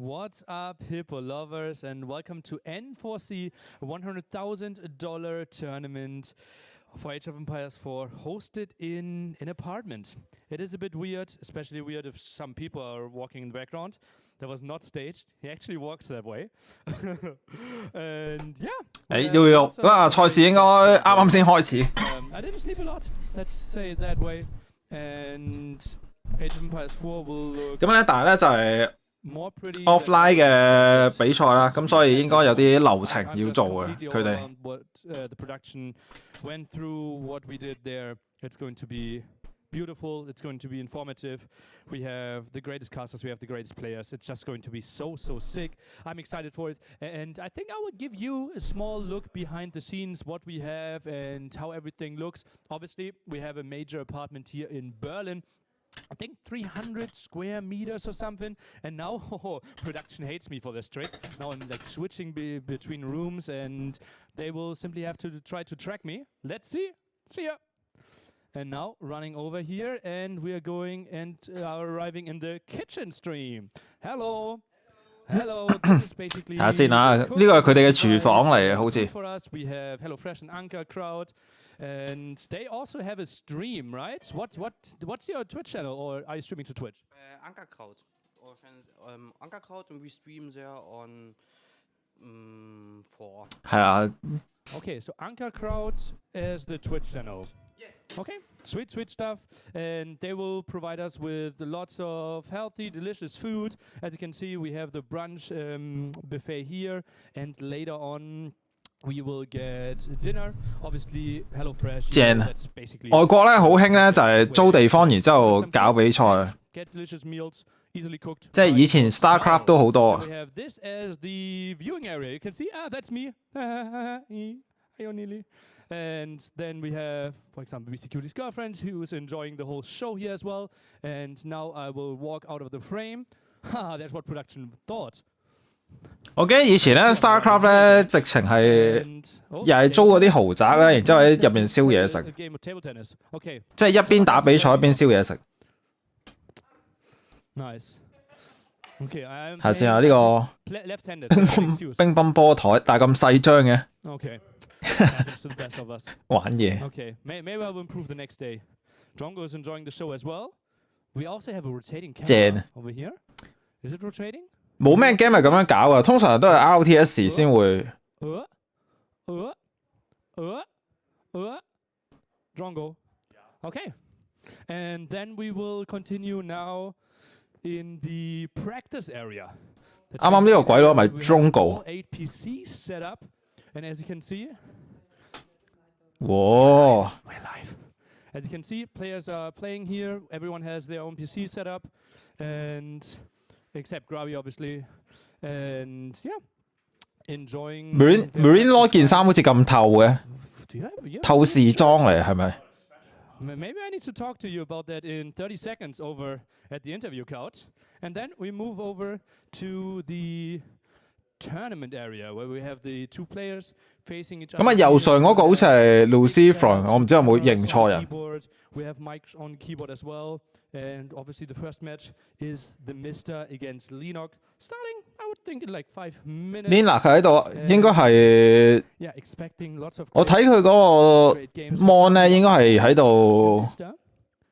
What's up, hippo lovers, and welcome to N4C $100,000 tournament for Age of Empires 4, hosted in an apartment. It is a bit weird, especially weird if some people are walking in the background. That was not staged. He actually walks that way. And yeah. 賽事應該啱啱先開始。I didn't sleep a lot. Let's say it that way. And Age of Empires 4 will look 咁咧，但係咧就係 offline 嘅比賽啦，咁所以應該有啲流程要做嘅，佢哋。The production went through what we did there. It's going to be beautiful. It's going to be informative. We have the greatest casters. We have the greatest players. It's just going to be so sick. I'm excited for it. And I think I will give you a small look behind the scenes, what we have and how everything looks. Obviously, we have a major apartment here in Berlin. I think 300 square meters or something. And now production hates me for this trick. Now I'm like switching between rooms and they will simply have to try to track me. Let's see. See ya. And now running over here and we are going and are arriving in the kitchen stream. Hello. Hello. This is basically 睇下先啊，呢個係佢哋嘅廚房嚟嘅，好似。 For us, we have HelloFresh and Anker Crowd. And they also have a stream, right? What's your Twitch channel, or are you streaming to Twitch? Anker Crowd. Anker Crowd, and we stream there on 4. 係啊。 Okay, so Anker Crowd is the Twitch channel. Yeah. Okay, sweet stuff. And they will provide us with lots of healthy, delicious food. As you can see, we have the brunch buffet here, and later on we will get dinner. Obviously, HelloFresh. 正。 That's basically 外國咧好興咧就係租地方，然之後搞比賽。 Get delicious meals, easily cooked. 即係以前 StarCraft 都好多。 We have this as the viewing area. You can see, that's me. And then we have, for example, VCQT's girlfriend, who is enjoying the whole show here as well. And now I will walk out of the frame. That's what production thought. 我記得以前咧 StarCraft 咧直情係又係租嗰啲豪宅咧，然之後喺入邊燒嘢食，即係一邊打比賽一邊燒嘢食。Nice. Okay, 睇下先啊，呢個乒乓波台，但係咁細張嘅。Okay. 玩嘢。Okay, maybe I will improve the next day. Drongo is enjoying the show as well. We also have a rotating camera over here. Is it rotating? 冇咩 game 係咁樣搞噶，通常都係 RTS 先會。Drongo. Okay. And then we will continue now in the practice area. 啱啱呢個鬼佬係咪 Drongo？ 8 PCs set up, and as you can see, 哇 we're live. As you can see, players are playing here. Everyone has their own PC set up, and except Gravi, obviously. And yeah, enjoying. Marine 攞件衫好似咁透嘅，透視裝嚟係咪？ Maybe I need to talk to you about that in 30 seconds over at the interview couch. And then we move over to the tournament area where we have the two players facing each other. 咁啊，右上嗰個好似係 Lucifer， 我唔知有冇認錯人。 We have Mike on keyboard as well. And obviously the first match is the Mister against Lenok. Starting, I would think in like 5 minutes. Lenok 喺度，應該係 Yeah, expecting lots of 我睇佢嗰個 mon 咧，應該係喺度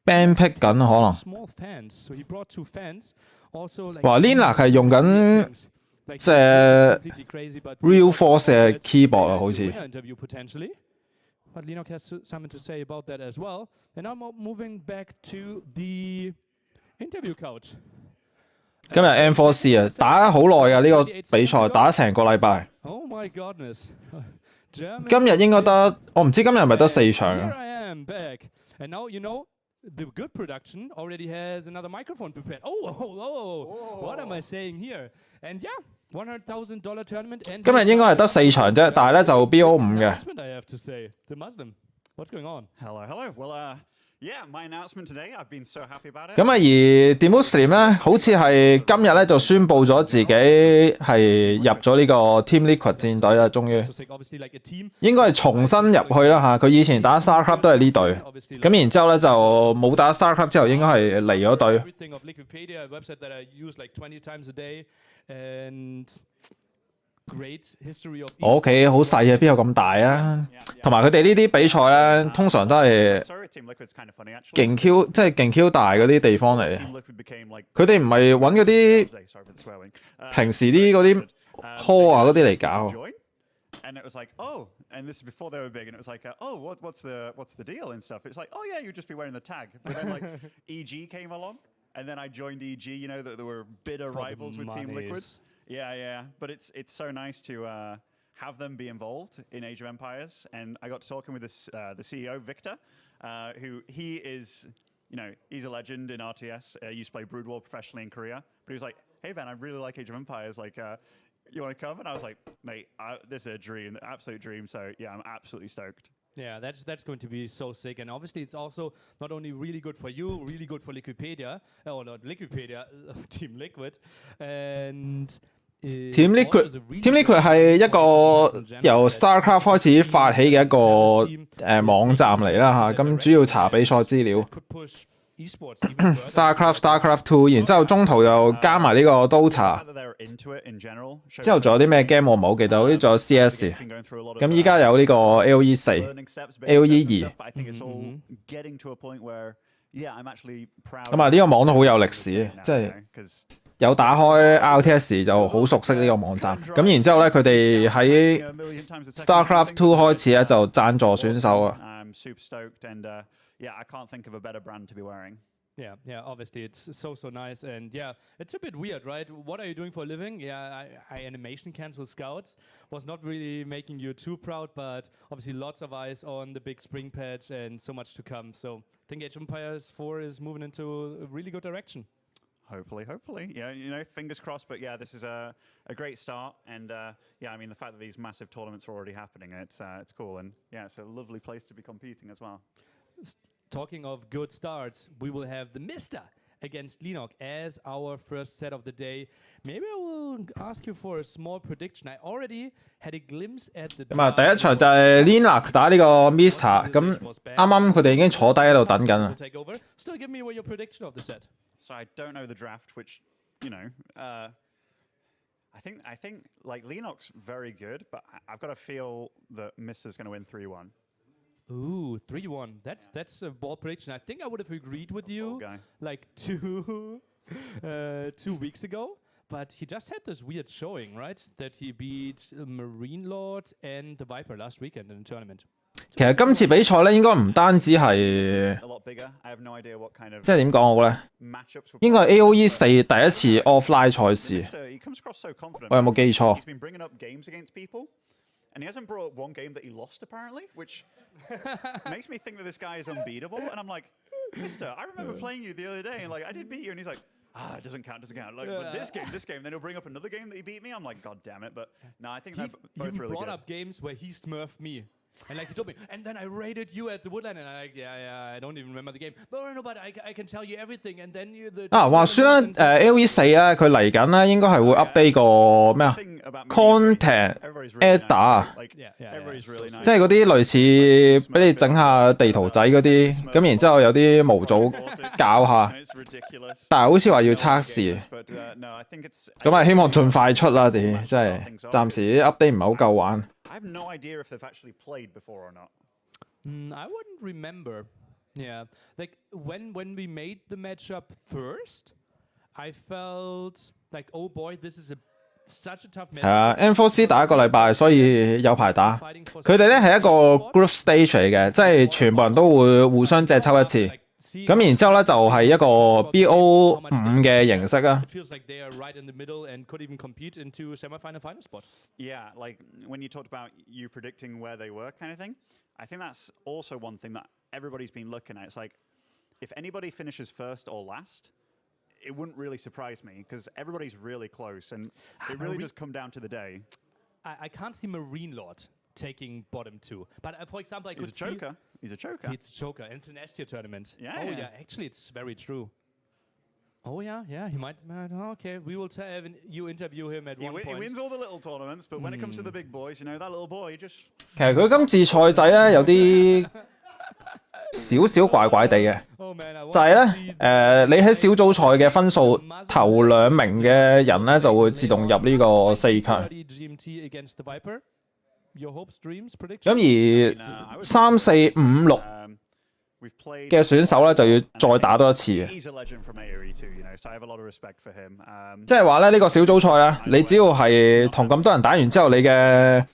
band pick 緊可能。Small fans, so he brought 2 fans. Also like 哇 ，Lenok 係用緊即係 Real Force 嘅 keyboard 啊，好似。 But Lenok has something to say about that as well. And now moving back to the interview couch. 今日 N4C 啊，打咗好耐啊，呢個比賽打咗成個禮拜。Oh my goodness. 今日應該得，我唔知今日係咪得4場啊。 Here I am back. And now you know the good production already has another microphone prepared. What am I saying here? And yeah, $100,000 tournament. 今日應該係得4場啫，但係咧就 BO5 嘅。 I have to say, the Muslim. What's going on? Hello. Well, 咁啊，而 Demuslim 咧，好似係今日咧就宣布咗自己係入咗呢個 Team Liquid 戰隊啦，終於應該係重新入去啦嚇。佢以前打 StarCraft 都係呢隊，咁然之後咧就冇打 StarCraft 之後，應該係離咗隊。我屋企好細嘅，邊有咁大啊？同埋佢哋呢啲比賽咧，通常都係勁 Q， 即係勁 Q 大嗰啲地方嚟。佢哋唔係揾嗰啲平時啲嗰啲 hall 啊嗰啲嚟搞。And it was like, oh, and this is before they were big, and it was like, oh, what's the deal and stuff? It's like, oh yeah, you'd just be wearing the tag. But then like EG came along, and then I joined EG. You know that there were bitter rivals with Team Liquid. Yeah. But it's so nice to have them be involved in Age of Empires. And I got to talking with the CEO Victor, who he is, he's a legend in RTS. Used to play Brood War professionally in Korea. But he was like, hey man, I really like Age of Empires. Like, you want to come? And I was like, mate, this is a dream, an absolute dream. So yeah, I'm absolutely stoked. Yeah, that's going to be so sick. And obviously it's also not only really good for you, really good for Liquipedia, or not Liquipedia, Team Liquid. And Team Liquid 係一個由 StarCraft 開始發起嘅一個網站嚟啦嚇，咁主要查比賽資料。StarCraft 2， 然之後中途又加埋呢個 Dota， 之後仲有啲咩 game 我唔係好記得，好似仲有 CS， 咁依家有呢個 AOE4、AOE2， 咁啊呢個網都好有歷史，即係有打開 RTS 就好熟悉呢個網站。咁然之後咧，佢哋喺 StarCraft 2開始咧就贊助選手啊。Yeah, I can't think of a better brand to be wearing. Yeah, obviously it's so nice, and yeah, it's a bit weird, right? What are you doing for a living? Yeah, I animation cancel scouts. Was not really making you too proud, but obviously lots of eyes on the big spring patch and so much to come. So I think Age of Empires 4 is moving into a really good direction. Hopefully. Yeah, fingers crossed. But yeah, this is a great start, and yeah, I mean the fact that these massive tournaments are already happening, it's cool, and yeah, it's a lovely place to be competing as well. Talking of good starts, we will have the Mister against Linok as our first set of the day. Maybe I will ask you for a small prediction. I already had a glimpse at the. 咁啊，第一場就係 Linok 打呢個 Mister， 咁啱啱佢哋已經坐低喺度等緊啦。Still give me your prediction of the set. So I don't know the draft, which I think like Linok's very good, but I've got to feel that Mister's going to win 3-1. Ooh, 3-1. That's a bold prediction. I think I would have agreed with you like 2 weeks ago. But he just had this weird showing, right? That he beat Marine Lord and the Viper last weekend in the tournament. 其實今次比賽咧，應該唔單止係，即係點講好咧？應該係 AOE4 第一次 offline 賽事。我有冇記錯？ And he hasn't brought up one game that he lost, apparently, which makes me think that this guy is unbeatable. And I'm like, Mister, I remember playing you the other day, and like I did beat you. And he's like, it doesn't count. Like, but this game. Then he'll bring up another game that he beat me. I'm like, God damn it. But no, I think they're both really good. He brought up games where he smurfed me. And like he told me, and then I raided you at the Woodland, and I like, yeah, I don't even remember the game. No, but I can tell you everything. And then you the 話說咧，AOE4 咧，佢嚟緊咧應該係會 update 個咩啊 content editor， 即係嗰啲類似俾你整下地圖仔嗰啲，咁然之後有啲模組搞下，但係好似話要測試，咁啊希望盡快出啦，哋真係暫時啲 update 唔係好夠玩。I have no idea if they've actually played before or not. I wouldn't remember. Yeah, like when we made the matchup first, I felt like, oh boy, this is such a tough matchup. N4C 打一個禮拜，所以有排打。佢哋咧係一個 group stage 嚟嘅，即係全部人都會互相借抽一次。咁然之後咧就係一個 BO5 嘅形式啊。Yeah, like when you talked about you predicting where they were kind of thing, I think that's also one thing that everybody's been looking at. It's like if anybody finishes first or last, it wouldn't really surprise me because everybody's really close and it really does come down to the day. I can't see Marine Lord taking bottom 2. But for example, I could see... Joker. He's a choker. It's a choker, and it's an S tier tournament. Yeah. Oh yeah, actually, it's very true. Oh yeah, he might. Okay, we will have you interview him at one point. He wins all the little tournaments, but when it comes to the big boys, you know that little boy just. 其實佢今次賽制咧有啲少少怪怪地嘅，就係咧你喺小組賽嘅分數頭2名嘅人咧就會自動入呢個4強。咁而3、4、5、6嘅選手咧就要再打多一次嘅。即係話咧呢個小組賽咧，你只要係同咁多人打完之後，你嘅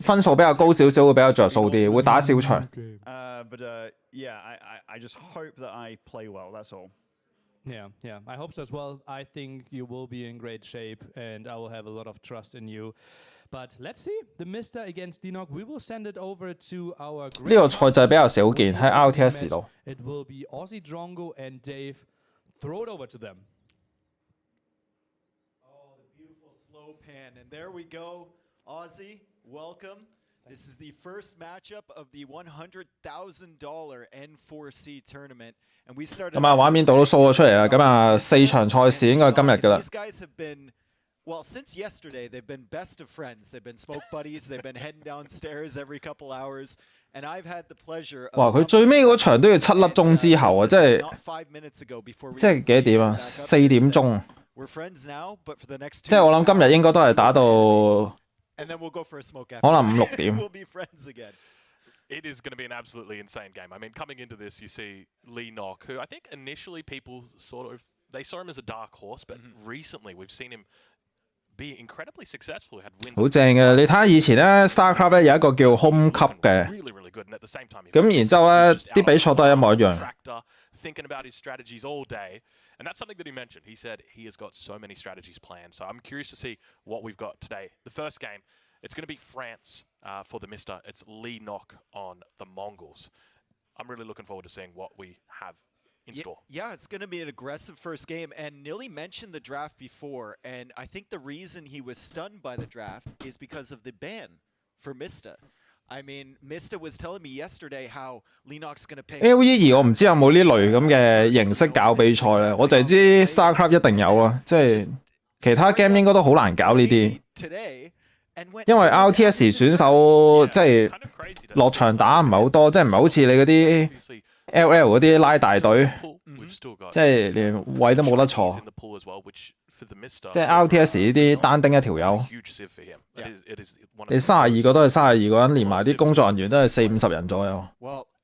分數比較高少少，會比較着數啲，會打少場。I just hope that I play well. That's all. Yeah, I hope so as well. I think you will be in great shape, and I will have a lot of trust in you. But let's see the Mister against Dinok. We will send it over to our. 呢個賽制比較少見喺 RTS 度。It will be Aussie Drongo and Dave. Throw it over to them. Oh, the beautiful slow pan, and there we go. Aussie, welcome. This is the first matchup of the $100,000 N4C tournament, and we started. 咁啊，畫面度都 show 咗出嚟啦。咁啊，4場賽事應該係今日㗎啦。These guys have been. Well, since yesterday, they've been best of friends. They've been smoke buddies. They've been heading downstairs every couple hours, and I've had the pleasure. 哇！佢最尾嗰場都要7粒鐘之後啊，即係幾點啊？4點鐘。即係我諗今日應該都係打到。And then we'll go for a smoke after. 可能5、6點。We'll be friends again. It is going to be an absolutely insane game. I mean, coming into this, you see Lee Nock, who I think initially people they saw him as a dark horse, but recently we've seen him be incredibly successful. Had wins. 好正嘅，你睇下以前咧 StarCraft 咧有一個叫 Home Cup 嘅，咁然之後咧啲比賽都係一模一樣。Thinking about his strategies all day, and that's something that he mentioned. He said he has got so many strategies planned. So I'm curious to see what we've got today. The first game, it's going to be France for the Mister. It's Lee Nock on the Mongols. I'm really looking forward to seeing what we have in store. Yeah, it's going to be an aggressive first game. And Nilly mentioned the draft before, and I think the reason he was stunned by the draft is because of the ban for Mista. I mean, Mista was telling me yesterday how Lennox going to pay. AOE2我唔知有冇呢類咁嘅形式搞比賽咧，我就係知 StarCraft 一定有啊，即係其他 game 應該都好難搞呢啲。因為 RTS 選手即係落場打唔係好多，即係唔係好似你嗰啲 LL 嗰啲拉大隊，即係連位都冇得坐。即係 RTS 呢啲單丁一條友，你32個都係32個人，連埋啲工作人員都係40、50人左右。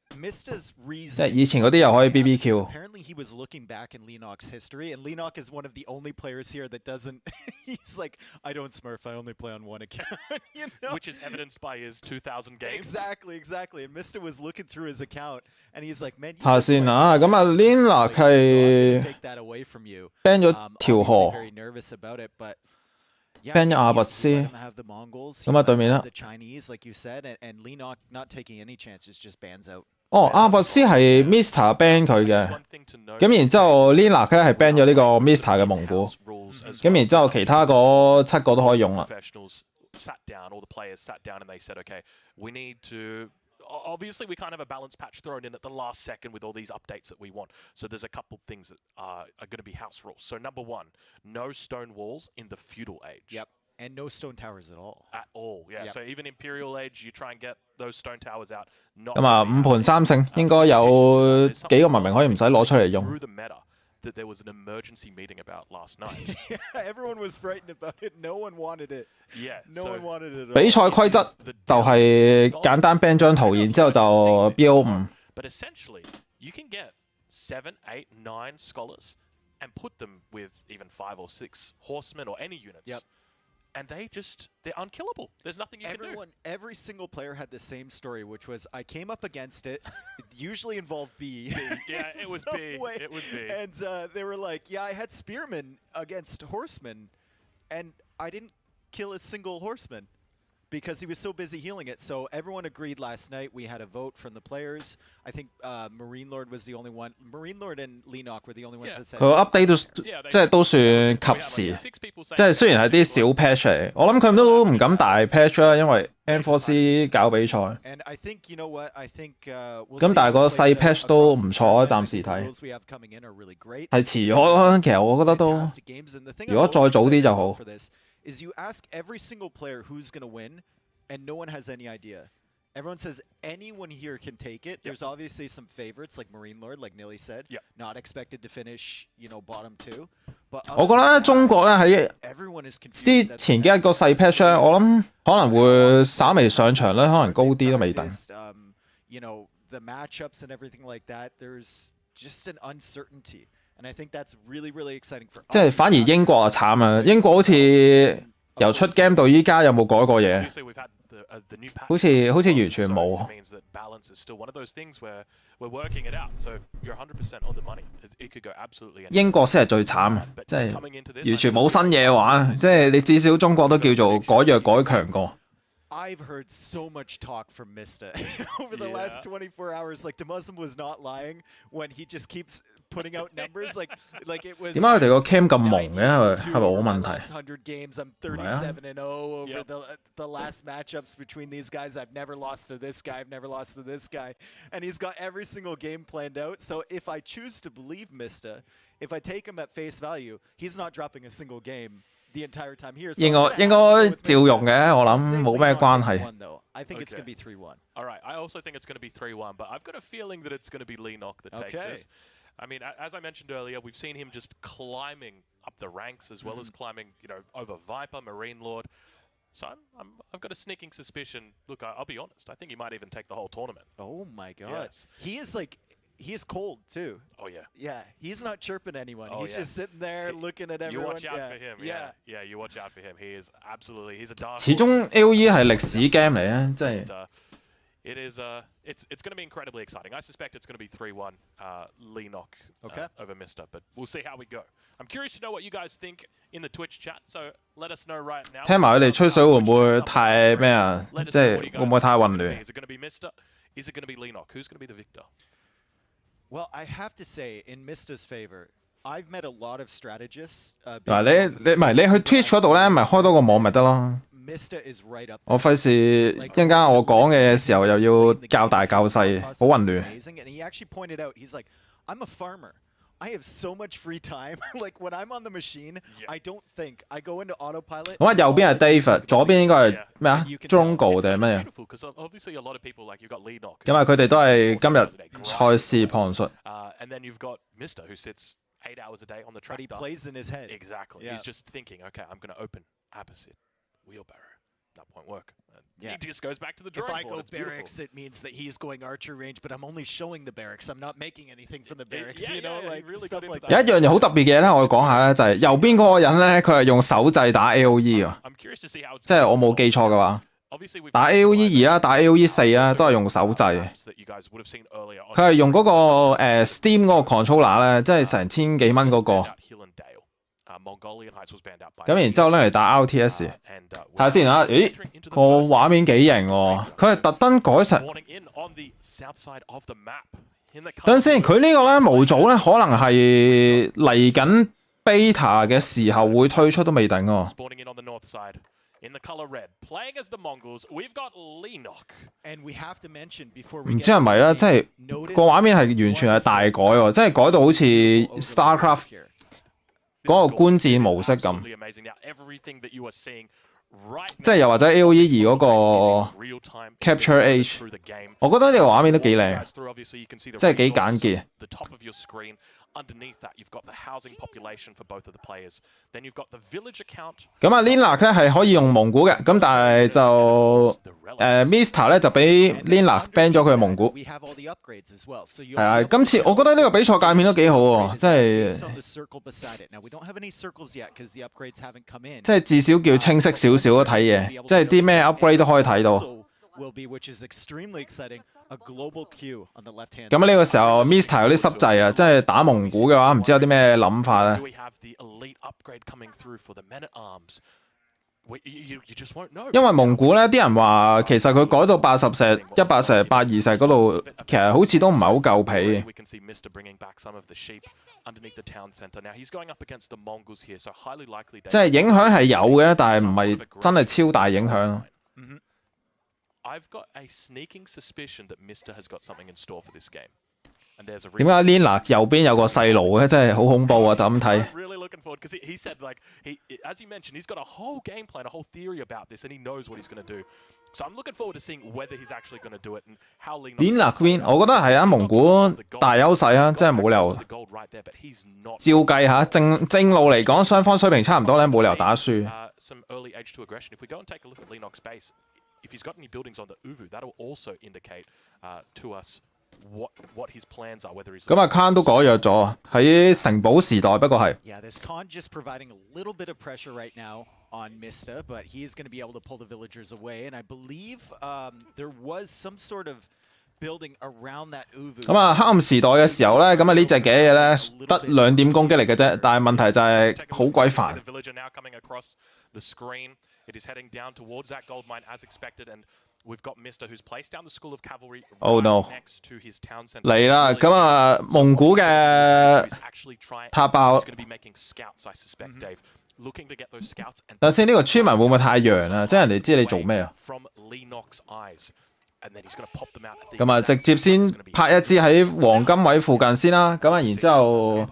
即係以前嗰啲又可以 BBQ。 Apparently he was looking back in Lennox's history, and Lennox is one of the only players here that doesn't. He's like, I don't smurf. I only play on one account. You know? Which is evidenced by his 2,000 games. Exactly. And Mr. was looking through his account, and he's like, man. 下先啊，咁啊 Lina 係 ban 咗條河。 ban 咗阿拔斯，咁啊對面啦。哦，阿拔斯係 Mr. ban 佢嘅，咁然之後 Lina 咧係 ban 咗呢個 Mr. 嘅蒙古，咁然之後其他嗰7個都可以用啦。Obviously, we can't have a balance patch thrown in at the last second with all these updates that we want. So there's a couple things that are going to be house rules. So number one, no stone walls in the feudal age. Yep. And no stone towers at all. At all, yeah. Yep. So even Imperial Age, you try and get those stone towers out. 咁啊，5盤3勝，應該有幾個文明可以唔使攞出嚟用。 That there was an emergency meeting about last night. Yeah, everyone was frightened about it. No one wanted it. Yeah, no one wanted it at all. 比賽規則就係簡單 ban 張圖，然之後就 BO5。 But essentially, you can get 7, 8, 9 scholars and put them with even 5 or 6 horsemen or any units. Yep. And they're unkillable. There's nothing you can do. Every single player had the same story, which was I came up against it. It usually involved B. Yeah, it was B. It was B. And they were like, yeah, I had spearmen against horsemen, and I didn't kill a single horseman. because he was so busy healing it. So everyone agreed last night. We had a vote from the players. I think Marine Lord was the only one. Marine Lord and Lenok were the only ones that said. 佢 update 都即係都算及時，即係雖然係啲小 patch 嚟，我諗佢都唔敢大 patch 啦，因為 N4C 搞比賽。And I think you know what I think 咁但係個細 patch 都唔錯啊，暫時睇。係遲咗咯，其實我覺得都，如果再早啲就好。Is you ask every single player who's going to win, and no one has any idea. Everyone says anyone here can take it. There's obviously some favorites like Marine Lord, like Nilly said, not expected to finish, bottom two. But 我覺得中國咧喺之前幾日個細 patch 咧，我諗可能會稍微上場咧，可能高啲都未定。The matchups and everything like that, there's just an uncertainty. And I think that's really, really exciting for us. 即係反而英國啊慘啊！英國好似由出 game 到依家有冇改過嘢？好似完全冇。英國先係最慘，即係完全冇新嘢玩。即係你至少中國都叫做改弱改強過。I've heard so much talk from Mista over the last 24 hours. Like Demuslim was not lying when he just keeps putting out numbers. Like it was. 點解佢哋個 cam 咁蒙嘅？係咪我問題？100 games. I'm 37-0 over the last matchups between these guys. I've never lost to this guy. I've never lost to this guy. And he's got every single game planned out. So if I choose to believe Mista, if I take him at face value, he's not dropping a single game. The entire time here. So 應該照用嘅，我諗冇咩關係。I think it's going to be 3-1. All right, I also think it's going to be 3-1, but I've got a feeling that it's going to be Lenok that takes this. I mean, as I mentioned earlier, we've seen him just climbing up the ranks as well as climbing, over Viper, Marine Lord. So I've got a sneaking suspicion. Look, I'll be honest. I think he might even take the whole tournament. Oh my God, he is cold too. Oh yeah. Yeah, he's not chirping anyone. He's just sitting there looking at everyone. You watch out for him. Yeah, you watch out for him. He is absolutely. He's a dark. 始終 AOE 係歷史 game 嚟啊，即係。It is. It's going to be incredibly exciting. I suspect it's going to be 3-1 Lenok over Mista, but we'll see how we go. I'm curious to know what you guys think in the Twitch chat. So let us know right now. 聽埋佢哋吹水會唔會太咩啊？即係會唔會太混亂 ？Is it going to be Mista? Is it going to be Lenok? Who's going to be the victor? Well, I have to say, in Mista's favor, I've met a lot of strategists. 嗱，你唔係你去 Twitch 嗰度咧，咪開多個網咪得咯。Mista is right up. 我費事一陣間我講嘅時候又要較大較細，好混亂。And he actually pointed out, he's like, I'm a farmer. I have so much free time. Like when I'm on the machine, I don't think. I go into autopilot. 我話右邊係 David， 左邊應該係咩啊 ？Jungle 定係乜嘢？因為佢哋都係今日賽事旁述。And then you've got Mista who sits 8 hours a day on the tractor. But he plays in his head. Exactly. He's just thinking, okay, I'm going to open opposite wheelbarrow. That won't work. He just goes back to the drawing board. If I go barracks, it means that he's going archer range, but I'm only showing the barracks. I'm not making anything from the barracks. Like stuff like that. 有一樣嘢好特別嘅嘢咧，我要講下咧，就係右邊嗰個人咧，佢係用手掣打 AOE 啊，即係我冇記錯嘅話，打 AOE 2啊，打 AOE 4啊，都係用手掣。佢係用嗰個Steam 嗰個 controller 咧，即係成千幾蚊嗰個。咁然之後咧嚟打 RTS， 睇下先啊！咦，個畫面幾型喎！佢係特登改成。等陣先，佢呢個咧模組咧可能係嚟緊 beta 嘅時候會推出都未定喎。唔知係咪啦？即係個畫面係完全係大改喎，即係改到好似 StarCraft 嗰個觀戰模式咁，即係又或者 AOE 2嗰個 Capture Age， 我覺得呢個畫面都幾靚，即係幾簡潔。咁啊 ，Lina 咧係可以用蒙古嘅，咁但係就Mista 咧就俾 Lina ban 咗佢嘅蒙古。係啊，今次我覺得呢個比賽界面都幾好喎，即係至少叫清晰少少咯睇嘢，即係啲咩 upgrade 都可以睇到。咁呢個時候 Mista 有啲濕滯啊，即係打蒙古嘅話，唔知有啲咩諗法咧 You just won't know. 因為蒙古咧，啲人話其實佢改到80石、100石、82石嗰度，其實好似都唔係好夠皮。We can see Mr. bringing back some of the sheep underneath the town center. Now he's going up against the Mongols here, so highly likely. 即係影響係有嘅，但係唔係真係超大影響。I've got a sneaking suspicion that Mr. has got something in store for this game. 點解 Lina 右邊有個細路嘅？真係好恐怖啊！就咁睇。Really looking forward because he said like as you mentioned, he's got a whole game plan, a whole theory about this, and he knows what he's going to do. So I'm looking forward to seeing whether he's actually going to do it and how Lina Queen， 我覺得係啊，蒙古大優勢啊，真係冇理由。照計下正路嚟講，雙方水平差唔多咧，冇理由打輸。Some early H2 aggression. If we go and take a look at Lennox's base, if he's got any buildings on the Uvu, that'll also indicate to us. What his plans are, whether he's 咁啊 Khan 都改弱咗喺城堡時代，不過係。Yeah, this Khan just providing a little bit of pressure right now on Mista, but he is going to be able to pull the villagers away, and I believe there was some sort of building around that Uvu. 咁啊黑暗時代嘅時候咧，咁啊呢隻嘅嘢咧得2點攻擊力嘅啫，但係問題就係好鬼煩。We've got Mr. who's placed down the school of cavalry next to his town center. 嚟啦，咁啊蒙古嘅塔爆。但先呢個村民會唔會太陽啊？即係人哋知你做咩啊？咁啊，直接先拍一支喺黃金位附近先啦。咁啊，然之後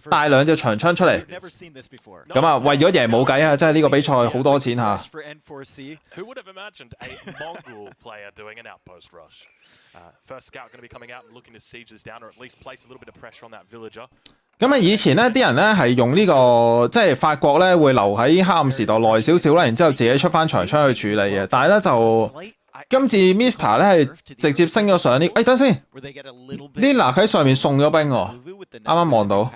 帶2隻長槍出嚟。咁啊，為咗贏冇計啊！真係呢個比賽好多錢嚇。Who would have imagined a Mongol player doing an outpost rush? First scout going to be coming out and looking to siege this down, or at least place a little bit of pressure on that villager. 咁啊，以前咧啲人咧係用呢個即係法國咧會留喺黑暗時代耐少少啦，然之後自己出翻長槍去處理嘅。但係咧就今次 Mr. 咧係直接升咗上呢。等先 ，Lina 喺上面送咗兵喎，啱啱望到。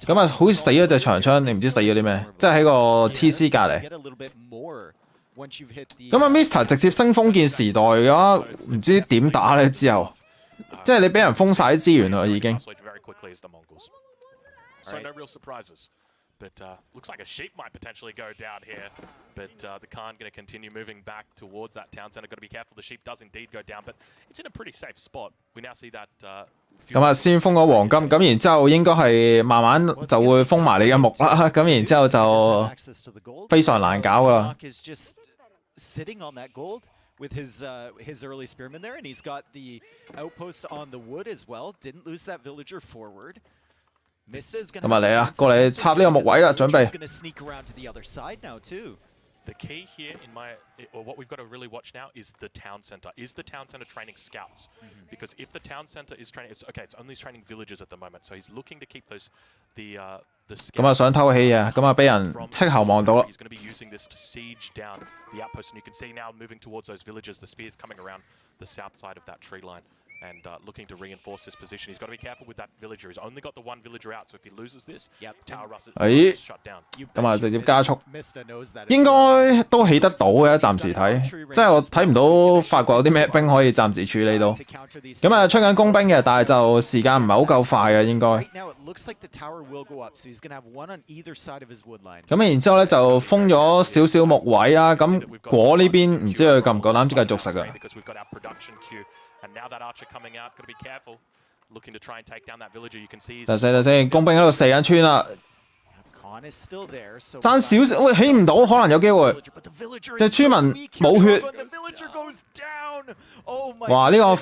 咁啊，好似死咗隻長槍，你唔知死咗啲咩？即係喺個 TC 隔離。咁啊 ，Mr. 直接升封建時代嘅話，唔知點打咧之後，即係你俾人封晒啲資源啦已經。So no real surprises. But looks like a sheep might potentially go down here. But the Khan going to continue moving back towards that town center. Got to be careful. The sheep does indeed go down, but it's in a pretty safe spot. We now see that. 咁啊，先封咗黃金，咁然之後應該係慢慢就會封埋你嘅木啦。咁然之後就非常難搞噶啦。Sitting on that gold with his early spearman there, and he's got the outpost on the wood as well. Didn't lose that villager forward. 咁啊嚟啊，過嚟插呢個木位啦，準備。The key here or what we've got to really watch now is the town center. Is the town center training scouts? Because if the town center is training, it's only training villagers at the moment. So he's looking to keep the scouts. 咁啊想偷氣啊，咁啊俾人斥候望到啦。He's going to be using this to siege down the outpost, and you can see now moving towards those villages. The spears coming around the south side of that tree line. And looking to reinforce this position. He's got to be careful with that villager. He's only got the one villager out, so if he loses this, Tower Russ is shut down. 咁啊，直接加速，應該都起得到嘅。暫時睇，即係我睇唔到法國有啲咩兵可以暫時處理到。咁啊，出緊工兵嘅，但係就時間唔係好夠快嘅應該。咁然之後咧就封咗少少木位啦。咁果呢邊唔知佢夠唔夠膽繼續食啊？ And now that archer coming out, got to be careful. Looking to try and take down that villager. You can see. 等先，工兵喺度射緊村啦。爭少少，喂，起唔到，可能有機會。隻村民冇血。哇！呢個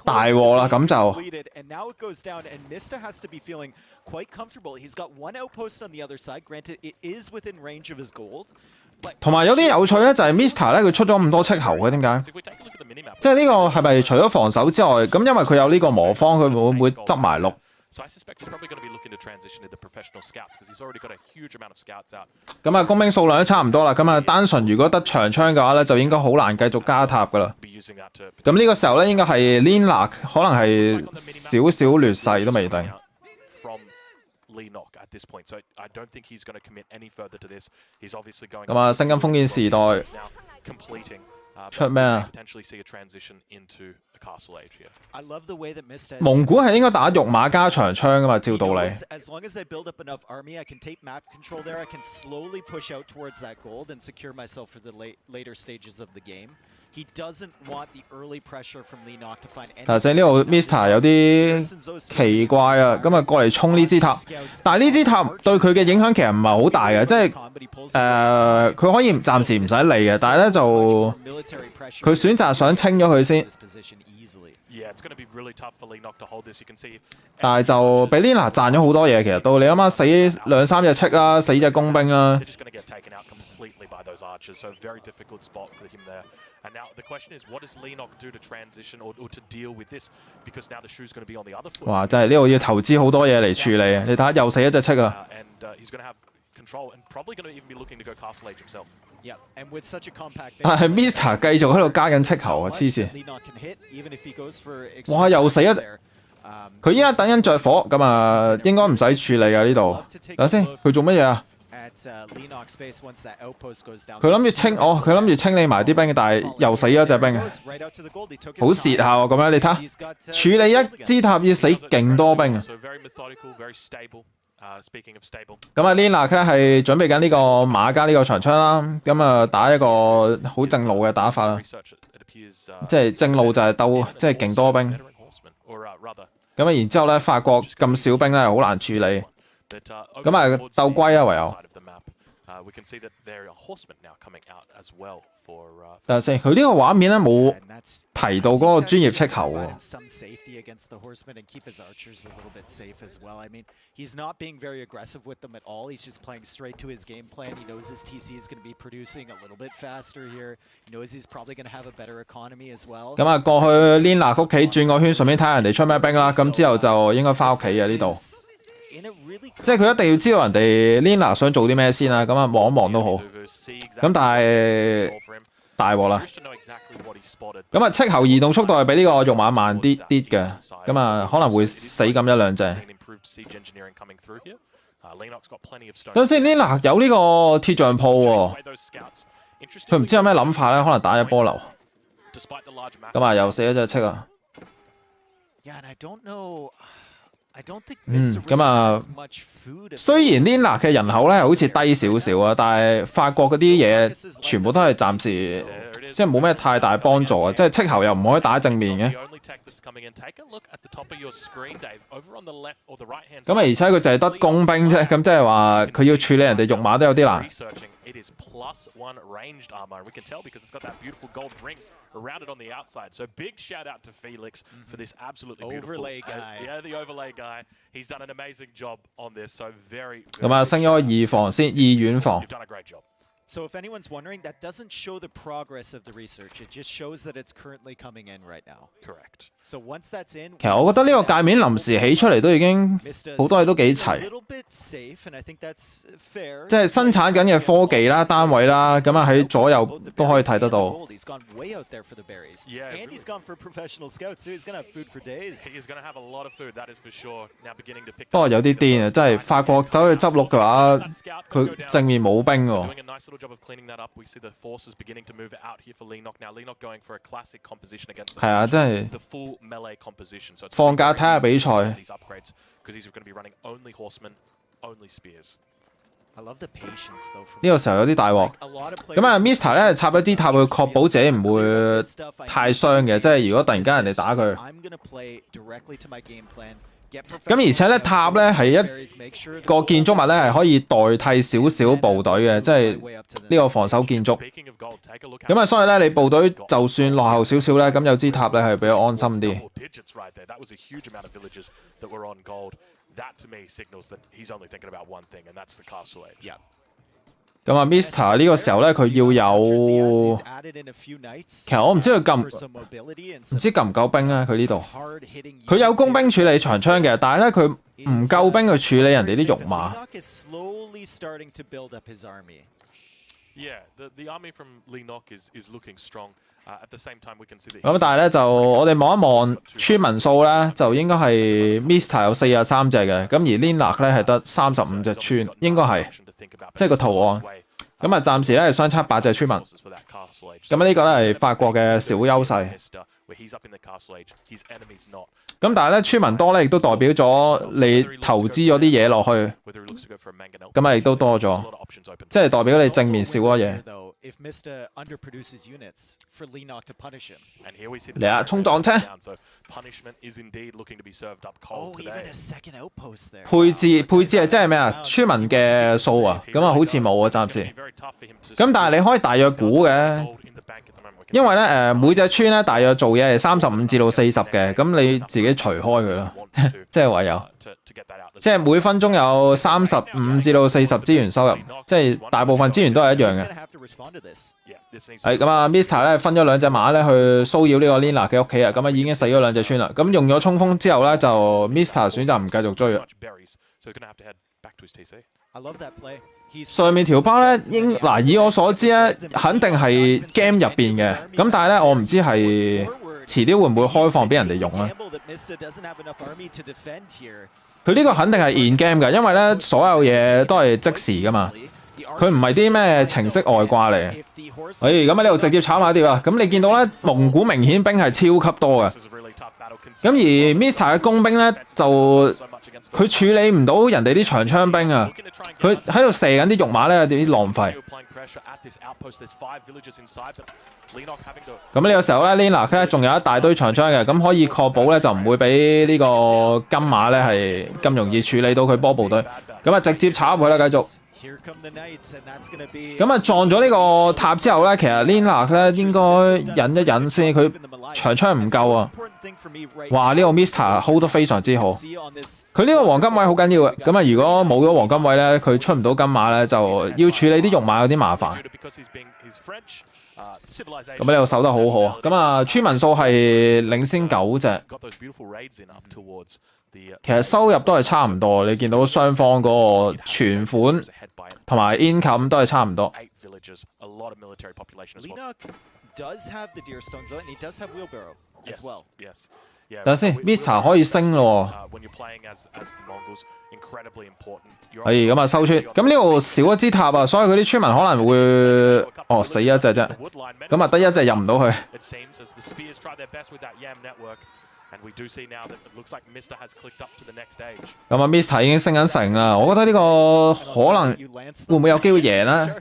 大鑊啦，咁就。同埋有啲有趣咧，就係 Mr. 咧，佢出咗咁多斥候嘅，點解？即係呢個係咪除咗防守之外，咁因為佢有呢個魔方，佢會唔會執埋鹿？咁啊，工兵數量都差唔多啦。咁啊，單純如果得長槍嘅話咧，就應該好難繼續加塔噶啦。咁呢個時候咧，應該係 Lina 可能係少少劣勢都未定。咁啊，聲音封建時代。出咩啊？ potentially see a transition into a castle age here. I love the way that Mista. 蒙古係應該打肉馬加長槍噶嘛，照道理。As long as I build up enough army, I can take map control there. I can slowly push out towards that gold and secure myself for the later stages of the game. He doesn't want the early pressure from Leenock to find any. 頭先呢度 Mr 有啲奇怪啊，咁啊過嚟衝呢支塔，但係呢支塔對佢嘅影響其實唔係好大嘅，即係佢可以暫時唔使理嘅，但係咧就佢選擇想清咗佢先。但係就俾 Lina 賺咗好多嘢，其實都你諗下死2-3隻戚啦，死隻工兵啦。And now the question is, what does Leenock do to transition or to deal with this? Because now the shoe's going to be on the other foot. 哇！真係呢度要投資好多嘢嚟處理啊！你睇下又死一隻戚啊！ And he's going to have control and probably going to even be looking to go castle age himself. Yeah, and with such a compact. 但係 Mr 繼續喺度加緊戚球啊！黐線！哇！又死一隻。佢依家等緊着火，咁啊應該唔使處理㗎呢度。等下先，佢做乜嘢啊？ 佢諗住清佢諗住清理埋啲兵嘅，但係又死咗隻兵，好蝕下喎！咁樣你睇下，處理一支塔要死勁多兵啊！咁啊 ，Lina 咧係準備緊呢個馬加呢個長槍啦，咁啊打一個好正路嘅打法啦，即係正路就係鬥即係勁多兵。咁啊，然之後咧法國咁少兵咧好難處理。咁啊鬥龜啊唯有。但係先，佢呢個畫面咧冇提到嗰個專業斥候喎。He's not being very aggressive with them at all. He's just playing straight to his game plan. He knows his TC is going to be producing a little bit faster here. He knows he's probably going to have a better economy as well. 咁啊，過去 Lina 屋企轉個圈，順便睇下人哋出咩兵啦。咁之後就應該翻屋企嘅呢度。即係佢一定要知道人哋 Lina 想做啲咩先啦。咁啊，望一望都好。咁但係大鑊啦。咁啊，斥候移動速度係比呢個肉馬慢啲嘅。咁啊，可能會死咁1-2隻。等陣先 ，Lina 有呢個鐵匠鋪喎，佢唔知有咩諗法咧，可能打一波流。咁啊，又死一隻戚啊！咁啊，雖然 Lina 嘅人口咧好似低少少啊，但係法國嗰啲嘢全部都係暫時即係冇咩太大幫助啊！即係斥候又唔可以打正面嘅。咁啊，而且佢就係得工兵啫，咁即係話佢要處理人哋肉馬都有啲難。It is +1 ranged armor. We can tell because it's got that beautiful gold ring around it on the outside. So big shout out to Felix for this absolutely beautiful overlay guy. Yeah, the overlay guy. He's done an amazing job on this. So very. 咁啊，升咗2防先，2遠防。 You've done a great job. So if anyone's wondering, that doesn't show the progress of the research. It just shows that it's currently coming in right now. Correct. So once that's in, 其實我覺得呢個界面臨時起出嚟都已經好多嘢都幾齊，即係生產緊嘅科技啦、單位啦，咁啊喺左右都可以睇得到。不過有啲癲啊！真係法國走去執鹿嘅話，佢正面冇兵喎。係啊，真係。 放假睇下比賽。呢個時候有啲大鑊。咁啊 ，Mr 咧插咗支塔去確保自己唔會太傷嘅，即係如果突然間人哋打佢。咁而且咧塔咧係一個建築物咧係可以代替少少部隊嘅，即係呢個防守建築。咁啊，所以咧你部隊就算落後少少咧，咁有支塔咧係比較安心啲。咁啊 ，Mr 呢個時候咧佢要有，其實我唔知佢唔知夠唔夠兵咧。佢呢度佢有工兵處理長槍嘅，但係咧佢唔夠兵去處理人哋啲肉馬。咁但係咧就我哋望一望村民數咧，就應該係 Mr 有43隻嘅，咁而 Lina 咧係得35隻村，應該係即係個圖案。咁啊，暫時咧係相差8隻村民。咁呢個咧係法國嘅小優勢。咁但係咧，村民多咧，亦都代表咗你投資咗啲嘢落去，咁啊亦都多咗，即係代表你正面少咗嘢。嚟啊，衝撞車！配置係即係咩啊？村民嘅數啊，咁啊好似冇啊，暫時。咁但係你可以大約估嘅。因為咧每隻村咧大約做嘢係35至到40嘅，咁你自己除開佢啦，即係唯有，即係每分鐘有35至到40資源收入，即係大部分資源都係一樣嘅。係咁啊 ，Mr 咧分咗2隻馬咧去騷擾呢個 Lina 嘅屋企啊，咁啊已經死咗2隻村啦。咁用咗衝鋒之後咧，就 Mr 選擇唔繼續追啦。上面條包咧，以我所知咧，肯定係 game 入邊嘅。咁但係咧，我唔知係遲啲會唔會開放俾人哋用咧。佢呢個肯定係 in game 嘅，因為咧所有嘢都係即時噶嘛。佢唔係啲咩程式外掛嚟。咁喺呢度直接炒馬碟啊！咁你見到咧，蒙古明顯兵係超級多嘅。咁而 Mr 嘅工兵咧就佢處理唔到人哋啲長槍兵啊！佢喺度射緊啲肉馬咧，有啲浪費。咁呢個時候咧 ，Lina 咧仲有一大堆長槍嘅，咁可以確保咧就唔會俾呢個金馬咧係咁容易處理到佢波部隊。咁啊，直接炒入去啦，繼續。咁啊，撞咗呢個塔之後咧，其實 Lina 咧應該忍一忍先，佢長槍唔夠啊！哇，呢個 Mr hold 得非常之好。佢呢個黃金位好緊要嘅，咁啊如果冇咗黃金位咧，佢出唔到金馬咧，就要處理啲肉馬有啲麻煩。咁呢度守得好好啊！咁啊，村民數係領先9隻，其實收入都係差唔多，你見到雙方嗰個存款同埋 income 都係差唔多。等先 ，Mr 可以升咯。係咁啊，收村。咁呢度少一支塔啊，所以佢啲村民可能會死一隻啫。咁啊，得一隻入唔到去。咁啊 ，Mr 已經升緊城啦。我覺得呢個可能會唔會有機會贏咧？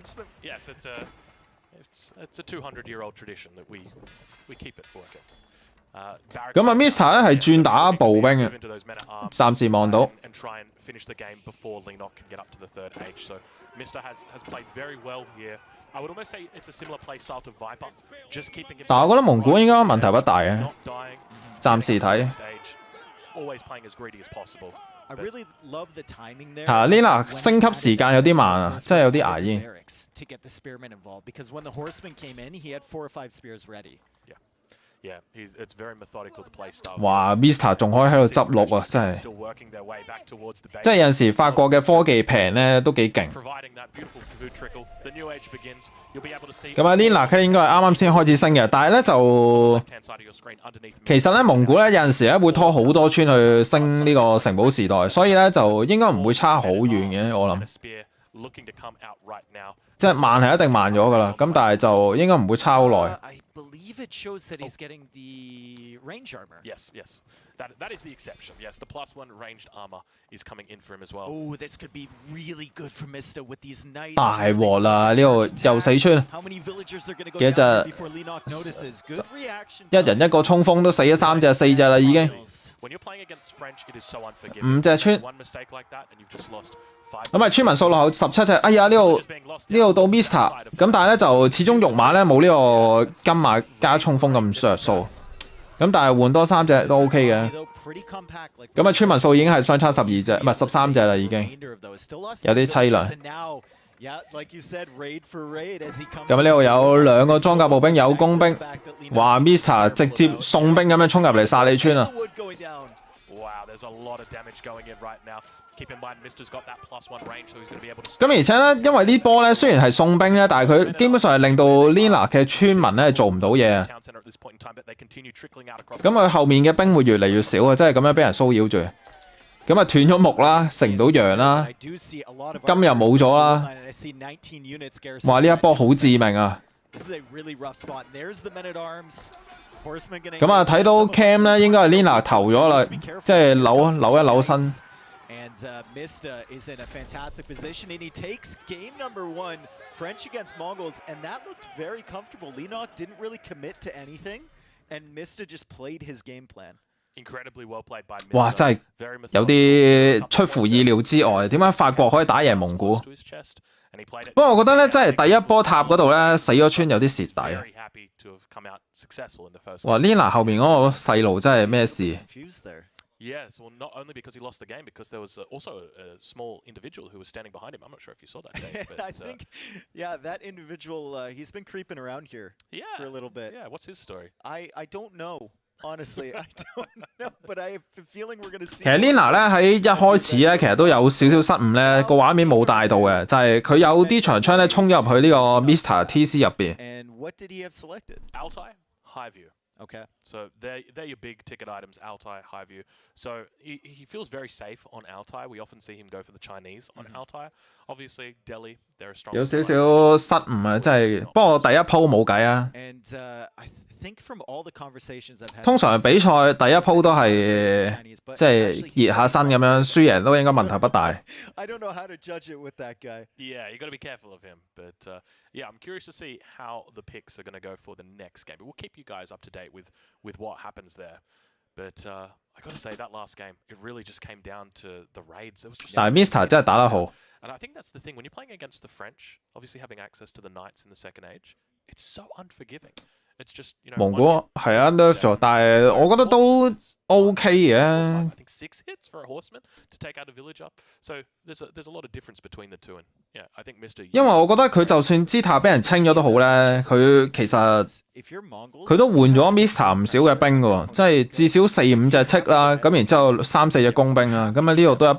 咁啊 ，Mr 咧係轉打步兵嘅，暫時望到。但我覺得蒙古應該問題不大嘅，暫時睇。Lina 升級時間有啲慢啊，真係有啲牙煙。哇 ，Mr 仲可以喺度執鹿啊，真係，即係有陣時法國嘅科技平咧都幾勁。咁啊 ，Lina 應該係啱啱先開始升嘅，但係咧就其實咧蒙古咧有陣時咧會拖好多村去升呢個城堡時代，所以咧就應該唔會差好遠嘅，我諗。即係慢係一定慢咗噶啦，咁但係就應該唔會差好耐。It shows that he's getting the range armor. Yes, that is the exception. Yes, the +1 ranged armor is coming in for him as well. Oh, this could be really good for Mr. with these knights. 大鑊啦！呢度又死村，幾隻？一人一個衝鋒都死咗3隻、4隻啦已經。5隻村。咁啊，村民數落後17隻。哎呀，呢度到 Mr. 咁，但係咧就始終肉馬咧冇呢個金馬加衝鋒咁削數。咁但係換多3隻都 OK 嘅。咁啊，村民數已經係相差12隻，唔係13隻啦已經，有啲凄涼。咁呢度有2個裝甲步兵，有工兵。哇 ，Mr. 直接送兵咁樣衝入嚟殺你村啊！咁而且咧，因為呢波咧雖然係送兵咧，但係佢基本上係令到 Lina 嘅村民咧做唔到嘢。咁佢後面嘅兵會越嚟越少啊，即係咁樣俾人騷擾住。咁啊斷咗木啦，成唔到羊啦，金又冇咗啦。哇！呢一波好致命啊！咁啊睇到 Cam 咧，應該係 Lina 投咗啦，即係扭一扭身。And Mista is in a fantastic position, and he takes game number 1, French against Mongols, and that looked very comfortable. Lenok didn't really commit to anything, and Mista just played his game plan. Incredibly well played by Mista. 哇！真係有啲出乎意料之外，點解法國可以打贏蒙古？不過我覺得咧，真係第一波塔嗰度咧死咗村有啲蝕底。哇 ！Lina 後面嗰個細路真係咩事？ Yes, well, not only because he lost the game, because there was also a small individual who was standing behind him. I'm not sure if you saw that, Dave. But, I think, yeah, that individual, he's been creeping around here for a little bit. Yeah, what's his story? I don't know. Honestly, I don't know, but I have a feeling we're going to see. 其實 Lina 咧喺一開始咧，其實都有少少失誤咧，個畫面冇帶到嘅，就係佢有啲長槍咧衝咗入去呢個 Mr. TC 入邊。And what did he have selected? Altai, high view. Okay. So they're your big ticket items, Altai, high view. So he feels very safe on Altai. We often see him go for the Chinese on Altai. Obviously, Delhi, they're a strong. 有少少失誤啊，真係。不過第一鋪冇計啊。And I think from all the conversations I've had. 通常比賽第一鋪都係即係熱下身咁樣，輸贏都應該問題不大。I don't know how to judge it with that guy. Yeah, you got to be careful of him. But yeah, I'm curious to see how the picks are going to go for the next game. But we'll keep you guys up to date with what happens there. But I got to say that last game, it really just came down to the raids. It was just. 但係 Mr. 真係打得好。And I think that's the thing when you're playing against the French, obviously having access to the knights in the second age, it's so unforgiving. It's just, you know, 蒙古係啊 nerf 咗，但係我覺得都 OK 嘅。I think 6 hits for a horseman to take out a village up. So there's a lot of difference between the two, and yeah, I think Mr. 因為我覺得佢就算支塔俾人清咗都好咧，佢其實佢都換咗 Mr. 唔少嘅兵嘅喎，即係至少4-5隻戚啦，咁然之後3-4隻工兵啦，咁啊呢度都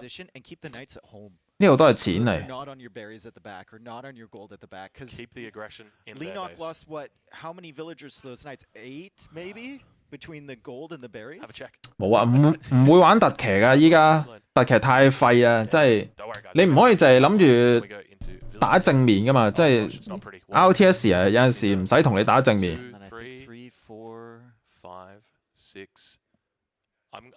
呢度都係錢嚟。Not on your berries at the back or not on your gold at the back. Keep the aggression in Lenok lost what? How many villagers to those knights? 8 maybe between the gold and the berries. Have a check. 冇啊，唔會玩特騎㗎，依家特騎太廢啊，即係你唔可以就係諗住打正面㗎嘛，即係 RTS 啊，有陣時唔使同你打正面。3, 4, 5, 6.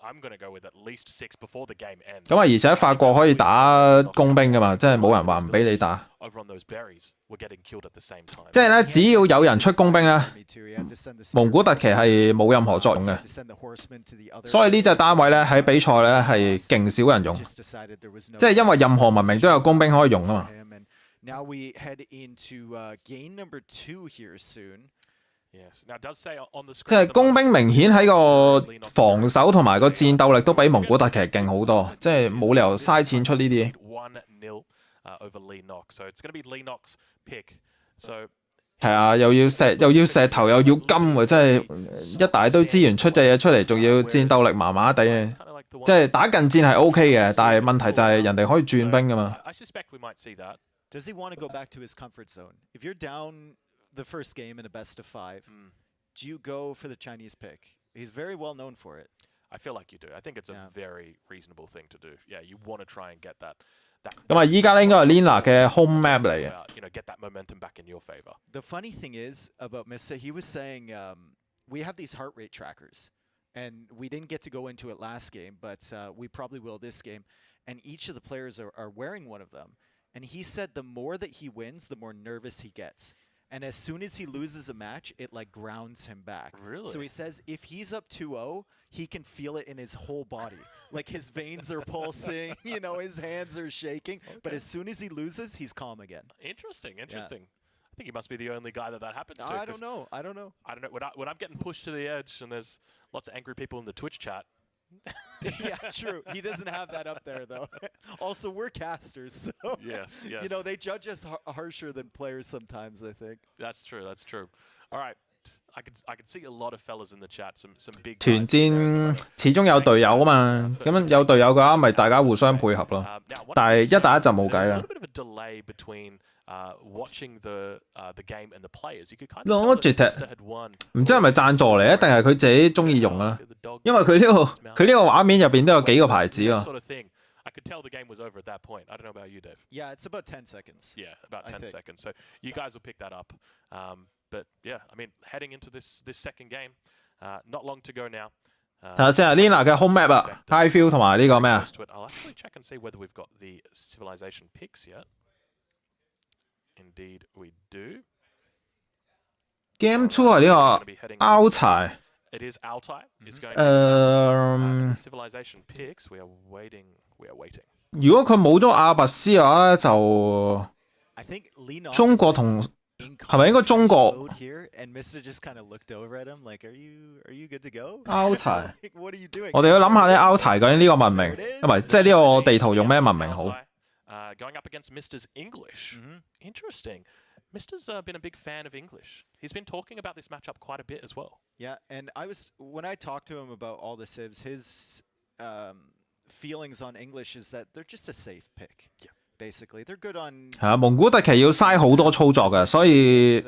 I'm going to go with at least 6 before the game ends. 咁啊，而且法國可以打工兵㗎嘛，即係冇人話唔俾你打。即係咧，只要有人出工兵咧，蒙古特騎係冇任何作用嘅。所以呢隻單位咧喺比賽咧係勁少人用，即係因為任何文明都有工兵可以用啊嘛。Now we head into game number 2 here soon. 即係工兵明顯喺個防守同埋個戰鬥力都比蒙古特騎勁好多，即係冇理由嘥錢出呢啲。係啊，又要石頭又要金喎，即係一大堆資源出隻嘢出嚟，仲要戰鬥力麻麻地嘅。即係打近戰係 OK 嘅，但係問題就係人哋可以轉兵㗎嘛。Does he want to go back to his comfort zone? If you're down the first game in a best of 5, do you go for the Chinese pick? He's very well known for it. I feel like you do. I think it's a very reasonable thing to do. Yeah, you want to try and get that. 咁啊，依家咧應該係 Lina 嘅 home map 嚟嘅。You know, get that momentum back in your favor. The funny thing is about Mista, he was saying we have these heart rate trackers, and we didn't get to go into it last game, but we probably will this game. And each of the players are wearing one of them. And he said the more that he wins, the more nervous he gets. And as soon as he loses a match, it like grounds him back. Really? So he says if he's up 2-0, he can feel it in his whole body. Like his veins are pulsing, you know, his hands are shaking. Okay. But as soon as he loses, he's calm again. Interesting. Yeah. I think he must be the only guy that happens to. I don't know. When I'm getting pushed to the edge and there's lots of angry people in the Twitch chat. Yeah, true. He doesn't have that up there, though. Also, we're casters, so yes. You know, they judge us harsher than players sometimes, I think. That's true. All right. I could see a lot of fellas in the chat. Some big 團戰始終有隊友啊嘛，咁樣有隊友嘅話，咪大家互相配合咯。但係一打一就冇計啦。watching the game and the players, you could kind of tell that Mr. had won. 唔知係咪贊助嚟，一定係佢自己中意用啊？因為佢呢個畫面入邊都有幾個牌子啊。I could tell the game was over at that point. I don't know about you, Dave. Yeah, it's about 10 seconds. Yeah, about 10 seconds. So you guys will pick that up. But yeah, I mean, heading into this second game, not long to go now. 睇下先啊 ，Lina 嘅 home map 啊 ，High Field 同埋呢個咩啊 ？I'll actually check and see whether we've got the civilization picks yet. Indeed, we do. Game 2係呢個 Altai。It is Altai. It's going. Civilization picks. We are waiting. We are waiting. 如果佢冇咗阿拔斯嘅話，就中國同係咪應該中國 ？Altai， 我哋要諗下咧 ，Altai 究竟呢個文明，唔係即係呢個地圖用咩文明好？ Going up against Mr.'s English. Interesting. Mr.'s been a big fan of English. He's been talking about this matchup quite a bit as well. Yeah, and when I talked to him about all the civs, his feelings on English is that they're just a safe pick. Yeah. Basically, they're good on. 係啊，蒙古特奇要嘥好多操作嘅，所以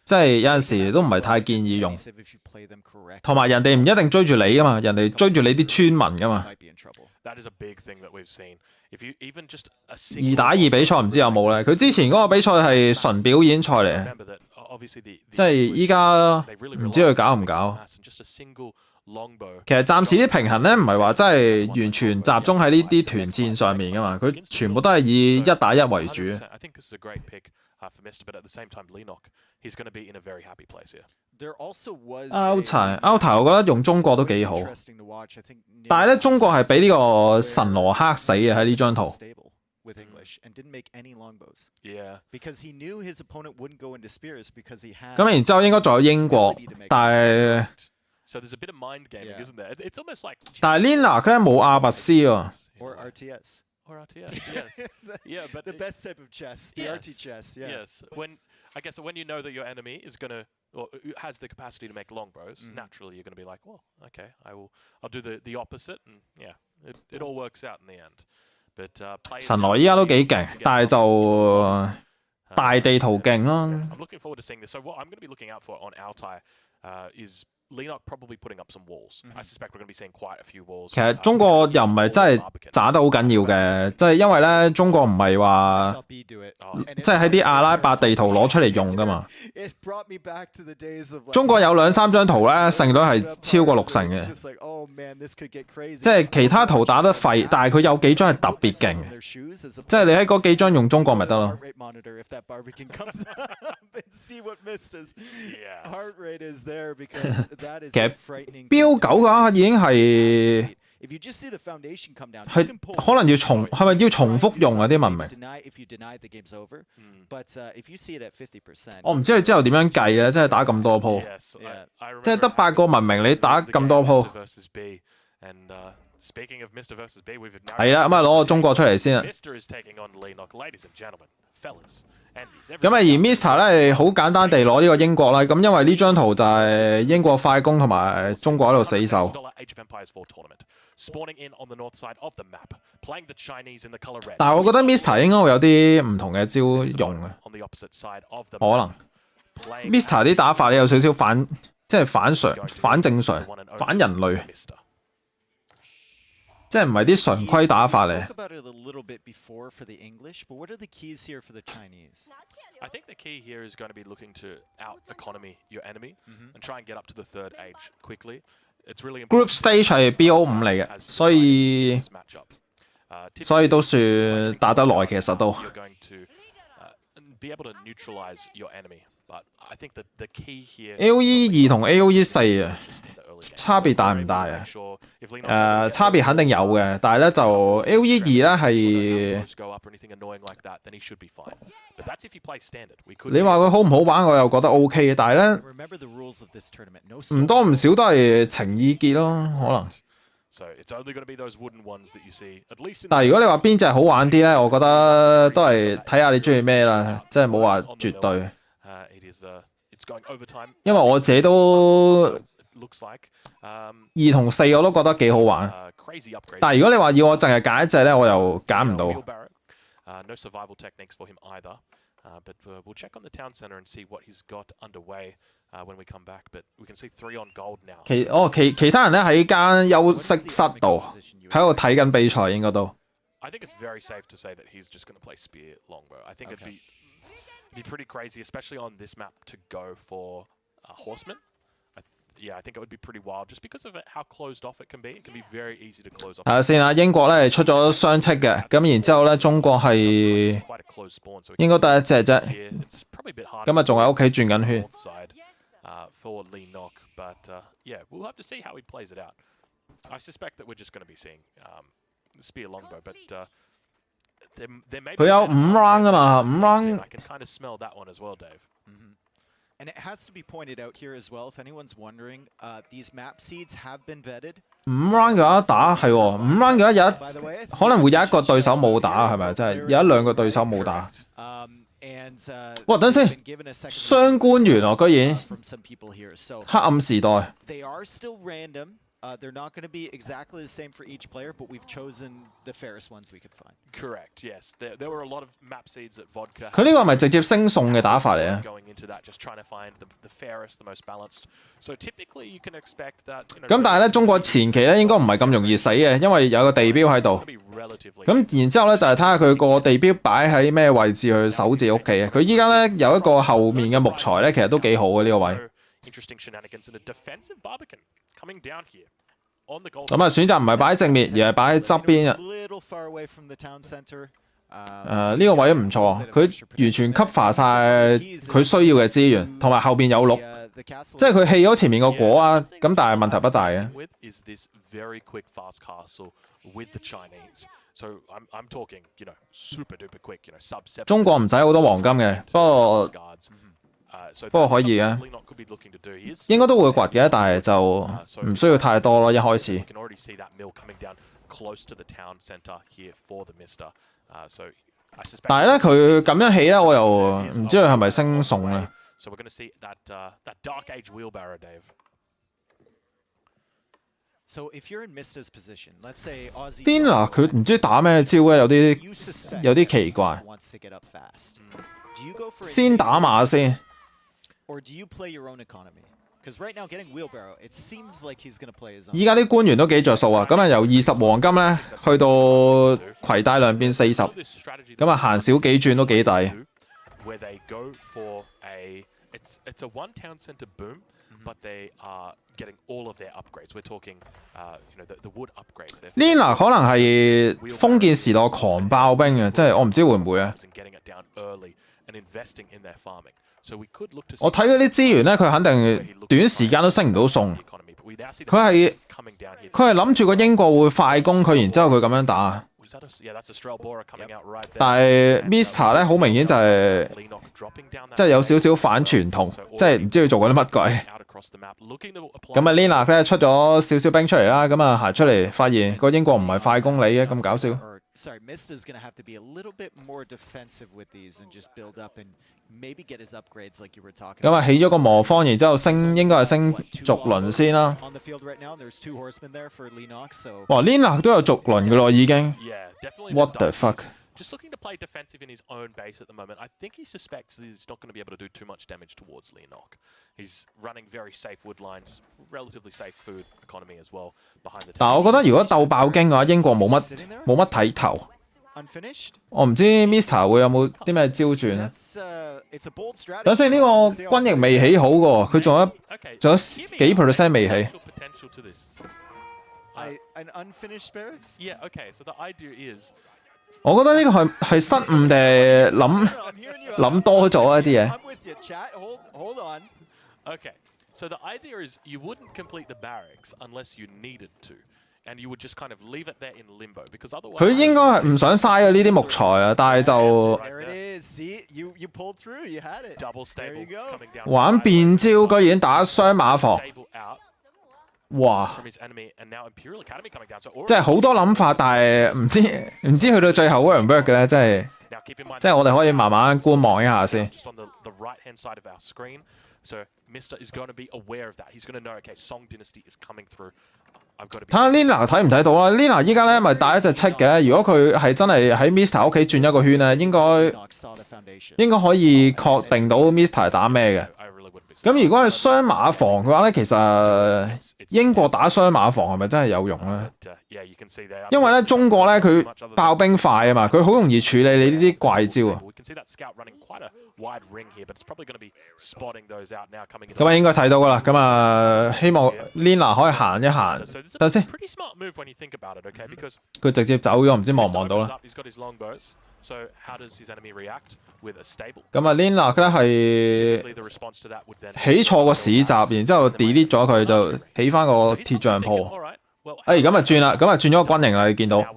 即係有陣時都唔係太建議用。同埋人哋唔一定追住你噶嘛，人哋追住你啲村民噶嘛。That is a big thing that we've seen. If you even just a 2打2比賽唔知有冇咧？佢之前嗰個比賽係純表演賽嚟，即係依家唔知佢搞唔搞。其實暫時啲平衡咧唔係話真係完全集中喺呢啲團戰上面噶嘛，佢全部都係以1打1為主。Altai 我覺得用中國都幾好，但係咧中國係俾呢個神羅克死嘅喺呢張圖。咁然之後應該仲有英國，但係。So there's a bit of mind gaming, isn't there? It's almost like. 但係 Lina 佢係冇阿拔斯喎。Or RTS. Or RTS, yes. Yeah, but the best type of chess, the RT chess. Yeah. Yes. I guess when you know that your enemy is gonna or has the capacity to make longbows, naturally you're gonna be like, well, okay, I'll do the opposite, and yeah, it all works out in the end. But 神羅依家都幾勁，但係就大地圖勁咯。I'm looking forward to seeing this. So what I'm going to be looking out for on Altai is Leonok probably putting up some walls. I suspect we're going to be seeing quite a few walls. 其實中國又唔係真係渣得好緊要嘅，即係因為咧中國唔係話即係喺啲阿拉伯地圖攞出嚟用噶嘛。中國有2-3張圖咧，勝率係超過60%嘅。即係其他圖打得廢，但係佢有幾張係特別勁嘅。即係你喺嗰幾張用中國咪得咯。其實標9嘅話已經係可能要係咪要重複用啊啲文明？我唔知佢之後點樣計嘅，即係打咁多鋪，即係得8個文明你打咁多鋪。係啦，咁啊攞個中國出嚟先啊。咁啊，而 Mr 咧好簡單地攞呢個英國啦，咁因為呢張圖就係英國快攻同埋中國喺度死守。但係我覺得 Mr 應該會有啲唔同嘅招用嘅，可能 Mr 啲打法咧有少少即係反正常、反人類。即係唔係啲常規打法嚟。I think the key here is going to be looking to out-economy your enemy and try and get up to the third age quickly. It's really Group stage 係 BO5 嚟嘅，所以都算打得耐，其實都。You're going to be able to neutralize your enemy, but I think that the key here. AOE2 同 AOE4啊。差別大唔大啊？差別肯定有嘅，但係咧就 AOE2咧係你話佢好唔好玩，我又覺得 OK 嘅，但係咧唔多唔少都係情意結咯，可能。但係如果你話邊隻好玩啲咧，我覺得都係睇下你中意咩啦，即係冇話絕對。因為我自己都。2同4我都覺得幾好玩，但係如果你話要我淨係揀一隻咧，我又揀唔到。But we'll check on the town center and see what he's got underway when we come back. But we can see 3 on gold now. 其他人咧喺間休息室度喺度睇緊比賽，應該都。I think it's very safe to say that he's just going to play spear longbow. I think it'd be pretty crazy, especially on this map, to go for horseman. Yeah, I think it would be pretty wild just because of how closed off it can be. It can be very easy to close off. 睇下先啊，英國咧係出咗雙斥嘅，咁然之後咧中國係應該得一隻啫，咁啊仲喺屋企轉緊圈。For Lee Nock, but yeah, we'll have to see how he plays it out. I suspect that we're just going to be seeing spear longbow, but there may be 佢有5 round 噶嘛，5 round。I can kind of smell that one as well, Dave. And it has to be pointed out here as well, if anyone's wondering, these map seeds have been vetted. 5 round 嘅話打係喎，5 round 嘅話有可能會有一個對手冇打，係咪？即係有1、2個對手冇打。哇！等先，雙官員喎，居然黑暗時代。They are still random. They're not going to be exactly the same for each player, but we've chosen the fairest ones we could find. Correct. Yes, there were a lot of map seeds at Vodka. 佢呢個係咪直接升送嘅打法嚟啊？ Going into that, just trying to find the fairest, the most balanced. So typically, you can expect that. 咁但係咧，中國前期咧應該唔係咁容易死嘅，因為有個地標喺度。咁然之後咧就係睇下佢個地標擺喺咩位置去守自己屋企嘅。佢依家咧有一個後面嘅木材咧，其實都幾好嘅呢個位。Interesting shenanigans and a defensive Barbican coming down here on the goal. 咁啊，選擇唔係擺喺正面，而係擺喺側邊啊。呢個位唔錯，佢完全 cover 晒佢需要嘅資源，同埋後邊有鹿，即係佢棄咗前面個果啊，咁但係問題不大嘅。中國唔使好多黃金嘅，不過可以嘅，應該都會掘嘅，但係就唔需要太多咯。一開始。但係咧，佢咁樣起咧，我又唔知佢係咪升送咧。Dina 佢唔知打咩招咧，有啲奇怪。先打馬先。依家啲官員都幾着數啊！咁啊由20黃金咧去到攜帶量變40，咁啊行少幾轉都幾抵。Lina 可能係封建時代狂爆兵啊！即係我唔知會唔會啊。我睇嗰啲資源咧，佢肯定短時間都升唔到送。佢係諗住個英國會快攻佢，然之後佢咁樣打。但係 Mr 咧好明顯就係即係有少少反傳統，即係唔知佢做緊啲乜鬼。咁啊 Lina 咧出咗少少兵出嚟啦，咁啊行出嚟發現個英國唔係快攻你嘅，咁搞笑。Sorry, Mista's going to have to be a little bit more defensive with these and just build up and maybe get his upgrades like you were talking about. 咁啊起咗個磨坊，然之後應該係升逐輪先啦。哇 ，Lina 都有逐輪嘅咯，已經。What the fuck？ Just looking to play defensive in his own base at the moment. I think he suspects he's not going to be able to do too much damage towards Leonok. He's running very safe wood lines, relatively safe food economy as well behind the. 但我覺得如果鬥爆經嘅話，英國冇乜睇頭。我唔知 Mr 會有冇啲咩招轉咧？等先，呢個軍役未起好嘅，佢仲有幾 percent 未起。An unfinished barracks? Yeah. Okay. So the idea is. 我覺得呢個係失誤定係諗多咗一啲嘢。Okay, so the idea is you wouldn't complete the barracks unless you needed to, and you would just kind of leave it there in limbo because otherwise. 佢應該係唔想嘥啊呢啲木材啊，但係就玩變招，居然打雙馬房。哇！即係好多諗法，但係唔知去到最後 work 唔 work 嘅咧，即係我哋可以慢慢觀望一下先。So Mr. is going to be aware of that. He's going to know, okay, Song Dynasty is coming through. I've got to be. 睇下 Lina 睇唔睇到啊 ？Lina 依家咧咪帶一隻七嘅，如果佢係真係喺 Mr 屋企轉一個圈咧，應該可以確定到 Mr 打咩嘅。咁如果係雙馬房嘅話咧，其實英國打雙馬房係咪真係有用咧？因為咧中國咧佢爆兵快啊嘛，佢好容易處理你呢啲怪招啊。咁啊應該睇到噶啦，咁啊希望 Lina 可以行一行，等先。佢直接走咗，唔知望唔望到啦。咁啊 Lina 咧係起錯個市集，然之後 delete 咗佢，就起翻個鐵匠鋪。咁啊轉啦，咁啊轉咗個軍營啦，你見到。咁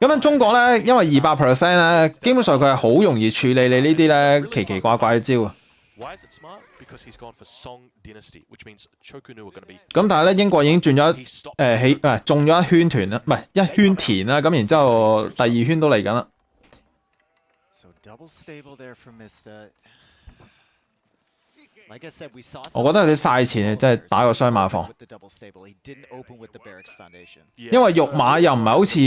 樣中國咧，因為200% 咧，基本上佢係好容易處理你呢啲咧奇奇怪怪嘅招啊。咁但係咧，英國已經轉咗中咗一圈團啦，唔係一圈田啦，咁然之後第二圈都嚟緊啦。我覺得有啲嘥錢，即係打個雙馬房，因為肉馬又唔係好似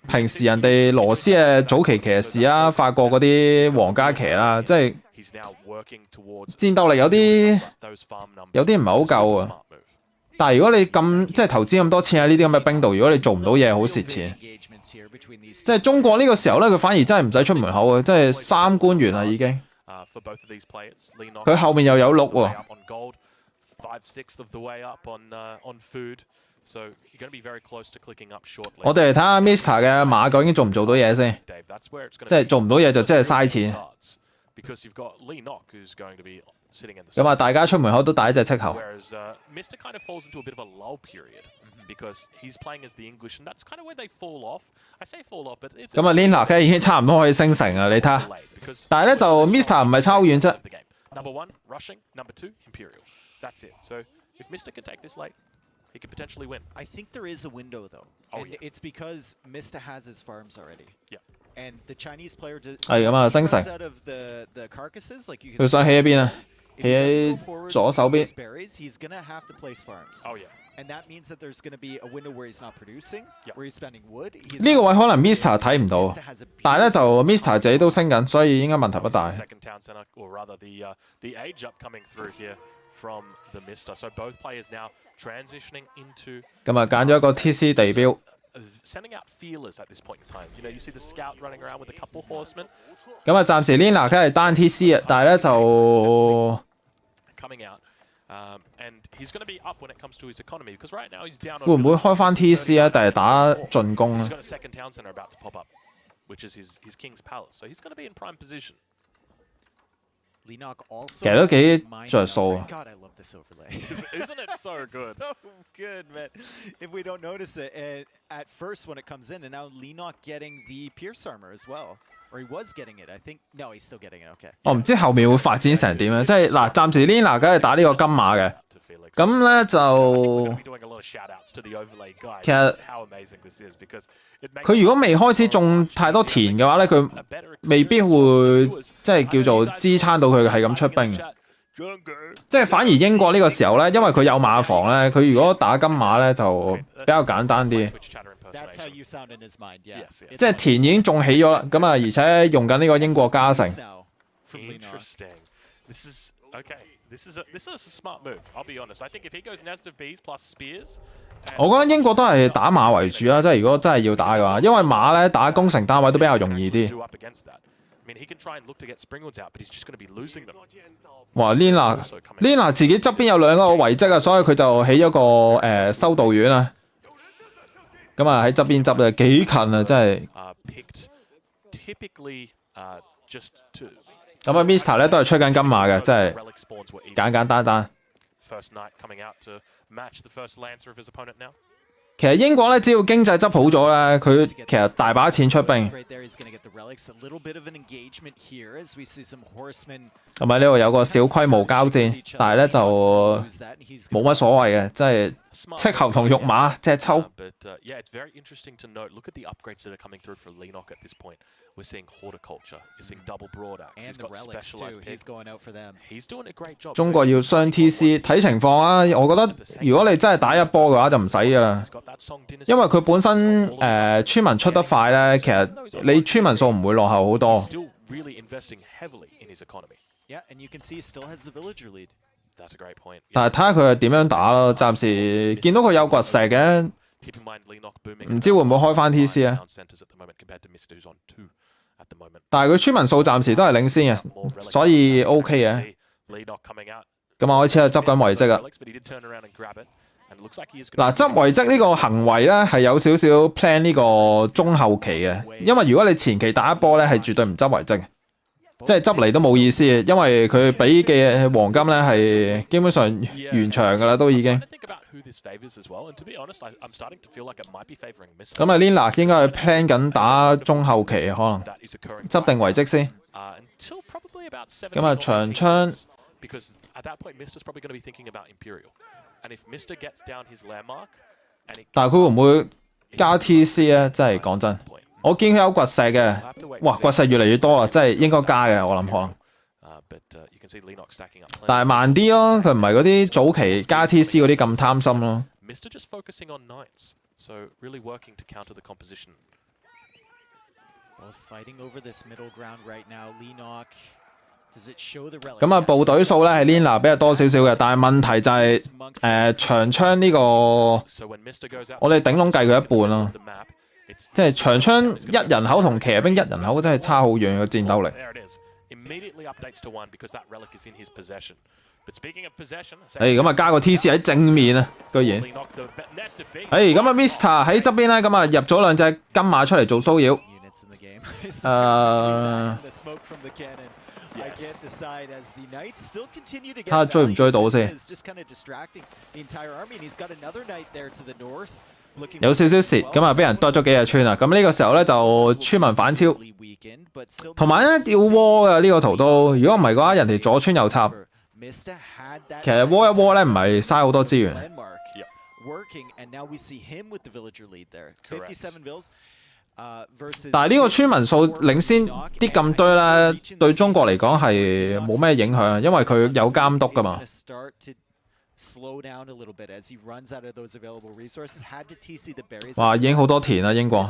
平時人哋羅斯嘅早期騎士啊、法國嗰啲皇家騎啦，即係戰鬥力有啲唔係好夠啊。但係如果你即係投資咁多錢喺呢啲咁嘅兵度，如果你做唔到嘢，好蝕錢。即係中國呢個時候咧，佢反而真係唔使出門口啊，即係3官員啦已經。佢後面又有鹿喎。我哋嚟睇下 Mr 嘅馬究竟做唔做到嘢先，即係做唔到嘢就真係嘥錢。咁啊，大家出門口都帶一隻斥候。咁啊 ，Lina 咧已經差唔多可以升城啊！你睇下，但係咧就 Mr 唔係差好遠啫。He could potentially win. I think there is a window though. And it's because Mista has his farms already. Yeah. And the Chinese player does out of the carcasses, like you can 佢想起喺邊啊？起喺左手邊。He's gonna have to place farms. Oh yeah. And that means that there's gonna be a window where he's not producing, where he's spending wood. 呢個位可能 Mr 睇唔到，但係咧就 Mr 自己都升緊，所以應該問題不大。From the Mr. So both players now transitioning into 咁啊揀咗一個 TC 地標 sending out feelers at this point in time. You know, you see the scout running around with a couple horsemen. 咁啊暫時 Lina 佢係單 TC 啊，但係咧就 coming out. And he's going to be up when it comes to his economy because right now he's down. 會唔會開翻 TC 啊？定係打進攻啊 ？He's got a second town center about to pop up, which is his king's palace. So he's going to be in prime position. 其實都幾着數啊 God, I love this overlay. Isn't it so good? So good, man. If we don't notice it at first when it comes in, and now Lenok getting the Pierce armor as well. Or he was getting it, I think. No, he's still getting it. Okay. 我唔知後面會發展成點樣，即係嗱，暫時 Lina 梗係打呢個金馬嘅，咁咧就其實佢如果未開始種太多田嘅話咧，佢未必會即係叫做支撐到佢係咁出兵。即係反而英國呢個時候咧，因為佢有馬房咧，佢如果打金馬咧就比較簡單啲。即係田已經種起咗啦，咁啊，而且用緊呢個英國加成。我覺得英國都係打馬為主啦，即係如果真係要打嘅話，因為馬咧打攻城單位都比較容易啲。哇 ！Lina 自己側邊有2個遺跡啊，所以佢就起咗個修道院啊。咁啊喺側邊執咧幾近啊，真係。咁啊 ，Mr 咧都係吹緊金馬嘅，真係簡簡單單。其實英國咧，只要經濟執好咗咧，佢其實大把錢出兵。咁喺呢度有個小規模交戰，但係咧就冇乜所謂嘅，即係斥候同肉馬隻抽。But yeah, it's very interesting to note. Look at the upgrades that are coming through for Leenock at this point. We're seeing horticulture. You're seeing double broadaxe. And He's the got relics specialized too. pick. He's going out for them. He's doing a great job. 中國要雙 TC 睇情況啊！我覺得如果你真係打一波嘅話就唔使㗎啦，因為佢本身村民出得快咧，其實你村民數唔會落後好多。Still really investing heavily in his economy. Yeah, and you can see he still has the villager lead. That's a great point. 但係睇下佢係點樣打咯，暫時見到佢有掘石嘅，唔知會唔會開翻 TC 啊？但係佢村民數暫時都係領先嘅，所以 OK 嘅。咁我開始係執緊遺跡啊！嗱，執遺跡呢個行為咧係有少少 plan 呢個中後期嘅，因為如果你前期打一波咧係絕對唔執遺跡。即係執嚟都冇意思嘅，因為佢俾嘅黃金咧係基本上完場㗎啦，都已經。咁啊 ，Lina 應該係 plan 緊打中後期，可能執定遺跡先。咁啊，長槍。但係佢會唔會加 TC 咧？真係講真。我見佢有掘石嘅，哇！掘石越嚟越多啦，真係應該加嘅，我諗可能。但係慢啲咯，佢唔係嗰啲早期加 TC 嗰啲咁貪心咯。咁啊，部隊數咧係 Lina 比較多少少嘅，但係問題就係長槍呢個，我哋頂籠計佢一半咯。即係長槍一人口同騎兵一人口真係差好遠嘅戰鬥力。咁啊加個 TC 喺正面啊，居然。咁啊 Mr 喺側邊咧，咁啊入咗兩隻金馬出嚟做騷擾。睇下追唔追到先。有少少蝕，咁啊俾人多咗幾隻村啦。咁呢個時候咧就村民反超，同埋咧吊窩嘅呢個圖都，如果唔係嘅話，人哋左村右插。其實窩一窩咧唔係嘥好多資源。但係呢個村民數領先啲咁多咧，對中國嚟講係冇咩影響，因為佢有監督噶嘛。哇，已經好多田啦，英國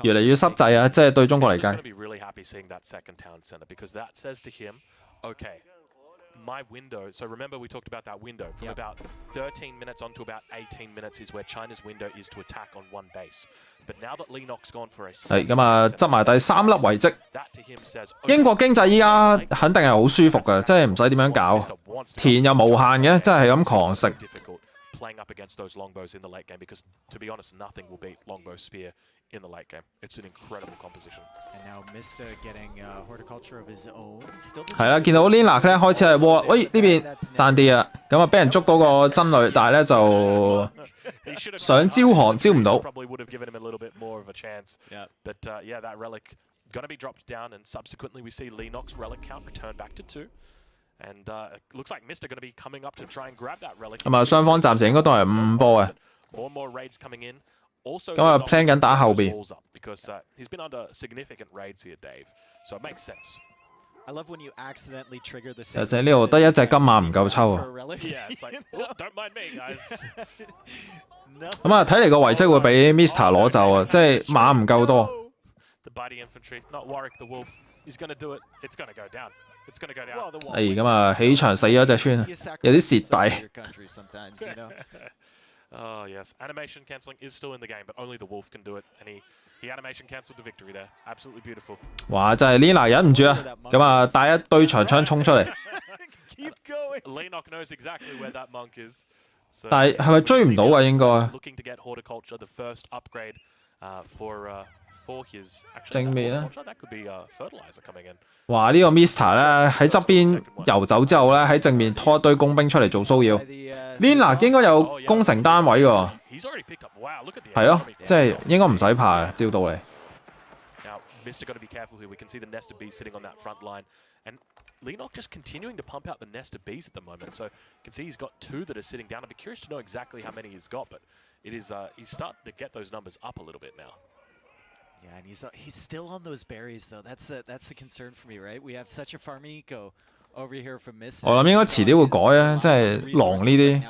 越嚟越濕滯啊！即係對中國嚟計。My window, so remember we talked about that window. From about 13 minutes on to about 18 minutes is where China's window is to attack on one base. But now that Leenock's gone for a 係咁啊，執埋第3粒遺跡。英國經濟依家肯定係好舒服嘅，即係唔使點樣搞，田又無限嘅，真係咁狂食。Playing up against those longbows in the late game because, to be honest, nothing will beat longbow spear in the late game. It's an incredible composition. And now Mr. getting horticulture of his own. 係啦，見到 Lina 咧開始係窩，喂呢邊爭啲啊，咁啊俾人捉到個真女，但係咧就想招降招唔到。Probably would have given him a little bit more of a chance. But yeah, that relic gonna be dropped down, and subsequently we see Leenock's relic count return back to 2. And looks like Mr. going to be coming up to try and grab that relic. 咁啊，雙方暫時應該都係5波嘅。More and more raids coming in. Also, 咁啊 plan 緊打後邊。Because he's been under significant raids here, Dave. So it makes sense. I love when you accidentally trigger the. 其實呢度得一隻金馬唔夠抽啊。Yeah, it's like, don't mind me, guys. 咁啊，睇嚟個遺跡會俾 Mr. 攞走啊，即係馬唔夠多。The mighty infantry, not Warwick the wolf. He's going to do it. It's going to go down. It's going to go down. 咁啊，起場死咗隻村，有啲蝕底。Oh yes, animation cancelling is still in the game, but only the wolf can do it, and he animation cancelled the victory there. Absolutely beautiful. 哇，真係 Lina 忍唔住啊！咁啊，帶一堆長槍衝出嚟。Leenock knows exactly where that monk is. 但係係咪追唔到啊？應該。Looking to get horticulture, the first upgrade for 正面咧，哇！呢個 Mr 咧喺側邊遊走之後咧，喺正面拖一堆工兵出嚟做騷擾。Lina 應該有攻城單位喎，係咯，即係應該唔使怕嘅，照道理。Mr. got to be careful here. We can see the nest of bees sitting on that front line. And Leenock just continuing to pump out the nest of bees at the moment. So you can see he's got 2 that are sitting down. I'd be curious to know exactly how many he's got, but it is he's starting to get those numbers up a little bit now. Yeah, and he's still on those berries though. That's the concern for me, right? We have such a farming eco over here from Mist. 我諗應該遲啲會改啊，即係狼呢啲。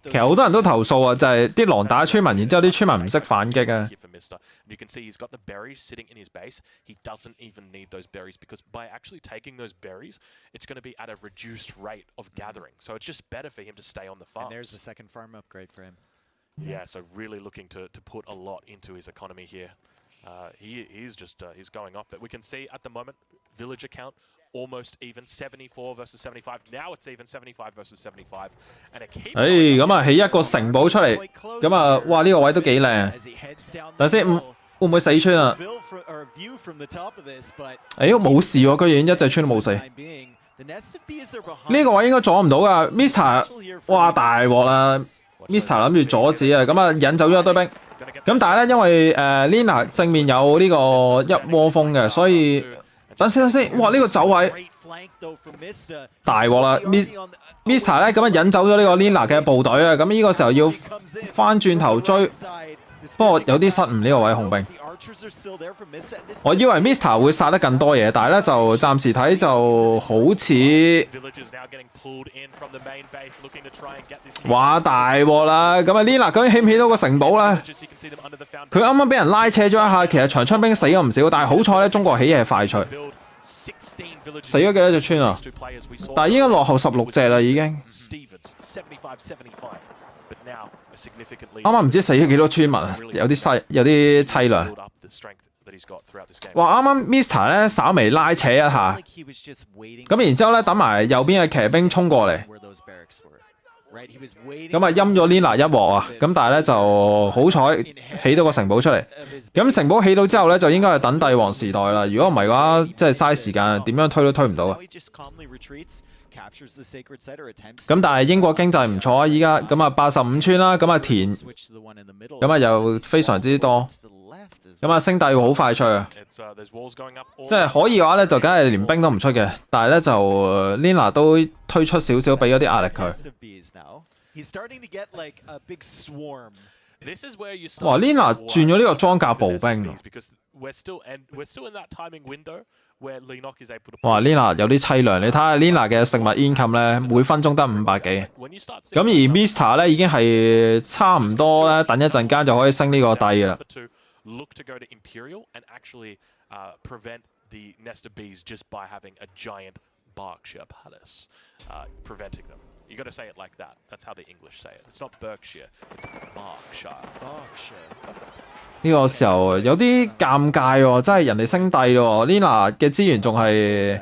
其實好多人都投訴啊，就係啲狼打村民，然之後啲村民唔識反擊啊。You can see he's got the berries sitting in his base. He doesn't even need those berries because by actually taking those berries, it's going to be at a reduced rate of gathering. So it's just better for him to stay on the farm. And there's the second farm upgrade for him. Yeah, so really looking to put a lot into his economy here. He's going up, but we can see at the moment villager count almost even 74 versus 75. Now it's even 75 versus 75, and it keeps. 咁啊，起一個城堡出嚟，咁啊，哇呢個位都幾靚。等先，會唔會死村啊？冇事喎，居然一隻村都冇死。呢個位應該阻唔到噶 ，Mr. 哇大鑊啦 ！Mr. 諗住阻止啊，咁啊引走咗一堆兵。咁但係咧，因為Lina 正面有呢個一窩蜂嘅，所以。等先，哇！呢個走位大鑊啦 ，Mr. 咧咁樣引走咗呢個 Lina 嘅部隊啊，咁呢個時候要翻轉頭追，不過有啲失誤呢個位紅兵。我以為 Mr. 會殺得更多嘢，但係咧就暫時睇就好似，哇大鑊啦！咁啊 Lina 究竟起唔起到個城堡咧？佢啱啱俾人拉扯咗一下，其實長槍兵死咗唔少，但係好彩咧，中國起嘢快脆，死咗幾多隻村啊？但係應該落後16隻啦已經。啱啱唔知死咗幾多村民啊，有啲凄涼。哇！啱啱 Mr. 咧稍微拉扯一下，咁然之後咧等埋右邊嘅騎兵衝過嚟，咁啊陰咗 Lina 一鑊啊！咁但係咧就好彩起到個城堡出嚟。咁城堡起到之後咧，就應該係等帝王時代啦。如果唔係嘅話，即係嘥時間，點樣推都推唔到啊！咁但係英國經濟唔錯啊，依家咁啊85村啦，咁啊田，咁啊又非常之多，咁啊升帝會好快脆啊！即係可以嘅話咧，就梗係連兵都唔出嘅，但係咧就Lina 都推出少少，俾咗啲壓力佢。哇 ！Lina 轉咗呢個裝甲步兵。哇 ！Lina 有啲凄涼，你睇下 Lina 嘅食物 income 咧，每分鐘得500幾。咁而 Mr. 咧已經係差唔多咧，等一陣間就可以升呢個帝㗎啦。You got to say it like that. That's how the English say it. It's not Berkshire. It's Berkshire. 呢個時候有啲尷尬喎，真係人哋升帝喎 ，Lina 嘅資源仲係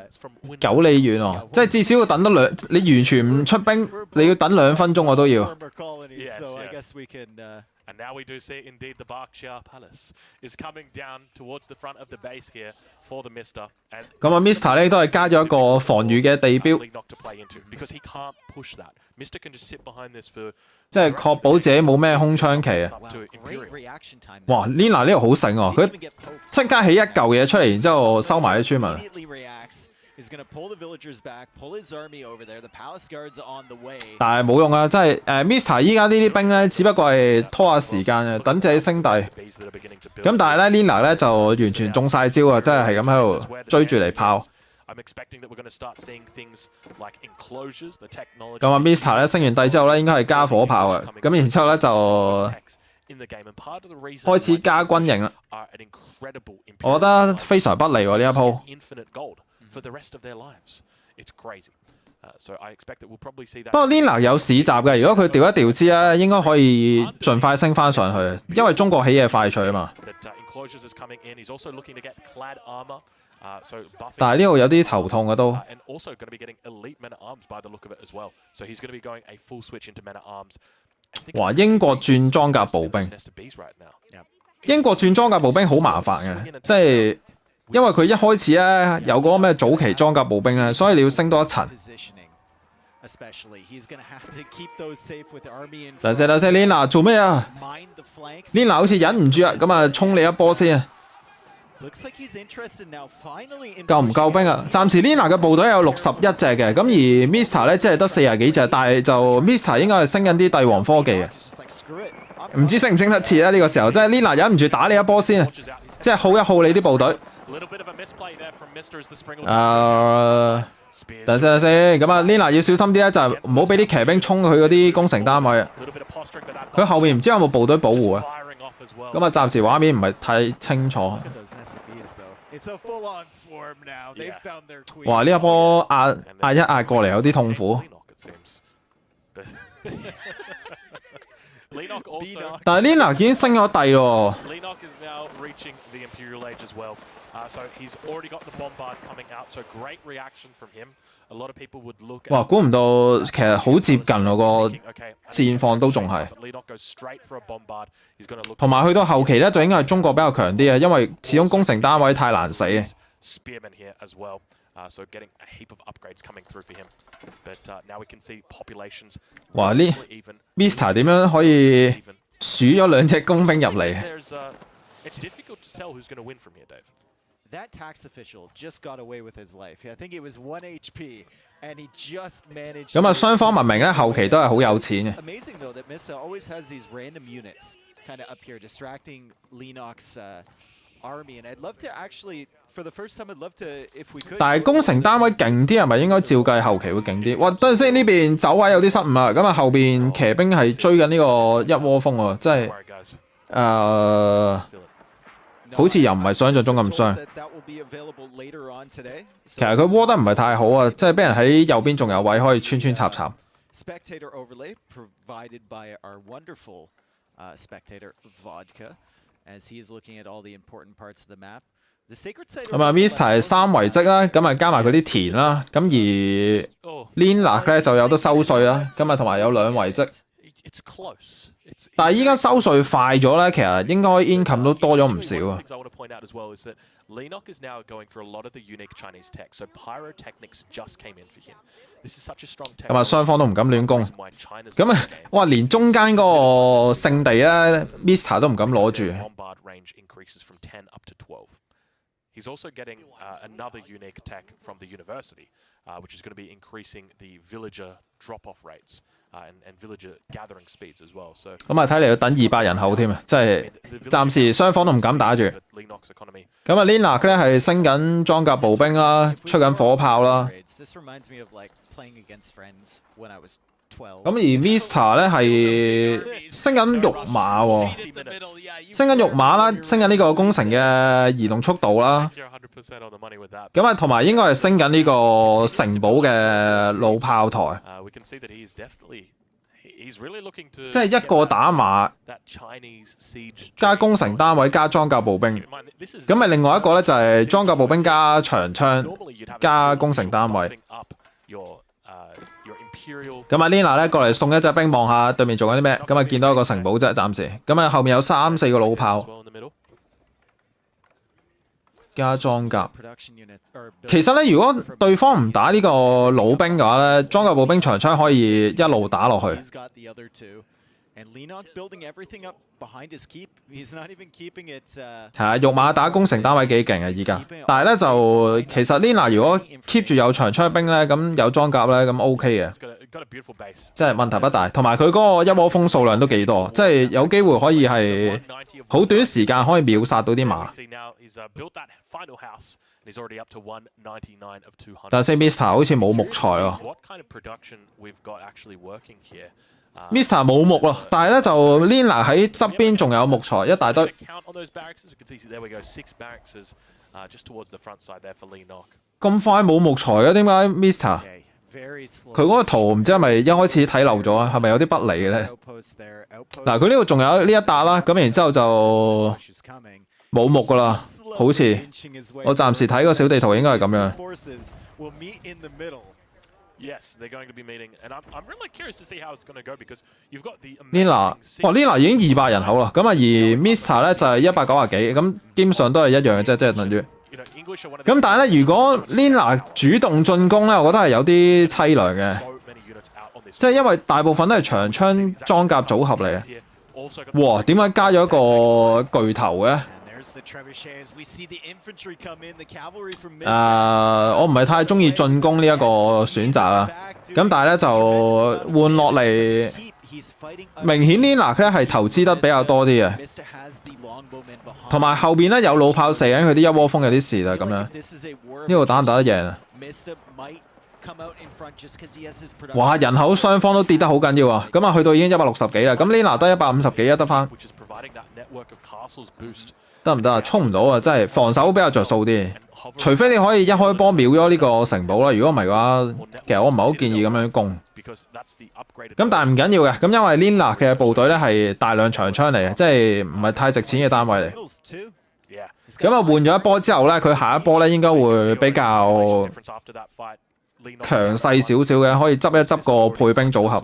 9里遠喎，即係至少要等多你完全唔出兵，你要等2分鐘我都要。And now we do see indeed the Berkshire Palace is coming down towards the front of the base here for the Mr. 咁啊 ，Mr. 咧都係加咗一個防禦嘅地標，即係確保自己冇咩空槍期啊！哇 ，Lina 呢個好醒喎，佢即刻起一嚿嘢出嚟，然之後收埋啲村民。但係冇用啊！真係Mr. 依家呢啲兵咧，只不過係拖下時間嘅，等自己升帝。咁但係咧 ，Lina 咧就完全中晒招啊！真係咁喺度追住嚟炮。咁啊 ，Mr. 咧升完帝之後咧，應該係加火炮啊！咁然之後咧就開始加軍營啦。我覺得非常不利喎呢一鋪。For the rest of their lives, it's crazy. So I expect that we'll probably see that. 不過 Lina 有市集嘅，如果佢調一調資咧，應該可以盡快升翻上去，因為中國起嘢快脆啊嘛。但係呢度有啲頭痛嘅都。哇！英國轉裝甲步兵，英國轉裝甲步兵好麻煩嘅，即係。因為佢一開始咧有嗰個咩早期裝甲步兵咧，所以你要升多一層。等陣 ，Lina 做咩啊 ？Lina 好似忍唔住啊，咁啊衝你一波先啊！夠唔夠兵啊？暫時 Lina 嘅部隊有61隻嘅，咁而 Mr 咧即係得40幾隻，但係就 Mr 應該係升緊啲帝王科技嘅，唔知升唔升得切咧呢個時候，即係 Lina 忍唔住打你一波先啊！即係耗一耗你啲部隊。等先，咁啊 Lina 要小心啲咧，就係唔好俾啲騎兵衝佢嗰啲攻城單位啊！佢後面唔知有冇部隊保護啊？咁啊，暫時畫面唔係太清楚。哇！呢一波壓一壓過嚟有啲痛苦。但係 Lina 已經升咗帝咯。哇！估唔到其實好接近喎個戰況都仲係。同埋去到後期咧，就應該係中國比較強啲啊，因為始終攻城單位太難死。哇！呢 Mr 點樣可以數咗2隻工兵入嚟？That tax official just got away with his life. I think it was 1 HP, and he just managed. 咁啊，雙方文明咧後期都係好有錢嘅。Amazing though that Mista always has these random units kind of up here distracting Lennox's army, and I'd love to actually. For the first time, I'd love to if we could. 但係攻城單位勁啲係咪應該照計後期會勁啲？哇！等陣先，呢邊走位有啲失誤啊！咁啊，後邊騎兵係追緊呢個一窩蜂喎，即係好似又唔係想像中咁傷。其實佢窩得唔係太好啊，即係俾人喺右邊仲有位可以穿穿插插。Spectator overlay provided by our wonderful spectator Vodka, as he is looking at all the important parts of the map. 咁啊 ，Mr 係3遺跡啦，咁啊加埋佢啲田啦，咁而 Lina 咧就有得收稅啦，咁啊同埋有2遺跡。但係依家收稅快咗咧，其實應該 income 都多咗唔少啊。咁啊，雙方都唔敢亂攻。咁啊，哇！連中間嗰個聖地咧 ，Mr 都唔敢攞住。He's also getting another unique tech from the university, which is going to be increasing the villager drop-off rates and villager gathering speeds as well. So 咁啊，睇嚟要等200人後添啊，即係暫時雙方都唔敢打住。咁啊 ，Lina 咧係升緊裝甲步兵啦，出緊火炮啦。咁而 Mr 咧係升緊肉馬喎，升緊肉馬啦，升緊呢個攻城嘅移動速度啦。咁啊，同埋應該係升緊呢個城堡嘅老炮台。即係一個打馬加攻城單位加裝甲步兵，咁咪另外一個咧就係裝甲步兵加長槍加攻城單位。咁啊 ，Lina 咧過嚟送一隻兵望下對面做緊啲咩？咁啊，見到一個城堡啫，暫時。咁啊，後面有3、4個老炮加裝甲。其實咧，如果對方唔打呢個老兵嘅話咧，裝甲步兵長槍可以一路打落去。係啊，肉馬打攻城單位幾勁啊！依家，但係咧就其實 Lina 如果 keep 住有長槍兵咧，咁有裝甲咧，咁 OK 嘅，即係問題不大。同埋佢嗰個一窩蜂數量都幾多，即係有機會可以係好短時間可以秒殺到啲馬。但係 Mr 好似冇木材喎。Mr 冇木咯，但係咧就 Lina 喺側邊仲有木材一大堆。咁快冇木材嘅？點解 Mr？ 佢嗰個圖唔知係咪一開始睇漏咗啊？係咪有啲不利嘅咧？嗱，佢呢度仲有呢一笪啦，咁然之後就冇木噶啦，好似我暫時睇個小地圖應該係咁樣。Yes, they're going to be meeting, and I'm really curious to see how it's going to go because you've got the Lina， 哇 ，Lina 已經200人口啦，咁啊而 Mr 咧就係190幾，咁基本上都係一樣嘅啫，即係等於。咁但係咧，如果 Lina 主動進攻咧，我覺得係有啲凄涼嘅，即係因為大部分都係長槍裝甲組合嚟嘅。哇，點解加咗一個巨頭嘅？我唔係太中意進攻呢一個選擇啊。咁但係咧就換落嚟，明顯 Lina 咧係投資得比較多啲嘅，同埋後邊咧有老炮射緊佢啲一窩蜂有啲事啦咁樣。呢度打唔打得贏啊？哇！人口雙方都跌得好緊要啊！咁啊去到已經160幾啦，咁 Lina 得150幾啊，得翻。得唔得啊？衝唔到啊！真係防守比較着數啲，除非你可以一開波秒咗呢個城堡啦。如果唔係嘅話，其實我唔係好建議咁樣攻。咁但係唔緊要嘅，咁因為 Lina 嘅部隊咧係大量長槍嚟嘅，即係唔係太值錢嘅單位嚟。咁啊換咗一波之後咧，佢下一波咧應該會比較強勢少少嘅，可以執一執個配兵組合。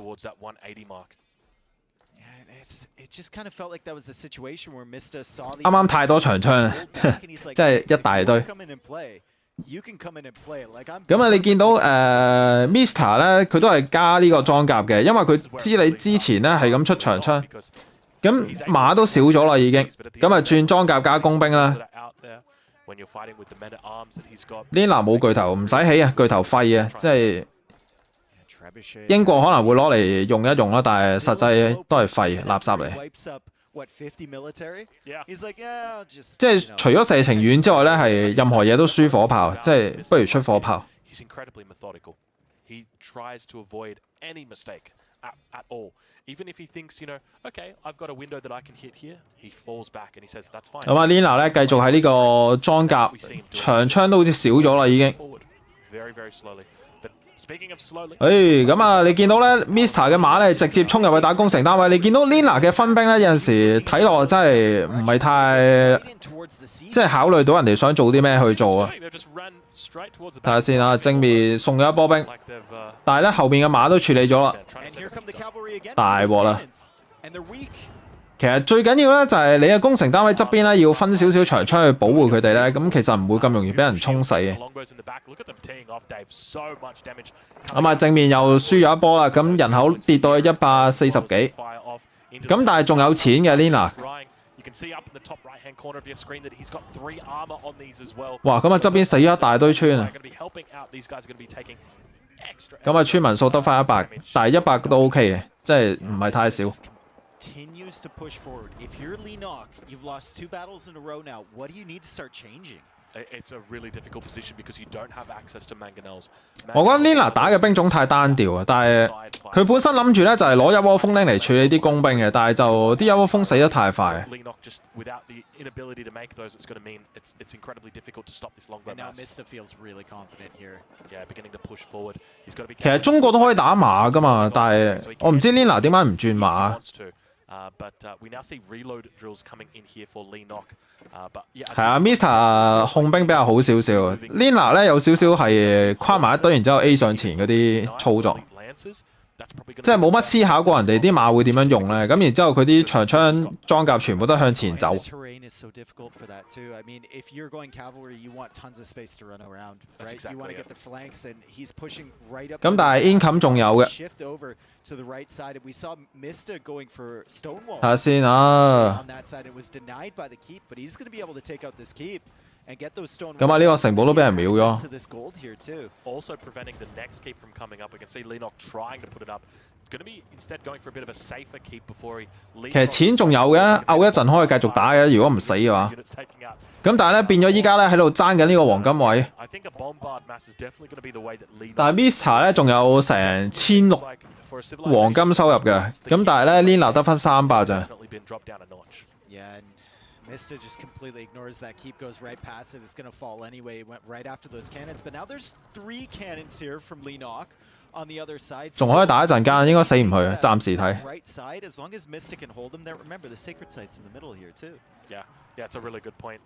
啱啱太多長槍啦，即係一大堆。咁啊，你見到Mr 咧，佢都係加呢個裝甲嘅，因為佢知你之前咧係咁出長槍，咁馬都少咗啦已經，咁啊轉裝甲加工兵啦。Lina 冇巨頭唔使起啊，巨頭廢啊，即係英國可能會攞嚟用一用啦，但係實際都係廢垃圾嚟。即係除咗射程遠之外咧，係任何嘢都輸火炮，即係不如出火炮。咁啊 ，Lina 咧繼續喺呢個裝甲長槍都好似少咗啦，已經。咁啊，你見到咧 ，Mr 嘅馬咧直接衝入去打攻城單位。你見到 Lina 嘅分兵咧，有陣時睇落真係唔係太，即係考慮到人哋想做啲咩去做啊。睇下先啊，正面送咗一波兵，但係咧後邊嘅馬都處理咗啦，大鑊啦！其實最緊要咧就係你嘅攻城單位側邊咧要分少少長槍去保護佢哋咧，咁其實唔會咁容易俾人沖死嘅。咁啊正面又輸咗一波啦，咁人口跌到去140幾，咁但係仲有錢嘅 Lina。哇！咁啊側邊死咗一大堆村啊！咁啊村民數得翻100，但係100都 OK 嘅，即係唔係太少。To push forward. If you're Leenock, you've lost 2 battles in a row now. What do you need to start changing? It's a really difficult position because you don't have access to mangonels. 我覺得 Lina 打嘅兵種太單調啊，但係佢本身諗住咧就係攞一窩蜂拎嚟處理啲工兵嘅，但係就啲一窩蜂死得太快。其實中國都可以打馬噶嘛，但係我唔知 Lina 點解唔轉馬。We now see reload drills coming in here for Leenock. 係啊 ，Mr 控兵比較好少少 ，Lina 咧有少少係跨埋一堆，然之後 A 上前嗰啲操作，即係冇乜思考過人哋啲馬會點樣用咧。咁然之後佢啲長槍裝甲全部都向前走。咁但係 income 仲有嘅。睇下先啊。咁啊，呢個城堡都俾人秒咗。其實錢仲有嘅，漚一陣可以繼續打嘅，如果唔死嘅話。咁但係咧變咗依家咧喺度爭緊呢個黃金位。但係 Mr 咧仲有成1600黃金收入嘅，咁但係咧 Lina 得翻300咋。Mista just completely ignores that. Keep goes right past it. It's going to fall anyway. It went right after those cannons. But now there's 3 cannons here from Leenock on the other side. 仲可以打一陣間，應該死唔去啊！暫時睇。Right side, as long as Mista can hold them there. Remember, the sacred site's in the middle here too. Yeah, it's a really good point.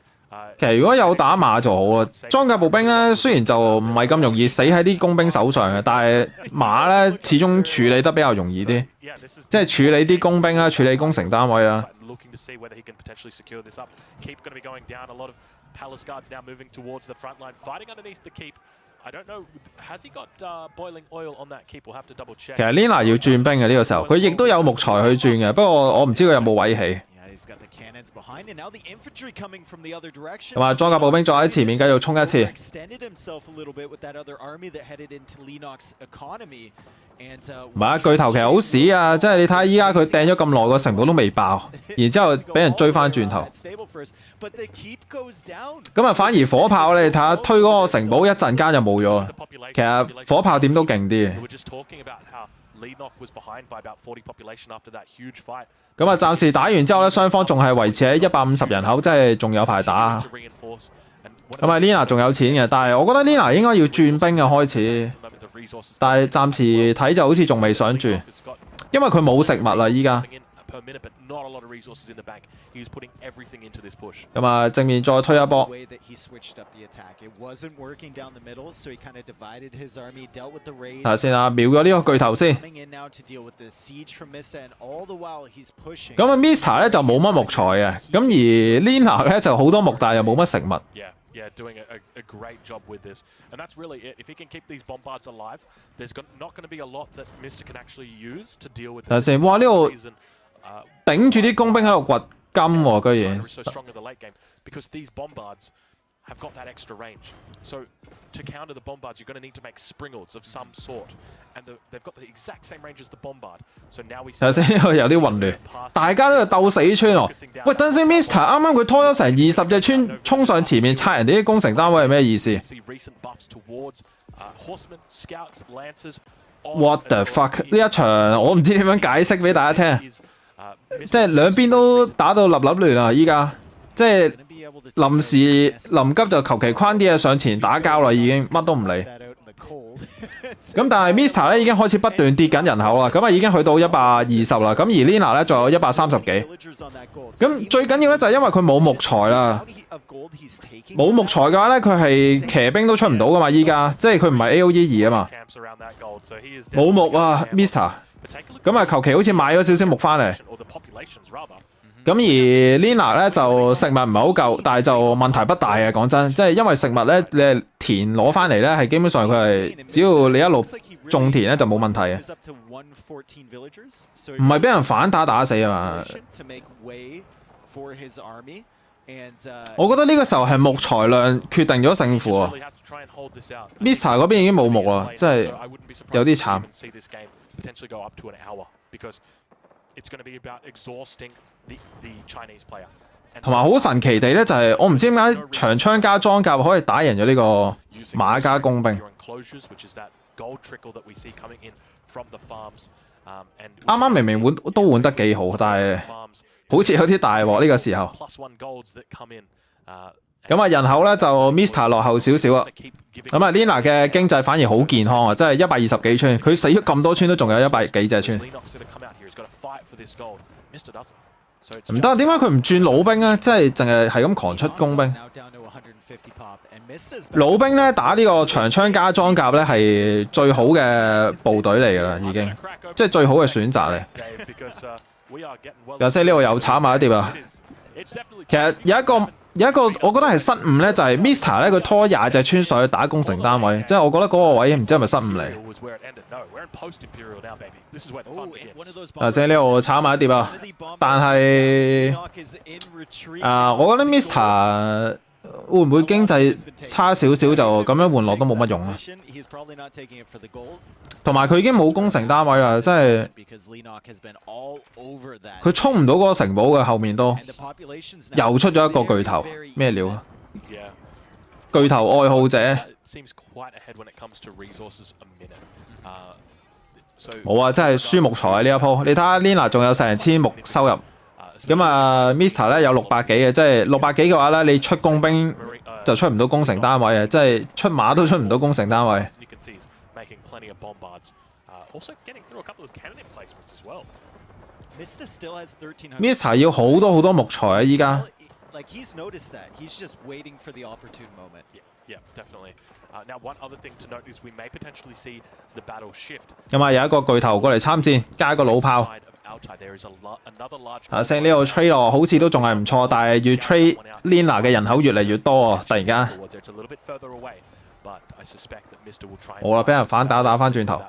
其實如果有打馬就好啊！裝甲步兵咧，雖然就唔係咁容易死喺啲工兵手上嘅，但係馬咧始終處理得比較容易啲，即係處理啲工兵啦，處理工程單位啊。其實 Lina 要轉兵嘅呢個時候，佢亦都有木材去轉嘅，不過我唔知佢有冇位起。咁啊，裝甲步兵再喺前面繼續衝一次。唔係啊，巨頭其實好屎啊！即係你睇下依家佢掟咗咁耐個城堡都未爆，然之後俾人追翻轉頭。咁啊，反而火炮你睇下推嗰個城堡一陣間就冇咗。其實火炮點都勁啲。咁啊，暫時打完之後咧，雙方仲係維持喺150人口，即係仲有排打。咁啊 ，Lina 仲有錢嘅，但係我覺得 Lina 應該要轉兵啊開始，但係暫時睇就好似仲未想轉，因為佢冇食物啦依家。咁啊，正面再推一波。睇下先啊，秒咗呢個巨頭先。咁啊 ，Mr 咧就冇乜木材嘅，咁而 Lina 咧就好多木，但係又冇乜食物。Yeah, doing a great job with this. And that's really it. If he can keep these bombards alive, there's not going to be a lot that Mr. can actually use to deal with this. 哇！呢度頂住啲工兵喺度掘金喎，居然。So strong in the late game because these bombards have got that extra range. So to counter the bombards, you're going to need to make springles of some sort. And they've got the exact same range as the bombard. So now we see 頭先呢個有啲混亂，大家都係鬥死村喎。喂，等陣先 ，Mr. 啱啱佢拖咗成20隻村衝上前面拆人哋啲工程單位係咩意思 ？What the fuck？ 呢一場我唔知點樣解釋俾大家聽，即係兩邊都打到立亂啊！依家即係臨急就求其框啲嘢上前打交啦，已經乜都唔理。咁但係 Mr 咧已經開始不斷跌緊人口啦，咁啊已經去到120啦，咁而 Lina 咧仲有130幾。咁最緊要咧就係因為佢冇木材啦，冇木材嘅話咧佢係騎兵都出唔到噶嘛，依家即係佢唔係 AOE2啊嘛，冇木啊 Mr。咁啊求其好似買咗少少木翻嚟。咁而 Lina 咧就食物唔係好夠，但係就問題不大嘅。講真，即係因為食物咧，你係田攞翻嚟咧，係基本上佢係只要你一路種田咧就冇問題嘅，唔係俾人反打死啊嘛。我覺得呢個時候係木材量決定咗勝負啊。Mr 嗰邊已經冇木啦，真係有啲慘。同埋好神奇地咧，就係我唔知點解長槍加裝甲可以打贏咗呢個馬加工兵。啱啱明明都換得幾好，但係好似有啲大鑊呢個時候。咁啊，人口咧就 Mr 落後少少啊。咁啊 ，Lina 嘅經濟反而好健康啊，即係120幾村，佢死咗咁多村都仲有100幾隻村。唔得，點解佢唔轉老兵咧？即係淨係咁狂出工兵。老兵咧打呢個長槍加裝甲咧係最好嘅部隊嚟㗎啦，已經即係最好嘅選擇嚟。有些呢度又炒埋一碟啊！其實有一個我覺得係失誤咧，就係 Mr 咧佢拖20隻村上去打工程單位，即係我覺得嗰個位唔知係咪失誤嚟。即係呢度炒埋一碟啊！但係我覺得 Mr 會唔會經濟差少少就咁樣換落都冇乜用啊？同埋佢已經冇工程單位啦，即係佢衝唔到嗰個城堡嘅後面都又出咗一個巨頭，咩料啊？巨頭愛好者冇啊！真係輸木材呢一鋪，你睇下 Lina 仲有成千木收入。咁啊 ，Mr 咧有600幾嘅，即係600幾嘅話咧，你出工兵就出唔到工程單位啊，即係出馬都出唔到工程單位。Mr 要好多木材啊！依家。咁啊，有一個巨頭過嚟參戰，加個老炮。升呢度 trade 落好似都仲係唔錯，但係越 trade Lina 嘅人口越嚟越多啊！突然間，好啦，俾人反打翻轉頭。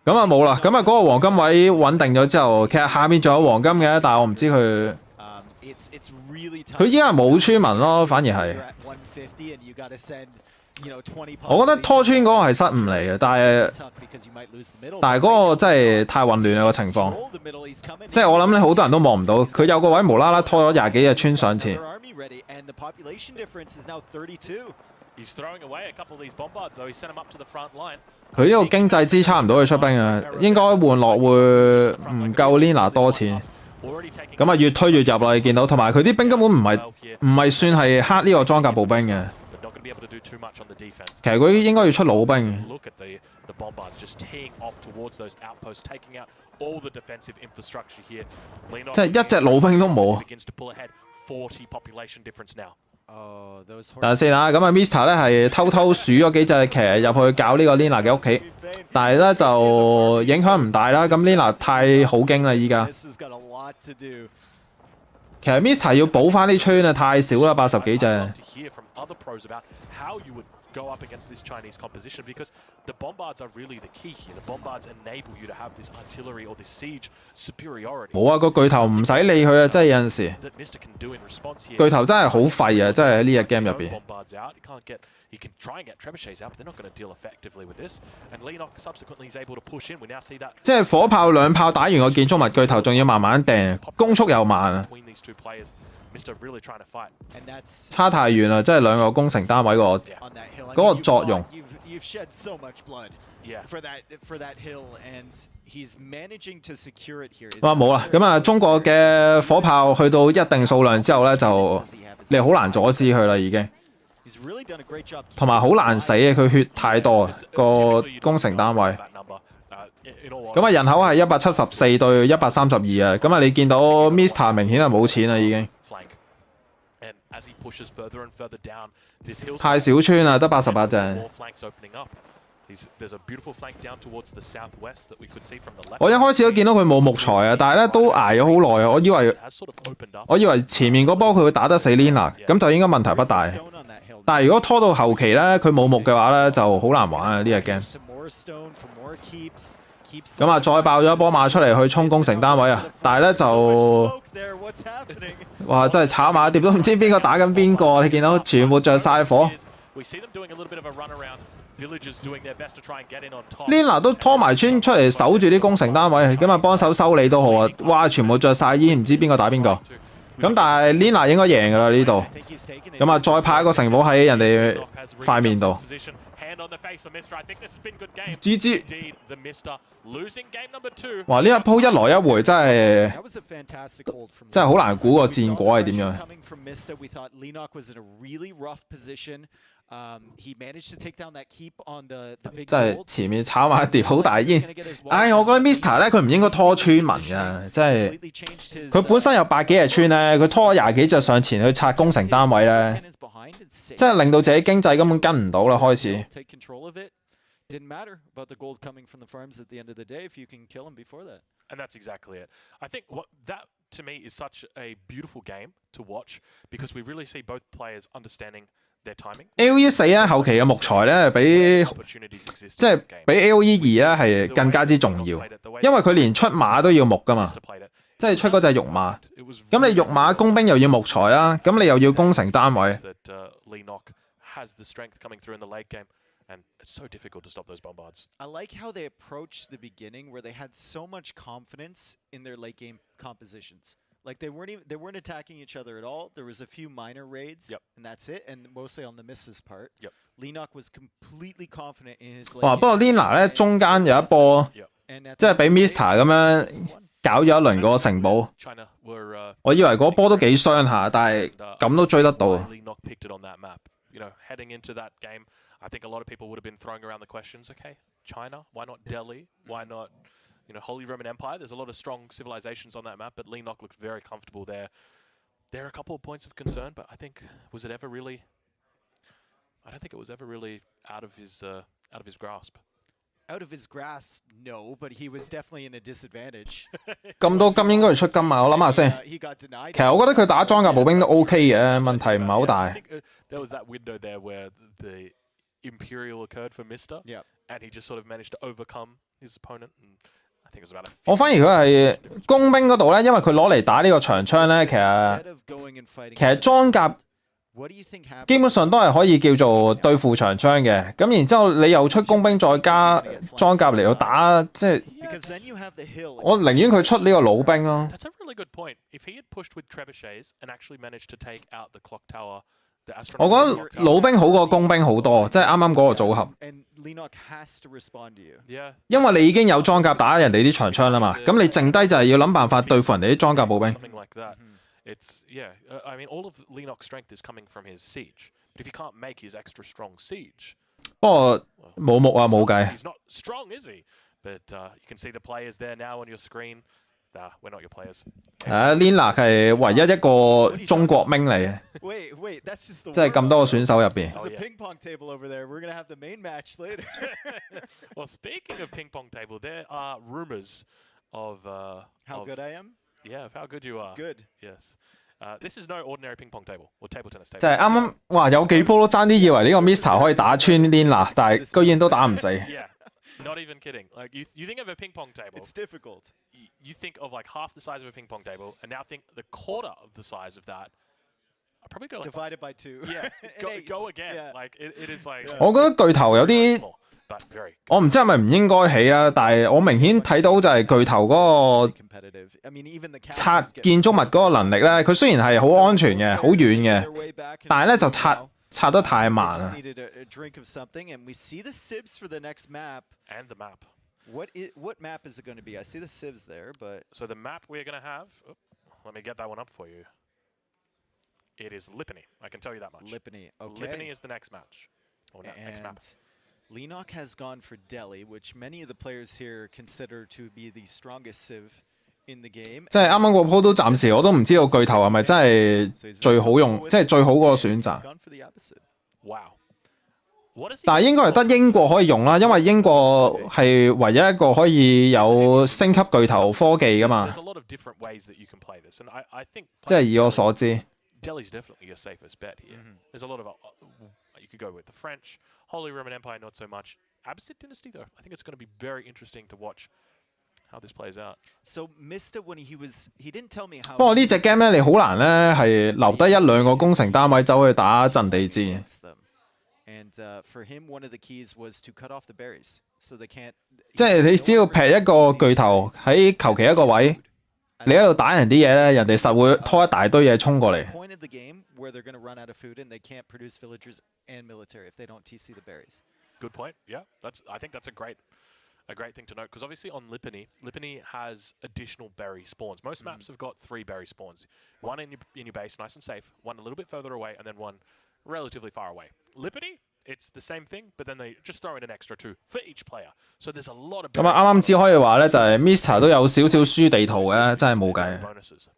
咁啊冇啦，咁啊嗰個黃金位穩定咗之後，其實下面仲有黃金嘅，但係我唔知佢依家係冇村民咯，反而係。我覺得拖村嗰個係失誤嚟嘅，但係嗰個真係太混亂啦個情況，即係我諗咧好多人都望唔到，佢有個位無啦啦拖咗廿幾隻村上前。佢呢個經濟支撐唔到佢出兵啊，應該換落會唔夠 Lina 多錢。咁啊越推越入啦，你見到，同埋佢啲兵根本唔係算係黑呢個裝甲步兵嘅。其實佢應該要出老兵。即係一隻老兵都冇。等陣先啦，咁啊 Mr 咧係偷偷數咗幾隻騎入去搞呢個 Lina 嘅屋企，但係咧就影響唔大啦。咁 Lina 太好驚啦依家。其實 Mr 要補翻啲村啊，太少啦，80幾隻。Go up against this Chinese composition because the bombards are really the key here. The bombards enable you to have this artillery or this siege superiority. 冇啊，個巨頭唔使理佢啊，真係有陣時。巨頭真係好廢啊，真係喺呢隻 game 入邊。He can try and get trebuchets out, but they're not going to deal effectively with this. And Leonok subsequently is able to push in. We now see that. 即係火炮兩炮打完個建築物，巨頭仲要慢慢掟，攻速又慢啊。差太遠啦，即係兩個工程單位嗰個作用。哇冇啦，咁啊中國嘅火炮去到一定數量之後咧，就你好難阻止佢啦已經。同埋好難死嘅，佢血太多個工程單位。咁啊人口係174對132啊，咁啊你見到 Mr 明顯係冇錢啦已經。太少村啦，得88隻。我一開始都見到佢冇木材啊，但係咧都捱咗好耐啊。我以為前面嗰波佢會打得死 Lina， 咁就應該問題不大。但係如果拖到後期咧，佢冇木嘅話咧，就好難玩啊呢隻 game。咁啊，再爆咗一波馬出嚟去衝攻城單位啊！但係咧就，哇！真係炒馬碟都唔知邊個打緊邊個，你見到全部着晒火。Lina 都拖埋村出嚟守住啲攻城單位，咁啊幫手修理都好啊！哇！全部着晒煙，唔知邊個打邊個。咁但係 Lina 應該贏㗎啦呢度。咁啊，再派一個城堡喺人哋塊面度。GG。哇！呢一鋪一來一回真係好難估個戰果係點樣。真係前面炒埋一碟好大煙。唉，我覺得 Mr 咧佢唔應該拖村民㗎，即係佢本身有百幾隻村咧，佢拖廿幾隻上前去拆工程單位咧，即係令到自己經濟根本跟唔到啦開始。Didn't matter about the gold coming from the farms at the end of the day if you can kill them before that. And that's exactly it. I think that to me is such a beautiful game to watch because we really see both players understanding their timing. AOE4咧後期嘅木材咧比AOE2咧係更加之重要，因為佢連出馬都要木噶嘛，即係出嗰隻肉馬。咁你肉馬工兵又要木材啦，咁你又要攻城單位。And it's so difficult to stop those bombards. I like how they approached the beginning where they had so much confidence in their late game compositions. Like they weren't attacking each other at all. There was a few minor raids, and that's it, and mostly on the misses part. Leonok was completely confident in his late game. 哇！不過 Lina 咧中間有一波，即係俾 Mr 咁樣搞咗一輪嗰個城堡。我以為嗰波都幾傷下，但係咁都追得到。I think a lot of people would have been throwing around the questions, okay, China, why not Delhi? Why not, Holy Roman Empire? There's a lot of strong civilizations on that map, but Leonok looked very comfortable there. There are a couple of points of concern, but I think, I don't think it was ever really out of his grasp. Out of his grasp, no, but he was definitely in a disadvantage. 咁多金應該要出金啊！我諗下先。其實我覺得佢打裝甲步兵都 OK 嘅，問題唔係好大。There was that window there where the Imperial occurred for Mr. And he just sort of managed to overcome his opponent. And I think it was about a 我反而佢係工兵嗰度咧，因為佢攞嚟打呢個長槍咧，其 Instead of going and fighting 實裝甲 what do you think happens? 基本上都係可以叫做對付長槍嘅。咁然之後你又出工兵再加裝甲嚟到打，即係 Because then you have the hill. 我寧願佢出呢個老兵咯。That's a really good point. If he had pushed with trebuchets and actually managed to take out the clock tower, the 我覺得老兵好過工兵好多，即係啱啱嗰個組合。 And Lenok has to respond to you. Yeah. 因為你已經有裝甲打人哋啲長槍啦嘛，咁你剩低就係要諗辦法對付人哋啲裝甲步兵。 Something like that. It's I mean, all of Lenok's strength is coming from his siege. But if he can't make his extra strong siege, 不過冇木啊，冇計。 he's not strong, is he? But you can see the players there now on your screen. Nah, we're not your players. Lina 係唯一一個中國兵嚟嘅， Wait, that's just the 即係咁多個選手入邊。 There's a ping pong table over there. We're gonna have the main match later. Well, speaking of ping pong table, there are rumors of How of, good I am? Yeah, of how good you are. Good. Yes. This is no ordinary ping pong table or table tennis 就 table. 係啱啱哇有幾波都爭啲以為呢個 Mister 可以打穿 Lina， 但係居然都打唔死。 Yeah. Not even kidding. Like you think of a ping pong table. It's difficult. You think of like half the size of a ping pong table, and now think the quarter of the size of that. I'll probably go like Divided by 2. yeah, go again. Yeah. Like it is like. 我覺得巨頭有啲， But very. 我唔知係咪唔應該起啊，但係我明顯睇到就係巨頭嗰個 Competitive. I mean, even the 拆建築物嗰個能力咧，佢雖然係好安全嘅、好遠嘅，但係咧就拆得太慢啦。 Needed a drink of something, and we see the sibs for the next map. And the map. What map is it going to be? I see the sibs there, but So the map we're gonna have. Oh, let me get that one up for you. It is Lipany. I can tell you that much. Lipany. Okay. Lipany is the next match. Or next map. And Lenok has gone for Delhi, which many of the players here consider to be the strongest civ in the game. 即係啱啱個鋪都暫時我都唔知道巨頭係咪真係最好用，即係最好嗰個選擇。 He's gone for the opposite. Wow. What is he 但係應該係得英國可以用啦，因為英國係唯一一個可以有升級巨頭科技噶嘛。 There's a lot of different ways that you can play this, and I think 即係以我所知， Delhi's definitely your safest bet here. There's a lot of you could go with the French, Holy Roman Empire, not so much. Abbasid Dynasty, though, I think it's going to be very interesting to watch how this plays out. So Mista, when he didn't tell me how. 不過呢隻 game 咧，你好難咧係留低一兩個工程單位走去打陣地戰。 And for him, one of the keys was to cut off the berries, so they can't. 即係你只要劈一個巨頭喺求其一個位，你喺度打人啲嘢咧，人哋實會拖一大堆嘢衝過嚟。 Point of the game where they're going to run out of food and they can't produce villagers and military if they don't TC the berries. Good point. Yeah, I think that's a great thing to note, because obviously on Lipany has additional berry spawns. Most maps have got 3 berry spawns. One in your base, nice and safe. One a little bit further away, and then one relatively far away. Lipany, it's the same thing, but then they just throw in an extra 2 for each player. So there's a lot of. 咁啊，啱啱只可以話咧，就係 Mister 都有少少輸地圖嘅，真係冇計，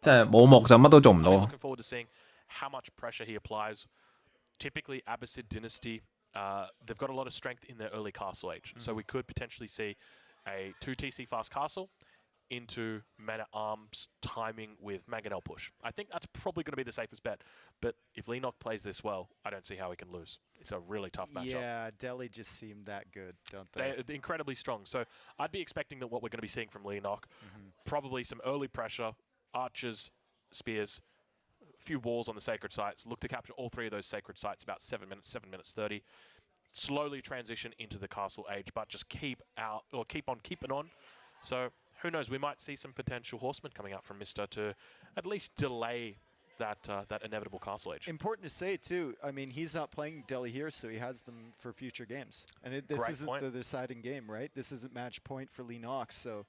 即係冇木就乜都做唔到。 Looking forward to seeing how much pressure he applies. Typically, Abbasid Dynasty, they've got a lot of strength in their early castle age, so we could potentially see a 2 TC fast castle into Man-at-Arms timing with Mangonel push. I think that's probably going to be the safest bet. But if Lenok plays this well, I don't see how he can lose. It's a really tough matchup. Yeah, Delhi just seemed that good, don't they? They're incredibly strong. So I'd be expecting that what we're going to be seeing from Lenok, probably some early pressure, archers, spears, a few walls on the sacred sites. Look to capture all 3 of those sacred sites about 7 minutes 30. Slowly transition into the castle age, but just keep on keeping on. So who knows? We might see some potential horsemen coming out from Mister to at least delay that inevitable castle age. Important to say too. I mean, he's not playing Delhi here, so he has them for future games. And this Great isn't point. the deciding game, right? This isn't match point for Lenok. So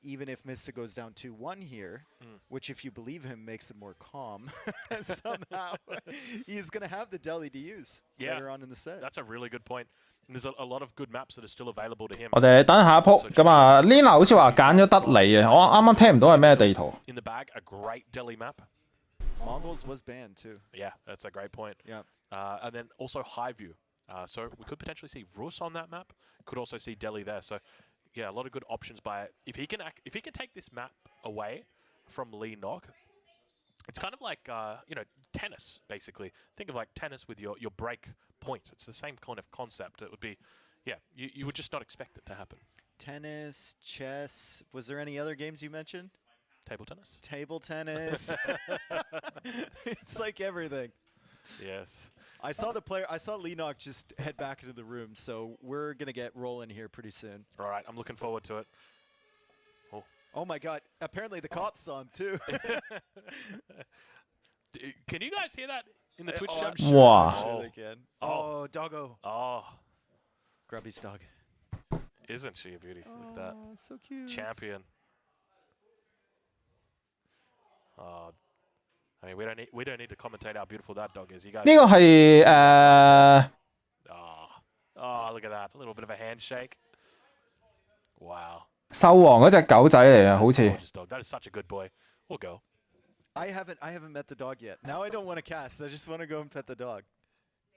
even if Mista goes down 2-1 here, which if you believe him makes it more calm, somehow he's going to have the Delhi to use later on in the set. That's a really good point. And there's a lot of good maps that are still available to him. 我哋等下一鋪咁啊 ，Lina 好似話揀咗德里啊，我啱啱聽唔到係咩地圖。 In the bag, a great Delhi map. Mongols was banned too. Yeah, that's a great point. Yeah. And then also Highview. So we could potentially see Rus on that map. Could also see Delhi there. So yeah, a lot of good options by it. If he can take this map away from Lenok, it's kind of like tennis basically. Think of like tennis with your break point. It's the same kind of concept. It would be, yeah, you would just not expect it to happen. Tennis, chess. Was there any other games you mentioned? Table tennis. Table tennis. It's like everything. Yes. I saw Lenok just head back into the room, so we're gonna get rolling here pretty soon. All right, I'm looking forward to it. Oh my God! Apparently the cops saw him too. Can you guys hear that in the Twitch I'm chat? sure, Wow. I'm sure they can. Oh, doggo. Oh, Grubby's dog. isn't she a beauty? Look at that. Oh, so cute. Champion. I mean, we don't need to commentate how beautiful that dog is. You guys. 呢個係 Oh, look at that. A little bit of a handshake. Wow. 獸王嗰隻狗仔嚟啊，好似。 Gorgeous dog. That is such a good boy. Or girl. I haven't met the dog yet. Now I don't want to cast. I just want to go and pet the dog.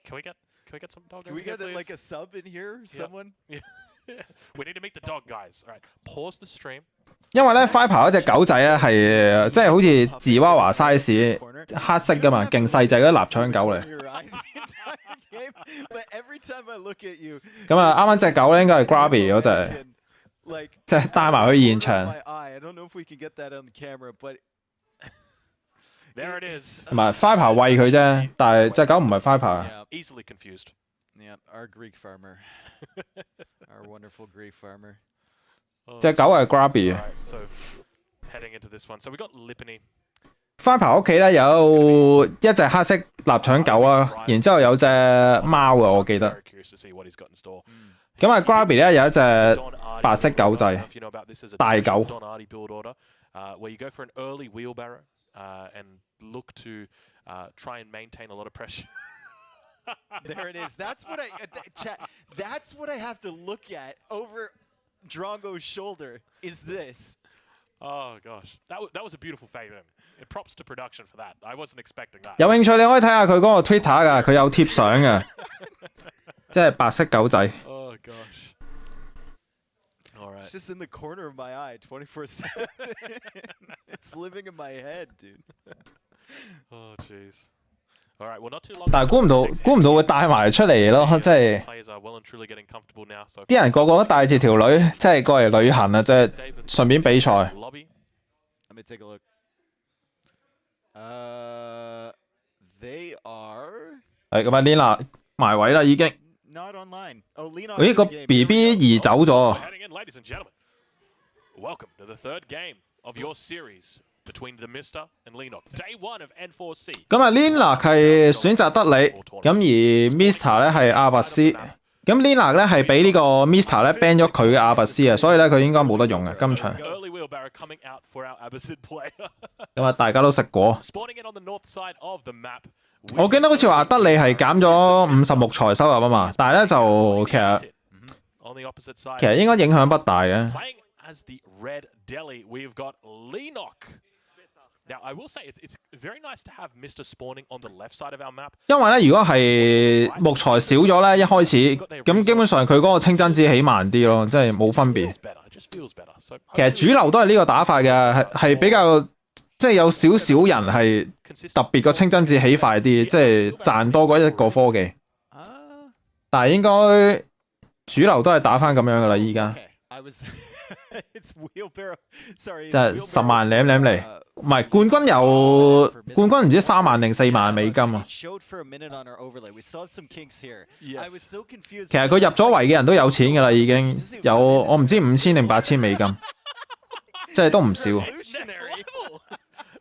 Can we get some dog? Can we over here, get like please? a sub in here? Someone? Yeah. We need to meet the dog, guys. All right. Pause the stream. 因為咧 Firepower 嗰隻狗仔咧係即係好似芝娃娃 size 黑色噶嘛，勁細隻嗰啲臘腸狗嚟。 咁啊，啱啱隻狗咧應該係 Grubby 嗰隻，即係帶埋去現場。 There it is. 唔係 Firepower 餵佢啫，但係隻狗唔係 Firepower。 Easily confused. Yeah, our Greek farmer. Our wonderful Greek farmer. 隻狗係 Grubby。 Right, so heading into this one. So we got Lipany. Firepower 屋企咧有一隻黑色臘腸狗啊，然之後有隻貓啊，我記得。 Very curious to see what he's got in store. 咁啊 Grubby 咧有一隻 Don Artie 白色狗 build order. 仔 I don't know if you know about this as a 大 traditional 狗。 Don Artie build order, where you go for an early wheelbarrow and look to try and maintain a lot of pressure. There it is. That's what that's what I have to look at over Drongo's shoulder. Is this? Oh gosh, that was a beautiful fade in. Props to production for that. I wasn't expecting that. 有興趣你可以睇下佢嗰個 Twitter 㗎，佢有貼相嘅，即係白色狗仔。 Oh gosh. All right. It's just in the corner of my eye, 24/7. It's living in my head, dude. Oh jeez. All right. Well, not too long. 但係估唔到會帶埋出嚟咯，即係 Players are well and truly getting comfortable now. So 啲人個個都帶住條女，即係過嚟旅行啊，即係順便比賽。 lobby. Let me take a look. They are 係咁啊 ，Lina 埋位啦已經。 not online. Oh, Lena. 咦個 BB 移走咗。 Heading in, ladies and gentlemen. Welcome to the third game of your series between the Mister and Lenok. Day 1 of N4C. 咁啊 ，Lina 係選擇得你，咁而 Mister 咧係阿拔斯。咁 Lina 咧係俾呢個 Mister 咧 ban 咗佢嘅阿拔斯啊，所以咧佢應該冇得用嘅今場。 Early wheelbarrow coming out for our Abbasid player. 咁啊，大家都食果。 Spawning in on the north side of the map. 我記得好似話得你係減咗50木材收入啊嘛，但係咧就其實 On the opposite side. 其實應該影響不大嘅。 Playing as the Red Deli, we've got Lenok. Now, I will say it's very nice to have Mr. spawning on the left side of our map. 因為咧，如果係木材少咗咧，一開始咁基本上佢嗰個清真寺起慢啲咯，即係冇分別。 Feels better. It just feels better. So 其實主流都係呢個打法嘅，係比較即係有少少人係特別個清真寺起快啲，即係賺多過一個科技。但係應該主流都係打翻咁樣噶啦，依家。 It's wheelbarrow. Sorry. 即係10萬舐嚟，唔係冠軍有冠軍唔知3萬定4萬美金啊！ Showed for a minute on our overlay. We still have some kinks here. I was so confused. 其實佢入咗圍嘅人都有錢噶啦，已經有我唔知5000定8000美金，即係都唔少。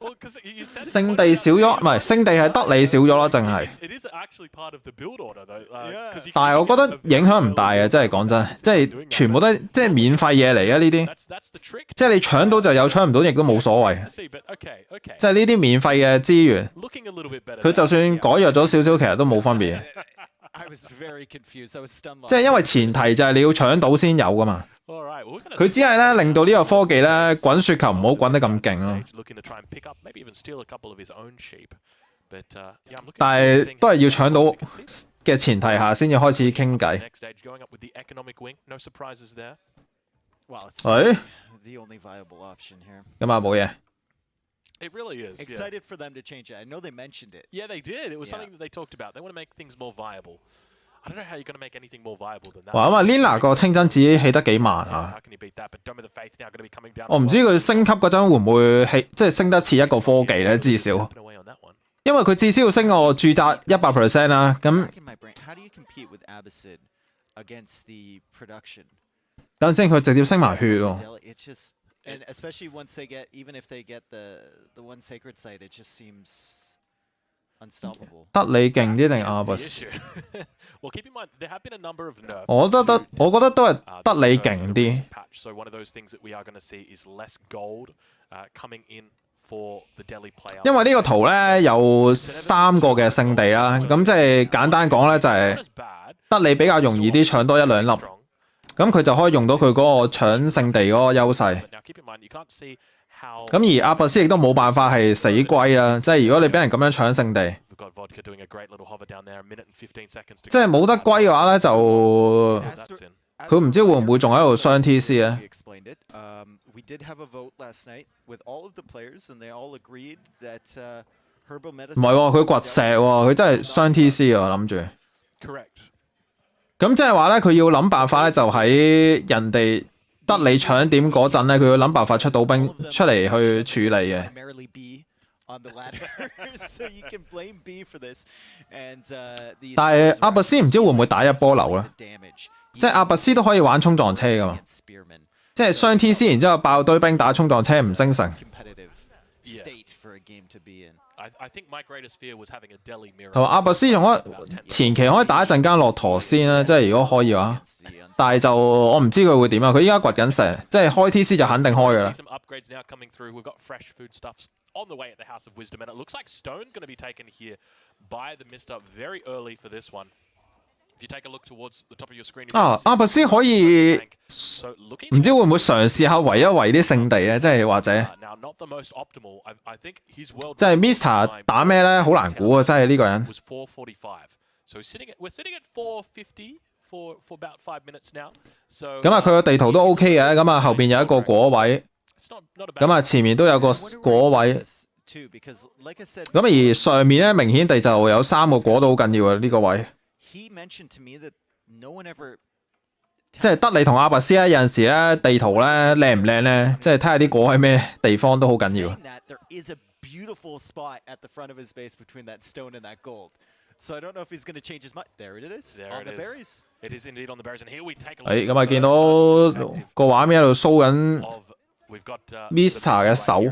Well, because you said 聖地少咗，唔係聖地係得你少咗咯，淨係。 it is actually part of the build order though. 'Cause you 但係我覺得影響唔大嘅，真係講真，即係全部都係即係免費嘢嚟嘅呢啲， that's the trick. 即係你搶到就有，搶唔到亦都冇所謂。 To see, but okay. 即係呢啲免費嘅資源， Looking a little bit better. 佢就算改弱咗少少，其實都冇分別。 I was very confused. I was stunned. 即係因為前提就係你要搶到先有噶嘛。 All right, well, 佢只係咧令到呢個科技咧滾雪球唔好滾得咁勁咯。 looking to try and pick up, maybe even steal a couple of his own sheep. But yeah, I'm looking. 但係都係要搶到嘅前提下先至開始傾偈。 Next stage going up with the economic wing. No surprises there. Wow, it's 誒， the only viable option here. 咁啊冇嘢。 It really is. Yeah. Excited for them to change it. I know they mentioned it. Yeah, they did. It was Yeah. something that they talked about. They want to make things more viable. I don't know how you're going to make anything more viable than that. 哇，咁啊 Lina 個清真寺起得幾慢啊！ How can you beat that? But Dome of the Faith now going to be coming down. 我唔知佢升級嗰陣會唔會即係升得似一個科技咧，至少，因為佢至少要升個駐紮100% 啦。咁 How do you compete with Abbasid against the production? 等陣先，佢直接升埋血喎。 It's just, and especially once they get, even if they get the one sacred site, it just seems unstoppable. 得你勁啲定阿拔斯？ Well, keep in mind there have been a number of nerfs. 我覺得都係得你勁啲。 So one of those things that we are going to see is less gold coming in for the Delhi player. 因為呢個圖咧有3個嘅聖地啦，咁即係簡單講咧就係得你比較容易啲搶多1、2粒。 咁佢就可以用到佢嗰個搶聖地嗰個優勢。咁而阿拔斯亦都冇辦法係死龜啦，即係如果你俾人咁樣搶聖地，即係冇得龜嘅話咧，就佢唔知會唔會仲喺度雙 TC 咧？唔係喎，佢掘石喎，佢真係雙 TC 啊！我諗住。 咁即係話咧，佢要諗辦法咧，就喺人哋得你搶點嗰陣咧，佢要諗辦法出到兵出嚟去處理嘅。但係阿拔斯唔知會唔會打一波流咧？即係阿拔斯都可以玩衝撞車噶嘛？即係雙 TC 然之後爆堆兵打衝撞車唔精神。 同埋阿拔斯用咗前期可以打一陣間駱駝先啦，即係如果可以嘅話，但係就我唔知佢會點啊！佢依家掘緊石，即係開 TC 就肯定開㗎啦。 On the way at the House of Wisdom, and it looks like Stone going to be taken here by the Mister very early for this one. If you take a look towards the top of your screen, 阿拔斯可以唔知會唔會嘗試下圍一圍啲聖地咧？即係或者即係 Mr 打咩咧？好難估啊！真係呢個人。 So we're sitting at 450 for about 5 minutes now. So 咁啊，佢個地圖都 OK 嘅，咁啊後邊有一個果位。 咁啊，前面都有個果位，咁而上面咧明顯地就有3個果都好緊要啊！呢個位，即係得你同阿拔斯咧，有陣時咧地圖咧靚唔靚咧，即係睇下啲果喺咩地方都好緊要。 So I don't know if he's going to change his mind. There it is. There on it the is. berries. It is indeed on the berries, and here we take a look. 咁啊，見到個畫面喺度 show 緊 Mr 嘅手。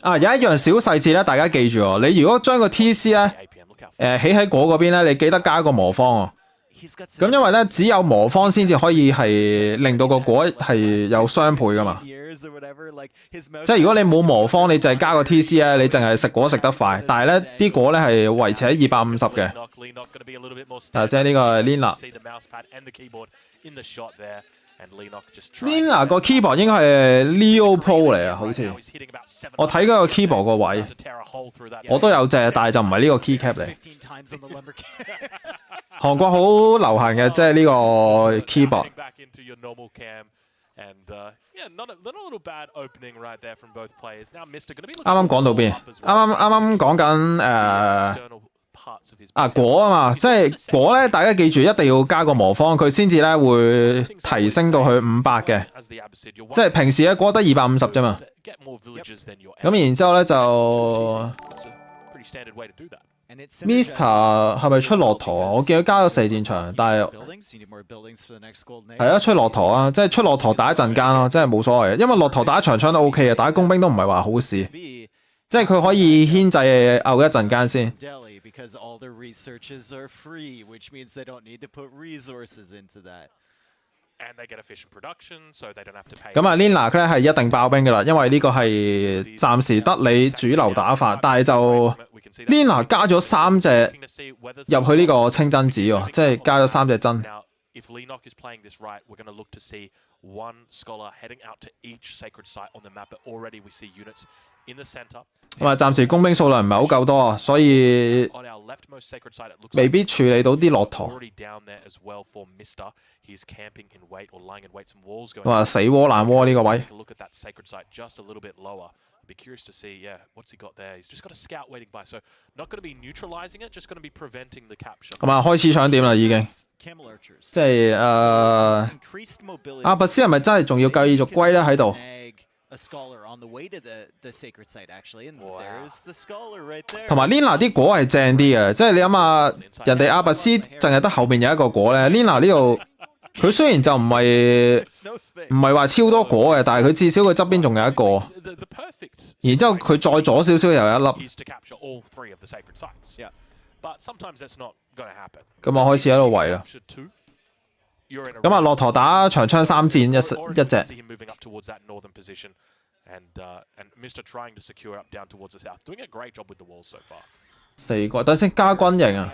啊，有一樣小細節咧，大家記住喎。你如果將個 TC 咧，起喺果嗰邊咧，你記得加個魔方喎。咁因為咧，只有魔方先至可以係令到個果係有雙倍噶嘛。 即係如果你冇魔方，你就係加個 TC 咧，你淨係食果食得快，但係咧啲果咧係維持喺250嘅。睇下先，呢個係 Lina。Lina 個 keyboard 應該係 Leo Pro 嚟啊，好似。我睇嗰個 keyboard 個位，我都有隻，但係就唔係呢個 keycap 嚟。韓國好流行嘅，即係呢個 keyboard。 And yeah, not a little bad opening right there from both players. Now Mister going to be 啱啱講到邊？啱講緊果啊嘛，即係果咧，大家記住一定要加個魔方，佢先至咧會提升到去500嘅。即係平時咧果得250啫嘛。咁然之後咧就 Mr 係咪出駱駝啊？我見佢加咗射箭場，但係係啊，出駱駝啊，即係出駱駝打一陣間咯，真係冇所謂嘅，因為駱駝打長槍都 OK 嘅，打工兵都唔係話好事，即係佢可以牽制拗一陣間先。咁啊 ，Lina 咧係一定爆兵噶啦，因為呢個係暫時得你主流打法，但係就 Lina 加咗3隻入去呢個清真寺喎，即係加咗3隻真。咁啊，暫時工兵數量唔係好夠多啊，所以未必處理到啲駱駝。哇！死窩爛窩呢個位。Be curious to see, yeah, what's he got there? He's just got a scout waiting by, so not going to be neutralizing it, just going to be preventing the capture. 咁啊，開始搶點啦已經。即係阿拔斯係咪真係仲要繼續龜咧喺度？ 同埋 Lina 啲果係正啲嘅，即係你諗下，人哋阿拔斯淨係得後邊有一個果咧 ，Lina 呢度佢雖然就唔係話超多果嘅，但係佢至少佢側邊仲有一個，然之後佢再左少少又有一粒。咁我開始喺度圍啦。咁啊，駱駝打長槍3戰一隻。And Mr. trying to secure up down towards the south, doing a great job with the walls so far. 4個，等先加軍營啊。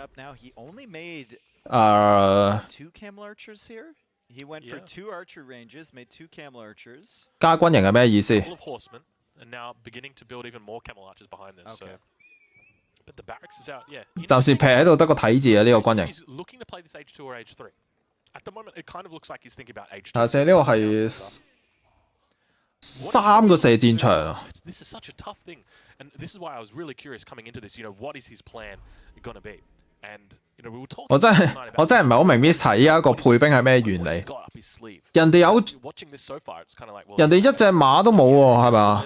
Two camel archers here. He went for 2 archer ranges, made 2 camel archers. 加軍營係咩意思？ Full of horsemen, and now beginning to build even more camel archers behind this. Okay. So. But the barracks is out, yeah. 暫時劈喺度得個睇字啊！呢個軍營。He's looking to play this H2 or H3. At the moment, it kind of looks like he's thinking about H2. 但係呢個係3個射箭場啊！ This is such a tough thing, and this is why I was really curious coming into this. You know, what is his plan gonna be? And you know, we were talking. 我真係唔係好明 Mr. 依家個配兵係咩原理？人哋有，人哋一隻馬都冇喎，係咪啊？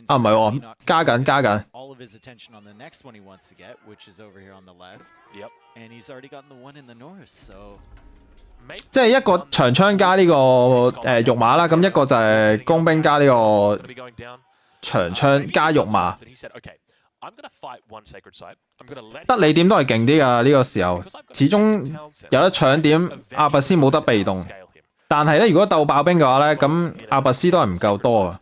啊唔係喎，加緊。即係一個長槍加呢個肉馬啦，咁一個就係工兵加呢個長槍加肉馬。得你點都係勁啲㗎呢個時候，始終有得搶點，阿拔斯冇得被動。但係咧，如果鬥爆兵嘅話咧，咁阿拔斯都係唔夠多啊。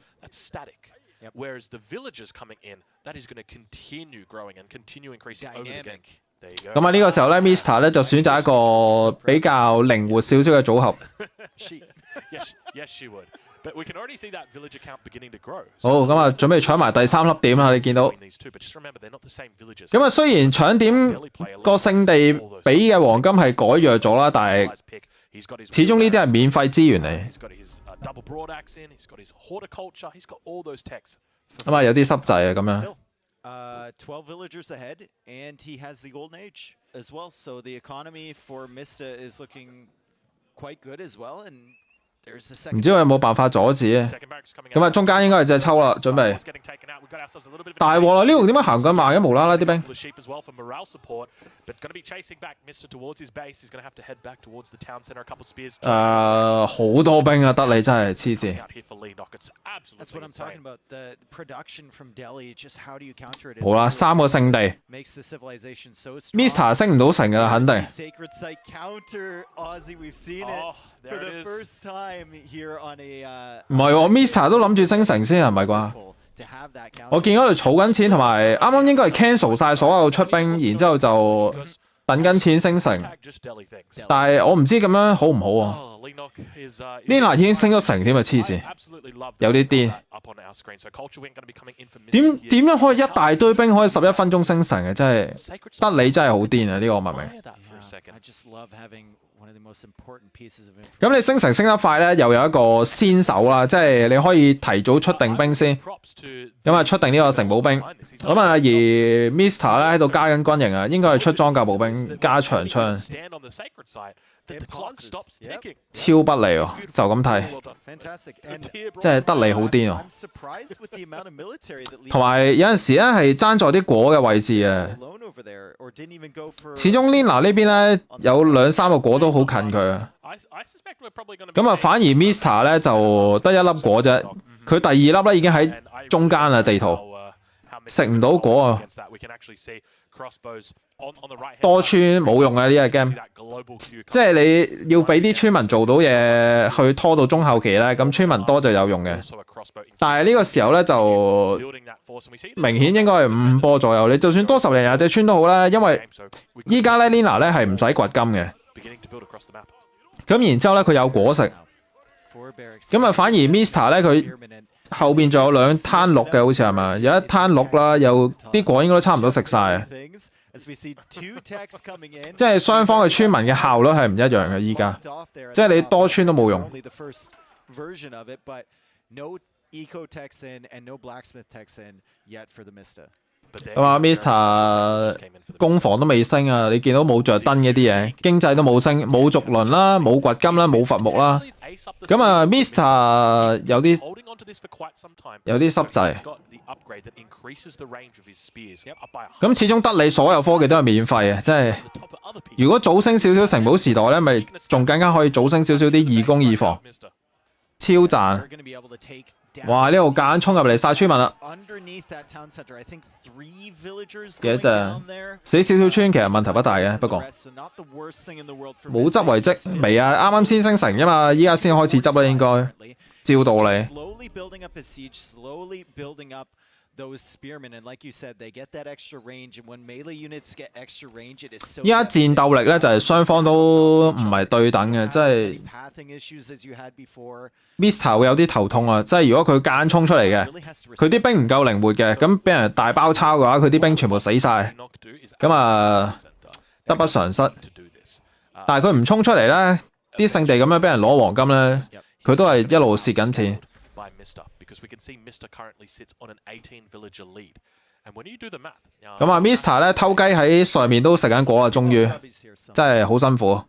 咁啊，呢個時候咧 ，Mr. 咧就選擇一個比較靈活少少嘅組合。好，咁啊，準備搶埋第3粒點啦，你見到。咁啊，雖然搶點個勝地俾嘅黃金係改弱咗啦，但係始終呢啲係免費資源嚟。咁啊，有啲濕滯啊，咁樣。12 villagers ahead, and he has the golden age as well. So the economy for Mista is looking quite good as well. And there's a second. 唔知我有冇辦法阻止啊？咁啊，中間應該係隻抽啦，準備。大鑊啦！呢度點解行咁慢嘅？無啦啦啲兵。好多兵啊！得你真係黐線。好啦，3個勝地 ，Mr. 升唔到城㗎啦，肯定。唔係喎 ，Mr. 都諗住升城先係咪啩？我見嗰度儲緊錢，同埋啱啱應該係 cancel 晒所有出兵，然之後就等緊錢升城。但係我唔知咁樣好唔好啊 ？Lina 已經升咗城添啊，黐線，有啲癲。點樣可以一大堆兵可以11分鐘升城嘅？真係得你真係好癲啊！呢個文明。咁你升城升得快咧，又有一個先手啦，即係你可以提早出定兵先。咁啊，出定呢個城堡兵。咁啊，而 Mr. 咧喺度加緊軍營啊，應該係出裝甲步兵加長槍。超不利喎，就咁睇，即係得你好癲喎。同埋有陣時咧係爭在啲果嘅位置啊。始終 Lina 呢邊咧有2-3個果都好近佢啊。咁啊，反而 Mr. 咧就得1粒果啫，佢第2粒咧已經喺中間啦地圖，食唔到果啊。多村冇用嘅呢個 game， 即係你要俾啲村民做到嘢去拖到中後期咧，咁村民多就有用嘅。但係呢個時候咧就明顯應該係5波左右，你就算多10零20隻村都好啦，因為依家咧 Lina 咧係唔使掘金嘅。咁然之後咧佢有果食，咁啊反而 Mr. 咧佢後邊仲有2攤鹿嘅，好似係咪？有一攤鹿啦，有啲果應該都差唔多食晒。即係雙方嘅村民嘅效率係唔一樣嘅，依家即係你多村都冇用。eco techs in and no blacksmith techs in yet for the Mista. 咁啊 ，Mr 攻防都未升啊！你見到冇着燈嗰啲嘢，經濟都冇升，冇續輪啦，冇掘金啦，冇伐木啦。咁啊 ，Mr 有啲濕滯。咁始終得你所有科技都係免費嘅，即係如果早升少少城堡時代咧，咪仲更加可以早升少少啲義工義防，超賺！哇！呢度夾硬衝入嚟殺村民啦，幾多隻？死少少村其實問題不大嘅，不過冇執為績未啊？啱啱先升城啫嘛，依家先開始執啦，應該照道理。依家戰鬥力咧就係雙方都唔係對等嘅，即係 Mr 會有啲頭痛啊！即係如果佢夾硬衝出嚟嘅，佢啲兵唔夠靈活嘅，咁俾人大包抄嘅話，佢啲兵全部死晒，咁啊得不償失。但係佢唔衝出嚟咧，啲聖地咁樣俾人攞黃金咧，佢都係一路蝕緊錢。咁啊 ，Mr 咧偷雞喺上面都食緊果啊，終於真係好辛苦。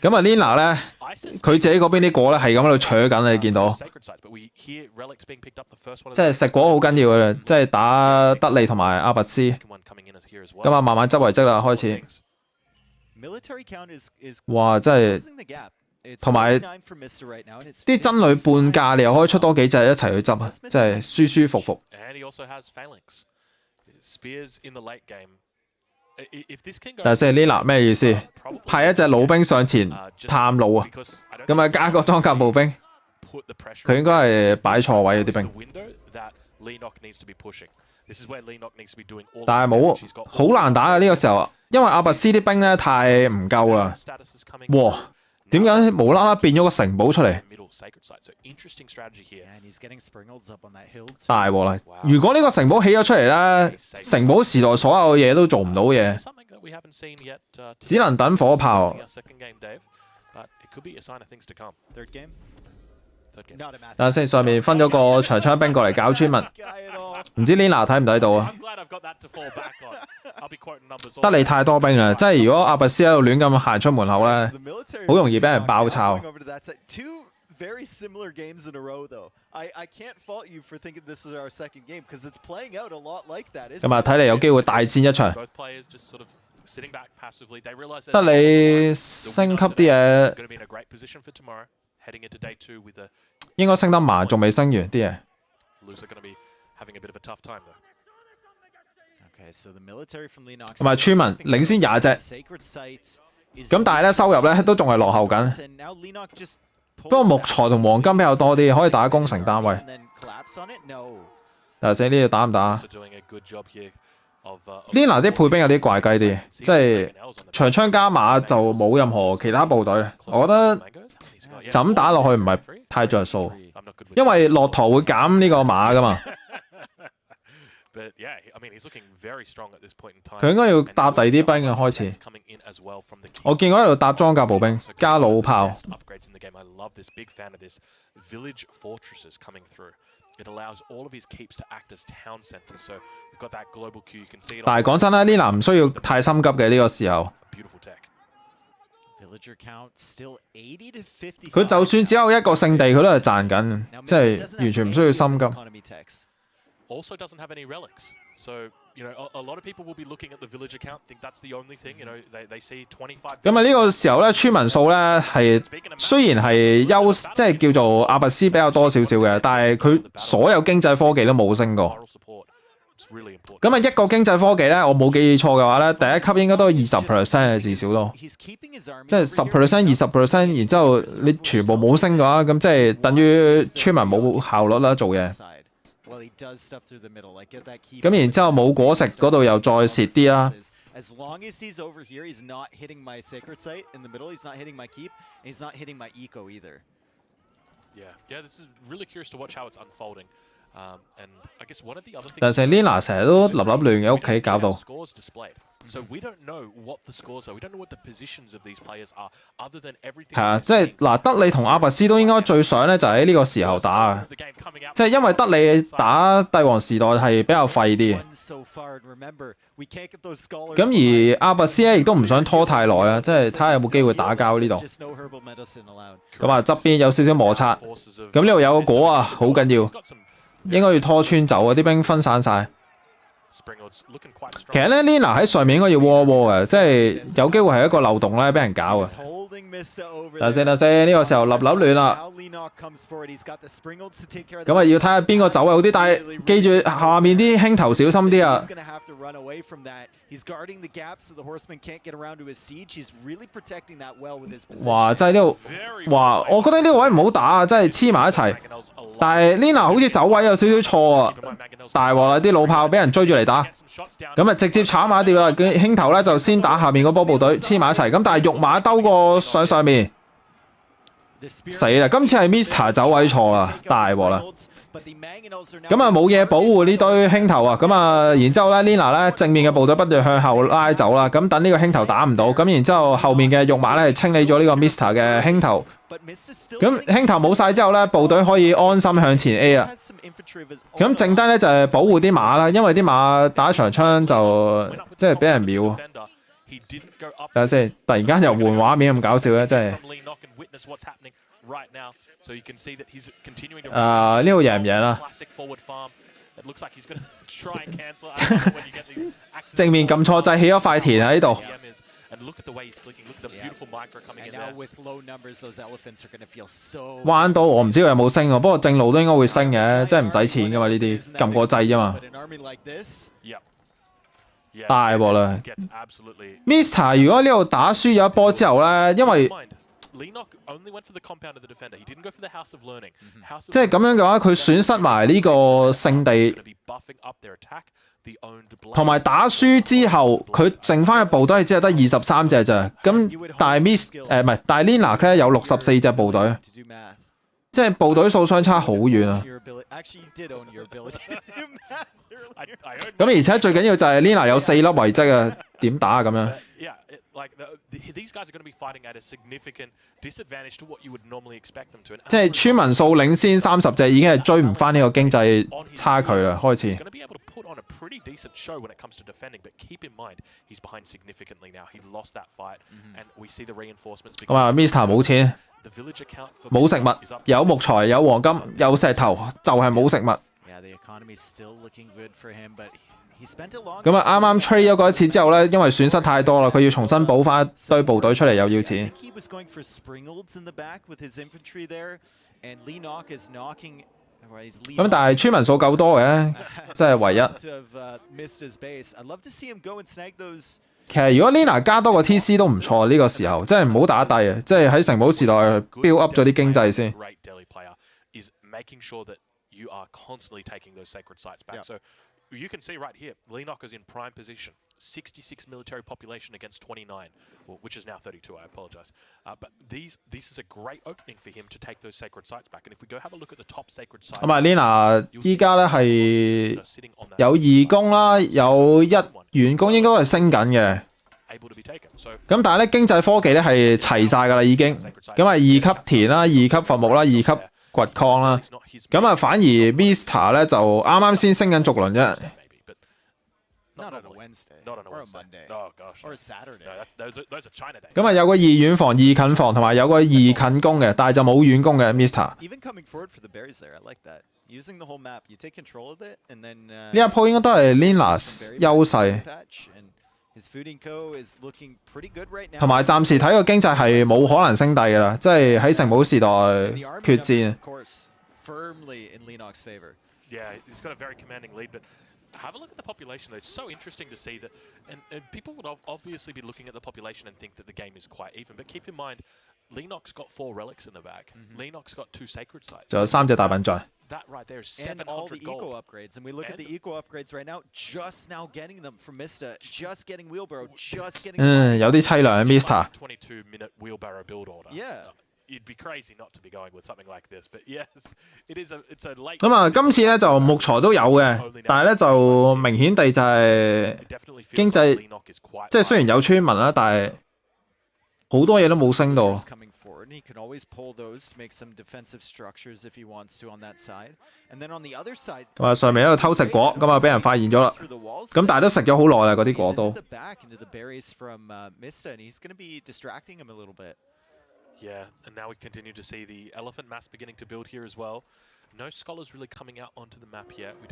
咁啊 ，Lina 咧，佢自己嗰邊啲果咧係咁喺度搶緊，你見到，即係食果好緊要嘅，即係打德利同埋阿拔斯。咁啊，慢慢執為績啦，開始。哇，真係〜同埋啲真女半價，你又可以出多幾隻一齊去執啊！真係舒舒服服。但係即係 Lina 咩意思？派一隻老兵上前探路啊！咁啊加個裝甲步兵，佢應該係擺錯位嗰啲兵。但係冇好難打啊！呢個時候，因為阿拔斯啲兵咧太唔夠啦。哇！點解無啦啦變咗個城堡出嚟？大鑊啦！如果呢個城堡起咗出嚟咧，城堡時代所有嘢都做唔到嘢，只能等火炮。但係上面分咗個長槍兵過嚟搞村民，唔知 Lina 睇唔睇到啊？得你太多兵啦，即係如果阿拔斯喺度亂咁行出門口咧，好容易俾人爆抄。咁啊，睇嚟有機會大戰一場。得你升級啲嘢。應該升得慢，仲未升完啲嘢。同埋村民領先20隻，咁但係咧收入咧都仲係落後緊。不過木材同黃金比較多啲，可以打攻城單位。但係呢度打唔打？Lina 啲配兵有啲怪雞啲，即係長槍加馬就冇任何其他部隊。我覺得就咁打落去唔係太着數，因為駱駝會減呢個馬噶嘛。佢應該要搭第二啲兵嘅開始。我見佢喺度搭裝甲步兵加老炮。但係講真啦 ，Lina 唔需要太心急嘅呢個時候。佢就算只有一個聖地，佢都係賺緊，即係完全唔需要心急。咁啊呢個時候咧，村民數咧係雖然係即係叫做阿拔斯比較多少少嘅，但係佢所有經濟科技都冇升過。咁啊一個經濟科技咧，我冇記錯嘅話咧，第一級應該都係20% 嘅至少都，即係10%、20%，然之後你全部冇升嘅話，咁即係等於村民冇效率啦做嘢。咁然之後冇果實嗰度又再蝕啲啦。但係 Lina 成日都立亂嘅屋企搞到。So we don't know what the scores are. We don't know what the positions of these players are, other than everything. 係啊，即係嗱，德里同阿拔斯都應該最想咧就喺呢個時候打啊，即係因為德里打帝王時代係比較廢啲，咁而阿拔斯咧亦都唔想拖太耐啊，即係睇下有冇機會打交呢度。咁啊側邊有少少摩擦，咁呢度有個果啊，好緊要，應該要拖穿走啊，啲兵分散晒。其實咧 ，Lina 喺上面應該要窩嘅，即係有機會係一個漏洞咧，俾人搞嘅。等先，呢個時候立亂啦。咁啊，要睇下邊個走好啲，但係記住下面啲輕頭小心啲啊！哇！真係呢度，哇！我覺得呢個位唔好打啊，真係黐埋一齊。但係 Lina 好似走位有少少錯啊，大鑊啦！啲老炮俾人追住嚟打，咁啊直接炒埋一碟啦。輕頭咧就先打下面嗰波部隊，黐埋一齊。咁但係肉馬兜過上面，死啦！今次係 Mr 走位錯啦，大鑊啦！咁啊冇嘢保護呢堆輕頭啊，咁啊然之後咧 Lina 咧正面嘅部隊不斷向後拉走啦，咁等呢個輕頭打唔到，咁然之後後面嘅肉馬咧係清理咗呢個 Mr 嘅輕頭，咁輕頭冇晒之後咧，部隊可以安心向前 A 啊，咁剩低咧就係保護啲馬啦，因為啲馬打長槍就即係俾人秒。睇下先，突然間又換畫面咁搞笑嘅，真係。呢度贏唔贏啊？正面撳錯掣，起咗塊田喺度。彎刀我唔知佢有冇升啊，不過正路都應該會升嘅，即係唔使錢噶嘛呢啲，撳個掣啫嘛。大鑊啦 ！Mr 如果呢度打輸咗一波之後咧，因為即係咁樣嘅話，佢損失埋呢個勝地，同埋打輸之後，佢剩翻嘅部隊係只係得23隻咋。咁但係但係 Lina 咧有64隻部隊，即係部隊數相差好遠啊！咁而且最緊要就係 Lina 有4粒遺跡啊，點打啊咁樣？即係村民數領先30隻，已經係追唔翻呢個經濟差距啦，開始。咁啊 ，Mr 冇錢，冇食物，有木材，有黃金，有石頭，就係冇食物。咁啊，啱啱 trade 咗嗰一次之後咧，因為損失太多啦，佢要重新補翻一堆部隊出嚟，又要錢。咁但係村民數夠多嘅，即係唯一。其實如果 Lina 加多個 TC 都唔錯，呢個時候真係唔好打低啊！即係喺城堡時代 build up 咗啲經濟先。You are constantly taking those sacred sites back. So you can see right here, Leenock is in prime position. 66 military population against 29, which is now 32, I apologize. But this is a great opening for him to take those sacred sites back. And if we go have a look at the top sacred sites... 咁啊 Lina 依家咧係有義工啦，有1員工應該係升緊嘅。咁但係咧經濟科技咧係齊晒㗎啦已經。咁啊2級田啦、2級伐木啦、2級掘礦啦，咁啊反而 Mr 咧就啱啱先升緊逐輪啫。咁啊有個2遠防、2近防同埋有個2近攻嘅，但係就冇遠攻嘅 Mr。呢一鋪應該都係 Lina 優勢。同埋暫時睇個經濟係冇可能升帝㗎啦，即係喺城堡時代決戰。Have a look at the population. It's so interesting to see that, and people would obviously be looking at the population and think that the game is quite even. But keep in mind, Leenock's got 4 relics in the bag. Leenock's got 2 sacred sites. 仲有3隻大笨象。 That right there is 700 and all the gold. eco upgrades, and we look at the eco upgrades right now. Just now getting them from Mista, just getting wheelbarrow, just getting. 有啲凄涼啊 ，Mr。22-minute wheelbarrow build order. Yeah. you'd be crazy not to be going with something like this. But yes, it's a late. 咁啊，今次咧就木材都有嘅，但係咧就明顯地就係經濟，即係雖然有村民啦，但係好多嘢都冇升到。He can always pull those to make some defensive structures if he wants to on that side. And then on the other side, 咁啊，上面喺度偷食果，咁啊俾人發現咗啦。咁但係都食咗好耐啦，嗰啲果都。Yeah, and now we continue to see the elephant mass beginning to build here as well. No scholars really coming out onto the map yet. We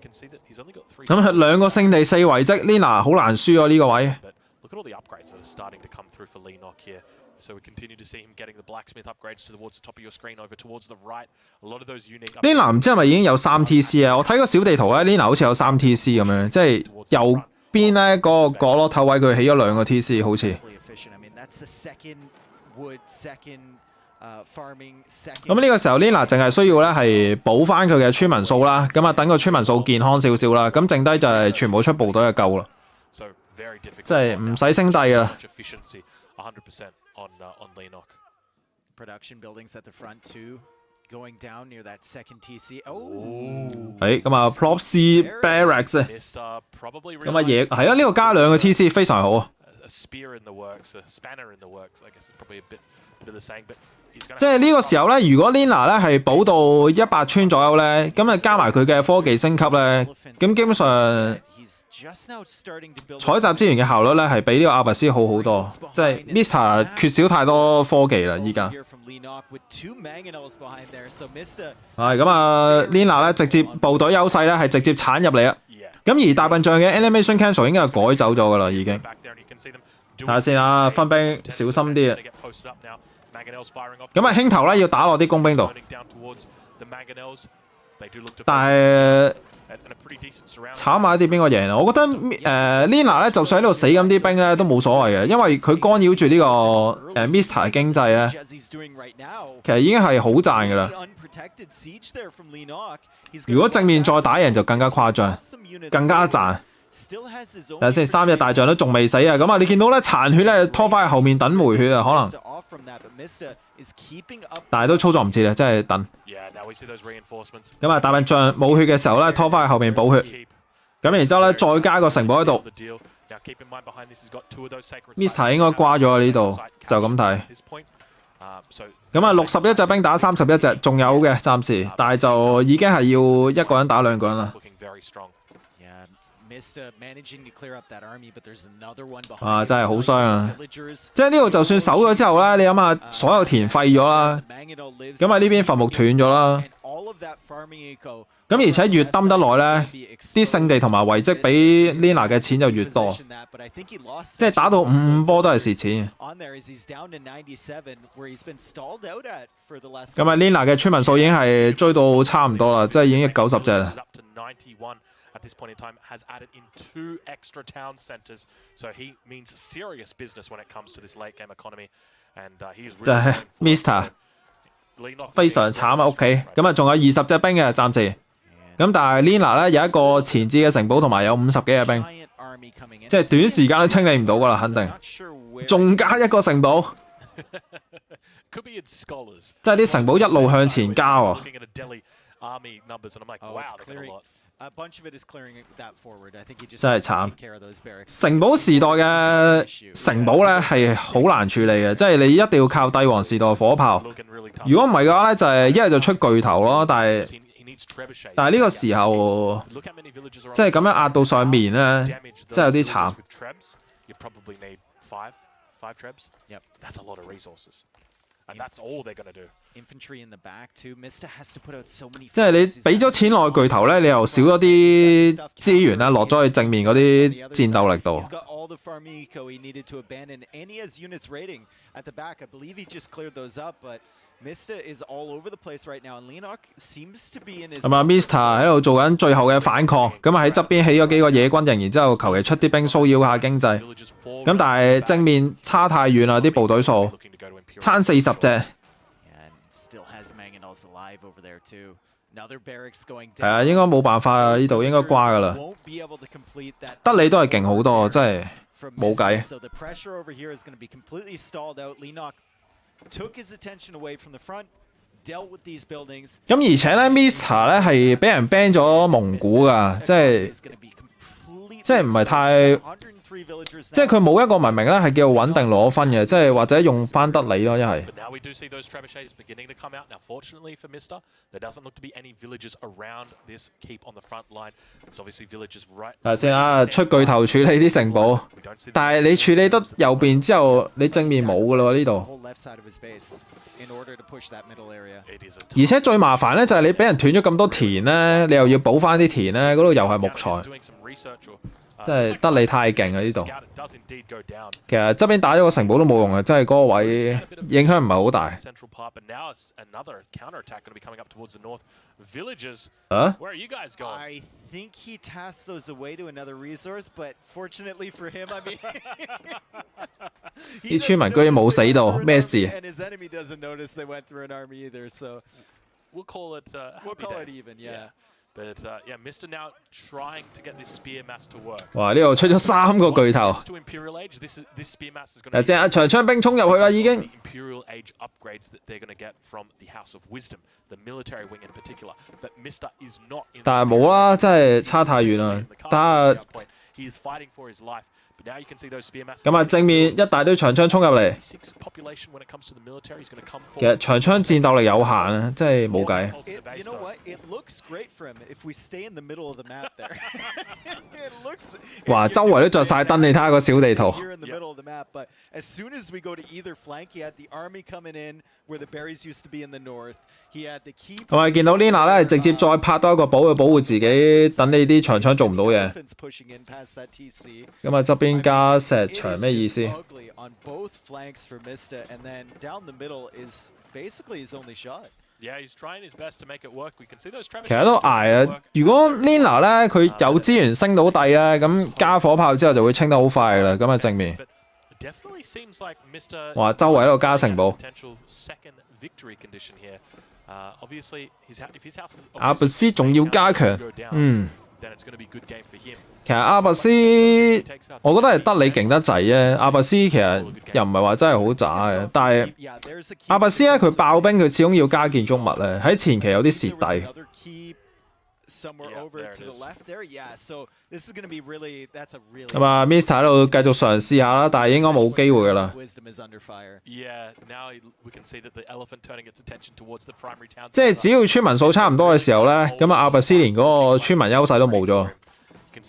can see that he's only got 3. 咁兩個勝地4遺跡 ，Lina 好難輸啊呢個位。Look at all the upgrades that are starting to come through for Leenock here. So we continue to see him getting the blacksmith upgrades towards the top of your screen, over towards the right. A lot of those unique. Lina 唔知係咪已經有3 TC 啊？我睇個小地圖咧 ，Lina 好似有3 TC 咁樣，即係右邊咧嗰個角落頭位佢起咗2個 TC 好似。咁呢個時候 Lina 淨係需要咧係補翻佢嘅村民數啦，咁啊等個村民數健康少少啦，咁剩低就係全部出部隊就夠啦，即係唔使升帝噶啦。100% on Leenock. Production buildings at the front too, going down near that second TC. Oh. 咁啊 Prop C Barracks 咁啊嘢係啊，呢個加2個 TC 非常好啊。A spear in the works, a spanner in the works. I guess it's probably a bit of the saying, but 即係呢個時候咧，如果 Lina 咧係補到100村左右咧，咁啊加埋佢嘅科技升級咧，咁基本上。採集資源嘅效率咧係比呢個阿拔斯好好多，即係 Mr 缺少太多科技啦依家。係咁啊 ，Lina 咧直接部隊優勢咧係直接鏟入嚟啊！咁而大笨象嘅 Animation Cancel 應該係改走咗噶啦已經。睇下先啊，分兵小心啲啊！咁啊，輕頭咧要打落啲工兵度，但係。炒埋啲邊個贏啊？我覺得Lina 咧，就算喺度死咁啲兵咧都冇所謂嘅，因為佢干擾住呢個Mr 經濟咧，其實已經係好賺噶啦。如果正面再打贏就更加誇張，更加賺。睇下先，3隻大象都仲未死啊！咁啊，你見到咧殘血咧拖翻去後面等回血啊，可能。但係都操作唔切啊，真係等。咁啊，大笨象冇血嘅時候咧，拖翻去後面補血。咁然之後咧，再加個城堡喺度。Mr 應該瓜咗喺呢度，就咁睇。咁啊，61隻兵打31隻，仲有嘅暫時，但係就已經係要1個人打2個人啦。啊，真係好傷啊！即係呢度就算守咗之後咧，你諗下所有田廢咗啦，咁啊呢邊墳墓斷咗啦，咁而且越抌得耐咧，啲聖地同埋遺跡俾 Lina 嘅錢就越多，即係打到5波都係蝕錢。咁啊 Lina 嘅村民數已經係追到差唔多啦，即係已經90隻啦。At this point in time, has added in 2 extra town centers, so he means serious business when it comes to this late game economy. And he is really Mr 非常慘啊屋企，咁啊仲有20隻兵嘅暫時，咁但係 Lina 咧有一個前置嘅城堡同埋有50幾隻兵，即係短時間都清理唔到噶啦，肯定。仲加一個城堡，即係啲城堡一路向前加喎。真係慘！城堡時代嘅城堡咧係好難處理嘅，即係你一定要靠帝王時代火炮。如果唔係嘅話咧，就係一係就出巨頭咯。但係呢個時候，即係咁樣壓到上面咧，真係有啲慘。即係你俾咗錢落去巨頭咧，你又少咗啲資源啦，落咗去正面嗰啲戰鬥力度。咁啊 ，Mr 喺度做緊最後嘅反抗，咁啊喺側邊起咗幾個野軍營，然之後求其出啲兵騷擾下經濟。咁但係正面差太遠啦，啲部隊數差40隻。係啊，應該冇辦法啊，呢度應該瓜噶啦。得你都係勁好多，真係冇計。took his attention away from the front, dealt with these buildings. 咁而且咧 ，Mr 咧係俾人 ban 咗蒙古㗎，即係唔係太。即係佢冇一個文明咧係叫穩定攞分嘅，即係或者用翻德里咯，一係。睇下先啊，出巨頭處理啲城堡，但係你處理得右邊之後，你正面冇噶咯呢度。而且最麻煩咧就係你俾人斷咗咁多田咧，你又要補翻啲田咧，嗰度又係木材。真係德里太勁啊！呢度其實側邊打咗個城堡都冇用啊，真係嗰個位影響唔係好大。啊 I think he tasked those away to another resource, but fortunately for him, I mean, 啲村民居然冇死到，咩事 ？And his enemy doesn't notice they went through an army either, so we'll call it even, yeah. But yeah, Mr. now trying to get this spear mass to work. 哇！呢度出咗3個巨頭。This spear mass is going to 隻長槍兵衝入去啦，已經。Imperial Age upgrades that they're going to get from the House of Wisdom, the military wing in particular. But Mr. is not in. 但係冇啦，真係差太遠啦。但係 he is fighting for his life. 咁啊，正面一大堆長槍衝入嚟。其實長槍戰鬥力有限啊，真係冇計。哇！周圍都着晒燈，你睇下個小地圖。同埋見到 Lina 咧，直接再拍多一個堡去保護自己，等你啲長槍做唔到嘢。咁啊，側邊加石牆咩意思？其實都捱啊！如果 Lina 咧佢有資源升到帝咧，咁加火炮之後就會清得好快噶啦。咁啊正面。哇！周圍喺度加城堡。阿拔斯仲要加強，其實阿拔斯，我覺得係德里勁得滯啫。阿拔斯其實又唔係話真係好渣嘅，但係阿拔斯咧佢爆兵佢始終要加建築物咧，喺前期有啲蝕底。咁啊 ，Mr 喺度繼續嘗試下啦，但係應該冇機會噶啦。即係只要村民數差唔多嘅時候咧，咁啊阿拔斯連嗰個村民優勢都冇咗。其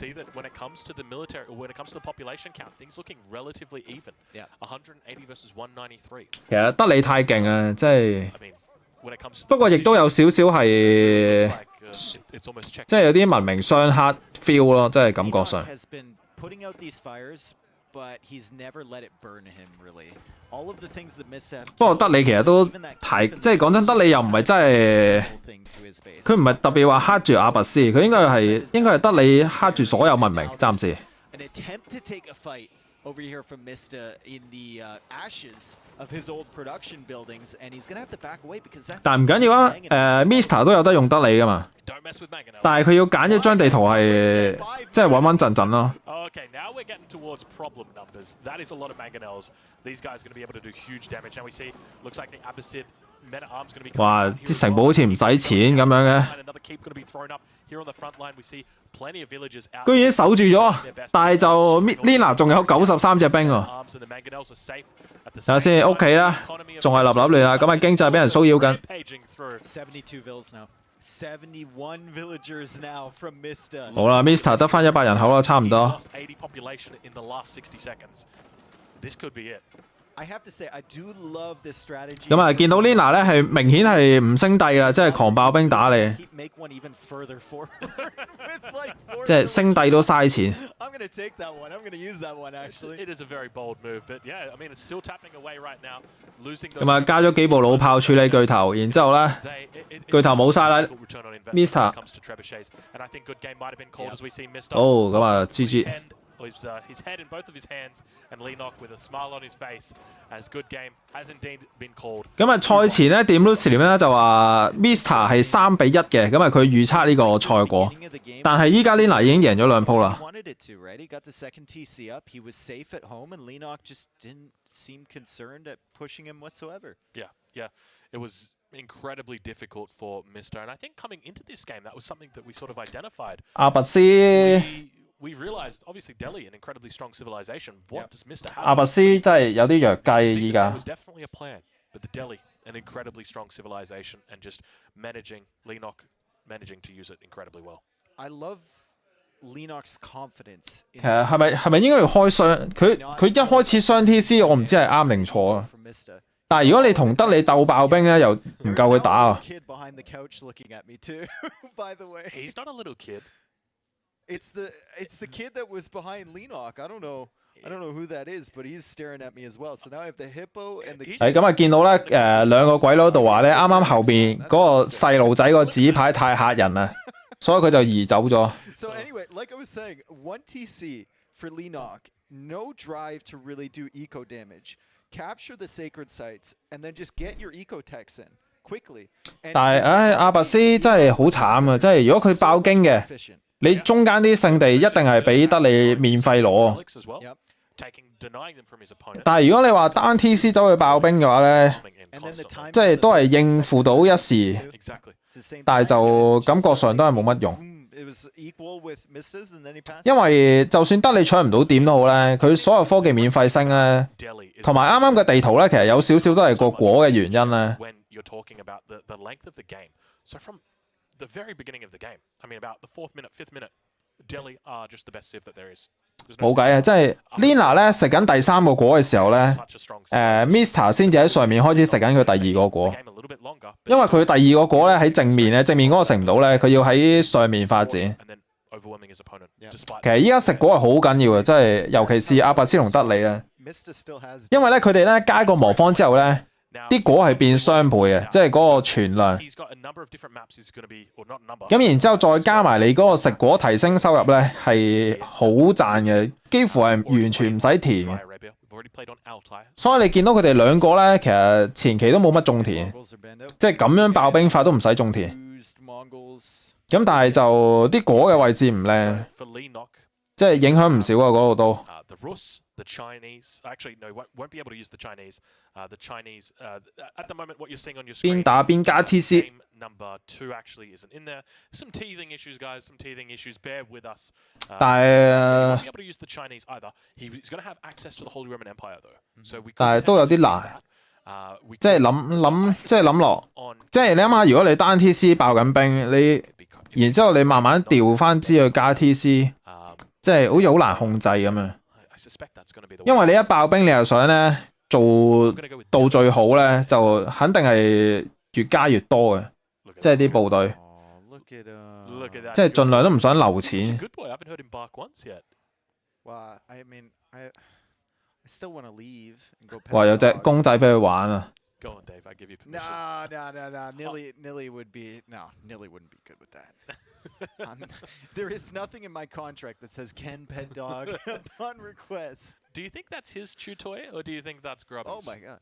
實德里太勁啦，即係。不過亦都有少少係，即係有啲文明相克 feel 咯，即係感覺上。不過德里其實都太，即係講真，德里又唔係真係，佢唔係特別話黑住阿拔斯，佢應該係德里黑住所有文明，暫時。Over here from Mr. in the ashes of his old production buildings, and he's gonna have to back away because that's. 但唔緊要啊，Mr 都有得用德里噶嘛。但係佢要揀一張地圖係，即係穩穩陣陣咯。Okay, now we're getting towards problem numbers. That is a lot of mangonels. These guys are going to be able to do huge damage. Now we see, looks like the Abbasid meta arm's going to be. 哇！啲城堡好似唔使錢咁樣嘅。居然守住咗，但係就 Lina 仲有93隻兵喎。睇下先，屋企啦，仲係立亂啦，咁啊經濟俾人騷擾緊。好啦 ，Mr 得翻100人口啦，差唔多。咁啊，見到 Lina 咧係明顯係唔升帝啦，即係狂爆兵打你，即係升帝都嘥錢。咁啊，加咗幾部老炮處理巨頭，然之後咧巨頭冇晒啦 ，Mr。哦，咁啊 ，GG。his head in both of his hands, and Leenock with a smile on his face, as good game has indeed been called. 咁啊，賽前咧點 Lucy 咧就話 Mr 係3-1嘅，咁啊佢預測呢個賽果，但係依家 Lina 已經贏咗2鋪啦。Yeah. It was incredibly difficult for Mr. And I think coming into this game, that was something that we sort of identified. 阿拔斯 We realized, obviously, Delhi, an incredibly strong civilization. What does Mr. have? 阿拔斯真係有啲弱雞依家。It was definitely a plan, but the Delhi, an incredibly strong civilization, and just Leenock managing to use it incredibly well. I love Leenock's confidence. 其實係咪應該要開雙？佢一開始雙 TC， 我唔知係啱定錯啊。但係如果你同德里鬥爆兵咧，又唔夠佢打啊。He's not a little kid. It's the kid that was behind Leenock. I don't know who that is, but he's staring at me as well. So now I have the hippo and the. 係咁啊！見到咧兩個鬼佬度話咧，啱啱後邊嗰個細路仔個紙牌太嚇人啦，所以佢就移走咗。So anyway, like I was saying, 1 TC for Leenock, no drive to really do eco damage. Capture the sacred sites and then just get your eco techs in quickly. 但係阿拔斯真係好慘啊！即係如果佢爆經嘅。你中間啲聖地一定係俾得你免費攞，但係如果你話單 TC 走去爆兵嘅話咧，即係都係應付到一時，但係就感覺上都係冇乜用。因為就算得你搶唔到點都好咧，佢所有科技免費升咧，同埋啱啱嘅地圖咧，其實有少少都係個果嘅原因咧。The very beginning of the game. I mean, about the 4th minute, 5th minute, Delhi are just the best civ that there is. 冇計啊！即係 Lina 咧食緊第3個果嘅時候咧，Mr 先至喺上面開始食緊佢第2個果，因為佢第2個果咧喺正面咧，正面嗰個食唔到咧，佢要喺上面發展。其實依家食果係好緊要嘅，即係尤其是阿拔斯同德里咧，因為咧佢哋咧加個魔方之後咧。啲果係變雙倍嘅，即係嗰個存量。咁然之後再加埋你嗰個食果提升收入咧，係好賺嘅，幾乎係完全唔使填嘅。所以你見到佢哋兩個咧，其實前期都冇乜種田，即係咁樣爆兵法都唔使種田。咁但係就啲果嘅位置唔靚，即係影響唔少啊嗰度都。The Chinese, actually, no, won't be able to use the Chinese. The Chinese, at the moment, what you're seeing on your screen, 邊打邊加 TC. Game number 2 actually isn't in there. Some teething issues, guys. Some teething issues. Bear with us. 但係 won't be able to use the Chinese either. He's going to have access to the Holy Roman Empire though. So we. 但係都有啲難。即係諗落，即係你諗下，如果你單 TC 爆緊兵，你然之後你慢慢調翻支去加 TC， 即係好似好難控制咁樣。因為你一爆兵，你又想咧做到最好咧，就肯定係越加越多嘅，即係啲部隊，即係盡量都唔想留錢。哇！有隻公仔俾佢玩啊！ Go on, Dave. I give you permission. No. Nilly would be Nilly wouldn't be good with that. There is nothing in my contract that says Ken Pet Dog upon request. Do you think that's his chew toy, or do you think that's Grubby's? Oh my god.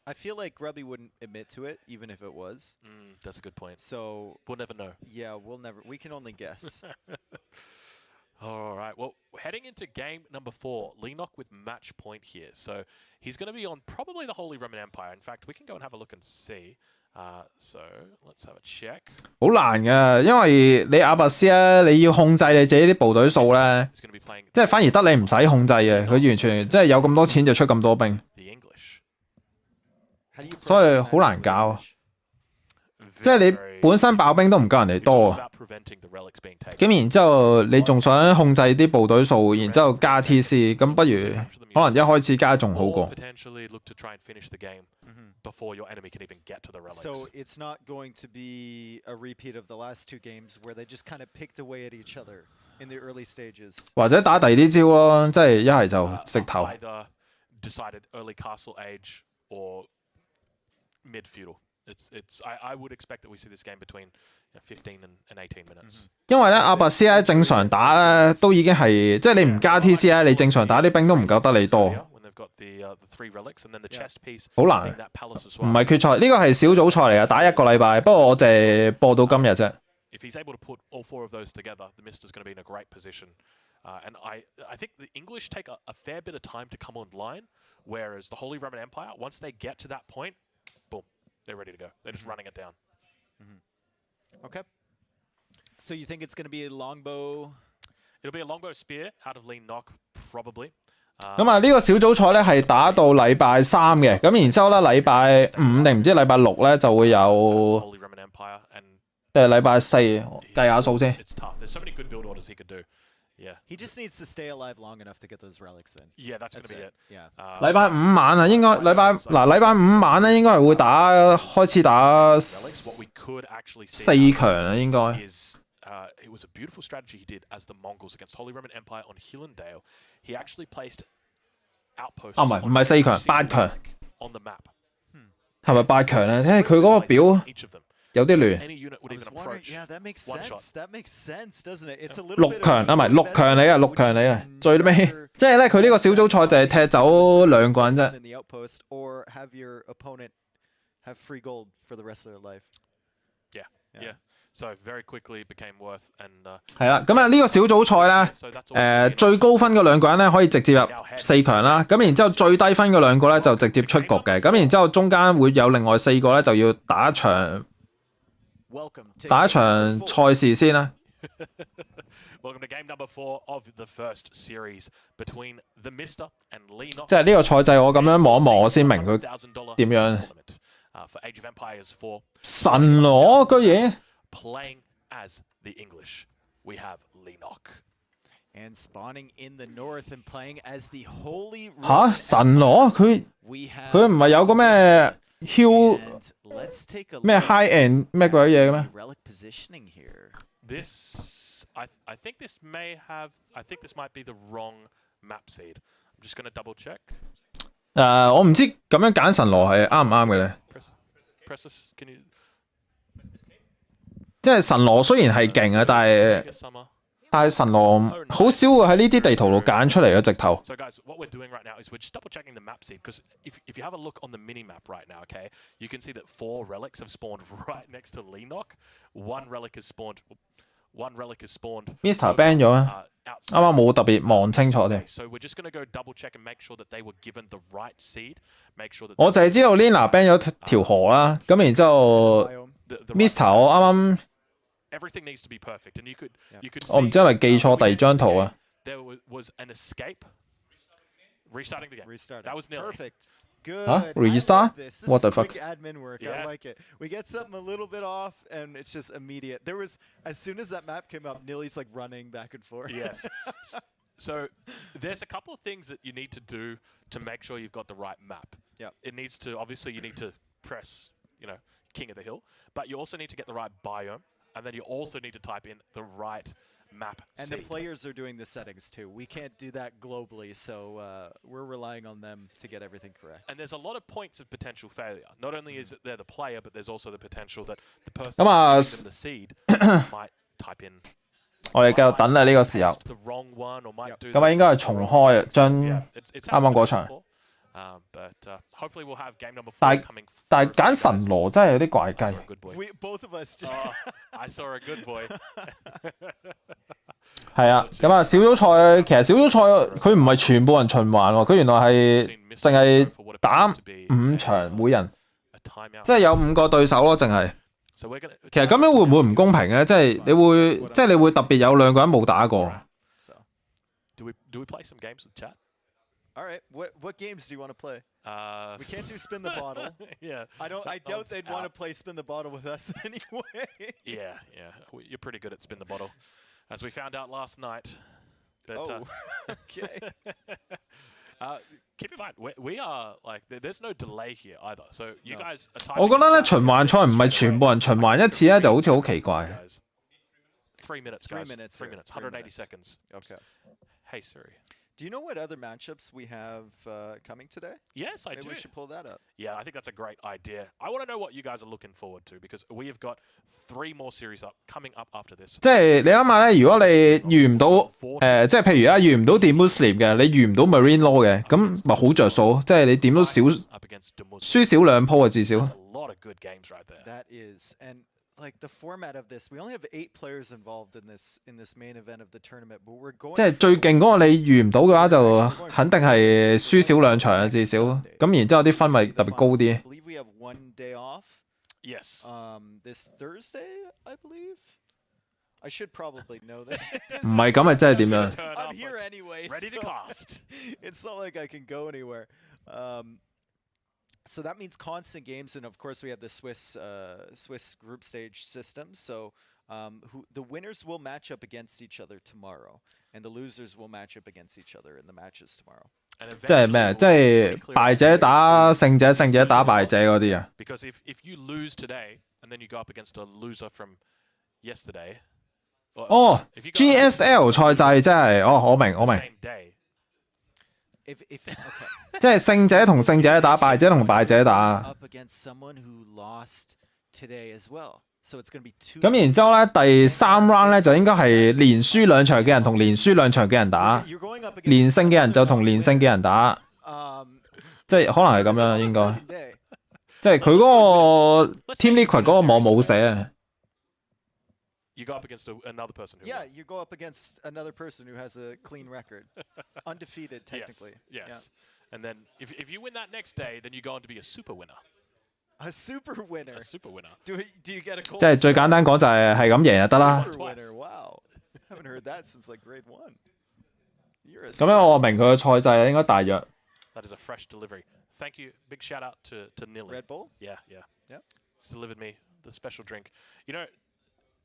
I feel like Grubby wouldn't admit to it, even if it was. That's a good point. So we'll never know. Yeah, we'll never. We can only guess. All right, well, heading into game number 4, Leenock with match point here. So he's going to be on probably the Holy Roman Empire. In fact, we can go and have a look and see. So let's have a check. 好難㗎，因為你阿拔斯咧，你要控制你自己啲部隊數咧，即係反而得你唔使控制嘅，佢完全即係有咁多錢就出咁多兵，所以好難搞。即係你本身爆兵都唔夠人哋多啊，咁然之後你仲想控制啲部隊數，然之後加 TC， 咁不如可能一開始加仲好過。So it's not going to be a repeat of the last 2 games where they just kind of picked away at each other in the early stages. 或者打第二啲招咯，即係一係就食頭。 Decided early castle age or mid feudal. I would expect that we see this game between 15 and 18 minutes. 因為咧阿拔斯咧正常打咧都已經係即係你唔加 TC 咧，你正常打啲兵都唔夠得你多。好難，唔係決賽，呢個係小組賽嚟嘅，打1個禮拜。不過我淨係播到今日啫。If he's able to put all 4 of those together, the Mister's going to be in a great position. And I think the English take a fair bit of time to come online, whereas the Holy Roman Empire, once they get to that point, boom, they're ready to go. They're just running it down. Okay. So you think it's going to be a longbow? It'll be a longbow spear out of lean knock, probably. 咁啊，呢個小組賽咧係打到禮拜3嘅，咁然之後咧禮拜5定唔知禮拜6咧就會有，定係禮拜4計下數先。It's tough. There's so many good build orders he could do. Yeah. He just needs to stay alive long enough to get those relics in. Yeah, that's gonna be it. Yeah. 禮拜5晚啊，應該禮拜5晚咧應該係會開始打4強啊，應該。It was a beautiful strategy he did as the Mongols against Holy Roman Empire on Hillendale. He actually placed outposts. 唔係4強，8強 on the map. 係咪8強咧？睇佢嗰個表。有啲亂。Yeah, that makes sense. That makes sense, doesn't it? It's a little 6強啊，唔係6強嚟啊，6強嚟啊，最尾即係咧，佢呢個小組賽就係踢走2個人啫。Or have your opponent have free gold for the rest of their life. Yeah. So very quickly became worth and 係啦，咁啊呢個小組賽咧，最高分嗰2個人咧可以直接入4強啦，咁然之後最低分嗰2個咧就直接出局嘅，咁然之後中間會有另外4個咧就要打一場賽事先啦。Welcome to game number 4 of the first series between the Mister and Leenock. 即係呢個賽制我咁樣望一望，我先明佢點樣。For Age of Empires 4. 神羅居然 playing as the English, we have Leenock. And spawning in the north and playing as the Holy. 嚇神羅佢唔係有個咩 Hill 咩 High End 咩鬼嘢嘅咩 ？Relic positioning here. This I think this might be the wrong map seed. I'm just going to double check. 我唔知咁樣揀神羅係啱唔啱嘅咧。即係神羅雖然係勁啊，但係神羅好少會喺呢啲地圖度揀出嚟嘅直頭。So guys, what we're doing right now is we're just double checking the map seed because if you have a look on the mini map right now, okay, you can see that 4 relics have spawned right next to Leenock. One relic is spawned. Mr. ban 咗啊！啱啱冇特別望清楚添。So we're just going to go double check and make sure that they were given the right seed. Make sure that 我就係知道 Lina ban 咗條河啦，咁然之後 Mr. 我啱啱 everything needs to be perfect, and you could 我唔知係咪記錯第2張圖啊。There was an escape. Restarting the game. That was nearly. Perfect. Good. Huh? Restart? This What the is fuck? quick admin work. I like it. We get something a little bit off, and it's just immediate. There was, as soon as that map came up, Nilly's like running back and forth. Yes. So there's a couple of things that you need to do to make sure you've got the right map. Yeah. It needs to, obviously, you need to press, King of the Hill, but you also need to get the right biome, and then you also need to type in the right map and seed. The players are doing the settings too. We can't do that globally, so we're relying on them to get everything correct. And there's a lot of points of potential failure. Not only is it there the player, but there's also the potential that the person giving them the seed might type in. 我哋繼續等啊！呢個時候，咁啊應該係重開啊，將啱啱嗰場。但係揀神羅真係有啲怪雞。Both of us. I saw a good boy. 係啊，咁啊小組賽其實小組賽佢唔係全部人循環喎，佢原來係淨係打5場每人，即係有5個對手咯，淨係。其實咁樣會唔會唔公平咧？即係你會特別有2個人冇打過。Do we play some games with chat? All right. What games do you want to play? We can't do spin the bottle. Yeah. I doubt they'd want to play spin the bottle with us anyway. Yeah. You're pretty good at spin the bottle, as we found out last night. But, okay. Keep in mind, we are like there's no delay here either. So you guys are. 我覺得咧循環賽唔係全部人循環一次咧，就好似好奇怪。3 minutes, guys. 3 minutes. 180 seconds. Okay. Hey Siri. Do you know what other matchups we have coming today? Yes, I do. Maybe we should pull that up. Yeah, I think that's a great idea. I want to know what you guys are looking forward to because we have got 3 more series coming up after this. 即係你諗下咧，如果你遇唔到即係譬如遇唔到 The Muslim 嘅，你遇唔到 Marine Law 嘅，咁咪好着數，即係你點都輸少2鋪啊，至少。That is, and like the format of this, we only have 8 players involved in this main event of the tournament, but we're going. 即係最勁嗰個你遇唔到嘅話，就肯定係輸少2場啊，至少。咁然之後啲分咪特別高啲。I believe we have 1 day off. Yes. This Thursday, I believe. I should probably know that. 唔係咁咪真係點樣 I'm here anyway. Ready to cast. It's not like I can go anywhere. So that means constant games, and of course we have the Swiss group stage system. So the winners will match up against each other tomorrow, and the losers will match up against each other in the matches tomorrow. 即係咩？即係敗者打勝者，勝者打敗者嗰啲啊。Because if you lose today and then you go up against a loser from yesterday. 哦 ，GSL 賽制真係，我明。Okay. 即係勝者同勝者打，敗者同敗者打。咁然之後咧，第3 round 咧就應該係連輸2場嘅人同連輸2場嘅人打，連勝嘅人就同連勝嘅人打，即係可能係咁樣應該。即係佢嗰個 Team Liquid 嗰個網冇寫。You go up against another person. You go up against another person who has a clean record, undefeated technically. Yes. Yeah. And then if you win that next day, then you go on to be a super winner. A super winner. A super winner. Do you get a gold? 即係最簡單講就係咁贏就得啦。Super winner. Wow. Haven't heard that since like grade 1. 咁樣我明佢嘅賽制應該大約。That is a fresh delivery. Thank you. Big shout out to Nilly. Red Bull. Yeah. It's delivered me the special drink. You know.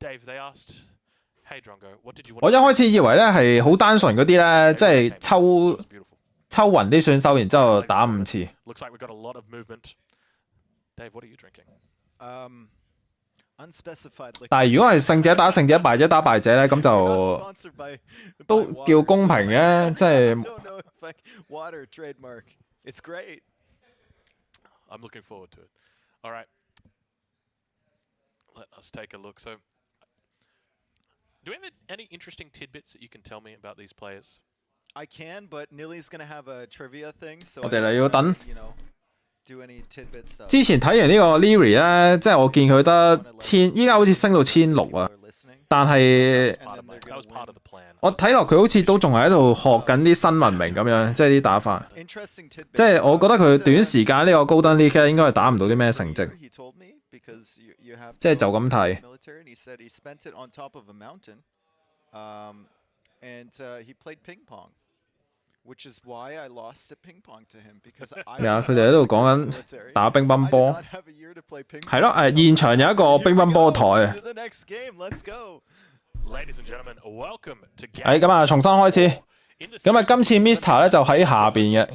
Dave, they asked, "Hey Drongo, what did you want?" 我一開始以為咧係好單純嗰啲咧，即係抽暈啲選手，然之後打5次。Looks like we got a lot of movement. Dave, what are you drinking? Unspecified liquor. 但係如果係勝者打勝者，敗者打敗者咧，咁就都叫公平嘅，即係。Water trademark. It's great. I'm looking forward to it. All right. Let us take a look. So. Do we have any interesting tidbits that you can tell me about these players? I can, but Nilly's going to have a trivia thing, so 我哋嚟要等。Do any tidbit stuff. 之前睇完呢個 Leary 咧，即係我見佢得依家好似升到1600啊，但係我睇落佢好似都仲係喺度學緊啲新文明咁樣，即係啲打法。即係我覺得佢短時間呢個 Golden League 應該係打唔到啲咩成績。即係就咁睇。Which is why I lost at ping pong to him because I 佢哋喺度講緊打乒乓波。係咯，現場有一個乒乓波台。咁啊，重新開始。咁啊，今次 Mr 咧就喺下邊嘅。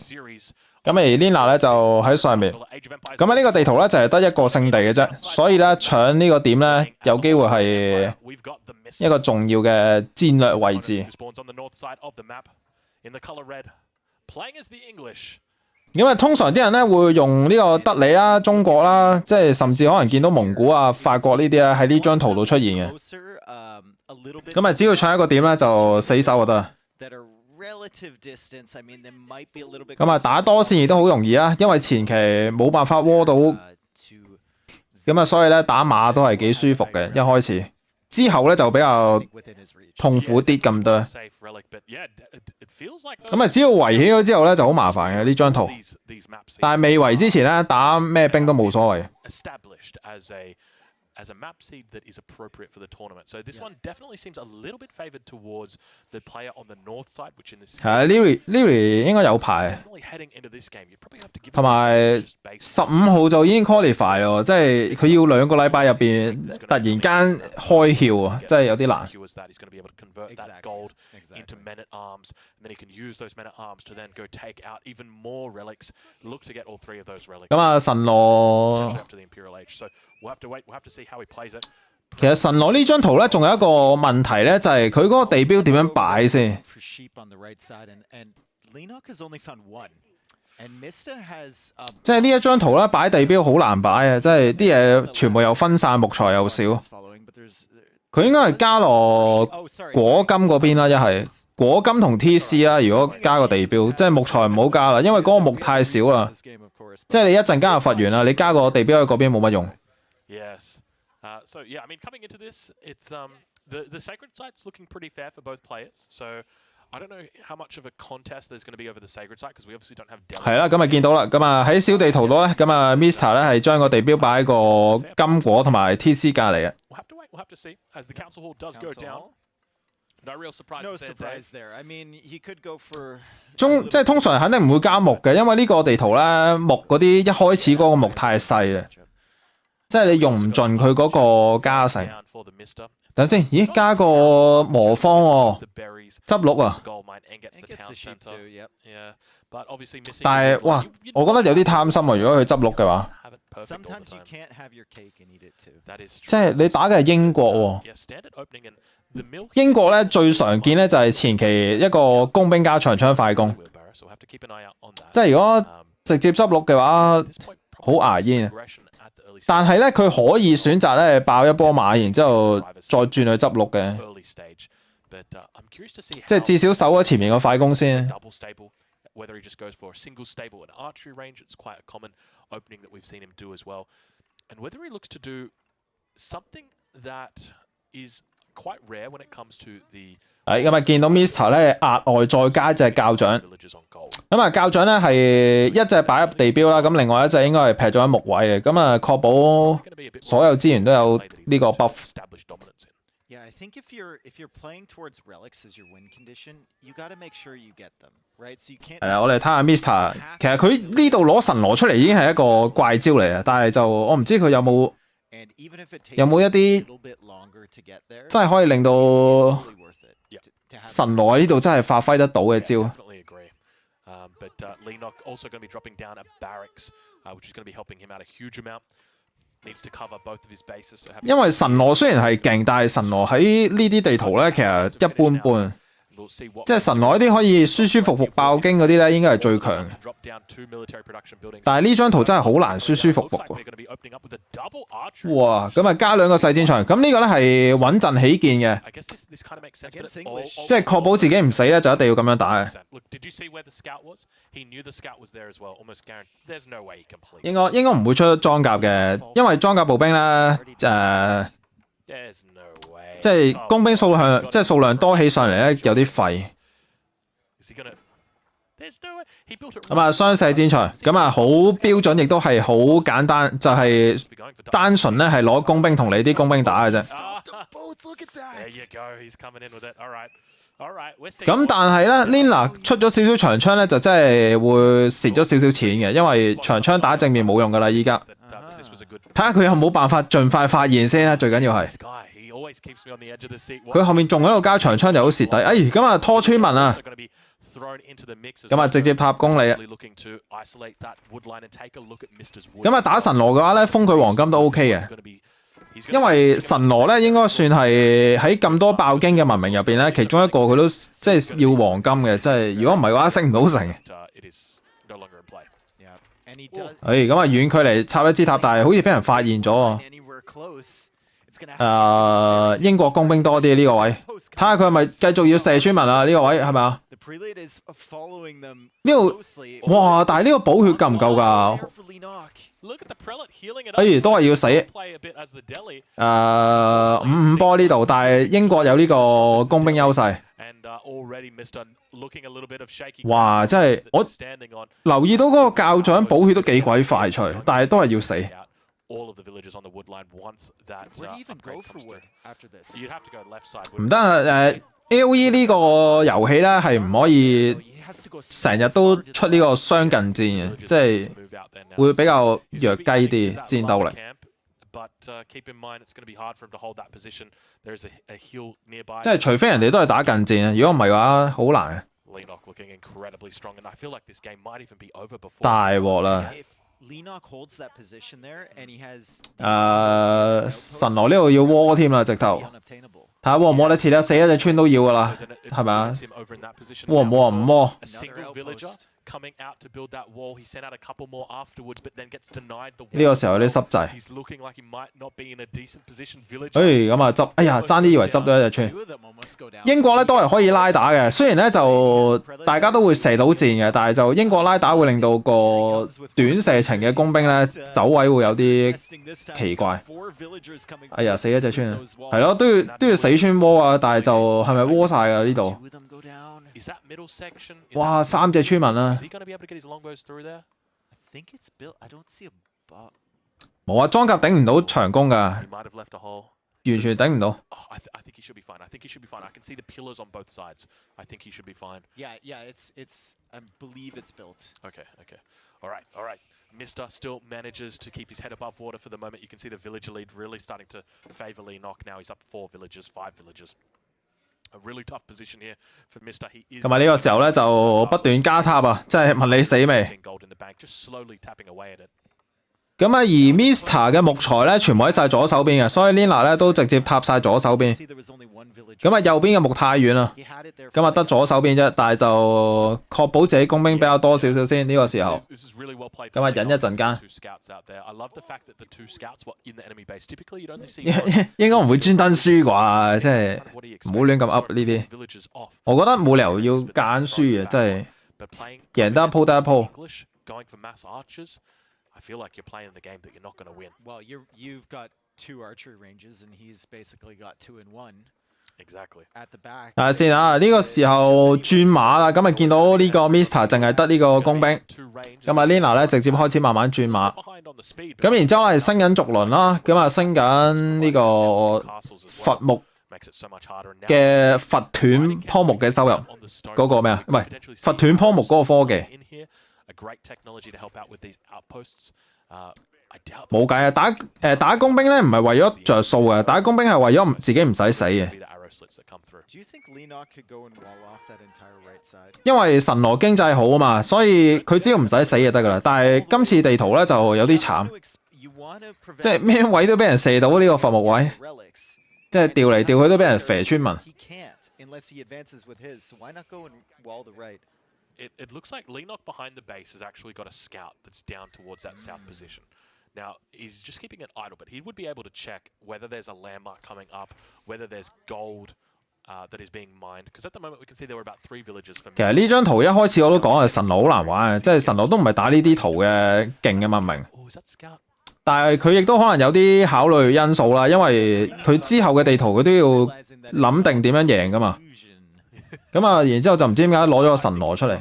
咁而 Lina 咧就喺上面。咁啊，呢個地圖咧就係得一個勝地嘅啫，所以咧搶呢個點咧有機會係一個重要嘅戰略位置。咁啊，通常啲人咧會用呢個德里啦、中國啦，即係甚至可能見到蒙古啊、法國呢啲咧喺呢張圖度出現嘅。咁啊，只要搶一個點咧就死守就得。咁啊，打多線亦都好容易啊，因為前期冇辦法窩到，咁啊，所以咧打馬都係幾舒服嘅，一開始。之後咧就比較痛苦啲咁多。咁啊，只要圍起咗之後咧就好麻煩嘅呢張圖。但係未圍之前咧打咩兵都冇所謂。As a map seed that is appropriate for the tournament. So this one definitely seems a little bit favored towards the player on the north side, which in this 係啊 ，Leary 應該有排。同埋15號就已經 qualify 咯，即係佢要2個禮拜入邊突然間開竅啊，真係有啲難。Into men at arms, and then he can use those men at arms to then go take out even more relics. Look to get all 3 of those relics. 咁啊，神羅 after the Imperial Age. So we'll have to wait. We'll have to see how he plays it. 其實神羅呢張圖咧，仲有一個問題咧，就係佢嗰個地標點樣擺先。即係呢一張圖咧，擺地標好難擺啊！即係啲嘢全部又分散，木材又少。佢應該係加落果金嗰邊啦，一係果金同 TC 啦。如果加個地標，即係木材唔好加啦，因為嗰個木太少啦。即係你一陣間就罰完啦，你加個地標喺嗰邊冇乜用。Yes. So yeah, I mean, coming into this, it's the sacred site's looking pretty fair for both players. So I don't know how much of a contest there's going to be over the sacred site because we obviously don't have. 係啦，咁啊見到啦，咁啊喺小地圖度咧，咁啊 Mr 咧係將個地標擺喺個金果同埋 TC 隔離嘅。We'll have to wait. We'll have to see as the council hall does go down. No real surprise. No surprise there. I mean, he could go for. 即係通常肯定唔會加木嘅，因為呢個地圖咧木嗰啲一開始嗰個木太細啊。即係你用唔盡佢嗰個加成。等先，咦？加個魔方喎，執鹿啊！但係哇，我覺得有啲貪心啊！如果佢執鹿嘅話，即係你打嘅係英國喎。英國咧最常見咧就係前期一個工兵加長槍快攻，即係如果直接執鹿嘅話，好牙煙啊！但係咧，佢可以選擇咧爆一波馬，然之後再轉去執鹿嘅，即係至少守咗前面個快攻先。咁啊，見到 Mr 咧額外再加一隻教長，咁啊教長咧係一隻擺入地標啦，咁另外一隻應該係劈咗喺木位嘅，咁啊確保所有資源都有呢個 buff。Yeah, I think if you're playing towards relics as your win condition, you got to make sure you get them, right? So you can't. 係啦，我哋睇下 Mr， 其實佢呢度攞神羅出嚟已經係一個怪招嚟啊，但係就我唔知佢有冇一啲真係可以令到神羅喺呢度真係發揮得到嘅招。因為神羅雖然係勁，但係神羅喺呢啲地圖咧，其實一般般。即係神羅呢啲可以舒舒服服爆經嗰啲咧，應該係最強。但係呢張圖真係好難舒舒服服喎。哇！咁啊加兩個細戰場，咁呢個咧係穩陣起見嘅，即係確保自己唔死咧，就一定要咁樣打嘅。應該唔會出裝甲嘅，因為裝甲步兵咧即係工兵數量多起上嚟咧，有啲廢。咁啊，雙射戰場，咁啊好標準，亦都係好簡單，就係單純咧係攞工兵同你啲工兵打嘅啫。咁但係咧 ，Lina 出咗少少長槍咧，就真係會蝕咗少少錢嘅，因為長槍打正面冇用噶啦，依家。睇下佢有冇辦法盡快發現先啦，最緊要係。佢後面仲喺度加長槍就好蝕底，咁啊拖村民啊，咁啊直接塔攻你啊，咁啊打神羅嘅話咧，封佢黃金都 OK 嘅，因為神羅咧應該算係喺咁多爆經嘅文明入邊咧，其中一個佢都即係要黃金嘅，即係如果唔係嘅話升唔到城。咁啊遠距離插一支塔，但係好似俾人發現咗。英國工兵多啲呢個位，睇下佢係咪繼續要射村民啊？呢個位係咪啊？呢度哇！但係呢個補血夠唔夠㗎？都係要死。5-5波呢度，但係英國有呢個工兵優勢。哇！真係我留意到嗰個教長補血都幾鬼快脆，但係都係要死。唔得啊！AOE 呢個遊戲咧係唔可以成日都出呢個雙近戰嘅，即係會比較弱雞啲戰鬥力。即係除非人哋都係打近戰啊，如果唔係嘅話好難。大鑊啦！ Leenock holds that position there, and he has 神羅呢度要窩添啦，直頭。睇下窩唔窩得切啦，死一隻村都要噶啦，係咪啊？窩唔窩啊？唔窩。coming out to build that wall. He sent out a couple more afterwards, but then gets denied the wall. 呢個時候有啲濕滯。He's looking like he might not be in a decent position. Village. 咁啊執，哎呀，爭啲以為執到一隻村。英國咧都係可以拉打嘅，雖然咧就大家都會射到箭嘅，但係就英國拉打會令到個短射程嘅工兵咧走位會有啲奇怪。哎呀，死一隻村啊！係咯，都要死村窩啊！但係就係咪窩晒啊呢度？哇！3隻村民啊！冇啊，裝甲頂唔到長弓㗎，完全頂唔到。I think he should be fine. I think he should be fine. I can see the pillars on both sides. I think he should be fine. Yeah, it's. I believe it's built. Okay. All right. Mister still manages to keep his head above water for the moment. You can see the villager lead really starting to favour Leenock now. He's up 4 villages, 5 villages. A really tough position here for Mister. He is. 同埋呢個時候咧就不斷加塔啊，即係問你死未？ Just slowly tapping away at it. 咁啊，而 Mr 嘅木材咧全部喺晒左手邊嘅，所以 Lina 咧都直接塔晒左手邊。咁啊，右邊嘅木太遠啦，咁啊得左手邊啫，但係就確保自己工兵比較多少少先呢個時候。咁啊，忍一陣間。應該唔會專登輸啩，即係唔好亂咁 up 呢啲。我覺得冇理由要夾硬輸嘅，即係贏得一鋪得一鋪。I feel like you're playing the game that you're not going to win. Well, you've got 2 archery ranges, and he's basically got 2 in 1. Exactly. At the back. 睇下先啊，呢個時候轉馬啦，咁啊見到呢個 Mr 淨係得呢個工兵，咁啊 Lina 咧直接開始慢慢轉馬，咁然之後係升緊逐輪啦，咁啊升緊呢個伐木嘅伐斷棵木嘅收入，嗰個咩啊？唔係伐斷棵木嗰個科技。冇計啊！打工兵咧唔係為咗着數嘅，打工兵係為咗自己唔使死嘅。因為神羅經濟好啊嘛，所以佢只要唔使死就得噶啦。但係今次地圖咧就有啲慘，即係咩位都俾人射到呢個伐木位，即係調嚟調去都俾人肥村民。It looks like Leenock behind the base has actually got a scout that's down towards that south position. Now, he's just keeping it idle, but he would be able to check whether there's a landmark coming up, whether there's gold that is being mined. Because at the moment, we can see there were about 3 villages. 其實呢張圖一開始我都講係神羅好難玩嘅，即係神羅都唔係打呢啲圖嘅勁嘅文明。但係佢亦都可能有啲考慮因素啦，因為佢之後嘅地圖佢都要諗定點樣贏噶嘛。咁啊，然之後就唔知點解攞咗個神羅出嚟。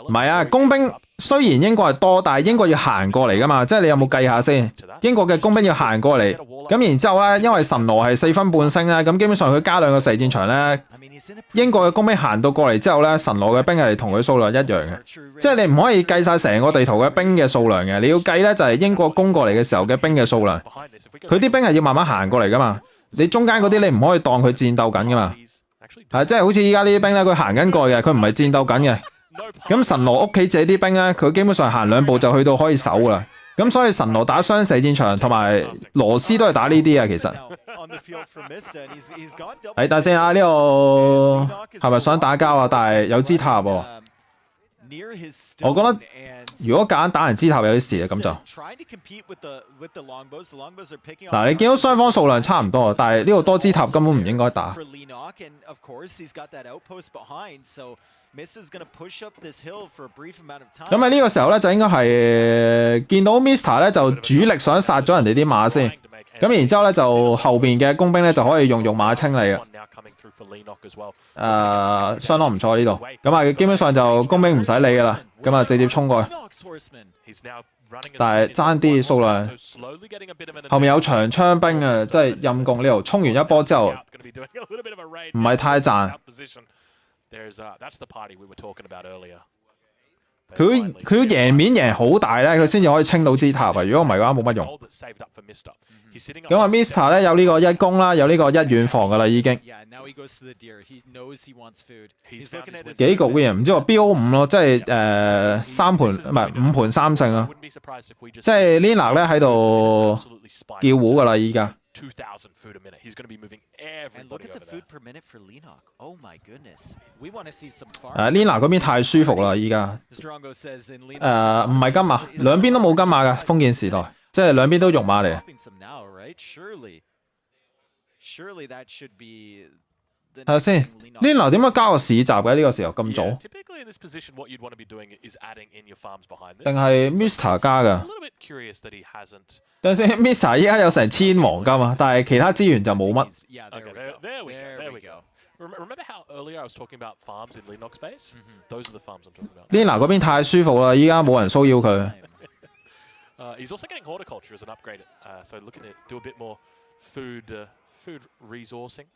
唔係啊，工兵雖然英國係多，但係英國要行過嚟噶嘛，即係你有冇計下先？英國嘅工兵要行過嚟，咁然之後咧，因為神羅係4分半星咧，咁基本上佢加2個射戰場咧，英國嘅工兵行到過嚟之後咧，神羅嘅兵係同佢數量一樣嘅，即係你唔可以計晒成個地圖嘅兵嘅數量嘅，你要計咧就係英國攻過嚟嘅時候嘅兵嘅數量，佢啲兵係要慢慢行過嚟噶嘛，你中間嗰啲你唔可以當佢戰鬥緊噶嘛。係即係好似依家呢啲兵咧，佢行緊過嘅，佢唔係戰鬥緊嘅。咁神羅屋企自己啲兵咧，佢基本上行2步就去到可以守噶啦。咁所以神羅打雙射戰場同埋羅斯都係打呢啲啊，其實。睇下先啊，呢個係咪想打交啊？但係有支塔喎。我覺得如果夾硬打人支塔有啲事啊，咁就。嗱，你見到雙方數量差唔多，但係呢度多支塔根本唔應該打。咁喺呢個時候咧，就應該係見到 Mr 咧就主力想殺咗人哋啲馬先，咁然之後咧就後邊嘅工兵咧就可以用馬清理嘅。相當唔錯呢度，咁啊基本上就工兵唔使理噶啦，咁啊直接衝過去。但係爭啲數量，後面有長槍兵啊，即係陰公呢度衝完一波之後，唔係太賺。That's the party we were talking about earlier. 佢要贏面贏好大咧，佢先至可以清到支塔啊！如果唔係嘅話，冇乜用。咁啊 ，Mr 咧有呢個一攻啦，有呢個一遠防噶啦已經。幾局 win 唔知話 BO5咯，即係3盤唔係5盤3勝啊！即係 Lina 咧喺度叫糊噶啦依家。2,000 food a minute. He's going to be moving And look everybody at the over food there. per minute for Lenok. Oh my goodness. We want to see some farm. Lina 嗰邊太舒服啦，依家。Strongo says in Lenok. 唔係金馬，兩邊都冇金馬嘅封建時代，即係兩邊都肉馬嚟。Surely that should be. 睇下先 ，Lina 點解交個市集嘅呢個時候咁早？ Typically in this position, what you'd want to be doing is adding in your farms behind this. 定係 Mr 加㗎？ A little bit curious that he hasn't. 等先 ，Mr 依家有成1000黃金啊，但係其他資源就冇乜。Okay, there we go. Remember how earlier I was talking about farms in Lenok's base? Those are the farms I'm talking about. Lina 嗰邊太舒服啦，依家冇人騷擾佢。He's also getting horticulture as an upgrade, so looking to do a bit more food resourcing,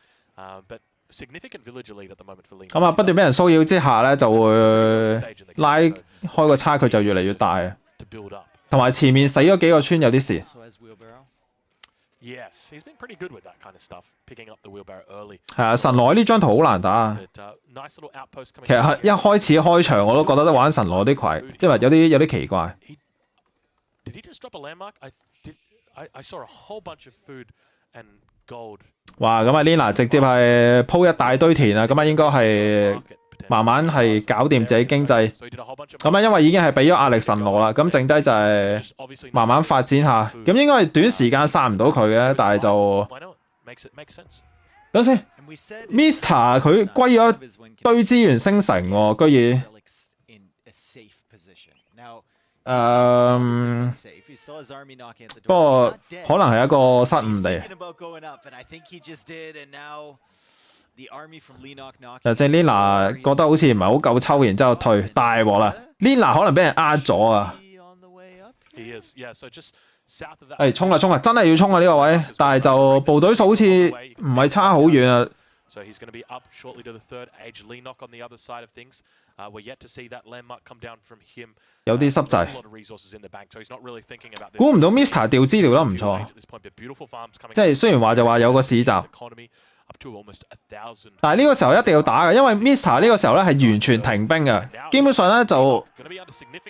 but significant village elite at the moment for Lenok. 咁啊，不斷俾人騷擾之下咧，就會拉開個差距就越嚟越大啊。同埋前面死咗幾個村有啲事。Yes, he's been pretty good with that kind of stuff, picking up the wheelbarrow early. 係啊，神羅呢張圖好難打啊。其實一開始開場我都覺得玩神羅啲葵，因為有啲奇怪。Did he just drop a landmark? I saw a whole bunch of food and gold. 哇！咁啊 ，Lina 直接係鋪一大堆田啊，咁啊應該係慢慢係搞掂自己經濟。咁啊，因為已經係俾咗壓力神羅啦，咁剩低就係慢慢發展下。咁應該係短時間殺唔到佢嘅，但係就等先 ，Mr 佢歸咗一堆資源星城喎，居然。不過可能係一個失誤嚟。就正 Lina 覺得好似唔係好夠抽，然之後退，大鑊啦 ！Lina 可能俾人呃咗啊！衝啊衝啊！真係要衝啊呢個位，但係就部隊數好似唔係差好遠啊！So he's going to be up shortly to the third age. Lenok on the other side of things. We're yet to see that landmark come down from him. 有啲濕滯。A lot of resources in the bank, so he's not really thinking about this. 估唔到 Mr 調資料得唔錯，即係雖然話就話有個市集，但係呢個時候一定要打嘅，因為 Mr 呢個時候咧係完全停兵嘅，基本上咧就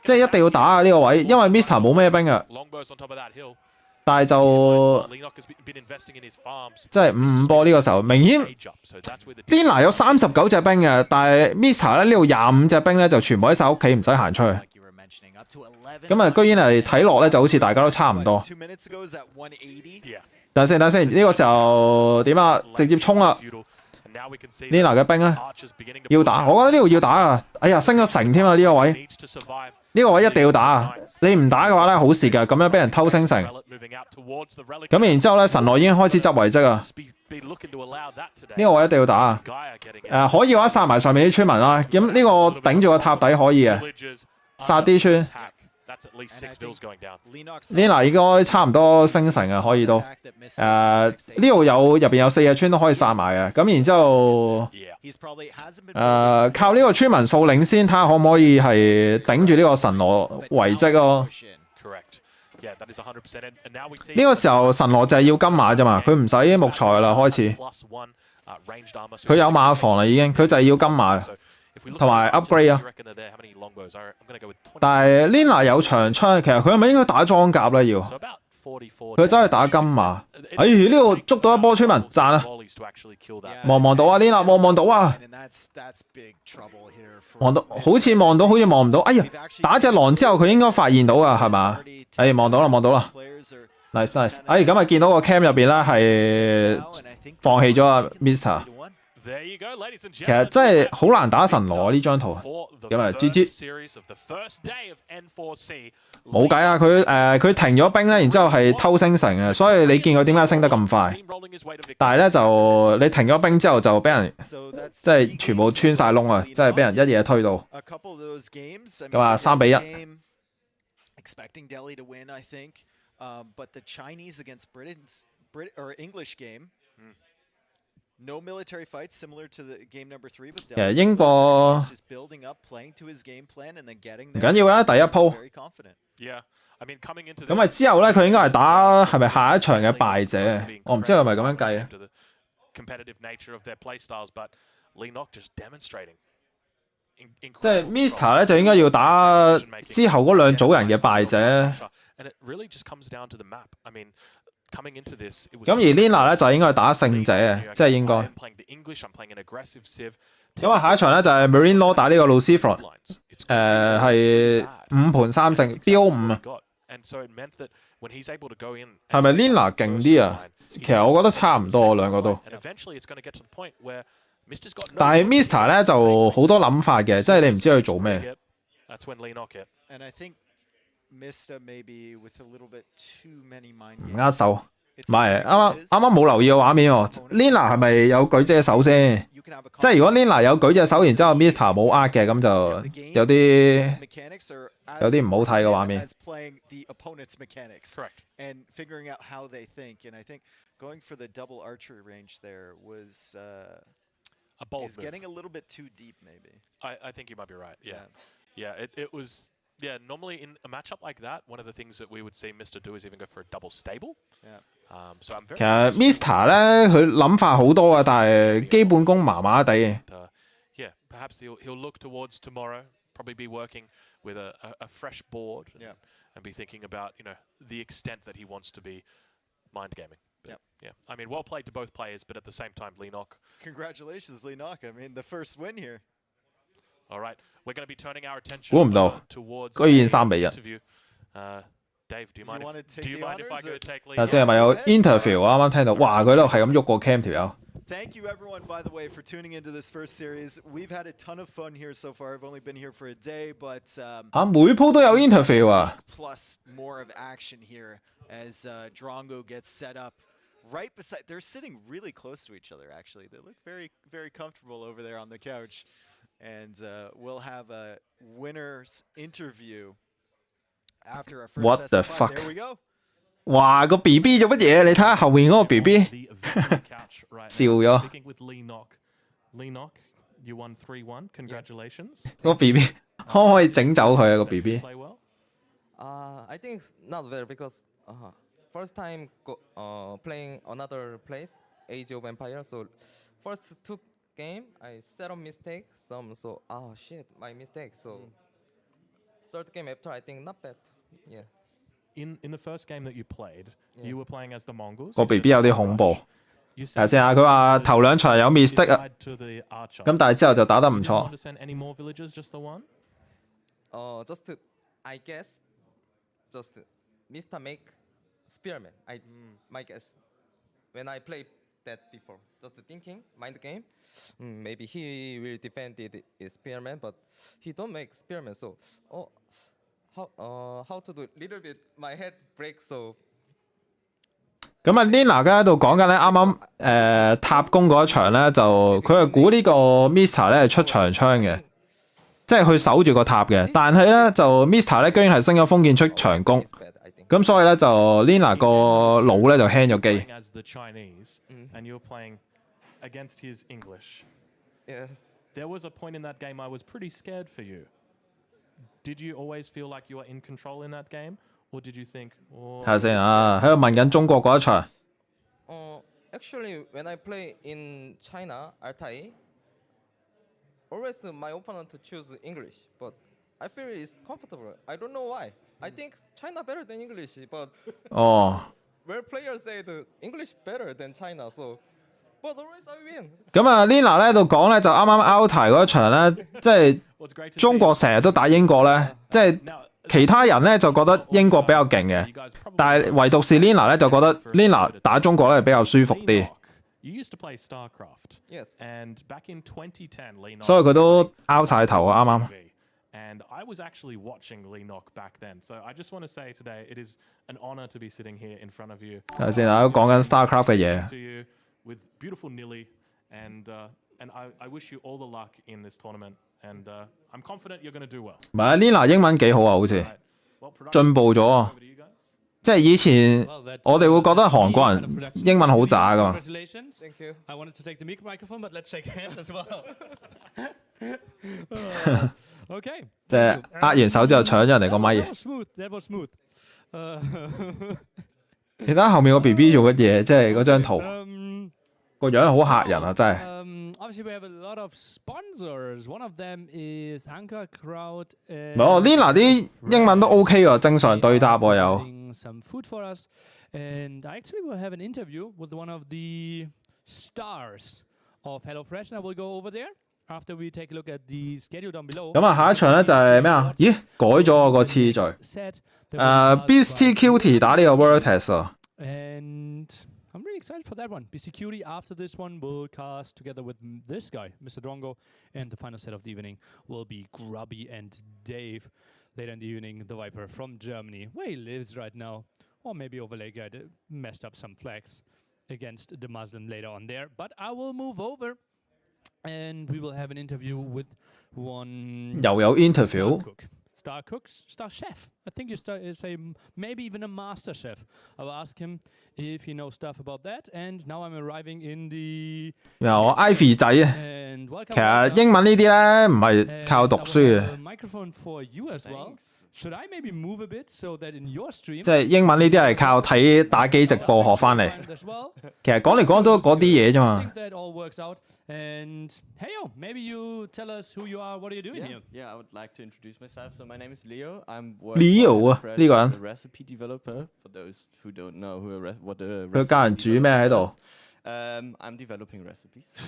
即係一定要打嘅呢個位，因為 Mr 冇咩兵嘅。但係就即係5-5波呢個時候，明顯 Lina 有39隻兵嘅，但係 Mr 咧呢度25隻兵咧就全部喺晒屋企，唔使行出去。咁啊，居然係睇落咧就好似大家都差唔多。等先，呢個時候點啊？直接衝啊 ！Lina 嘅兵咧要打，我覺得呢度要打啊！哎呀，升咗城添啊！呢個位。呢個位一定要打啊！你唔打嘅話咧，好蝕㗎，咁樣俾人偷星城。咁然之後咧，神羅已經開始執遺跡啊！呢個位一定要打啊！可以嘅話殺埋上面啲村民啦。咁呢個頂住個塔底可以嘅，殺啲村。Lina 應該差唔多星城啊，可以都。呢度入邊有4隻村都可以殺埋嘅。咁然之後。靠呢個村民數領先，睇下可唔可以係頂住呢個神羅遺跡咯。呢個時候神羅就係要金馬啫嘛，佢唔使木材啦開始。佢有馬房啦已經，佢就係要金馬同埋 upgrade 啊。但係 Lina 有長槍，其實佢係咪應該打裝甲咧？要佢走去打金馬。哎，呢度捉到一波村民，賺啊！望到啊 ，Lina 望到啊，望到好似望到，好似望唔到。哎呀，打隻狼之後佢應該發現到啊，係嘛？哎，望到啦，nice。哎，咁啊見到個 cam 入邊咧係放棄咗啊 Mr。其實真係好難打神羅呢張圖，咁啊 GG 冇計啊！佢停咗兵咧，然之後係偷星城啊，所以你見佢點解升得咁快？但係咧就你停咗兵之後就俾人即係全部穿晒窿啊！即係俾人一嘢推到。咁啊3-1。No military fights similar to the game number 3, but 其實英國 just building up, playing to his game plan, and then getting 唔 there. 緊要啊，第一鋪。 Very confident. Yeah, I mean coming into 咁咪 this, 之後咧，佢應該係打係咪下一場嘅敗者？我唔知係咪咁樣計啊。 to the competitive nature of their play styles, but Leenock just demonstrating. 即係 Mr 咧就應該要打之後嗰兩組人嘅敗者。 And it really just comes down to the map. I mean, coming into this, it was 咁而 Lina 咧就應該係打勝者嘅，即係應該。 I'm playing the English, I'm playing an aggressive civ. 因為下一場咧就係 Marine Law 打呢個 Lucifer， 係5盤3勝 BO5 啊。 And so it meant that when he's able to go in, 係咪 Lina 勁啲啊？其實我覺得差唔多兩個都。 And eventually it's going to get to the point where Mr's got no 但係 Mr 咧就好多諗法嘅，即係你唔知佢做咩。 That's when Leenock hit. And I think Mista maybe with a little bit too many mind 唔 games. 握手，唔係啱冇留意個畫面喎。Lina 係咪有舉隻手先？ You can have a 即係如果 Lina 有舉隻手，然之後 Mr 冇握嘅，咁就有啲 mechanics are as 有啲唔好睇嘅畫面。 as playing the opponent's mechanics. Correct. And figuring out how they think. And I think going for the double archery range there was A bold is move. getting a little bit too deep maybe. I think you might be right. Yeah. It was. Yeah, normally in a matchup like that, one of the things that we would see Mr. do is even go for a double stable. Yeah. So I'm very. 其實 Mr 咧佢諗法好多啊，但係基本功麻麻地。 Yeah, perhaps he'll look towards tomorrow. Probably be working with a fresh board. And be thinking about the extent that he wants to be mind gaming. Yeah. I mean, well played to both players, but at the same time, Leenock. Congratulations, Leenock. I mean, the first win here. All right, we're going to be turning our attention 估唔到 towards 居然3比1。 interview. Dave, do you mind wanna if take do you the mind if I honors, go or- take lead? 頭先係咪有 interview 啊？啱啱聽到，哇！佢喺度係咁喐個 cam 條友。 Thank you, everyone, by the way, for tuning into this first series. We've had a ton of fun here so far. I've only been here for a day, but 嚇每鋪都有 interview 啊！ plus more of action here as Drongo gets set up right beside. They're sitting really close to each other, actually. They look very, very comfortable over there on the couch. And we'll have a winner's interview after our first What best the of five. fuck? There we go. 哇！個 BB 做乜嘢？你睇下後面嗰個 BB。 The victory couch right 笑 now. 咗 Speaking with Leenock. Leenock, you won 3-1. Congratulations. 個 BB 可唔可以整走佢啊？個 BB Play well. I think it's not very because first time playing another place, Age of Empire. So first two game I set a mistake. So shit, my mistake. So third game after I think not bad. Yeah. In the first game that you played, you were playing as the Mongols. 個 BB 有啲恐怖。 You 睇下先啊！佢話頭兩場有 mistake 啊， to the archer. 咁但係之後就打得唔 You didn't 錯 want。to send any more villagers, just the one? Just I guess just Mr. Make spearman. My guess when I played that before, just thinking mind game. Maybe he will defend the spearman, but he don't make spearman. So how to do little bit my head breaks. So 咁啊 ，Lina 喺度講緊咧，啱啱塔攻嗰一場咧，就佢係估呢個 Mr 咧係出長槍嘅，即係佢守住個塔嘅。但係咧就 Mr 咧居然係升咗封建出長攻， it's bad, I think. 咁所以咧就 Lina 個腦咧就輕咗機。 Playing as the Chinese, and you were playing against his English. Yes. There was a point in that game I was pretty scared for you. Did you always feel like you were in control in that game, or did you think? Oh, 睇下先啊，喺度問緊中國嗰一場。 Actually, when I play in China, Altai, always my opponent choose English, but I feel it's comfortable. I don't know why. I think China better than English, but 哦， where players say the English better than China, so but always I win. 咁啊 Lina 咧喺度講咧就啱啱 out 題嗰一場咧，即係 well, it's great to 中 see 國成日都打英國咧，即係 Now, 其他人咧就覺得英國比較勁嘅。 you guys probably 但係唯獨是 Lina 咧就覺得 Lina 打中國咧比較舒服啲， Leenock, you used to play StarCraft. Yes. And back in 2010, Leenock. 所以佢都拗晒頭啊！啱啱 And I was actually watching Leenock back then. So I just want to say today, it is an honor to be sitting here in front of you. 睇下先啊，都講緊 StarCraft 嘅嘢。 To you with beautiful Nilly, and I wish you all the luck in this tournament. And I'm confident you're going to do well. 唔係啊 Lina 英文幾好啊，好似 Right. Well, production, 進步咗啊！ over to you guys. 即係以前 我哋會覺得韓國人英文好渣噶嘛。Thank you. I wanted to take the microphone, but let's shake hands as well. Okay. 即係握完手之後搶咗人哋個咪。That was smooth. 你睇下後面個 BB 做乜嘢？即係嗰張圖個樣好嚇人啊！真係。Obviously, we have a lot of sponsors. One of them is Anchor Crowd. Lina 啲英文都 OK 喎，正常對答喎有。Some food for us, and I actually will have an interview with one of the stars of HelloFresh, and I will go over there after we take a look at the schedule down below. 咁啊，下一場咧就係咩啊？咦，改咗個次序。Beastie Cutie 打呢個 Vertex 啊。And I'm really excited for that one. BCQD after this one will cast together with this guy, Mr. Drongo, and the final set of the evening will be Grubby and Dave. Later in the evening, the Viper from Germany, where he lives right now, or maybe Overlay guy messed up some flags against the Muslim later on there. But I will move over, and we will have an interview with one 又有 interview。Star cooks, star chef. I think you say maybe even a master chef. I will ask him if he knows stuff about that. And now I'm arriving in the. 有 Ivy 仔啊，其實英文呢啲咧唔係靠讀書嘅。Microphone for you as well. Should I maybe move a bit so that in your stream? 即係英文呢啲係靠睇打機直播學翻嚟。其實講嚟講都嗰啲嘢啫嘛。I think that all works out. And hey, maybe you tell us who you are. What are you doing here? Yeah, I would like to introduce myself. So my name is Leo. I'm Leo 啊，呢個人。as a recipe developer. For those who don't know what a 佢教人煮咩喺度？ I'm developing recipes.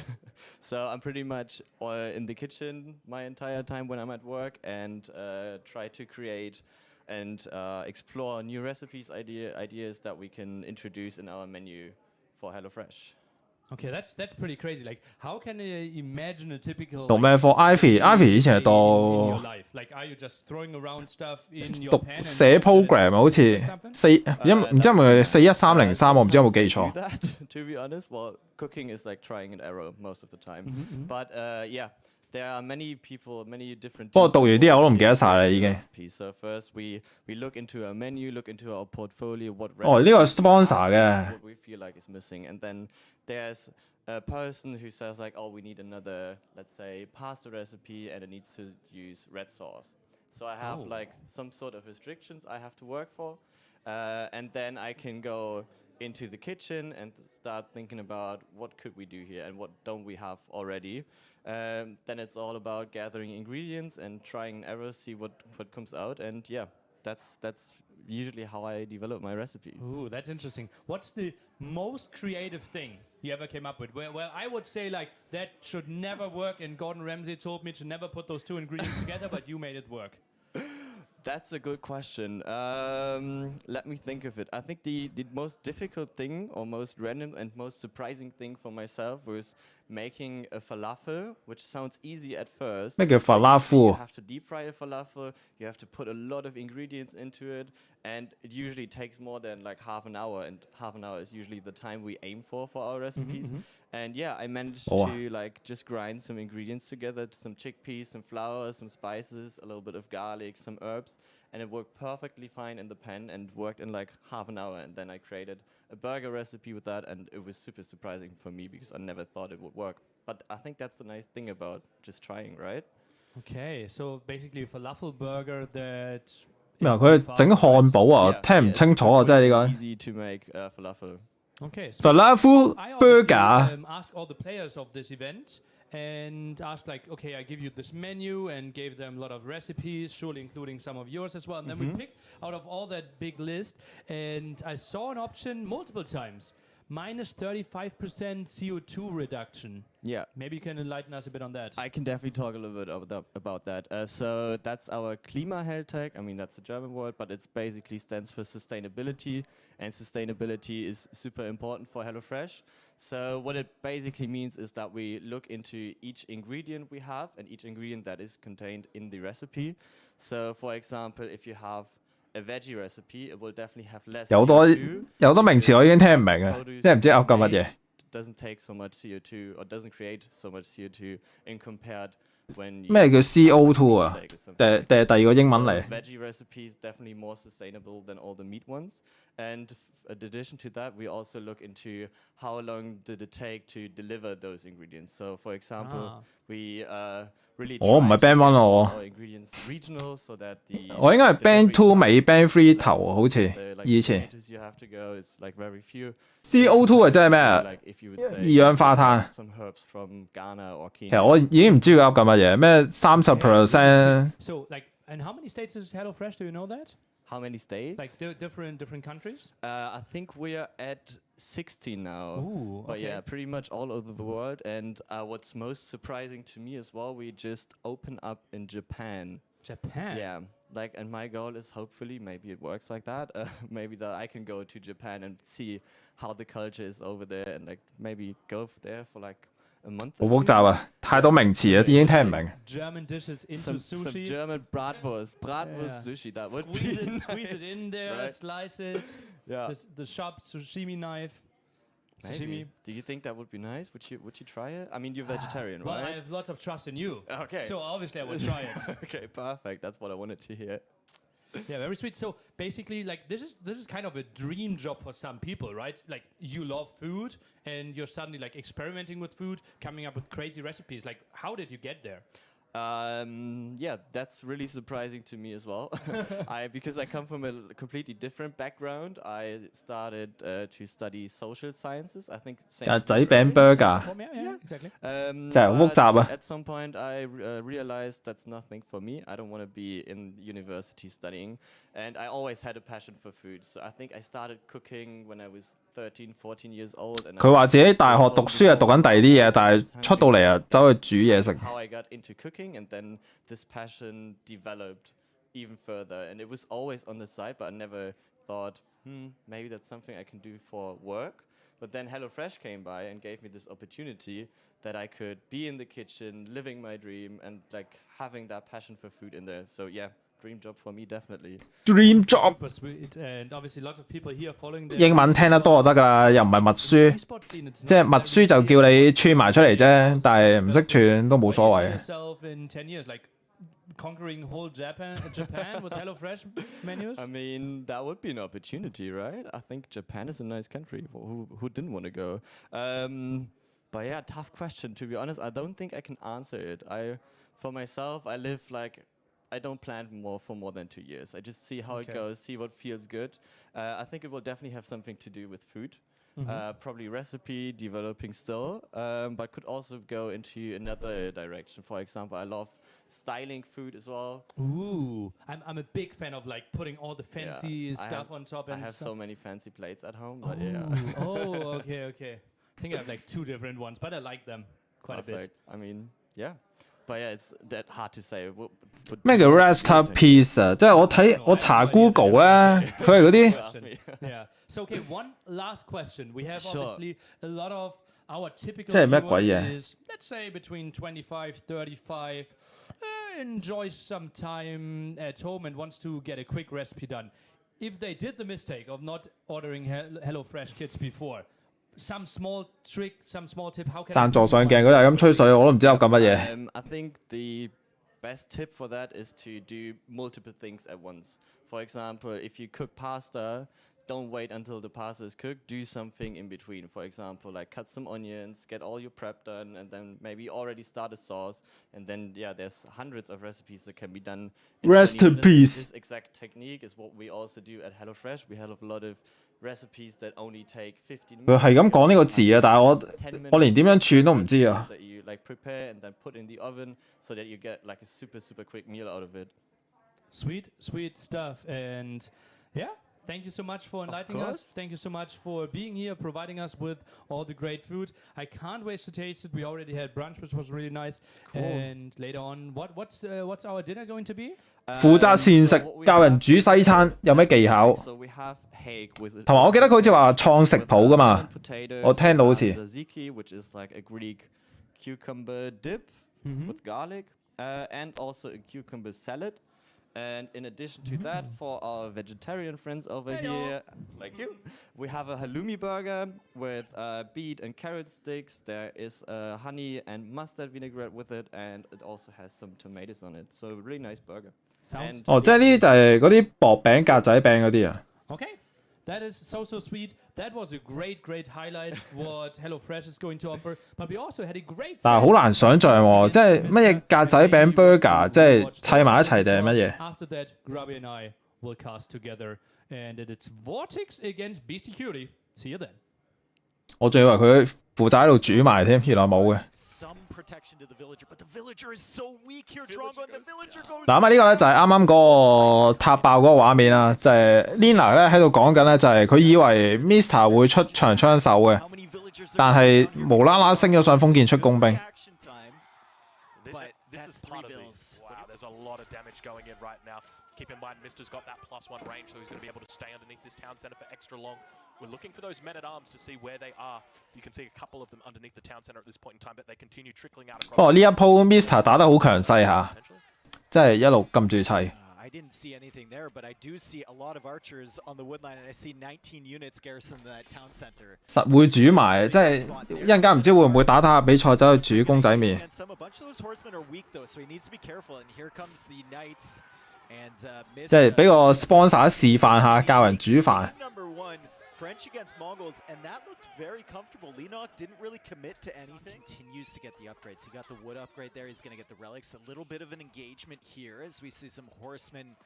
So I'm pretty much in the kitchen my entire time when I'm at work and try to create and explore new recipes, ideas that we can introduce in our menu for HelloFresh. Okay, that's pretty crazy. Like, how can I imagine a typical 讀咩科 ？Ivy 以前係讀 Like, are you just throwing around stuff in your 讀 pan? 寫 program 好似唔知係咪41303？我唔知有冇記錯。To be honest, well, cooking is like trying and error most of the time. But yeah, there are many people, many different. 不過讀完啲嘢我都唔記得晒啦已經。So first we look into our menu, look into our portfolio, what 呢個 sponsor 嘅。 what we feel like is missing, and then there's a person who says like, oh, we need another, let's say, pasta recipe, and it needs to use red sauce. So I have like some sort of restrictions I have to work for, and then I can go into the kitchen and start thinking about what could we do here and what don't we have already. Then it's all about gathering ingredients and trying and error, see what comes out, and yeah, that's usually how I develop my recipes. Ooh, that's interesting. What's the most creative thing you ever came up with? Well, I would say like that should never work, and Gordon Ramsay told me to never put those two ingredients together, but you made it work. That's a good question. Let me think of it. I think the most difficult thing or most random and most surprising thing for myself was making a falafel, which sounds easy at first. 咩叫 falafel？ You have to deep fry a falafel, you have to put a lot of ingredients into it, and it usually takes more than like half an hour, and half an hour is usually the time we aim for our recipes. And yeah, I managed to like just grind some ingredients together, some chickpeas, some flour, some spices, a little bit of garlic, some herbs, and it worked perfectly fine in the pan and worked in like half an hour. And then I created a burger recipe with that, and it was super surprising for me because I never thought it would work. But I think that's the nice thing about just trying, right? Okay, so basically a falafel burger that 咩啊？佢整漢堡啊？聽唔清楚啊！真係呢個。 Easy to make falafel. Okay, so falafel I burger。 asked all the players of this event and asked like, okay, I give you this menu and gave them a lot of recipes, surely including some of yours as well. And then we picked out of all that big list, and I saw an option multiple times. Minus 35% CO2 reduction. Yeah. Maybe you can enlighten us a bit on that. I can definitely talk a little bit about that. So that's our Klimaheltag. I mean, that's a German word, but it basically stands for sustainability, and sustainability is super important for HelloFresh. So what it basically means is that we look into each ingredient we have and each ingredient that is contained in the recipe. So for example, if you have a veggie recipe, it will definitely have less CO2. 有好多名詞我已經聽唔明啊，即係唔知噏緊乜嘢。Doesn't take so much CO2 or doesn't create so much CO2 in compared when 咩叫 CO2 啊？第二個英文嚟。Veggie recipes definitely more sustainable than all the meat ones. And in addition to that, we also look into how long did it take to deliver those ingredients. So, for example, we really try to Band get 1our ingredients regional so that the 我應該係 Band 2 尾 Band 3 頭好似 like 以前。 kilometers you have to go is like very few. CO2 係真係咩？ Like if you would say 二氧化碳。 some herbs from Ghana or 其 Kenya. 實我已經唔知佢噏緊乜嘢，咩30%。So like, and how many states is HelloFresh? Do you know that? How many states? Like different countries? I think we're at 60 now. Ooh, But okay. yeah, pretty much all over the world. And what's most surprising to me as well, we just open up in Japan. Japan. Yeah, like, and my goal is hopefully maybe it works like that. Maybe that I can go to Japan and see how the culture is over there, and like maybe go there for like a month. 好複雜啊，太多名詞啊，已經聽唔明。 German dishes into Some sushi. German bratwurst, Yeah. sushi. That would Squeeze be it, squeeze it in nice, there, right? slice it. Yeah. The sharp sashimi knife. Maybe. Sashimi. Do you think that would be nice? Would you try it? I mean, you're vegetarian, Well, I right? have lots of trust in you. Okay. So obviously I will try it. Okay, perfect. That's what I wanted to hear. Yeah, very sweet. So basically, like this is kind of a dream job for some people, right? Like you love food and you're suddenly like experimenting with food, coming up with crazy recipes. Like, how did you get there? Yeah, that's really surprising to me as well. Because I come from a completely different background. I started to study social sciences. I think same. 仔餅 burger Yeah, exactly. 真係好複雜啊。 At some point, I realized that's nothing for me. I don't want to be in university studying, and I always had a passion for food. So I think I started cooking when I was 13, 14 years old. And 佢話自己大學讀書係讀緊第二啲嘢，但係出到嚟啊，走去煮嘢食。 How I got into cooking, and then this passion developed even further. And it was always on the side, but I never thought, maybe that's something I can do for work. But then HelloFresh came by and gave me this opportunity that I could be in the kitchen, living my dream, and like having that passion for food in there. So yeah, dream job for me, definitely. Dream job Super sweet, and obviously lots of people here following the 英文聽得多就得㗎啦，又唔係默書， e-sport scene. It's 即係 not 默 that 書就 easy. 叫你串埋出嚟啫，但係唔識串都冇 Where do 所 you see 謂。 yourself in 10 years, like conquering whole Japan with HelloFresh menus? I mean, that would be an opportunity, right? I think Japan is a nice country. Who didn't want to go? But yeah, tough question. To be honest, I don't think I can answer it. For myself, I live like, I don't plan for more than 2 years. I just see how it goes, see what feels good. I think it will definitely have something to do with food. Probably recipe developing still, but could also go into another direction. For example, I love styling food as well. Ooh, I'm a big fan of like putting all the fancy stuff on top. I And have stuff. so many fancy plates at home, but yeah. Oh, okay. I think I have like 2 different ones, but I like them quite a bit. Perfect. I mean, yeah. But yeah, it's that hard to say. 咩叫 recipe 啊？即係我查 Google 咧，佢係嗰啲 Yeah. So okay, one last question. We have Sure. obviously a lot of our typical 即係乜鬼 viewer 嘢？ is, let's say between 25, 35, enjoys some time at home and wants to get a quick recipe done. If they did the mistake of not ordering HelloFresh kits before, some small trick, some small tip, how can 贊助上鏡嗰啲係咁吹水，我都唔知噏緊乜嘢。 I think the best tip for that is to do multiple things at once. For example, if you cook pasta, don't wait until the pasta is cooked. Do something in between. For example, like cut some onions, get all your prep done, and then maybe already start a sauce. And then, yeah, there's hundreds of recipes that can be done. In 20 minutes. Recipes. This exact technique is what we also do at HelloFresh. We have a lot of recipes that only take 15 minutes. 佢係咁講呢個字啊，但係我連點樣串都唔知啊。 That you like prepare and then put in the oven so that you get like a super quick meal out of it. Sweet stuff. And yeah, thank you so much for enlightening us. Thank you so much for being here, providing us with all the great food. I can't wait to taste it. We already had brunch, which was really nice. Cool. And later on, what's our dinner going to be? 負責膳食，教人煮西餐，有咩技巧？ So we have hake with 同埋我記得佢好似話創食譜噶嘛， 我聽到好似。 tzatziki, which is like a Greek cucumber dip with garlic, and also a cucumber salad. And in addition to that, for our vegetarian friends over here, like you, we have a halloumi burger with beet and carrot sticks. There is honey and mustard vinaigrette with it, and it also has some tomatoes on it. So a really nice burger. Sounds 哦，即係呢啲就係嗰啲薄餅、格仔餅嗰啲啊。 okay. That is so sweet. That was a great highlight what HelloFresh is going to offer. But we also had a great. 但係好難想像喎，即係乜嘢格仔餅 burger，即係砌埋一齊定係乜嘢？ After that, Grubby and I will cast together, and it's Vortex against Beastie Cutie. See you then. 我仲以為佢負責喺度煮埋添，原來冇嘅。嗱咁啊，呢個咧就係啱啱嗰個塔爆嗰個畫面啦，就係 Lina 咧喺度講緊咧，就係佢以為 Mr 會出長槍手嘅，但係無啦啦升咗上封建出工兵。Keep in mind, Mister's got that +1 range, so he's going to be able to stay underneath this town center for extra long. We're looking for those men-at-arms to see where they are. You can see a couple of them underneath the town center at this point in time, but they continue trickling out across. 不過呢一鋪 Mr 打得好強勢下，即係一路撳住砌。I didn't see anything there, but I do see a lot of archers on the woodline, and I see 19 units garrison that town center. 實會煮埋，即係一陣間唔知會唔會打下比賽走去煮公仔麵。A bunch of those horsemen are weak though, so he needs to be careful. And here comes the knights. 即係俾個 sponsor 示範下教人煮飯。French against Mongols, and that looked very comfortable. Lenok didn't really commit to anything. Continues to get the upgrades. He got the wood upgrade there. He's going to get the relics. A little bit of an engagement here as we see some horsemen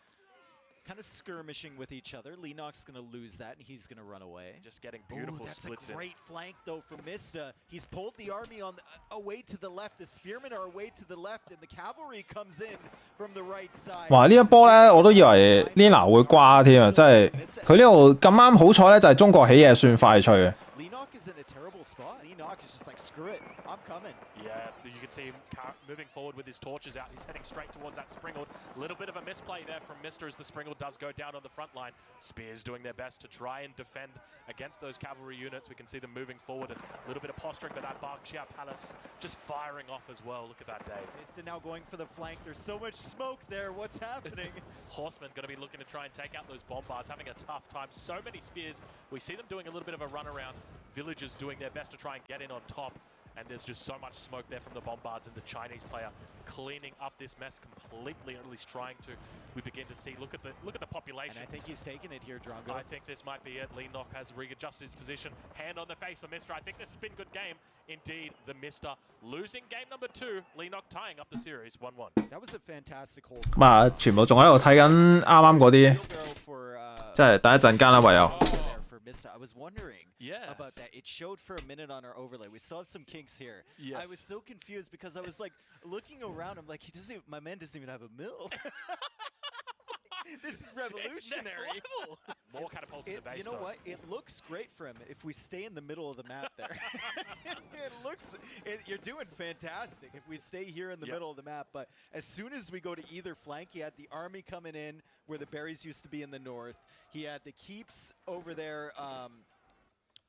kind of skirmishing with each other. Lenok's going to lose that, and he's going to run away. Just getting beautiful that's splits in. That's a great flank, though, from Mista. He's pulled the army on away to the left. The spearmen are away to the left, and the cavalry comes in from the right side. 哇！呢一波咧，我都以為 Lina 會瓜添啊！即係佢呢度咁啱好彩咧，就係中國起嘢算快脆嘅。Lenok is in a terrible spot. Lenok is just like, screw it, I'm coming. Yeah, you can see him moving forward with his torches out. He's heading straight towards that Springald. A little bit of a misplay there from Mister as the Springald does go down on the front line. Spears doing their best to try and defend against those cavalry units. We can see them moving forward. A little bit of posturing, but that Berkshire Palace just firing off as well. Look at that, Dave. Mister now going for the flank. There's so much smoke there. What's happening? Horsemen going to be looking to try and take out those bombards, having a tough time. So many spears. We see them doing a little bit of a run around. Villagers doing their best to try and get in on top. And there's just so much smoke there from the bombards and the Chinese player cleaning up this mess completely, or at least trying to. We begin to see. Look at the population. And I think he's taking it here, Drongo. I think this might be it. Lenok has readjusted his position. Hand on the face for Mister. I think this has been a good game. Indeed, the Mister losing game number 2. Lenok tying up the series 1-1. That was a fantastic hold. 咁啊，全部仲喺度睇緊啱啱嗰啲，即係等一陣間啦，唯有。I was wondering about that. It showed for a minute on our overlay. We still have some kinks here. Yes. I was so confused because I was like looking around. I'm like, my man doesn't even have a mill. This is revolutionary. More catapults in the base. You know what? It looks great for him if we stay in the middle of the map there. You're doing fantastic if we stay here in the middle of the map. But as soon as we go to either flank, he had the army coming in where the berries used to be in the north. He had the keeps over there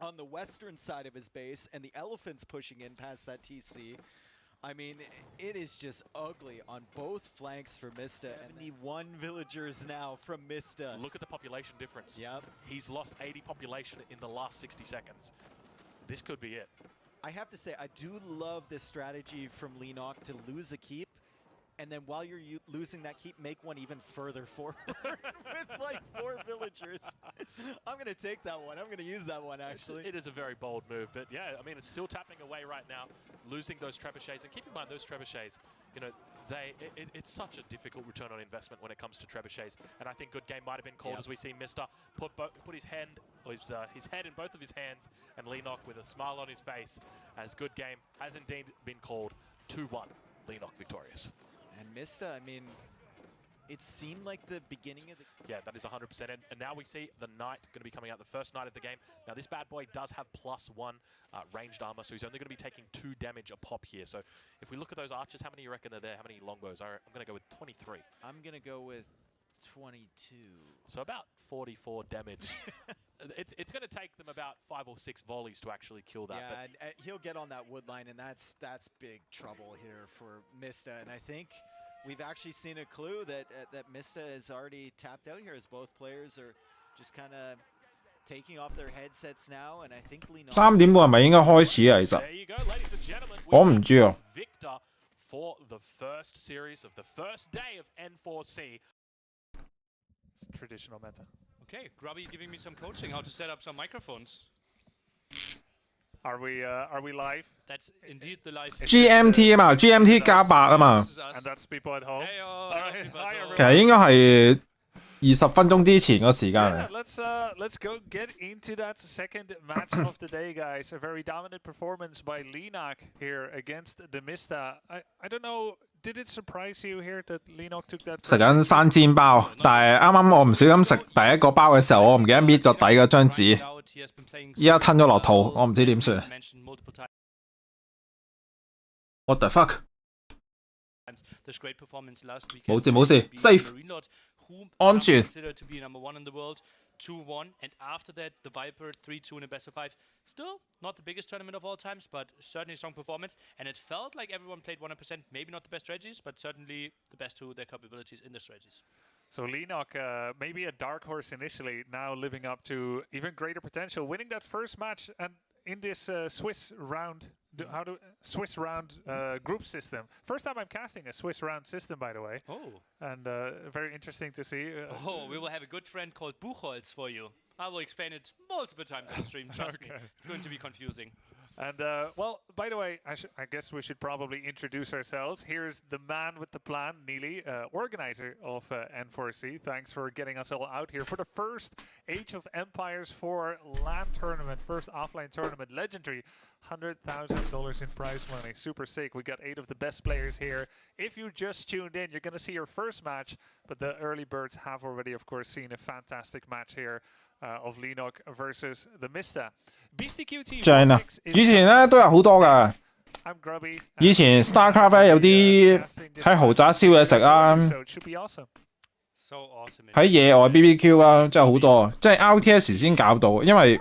on the western side of his base, and the elephants pushing in past that TC. I mean, it is just ugly on both flanks for Mista. 71 villagers now from Mista. Look at the population difference. Yep. He's lost 80 population in the last 60 seconds. This could be it. I have to say, I do love this strategy from Lenok to lose a keep, and then while you're losing that keep, make one even further forward with like 4 villagers. I'm going to take that one. I'm going to use that one, actually. It is a very bold move, but yeah, I mean, it's still tapping away right now, losing those trebuchets. And keep in mind, those trebuchets, you know, it's such a difficult return on investment when it comes to trebuchets. And I think good game might have been called as we see Mister put his head in both of his hands, and Lenok with a smile on his face as good game has indeed been called 2-1. Lenok victorious. And Mista, I mean, it seemed like the beginning of the... Yeah, that is 100%. And now we see the knight going to be coming out, the first knight of the game. Now, this bad boy does have +1 ranged armor, so he's only going to be taking 2 damage a pop here. So if we look at those archers, how many you reckon are there? How many longbows? I'm going to go with 23. I'm going to go with 22. So about 44 damage. It's going to take them about 5 or 6 volleys to actually kill that. Yeah, and he'll get on that wood line, and that's big trouble here for Mista. And I think we've actually seen a clue that Mista is already tapped out here, as both players are just kind of taking off their headsets now. And I think Lenok 3點半係咪應該開始啊？其實 There you go, ladies and gentlemen. 我唔知啊。 Victor for the first series of the first day of N4C. Traditional meta. Okay, Grubby giving me some coaching how to set up some microphones. Are we live? That's indeed the live. GMT 啊嘛，GMT 加8啊嘛， And that's people at home. Hey, Alright, hi 其實 everyone. 應該係20分鐘之前個時間 Yeah, 嚟。 let's go get into that second match of the day, guys. A very dominant performance by Linak here against the Mista. I don't know, did it surprise you here that Linak took that? 食緊生煎包，但係啱啱我唔小心食第一個包嘅時候，我唔記得搣個底嗰張紙，依家吞咗落肚，我唔知點算。What the fuck？ 冇事冇事 ，safe， 安全。2-1, and after that, the Viper 3-2 in a best of 5. Still not the biggest tournament of all times, but certainly a strong performance. And it felt like everyone played 100%. Maybe not the best strategies, but certainly the best to their capabilities in the strategies. So Linak, maybe a dark horse initially, now living up to even greater potential, winning that first match and in this Swiss round. Swiss round group system. First time I'm casting a Swiss round system, by the way. Oh. And very interesting to see. We will have a good friend called Buchholz for you. I will explain it multiple times on stream, trust me. It's going to be confusing. And, well, by the way, I guess we should probably introduce ourselves. Here's the man with the plan, Neely, organizer of N4C. Thanks for getting us all out here for the first Age of Empires 4 LAN tournament, first offline tournament, legendary. $100,000 in prize money. Super sick. We got 8 of the best players here. If you just tuned in, you're going to see your first match, but the early birds have already, of course, seen a fantastic match here. Of Linak versus the Mista. BCQT 正啊！以前咧都有好多㗎。以前 StarCraft 咧有啲喺豪宅燒嘢食啊，喺野外 BBQ 啊，真係好多，即係 RTS 先搞到，因為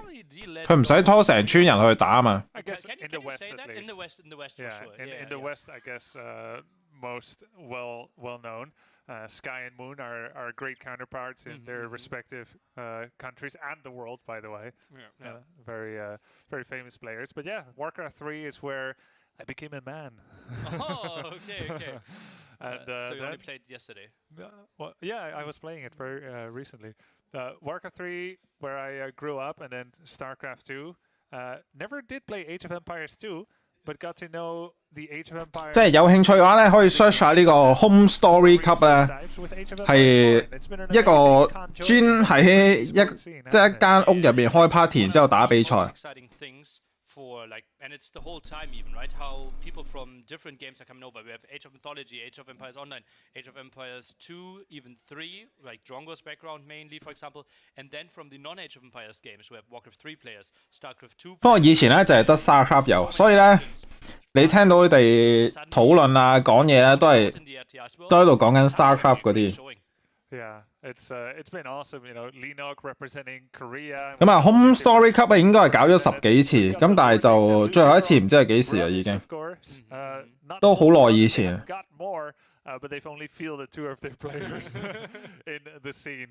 佢唔使拖成村人去打啊嘛。I guess in the West at least. In the West, yeah, for sure. In the West, I guess most well known. Sky and Moon are great counterparts in their respective countries and the world, by the way. Very famous players. But yeah, Warcraft 3 is where I became a man. Oh, okay. And, so you only played yesterday? Well, yeah, I was playing it very recently. Warcraft 3, where I grew up, and then StarCraft 2. Never did play Age of Empires 2. But got to know the Age of Empires 即係有興趣嘅話咧，可以 search 下呢個 Home Story Cup 咧，係一個專喺一間屋入面開 party， 然之後打比賽。And it's the whole time even, right? How people from different games are coming over. We have Age of Mythology, Age of Empires Online, Age of Empires 2, even 3, like Drongo's background mainly, for example. And then from the non-Age of Empires games, we have Warcraft 3 players, StarCraft 2. 不過以前咧就係得 StarCraft 有，所以咧你聽到佢哋討論啊講嘢咧都喺度講緊 StarCraft 嗰啲。Yeah, it's been awesome, you know, Linak representing Korea. 咁啊 ，Home Story Cup 咧應該係搞咗10幾次，咁但係就最後一次唔知係幾時啦，已經都好耐以前。But they've only fielded 2 of their players in the scene.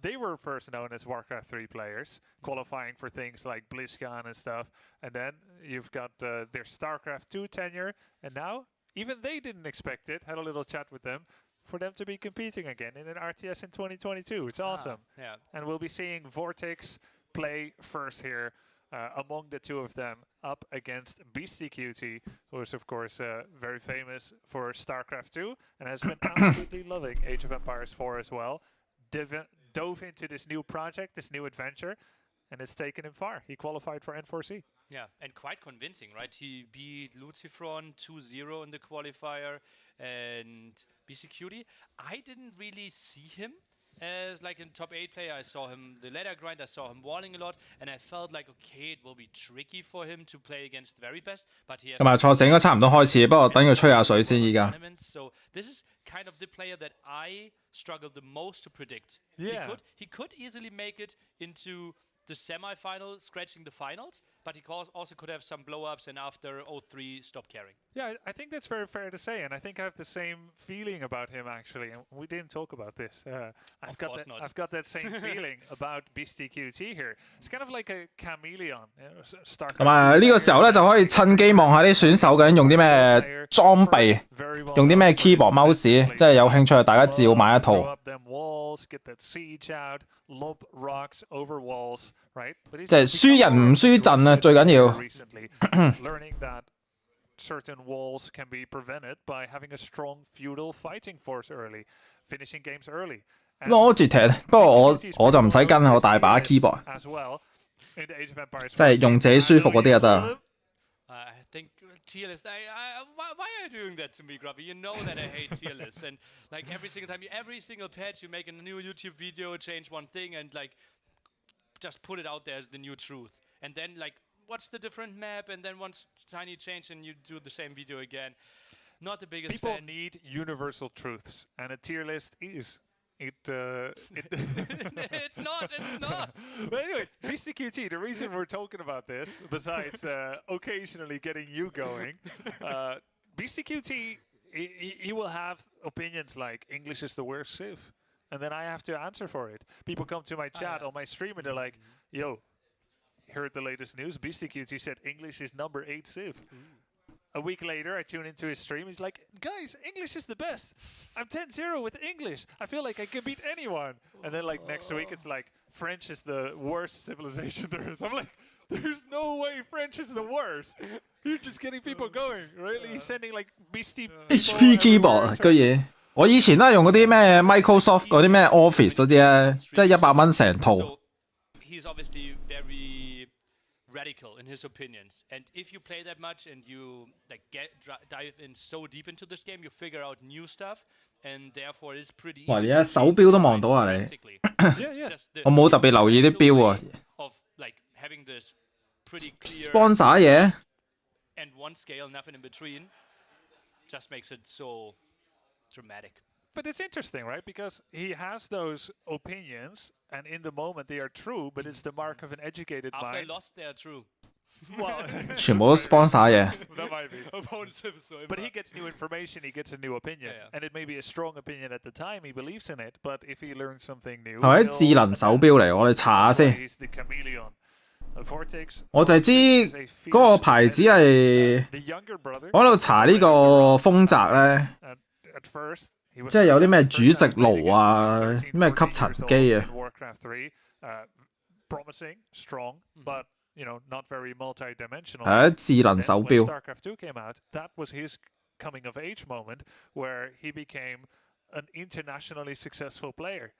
They were first known as Warcraft 3 players, qualifying for things like BlizzCon and stuff. And then you've got their StarCraft 2 tenure, and now even they didn't expect it. Had a little chat with them. For them to be competing again in an RTS in 2022. It's awesome. Yeah. And we'll be seeing Vortex play first here among the 2 of them up against BCQT, who is, of course, very famous for StarCraft 2 and has been absolutely loving Age of Empires 4 as well. Dove into this new project, this new adventure, and it's taken him far. He qualified for N4C. Yeah, and quite convincing, right? He beat Lucifron 2-0 in the qualifier, and BCQT. I didn't really see him as like a top 8 player. I saw him the ladder grind, I saw him walling a lot, and I felt like, okay, it will be tricky for him to play against the very best, but he has... 咁啊，賽事應該差唔多開始，不過等佢吹下水先依家。So this is kind of the player that I struggled the most to predict. Yeah. He could easily make it into the semi-final, scratching the finals, but he also could have some blow-ups and after 0-3 stop caring. Yeah, I think that's very fair to say, and I think I have the same feeling about him actually. And we didn't talk about this. I've got that same feeling about BCQT here. It's kind of like a chameleon. 咁啊，呢個時候咧就可以趁機望下啲選手究竟用啲咩裝備，用啲咩 keyboard mouse， 即係有興趣大家照買一套。walls, get that siege out, lob rocks over walls, right? But he's 即係輸人唔輸陣啊，最緊要。 recently learning that certain walls can be prevented by having a strong feudal fighting force early, finishing games early. 攞住踢，不過我就唔使跟，我大把 keyboard， as well. In the Age of Empires 即係用自己舒服嗰啲就得。I think tier list. Why are you doing that to me, Grubby? You know that I hate tier lists, and like every single time, every single patch, you make a new YouTube video, change one thing, and like just put it out there as the new truth. And then like, what's the different map? And then one tiny change, and you do the same video again. Not the biggest People fan. need universal truths, and a tier list is. It's not. But anyway, BCQT, the reason we're talking about this, besides occasionally getting you going, BCQT, he will have opinions like English is the worst civ. And then I have to answer for it. People come to my chat on my stream and they're like, yo, heard the latest news? BCQT said English is number 8 civ. A week later, I tune into his stream. He's like, guys, English is the best. I'm 10-0 with English. I feel like I can beat anyone. And then, like, next week, it's like, French is the worst civilization there is. I'm like, there's no way French is the worst. You're just getting people going. Really? He's sending, like, beastie HP keyboard 居然，我以前都係用嗰啲咩 Microsoft 嗰啲咩 Office 嗰啲咧，即係100蚊成套。He's obviously very radical in his opinions, and if you play that much and you like dive in so deep into this game, you figure out new stuff, and therefore it's pretty. 哇！而家手錶都望到啊你，我冇特別留意啲錶喎。Of like having this pretty clear sponsor 嘢 and one scale, nothing in between, just makes it so dramatic. But it's interesting, right? Because he has those opinions, and in the moment they are true, but it's the mark of an educated After mind. I lost, they are true. Well, 全部都 sponsor 嘢。 that might be. But he gets new information, he gets a new opinion. And it may be a strong opinion at the time, he believes in it, but if he learns something new... 係咪啲智能手錶嚟？我哋查下先。 He's the chameleon. Vortex, 我就係知嗰個牌子係， the younger brother, 我喺度查呢個豐澤咧， at first, 即係有啲咩煮食爐啊，咩吸塵機啊。 Warcraft 3, promising, strong, but you know, not very multi-dimensional. 係啊，智能手 When 錶。 StarCraft 2 came out, that was his coming of age moment where he became an internationally successful player.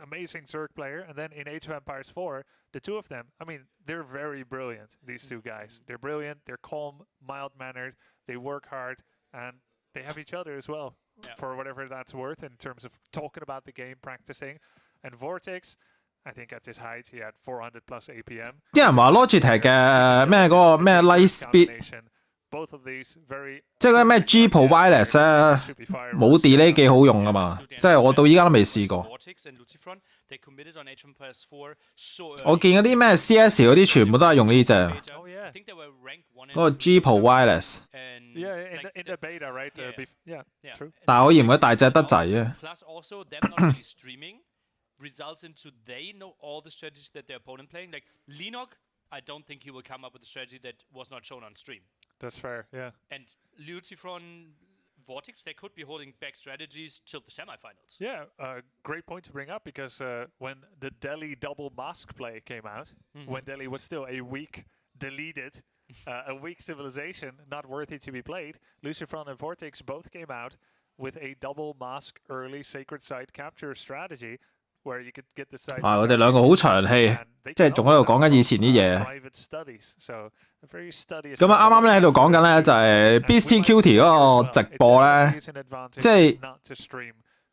Amazing Zerg player, and then in Age of Empires 4, the two of them, I mean, they're very brilliant, these two guys. They're brilliant, they're calm, mild-mannered, they work hard, and they have each other as well, for whatever that's worth in terms of talking about the game, practicing. And Vortex, I think at his height, he had 400 plus APM. 啲人話 Logitech 嘅咩嗰個咩 Light Speed， Both of these very 即係嗰啲咩 G Pro Wireless 咧，冇 delay 幾好用噶嘛，即係我到依家都未試過。我見嗰啲咩 CS 嗰啲全部都係用呢隻，嗰個 G Pro Wireless。 Yeah, in the beta, right? Yeah, true. 但係我嫌佢大隻得滯啊。 Plus also them not really streaming results into they know all the strategies that their opponent playing. Like Linok, I don't think he will come up with a strategy that was not shown on stream. That's fair, yeah. And Lucifron, Vortex, they could be holding back strategies till the semifinals. Yeah, great point to bring up because when the Delhi double mask play came out, when Delhi was still a weak, deleted, a weak civilization, not worthy to be played, Lucifron and Vortex both came out with a double mask early sacred site capture strategy where you could get the sites. 啊！我哋兩個好長氣，即係仲喺度講緊以前啲嘢。咁啊，啱啱咧喺度講緊咧就係 BCQT 嗰個直播咧，即係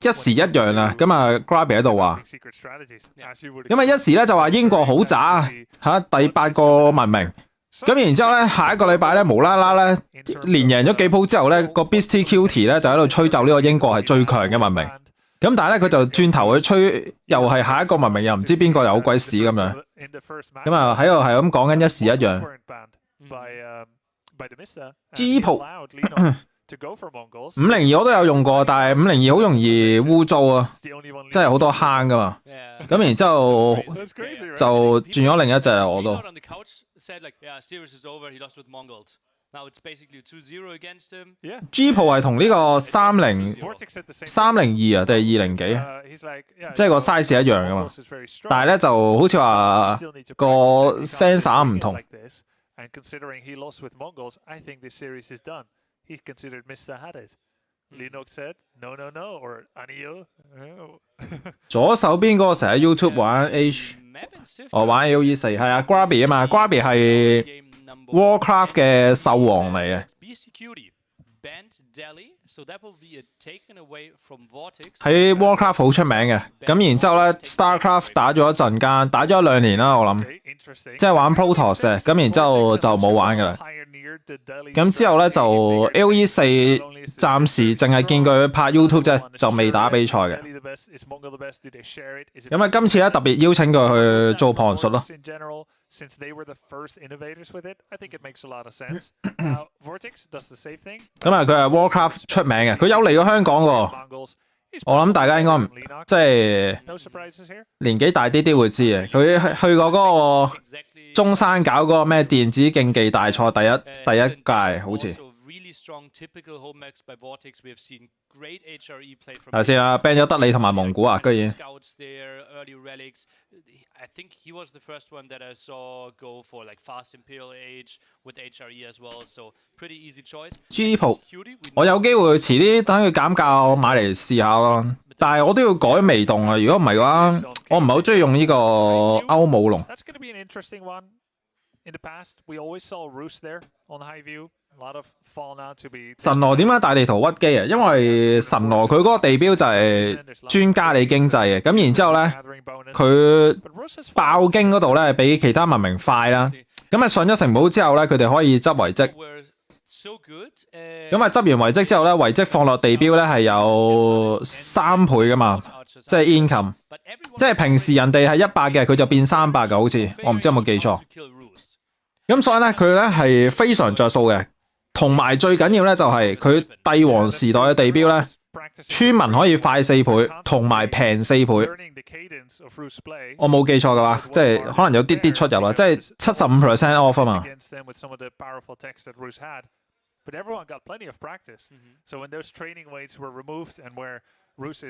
一時一樣啊！咁啊 ，Grabby 喺度話，咁啊一時咧就話英國好渣嚇第8個文明，咁然之後咧下一個禮拜咧無啦啦咧連贏咗幾鋪之後咧個 BCQT 咧就喺度吹奏呢個英國係最強嘅文明。 咁但係咧，佢就轉頭去吹，又係下一個文明，又唔知邊個有鬼屎咁樣。咁啊喺度係咁講緊一時一樣。G Pro 502我都有用過，但係502好容易污糟啊，即係好多坑噶嘛。咁然之後就轉咗另一隻我都。G 鋪係同呢個302啊定係202啊，即係個 size 一樣噶嘛。但係咧就好似話個 sensor 唔同。左手邊嗰個成日喺 YouTube 玩 H， 我玩 AOE4係啊 ，Grabby 啊嘛 ，Grabby 係 Warcraft 嘅獸王嚟嘅。喺 Warcraft 好出名嘅，咁然之後咧 Starcraft 打咗一陣間，打咗1-2年啦，我諗，即係玩 Protoss 嘅，咁然之後就冇玩噶啦。咁之後咧就 AOE4暫時淨係見佢拍 YouTube 啫，就未打比賽嘅。咁啊，今次咧特別邀請佢去做旁述咯。咁啊，佢係 Warcraft 出名嘅，佢有嚟過香港喎。我諗大家應該唔即係年紀大啲會知嘅，佢去過嗰個中山搞嗰個咩電子競技大賽第一屆好似。頭先啊 ，ban 咗德里同埋蒙古啊，居然。I think he was the first one that I saw go for like fast Imperial Age with HRE as well, so pretty easy choice. G 鋪，我有機會遲啲等佢減價，我買嚟試下咯。但係我都要改微動啊，如果唔係嘅話，我唔係好中意用呢個歐姆龍。神羅點解大地圖屈機啊？因為神羅佢嗰個地標就係專加你經濟嘅，咁然之後咧，佢爆經嗰度咧比其他文明快啦。咁啊上咗城堡之後咧，佢哋可以執遺跡。咁啊執完遺跡之後咧，遺跡放落地標咧係有3倍噶嘛，即係 income， 即係平時人哋係100嘅，佢就變300嘅，好似我唔知有冇記錯。咁所以咧，佢咧係非常着數嘅。同埋最緊要咧就係佢帝王時代嘅地標咧，村民可以快4倍，同埋平4倍。我冇記錯嘅話，即係可能有啲出入啦，即係75% off 啊嘛。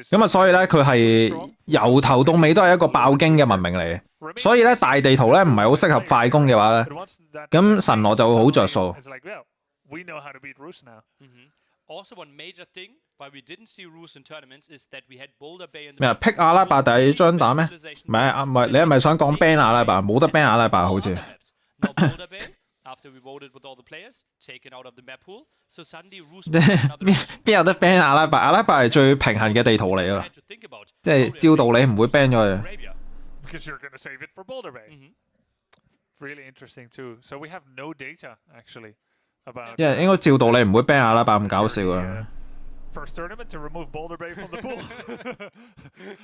咁啊，所以咧佢係由頭到尾都係一個爆經嘅文明嚟嘅。所以咧大地圖咧唔係好適合快攻嘅話咧，咁神羅就會好着數。We know how to beat Rus now. Also, one major thing why we didn't see Rus in tournaments is that we had Boulder Bay in the. 咩啊？pick 阿拉伯第一張打咩？唔係啊，唔係你係咪想講 ban 阿拉伯？冇得 ban 阿拉伯好似。After we voted with all the players, taken out of the map pool, so suddenly Rus. 邊有得 ban 阿拉伯？阿拉伯係最平衡嘅地圖嚟㗎，即係照道理唔會 ban 咗佢。Because you're going to save it for Boulder Bay. Really interesting too. So we have no data actually. 因為應該照道理唔會 ban 阿拉伯咁搞笑啊。First tournament to remove Boulder Bay from the pool.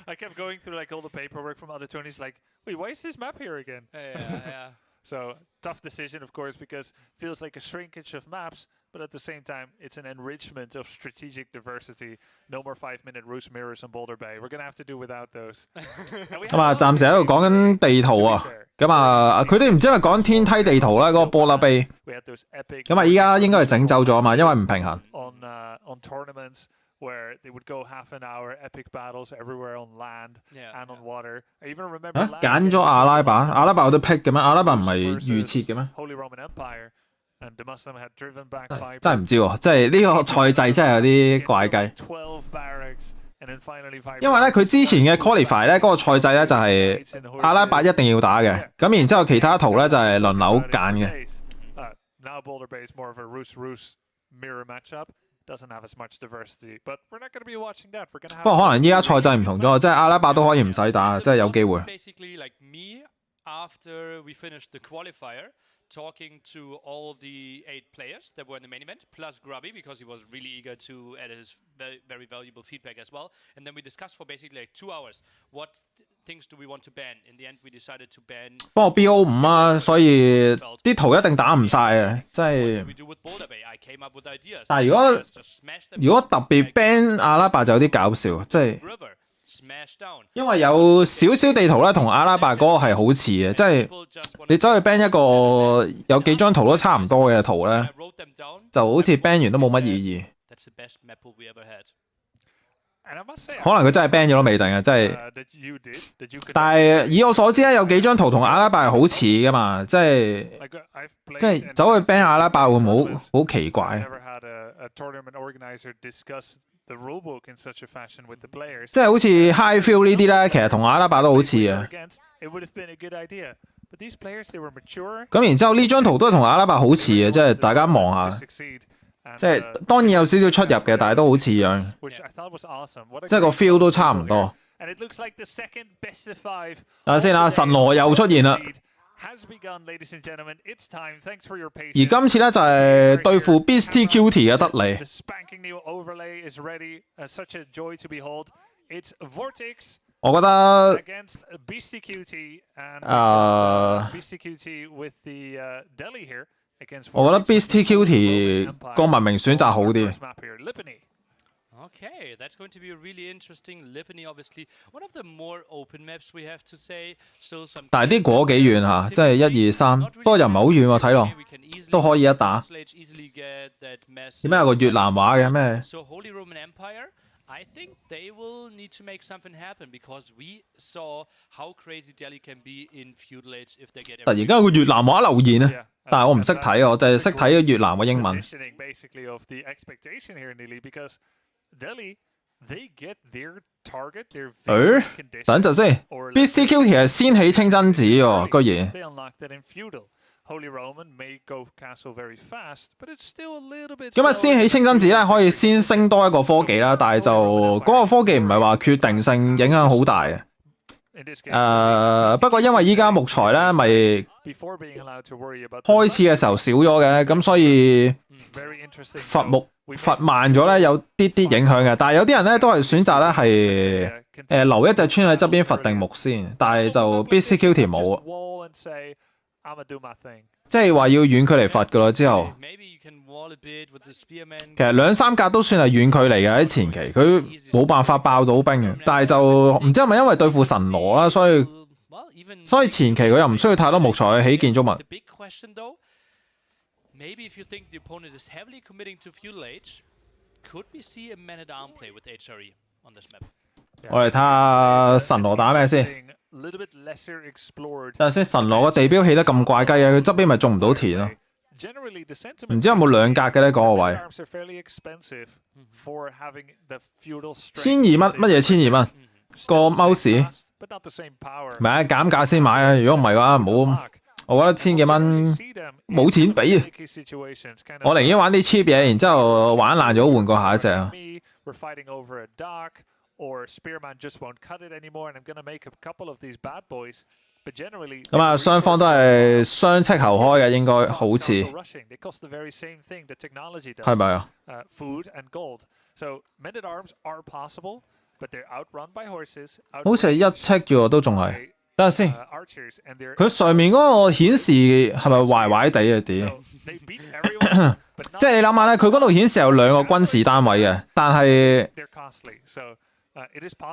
I kept going through like all the paperwork from other tourneys, like, wait, why is this map here again? Yeah. So tough decision, of course, because it feels like a shrinkage of maps, but at the same time, it's an enrichment of strategic diversity. No more 5-minute Rus mirrors on Boulder Bay. We're gonna have to do without those. 咁啊，暫時喺度講緊地圖啊。咁啊，佢哋唔知係咪講天梯地圖啦，嗰個波拉碑。咁啊，依家應該係整走咗啊嘛，因為唔平衡。On tournaments where they would go half an hour epic battles everywhere on land and on water. I even remember 揀咗阿拉伯，阿拉伯有得 pick 嘅咩？阿拉伯唔係預設嘅咩 ？Holy Roman Empire and the Muslim had driven back 5. 真係唔知喎，即係呢個賽制真係有啲怪雞。12 barracks and then finally 5. 因為咧，佢之前嘅 qualify 咧，嗰個賽制咧就係阿拉伯一定要打嘅，咁然之後其他圖咧就係輪流揀嘅。Now Boulder Bay is more of a Rus mirror matchup. Doesn't have as much diversity, but we're not going to be watching that. We're going to have. 不過可能依家賽制唔同咗，即係阿拉伯都可以唔使打，即係有機會。Basically, like me, after we finished the qualifier, talking to all the 8 players that were in the main event, plus Grubby because he was really eager to add his very valuable feedback as well. And then we discussed for basically like 2 hours what things do we want to ban. In the end, we decided to ban. 不過 BO5 啊，所以啲圖一定打唔晒啊，即係。但係如果特別 ban 阿拉伯就有啲搞笑，即係。因為有少少地圖咧，同阿拉伯嗰個係好似嘅，即係你走去 ban 一個有幾張圖都差唔多嘅圖咧，就好似 ban 完都冇乜意義。可能佢真係 ban 咗都未定啊！真係。但係以我所知咧，有幾張圖同阿拉伯係好似噶嘛，即係走去 ban 阿拉伯會唔會好奇怪？即係好似 High Feel 呢啲咧，其實同阿拉伯都好似啊。咁然之後呢張圖都係同阿拉伯好似嘅，即係大家望下。即係當然有少少出入嘅，但係都好似樣，即係個 feel 都差唔多。等下先啦，神羅又出現啦。而今次咧就係對付 Beastie Cutie 嘅得利。我覺得我覺得 Beastie Cutie 個文明選擇好啲。Okay, that's going to be really interesting. Lipany, obviously, one of the more open maps we have to say. Still some. 但係啲果幾遠嚇，即係1、2、3，不過又唔係好遠喎，睇落都可以一打。點解有個越南話嘅咩 ？So Holy Roman Empire, I think they will need to make something happen because we saw how crazy Delhi can be in feudal age if they get. 突然間有個越南話留言啊！但係我唔識睇啊，我就係識睇越南嘅英文。等陣先 ，Beastie Cutie 係先起清真寺喎，居然。咁啊，先起清真寺咧，可以先升多一個科技啦，但係就嗰個科技唔係話決定性影響好大嘅。不過因為依家木材咧，咪開始嘅時候少咗嘅，咁所以伐慢咗咧，有啲影響嘅。但係有啲人咧都係選擇咧係留一隻村喺側邊伐定木先，但係就 Beastie Cutie 冇啊，即係話要遠距離伐噶咯。之後其實2-3格都算係遠距離嘅喺前期，佢冇辦法爆到兵嘅。但係就唔知係咪因為對付神羅啦，所以前期佢又唔需要太多木材去起建築物。我哋睇下神羅打咩先。但係先神羅個地標起得咁怪雞嘅，佢側邊咪種唔到田咯。唔知有冇2格嘅咧嗰個位？1200乜嘢1200蚊個 mouse？ 唔係啊，減價先買啊！如果唔係嘅話，唔好。我覺得1000幾蚊冇錢俾啊！我寧願玩啲 cheap 嘢，然之後玩爛咗換過下一隻啊。咁啊，雙方都係雙斥後開嘅，應該好似係咪啊？好似係1斥啫喎，都仲係。等陣先，佢上面嗰個顯示係咪壞壞地啊？點？即係你諗下咧，佢嗰度顯示有2個軍事單位嘅，但係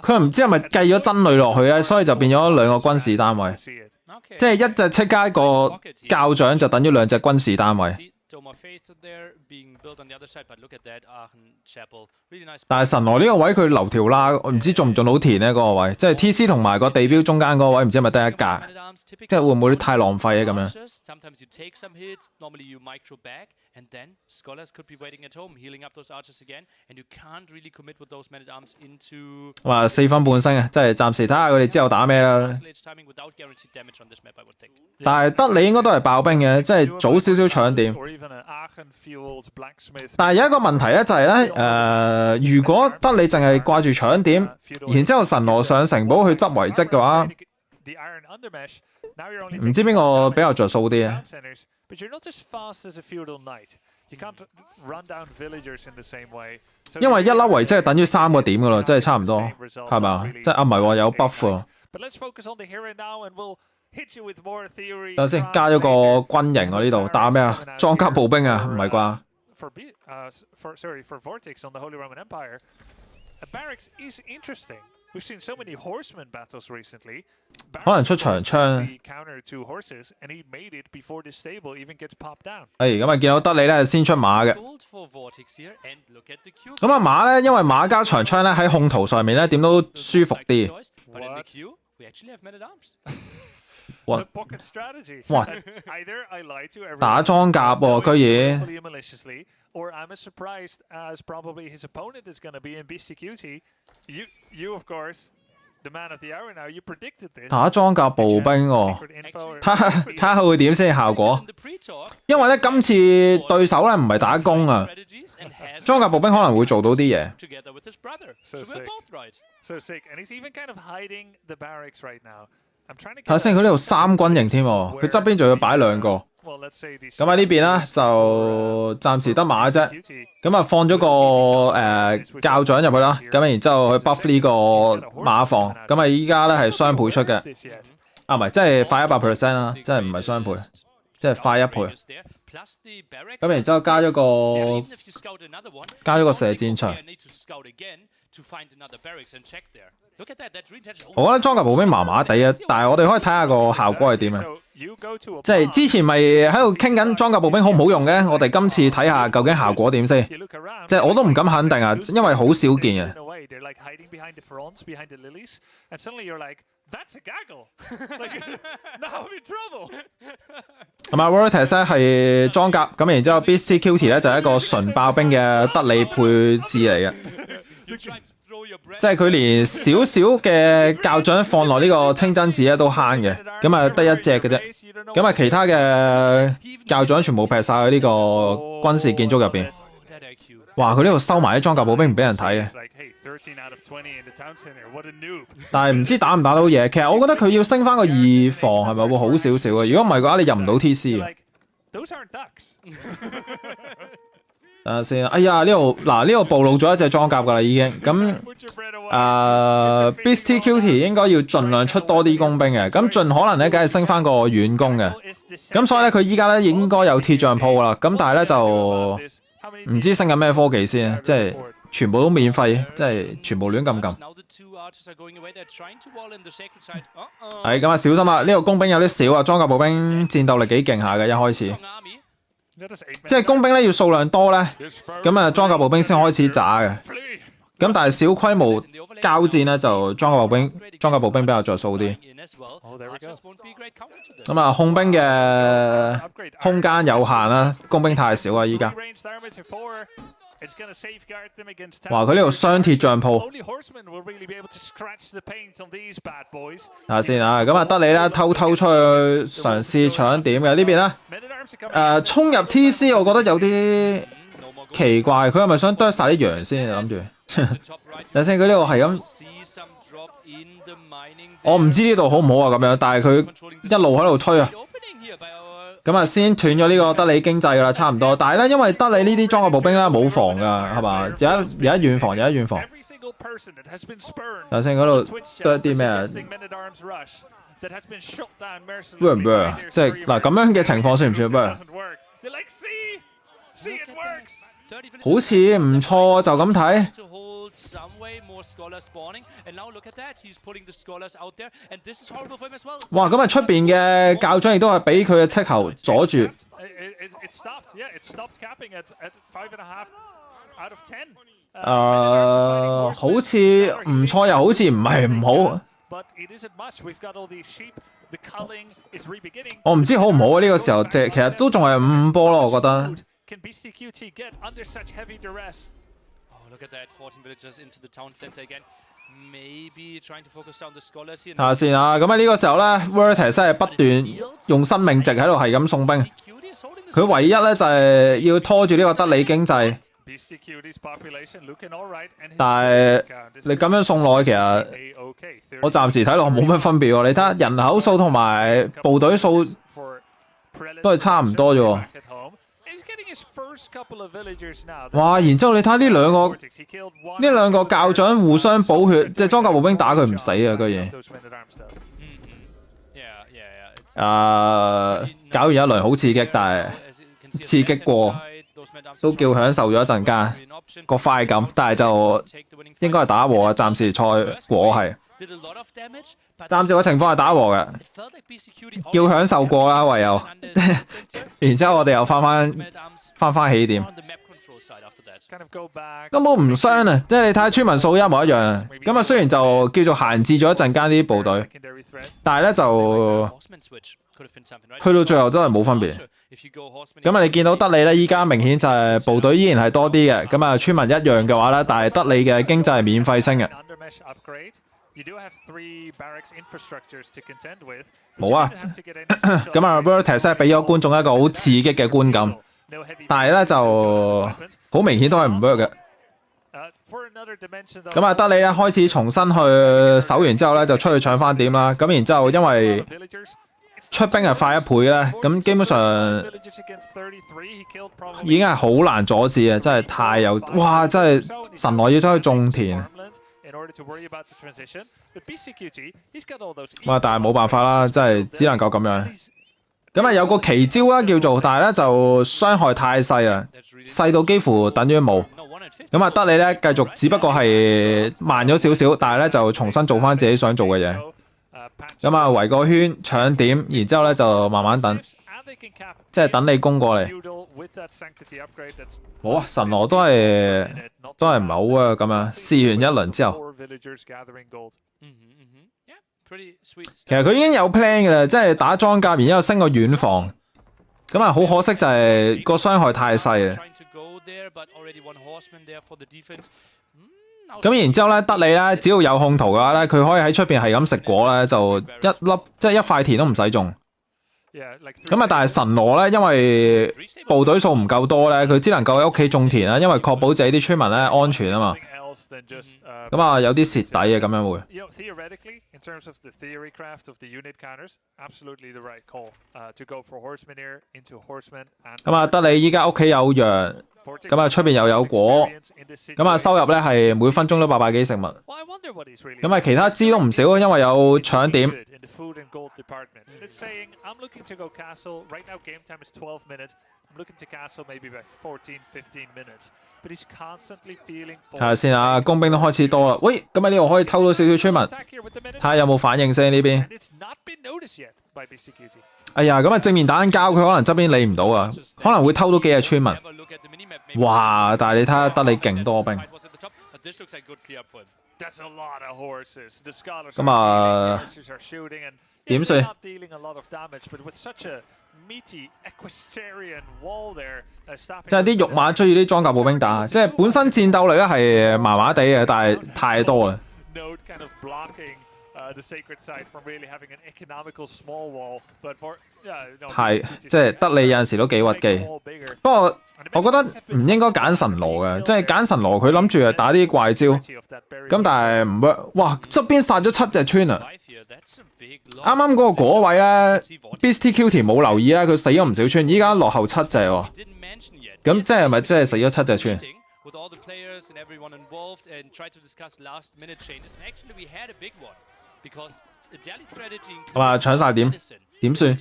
佢唔知係咪計咗真類落去咧，所以就變咗2個軍事單位。即係一隻斥加一個教長就等於2隻軍事單位。但係神羅呢個位佢留條啦，我唔知種唔種到田咧嗰個位，即係 TC 同埋個地標中間嗰個位，唔知係咪得1格，即係會唔會太浪費啊咁樣？哇，4分半星啊，即係暫時睇下佢哋之後打咩啦。但係德里應該都係爆兵嘅，即係早少少搶點。但係有一個問題咧，就係咧，如果德里淨係掛住搶點，然之後神羅上城堡去執遺跡嘅話，唔知邊個比較着數啲啊？因為1粒遺跡係等於3個點噶咯，即係差唔多，係咪？即係啊，唔係喎，有 buff 喎。等先，加咗個軍營喎呢度，打咩啊？裝甲步兵啊，唔係啩？ We've seen so many horseman battles recently. 可能出長槍。counter to horses, and he made it before this stable even gets popped down. 咁啊見到德里咧先出馬嘅。咁啊馬咧，因為馬加長槍咧喺控圖上面咧點都舒服啲。哇！哇！打裝甲喎，居然。Or I'm as surprised as probably his opponent is going to be in BCQT. You of course, the man of the hour now. You predicted this. 打裝甲步兵喎，睇下佢會點先效果。因為咧今次對手咧唔係打攻啊，裝甲步兵可能會做到啲嘢。So sick, and he's even kind of hiding the barracks right now. 睇下先，佢呢度3軍營添喎，佢側邊仲要擺2個。咁喺呢邊啦，就暫時得馬啫。咁啊放咗個教長入去啦，咁然之後去 buff 呢個馬房。咁啊依家咧係雙倍出嘅，唔係，即係快100% 啦，即係唔係雙倍，即係快1倍。咁然之後加咗個射箭場。我覺得裝甲步兵麻麻地啊，但係我哋可以睇下個效果係點啊。即係之前咪喺度傾緊裝甲步兵好唔好用嘅，我哋今次睇下究竟效果點先。即係我都唔敢肯定啊，因為好少見啊。咁啊 ，Vortex 咧係裝甲，咁然之後 Beastie Cutie 咧就係一個純爆兵嘅德里配置嚟嘅。即係佢連少少嘅教長放落呢個清真寺咧都慳嘅，咁啊得1隻嘅啫，咁啊其他嘅教長全部劈晒喺呢個軍事建築入邊。哇！佢呢度收埋啲裝甲步兵唔俾人睇嘅，但係唔知打唔打到嘢。其實我覺得佢要升翻個2防係咪會好少少啊？如果唔係嘅話，你入唔到 TC 嘅。等下先，哎呀呢度嗱呢度暴露咗一隻裝甲噶啦已經，咁Beastie Cutie 應該要盡量出多啲工兵嘅，咁盡可能咧梗係升翻個遠攻嘅，咁所以咧佢依家咧應該有鐵匠鋪啦，咁但係咧就唔知升緊咩科技先，即係全部都免費，即係全部亂撳撳。係咁啊，小心啊！呢度工兵有啲少啊，裝甲步兵戰鬥力幾勁下嘅一開始。即係工兵咧要數量多咧，咁啊裝甲步兵先開始渣嘅。咁但係小規模交戰咧就裝甲步兵比較着數啲。咁啊控兵嘅空間有限啦，工兵太少啊依家。哇！佢呢度雙鐵匠鋪。睇下先啊，咁啊得你啦，偷出去嘗試搶點嘅呢邊啦。衝入 TC 我覺得有啲奇怪，佢係咪想啄晒啲羊先諗住？睇先，佢呢度係咁，我唔知呢度好唔好啊咁樣，但係佢一路喺度推啊。咁啊，先斷咗呢個德里經濟噶啦，差唔多。但係咧，因為德里呢啲裝甲步兵咧冇防噶，係嘛？有一遠防，有一遠防。頭先嗰度都啲咩啊 ？burn 唔 burn 啊？即係嗱咁樣嘅情況算唔算 burn？ 好似唔錯，就咁睇。哇！咁啊，出邊嘅教長亦都係俾佢嘅斥候阻住。好似唔錯，又好似唔係唔好。我唔知好唔好啊！呢個時候即係其實都仲係5-5波咯，我覺得。Can BCQT get under such heavy duress? Oh, look at that! 14 villagers into the town center again. Maybe trying to focus down the scholars here. 睇下先啊，咁喺呢個時候咧 ，Vortex 係不斷用生命值喺度係咁送兵。佢唯一咧就係要拖住呢個德里經濟。但係你咁樣送落去，其實我暫時睇落冇乜分別喎。你睇下人口數同埋部隊數都係差唔多啫喎。哇！然之後你睇下呢兩個教長互相補血，即係裝甲步兵打佢唔死啊！居然搞完一輪好刺激，但係刺激過。都叫享受咗一陣間個快感，但係就應該係打和啊，暫時賽果係。暫時個情況係打和嘅，叫享受過啦，唯有。然之後我哋又翻起點，根本唔傷啊！即係你睇下村民數一模一樣啊。咁啊，雖然就叫做閒置咗一陣間啲部隊，但係咧就去到最後真係冇分別。咁啊，你見到德里咧，依家明顯就係部隊依然係多啲嘅。咁啊，村民一樣嘅話咧，但係德里嘅經濟係免費升嘅。冇啊，咁啊 ，Vertex 俾咗觀眾一個好刺激嘅觀感，但係咧就好明顯都係唔 work 嘅。咁啊，德里咧開始重新去守完之後咧，就出去搶翻點啦。咁然之後因為出兵係快1倍咧，咁基本上已經係好難阻止啊！真係太有，哇！真係神來要走去種田。哇！但係冇辦法啦，真係只能夠咁樣。咁啊有個奇招啦，叫做，但係咧就傷害太細啊，細到幾乎等於冇。咁啊德里咧繼續，只不過係慢咗少少，但係咧就重新做翻自己想做嘅嘢。咁啊圍個圈搶點，然之後咧就慢慢等，即係等你攻過嚟。冇啊，神羅都係唔係好啊咁樣。試完一輪之後，其實佢已經有 plan 嘅啦，即係打裝甲，然之後升個遠防。咁啊好可惜就係個傷害太細啊。咁然之後咧，德里咧只要有控圖嘅話咧，佢可以喺出邊係咁食果咧，就一粒即係一塊田都唔使種。咁啊，但係神羅咧，因為部隊數唔夠多咧，佢只能夠喺屋企種田啦，因為確保自己啲村民咧安全啊嘛。咁啊，有啲蝕底啊，咁樣會。咁啊，德里依家屋企有羊，咁啊出邊又有果，咁啊收入咧係每分鐘都800幾食物。咁啊其他支都唔少，因為有搶點。睇下先啊，工兵都開始多啦。喂，咁啊呢度可以偷到少少村民，睇下有冇反應先呢邊。哎呀，咁啊正面打緊交，佢可能側邊理唔到啊，可能會偷到幾隻村民。哇！但係你睇下德里勁多兵。咁啊點算？即係啲肉馬追住啲裝甲步兵打，即係本身戰鬥力咧係麻麻地嘅，但係太多啦。係，即係德里有陣時都幾屈機。不過我覺得唔應該揀神羅嘅，即係揀神羅佢諗住係打啲怪招，咁但係唔 work。哇！側邊殺咗7隻村啊！啱啱嗰個果位咧 ，BSTQ 冇留意咧，佢死咗唔少村，依家落後7隻喎。咁即係咪即係死咗7隻村？咁啊搶晒點算？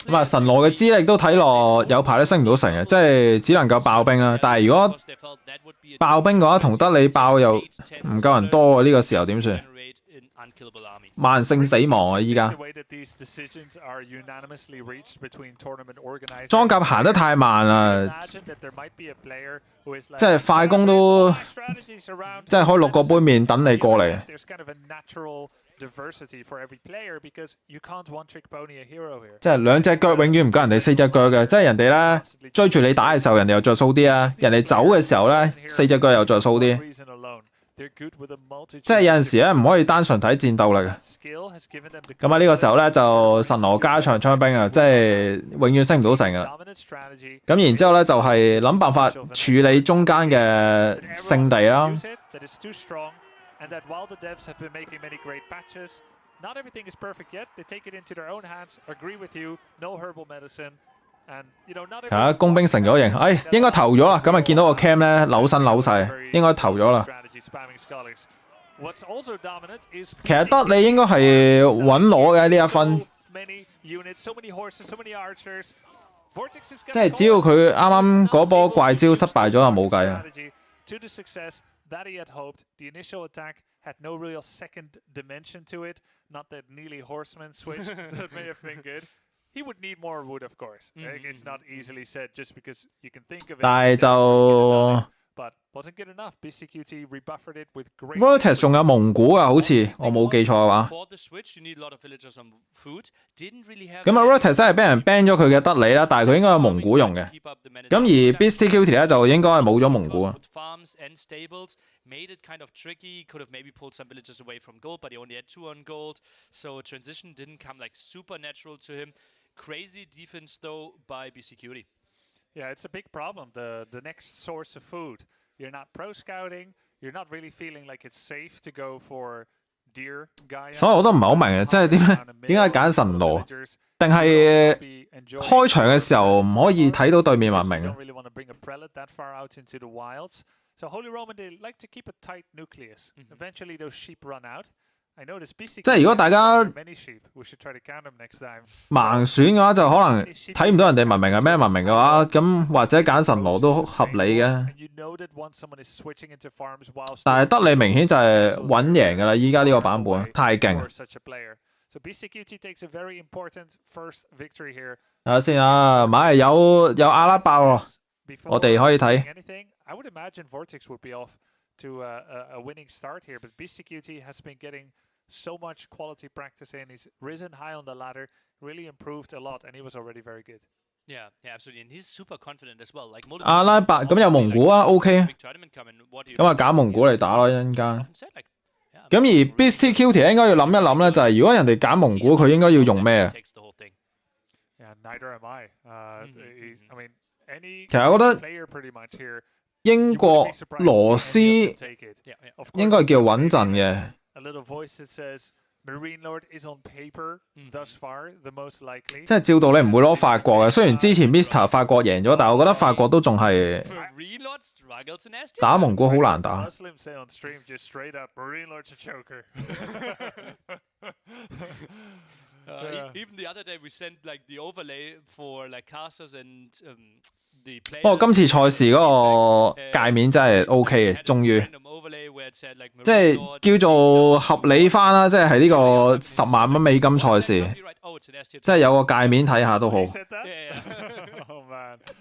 咁啊神羅嘅資歷都睇落有排都升唔到成嘅，即係只能夠爆兵啦。但係如果爆兵嘅話，同德里爆又唔夠人多喎，呢個時候點算？慢性死亡啊！依家裝甲行得太慢啦，即係快攻都即係可以6個杯麵等你過嚟。即係2隻腳永遠唔夠人哋4隻腳嘅，即係人哋咧追住你打嘅時候，人哋又着數啲啊；人哋走嘅時候咧，4隻腳又着數啲。即係有陣時咧唔可以單純睇戰鬥力嘅。咁啊呢個時候咧就神羅加長槍兵啊，即係永遠升唔到成噶啦。咁然之後咧就係諗辦法處理中間嘅聖地啦。係啊，工兵成咗型，應該投咗啦。咁啊見到個 cam 咧扭身扭晒，應該投咗啦。其實德里應該係穩攞嘅呢一分。即係只要佢啱啱嗰波怪招失敗咗就冇計啊。That he had hoped. The initial attack had no real second dimension to it. Not that Neely Horseman switch that may have been good. He would need more wood, of course. It's not easily said just because you can think of it. 但係就 But wasn't good enough. BCQT rebuffered it with great. Vertex 仲有蒙古啊，好似我冇記錯嘅話。咁啊 Vertex 真係俾人 ban 咗佢嘅德里啦，但係佢應該有蒙古用嘅。咁而 BCQT 咧就應該係冇咗蒙古啊。Made it kind of tricky, could have maybe pulled some villagers away from gold, but he only had 2 on gold, so transition didn't come like super natural to him. Crazy defense though by BCQT. Yeah, it's a big problem. The next source of food. You're not pro scouting. You're not really feeling like it's safe to go for deer Gaia. 所以我都唔係好明啊，即係點解揀神羅？定係開場嘅時候唔可以睇到對面文明啊？ So Holy Roman, they like to keep a tight nucleus. Eventually, those sheep run out. I noticed BC. 即係如果大家 many sheep, we should try to count them next time. 盲選嘅話，就可能睇唔到人哋文明係咩文明嘅話，咁或者揀神羅都合理嘅。但係德里明顯就係穩贏㗎啦，依家呢個版本太勁。So BCQT takes a very important first victory here. 睇下先啊，買有阿拉伯喎，我哋可以睇。 I would imagine Vortex would be off to a winning start here, but BCQT has been getting so much quality practice in. He's risen high on the ladder, really improved a lot, and he was already very good. Yeah, absolutely, and he's super confident as well. Like 阿拉伯咁有蒙古啊 ，OK。咁啊揀蒙古嚟打咯，一陣間。咁而 BCQT 應該要諗一諗咧，就係如果人哋揀蒙古，佢應該要用咩？ Yeah, neither am I. I mean, any 其實我覺得 player pretty much here. 英國羅斯應該係叫穩陣嘅。即係照道理唔會攞法國嘅，雖然之前 Mr 法國贏咗，但係我覺得法國都仲係打蒙古好難打。Even the other day we sent like the overlay for like casters and 不過今次賽事嗰個界面真係 OK 嘅，終於即係叫做合理翻啦，即係呢個10萬蚊美金賽事，即係有個界面睇下都好。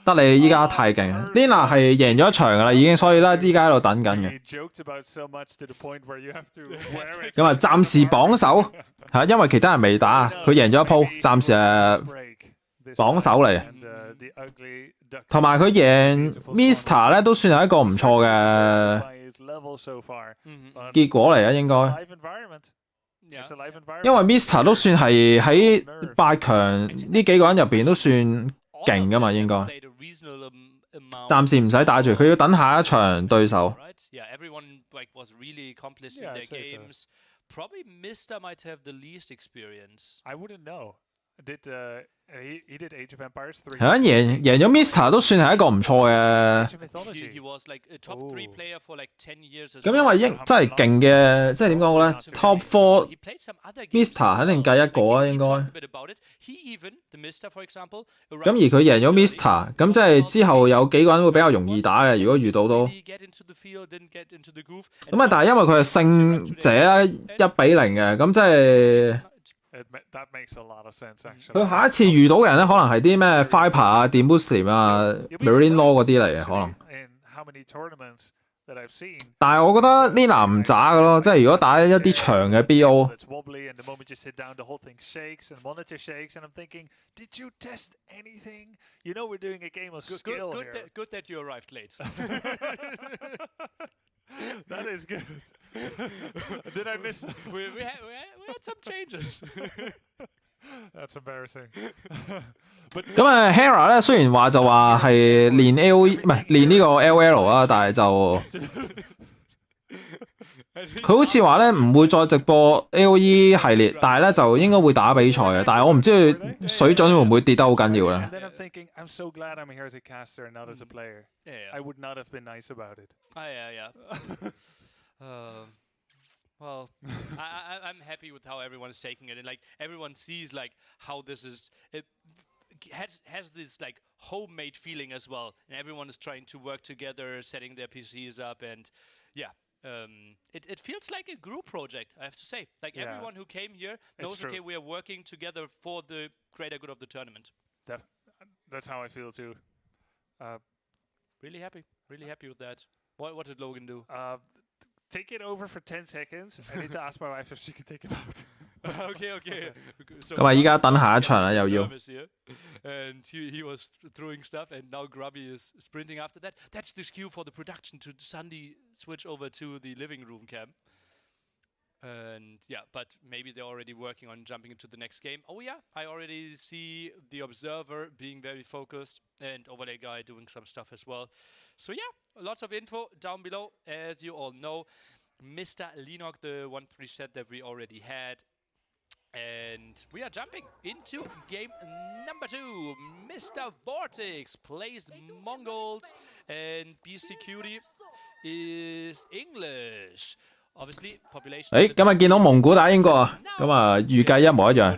得你依家太勁 ，Lina 係贏咗一場噶啦，已經，所以咧依家喺度等緊嘅。咁啊，暫時榜首係因為其他人未打，佢贏咗一鋪，暫時係榜首嚟。同埋佢贏 Mr 咧都算係一個唔錯嘅結果嚟啊，應該。因為 Mr 都算係喺8強呢幾個人入邊都算勁噶嘛，應該。暫時唔使打住，佢要等下一場對手。係啊，贏咗 Mr 都算係一個唔錯嘅。咁因為真係勁嘅，即係點講咧 ？Top 4 Mr 肯定計一個啊，應該。咁而佢贏咗 Mr， 咁即係之後有幾個人會比較容易打嘅，如果遇到都。咁啊，但係因為佢係勝者1-0嘅，咁即係。佢下一次遇到嘅人咧，可能係啲咩 Viper 啊、Demuslim 啊、Marine Law 嗰啲嚟嘅，可能。但係我覺得 Lina 唔渣嘅咯，即係如果打一啲長嘅 BO。That is good. Did I miss? We had some changes. That's embarrassing. 咁啊 ，Hera 咧雖然話就話係練 AOE 唔係練呢個 LL 啊，但係就佢好似話咧唔會再直播 AOE 系列，但係咧就應該會打比賽嘅。但係我唔知佢水準會唔會跌得好緊要咧。I'm so glad I'm here as a caster and not as a player. I would not have been nice about it. Yeah. Well, I'm happy with how everyone is taking it, and like everyone sees like how this is has this like homemade feeling as well, and everyone is trying to work together, setting their PCs up, and yeah. It feels like a group project, I have to say. Like everyone who came here knows, okay, we are working together for the greater good of the tournament. That's how I feel too. Really happy with that. What did Logan do? Take it over for 10 seconds. I need to ask my wife if she can take it out. Okay. 咁啊，依家等下一場啦，又要。And he was throwing stuff, and now Grubby is sprinting after that. That's the cue for the production to suddenly switch over to the living room cam. And yeah, but maybe they're already working on jumping into the next game. Oh yeah, I already see the observer being very focused, and overlay guy doing some stuff as well. So yeah, lots of info down below. As you all know, Mr. Linok, the 1-3 set that we already had. And we are jumping into game number 2. Mr. Vortex plays Mongols, and BC Cutie is English. Obviously, population. 今日見到蒙古打英國啊，咁啊預計一模一樣。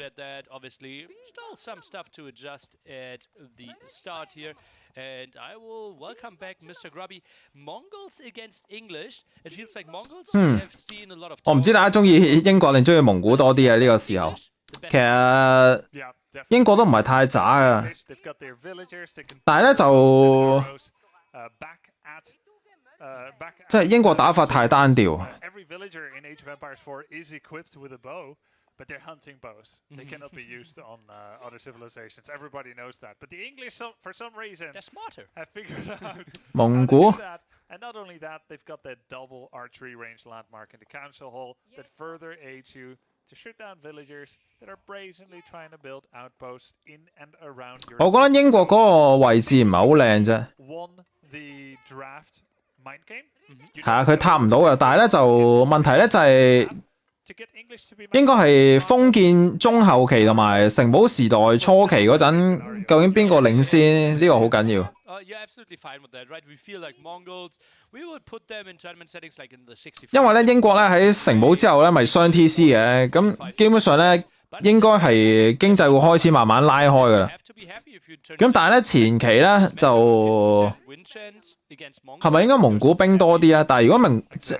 Obviously, still some stuff to adjust at the start here. And I will welcome back Mr. Grubby. Mongols against English. It feels like Mongols have seen a lot of. 我唔知大家中意英國定中意蒙古多啲啊？呢個時候，其實英國都唔係太渣啊，但係咧就即係英國打法太單調。But they're hunting bows. They cannot be used on other civilizations. Everybody knows that. But the English, for some reason, they're smarter. Have figured out蒙古 that. And not only that, they've got that double archery range landmark in the council hall that further aids you to shoot down villagers that are brazenly trying to build outposts in and around your. 我覺得英國嗰個位置唔係好靚啫。Won the draft mind game. 係啊，佢塔唔到嘅，但係咧就問題咧就係。應該係封建中後期同埋城堡時代初期嗰陣，究竟邊個領先？呢個好緊要。因為咧英國咧喺城堡之後咧咪雙 TC 嘅，咁基本上咧應該係經濟會開始慢慢拉開㗎啦。咁但係咧前期咧就係咪應該蒙古兵多啲啊？但係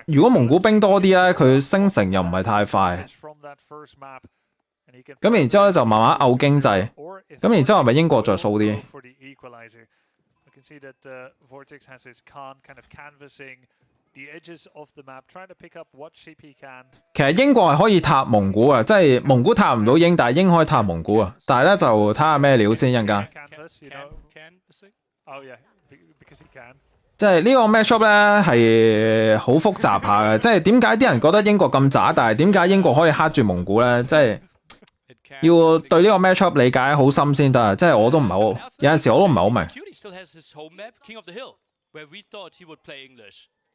如果蒙古兵多啲咧，佢升城又唔係太快。咁然之後咧就慢慢拗經濟。咁然之後係咪英國着數啲？其實英國係可以塔蒙古啊，即係蒙古塔唔到英，但係英可以塔蒙古啊。但係咧就睇下咩料先，一陣間。即係呢個 matchup 咧係好複雜下嘅，即係點解啲人覺得英國咁渣，但係點解英國可以克住蒙古咧？即係要對呢個 matchup 理解好深先得啊！即係我都唔係好，有陣時我都唔係好明。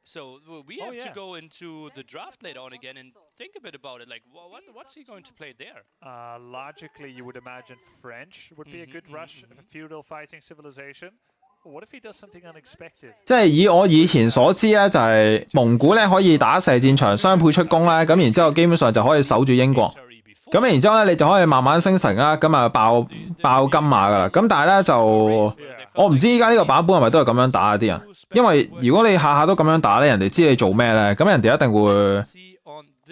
So we have to go into the draft later on again and think a bit about it. Like, what's he going to play there? Logically, you would imagine French would be a good rush of a feudal fighting civilization. What if he does something unexpected? 即係以我以前所知咧，就係蒙古咧可以打射箭場雙倍出攻啦，咁然之後基本上就可以守住英國。咁然之後咧，你就可以慢慢升城啦，咁啊爆金馬噶啦。咁但係咧就我唔知依家呢個版本係咪都係咁樣打啊啲人，因為如果你下下都咁樣打咧，人哋知你做咩咧，咁人哋一定會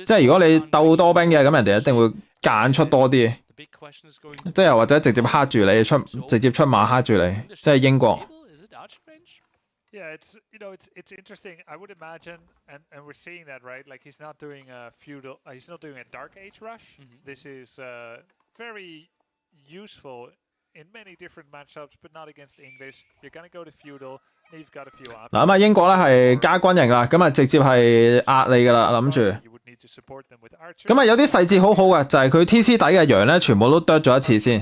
即係如果你鬥多兵嘅，咁人哋一定會揀出多啲，即係又或者直接黑住你直接出馬黑住你，即係英國。Yeah, it's interesting. I would imagine, and we're seeing that, right? Like he's not doing a feudal, he's not doing a Dark Age rush. This is very useful in many different matchups, but not against English. You're gonna go to feudal. You've got a few options. 嗱咁啊，英國咧係加軍營啦，咁啊直接係壓你噶啦，諗住。咁啊有啲細節好好嘅，就係佢 TC 底嘅羊咧，全部都剁咗一次先。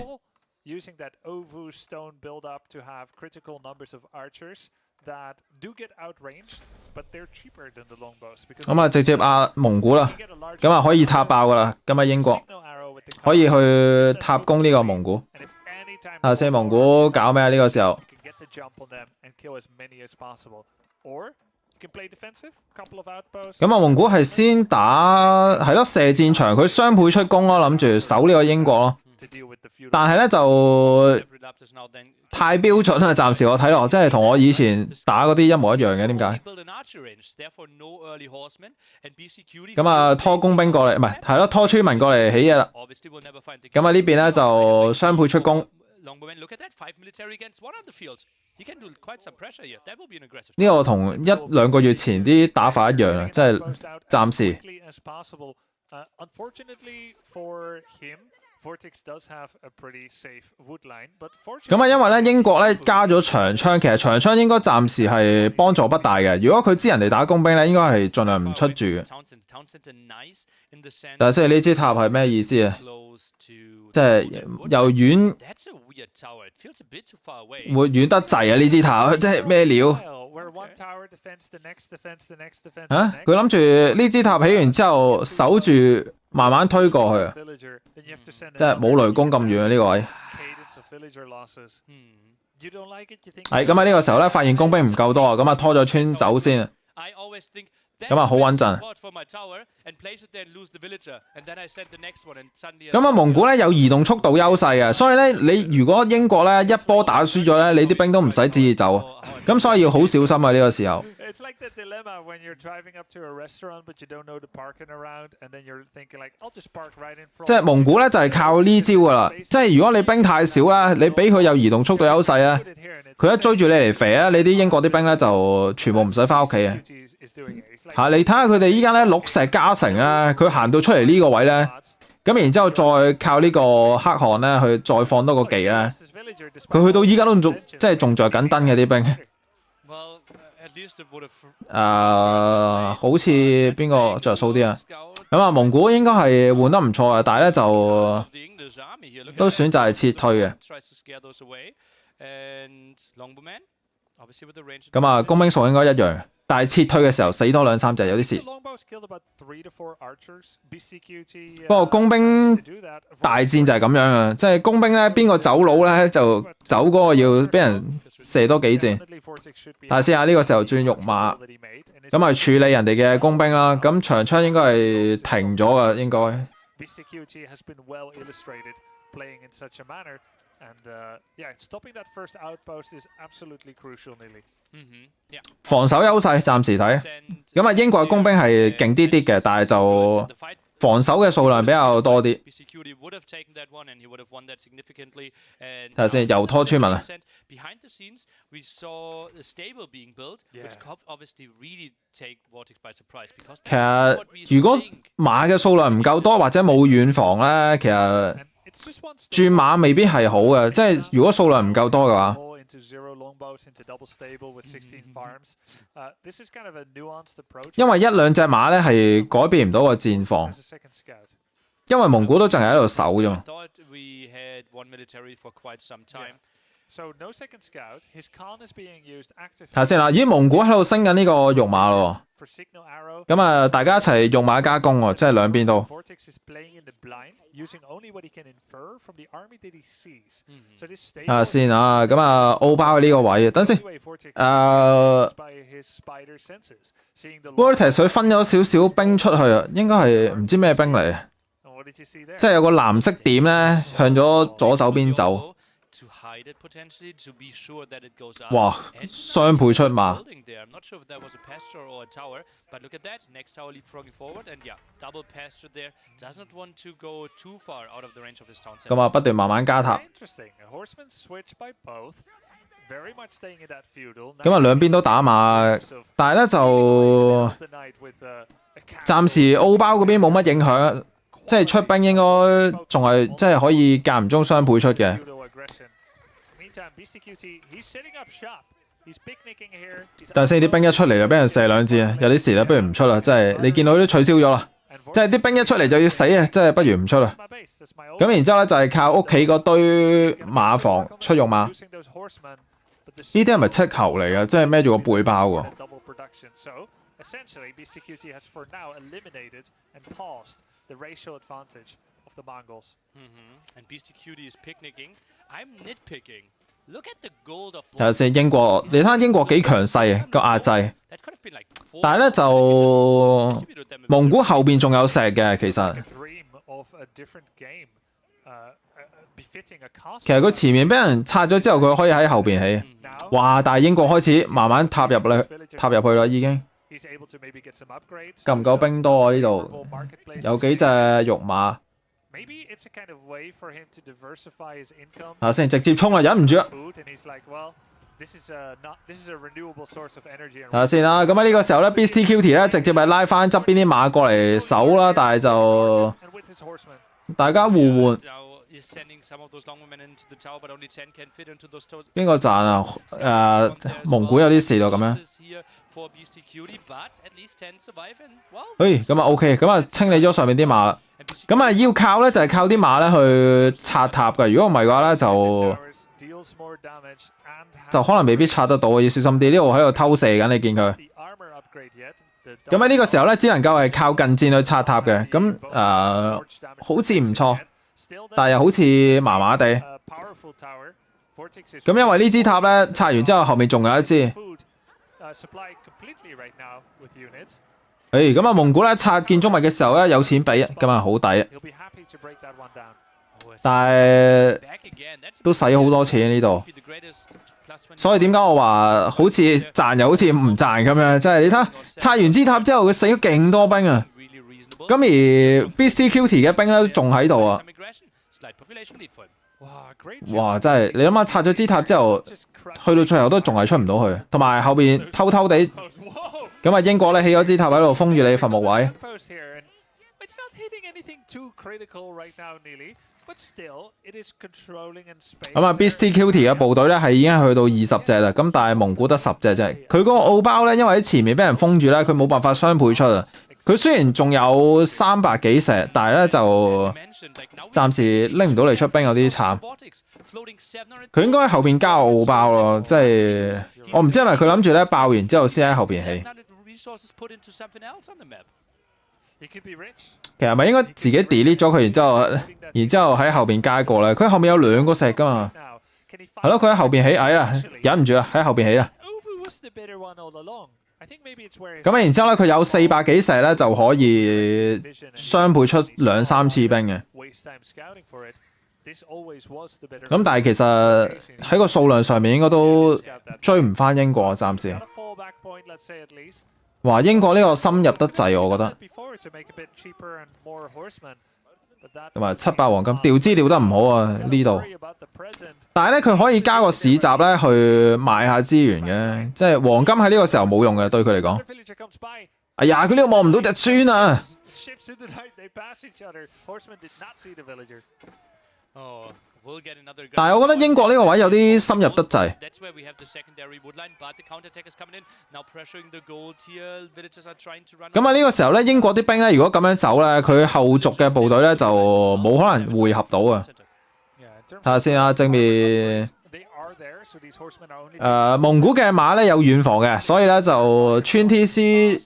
Using that Ovu stone build up to have critical numbers of archers that do get outranged, but they're cheaper than the longbows. 咁啊，直接壓蒙古啦，咁啊可以塔爆噶啦，咁啊英國可以去塔攻呢個蒙古。下先蒙古搞咩啊？呢個時候。咁啊，蒙古係先打係咯射箭場，佢雙倍出攻咯，諗住守呢個英國咯。但係咧就太標準啦，暫時我睇落，即係同我以前打嗰啲一模一樣嘅，點解？咁啊，拖工兵過嚟，唔係咯，拖村民過嚟起嘢啦。咁啊呢邊咧就雙倍出攻。呢個同1-2個月前啲打法一樣啊，即係暫時。咁啊，因為咧英國咧加咗長槍，其實長槍應該暫時係幫助不大嘅。如果佢知人哋打工兵咧，應該係盡量唔出住嘅。但係即係呢支塔係咩意思啊？即係由遠會遠得滯啊！呢支塔即係咩料？啊！佢諗住呢支塔起完之後守住，慢慢推過去啊！即係冇雷公咁遠啊！呢個位。係咁啊！呢個時候咧，發現工兵唔夠多啊，咁啊拖咗村走先啊。咁啊好穩陣。咁啊蒙古咧有移動速度優勢啊，所以咧你如果英國咧一波打輸咗咧，你啲兵都唔使旨意走啊。咁所以要好小心啊呢個時候。即係蒙古咧就係靠呢招噶啦，即係如果你兵太少啦，你俾佢有移動速度優勢啊，佢一追住你嚟肥啊，你啲英國啲兵咧就全部唔使翻屋企啊。你睇下佢哋依家咧鹿石加成啊，佢行到出嚟呢個位咧，咁然之後再靠呢個黑汗咧去再放多個技咧，佢去到依家都仲即係仲着緊燈嘅啲兵。好似邊個着數啲啊？咁啊，蒙古應該係換得唔錯啊，但係咧就都選擇係撤退嘅。咁啊，工兵數應該一樣，但係撤退嘅時候死多2-3隻有啲蝕。不過工兵大戰就係咁樣啊，即係工兵咧邊個走佬咧就走嗰個要俾人射多幾箭。睇下先啊，呢個時候轉肉馬，咁啊處理人哋嘅工兵啦。咁長槍應該係停咗噶，應該。防守優勢暫時睇，咁啊英國嘅工兵係勁啲嘅，但係就防守嘅數量比較多啲。睇下先，又拖村民啊！其實如果馬嘅數量唔夠多或者冇遠防咧，其實轉馬未必係好嘅，即係如果數量唔夠多嘅話。因為1-2隻馬咧係改變唔到個戰況，因為蒙古都淨係喺度守啫嘛。睇下先啦，咦蒙古喺度升緊呢個肉馬咯，咁啊大家一齊肉馬加攻喎，即係兩邊都。睇下先啊，咁啊奧包呢個位，等先。Vortex 佢分咗少少兵出去啊，應該係唔知咩兵嚟，即係有個藍色點咧向咗左手邊走。哇！雙倍出馬。咁啊，不斷慢慢加塔。咁啊，兩邊都打馬，但係咧就暫時奧包嗰邊冇乜影響，即係出兵應該仲係即係可以間唔中雙倍出嘅。但係啲兵一出嚟就俾人射2箭啊，有啲時咧不如唔出啦，即係你見到都取消咗啦，即係啲兵一出嚟就要死啊，即係不如唔出啦。咁然之後咧就係靠屋企嗰堆馬房出肉馬，呢啲係咪七球嚟嘅？即係孭住個背包喎。睇下先，英國你睇下英國幾強勢啊個壓制，但係咧就蒙古後邊仲有石嘅其實。其實佢前面俾人拆咗之後，佢可以喺後邊起。哇！但係英國開始慢慢踏入去啦，已經。夠唔夠兵多啊？呢度有幾隻肉馬。睇下先，直接衝啊！忍唔住啊！睇下先啦，咁喺呢個時候咧 ，BSTQT 咧直接係拉翻側邊啲馬過嚟守啦，但係就大家互換。邊個賺啊？蒙古有啲事咯，咁樣。咁啊 OK， 咁啊清理咗上面啲馬啦。咁啊要靠咧就係靠啲馬咧去拆塔嘅，如果唔係嘅話咧就可能未必拆得到，要小心啲。呢度喺度偷射緊，你見佢。咁喺呢個時候咧，只能夠係靠近戰去拆塔嘅。咁好似唔錯，但係又好似麻麻地。咁因為呢支塔咧拆完之後，後面仲有一支。咁啊蒙古咧拆建築物嘅時候咧有錢俾，咁啊好抵。但係都使好多錢呢度，所以點解我話好似賺又好似唔賺咁樣？即係你睇拆完支塔之後，佢死咗勁多兵啊！咁而 BSTQT 嘅兵咧都仲喺度啊！哇！真係你諗下，拆咗支塔之後，去到最後都仲係出唔到去，同埋後邊偷偷地咁啊英國咧起咗支塔喺度封住你墳墓位。咁啊 BSTQT 嘅部隊咧係已經去到20隻啦，咁但係蒙古得10隻啫。佢嗰個奧包咧，因為喺前面俾人封住咧，佢冇辦法雙倍出啊。佢雖然仲有300幾石，但係咧就暫時拎唔到嚟出兵，有啲慘。佢應該喺後邊加奧包咯，即係我唔知係咪佢諗住咧爆完之後先喺後邊起。其實咪應該自己 delete 咗佢，然之後喺後邊加一個咧。佢後面有2個石噶嘛，係咯，佢喺後邊起，忍唔住啦，喺後邊起啦。咁啊，然之後咧，佢有400幾石咧，就可以雙倍出2、3次兵嘅。咁但係其實喺個數量上面應該都追唔翻英國，暫時。哇！英國呢個深入得滯，我覺得。同埋700黃金調資調得唔好啊呢度。但係咧，佢可以加個市集咧去賣下資源嘅，即係黃金喺呢個時候冇用嘅，對佢嚟講。哎呀，佢呢度望唔到隻磚啊！但係我覺得英國呢個位有啲深入得滯。咁啊呢個時候咧，英國啲兵咧，如果咁樣走咧，佢後續嘅部隊咧就冇可能匯合到啊。睇下先啊，正面蒙古嘅馬咧有遠防嘅，所以咧就穿 TC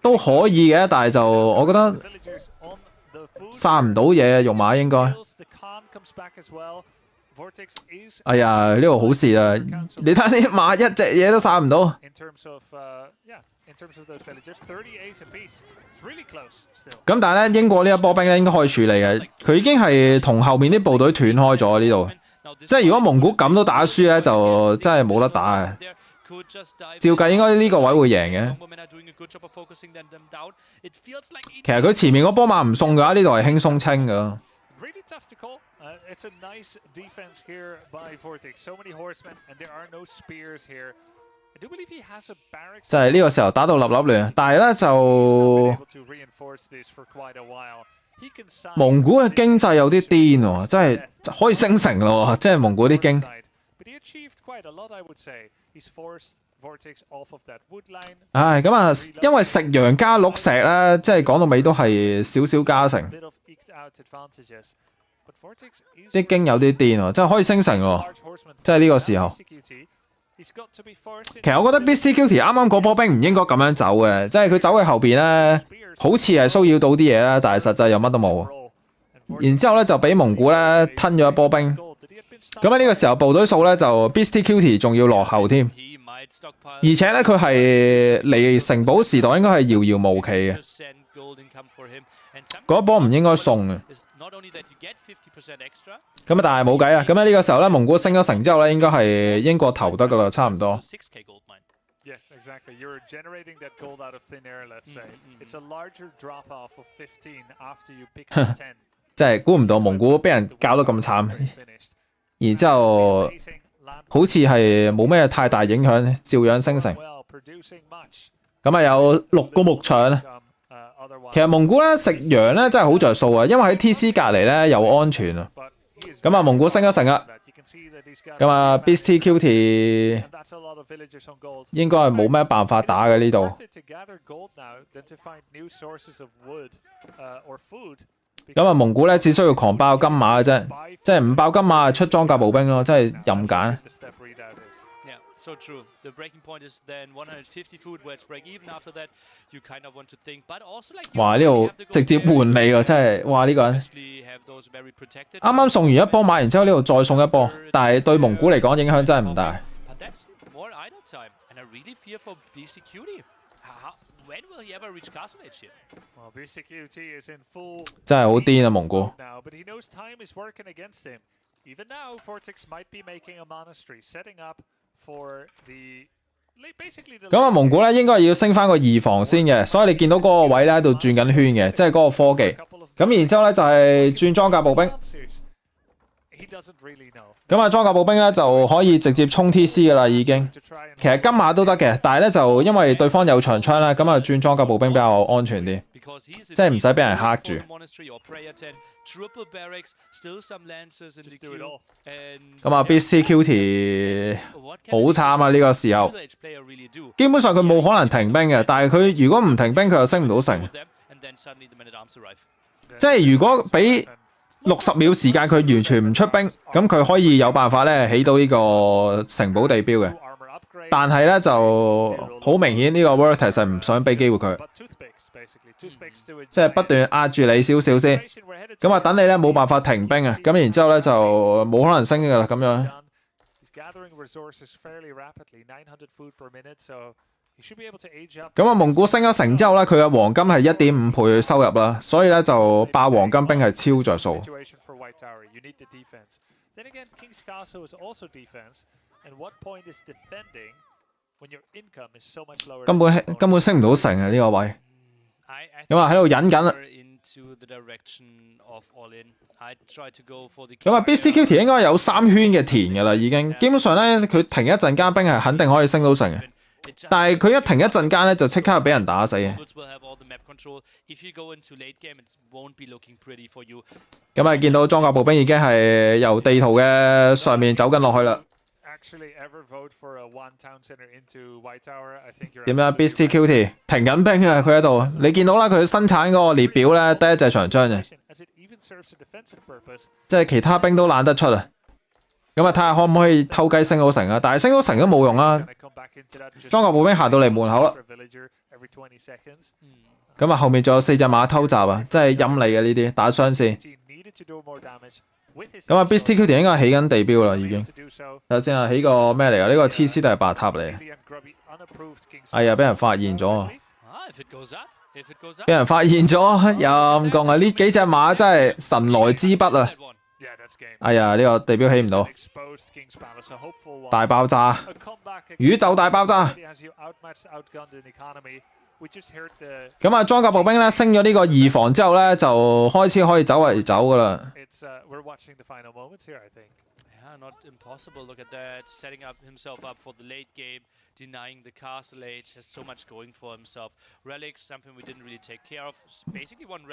都可以嘅，但係就我覺得殺唔到嘢，肉馬應該。哎呀，呢度好事啊！你睇啲馬一隻嘢都殺唔到。咁但係咧，英國呢一波兵咧應該可以處理嘅。佢已經係同後面啲部隊斷開咗呢度。即係如果蒙古咁都打輸咧，就真係冇得打嘅。照計應該呢個位會贏嘅。其實佢前面嗰波馬唔送嘅話，呢度係輕鬆清㗎。就係呢個時候打到立亂，但係咧就蒙古嘅經濟有啲癲喎，真係可以升城咯，即係蒙古啲經。唉，咁啊，因為食羊加鹿石咧，即係講到尾都係少少加成。啲經有啲癲喎，真係可以升城喎，即係呢個時候。其實我覺得 BSTQT 啱啱嗰波兵唔應該咁樣走嘅，即係佢走去後邊咧，好似係騷擾到啲嘢啦，但係實際又乜都冇。然之後咧就俾蒙古咧吞咗一波兵。咁喺呢個時候部隊數咧就 BSTQT 仲要落後添，而且咧佢係離城堡時代應該係遙遙無期嘅。嗰一波唔應該送嘅。咁啊，但係冇計啊！咁啊呢個時候咧，蒙古升咗城之後咧，應該係英國投得噶啦，差唔多。Yes, exactly. You're generating that gold out of thin air, let's say. It's a larger drop off of 15 after you pick up 10. 即係估唔到蒙古俾人搞到咁慘，然之後好似係冇咩太大影響，照樣升城。咁啊有6個牧場。其實蒙古咧食羊咧真係好着數啊，因為喺 TC 隔離咧又安全啊。咁啊蒙古升咗城啦。咁啊 Beastie Cutie 應該係冇咩辦法打嘅呢度。咁啊蒙古咧只需要狂爆金馬嘅啫，即係唔爆金馬出裝甲步兵咯，即係任揀。So true. The breaking point is then 150 food where it's break even after that. You kind of want to think, but also like 哇！呢度直接換你喎，真係哇！呢個人啱啱送完一波買完之後，呢度再送一波，但係對蒙古嚟講影響真係唔大。真係好癲啊！蒙古。咁啊，蒙古咧應該要升翻個2防先嘅，所以你見到嗰個位咧喺度轉緊圈嘅，即係嗰個科技。咁然之後咧就係轉裝甲步兵。咁啊，裝甲步兵咧就可以直接衝 TC 噶啦，已經。其實金馬都得嘅，但係咧就因為對方有長槍啦，咁啊轉裝甲步兵比較安全啲，即係唔使俾人嚇住。咁啊 ，Beastie Cutie 好慘啊！呢個時候，基本上佢冇可能停兵嘅，但係佢如果唔停兵，佢又升唔到城。即係如果俾60秒時間佢完全唔出兵，咁佢可以有辦法咧起到呢個城堡地標嘅。但係咧就好明顯呢個 Vertex 係唔想俾機會佢，即係不斷壓住你少少先。咁啊，等你咧冇辦法停兵啊，咁然之後咧就冇可能升噶啦咁樣。咁啊，蒙古升咗城之後咧，佢嘅黃金係1.5倍收入啦，所以咧就爆黃金兵係超着數。根本升唔到城啊呢個位。咁啊喺度忍緊啦。咁啊 ，Beastie Cutie 應該有3圈嘅田噶啦，已經基本上咧佢停一陣間兵係肯定可以升到城嘅。但係佢一停一陣間咧，就即刻俾人打死嘅。咁啊，見到裝甲步兵已經係由地圖嘅上面走緊落去啦。點樣 ？Beastie Cutie 停緊兵啊！佢喺度，你見到啦，佢生產嗰個列表咧得一隻長槍啫，即係其他兵都懶得出啊。咁啊，睇下可唔可以偷雞升到城啊？但係升到城都冇用啊！裝甲步兵行到嚟門口啦。咁啊，後面仲有4隻馬偷襲啊！真係陰你嘅呢啲，打雙線。咁啊 ，Beastie Cutie 應該起緊地標啦，已經。睇下先啊，起個咩嚟啊？呢個 TC 定係白塔嚟？哎呀，俾人發現咗啊！俾人發現咗，陰公啊！呢幾隻馬真係神來之筆啊！哎呀，呢個地標起唔到，大爆炸，宇宙大爆炸。咁啊，裝甲步兵咧升咗呢個2防之後咧，就開始可以走嚟走噶啦。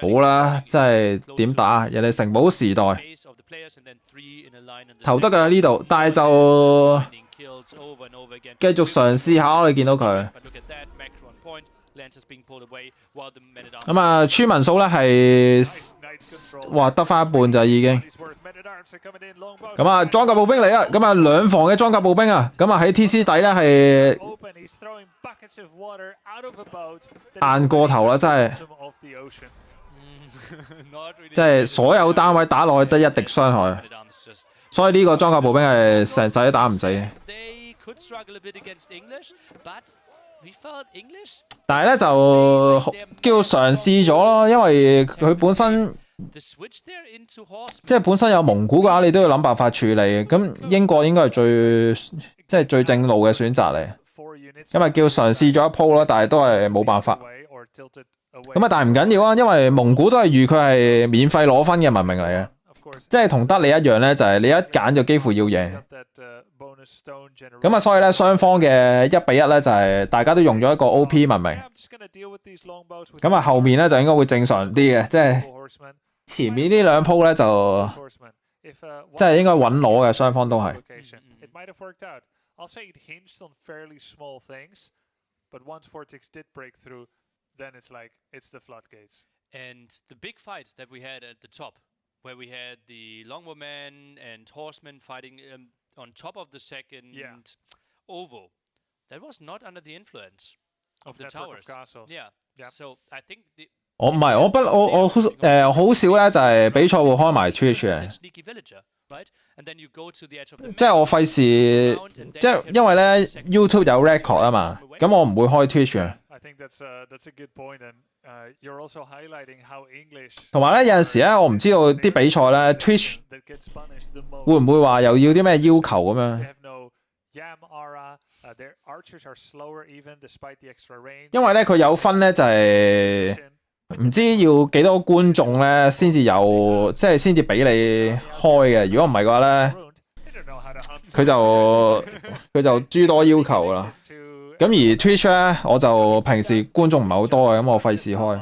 好啦，真係點打？人哋城堡時代投得㗎呢度，但係就繼續嘗試下，你見到佢。咁啊，村民數咧係哇得翻一半就已經。咁啊，裝甲步兵嚟啊！咁啊，2防嘅裝甲步兵啊，咁啊喺 TC 底咧係硬過頭啦，真係，即係所有單位打落去得1滴傷害，所以呢個裝甲步兵係成世都打唔死。但係咧就叫嘗試咗咯，因為佢本身即係本身有蒙古嘅話，你都要諗辦法處理。咁英國應該係最正路嘅選擇嚟。咁咪叫嘗試咗一鋪咯，但係都係冇辦法。咁啊，但係唔緊要啊，因為蒙古都係預佢係免費攞分嘅文明嚟嘅，即係同德里一樣咧，就係你一揀就幾乎要贏。咁啊，所以咧雙方嘅1比1咧就係大家都用咗一個 OP 文明。咁啊，後面咧就應該會正常啲嘅，即係前面呢兩鋪咧就即係應該穩攞嘅，雙方都係。I'll say it hinged on fairly small things, but once Vortex did break through, then it's like it's the floodgates. And the big fight that we had at the top, where we had the Longbowmen and Horsemen fighting on top of the second oval, that was not under the influence of the towers. Yeah. So I think the 我唔係，我好少咧，就係比賽會開埋 Twitch 嘅。即係我費事，即係因為咧 YouTube 有 record 啊嘛，咁我唔會開 Twitch 嘅。同埋咧有陣時咧，我唔知道啲比賽咧 Twitch 會唔會話又要啲咩要求咁樣。因為咧佢有分咧就係、唔知要幾多觀眾咧先至有，即係先至俾你開嘅。如果唔係嘅話咧，佢就諸多要求啦。咁而 Twitch 咧，我就平時觀眾唔係好多嘅，咁我費事開。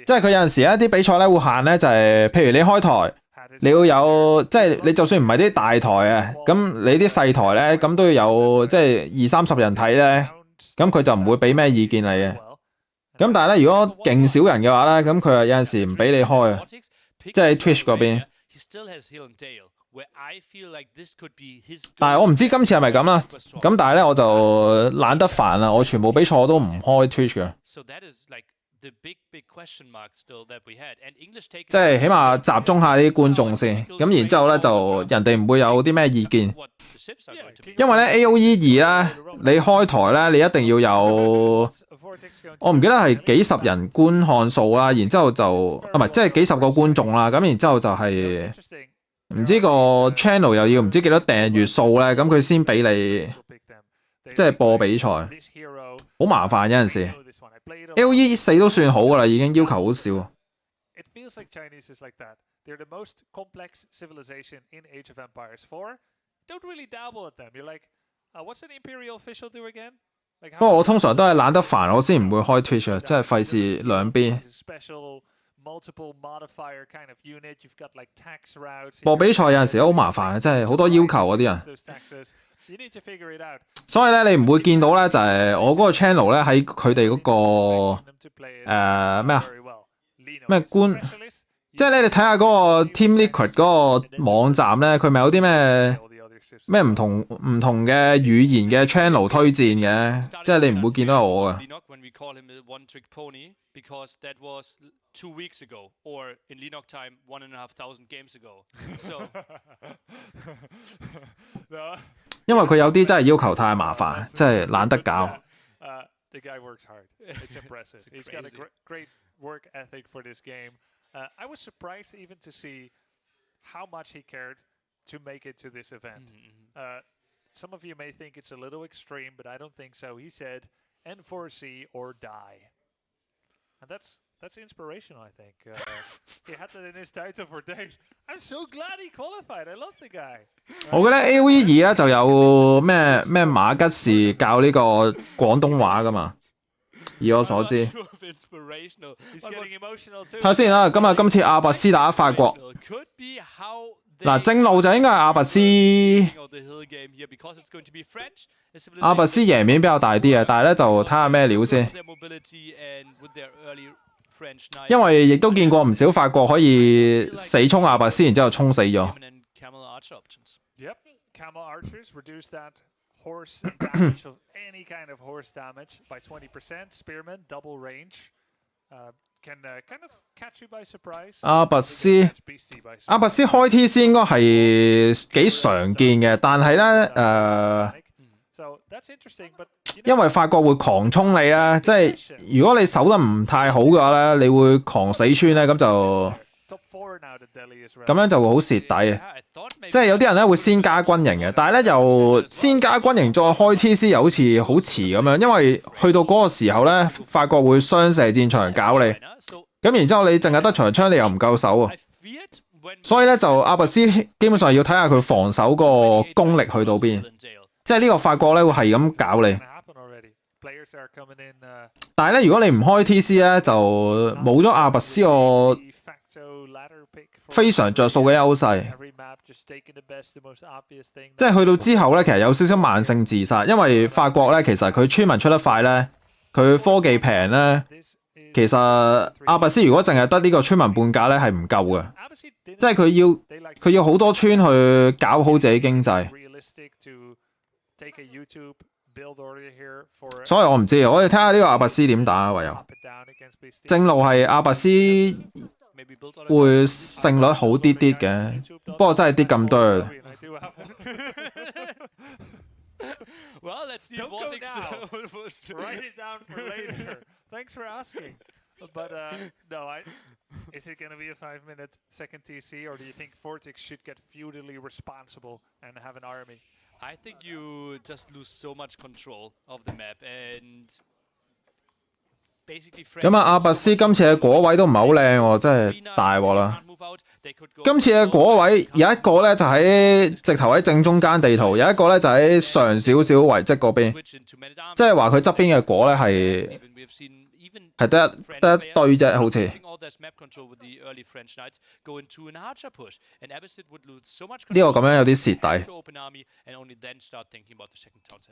即係佢有陣時一啲比賽咧會限咧，就係、譬如你開台，你要有即係你就算唔係啲大台啊，咁你啲細台咧，咁都要有即係20-30人睇咧，咁佢就唔會俾咩意見你嘅。咁但係咧，如果勁少人嘅話咧，咁佢有陣時唔俾你開啊，即係 Twitch 嗰邊。但係我唔知今次係咪咁啦。咁但係咧，我就懶得煩啦，我全部比賽我都唔開 Twitch 嘅。即係起碼集中下啲觀眾先，咁然之後咧就人哋唔會有啲咩意見。因為咧 AOE2咧，你開台咧你一定要有，我唔記得係幾十人觀看數啦，然之後就唔係即係幾十個觀眾啦，咁然之後就係、唔知個 channel 又要唔知幾多訂閱數咧，咁佢先俾你即係播比賽，好麻煩有陣時。AOE4 都算好噶啦，已經要求好少。It feels like Chinese is like that. They're the most complex civilization in Age of Empires 4. Don't really dabble at them. You're like, what's an imperial official do again? 不過我通常都係懶得煩，我先唔會開 Twitch 啊，真係費事兩邊。播比賽有陣時都好麻煩嘅，真係好多要求嗰啲人。所以咧，你唔會見到咧，就係、我嗰個 channel 咧喺佢哋嗰個咩啊咩官，即係咧你睇下嗰個 Team Liquid 嗰個網站咧，佢咪有啲咩唔同嘅語言嘅 channel 推薦嘅，即係你唔會見到我嘅。因為佢有啲真係要求太麻煩，真係懶得搞。The guy works hard. It's impressive. He's got a great work ethic for this game. I was surprised even to see how much he cared to make it to this event. Some of you may think it's a little extreme, but I don't think so. He said, N4C or die. And that's inspirational, I think. He had that in his title for days. I'm so glad he qualified. I love the guy. 我覺得 AOE2咧就有咩馬吉士教呢個廣東話噶嘛，以我所知。睇下先啦，今次阿拔斯打法國。嗱，正路就應該係阿拔斯贏面比較大啲嘅，但係咧就睇下咩料先。因為亦都見過唔少法國可以死衝阿拔斯，然之後衝死咗。Yep, camel archers reduce that horse damage of any kind of horse damage by 20%. Spearmen double range. Can kind of catch you by surprise. 阿拔斯開 TC 應該係幾常見嘅，但係咧因為法國會狂衝你啊，即係如果你守得唔太好嘅話咧，你會狂死穿咧，咁樣就會好蝕底嘅。即係有啲人咧會先加軍營嘅，但係咧又先加軍營再開 TC 又好似好遲咁樣，因為去到嗰個時候咧，法國會雙射戰場搞你，咁然之後你淨係得長槍，你又唔夠手啊，所以咧就阿拔斯基本上要睇下佢防守個功力去到邊，即係呢個法國咧會係咁搞你。但係咧，如果你唔開 TC 咧，就冇咗阿拔斯個非常着數嘅優勢。即係去到之後咧，其實有少少慢性自殺，因為法國咧其實佢村民出得快咧，佢科技平咧，其實阿拔斯如果淨係得呢個村民半價咧係唔夠嘅，即係佢要好多村去搞好自己經濟。所以我唔知，我哋睇下呢個阿拔斯點打啊，唯有正路係阿拔斯會勝率好啲啲嘅，不過真係啲咁多。Well, let's see Baltic Write it down for later. Thanks for asking. But no, is it going to be a 5-minute second TC, or do you think Vortex should get feudally responsible and have an army? I think you just lose so much control of the map and basically. 咁啊，阿拔斯今次嘅果位都唔係好靚喎，真係大鑊啦！今次嘅果位有一個咧就喺直頭喺正中間地圖，有一個咧就喺上少少遺跡嗰邊，即係話佢側邊嘅果咧係得一堆啫，好似。呢個咁樣有啲蝕底。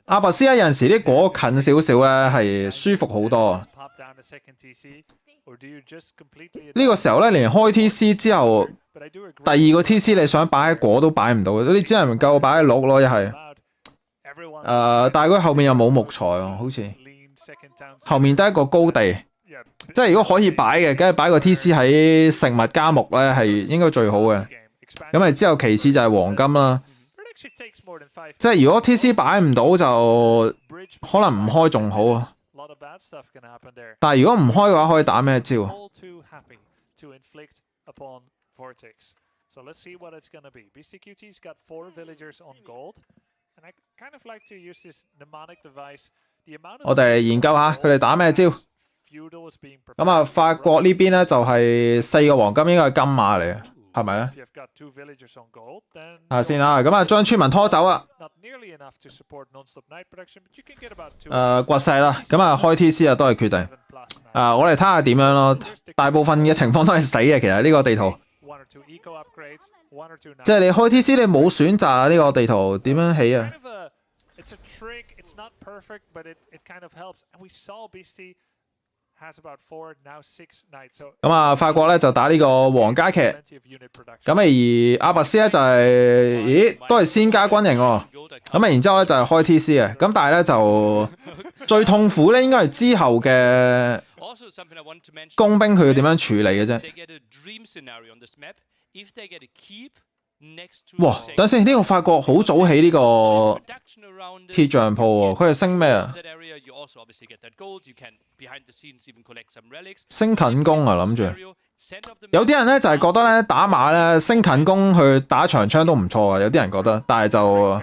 阿拔斯咧有陣時啲果近少少咧係舒服好多。呢個時候咧連開 TC 之後，第二個 TC 你想擺喺果都擺唔到，你只能夠擺喺鹿咯，一係。但係佢後面又冇木材喎，好似。後面得一個高地，即係如果可以擺嘅，梗係擺個 TC 喺食物加木咧，係應該最好嘅。咁啊之後其次就係黃金啦。即係如果 TC 擺唔到就可能唔開仲好啊。但係如果唔開嘅話，可以打咩招我哋研究下佢哋打咩招。咁啊，法國呢邊咧就係4個黃金，應該係金馬嚟嘅，係咪咧？睇下先啦。咁啊，將村民拖走啊。掘石啦。咁啊，開 TC 啊都係決定。我哋睇下點樣咯。大部分嘅情況都係死嘅，其實呢個地圖。即係你開 TC 你冇選擇啊，呢個地圖點樣起啊？咁啊，法國咧就打呢個皇家騎，咁而阿拔斯咧就係，都係先加軍營喎。咁啊，然之後咧就係開 TC 嘅。咁但係咧就最痛苦咧，應該係之後嘅工兵佢要點樣處理嘅啫。哇！等先，呢個法國好早起呢個鐵匠鋪喎，佢係升咩啊？升近攻啊，諗住。有啲人咧就係覺得咧打馬咧升近攻去打長槍都唔錯啊，有啲人覺得，但係就我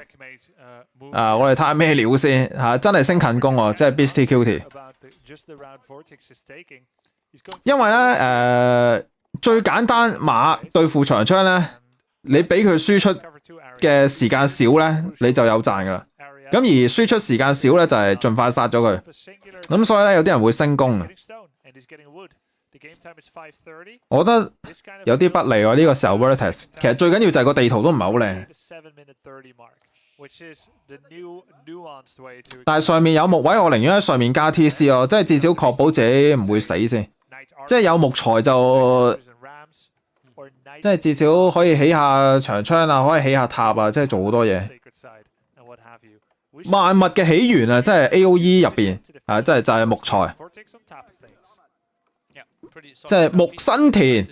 哋睇下咩料先嚇，真係升近攻喎，即係 Beastie Cutie。因為咧最簡單馬對付長槍咧。你俾佢輸出嘅時間少咧，你就有賺噶啦。咁而輸出時間少咧，就係盡快殺咗佢。咁所以咧，有啲人會升攻嘅。我覺得有啲不利喎。呢個時候 Vertex 其實最緊要就係個地圖都唔係好靚。但係上面有木位，我寧願喺上面加 TC 咯，即係至少確保自己唔會死先。即係有木材就。即係至少可以起下長槍啊，可以起下塔啊，即係做好多嘢。萬物嘅起源啊，即係 AOE 入邊啊，即係就係木材，即係木生田。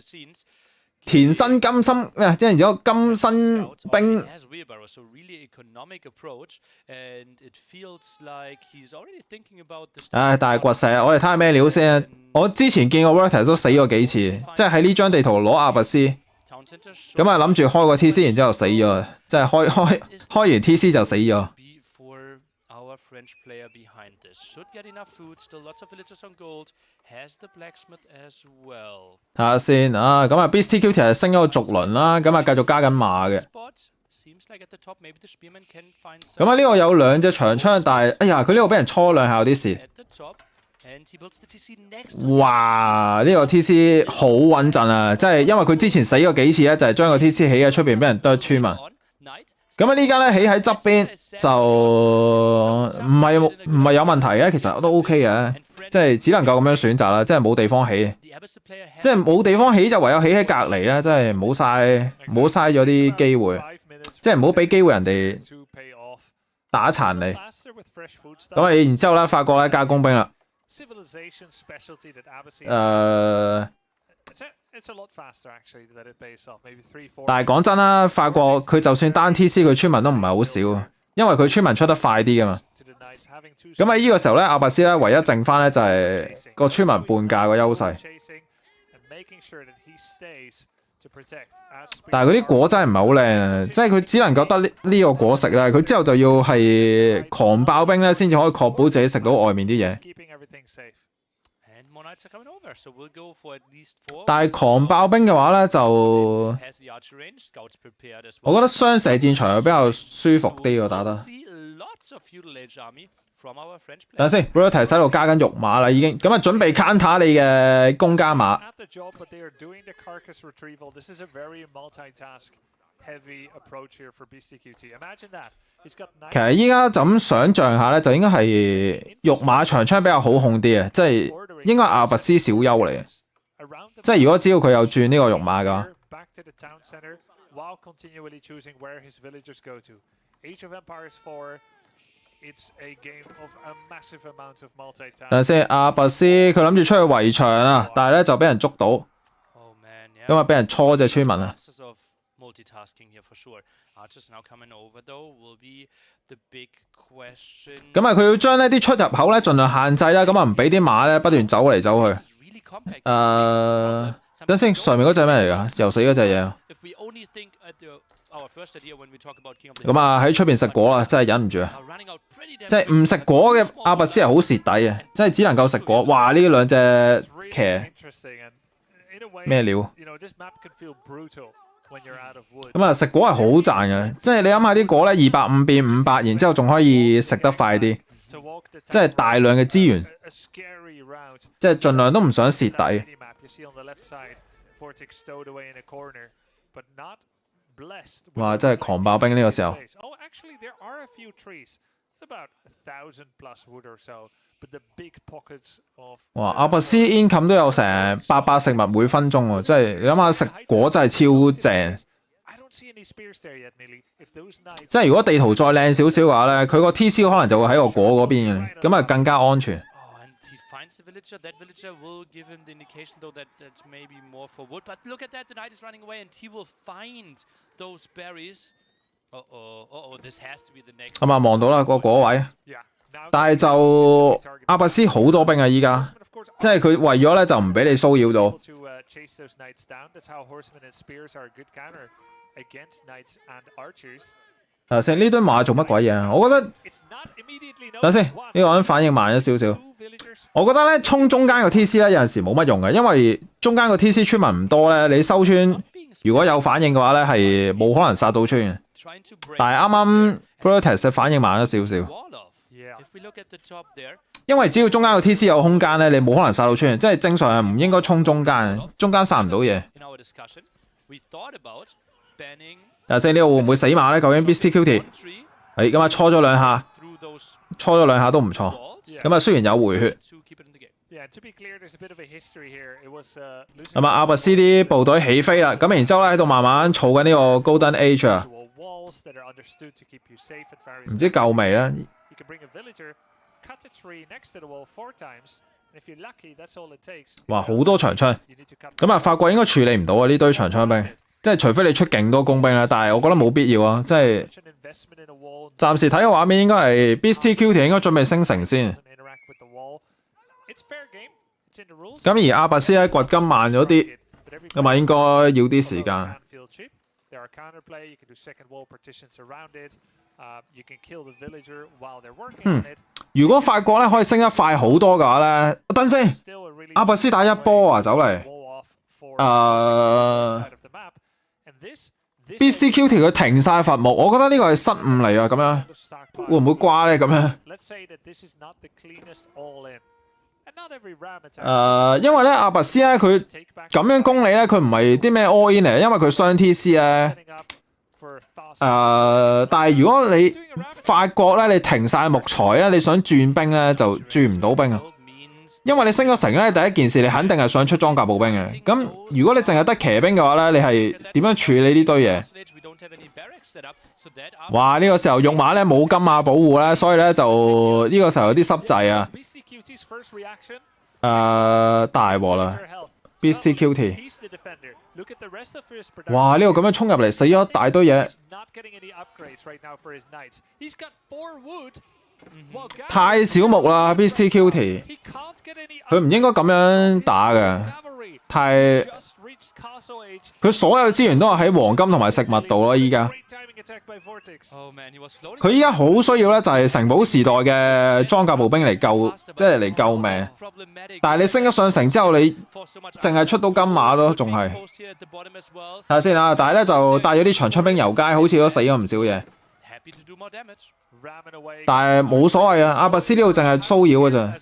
田生金心咩？即係然之後金身兵。唉，但係掘石，我哋睇下咩料先。我之前見過 Vertex 都死過幾次，即係喺呢張地圖攞阿拔斯，咁啊諗住開個 TC， 然之後死咗，即係開完 TC 就死咗。睇下先啊，咁啊 BSTQ 其實升咗個續輪啦，咁啊繼續加緊馬嘅。咁啊呢個有2隻長槍，但係哎呀佢呢個俾人搓2下有啲事。哇！呢個 TC 好穩陣啊，即係因為佢之前死過幾次咧，就係將個 TC 起喺出邊俾人剁穿嘛。咁啊呢間咧起喺側邊就唔係有問題嘅，其實都 OK 嘅，即係只能夠咁樣選擇啦，即係冇地方起，即係冇地方起就唯有起喺隔離啦，即係唔好嘥咗啲機會，即係唔好俾機會人哋打殘你。咁啊然之後咧，法國咧加工兵啦。但係講真啦，法國佢就算單 TC 佢村民都唔係好少，因為佢村民出得快啲噶嘛。咁喺呢個時候咧，阿拔斯咧唯一剩翻咧就係個村民半價個優勢。但係嗰啲果真係唔係好靚，即係佢只能夠得呢個果食咧，佢之後就要係狂爆兵咧，先至可以確保自己食到外面啲嘢。但係狂爆兵嘅話咧，就我覺得雙射戰場比較舒服啲喎，打得。等陣先 ，Vertex 喺度加緊肉馬啦，已經咁啊，準備 counter 你嘅公加馬。其實依家就咁想像下咧，就應該係肉馬長槍比較好控啲嘅，即係應該阿拔斯小優嚟嘅。即係如果只要佢有轉呢個肉馬嘅話。等陣先，阿拔斯佢諗住出去圍牆啊，但係咧就俾人捉到，因為俾人搓隻村民啊。咁啊，佢要將呢啲出入口咧盡量限制啦，咁啊唔俾啲馬咧不斷走嚟走去。等先，上面嗰隻咩嚟㗎？又死嗰隻嘢。咁啊喺出邊食果啦，真係忍唔住啊！即係唔食果嘅阿拔斯係好蝕底嘅，即係只能夠食果。哇！呢2隻騎咩料？咁啊食果係好賺嘅，即係你諗下啲果咧250變500，然之後仲可以食得快啲，即係大量嘅資源，即係盡量都唔想蝕底。哇！真係狂爆兵呢個時候。哇！阿拔斯 income 都有成800食物每分鐘喎，即係你諗下食果真係超正。即係如果地圖再靚少少嘅話咧，佢個 TC 可能就會喺個果嗰邊嘅，咁啊更加安全。That villager will give him the indication though that that's maybe more for wood. But look at that, the knight is running away and he will find those berries. This has to be the next. 咁啊，望到啦個果位，但係就阿拔斯好多兵啊！依家即係佢為咗咧就唔俾你騷擾到。等先，呢堆馬做乜鬼嘢啊？我覺得等先，呢個人反應慢咗少少。我覺得咧衝中間個 TC 咧有陣時冇乜用嘅，因為中間個 TC 村民唔多咧，你收村如果有反應嘅話咧係冇可能殺到村嘅。但係啱啱 Vertex 嘅反應慢咗少少，因為只要中間個 TC 有空間咧，你冇可能殺到村，即係正常係唔應該衝中間，中間殺唔到嘢。等先，呢個會唔會死馬咧？究竟 BSTQ 咁啊，搓咗2下都唔錯。咁啊，雖然有回血。咁啊，阿拔斯啲部隊起飛啦，咁然之後咧喺度慢慢儲緊呢個 Golden Age 啊，唔知夠未咧？哇，好多長槍，咁啊法國應該處理唔到啊呢堆長槍兵，即係除非你出勁多工兵啦，但係我覺得冇必要啊，即係暫時睇個畫面應該係 BSTQT 應該準備升城先。咁而阿拔斯咧掘金慢咗啲，咁啊應該要啲時間。如果法國咧可以升得快好多嘅話咧，等先，阿拔斯打一波啊，走嚟。BSTQT 佢停晒伐木，我覺得呢個係失誤嚟啊，咁樣會唔會瓜咧？咁樣？因為咧阿拔斯咧佢咁樣攻你咧，佢唔係啲咩 all in 嚟，因為佢雙 TC 咧。但係如果你法國咧，你停晒木材咧，你想轉兵咧就轉唔到兵啊！因為你升咗城咧，第一件事你肯定係想出裝甲步兵嘅。咁如果你淨係得騎兵嘅話咧，你係點樣處理呢堆嘢？哇！呢個時候用馬咧冇金馬保護咧，所以咧就呢個時候有啲濕滯啊！大鑊啦 ！BSTQT， 哇！呢個咁樣衝入嚟，死咗一大堆嘢，太少木啦 ！BSTQT， 佢唔應該咁樣打嘅，佢所有資源都係喺黃金同埋食物度咯，依家。佢依家好需要咧，就係城堡時代嘅裝甲步兵嚟救，即係嚟救命。但係你升咗上城之後，你淨係出到金馬咯，仲係。睇下先啊！但係咧就帶咗啲長槍兵遊街，好似都死咗唔少嘢。但係冇所謂啊！阿拔斯呢度淨係騷擾嘅咋。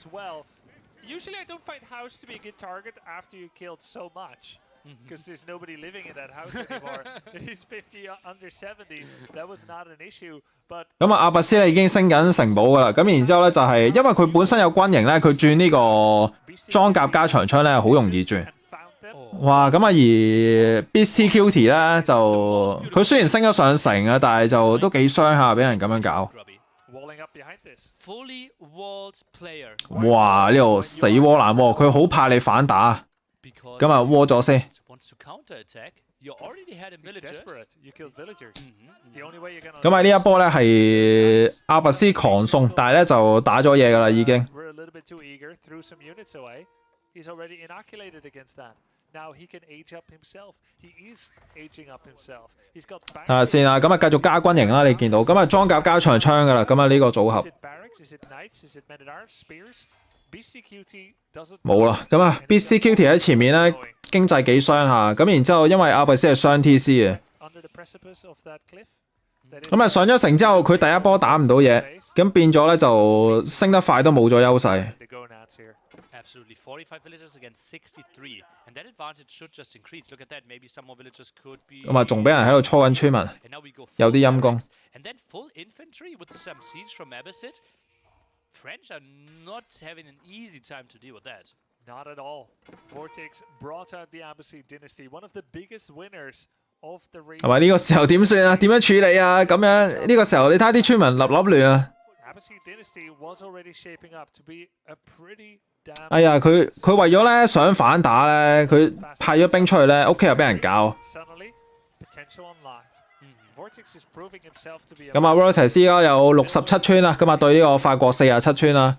Because there's nobody living in that house anymore. He's 50 under 70. That was not an issue. But 咁啊，阿拔斯咧已經升緊城堡噶啦。咁然之後咧就係因為佢本身有軍營咧，佢轉呢個裝甲加長槍咧好容易轉。哇！咁啊而 BSTQT 咧就佢雖然升咗上城啊，但係就都幾傷下，俾人咁樣搞。哇！呢度死窩難喎，佢好怕你反打。咁啊，窩咗先。咁喺呢一波咧係阿拔斯狂送，但係咧就打咗嘢噶啦已經。睇下先啊，咁啊繼續加軍營啦，你見到咁啊裝甲加長槍噶啦，咁啊呢個組合。冇啦，咁啊 BSTQT 喺前面咧經濟幾傷下，咁然之後因為阿拔斯係雙 TC 嘅，咁啊上咗城之後佢第一波打唔到嘢，咁變咗咧就升得快都冇咗優勢。咁啊仲俾人喺度搓緊村民，有啲陰功。French are not having an easy time to deal with that. Not at all. Vortex brought out the Abbasid dynasty, one of the biggest winners of the race. 係咪呢個時候點算啊？點樣處理啊？咁樣呢個時候你睇下啲村民立亂啊！ Abbasid dynasty was already shaping up to be a pretty damn. 哎呀，佢為咗咧想反打咧，佢派咗兵出去咧，屋企又俾人搞。咁啊 ，Vortex 而家有67村啦，咁啊對呢個法國47村啦。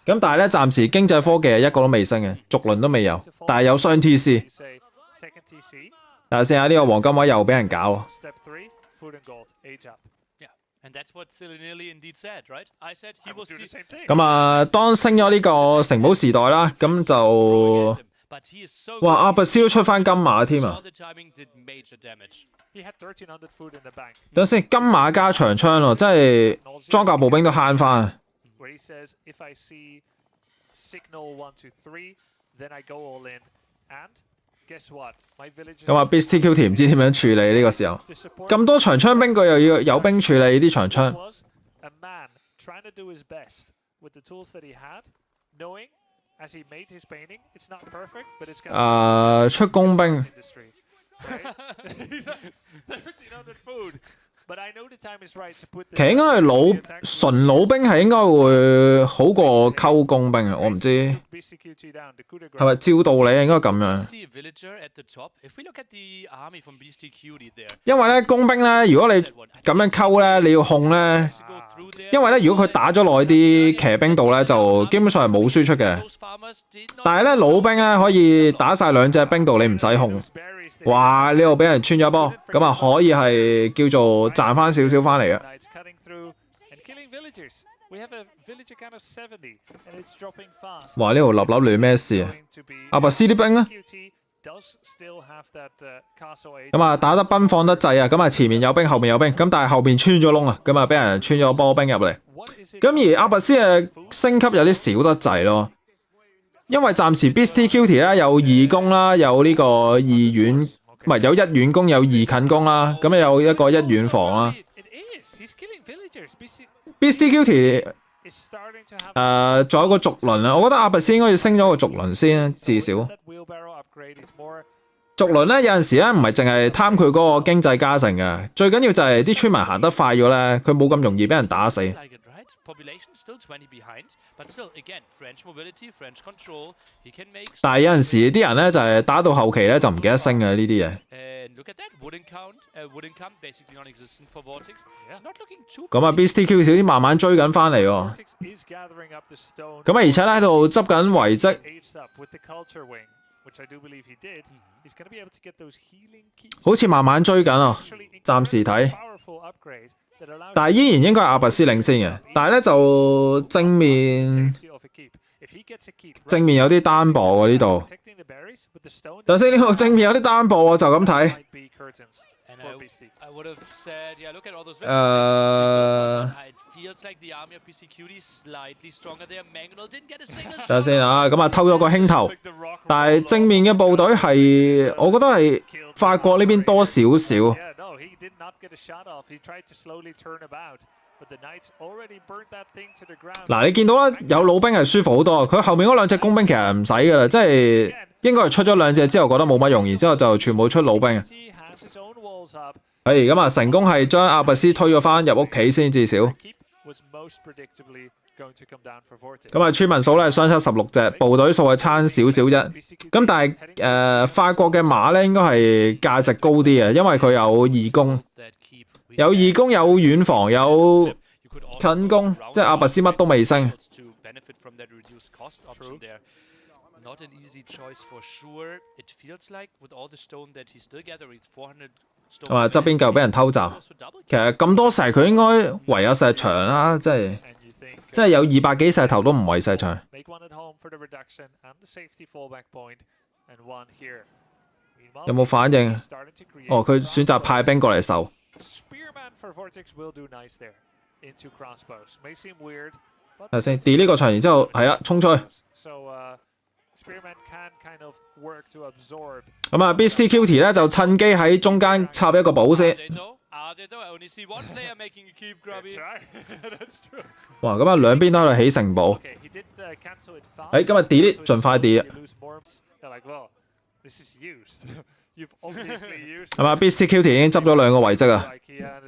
咁但係咧，暫時經濟科技係一個都未升嘅，逐輪都未有，但係有雙 TC。睇下先啊，呢個黃金位又俾人搞。咁啊，當升咗呢個城堡時代啦，咁就哇阿拔斯都出翻金馬添啊！等先，金馬加長槍喎，真係裝甲步兵都慳翻。咁啊 ，BSTQT 唔知點樣處理呢個時候，咁多長槍兵佢又要有兵處理啲長槍。出工兵。其實應該係純老兵係應該會好過溝工兵啊！我唔知係咪照道理應該咁樣。因為咧工兵咧，如果你咁樣溝咧，你要控咧，因為咧如果佢打咗落啲騎兵度咧，就基本上係冇輸出嘅。但係咧老兵咧可以打晒兩隻兵度，你唔使控。哇！呢度俾人穿咗波，咁啊可以係叫做賺翻少少翻嚟嘅。哇！呢度立亂咩事啊？阿拔斯啲兵咧，咁啊打得奔放得滯啊！咁啊前面有兵，後面有兵，咁但係後面穿咗窿啊，咁啊俾人穿咗波兵入嚟。咁而阿拔斯嘅升級有啲少得滯咯。因為暫時 BSTQT 啦有2攻啦，有呢個2遠，唔係有1遠攻，有2近攻啦，咁有一個1遠防啦。BSTQT 仲有個續輪啊，我覺得阿拔斯應該要升咗個續輪先，至少。續輪咧有陣時咧唔係淨係貪佢嗰個經濟加成嘅，最緊要就係啲村民行得快咗咧，佢冇咁容易俾人打死。但係有陣時啲人咧就係打到後期咧就唔記得升嘅呢啲嘢。咁啊 BSTQ 少啲慢慢追緊翻嚟喎。咁啊而且咧喺度執緊遺跡。好似慢慢追緊啊，暫時睇。但係依然應該係阿拔斯領先嘅，但係咧就正面有啲單薄喎呢度。但係呢個正面有啲單薄喎，就咁睇。等下先啊，咁啊偷咗個輕頭，但係正面嘅部隊係，我覺得係法國呢邊多少少。嗱，你見到啦，有老兵係舒服好多，佢後面嗰兩隻工兵其實唔使噶啦，即係應該係出咗兩隻之後覺得冇乜用，然之後就全部出老兵。咁啊，成功係將阿拔斯推咗翻入屋企先，至少。咁啊，村民數咧係相差16隻，部隊數係差少少啫。咁但係法國嘅馬咧應該係價值高啲嘅，因為佢有2攻，有遠防，有近攻，即係阿拔斯乜都未升。咁啊，側邊繼續俾人偷襲。其實咁多石，佢應該圍有石牆啦，即係有200幾石頭都唔圍石牆。有冇反應？哦，佢選擇派兵過嚟守。睇先 ，delete 呢個場，然之後係啊，衝出去。咁啊 ，BSTQT 咧就趁機喺中間插一個寶先。哇！咁啊，兩邊都喺度起城堡。咁啊 delete 盡快 delete。係嘛 ？BSTQT 已經執咗2個遺跡啊！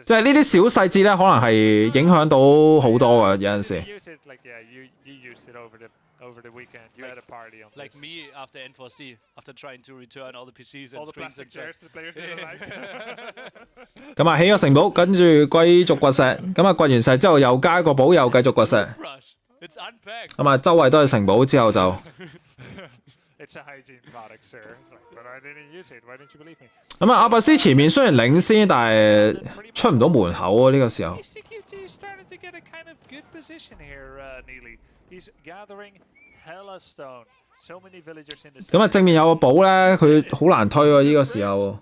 即係呢啲小細節咧，可能係影響到好多嘅，有陣時。Over the weekend, you had a party on this. Like me after N4C, after trying to return all the PCs and springs and chairs the players didn't like. 咁啊，起咗城堡，跟住繼續掘石。咁啊，掘完石之後又加個堡，又繼續掘石。咁啊，周圍都係城堡之後就。咁啊，阿拔斯前面雖然領先，但係出唔到門口啊！呢個時候。咁啊，正面有個堡咧，佢好難推喎呢個時候。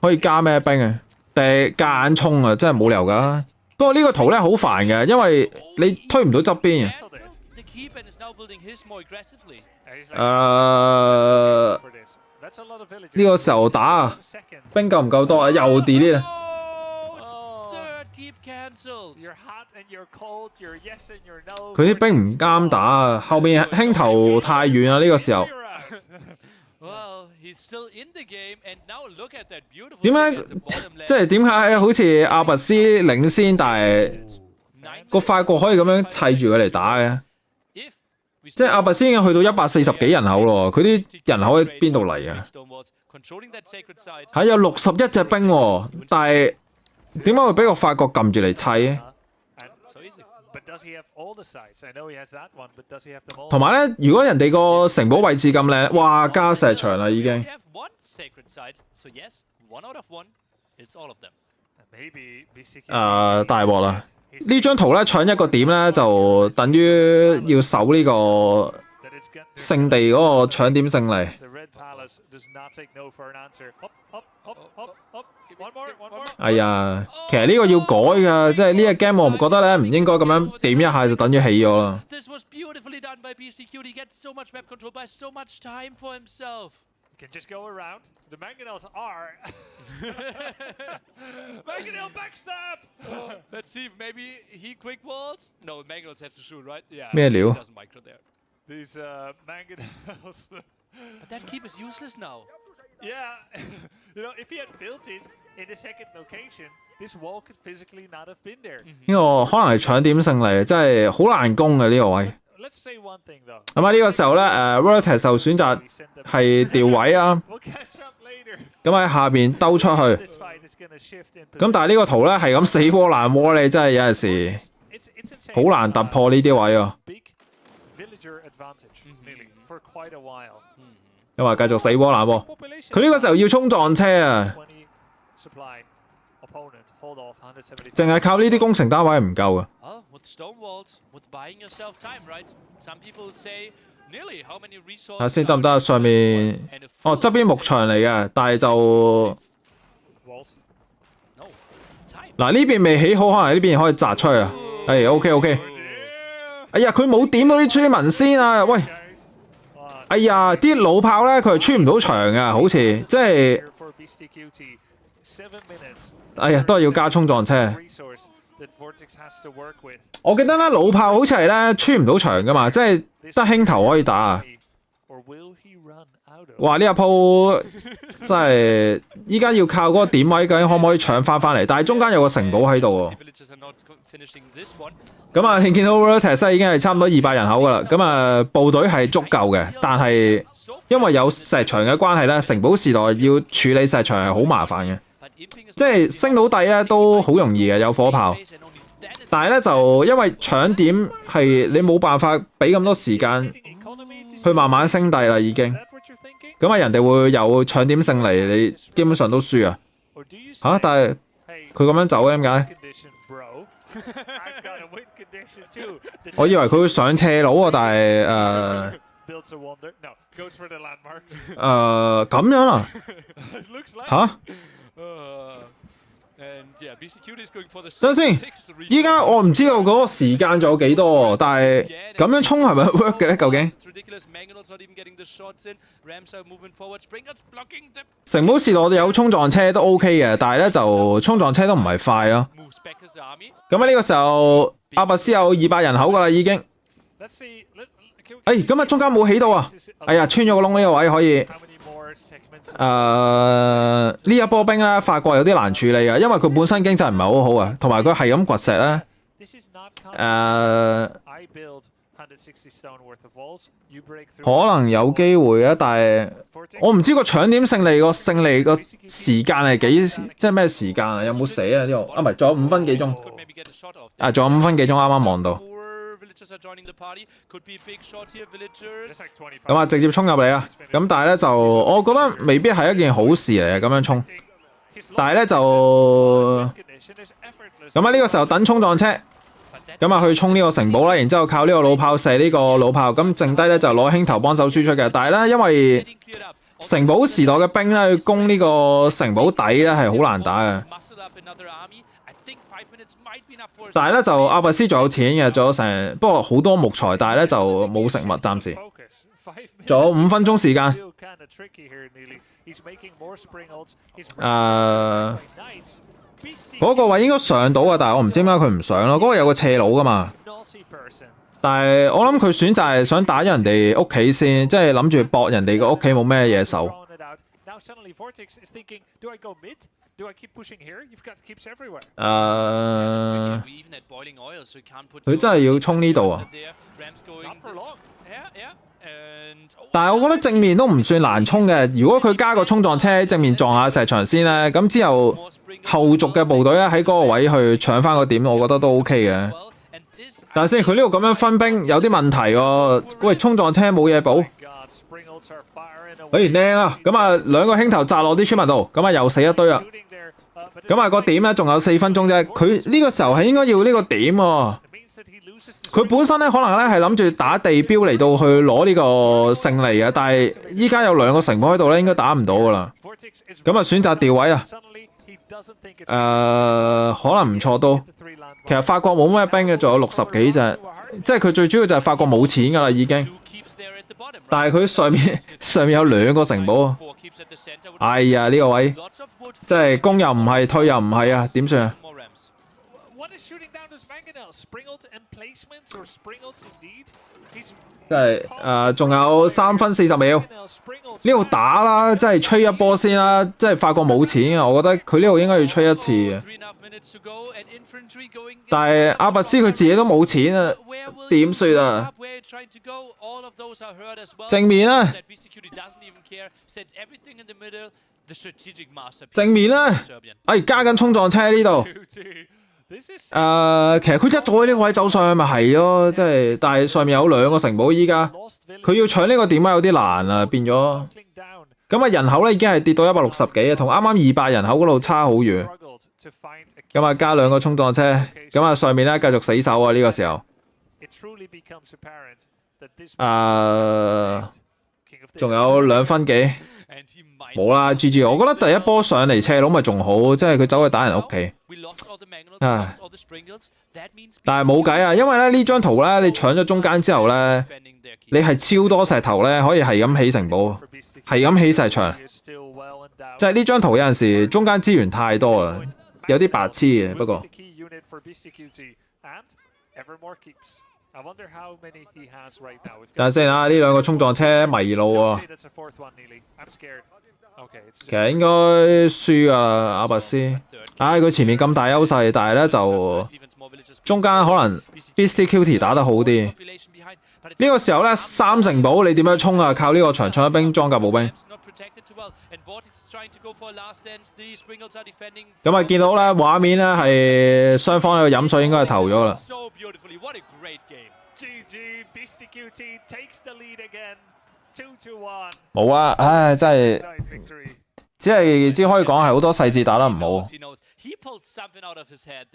可以加咩兵啊？定係夾硬衝啊？真係冇理由噶。不過呢個圖咧好煩嘅，因為你推唔到側邊嘅。呢個時候打啊，兵夠唔夠多啊？又 delete 啊！佢啲兵唔啱打啊，後面輕頭太遠啊！呢個時候，點解即係點解好似阿拔斯領先，但係個法國可以咁樣砌住佢嚟打嘅？即係阿拔斯已經去到140幾人口咯，佢啲人口喺邊度嚟啊？係有61隻兵喎，但係點解會俾個法國撳住嚟砌咧？同埋咧，如果人哋個城堡位置咁靚，哇，加石牆啦已經。大鑊啦！呢張圖咧搶一個點咧，就等於要守呢個聖地嗰個搶點勝利。哎呀，其實呢個要改㗎，即係呢個 game 我唔覺得咧，唔應該咁樣點一下就等於起咗啦。Can just go around. The Mangonels are. Mangonel backstab. Let's see, maybe he quick walls. No, Mangonels have to shoot, right? Yeah. 咩料 doesn't micro there. These Mangonels. But that keep is useless now. Yeah. You know, if he had built it in the second location, this wall could physically not have been there. 呢個可能係搶點勝利，真係好難攻嘅呢個位。Let's say one thing though. 咁啊呢個時候咧，Vertex 就選擇係調位啊。咁喺下邊兜出去。咁但係呢個圖咧係咁死窩爛窩，你真係有陣時好難突破呢啲位啊。咁啊繼續死窩爛窩。佢呢個時候要衝撞車啊！淨係靠呢啲工程單位係唔夠嘅。睇下先得唔得啊？上面側邊木牆嚟嘅，但係就嗱呢邊未起好，可能呢邊可以擲出去啊。OK。哎呀，佢冇點到啲村民先啊！喂，哎呀，啲老炮咧佢係穿唔到牆啊，好似即係。哎呀，都係要加衝撞車。我記得咧，老炮好似係咧穿唔到牆噶嘛，即係得輕頭可以打。哇！呢一鋪真係依家要靠嗰個點位，究竟可唔可以搶翻嚟？但係中間有個城堡喺度喎。咁啊，你見到 Vertex 已經係差唔多200人口噶啦。咁啊，部隊係足夠嘅，但係因為有石牆嘅關係咧，城堡時代要處理石牆係好麻煩嘅。即係升到底咧都好容易嘅，有火炮。但係咧就因為搶點係你冇辦法俾咁多時間去慢慢升帝啦，已經。咁啊，人哋會有搶點勝利，你基本上都輸啊。但係佢咁樣走嘅點解？我以為佢會上斜路啊，但係咁樣啊？等陣先，依家我唔知道嗰個時間仲有幾多，但係咁樣衝係咪 work 嘅咧？究竟？城堡時代我哋有衝撞車都 OK 嘅，但係咧就衝撞車都唔係快咯。咁喺呢個時候，阿拔斯有200人口噶啦已經。咁啊中間冇起到啊！哎呀，穿咗個窿呢個位可以。呢一波兵咧，法國有啲難處理嘅，因為佢本身經濟唔係好好啊，同埋佢係咁掘石咧。可能有機會啊，但係我唔知個搶點勝利個時間係幾，即係咩時間啊？有冇寫啊？呢度唔係，仲有5分幾鐘。仲有5分幾鐘，啱啱望到。咁啊，直接衝入嚟啊！咁但係咧就，我覺得未必係一件好事嚟嘅，咁樣衝。但係咧就，咁啊呢個時候等衝撞車，咁啊去衝呢個城堡啦，然之後靠呢個老炮射呢個老炮，咁剩低咧就攞輕頭幫手輸出嘅。但係咧因為城堡時代嘅兵咧去攻呢個城堡底咧係好難打嘅。但係咧就阿拔斯仲有錢嘅，仲有成，不過好多木材，但係咧就冇食物暫時。仲有5分鐘時間。嗰個位應該上到啊，但係我唔知點解佢唔上咯。嗰個有個斜路噶嘛。但係我諗佢選擇係想打人哋屋企先，即係諗住搏人哋個屋企冇咩嘢手。佢真係要衝呢度啊！但係我覺得正面都唔算難衝嘅，如果佢加個衝撞車正面撞下石牆先咧，咁之後後續嘅部隊咧喺嗰個位去搶翻個點，我覺得都 OK 嘅。但係先，佢呢度咁樣分兵有啲問題喎。喂，衝撞車冇嘢補。靚啊！咁啊兩個輕頭砸落啲村民度，咁啊又死一堆啦。咁啊個點咧仲有4分鐘啫，佢呢個時候係應該要呢個點喎。佢本身咧可能咧係諗住打地標嚟到去攞呢個勝利嘅，但係依家有2個城堡喺度咧，應該打唔到噶啦。咁啊選擇調位啊，可能唔錯都。其實法國冇咩兵嘅，仲有60幾隻，即係佢最主要就係法國冇錢噶啦已經。但係佢上面有2個城堡啊！哎呀呢個位，即係攻又唔係，退又唔係啊，點算啊？即係仲有3分40秒，呢度打啦，即係吹一波先啦。即係法國冇錢啊，我覺得佢呢度應該要吹一次嘅。但係阿拔斯佢自己都冇錢啊，點算啊？正面啊！正面啊！加緊衝撞車呢度。其實佢一早喺呢個位走上去咪係咯，即係，但係上面有2個城堡，依家佢要搶呢個點位有啲難啊，變咗。咁啊人口咧已經係跌到160幾啊，同啱啱200人口嗰度差好遠。咁啊加2個衝撞車，咁啊上面咧繼續死守啊呢個時候。仲有2分幾，冇啦 GG。我覺得第一波上嚟斜佬咪仲好，即係佢走去打人屋企。但係冇計啊，因為咧呢張圖咧，你搶咗中間之後咧，你係超多石頭咧，可以係咁起城堡，係咁起石牆。即係呢張圖有陣時中間資源太多啦，有啲白痴嘅。不過等陣先啊，呢2個衝撞車迷路啊。其實應該輸啊，阿拔斯。佢前面咁大優勢，但係咧就中間可能 Beastie Cutie 打得好啲。呢個時候咧3城堡你點樣衝啊？靠呢個長槍兵裝甲步兵。咁啊見到咧畫面咧係雙方喺度飲水，應該係投咗啦。冇啊，唉，真係只可以講係好多細節打得唔好。其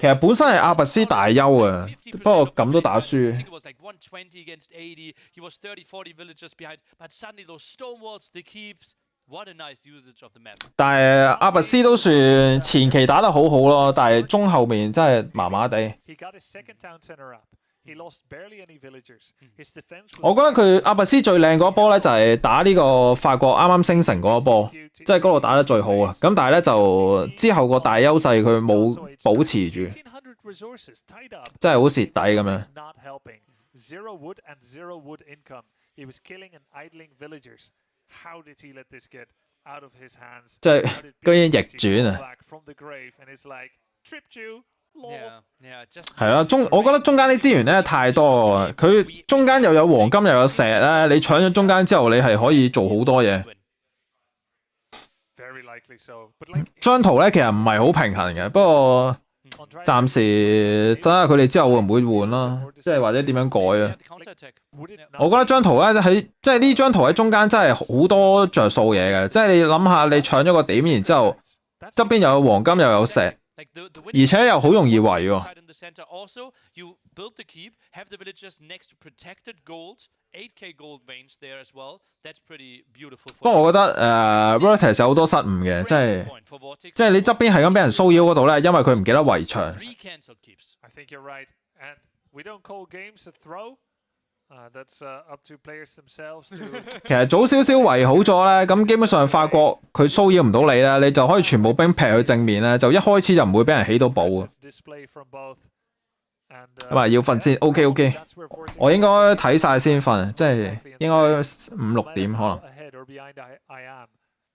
實本身係阿拔斯大優啊，不過咁都打輸。但係阿拔斯都算前期打得好好咯，但係中後面真係麻麻地。我覺得佢阿拔斯最靚嗰一波咧，就係打呢個法國啱啱升城嗰一波，即係嗰度打得最好啊！咁但係咧就之後個大優勢佢冇保持住，真係好蝕底咁樣。即係居然逆轉啊！係啊，我覺得中間啲資源咧太多啊！佢中間又有黃金又有石咧，你搶咗中間之後，你係可以做好多嘢。張圖咧其實唔係好平衡嘅，不過暫時睇下佢哋之後會唔會換啦，即係或者點樣改啊？我覺得張圖咧即係呢張圖喺中間真係好多着數嘢嘅，即係你諗下，你搶咗個點，然之後側邊又有黃金又有石，而且又好容易圍喎。不過我覺得Vertex 有好多失誤嘅，即係你側邊係咁俾人騷擾嗰度咧，因為佢唔記得圍牆。其實早少少圍好咗咧，咁基本上法國佢騷擾唔到你咧，你就可以全部兵劈去正面咧，就一開始就唔會俾人起到堡啊。咁啊要瞓先 ，OK OK， 我應該睇晒先瞓，即係應該5、6點可能。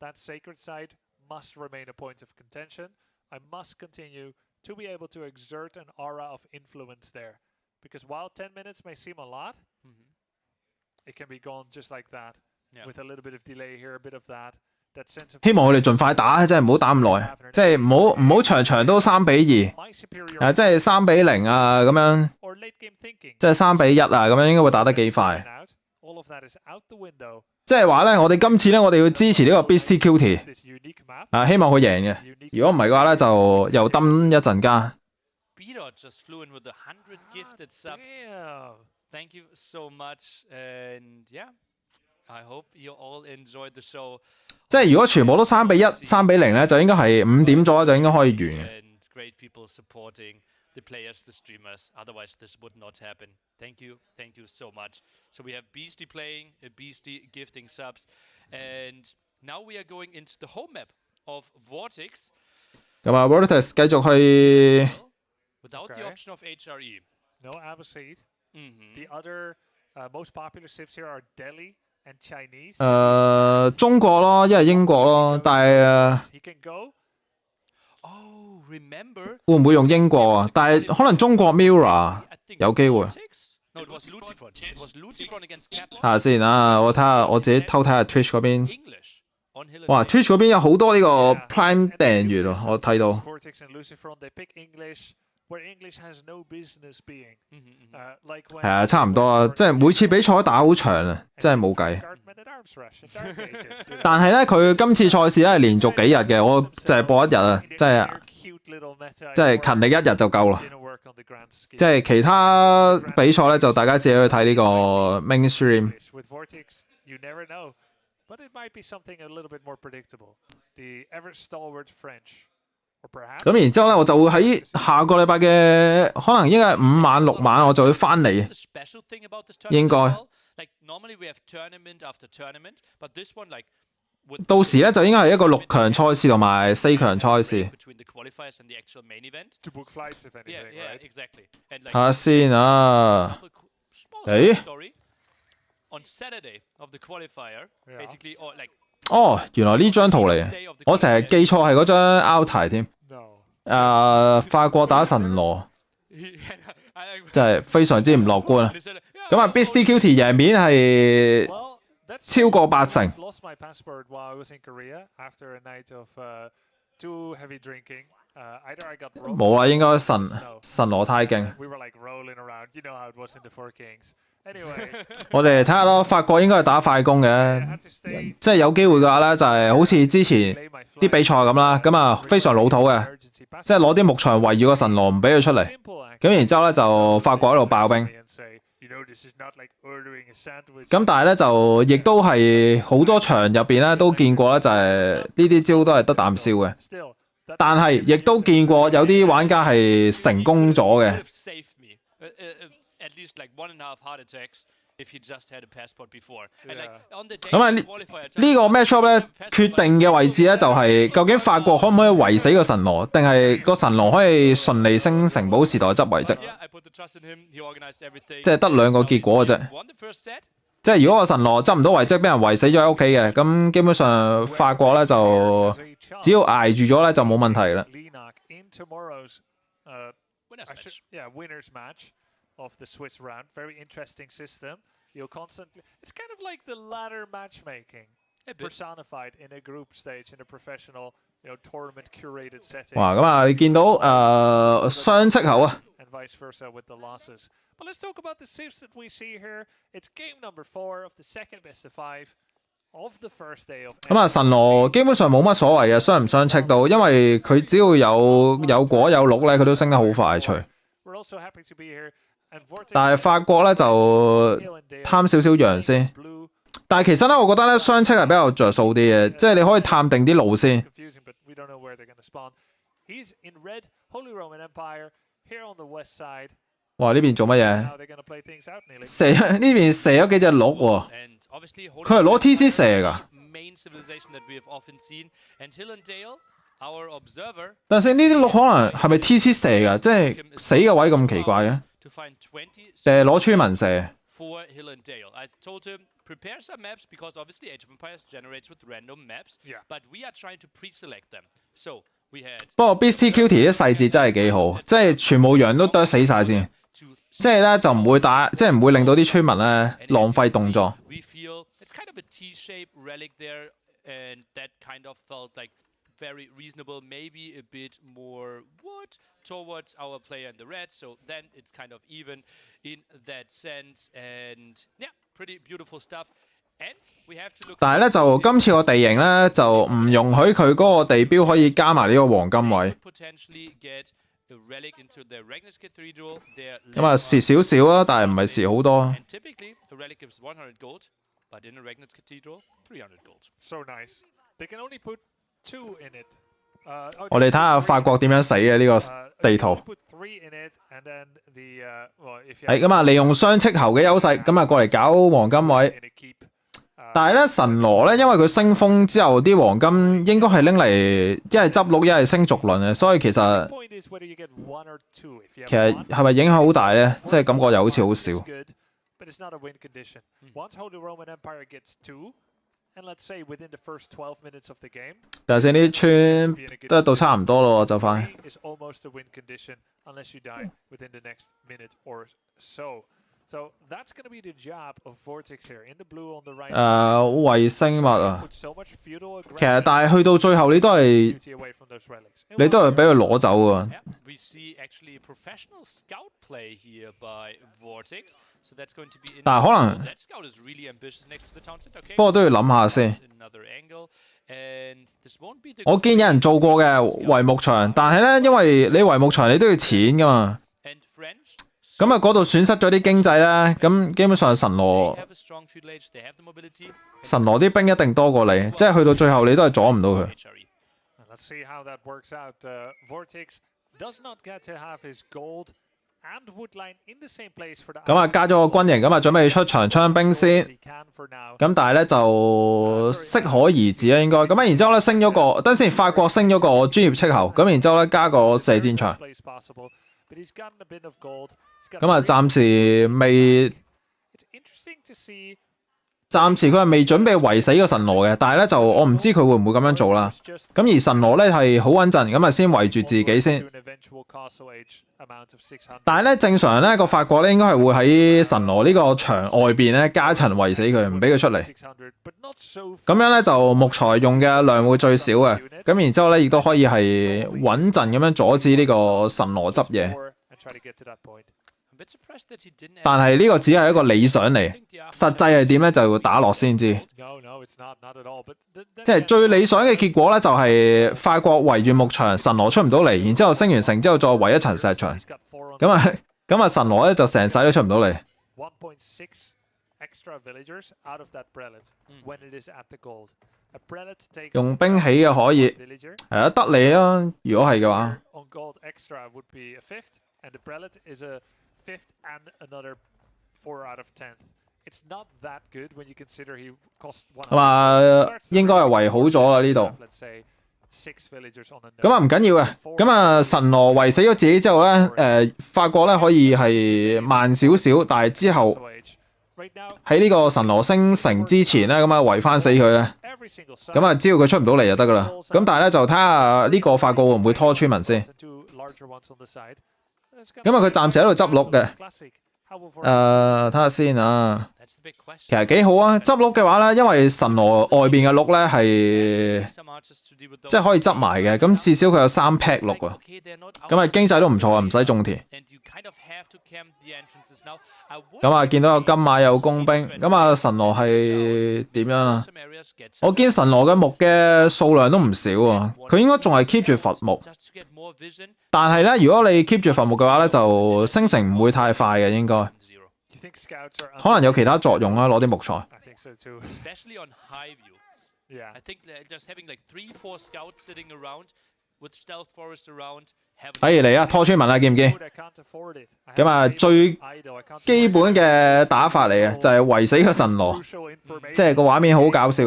That sacred side must remain a point of contention. I must continue to be able to exert an aura of influence there. Because while 10 minutes may seem a lot, it can be gone just like that. With a little bit of delay here, a bit of that. 希望我哋盡快打，真係唔好打咁耐，即係唔好場場都3-2，即係3-0啊咁樣，即係3-1啊咁樣應該會打得幾快。即係話咧，我哋今次咧，我哋要支持呢個 Beastie Cutie， 希望佢贏嘅。如果唔係嘅話咧，就又抌一陣間。I hope you all enjoyed the show. 即係如果全部都3-1、3-0咧，就應該係5點咗就應該可以完嘅。Great people supporting the players, the streamers. Otherwise, this would not happen. Thank you so much. So we have Beastie playing, Beastie gifting subs, and now we are going into the home map of Vortex. 咁啊 ，Vortex 繼續去。Without the option of HRE. No Abbasid. The other most popular civs here are Delhi. 中國咯，一係英國咯，但係會唔會用英國啊？但係可能中國 Mirror 有機會。睇下先啊，我睇下我自己偷睇下 Twitch 嗰邊。哇 ，Twitch 嗰邊有好多呢個 Prime 訂閱喎，我睇到。係啊，差唔多啊，即係每次比賽都打好長啊，真係冇計。但係咧，佢今次賽事咧係連續幾日嘅，我就係播一日啊，即係勤力一日就夠啦。即係其他比賽咧，就大家自己去睇呢個 mainstream。咁然之後咧，我就會喺下個禮拜嘅可能應該係5晚6晚，我就會翻嚟。應該。到時咧就應該係一個6強賽事同埋4強賽事。睇下先啊。哦，原來呢張圖嚟嘅，我成日記錯係嗰張 out 添。法國打神羅，真係非常之唔樂觀啊！咁啊 ，Beastie Cutie 贏面係超過80%。冇啊，應該神羅太勁。我哋睇下咯，法國應該係打快攻嘅，即係有機會嘅話咧，就係好似之前啲比賽咁啦，咁啊非常老土嘅，即係攞啲木牆圍住個神羅唔俾佢出嚟，咁然之後咧就法國喺度爆兵。咁但係咧就亦都係好多場入邊咧都見過咧，就係呢啲招都係得啖笑嘅，但係亦都見過有啲玩家係成功咗嘅。咁啊呢個 matchup 咧決定嘅位置咧就係究竟法國可唔可以圍死個神羅，定係個神羅可以順利升城堡時代執遺跡？即係得2個結果嘅啫。即係如果個神羅執唔到遺跡，俾人圍死咗喺屋企嘅，咁基本上法國咧就只要捱住咗咧就冇問題啦。Of the Swiss round, very interesting system. You'll constantly, it's kind of like the ladder matchmaking, personified in a group stage in a professional, tournament curated setting. 哇，咁啊，你見到雙斥後啊 ，and vice versa with the losses. But let's talk about the civs that we see here. It's game number 4 of the second best of 5 of the first day of. 咁啊，神羅基本上冇乜所謂嘅，雙唔雙斥到，因為佢只要有果有鹿咧，佢都升得好快脆。We're also happy to be here. 但係法國咧就貪少少羊先，但係其實咧，我覺得咧雙斥係比較着數啲嘅，即係你可以探定啲路先。哇！呢邊做乜嘢？射呢邊射咗幾隻鹿喎，佢係攞 TC 射㗎。但係呢啲鹿可能係咪 TC 射㗎？即係死嘅位咁奇怪嘅。定係攞村民射？ For Hill and Dale. I told him prepare some maps because obviously Age of Empires generates with random maps, but we are trying to pre-select them. So we had 不過 Beastie Cutie 啲細節真係幾好，即係全部羊都剁死晒先，即係咧就唔會打，即係唔會令到啲村民咧浪費動作。We feel it's kind of a T-shaped relic there, and that kind of felt like very reasonable, maybe a bit more wood towards our player in the red, so then it's kind of even in that sense, and yeah, pretty beautiful stuff. And we have to look. 但係咧就今次個地形咧就唔容許佢嗰個地標可以加埋呢個黃金位， potentially get a relic into the Ragnar's Cathedral. 咁啊蝕少少啊，但係唔係蝕好多。 And typically a relic gives 100 gold, but in a Ragnar's Cathedral, 300 gold. So nice. They can only put 2 in it. 我哋睇下法國點樣死嘅呢個地圖。係咁啊，利用雙斥候嘅優勢，咁啊過嚟搞黃金位。但係咧神羅咧，因為佢升峰之後啲黃金應該係拎嚟一係執鹿，一係升續輪嘅，所以其實係咪影響好大咧？即係感覺又好似好少。但係先啲村都到差唔多咯，就快。衛星物啊，其實但係去到最後你都係俾佢攞走啊。但係可能，不過都要諗下先。我見有人做過嘅圍牧場，但係咧，因為你圍牧場你都要錢噶嘛。咁啊，嗰度損失咗啲經濟啦，咁基本上神羅啲兵一定多過你，即係去到最後你都係阻唔到佢。咁啊，加咗個軍營，咁啊準備出長槍兵先。咁但係咧就適可而止啦，應該。咁啊，然之後咧升咗個，等先，法國升咗個專業斥候，咁然之後咧加個射箭場。咁啊，暫時佢係未準備圍死個神羅嘅，但係咧就我唔知佢會唔會咁樣做啦。咁而神羅咧係好穩陣，咁啊先圍住自己先。但係咧正常咧個法國咧應該係會喺神羅呢個牆外邊咧加層圍死佢，唔俾佢出嚟。咁樣咧就木材用嘅量會最少嘅，咁然之後咧亦都可以係穩陣咁樣阻止呢個神羅執嘢。但係呢個只係一個理想嚟，實際係點咧就要打落先知。即係最理想嘅結果咧，就係法國圍住牧場，神羅出唔到嚟，然之後升完城之後再圍一層石牆。咁啊神羅咧就成世都出唔到嚟。用兵起嘅可以，係啊得你啊，如果係嘅話。Fifth and another 4 out of 10. It's not that good when you consider he cost 1. 咁啊，應該係圍好咗啦呢度。咁啊唔緊要嘅，咁啊神羅圍死咗自己之後咧，法國咧可以係慢少少，但係之後喺呢個神羅升城之前咧，咁啊圍翻死佢咧。咁啊只要佢出唔到嚟就得噶啦。咁但係咧就睇下呢個法國會唔會拖村民先。咁啊，佢暫時喺度執鹿嘅。睇下先啊。其實幾好啊！執鹿嘅話咧，因為神羅外邊嘅鹿咧係即係可以執埋嘅，咁至少佢有3 pack 鹿啊。咁啊，經濟都唔錯啊，唔使種田。咁啊，見到有金馬有工兵，咁啊神羅係點樣啊？我見神羅嘅木嘅數量都唔少啊，佢應該仲係 keep 住伐木。但係咧，如果你 keep 住伐木嘅話咧，就升城唔會太快嘅，應該。可能有其他作用啦，攞啲木材。嚟啊，拖村民啊，見唔見？咁啊，最基本嘅打法嚟嘅，就係圍死個神羅，即係個畫面好搞笑。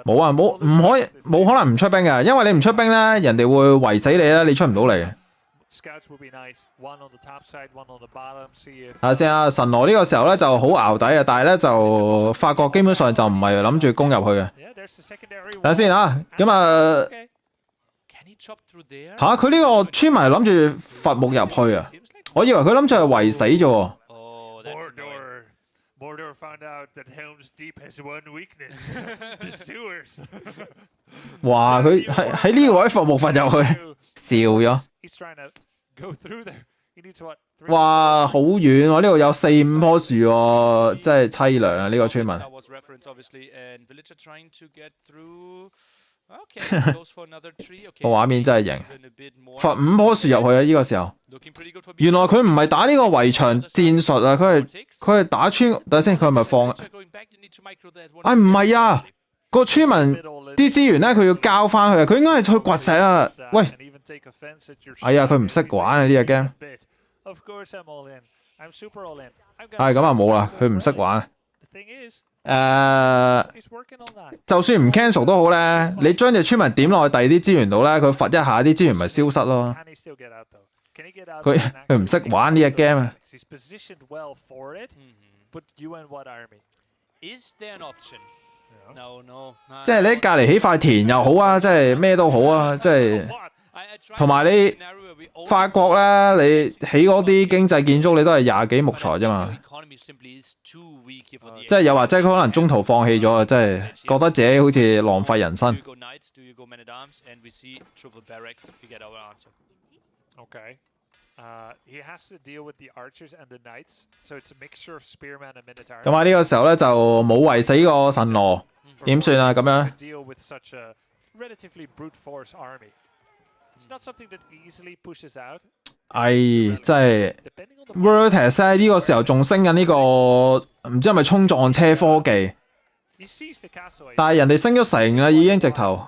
冇啊，冇可能唔出兵嘅，因為你唔出兵咧，人哋會圍死你啦，你出唔到嚟。scouts would be nice. One on the top side, one on the bottom. See if 睇下先啊，神羅呢個時候咧就好熬底啊，但係咧就法國基本上就唔係諗住攻入去嘅。yeah, there's the secondary 睇下先啊，咁啊 Okay. 嚇佢呢個村民係諗住伐木入去啊，我以為佢諗住係圍死啫喎。Mordor found out that Helm's Deep has one weakness: the sewers. 哇！佢喺呢個位伐木伐入去，笑咗。 He's trying to go through there. He needs what? 哇！好遠喎，呢度有4、5棵樹喎，真係凄涼啊！呢個村民。個畫面真係型，伐5棵樹入去啊！呢個時候，原來佢唔係打呢個圍牆戰術啊，佢係打村。等下先，佢係咪放？唔係啊！個村民啲資源咧，佢要交翻去啊！佢應該係去掘石啊！喂，哎呀，佢唔識玩啊呢隻 game。係咁啊，冇啦，佢唔識玩。就算唔 cancel 都好咧，你將隻村民點落去第二啲資源度咧，佢罰一下啲資源咪消失咯。佢唔識玩呢隻 game 啊！即係你喺隔離起塊田又好啊，即係咩都好啊，即係同埋你法國咧，你起嗰啲經濟建築你都係20幾木材啫嘛。即係又或者佢可能中途放棄咗啊，即係覺得自己好似浪費人生。Okay. He has to deal with the archers and the knights, so it's a mixture of spearmen and minotaurs. 咁啊呢個時候咧就冇圍死個神羅，點算啊？咁樣。Deal with such a relatively brute force army. It's not something that easily pushes out. 真係 Vertex 呢個時候仲升緊呢個唔知係咪衝撞車科技，但係人哋升咗成啦已經直頭。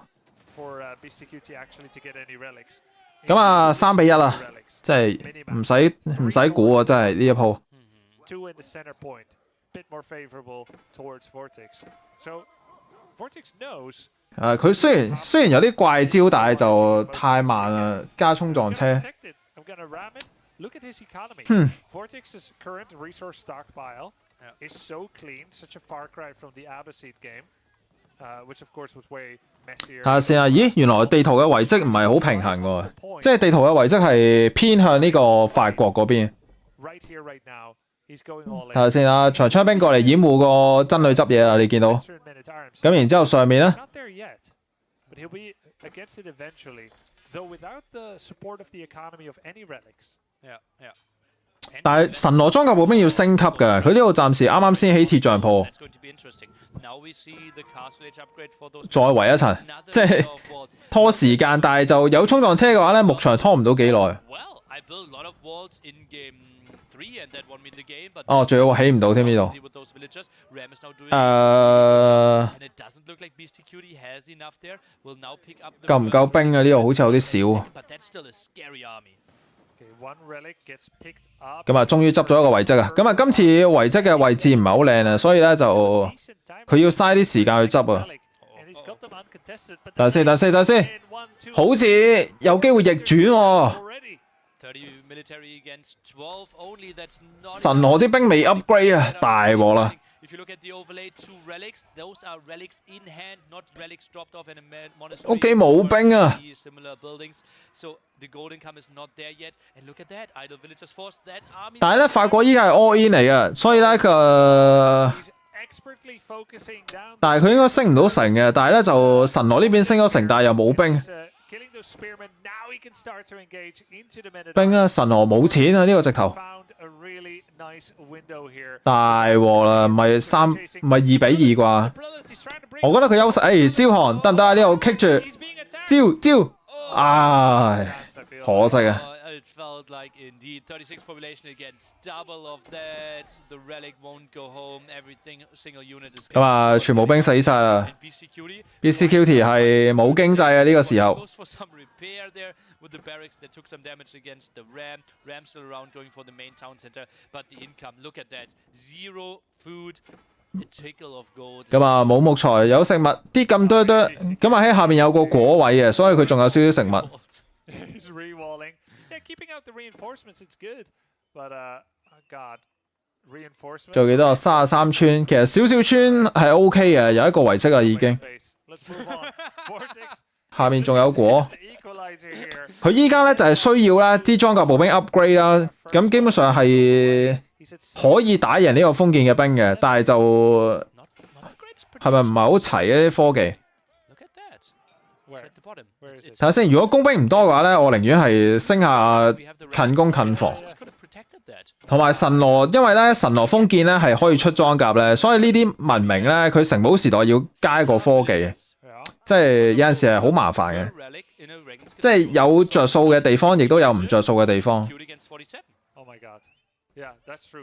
咁啊3比1啦，即係唔使估啊！真係呢一鋪。佢雖然有啲怪招，但係就太慢啦，加衝撞車。Look at his economy. Vortex's current resource stockpile is so clean, such a far cry from the Abbasid game, which of course was way messier. 睇下先啊，咦，原來地圖嘅遺跡唔係好平衡喎，即係地圖嘅遺跡係偏向呢個法國嗰邊。Right here, right now, he's going all in. 睇下先啊，長槍兵過嚟掩護個真女執嘢啊，你見到？咁然之後上面咧？ Not there yet, but he'll be against it eventually, though without the support of the economy of any relics. 但係神羅裝甲步兵要升級嘅，佢呢度暫時啱啱先起鐵匠鋪，再圍一層，即係拖時間，但係就有衝撞車嘅話咧，木牆拖唔到幾耐。哦，仲要起唔到添呢度。夠唔夠兵啊？呢度好似有啲少。咁啊，終於執咗一個遺跡啊！咁啊，今次遺跡嘅位置唔係好靚啊，所以咧就佢要嘥啲時間去執啊。等先，好似有機會逆轉喎。神羅啲兵未 upgrade 啊，大鑊啦！屋企冇兵啊！但係咧，法國依家係 all in 嚟嘅，所以咧但係佢應該升唔到城嘅，但係咧就神羅呢邊升咗城，但係又冇兵。兵啊！神羅冇錢啊！呢個直頭大鑊啦，唔係2比2啩？我覺得佢優勢，招降得唔得啊？呢度棘住，招，唉，可惜啊！咁啊，全部兵死晒啦 ！BCQT 係冇經濟啊！呢個時候。With the barracks that took some damage against the ram. Ram still around going for the main town center, but the income, look at that. 0 food, a tickle of gold. 咁啊，冇木材，有食物，啲咁多，咁啊喺下面有個果位嘅，所以佢仲有少少食物。keeping out the reinforcements, it's good. But God, reinforcements. 做幾多？33村，其實少少村係 OK 嘅，有一個遺跡啊已經。下面仲有果。佢依家咧就係需要咧啲裝甲步兵 upgrade 啦，咁基本上係可以打贏呢個封建嘅兵嘅，但係就係咪唔係好齊嘅啲科技？睇下先，如果工兵唔多嘅話咧，我寧願係升下近攻近防。同埋神羅，因為咧神羅封建咧係可以出裝甲咧，所以呢啲文明咧佢城堡時代要加一個科技，即係有陣時係好麻煩嘅，即係有着數嘅地方，亦都有唔着數嘅地方。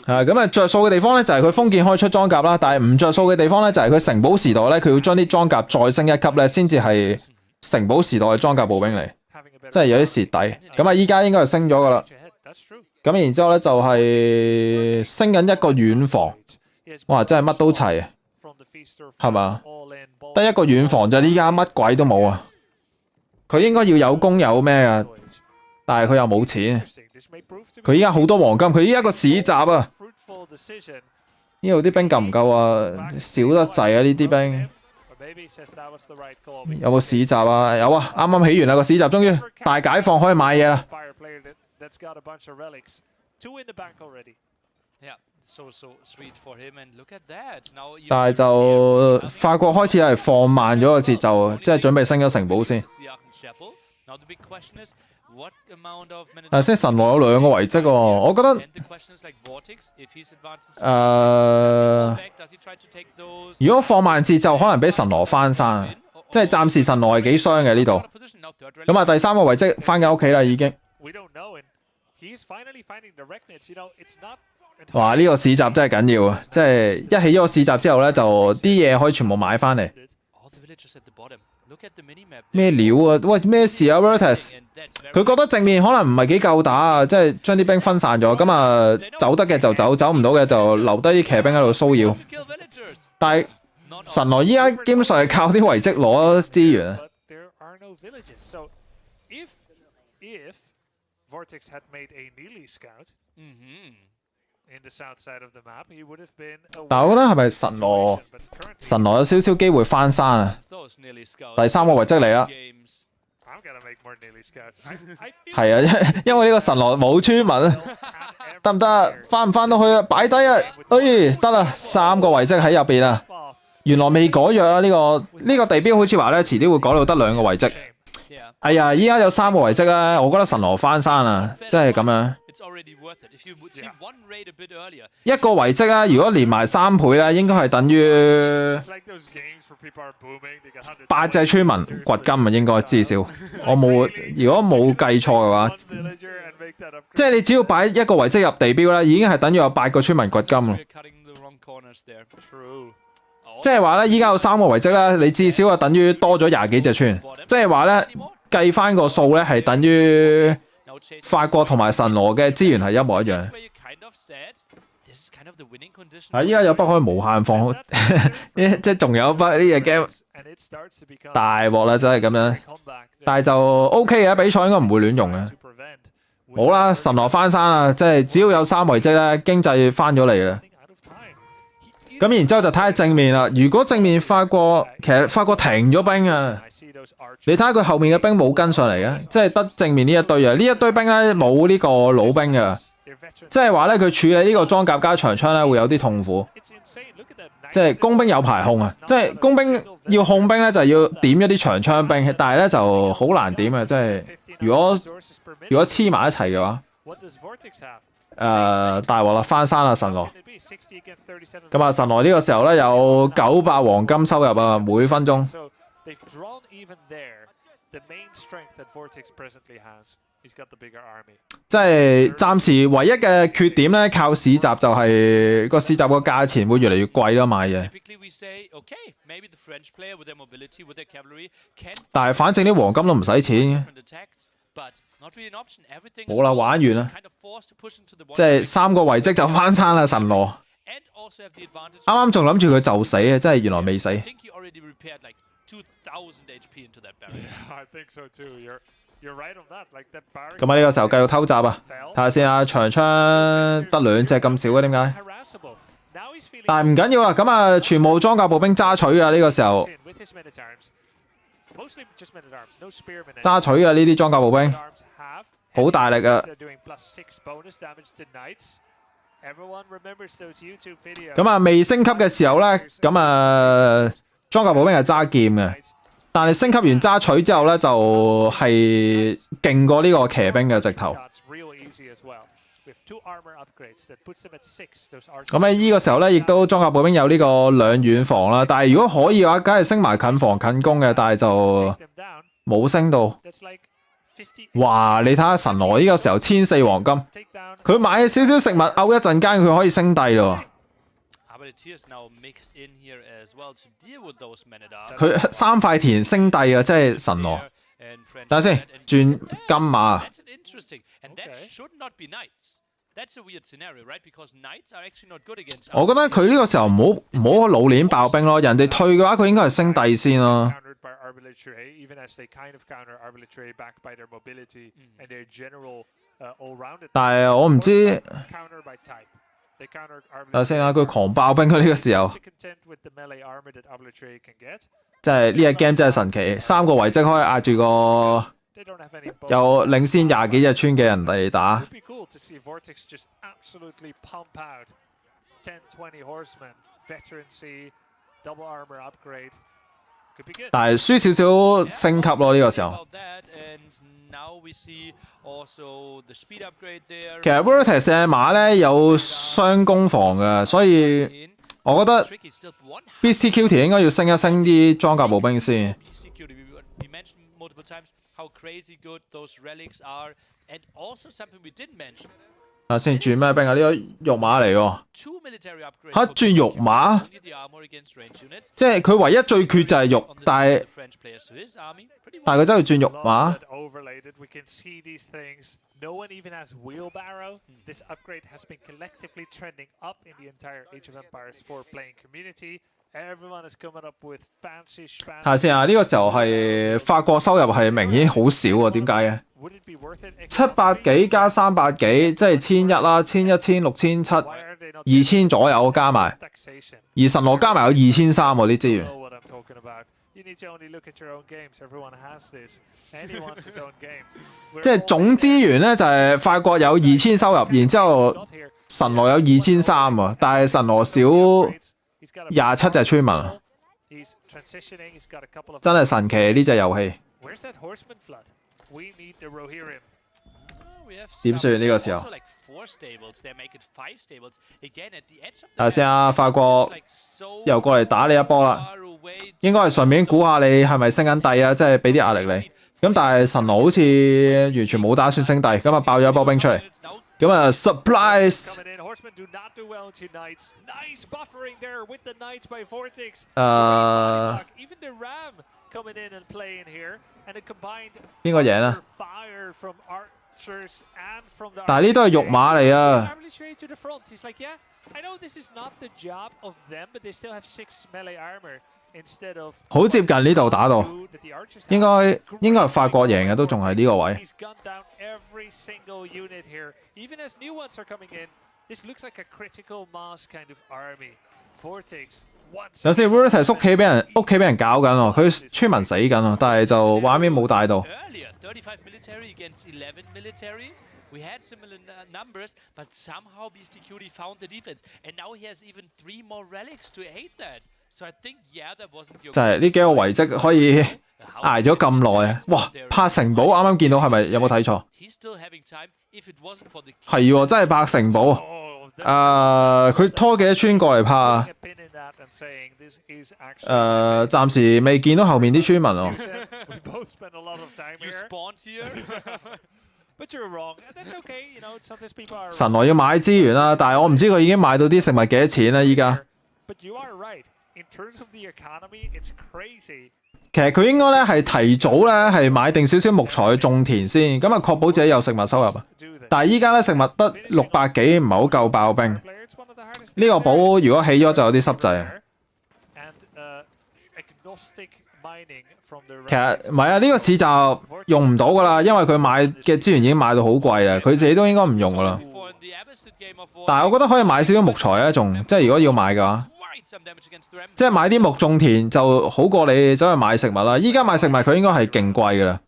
係咁啊，着數嘅地方咧就係佢封建可以出裝甲啦，但係唔着數嘅地方咧就係佢城堡時代咧佢要將啲裝甲再升一級咧，先至係城堡時代嘅裝甲步兵嚟，即係有啲蝕底。咁啊，依家應該係升咗噶啦。咁然之後咧就係升緊一個遠防，哇！真係乜都齊，係嘛？得一個遠防就依家乜鬼都冇啊！佢應該要有工有咩啊？但係佢又冇錢。佢依家好多黃金，佢依家個市集啊！呢度啲兵夠唔夠啊？少得滯啊！呢啲兵有冇市集啊？有啊！啱啱起完啦個市集，終於大解放可以買嘢啦。That's got a bunch of relics. 2 in the bank already. Yeah, so sweet for him. And look at that. Now 但係就法國開始係放慢咗個節奏，即係準備升咗城堡先。但係先神羅有2個遺跡喎，我覺得如果放慢節奏，可能俾神羅翻山，即係暫時神羅係幾傷嘅呢度。咁啊，第3個遺跡翻緊屋企啦已經。哇！呢個市集真係緊要啊！即係一起咗個市集之後咧，就啲嘢可以全部買翻嚟。咩料啊？喂，咩事啊 ？Vertus 佢覺得正面可能唔係幾夠打啊，即係將啲兵分散咗。咁啊，走得嘅就走，走唔到嘅就留低啲騎兵喺度騷擾。但係神羅依家基本上係靠啲遺跡攞資源啊。Vortex had made a Neely scout in the south side of the map. He would have been. 但係我覺得係咪神羅有少少機會翻山啊？第3個遺跡嚟啦。係啊，因為呢個神羅冇村民，得唔得？翻唔翻到去啊？擺低啊！得啦，3個遺跡喺入邊啊。原來未改約啊！呢個地標好似話咧，遲啲會改到得2個遺跡。哎呀，依家有3個遺跡啦，我覺得神羅翻山啊，真係咁樣。一個遺跡啊，如果連埋3倍咧，應該係等於8隻村民掘金啊，應該至少。我冇，如果冇計錯嘅話，即係你只要擺一個遺跡入地標咧，已經係等於有8個村民掘金咯。即係話咧，依家有3個遺跡咧，你至少係等於多咗20幾隻村。即係話咧，計翻個數咧，係等於法國同埋神羅嘅資源係一模一樣。依家有北海無限放，即係仲有北呢隻 game 大鑊啦，真係咁樣。但係就 OK 嘅，比賽應該唔會亂用嘅。好啦，神羅翻山啦，即係只要有3遺跡咧，經濟翻咗嚟啦。咁然之後就睇下正面啦。如果正面法國，其實法國停咗兵啊，你睇下佢後面嘅兵冇跟上嚟嘅，即係得正面呢一堆啊。呢一堆兵咧冇呢個老兵嘅，即係話咧佢處理呢個裝甲加長槍咧會有啲痛苦。即係工兵有排控啊，即係工兵要控兵咧就要點一啲長槍兵，但係咧就好難點啊。即係如果黐埋一齊嘅話。大鑊啦，翻山啦神羅。咁啊，神羅呢個時候咧有900黃金收入啊，每分鐘。即係暫時唯一嘅缺點咧，靠市集就係個市集個價錢會越嚟越貴咯，買嘢。但係反正啲黃金都唔使錢嘅。冇啦，玩完啦，即係3個遺跡就翻山啦，神羅。啱啱仲諗住佢就死啊，真係原來未死。咁啊呢個時候繼續偷襲啊！睇下先啊，長槍得2隻咁少嘅點解？但係唔緊要啊，咁啊全部裝甲步兵揸取啊！呢個時候揸取啊！呢啲裝甲步兵好大力啊！咁啊未升級嘅時候咧，咁啊裝甲步兵係揸劍嘅，但係升級完揸取之後咧，就係勁過呢個騎兵嘅直頭。咁喺呢個時候咧，亦都裝甲步兵有呢個2遠防啦。但係如果可以嘅話，梗係升埋近防近攻嘅，但係就冇升到。哇！你睇下神羅呢個時候1400黃金，佢買少少食物漚一陣間，佢可以升帝咯。佢3塊田升帝啊，即係神羅。等下先，轉金馬。我覺得佢呢個時候唔好老練爆兵咯，人哋退嘅話，佢應該係升帝先咯。但係我唔知，等下先啊，佢狂爆兵佢呢個時候，即係呢隻 game 真係神奇，3個遺跡可以壓住個有領先20幾隻村嘅人嚟打。但係輸少少升級咯呢個時候。其實 Vortex 嘅馬咧有雙攻防嘅，所以我覺得 BSTQT 應該要升一升啲裝甲步兵先。先轉咩兵啊？呢個肉馬嚟喎，嚇轉肉馬，即係佢唯一最缺就係肉，但係佢真係轉肉馬。睇下先啊！呢個時候係法國收入係明顯好少喎，點解嘅？700幾加300幾，即係1100啦，1100、6700、2000左右加埋，而神羅加埋有2300喎啲資源。即係總資源咧就係法國有2000收入，然之後神羅有2300喎，但係神羅少27隻村民。真係神奇呢隻遊戲。點算呢個時候？睇下先啊，法國又過嚟打你一波啦。應該係順便估下你係咪升緊帝啊，即係俾啲壓力你。咁但係神羅好似完全冇打算升帝，咁啊爆咗一波兵出嚟。咁啊 surprise！邊個贏啊？但係呢都係肉馬嚟啊！好接近呢度打到，應該係法國贏嘅，都仲係呢個位。有時 Vortex 屋企俾人搞緊喎，佢村民死緊喎，但係就畫面冇帶到。We had similar numbers, but somehow BSTQT found the defense, and now he has even 3 more relics to aid that. So I think, yeah, that wasn't your. 就係呢幾個遺跡可以捱咗咁耐啊！哇，拍城堡啱啱見到係咪有冇睇錯？係喎，真係拍城堡啊！佢拖幾多村過嚟拍啊？暫時未見到後面啲村民喎。神羅要買資源啦，但係我唔知佢已經買到啲食物幾多錢啦依家。其實佢應該咧係提早咧係買定少少木材去種田先，咁啊確保自己有食物收入。但係依家咧食物得600幾，唔係好夠爆兵。呢個堡如果起咗就有啲濕滯。其實唔係啊，呢個市集用唔到噶啦，因為佢買嘅資源已經買到好貴啦，佢自己都應該唔用噶啦。但係我覺得可以買少少木材啊，仲即係如果要買嘅話，即係買啲木種田就好過你走去買食物啦。依家買食物佢應該係勁貴噶啦。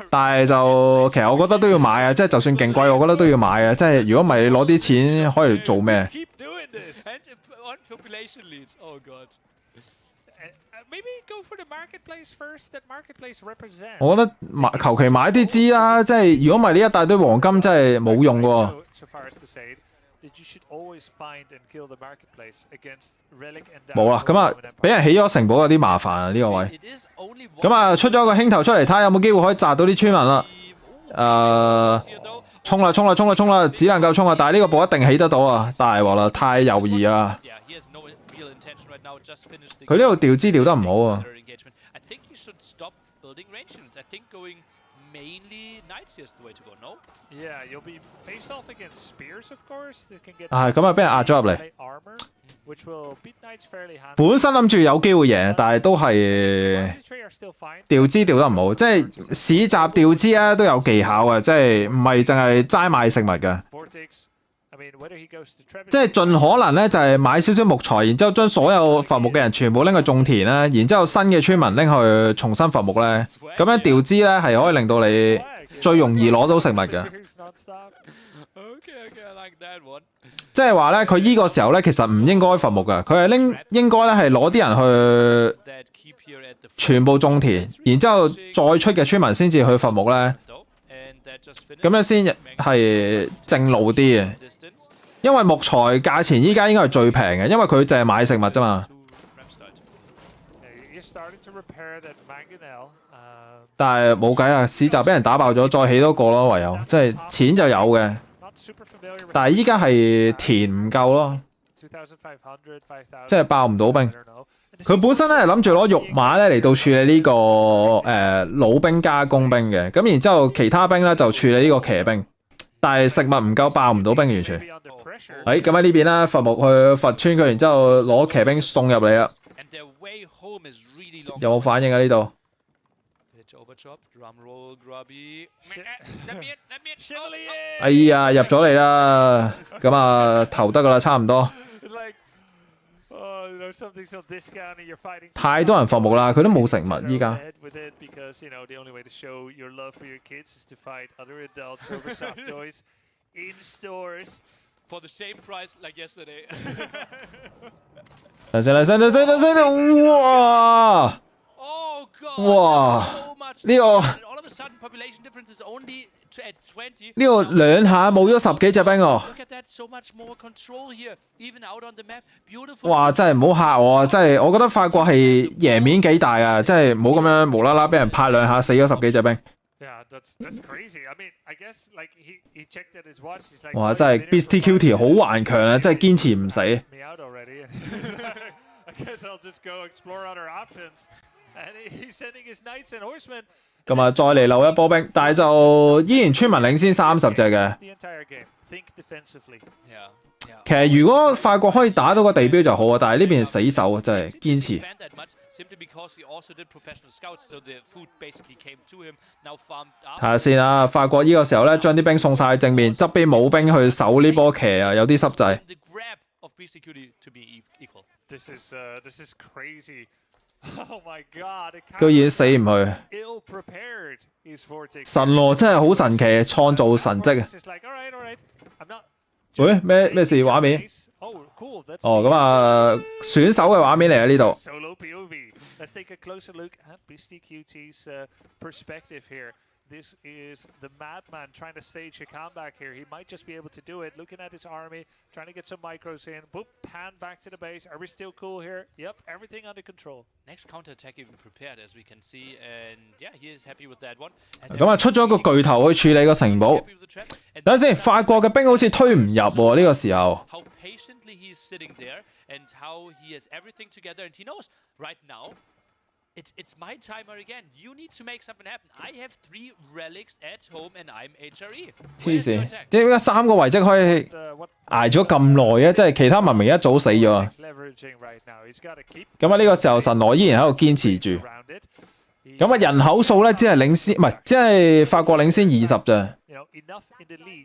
但係就其實我覺得都要買啊，即係就算勁貴，我覺得都要買啊。即係如果唔係攞啲錢可以做咩？我覺得求其買啲支啦，即係如果唔係呢一大堆黃金真係冇用喎。冇啦，咁啊俾人起咗城堡有啲麻煩啊呢個位。咁啊出咗個輕頭出嚟，睇下有冇機會可以砸到啲村民啦。衝啦衝啦衝啦衝啦，只能夠衝啊！但係呢個堡一定起得到啊！大鑊啦，太猶豫啊！佢呢度調資調得唔好啊！咁啊，俾人壓咗入嚟。本身諗住有機會贏，但係都係調資調得唔好，即係市集調資咧都有技巧嘅，即係唔係淨係齋買食物嘅。即係盡可能咧，就係買少少木材，然之後將所有伐木嘅人全部拎去種田啦，然之後新嘅村民拎去重新伐木咧，咁樣調資咧係可以令到你最容易攞到食物嘅。即係話咧，佢依個時候咧其實唔應該伐木嘅，佢係應該咧係攞啲人去全部種田，然之後再出嘅村民先至去伐木咧，咁樣先係正路啲嘅。因為木材價錢依家應該係最平嘅，因為佢淨係買食物啫嘛。但係冇計啊，市集俾人打爆咗，再起多個咯，唯有即係錢就有嘅。但係依家係田唔夠咯，即係爆唔到兵。佢本身咧係諗住攞肉馬咧嚟到處理呢個老兵加工兵嘅，咁然之後其他兵咧就處理呢個騎兵。但係食物唔夠，爆唔到兵完全。咁喺呢邊啦，伐木去伐穿佢，然之後攞騎兵送入嚟啦。有冇反應啊？呢度？哎呀，入咗嚟啦！咁啊，投得噶啦，差唔多。太多人伐木啦，佢都冇食物依家。哇！哇！呢個兩下冇咗10幾隻兵喎。哇！真係唔好嚇我啊！真係，我覺得法國係贏面幾大啊！真係唔好咁樣無啦啦俾人拍兩下死咗10幾隻兵。哇！真係 Beastie Cutie 好頑強啊！真係堅持唔死。咁啊，再嚟漏一波兵，但係就依然村民領先30隻嘅。其實如果法國可以打到個地標就好啊，但係呢邊係死守啊，真係堅持。睇下先啊，法國呢個時候咧，將啲兵送晒去正面，側邊冇兵去守呢波騎啊，有啲濕滯。居然死唔去，神羅真係好神奇，創造神蹟啊！喂，咩事畫面？哦，咁啊，選手嘅畫面嚟啊呢度。This is the madman trying to stage a comeback here. He might just be able to do it. Looking at his army, trying to get some micros in. Boop, pan back to the base. Are we still cool here? Yep, everything under control. Next counterattack even prepared, as we can see, and yeah, he is happy with that one. 咁啊，出咗一個巨頭去處理個城堡。等陣先，法國嘅兵好似推唔入喎呢個時候。How patiently he is sitting there and how he has everything together, and he knows right now. It's my timer again. You need to make something happen. I have 3 relics at home and I'm HRE. 黐線，點解3個遺跡可以捱咗咁耐嘅？即係其他文明一早死咗。咁啊，呢個時候神羅依然喺度堅持住。咁啊，人口數咧只係領先，唔係，即係法國領先20咋，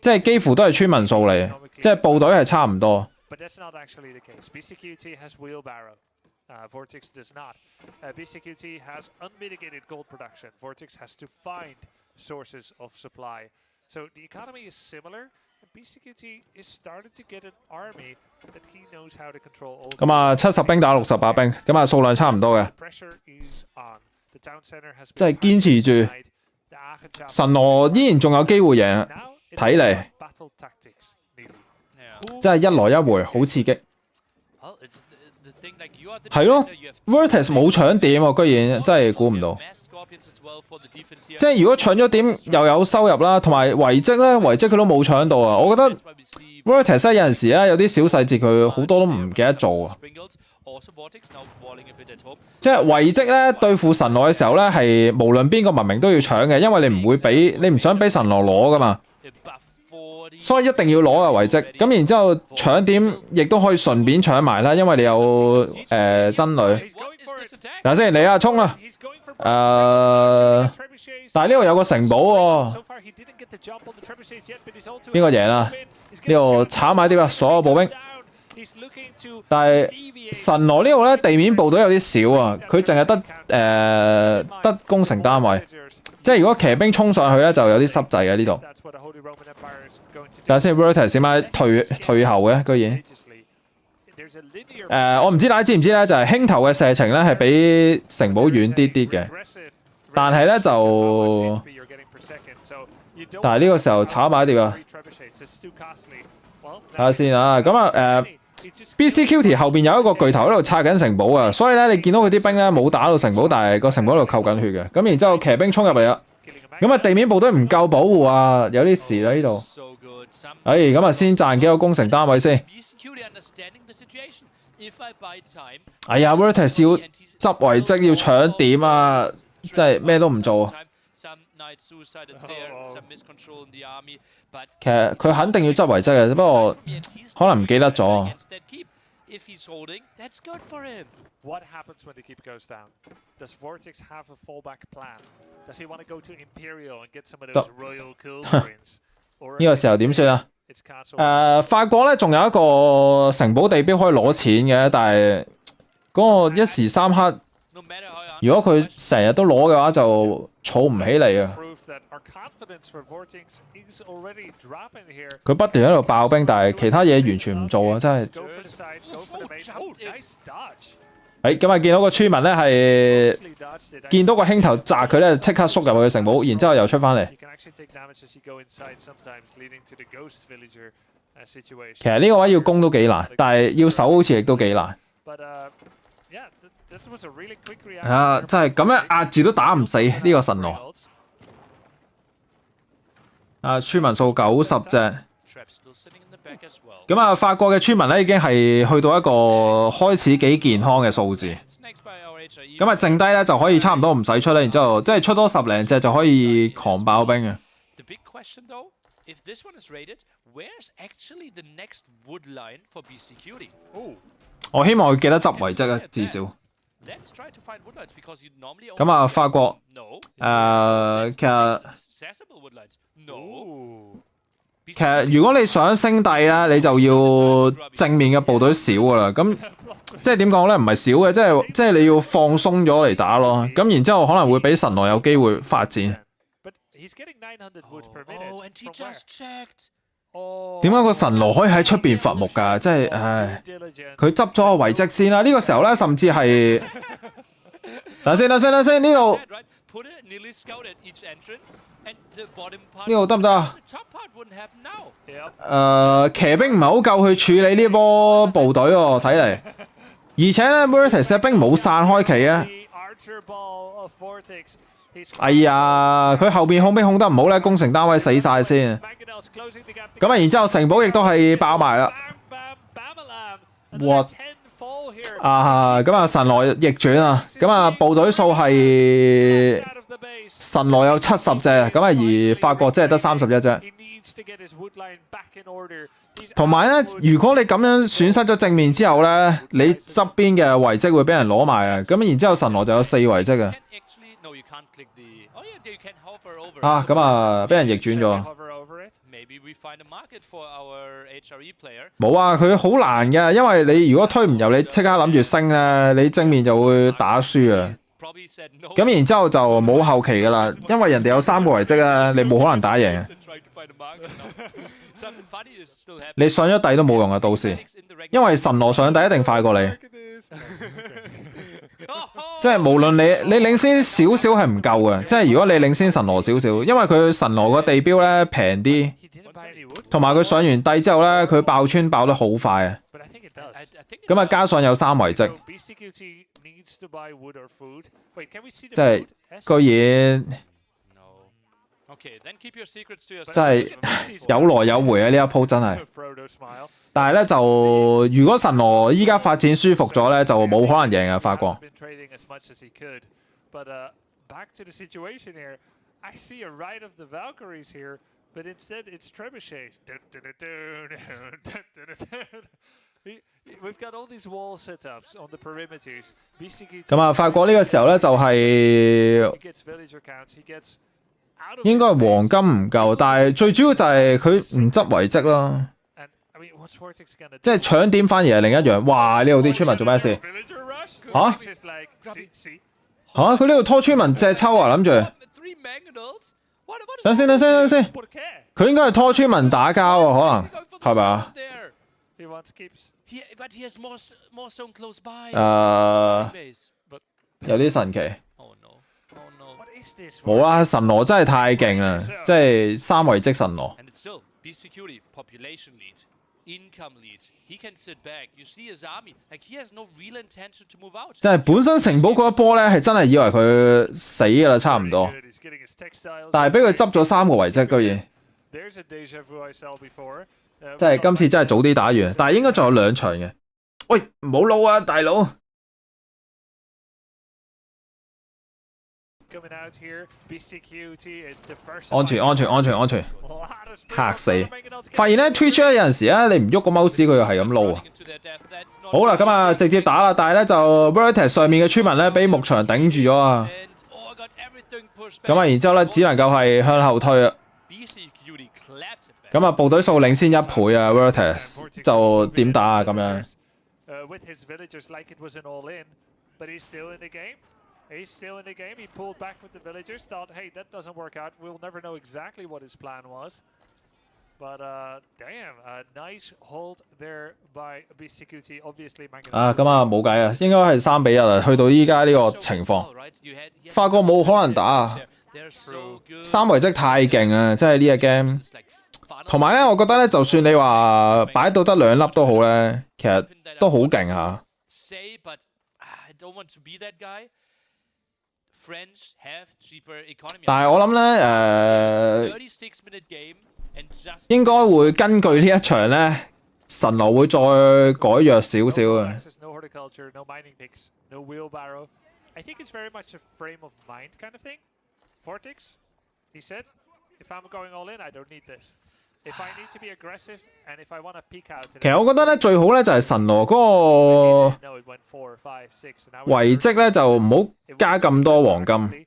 即係幾乎都係村民數嚟，即係部隊係差唔多。Vortex does not. BCQT has unmitigated gold production. Vortex has to find sources of supply. So the economy is similar. BCQT is starting to get an army that he knows how to control. 咁啊，70兵打68兵，咁啊數量差唔多嘅。即係堅持住，神羅依然仲有機會贏，睇嚟，即係一來一回，好刺激。係咯 ，Vertex 冇搶點喎，居然真係估唔到。即係如果搶咗點又有收入啦，同埋遺跡咧，遺跡佢都冇搶到啊！我覺得 Vertex 有陣時咧有啲小細節佢好多都唔記得做啊。即係遺跡咧對付神羅嘅時候咧，係無論邊個文明都要搶嘅，因為你唔想俾神羅攞噶嘛。所以一定要攞啊遺跡，咁然之後搶點亦都可以順便搶埋啦，因為你有真女。嗱先嚟啊，衝啊！但係呢度有個城堡喎，邊個贏啊？呢度炒埋啲啊，所有步兵。但係神羅呢度咧地面部隊有啲少啊，佢淨係得攻城單位，即係如果騎兵衝上去咧就有啲濕滯嘅呢度。等下先 ，Vertex 點解退後嘅？居然我唔知大家知唔知咧，就係輕頭嘅射程咧係比城堡遠啲啲嘅，但係咧就，但係呢個時候炒埋一碟啊！睇下先啊，咁啊BCQT 後邊有一個巨頭喺度拆緊城堡啊，所以咧你見到佢啲兵咧冇打到城堡，但係個城堡喺度扣緊血嘅，咁然之後騎兵衝入嚟啦。咁啊，地面部隊唔夠保護啊，有啲事啦呢度。咁啊，先賺幾個攻城單位先。哎呀 ，Vertex 要執遺跡要搶點啊，即係咩都唔做啊。其實佢肯定要執遺跡嘅，不過可能唔記得咗。What happens when the keep goes down? Does Vortex have a fallback plan? Does he want to go to Imperial and get some of those royal kill screens? 呢個時候點算啊？法國咧仲有一個城堡地標可以攞錢嘅，但係嗰個一時三刻，如果佢成日都攞嘅話，就儲唔起嚟啊！佢不斷喺度爆兵，但係其他嘢完全唔做啊！真係。咁啊，見到個村民咧係見到個輕頭砸佢咧，即刻縮入去城堡，然之後又出翻嚟。其實呢個位要攻都幾難，但係要守好似亦都幾難。真係咁樣壓住都打唔死呢個神羅。村民數90隻。咁啊，法國嘅村民咧已經係去到一個開始幾健康嘅數字。咁啊，剩低咧就可以差唔多唔使出啦，然之後即係出多10零隻就可以狂爆兵啊！我希望佢記得執遺跡啊，至少。咁啊，法國其實如果你想升帝咧，你就要正面嘅部隊少噶啦。咁即係點講咧？唔係少嘅，即係你要放鬆咗嚟打咯。咁然之後可能會俾神羅有機會發展。點解個神羅可以喺出邊伐木㗎？即係佢執咗個遺跡先啦。呢個時候咧，甚至係等先呢度。呢度得唔得啊？騎兵唔係好夠去處理呢波部隊喎，睇嚟。而且咧 ，Vertex 嘅兵冇散開旗啊。哎呀，佢後邊控兵控得唔好咧，攻城單位死晒先。咁啊，然之後城堡亦都係爆埋啦。哇！咁啊神羅逆轉啊，咁啊部隊數係神羅有70隻，咁啊而法國即係得31隻。同埋咧，如果你咁樣損失咗正面之後咧，你側邊嘅遺跡會俾人攞埋啊，咁然之後神羅就有4遺跡啊。咁啊俾人逆轉咗。冇啊，佢好難嘅，因為你如果推唔入，你即刻諗住升咧，你正面就會打輸啊。咁然之後就冇後期噶啦，因為人哋有3個遺跡啊，你冇可能打贏。你上咗底都冇用啊，到時，因為神羅上底一定快過你。即係無論你領先少少係唔夠嘅，即係如果你領先神羅少少，因為佢神羅個地標咧平啲，同埋佢上完底之後咧，佢爆穿爆得好快啊。咁啊加上有3遺跡，即係居然。真係有來有回啊！呢一鋪真係，但係咧就如果神羅依家發展舒服咗咧，就冇可能贏啊法國。咁啊，法國呢個時候咧就係。應該係黃金唔夠，但係最主要就係佢唔執遺跡咯，即係搶點反而係另一樣。哇！呢度啲村民做咩事？佢呢度拖村民隻抽啊，諗住。等先，佢應該係拖村民打交啊，可能係咪啊？有啲神奇。冇啊！神羅真係太勁啦，即係3遺跡神羅。即係本身城堡嗰一波咧，係真係以為佢死噶啦，差唔多。但係俾佢執咗3個遺跡，居然。即係今次真係早啲打完，但係應該仲有2場嘅。喂，唔好撈啊，大佬！安全，嚇死！發現咧 Twitch 咧有陣時咧，你唔喐個 mouse 佢又係咁撈啊！好啦，咁啊直接打啦，但係咧就 Vertex 上面嘅村民咧俾牧場頂住咗啊！咁啊，然之後咧只能夠係向後退啊！咁啊部隊數領先1倍啊 Vertex 就點打啊咁樣？He's still in the game. He pulled back with the villagers. Thought, hey, that doesn't work out. We'll never know exactly what his plan was. But damn, a nice hold there by BCQT. Obviously, 咁啊冇計啊，應該係3比1啊。去到依家呢個情況，法國冇可能打啊。3遺跡太勁啊，真係呢個 game。同埋咧，我覺得咧，就算你話擺到得2粒都好咧，其實都好勁嚇。但係我諗咧，應該會根據呢一場咧，神羅會再改弱少少嘅。其實我覺得咧最好咧就係神羅嗰個遺跡咧就唔好加咁多黃金，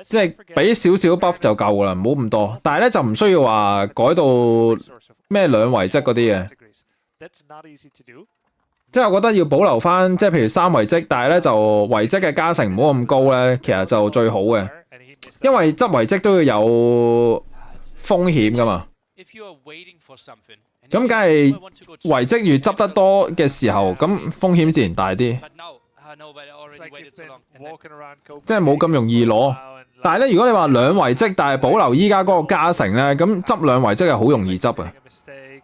即係俾少少 buff 就夠啦，唔好咁多。但係咧就唔需要話改到咩2遺跡嗰啲嘅，即係我覺得要保留翻，即係譬如3遺跡，但係咧就遺跡嘅加成唔好咁高咧，其實就最好嘅，因為執遺跡都要有風險噶嘛。咁梗係遺跡越執得多嘅時候，咁風險自然大啲，即係冇咁容易攞。但係咧，如果你話2遺跡，但係保留依家嗰個加成咧，咁執2遺跡係好容易執啊，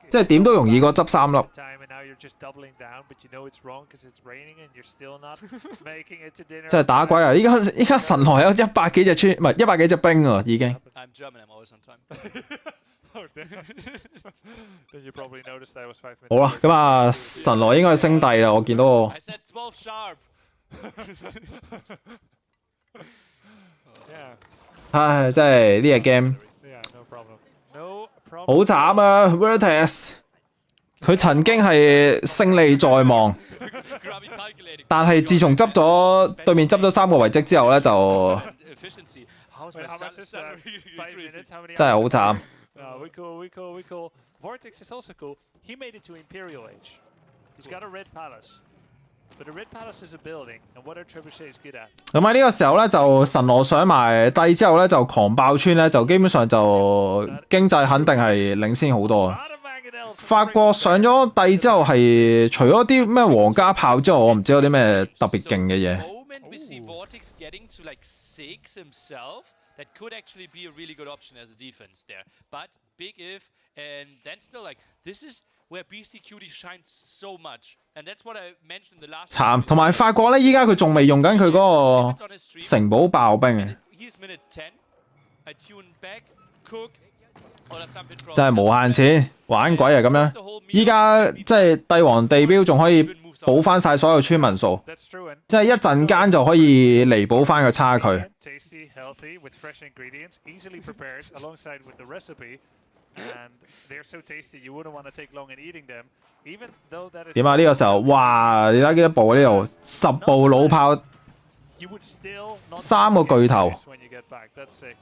即係點都容易過執3粒。即係打鬼啊！依家神羅有100幾隻村，唔係100幾隻兵啊，已經。Then you probably noticed I was 5 minutes. 好啦，咁啊，神羅應該係升帝啦，我見到我。I said 12 sharp. Yeah. 唉，真係呢隻 game Yeah, no problem. No 好 problem. 慘啊 ！Vertex 佢曾經係勝利在望， Grabby calculating. 但係自從執咗對面執咗3個遺跡之後咧，就 Efficiency. How's Wait, my how much is that? salary 5 increasing? minutes? How many 真係好 hours? 慘。We cool, we cool, we cool. Vortex is also cool. He made it to Imperial Age. He's got a red palace. But a red palace is a building, and what our trebuchet is good at. 咁喺呢個時候咧，就神羅上埋帝之後咧，就狂爆村咧，就基本上就經濟肯定係領先好多。 A lot of mangonels. 法國上咗帝之後係除咗啲咩皇家炮之外，我唔知有啲咩特別勁嘅嘢。 Moment we see Vortex getting to like 6 himself, that could actually be a really good option as a defense there. But big if, and then still like this is where BCQD shines so much, and that's what I mentioned the last. 慘，同埋法國咧，依家佢仲未用緊佢嗰個城堡爆兵嘅， He's minute 10. I tune back, cook, or something from. 真係無限錢玩鬼啊咁樣。依家即係帝王地標仲可以補翻晒所有村民數， That's true. And 即係一陣間就可以彌補翻個差距。 tasty, healthy, with fresh ingredients, easily prepared alongside with the recipe. And they're so tasty, you wouldn't want to take long in eating them. Even though that is 點啊？呢個時候，哇！你睇幾多部呢度？10部老炮， you would still not 3個巨頭。 when you get back. That's sick.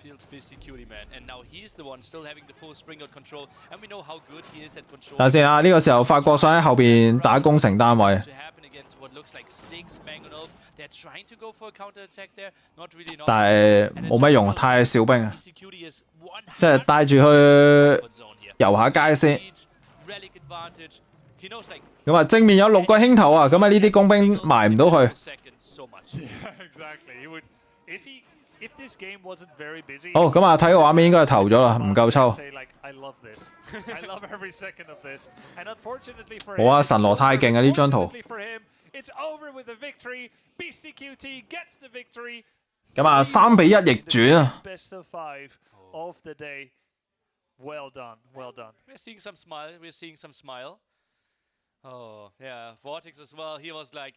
Feels BCQD man, and now he's the one still having the full springboard control, and we know how good he is at control. 等先啊！呢個時候法國想喺後邊打工程單位， To happen against what looks like 6 mangonels. They're trying to go for a counter attack there, not really. 但係冇乜用，太少兵啊！ BCQD is 即係帶住去 100% zone here. 遊下街先。 Relic advantage. He knows like 咁啊，正面有6個兄頭啊！咁啊，呢啲工兵埋唔到去。 seconds so much. Exactly. You would, if this game wasn't very busy. 好，咁啊，睇個畫面應該係投咗啦，唔夠抽。 Say like, I love this. I love every second of this. And unfortunately for 好啊， him, 神羅太勁啊！呢張圖。 unfortunately for him, it's over with a victory. BCQT gets the victory. 咁啊，3比1逆轉啊！ Best of 5 of the day. Well done. Well done. We're seeing some smile. We're seeing some smile. Oh yeah, Vortex as well. He was like,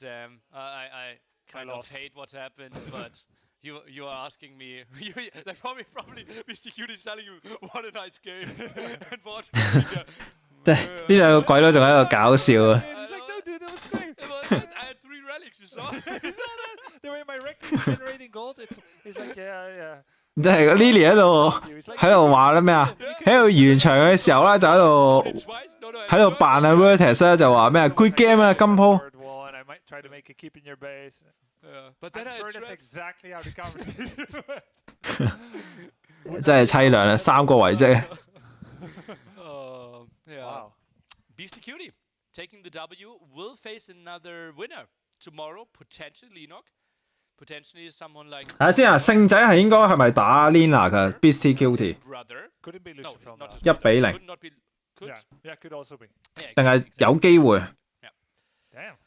"Damn, I kind of lost. hate what happened, but you are asking me." Like probably BCQD is telling you what a nice game, and Vortex. 即係呢兩個鬼佬仲喺度搞笑啊！ He's like, no, dude, that was great. I had 3 relics. You saw? You saw that? They were in my record generating gold. It's like, yeah. 即係 Lily 喺度話咧咩啊？喺度完場嘅時候咧，就喺度扮啊 Vertex 咧，就話咩啊 Good game 啊，今鋪。 Third wall, and I might try to make a keep in your base. But I'm then sure I that's trapped. exactly how the conversation went. 真係凄涼啊！3個遺跡。 Yeah. Wow. BCQD taking the W will face another winner tomorrow, potentially Enoch, potentially someone like 睇下先啊，聖仔係應該係咪打 Lina 嘅 Beastie Cutie？ brother. Couldn't be No, Lucifer. not 1比0， could not be. Could. Yeah, could also be. Yeah, 定係 exactly. 有機會？ Damn.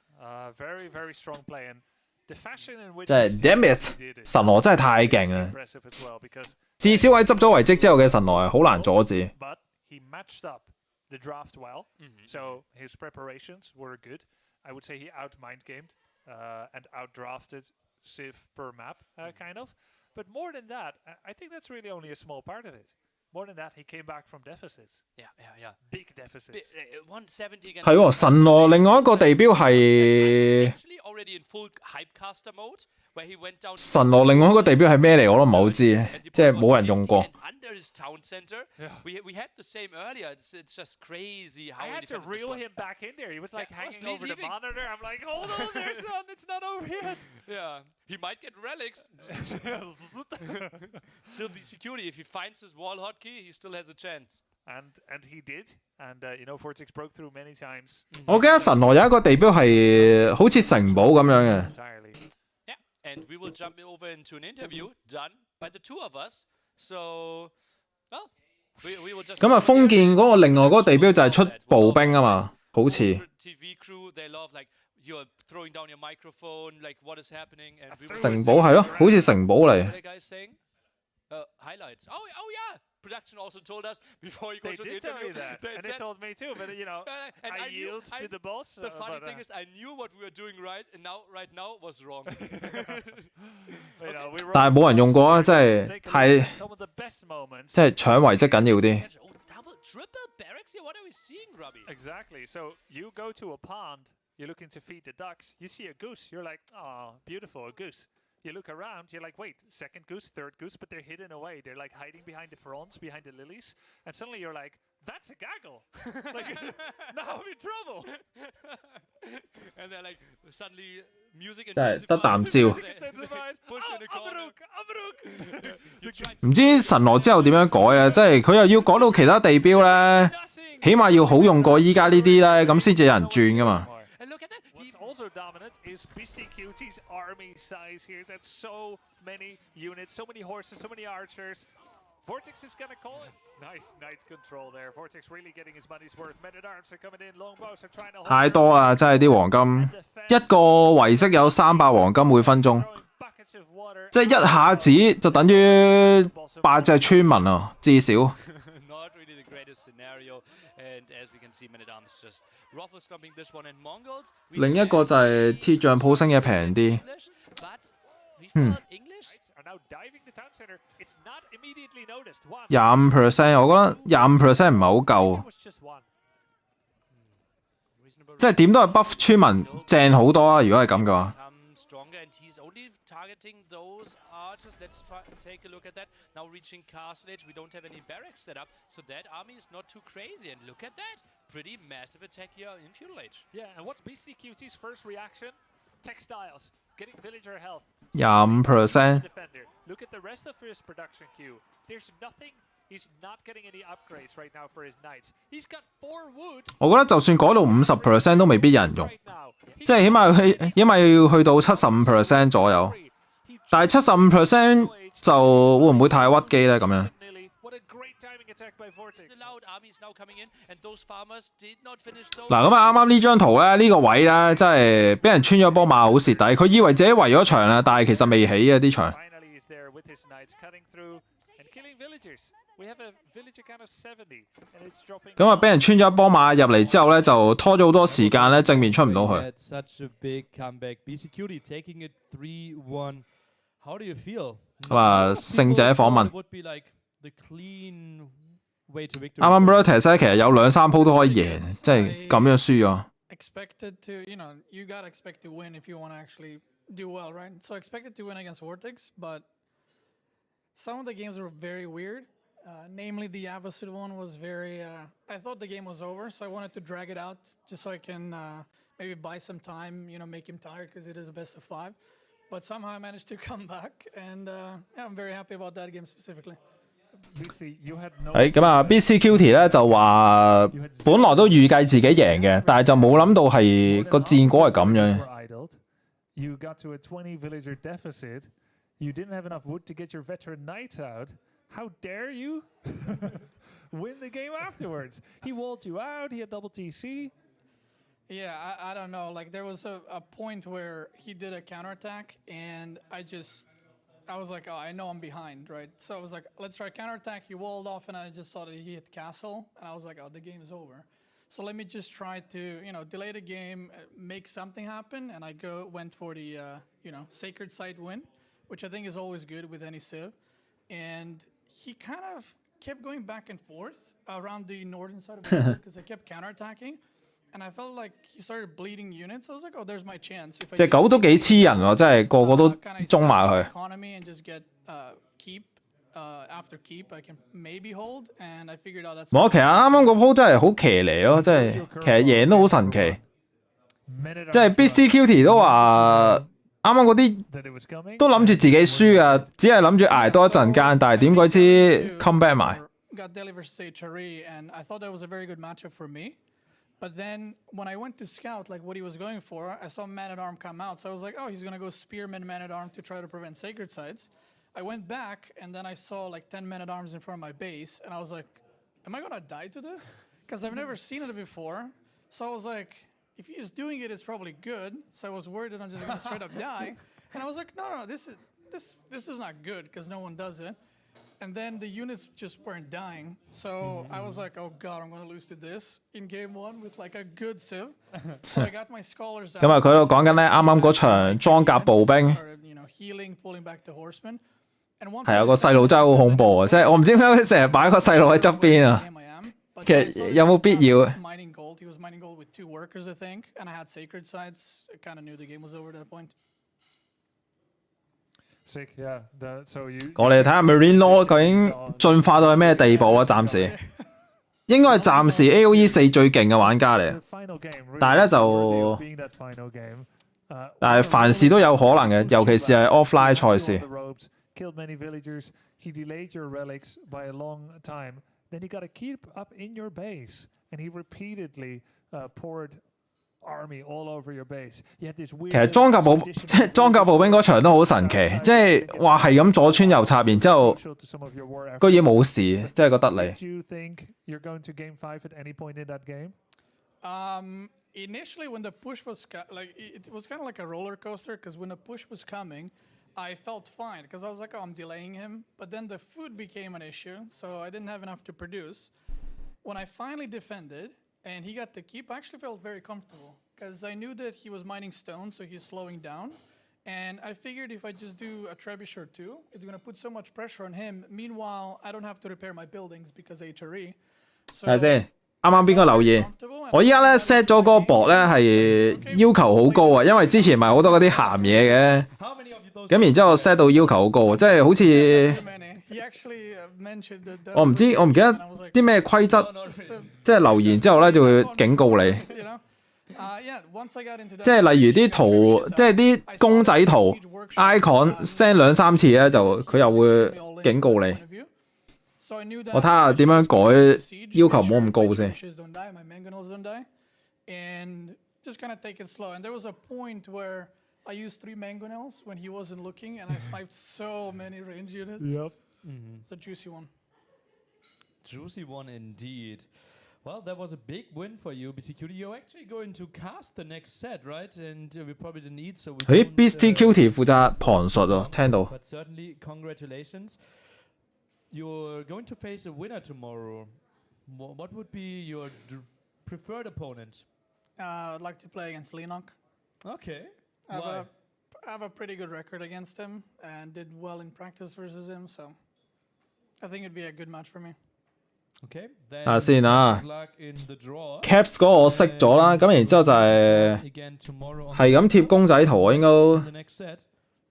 Very, very strong play. And the fashion in which 即係 Damn it！ he did it 神羅真係太勁啦！ impressive as well, because 至少喺執咗遺跡之後嘅神羅係好難阻止。 but he matched up the draft well, so his preparations were good. I would say he out-mind gamed and out-drafted Civ per map, kind of. But more than that, I think that's really only a small part of it. More than that, he came back from deficits. Yeah. Big deficits. 170 against. 係喎，神羅另外一個地標係 Actually already in full hypecaster mode, where he went down. 神羅另外一個地標係咩嚟？我都唔係好知，即係冇人用過。 Under his town center, we had the same earlier. It's just crazy how I he had to defended this reel one. him back in there. He was like Yeah, he was hanging over the leaving. monitor. I'm like, hold on, there's none. It's not over yet. Yeah, he might get relics. Still be security. If he finds his wall hotkey, he still has a chance. And he did. And Vortex broke through many times. 我記得神羅有一個地標係好似城堡咁樣嘅。 Entirely. Yeah, and we will jump over into an interview done by the 2 of us. So, well, we will just. 咁啊，封建嗰個另外嗰個地標就係出步兵啊嘛，好似。 TV crew, they love like you're throwing down your microphone, like what is happening, and we 城堡係咯，好似城堡嚟。 What are guys saying? highlights. Oh yeah. Production also told us before you go to the interview. They did tell me that, and they told me too. But you know, and I yield to the boss. The funny thing is, I knew what we were doing right, and right now was wrong. 但係冇人用過啊，真係太即係搶遺跡緊要啲。Triple barracks here? What are we seeing, Robbie? Exactly. So you go to a pond, you're looking to feed the ducks, you see a goose, you're like, oh, beautiful, a goose. You look around, you're like, wait, second goose, third goose, but they're hidden away. They're like hiding behind the fronds, behind the lilies. And suddenly you're like, that's a gaggle. Like, now I'm in trouble. And they're like, suddenly music and 真係得啖笑。唔知神羅之後點樣改啊？即係佢又要改到其他地標咧，起碼要好用過依家呢啲咧，咁先至有人轉噶嘛。Also dominant is BCQT's army size here. That's so many units, so many horses, so many archers. Vortex is gonna call it. Nice knight control there. Vortex really getting his money's worth. Men at arms are coming in. Longbows are trying to. 太多啦，真係啲黃金，一個遺跡有300黃金每分鐘，即係一下子就等於8隻村民啊，至少。另一個就係鐵匠鋪升嘅平啲。25%，我覺得25%唔係好夠，即係點都係 buff 村民正好多啊！如果係咁嘅話。Targeting those archers. Let's take a look at that. Now reaching Castle Age, we don't have any barracks set up, so that army is not too crazy. And look at that, pretty massive attack here in Feudal Age. Yeah, and what's BCQT's first reaction? Textiles, getting villager health. 25%。Look at the rest of his production queue. There's nothing. He's not getting any upgrades right now for his knights. He's got 4 wood. 我覺得就算改到50%都未必有人用，即係起碼要去到75% 左右。但係75% 就會唔會太屈機咧？咁樣。嗱咁啊，啱啱呢張圖咧，呢個位咧，真係俾人穿咗波馬好蝕底。佢以為自己圍咗場啦，但係其實未起啊啲場。咁啊，俾人穿咗一波馬入嚟之後咧，就拖咗好多時間咧，正面出唔到去。咁啊，勝者訪問。啱啱 Bertes 咧，其實有2-3鋪都可以贏，即係咁樣輸咗。Expected to, you gotta expect to win if you want to actually do well, right? So expected to win against Vortex, but some of the games were very weird. Namely, the Avacid one was very. I thought the game was over, so I wanted to drag it out just so I can maybe buy some time, make him tired because it is a best of 5. But somehow I managed to come back, and yeah, I'm very happy about that game specifically. 咁啊 ，BCQT 咧就話本來都預計自己贏嘅，但係就冇諗到係個戰果係咁樣。You got to a 20 villager deficit. You didn't have enough wood to get your veteran knights out. How dare you win the game afterwards? He walled you out. He had double TC. Yeah, I don't know. Like there was a point where he did a counterattack, and I was like, oh, I know I'm behind, right? So I was like, let's try counterattack. He walled off, and I just saw that he hit castle, and I was like, oh, the game is over. So let me just try to, delay the game, make something happen, and I went for the, sacred site win, which I think is always good with any civ. And he kind of kept going back and forth around the northern side of the board because I kept counterattacking. And I felt like he started bleeding units. I was like, oh, there's my chance. 隻狗都幾黐人喎，真係個個都中埋佢。Economy and just get keep after keep, I can maybe hold. And I figured out that's. 冇，其實啱啱個鋪真係好騎呢咯，真係其實贏都好神奇。即係 BCQT 都話。啱啱嗰啲都諗住自己輸啊，只係諗住捱多一陣間，但係點鬼知 come back 埋。Got delivered stage Chari, and I thought that was a very good matchup for me. But then when I went to scout like what he was going for, I saw Man-at-Arm come out. So I was like, oh, he's going to go Spearman Man-at-Arm to try to prevent Sacred Sites. I went back, and then I saw like 10 Men-at-Arms in front of my base, and I was like, am I going to die to this? Because I've never seen it before. So I was like, if he's doing it, it's probably good. So I was worried that I'm just going to straight up die. And I was like, no, this is not good because no one does it. And then the units just weren't dying. So I was like, oh god, I'm going to lose to this in game 1 with like a good civ. So I got my scholars out. 咁啊，佢喺度講緊咧，啱啱嗰場裝甲步兵 started, healing, pulling back the horsemen. And once 係啊，個細路真係好恐怖啊！即係我唔知點解佢成日擺個細路喺側邊啊。其實有冇必要？Mining gold. He was mining gold with 2 workers, I think, and I had sacred sites. I kind of knew the game was over at that point. Sick, yeah. So you. 我哋睇下 Marine Law 究竟進化到係咩地步啊？暫時應該係暫時 AOE4 最勁嘅玩家嚟，但係咧就，但係凡事都有可能嘅，尤其是係 offline 賽事。Killed many villagers. He delayed your relics by a long time. Then you got to keep up in your base, and he repeatedly poured army all over your base. You had this weird. 其實裝甲步兵嗰場都好神奇，即係話係咁左穿右插，然之後居然冇事，真係覺得你。Did you think you're going to game 5 at any point in that game? Initially, when the push was it was kind of like a roller coaster because when the push was coming, I felt fine because I was like, oh, I'm delaying him. But then the food became an issue, so I didn't have enough to produce. When I finally defended and he got the keep, I actually felt very comfortable because I knew that he was mining stone, so he's slowing down. And I figured if I just do a trebuchet or 2, it's going to put so much pressure on him. Meanwhile, I don't have to repair my buildings because HRE. So 睇下先，啱啱邊個留言？我依家咧 set 咗嗰個博咧係要求好高啊，因為之前咪好多嗰啲鹹嘢嘅。咁然之後 set 到要求好高，即係好似我唔記得啲咩規則，即係留言之後咧就會警告你。即係例如啲圖，即係啲公仔圖 icon send 2-3次咧，就佢又會警告你。我睇下點樣改要求唔好咁高先。I used 3 mangonels when he wasn't looking, and I sniped so many range units. Yep. It's a juicy one. Juicy one indeed. Well, that was a big win for you, BTQT. You're actually going to cast the next set, right? And we probably didn't need, so we. 咦 ，BTQT 負責旁述喎，聽到。But certainly, congratulations. You're going to face a winner tomorrow. What would be your preferred opponent? I'd like to play against Lenok. Okay. I have a pretty good record against him and did well in practice versus him, so I think it'd be a good match for me. Okay. 睇下先啊 ，Caps 嗰個我熄咗啦，咁然之後就係咁貼公仔圖，應該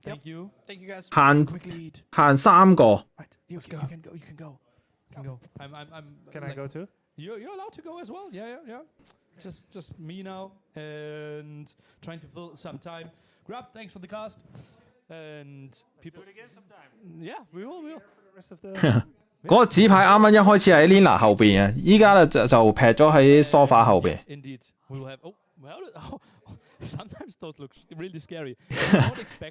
Thank you guys. 限3個。You can go. Can I go too? You're allowed to go as well. Yeah. Just me now and trying to fill some time. Grab, thanks for the cast. And people. Let's do it again sometime. Yeah, we will. For the rest of the 嗰個紙牌啱啱一開始喺 Lina 後邊嘅，依家咧就劈咗喺 sofa 後邊。Indeed, we will have. Sometimes those look really scary.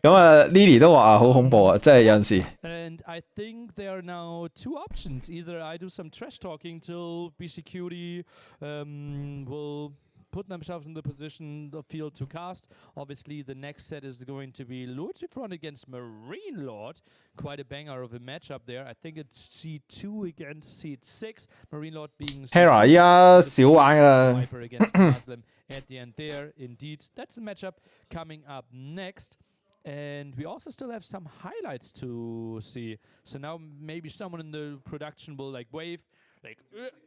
咁啊 ，Lily 都話好恐怖啊，即係有陣時。And I think there are now 2 options. Either I do some trash talking till BCQT will put themselves in the position, the field to cast. Obviously, the next set is going to be Lucifron against Marine Lord. Quite a banger of a matchup there. I think it's C2 against C6. Marine Lord being Hera 依家少玩噶啦。Viper against Muslim at the end there. Indeed, that's the matchup coming up next. And we also still have some highlights to see. So now maybe someone in the production will like wave.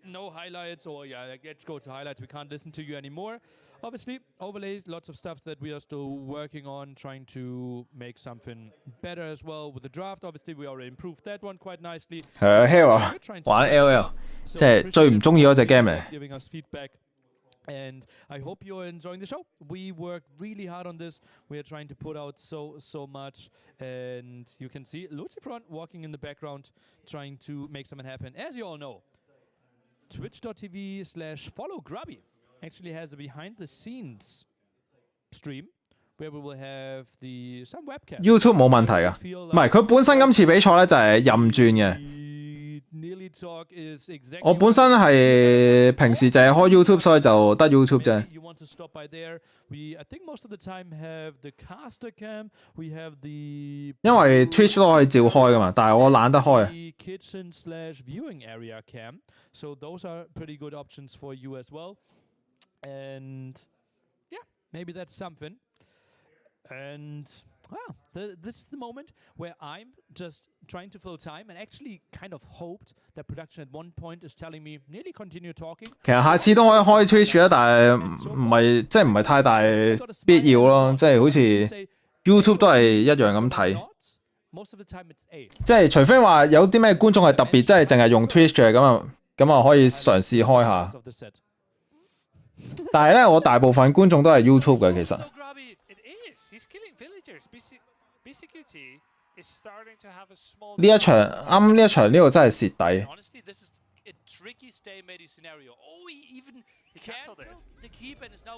No highlights, or let's go to highlights. We can't listen to you anymore. Obviously, overlays, lots of stuff that we are still working on, trying to make something better as well with the draft. Obviously, we already improved that one quite nicely. Hero 玩 LL， 即係最唔中意嗰隻 game 嚟。Giving us feedback. And I hope you're enjoying the show. We worked really hard on this. We are trying to put out so much. And you can see Lucifron walking in the background, trying to make something happen. As you all know, twitch.tv/followgrubby actually has a behind-the-scenes stream where we will have some webcam. YouTube 冇問題㗎，唔係佢本身今次比賽咧就係任轉嘅。我本身係平時就係開 YouTube， 所以就得 YouTube 啫。因為 Twitch 都可以照開㗎嘛，但係我懶得開。kitchen/viewing area cam. So those are pretty good options for you as well. And yeah, maybe that's something. And well, this is the moment where I'm just trying to fill time and actually kind of hoped that production at one point is telling me nearly continue talking. 其實下次都可以開 Twitch 啊，但係唔係即係唔係太大必要咯，即係好似 YouTube 都係一樣咁睇。即係除非話有啲咩觀眾係特別，即係淨係用 Twitch 嘅咁可以嘗試開下。但係咧，我大部分觀眾都係 YouTube 嘅其實。呢一場啱呢一場呢度真係蝕底。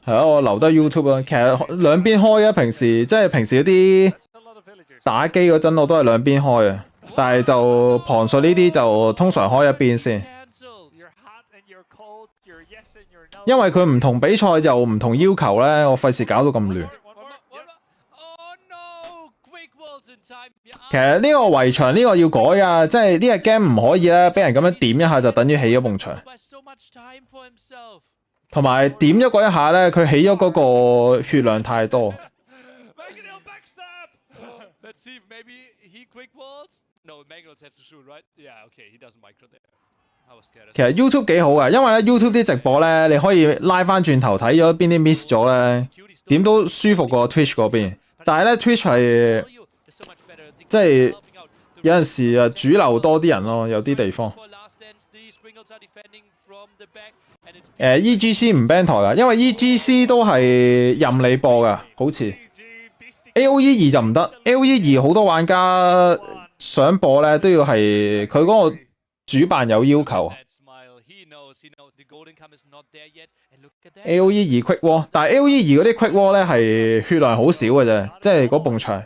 係啊，我留低 YouTube 啊。其實兩邊開啊，平時嗰啲打機嗰陣我都係兩邊開啊，但係就旁述呢啲就通常開一邊先。因為佢唔同比賽就唔同要求咧，我費事搞到咁亂。其實呢個圍牆呢個要改啊，即係呢個 game 唔可以咧，俾人咁樣點一下就等於起咗埲牆。同埋點咗嗰一下咧，佢起咗嗰個血量太多。其實 YouTube 幾好啊，因為咧 YouTube 啲直播咧，你可以拉翻轉頭睇咗邊啲 miss 咗咧，點都舒服過 Twitch 嗰邊。但係咧 Twitch 係即係有陣時啊主流多啲人咯，有啲地方。EGC 唔 ban 台啊，因為 EGC 都係任你播噶，好似 AOE2 就唔得 ，AOE2 好多玩家想播咧都要係佢嗰個主辦有要求。AOE2 Quick Wall， 但係 AOE2 嗰啲 Quick Wall 咧係血量好少嘅啫，即係嗰埲牆。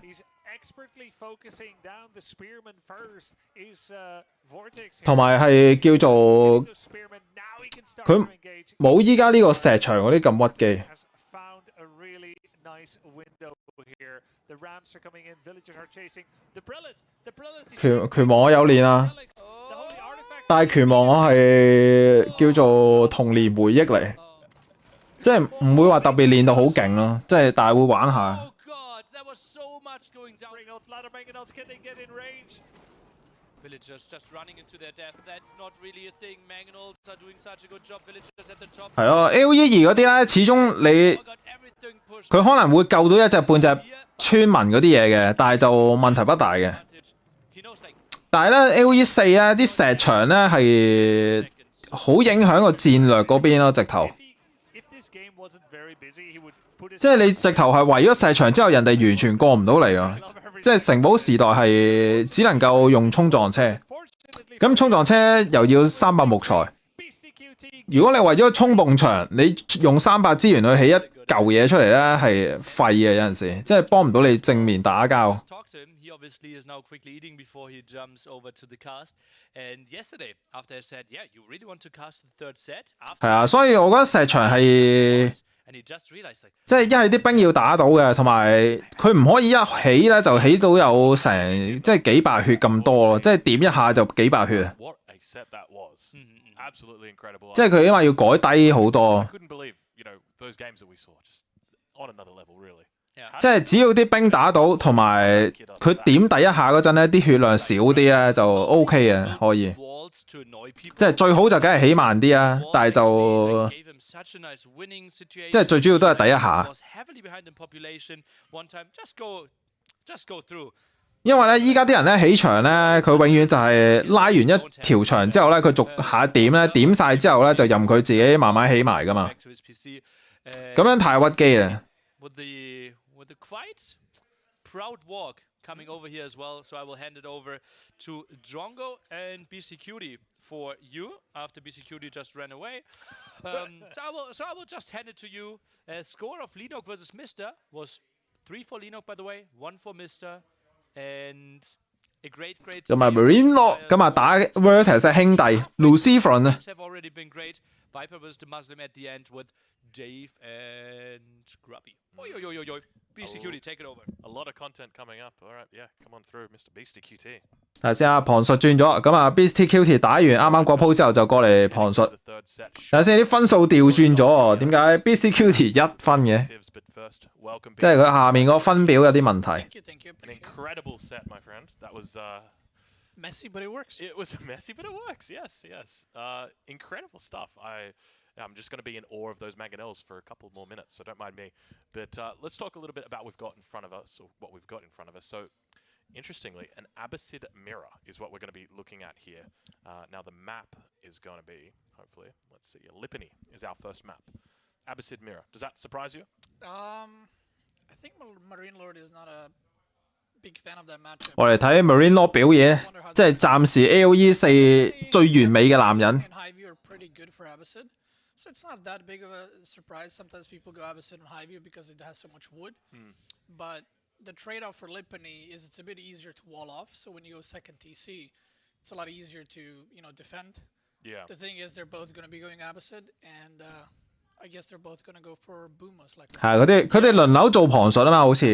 同埋係叫做佢冇依家呢個石牆嗰啲咁屈機。拳王我有練啊，但係拳王我係叫做童年回憶嚟，即係唔會話特別練到好勁咯，即係但係會玩下。係咯 ，AOE2 嗰啲咧，始終佢可能會救到一隻半隻村民嗰啲嘢嘅，但係就問題不大嘅。但係咧 AOE4 咧啲石牆咧係好影響個戰略嗰邊咯，直頭。即係你直頭係圍咗石牆之後，人哋完全過唔到嚟啊！即係城堡時代係只能夠用衝撞車，咁衝撞車又要300木材。如果你為咗衝埲牆，你用300資源去起一嚿嘢出嚟咧，係廢嘅有陣時，即係幫唔到你正面打交。係啊，所以我覺得石牆係。即係一係啲兵要打到嘅，同埋佢唔可以一起咧就起到有成即係幾百血咁多咯，即係點一下就幾百血。即係佢因為要改低好多。即係只要啲兵打到，同埋佢點第一下嗰陣咧，啲血量少啲咧就 OK 嘅，可以。即係最好就梗係起慢啲啊，但係就即係最主要都係第一下。因為咧，依家啲人咧起牆咧，佢永遠就係拉完一條牆之後咧，佢逐下點咧，點晒之後咧就任佢自己慢慢起埋噶嘛。咁樣太屈機啦。Coming over here as well, so I will hand it over to Drongo and BCQD for you after BCQD just ran away. So I will just hand it to you. Score of Linok versus Mr. was 3 for Linok, by the way, 1 for Mr. And a great. 同埋 Marino 今日打 Vertex 係兄弟 Lucifer 啊。Have already been great. Viper versus the Muslim at the end with Dave and Grubby. BCQT, take it over. A lot of content coming up. All right, yeah, come on through, Mr. BCQT. 睇下先啊，旁述轉咗，咁啊 BSTQT 打完啱啱嗰鋪之後就過嚟旁述。睇下先啲分數調轉咗喎，點解 BSTQT 1分嘅？即係佢下面個分表有啲問題。Messy, but it works. It was messy, but it works. Yes, yes. Incredible stuff. I'm just going to be in awe of those mangonels for a couple more minutes, so don't mind me. But let's talk a little bit about what we've got in front of us, or what we've got in front of us. So, interestingly, an Abbasid mirror is what we're going to be looking at here. Now, the map is going to be, hopefully, let's see, Lipany is our first map. Abbasid mirror. Does that surprise you? I think Marine Lord is not a big fan of that matchup. 我哋睇 Marine Law 表演，即係暫時 AOE4 最完美嘅男人。So it's not that big of a surprise. Sometimes people go Abbasid on high view because it has so much wood. But the trade-off for Lipany is it's a bit easier to wall off. So when you go second TC, it's a lot easier to defend. Yeah. The thing is they're both going to be going Abbasid, and I guess they're both going to go for boom most likely. 係佢哋輪流做旁述啊嘛，好似。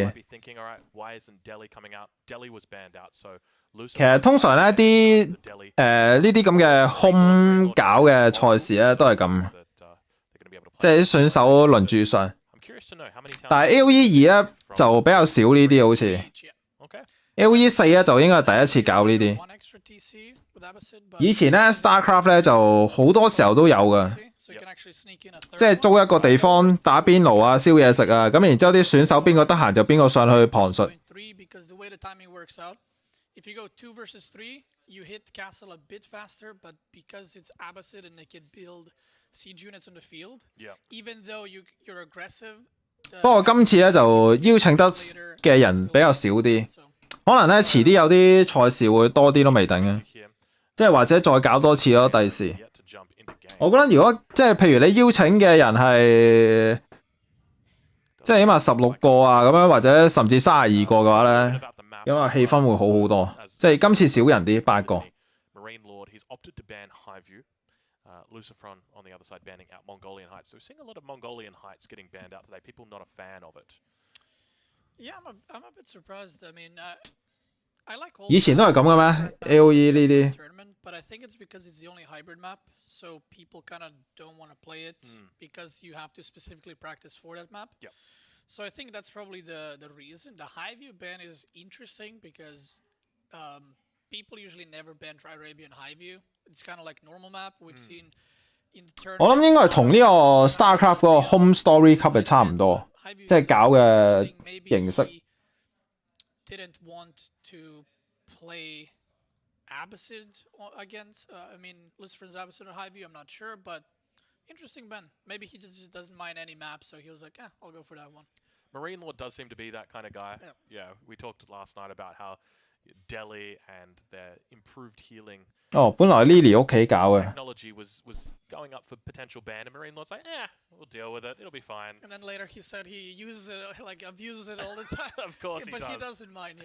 其實通常咧啲呢啲咁嘅 home 搞嘅賽事咧都係咁，即係啲選手輪住上。但係 AOE2咧就比較少呢啲好似。AOE4咧就應該係第一次搞呢啲。以前咧 StarCraft 咧就好多時候都有㗎。即係租一個地方打邊爐啊、燒嘢食啊，咁然之後啲選手邊個得閒就邊個上去旁述。If you go 2 versus 3, you hit castle a bit faster, but because it's Abbasid and they can build siege units on the field, even though you're aggressive. 不過今次咧就邀請得嘅人比較少啲，可能咧遲啲有啲賽事會多啲都未定嘅，即係或者再搞多次咯，第時。我覺得如果即係譬如你邀請嘅人係即係起碼16個啊咁樣，或者甚至32個嘅話咧，因為氣氛會好好多。即係今次少人啲8個。Lucifron on the other side banning out Mongolian Heights. So we're seeing a lot of Mongolian Heights getting banned out today. People not a fan of it. Yeah, I'm a bit surprised. I mean, I like all 以前都係咁嘅咩 ？AOE 呢啲。But I think it's because it's the only hybrid map, so people kind of don't want to play it because you have to specifically practice for that map. Yep. So I think that's probably the reason. The high view ban is interesting because people usually never ban Tri-Arabian high view. It's kind of like normal map. We've seen in the tournament. 我諗應該係同呢個 StarCraft 嗰個 Home Story 級係差唔多，即係搞嘅形式。Didn't want to play Abbasid against, I mean, Lucifer's Abbasid or high view, I'm not sure, but interesting ban. Maybe he just doesn't mind any map, so he was like, I'll go for that one. Marine Lord does seem to be that kind of guy. Yeah, we talked last night about how Delhi and their improved healing. 哦，本來 Lily 屋企搞嘅。Technology was going up for potential ban, and Marine Lord's like, we'll deal with it. It'll be fine. And then later he said he uses it, like abuses it all the time. Of course he does. But he doesn't mind,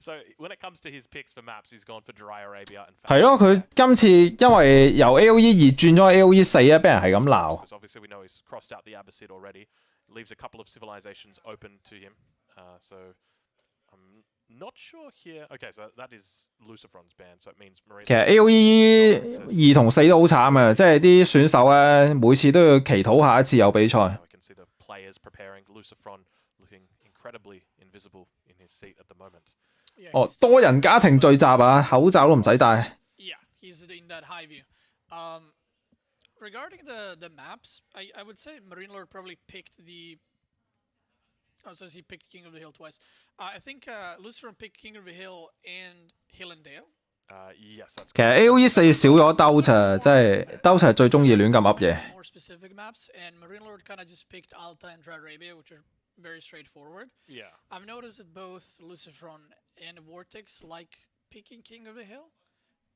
So when it comes to his picks for maps, he's gone for Dry Arabia and. 係咯，佢今次因為由 AOE2轉咗 AOE4咧，俾人係咁鬧。Obviously we know he's crossed out the Abbasid already. Leaves a couple of civilizations open to him. So not sure here. Okay, so that is Lucifron's ban, so it means Marine. 其實 AOE2同4都好慘嘅，即係啲選手咧每次都要祈禱下一次有比賽。We can see the players preparing. Lucifron looking incredibly invisible in his seat at the moment. 哦，多人家庭聚集啊，口罩都唔使戴。Yeah, he's in that high view. Regarding the maps, I would say Marine Lord probably picked the. Oh, so he picked King of the Hill twice. I think Lucifer picked King of the Hill and Hill and Dale. Yes, that's. 其實 AOE4少咗兜啫，即係兜係最中意亂咁噏嘢。More specific maps, and Marine Lord kind of just picked Alta and Tri-Arabia, which are very straightforward. Yeah. I've noticed that both Lucifron and Vortex like picking King of the Hill,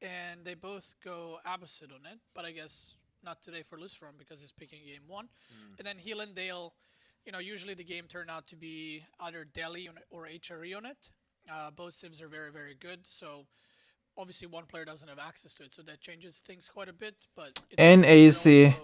and they both go Abbasid on it. But I guess not today for Lucifron because he's picking game 1, and then Hill and Dale. Usually the game turned out to be either Delhi or HRE on it. Both civs are very, very good. So obviously one player doesn't have access to it. So that changes things quite a bit. But NAC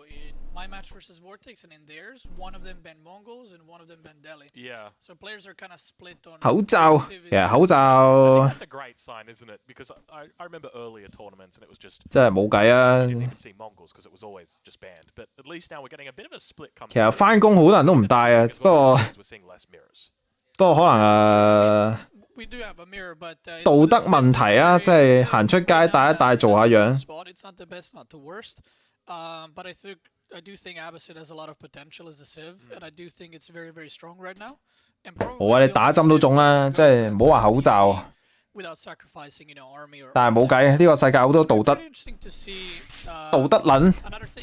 my match versus Vortex, and in theirs, one of them banned Mongols and one of them banned Delhi. Yeah. So players are kind of split on. 口罩，其實口 I 罩 think that's a great sign, isn't it? Because I remember earlier tournaments and it was just 真係冇計啊！ you didn't even see Mongols because it was always just banned. But at least now we're getting a bit of a split coming. 其實翻工好多人都唔戴啊，不過 we're seeing less mirrors. 可能 We do have a mirror, but 道德問題啊，即係行出街戴一戴做下樣。 It's not the best, not the worst. But I do think Abbasid has a lot of potential as a civ, and I do think it's very, very strong right now. 好啊，你打針都中啦，即係唔好話口罩。 Without sacrificing, army or. 但係冇計，呢個世界好多道德 Interesting to see. 道德撚。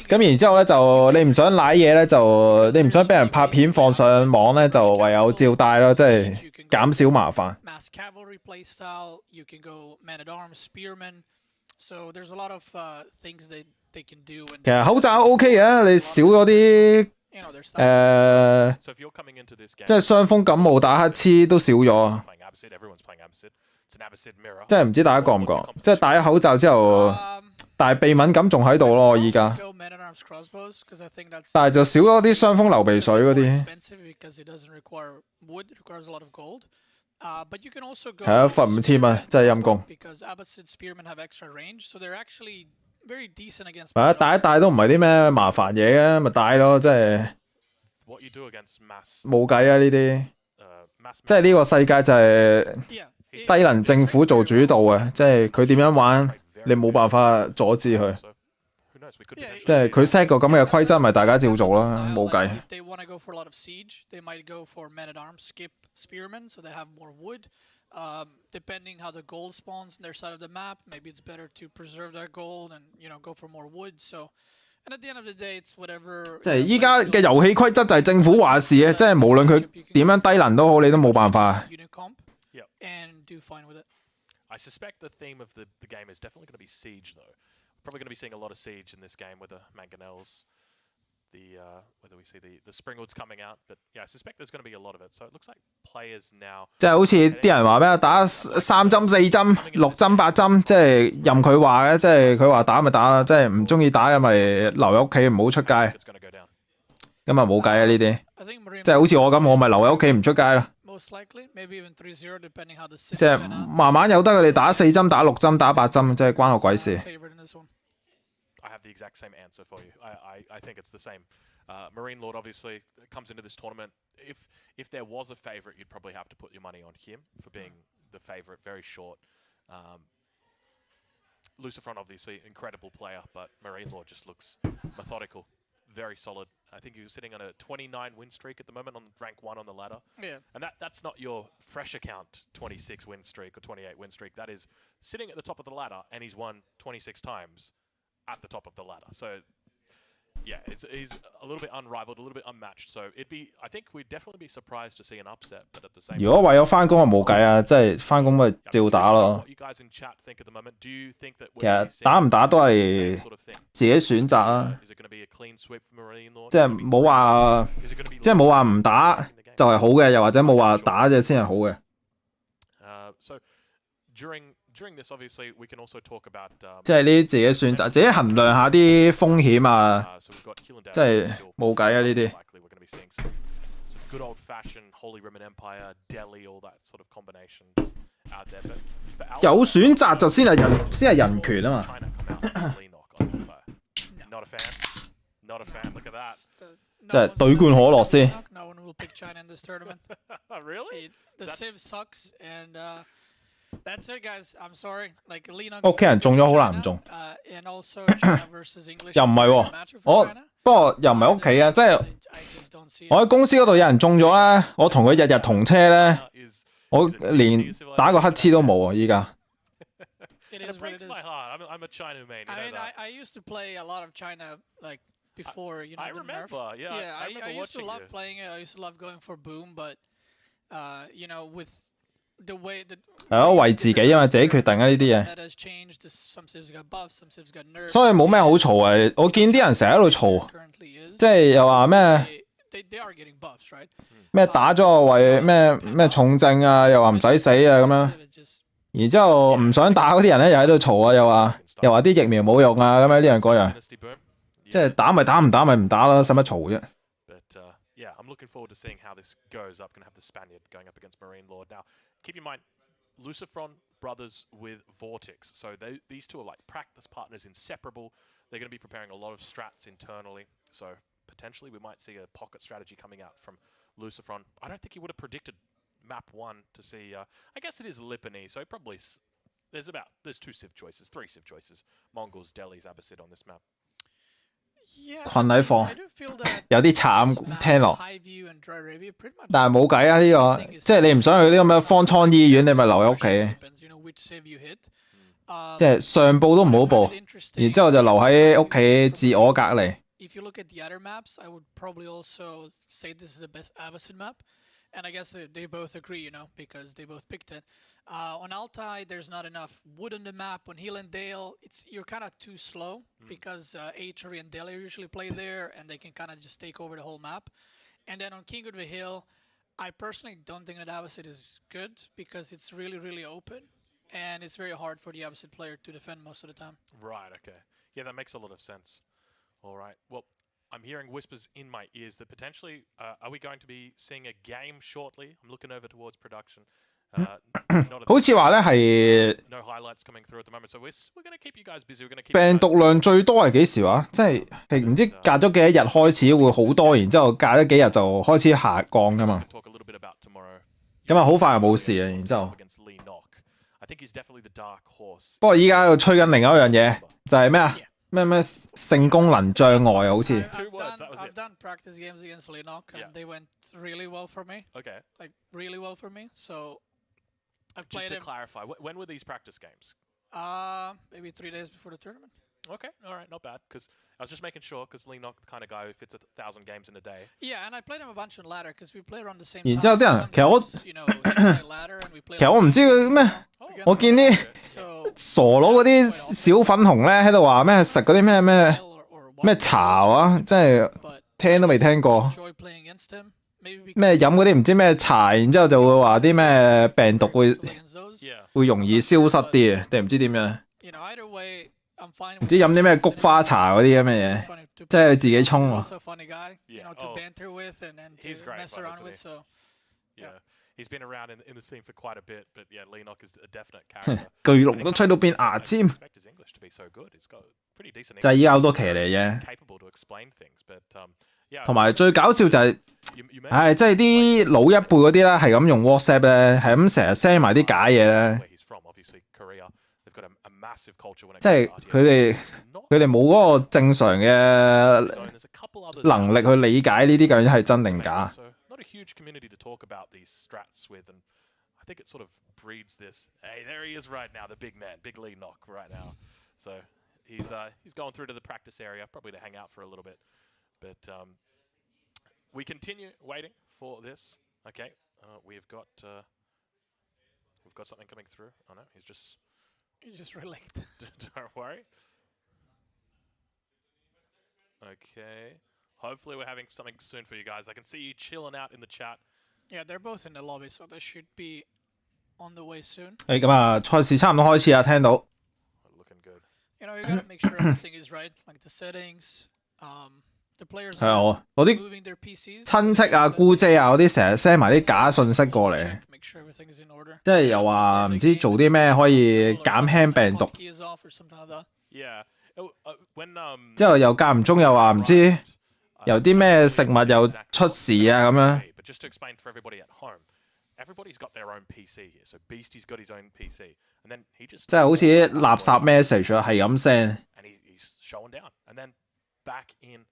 咁然之後咧就你唔想舐嘢咧，就你唔想俾人拍片放上網咧，就唯有照戴咯，即係減少麻煩。 Mass cavalry playstyle, you can go man at arms, spearmen. So there's a lot of things that they can do. 其實口罩 OK 嘅，你少咗啲即係傷風感冒打乞嗤都少咗。即係唔知大家覺唔覺？即係戴咗口罩之後，但係鼻敏感仲喺度咯，依家。但係就少咗啲傷風流鼻水嗰啲。係啊，罰5000蚊，真係陰公。係啊，戴一戴都唔係啲咩麻煩嘢嘅，咪戴咯，即係冇計啊呢啲。即係呢個世界就係低能政府做主導嘅，即係佢點樣玩，你冇辦法阻止佢。即係佢 set 個咁嘅規則，咪大家照做啦，冇計。Depending how the gold spawns on their side of the map, maybe it's better to preserve that gold and go for more wood. So, and at the end of the day, it's whatever. 即係依家嘅遊戲規則就係政府話事嘅，即係無論佢點樣低能都好，你都冇辦法。And do fine with it. I suspect the theme of the game is definitely going to be siege, though. Probably going to be seeing a lot of siege in this game with the mangonels. Whether we see the springwoods coming out, but yeah, I suspect there's going to be a lot of it. So it looks like players now 即係好似啲人話咩打3針4針6針8針，即係任佢話嘅，即係佢話打咪打啦，即係唔中意打嘅咪留喺屋企唔好出街。咁啊冇計啊呢啲，即係好似我咁，我咪留喺屋企唔出街啦。即係慢慢由得佢哋打4針、打6針、打8針，即係關我鬼事。I have the exact same answer for you. I think it's the same. Marine Lord obviously comes into this tournament. If there was a favorite, you'd probably have to put your money on him for being the favorite. Very short. Lucifron obviously incredible player, but Marine Lord just looks methodical, very solid. I think he was sitting on a 29 win streak at the moment on rank 1 on the ladder. Yeah. And that's not your fresh account 26 win streak or 28 win streak. That is sitting at the top of the ladder, and he's won 26 times. At the top of the ladder, so yeah, he's a little bit unrivaled, a little bit unmatched. So I think we'd definitely be surprised to see an upset, but at the same. 如果為咗翻工就冇計啊，即係翻工咪照打咯。其實打唔打都係自己選擇啊，即係冇話唔打就係好嘅，又或者冇話打嘅先係好嘅。So during this, obviously, we can also talk about 即係呢啲自己選擇，自己衡量下啲風險啊，即係冇計啊呢啲。Good old-fashioned Holy Roman Empire, Delhi, all that sort of combinations out there. But 有選擇就先係人權啊嘛。Not a fan. Not a fan. Look at that. 即係兌罐可樂先。No one will pick China in this tournament. Really? The Civ sucks and. That's it, guys. I'm sorry. Like Linux. 屋企人中咗好難唔中。And also China versus English. 又唔係喎，不過又唔係屋企啊，即係我喺公司嗰度有人中咗咧，我同佢日日同車咧，我連打個乞嗤都冇啊！依家。It breaks my heart. I'm a China main. I mean, I used to play a lot of China like before. I remember. Yeah. I used to love playing it. I used to love going for boom, but with係咯，為自己啊嘛，自己決定啊呢啲嘢。所以冇咩好嘈啊！我見啲人成日喺度嘈，即係又話咩打咗個位咩重症啊，又話唔使死啊咁樣。然之後唔想打嗰啲人咧又喺度嘈啊，又話啲疫苗冇用啊咁樣呢樣嗰樣。即係打咪打，唔打咪唔打啦，使乜嘈啫？ But yeah, I'm looking forward to seeing how this goes up. Going to have the Spaniard going up against Marine Lord. Now, keep in mind, Lucifron brothers with Vortex. So these two are like practice partners, inseparable. They're going to be preparing a lot of strats internally. So potentially we might see a pocket strategy coming out from Lucifron. I don't think he would have predicted map 1 to see... I guess it is Lipany, so probably... There's 2 civ choices, 3 civ choices. Mongols, Delhis, Abbasid on this map. 群體放有啲慘聽落，但係冇計啊！呢個即係你唔想去呢個咩方艙醫院，你咪留喺屋企。即係上報都唔好報，然之後就留喺屋企自我隔離。If you look at the other maps, I would probably also say this is the best Abbasid map. And I guess they both agree, you know, because they both picked it. On Altai, there's not enough wood on the map. On Hill and Dale, you're kind of too slow because Atri and Dale usually play there, and they can kind of just take over the whole map. And then on King of the Hill, I personally don't think that Abbasid is good because it's really, really open, and it's very hard for the Abbasid player to defend most of the time. Right, okay. Yeah, that makes a lot of sense. All right, well, I'm hearing whispers in my ears that potentially, are we going to be seeing a game shortly? I'm looking over towards production. 好似話咧係 no highlights coming through at the moment, so we're going to keep you guys busy. We're going to keep 病毒量最多係幾時話？即係唔知隔咗幾多日開始會好多，然之後隔咗幾日就開始下降噶嘛。咁啊好快就冇事啊，然之後。不過依家喺度吹緊另外一樣嘢，就係咩啊？咩性功能障礙啊，好似。I've done practice games against Linok, and they went really well for me. Okay. Like really well for me. So I've played. Just to clarify, when were these practice games? Maybe 3 days before the tournament. Okay, all right, not bad. Because I was just making sure, because Linok the kind of guy who fits 1,000 games in a day. Yeah, and I played him a bunch on ladder because we play around the same. 然之後啲人其實我其實我唔知佢咩，我見啲傻佬嗰啲小粉紅咧喺度話咩食嗰啲咩茶啊，真係聽都未聽過。咩飲嗰啲唔知咩茶，然之後就會話啲咩病毒會容易消失啲啊，定唔知點樣？唔知飲啲咩菊花茶嗰啲咁嘅嘢，即係自己沖喎。He's been around in the scene for quite a bit, but yeah, Linok is a definite character. 巨龍都吹到變牙尖。就係依家好多騎嚟啫。同埋最搞笑就係，唉，即係啲老一輩嗰啲咧，係咁用 WhatsApp 咧，係咁成日 send 埋啲假嘢咧。即係佢哋冇嗰個正常嘅能力去理解呢啲究竟係真定假。Not a huge community to talk about these strats with, and I think it sort of breeds this. Hey, there he is right now, the big man, big Lee Knock right now. So he's going through to the practice area, probably to hang out for a little bit. But we continue waiting for this. Okay, we've got something coming through. Oh no, he's just relaxed. Don't worry. Okay. Hopefully we're having something soon for you guys. I can see you chilling out in the chat. Yeah, they're both in the lobby, so they should be on the way soon. 咁啊，賽事差唔多開始啊，聽到。Looking good. You know, you gotta make sure everything is right, like the settings. The players 係啊，我啲 moving their PCs. 親戚啊、姑姐啊嗰啲成日 send 埋啲假信息過嚟，即係又話唔知做啲咩可以減輕病毒。Yeah. When 之後又間唔中又話唔知。有啲咩食物又出事啊咁樣。But just to explain for everybody at home, everybody's got their own PC here. So Beastie's got his own PC, and then he just 即係好似垃圾 message 啊，係咁 send。And he's showing down, and then back in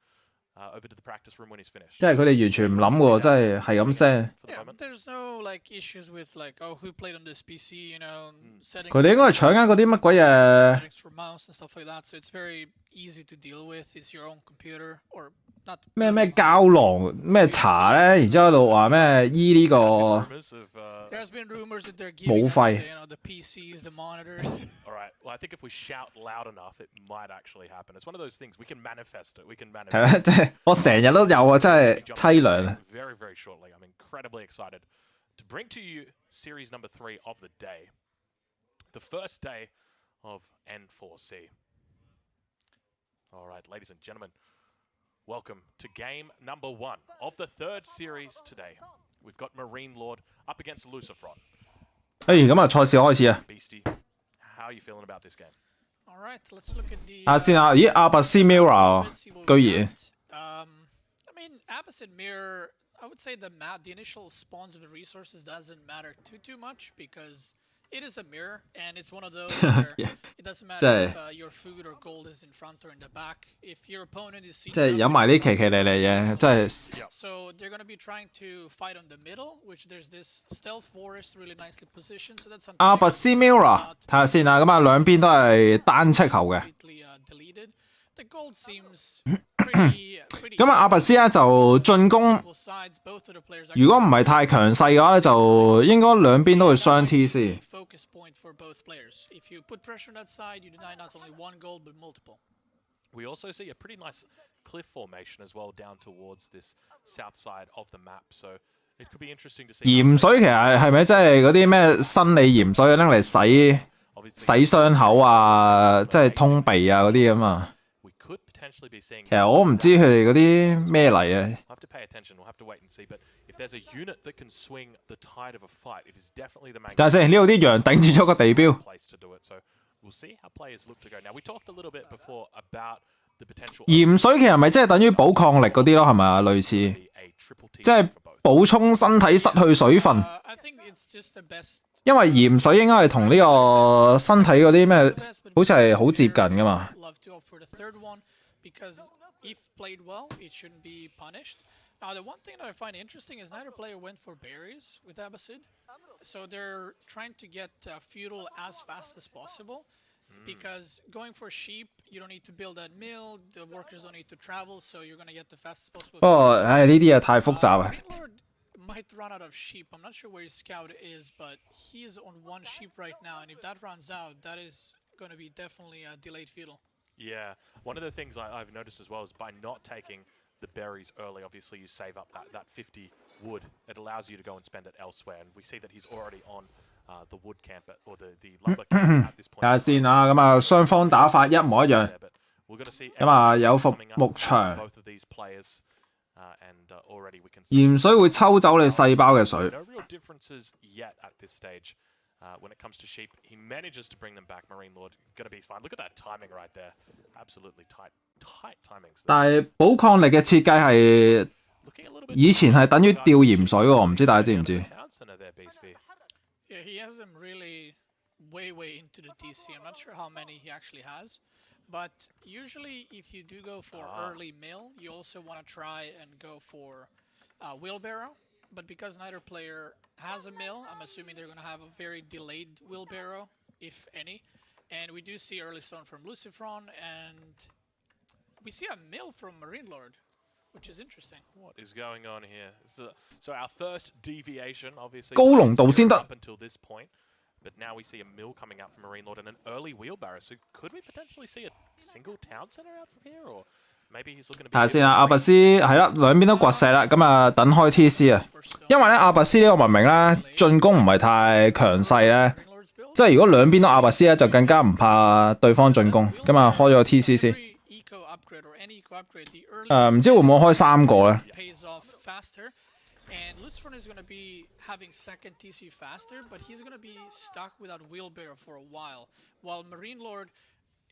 over to the practice room when he's finished. 即係佢哋完全唔諗喎，真係咁 send。Yeah, there's no like issues with like who played on this PC, you know, settings. 佢哋應該係搶緊嗰啲乜鬼嘢 settings for mouse and stuff like that. So it's very easy to deal with. It's your own computer or not. 咩膠囊咩茶咧，然之後喺度話咩醫呢個 There's been rumors that they're giving us, you know, the PCs, the monitors. All right. Well, I think if we shout loud enough, it might actually happen. It's one of those things we can manifest it. We can manifest. 係啊，即係我成日都有啊，真係凄涼啊。Very, very shortly. I'm incredibly excited to bring to you series number 3 of the day, the first day of N4C. All right, ladies and gentlemen, welcome to game number 1 of the 3rd series today. We've got Marine Lord up against Lucifron. 咁啊，賽事開始啊！ Beastie, how are you feeling about this game? All right, let's look at the. 睇下先啊！咦，阿拔斯 Mirror 居然 I mean, Opposite Mirror. I would say the map, the initial spawns of the resources doesn't matter too much because it is a mirror, and it's one of those where it doesn't matter if your food or gold is in front or in the back. If your opponent is 即係有埋啲奇奇嚟嚟嘅，真係。So they're gonna be trying to fight on the middle, which there's this stealth forest really nicely positioned. So that's something. 阿拔斯 Mirror 睇下先啊！咁啊，兩邊都係單斥球嘅。 The gold seems pretty 咁啊，阿拔斯咧就進攻，如果唔係太強勢嘅話咧，就應該兩邊都會雙 TC。focus point for both players. If you put pressure on that side, you deny not only one gold but multiple. We also see a pretty nice cliff formation as well down towards this south side of the map, so it could be interesting to see. 鹽水其實係咪即係嗰啲咩生理鹽水拎嚟洗傷口啊，即係通鼻啊嗰啲咁啊？ 其實我唔知佢哋嗰啲咩嚟嘅。睇下先，呢度啲羊頂住咗個地標。鹽水其實咪即係等於補抗力嗰啲咯，係咪啊？類似，即係補充身體失去水分。因為鹽水應該係同呢個身體嗰啲咩，好似係好接近噶嘛。 Because if played well, it shouldn't be punished. The one thing that I find interesting is neither player went for berries with Abbasid. So they're trying to get feudal as fast as possible. Because going for sheep, you don't need to build that mill, the workers don't need to travel, so you're going to get the fastest possible. 不過，唉，呢啲嘢太複雜啊。 Might run out of sheep. I'm not sure where his scout is, but he's on one sheep right now, and if that runs out, that is going to be definitely a delayed feudal. Yeah, one of the things I've noticed as well is by not taking the berries early, obviously you save up that 50 wood. It allows you to go and spend it elsewhere, and we see that he's already on the wood camp or the lumber camp at this point. 睇下先啊，咁啊雙方打法一模一樣。咁啊有幅牧場，鹽水會抽走你細胞嘅水。 When it comes to sheep, he manages to bring them back. Marine Lord gonna be fine. Look at that timing right there, absolutely tight timings. 但係補抗力嘅設計係以前係等於吊鹽水喎，唔知大家知唔知？ Yeah, he has them really way into the TC. I'm not sure how many he actually has, but usually if you do go for early mill, you also want to try and go for wheelbarrow. But because neither player has a mill, I'm assuming they're going to have a very delayed wheelbarrow, if any. And we do see early stone from Lucifron, and we see a mill from Marine Lord, which is interesting. What is going on here? So our first deviation, obviously, 高濃度先得。 up until this point, but now we see a mill coming out from Marine Lord and an early wheelbarrow. So could we potentially see a single town center out from here, or? 睇下先啊，阿拔斯係啦，兩邊都掘石啦，咁啊等開 TC 啊，因為咧阿拔斯呢個文明咧進攻唔係太強勢咧，即係如果兩邊都阿拔斯咧就更加唔怕對方進攻，咁啊開咗個 TC 先。唔知會唔會開三個咧？ And Lucifron is going to be having second TC faster, but he's going to be stuck without wheelbarrow for a while. While Marine Lord,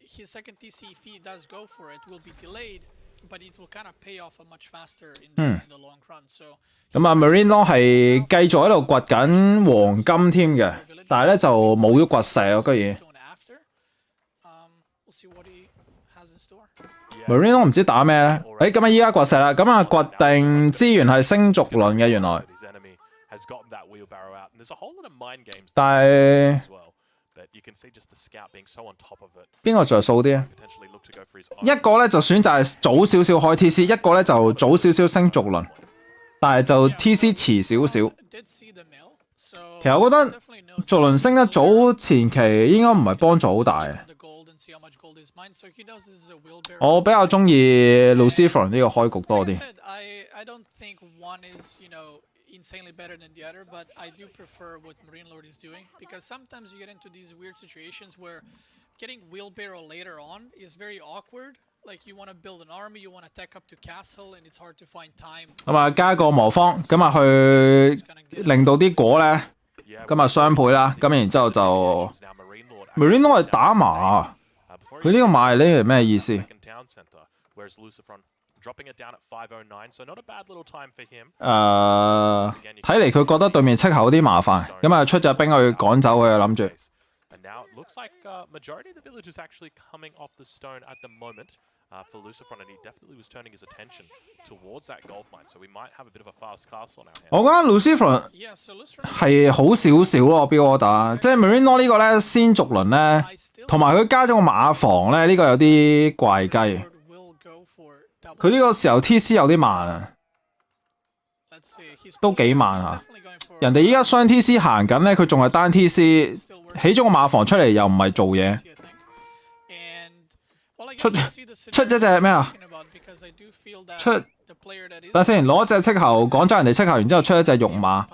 his second TC, if he does go for it, will be delayed, but it will kind of pay off much faster in the long run. So 咁啊 ，Marine Law 係繼續喺度掘緊黃金添嘅，但係咧就冇咗掘石啊，居然。Marine Law 唔知打咩咧？咁啊依家掘石啦，咁啊掘定資源係星族輪嘅原來。但係。 邊個着數啲啊？一個咧就選擇係早少少開 TC， 一個咧就早少少升續輪，但係就 TC 遲少少。其實我覺得續輪升得早前期應該唔係幫助好大。我比較中意 Lucifron 呢個開局多啲。 insanely better than the other, but I do prefer what Marine Lord is doing because sometimes you get into these weird situations where getting wheelbarrow later on is very awkward 咁啊加個魔方，咁啊去令到啲果咧，咁啊雙倍啦，咁然之後就 Marine Lord 係打麻，佢呢個賣呢係咩意思？睇嚟佢覺得對面斥候有啲麻煩，咁啊出隻兵去趕走佢，諗住。And now it looks like majority of the villagers actually coming off the stone at the moment for Lucifron, and he definitely was turning his attention towards that gold mine. So we might have a bit of a fast castle on our hands. 我覺得 Lucifron 係好少少咯，標我打，即係 Marine Law 呢個咧先續輪咧，同埋佢加咗個馬房咧，呢個有啲怪雞。佢呢個時候 TC 有啲慢啊，都幾慢啊。人哋依家雙 TC 行緊咧，佢仲係單 TC。起咗個馬房出嚟又唔係做嘢，出一隻咩啊？等先攞一隻斥候趕走人哋斥候，然之後出一隻肉馬，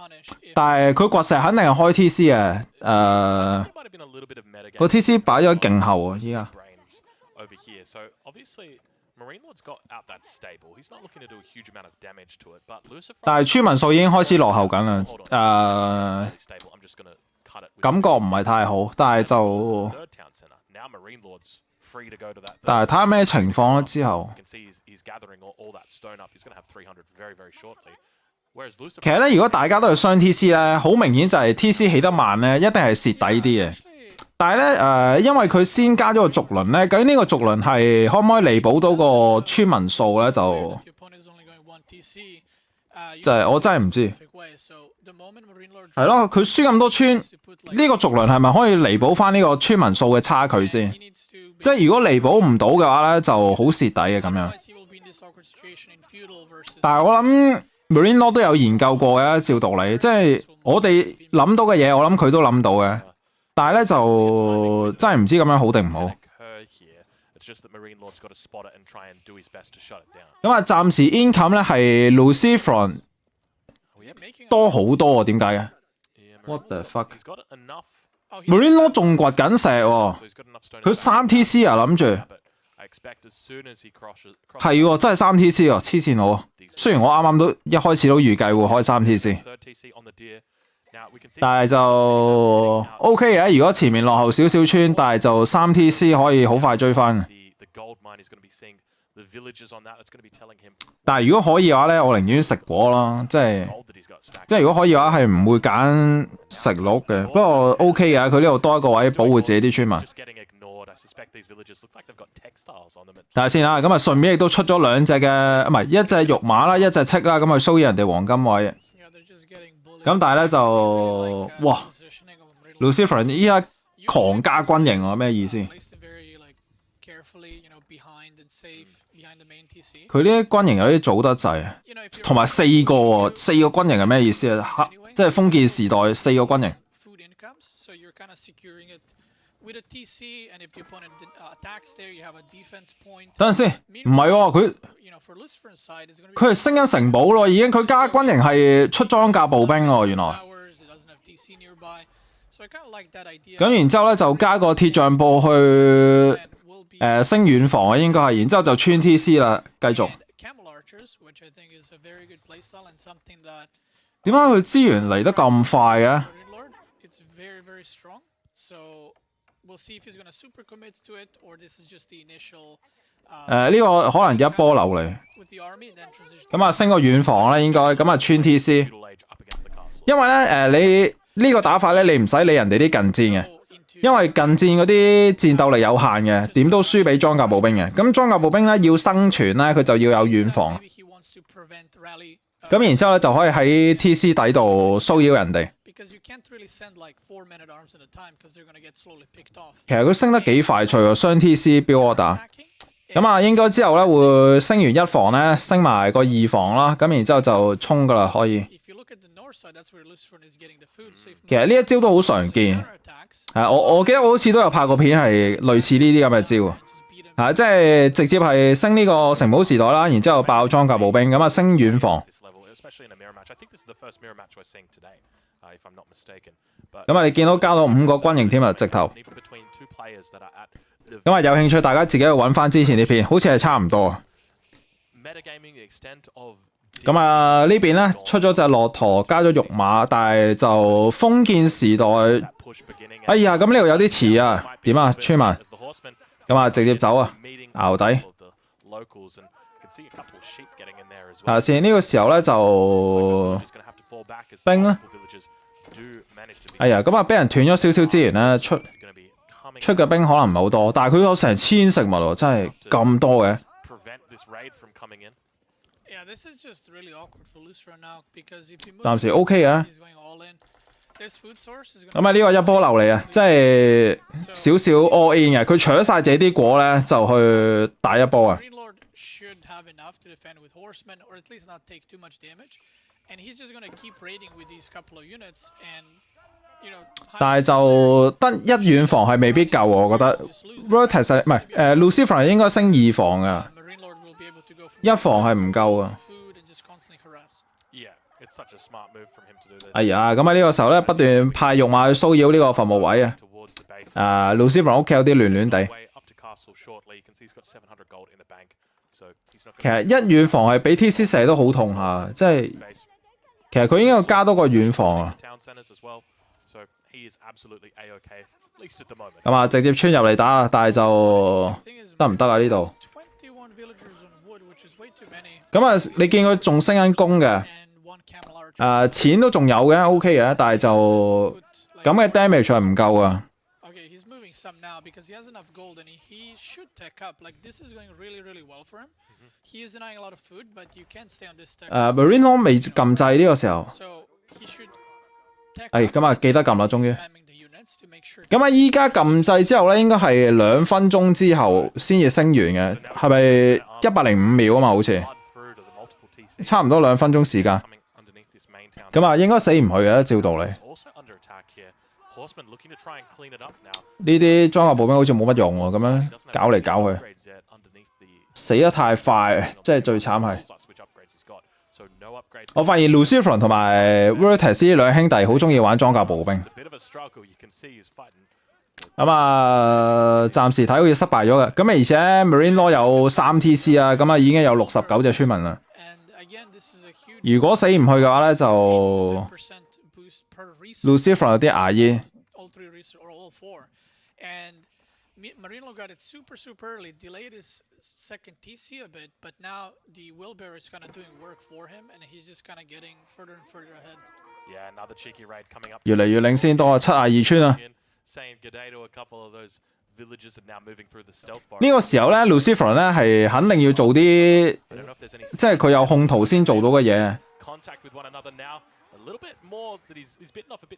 但係佢掘石肯定係開 TC 嘅，個 TC 擺咗勁後啊！依家。但係村民數已經開始落後緊啦，感覺唔係太好，但係睇下咩情況啦之後。其實咧，如果大家都係雙 TC 咧，好明顯就係 TC 起得慢咧，一定係蝕底啲嘅。但係咧因為佢先加咗個續輪咧，究竟呢個續輪係可唔可以彌補到個村民數咧？就係我真係唔知。係咯，佢輸咁多村，呢個續輪係咪可以彌補翻呢個村民數嘅差距先？即係如果彌補唔到嘅話咧，就好蝕底嘅咁樣。但係我諗 Marine Law 都有研究過嘅，照道理，即係我哋諗到嘅嘢，我諗佢都諗到嘅。但係咧就真係唔知咁樣好定唔好。咁啊，暫時 income 咧係 Lucifron 多好多啊？點解嘅 ？What the fuck？ Marine Law 仲掘緊石喎，佢3 TC 啊諗住，係喎，真係3 TC 啊，黐線佬！雖然我啱啱都一開始都預計會開3 TC， 但係就 OK 嘅。如果前面落後少少村，但係就3 TC 可以好快追翻。但係如果可以嘅話咧，我寧願食果啦，即係如果可以嘅話係唔會揀食鹿嘅。不過 OK 嘅，佢呢度多一個位保護自己啲村民。睇下先啦，咁啊順便亦都出咗兩隻嘅，唔係一隻肉馬啦，一隻斥啦，咁啊騷擾人哋黃金位。咁但係咧就哇 ，Lucifron 依家狂加軍營喎，咩意思？佢呢啲軍營有啲早得滯，同埋4個喎，4個軍營係咩意思啊？即係封建時代4個軍營。等陣先，唔係喎，佢係升緊城堡咯，已經佢加軍營係出裝甲步兵喎，原來。咁然之後咧就加個鐵匠部去升遠防啊，應該係，然之後就穿 TC 啦，繼續。點解佢資源嚟得咁快嘅？呢個可能一波流嚟。咁啊升個遠防咧，應該咁啊穿 TC。因為咧你呢個打法咧，你唔使理人哋啲近戰嘅。因為近戰嗰啲戰鬥力有限嘅，點都輸俾裝甲步兵嘅。咁裝甲步兵咧要生存咧，佢就要有遠防。咁然之後咧就可以喺 TC 底度騷擾人哋。其實佢升得幾快脆喎，雙 TC 標 order。咁啊，應該之後咧會升完1防咧，升埋個2防啦。咁然之後就衝噶啦，可以。其實呢一招都好常見。我記得我好似都有拍過片係類似呢啲咁嘅招，即係直接係升呢個城堡時代啦，然之後爆裝甲步兵，咁啊升遠防。咁啊，你見到加到5個軍營添啊，直頭。咁啊，有興趣大家自己去揾翻之前啲片，好似係差唔多。咁啊，呢邊咧出咗隻駱駝，加咗肉馬，但係就封建時代。哎呀，咁呢度有啲遲啊，點啊，村民？咁啊，直接走啊，淆底。先呢個時候咧就兵啦。哎呀，咁啊，俾人斷咗少少資源咧，出嘅兵可能唔係好多，但係佢有成1000食物喎，真係咁多嘅。暫時 OK 嘅。咁啊，呢個一波流嚟啊，即係少少 all in 嘅，佢除咗晒自己啲果咧，就去打一波啊。但係就得一遠防係未必夠，我覺得。Vertex 唔係Lucifer 應該升2防噶，一防係唔夠啊。哎呀，咁喺呢個時候咧，不斷派肉馬去騷擾呢個墳墓位啊。Lucifer 屋企有啲亂亂地。其實一遠防係俾 TC 射都好痛下，即係其實佢應該要加多個遠防啊。咁啊，直接穿入嚟打，但係就得唔得啊？呢度咁啊，你見佢仲升緊弓嘅，錢都仲有嘅 ，OK 嘅，但係就咁嘅 damage 係唔夠啊。Marine Law 未撳掣呢個時候，咁啊記得撳啦，終於。咁啊，依家撳掣之後咧，應該係2分鐘之後先至升完嘅，係咪105秒啊嘛？好似差唔多2分鐘時間。咁啊，應該死唔去嘅，照道理。呢啲裝甲步兵好似冇乜用喎，咁樣搞嚟搞去，死得太快，即係最慘係。我發現 Lucifer 同埋 Vertex 呢兩兄弟好中意玩裝甲步兵。咁啊，暫時睇好似失敗咗嘅。咁而且 Marine Law 有3 TC 啊，咁啊已經有69隻村民啦。如果死唔去嘅話咧，就 Lucifer 有啲牙煙。Marino got it super early, delayed his second TC a bit, but now the wheelbarrow is kind of doing work for him, and he's just kind of getting further and further ahead. Yeah, another cheeky raid coming up. 越嚟越領先多啊，72村啊！呢個時候咧 ，Lucifer 咧係肯定要做啲，即係佢有控圖先做到嘅嘢。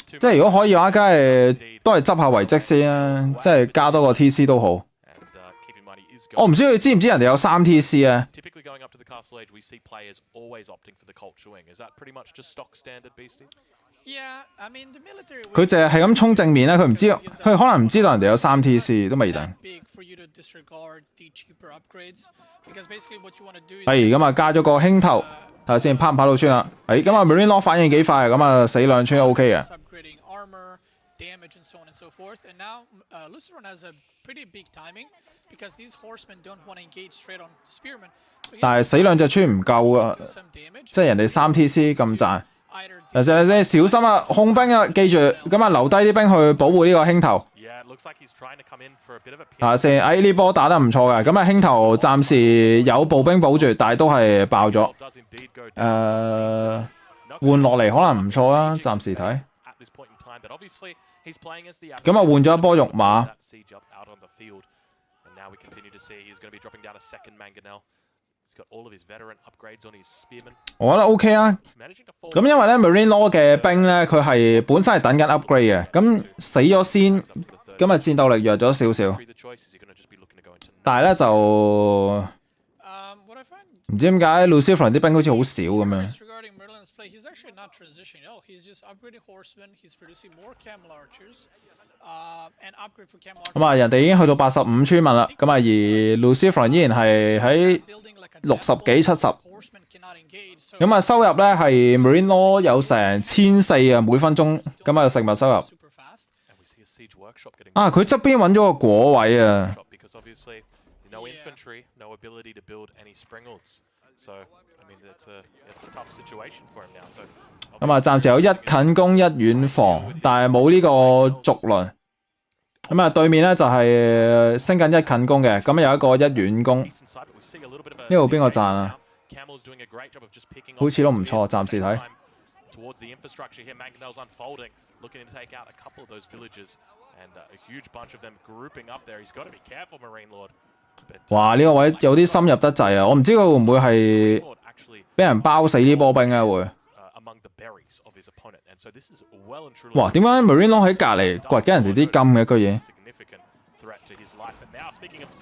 即係如果可以嘅話，梗係都係執下遺跡先啦，即係加多個 TC 都好。我唔知佢知唔知人哋有3 TC 啊？佢淨係咁衝正面咧，佢唔知，佢可能唔知道人哋有3 TC 都未定。咁啊，加咗個輕頭。睇下先，跑唔跑到村啦？咁啊 ，Marine Law 反應幾快啊！咁啊，死2村 OK 嘅。但係死2隻村唔夠啊！即係人哋3 TC 咁賺。小心啊！控兵啊，記住，咁啊留低啲兵去保護呢個輕頭。睇下先，呢波打得唔錯嘅，咁啊輕頭暫時有步兵保住，但係都係爆咗。換落嚟可能唔錯啦，暫時睇。咁啊換咗一波肉馬。我覺得 OK 啊。咁因為咧 Marine Law 嘅兵咧，佢係本身係等緊 upgrade 嘅，咁死咗先，咁啊戰鬥力弱咗少少。但係咧就唔知點解 Lucifer 啲兵好似好少咁樣。咁啊，人哋已經去到85村民啦，咁啊而 Lucifer 依然係喺60幾70。咁啊收入咧係 Marine Law 有成1400啊，每分鐘，咁啊食物收入。啊，佢側邊揾咗個果位啊！ No infantry, no ability to build any springles. So, I mean, it's a tough situation for him now. So, 咁啊，暫時有一近攻一遠防，但係冇呢個續輪。咁啊，對面咧就係升緊一近攻嘅，咁有一個一遠攻。呢度邊個賺啊？好似都唔錯，暫時睇。Towards the infrastructure here, Mangonel's unfolding, looking to take out a couple of those villages, and a huge bunch of them grouping up there. He's got to be careful, Marine Lord. 哇！呢個位有啲深入得滯啊！我唔知佢會唔會係俾人包死啲波兵咧會。哇！點解 Marine Law 喺隔離掘緊人哋啲金嘅居然？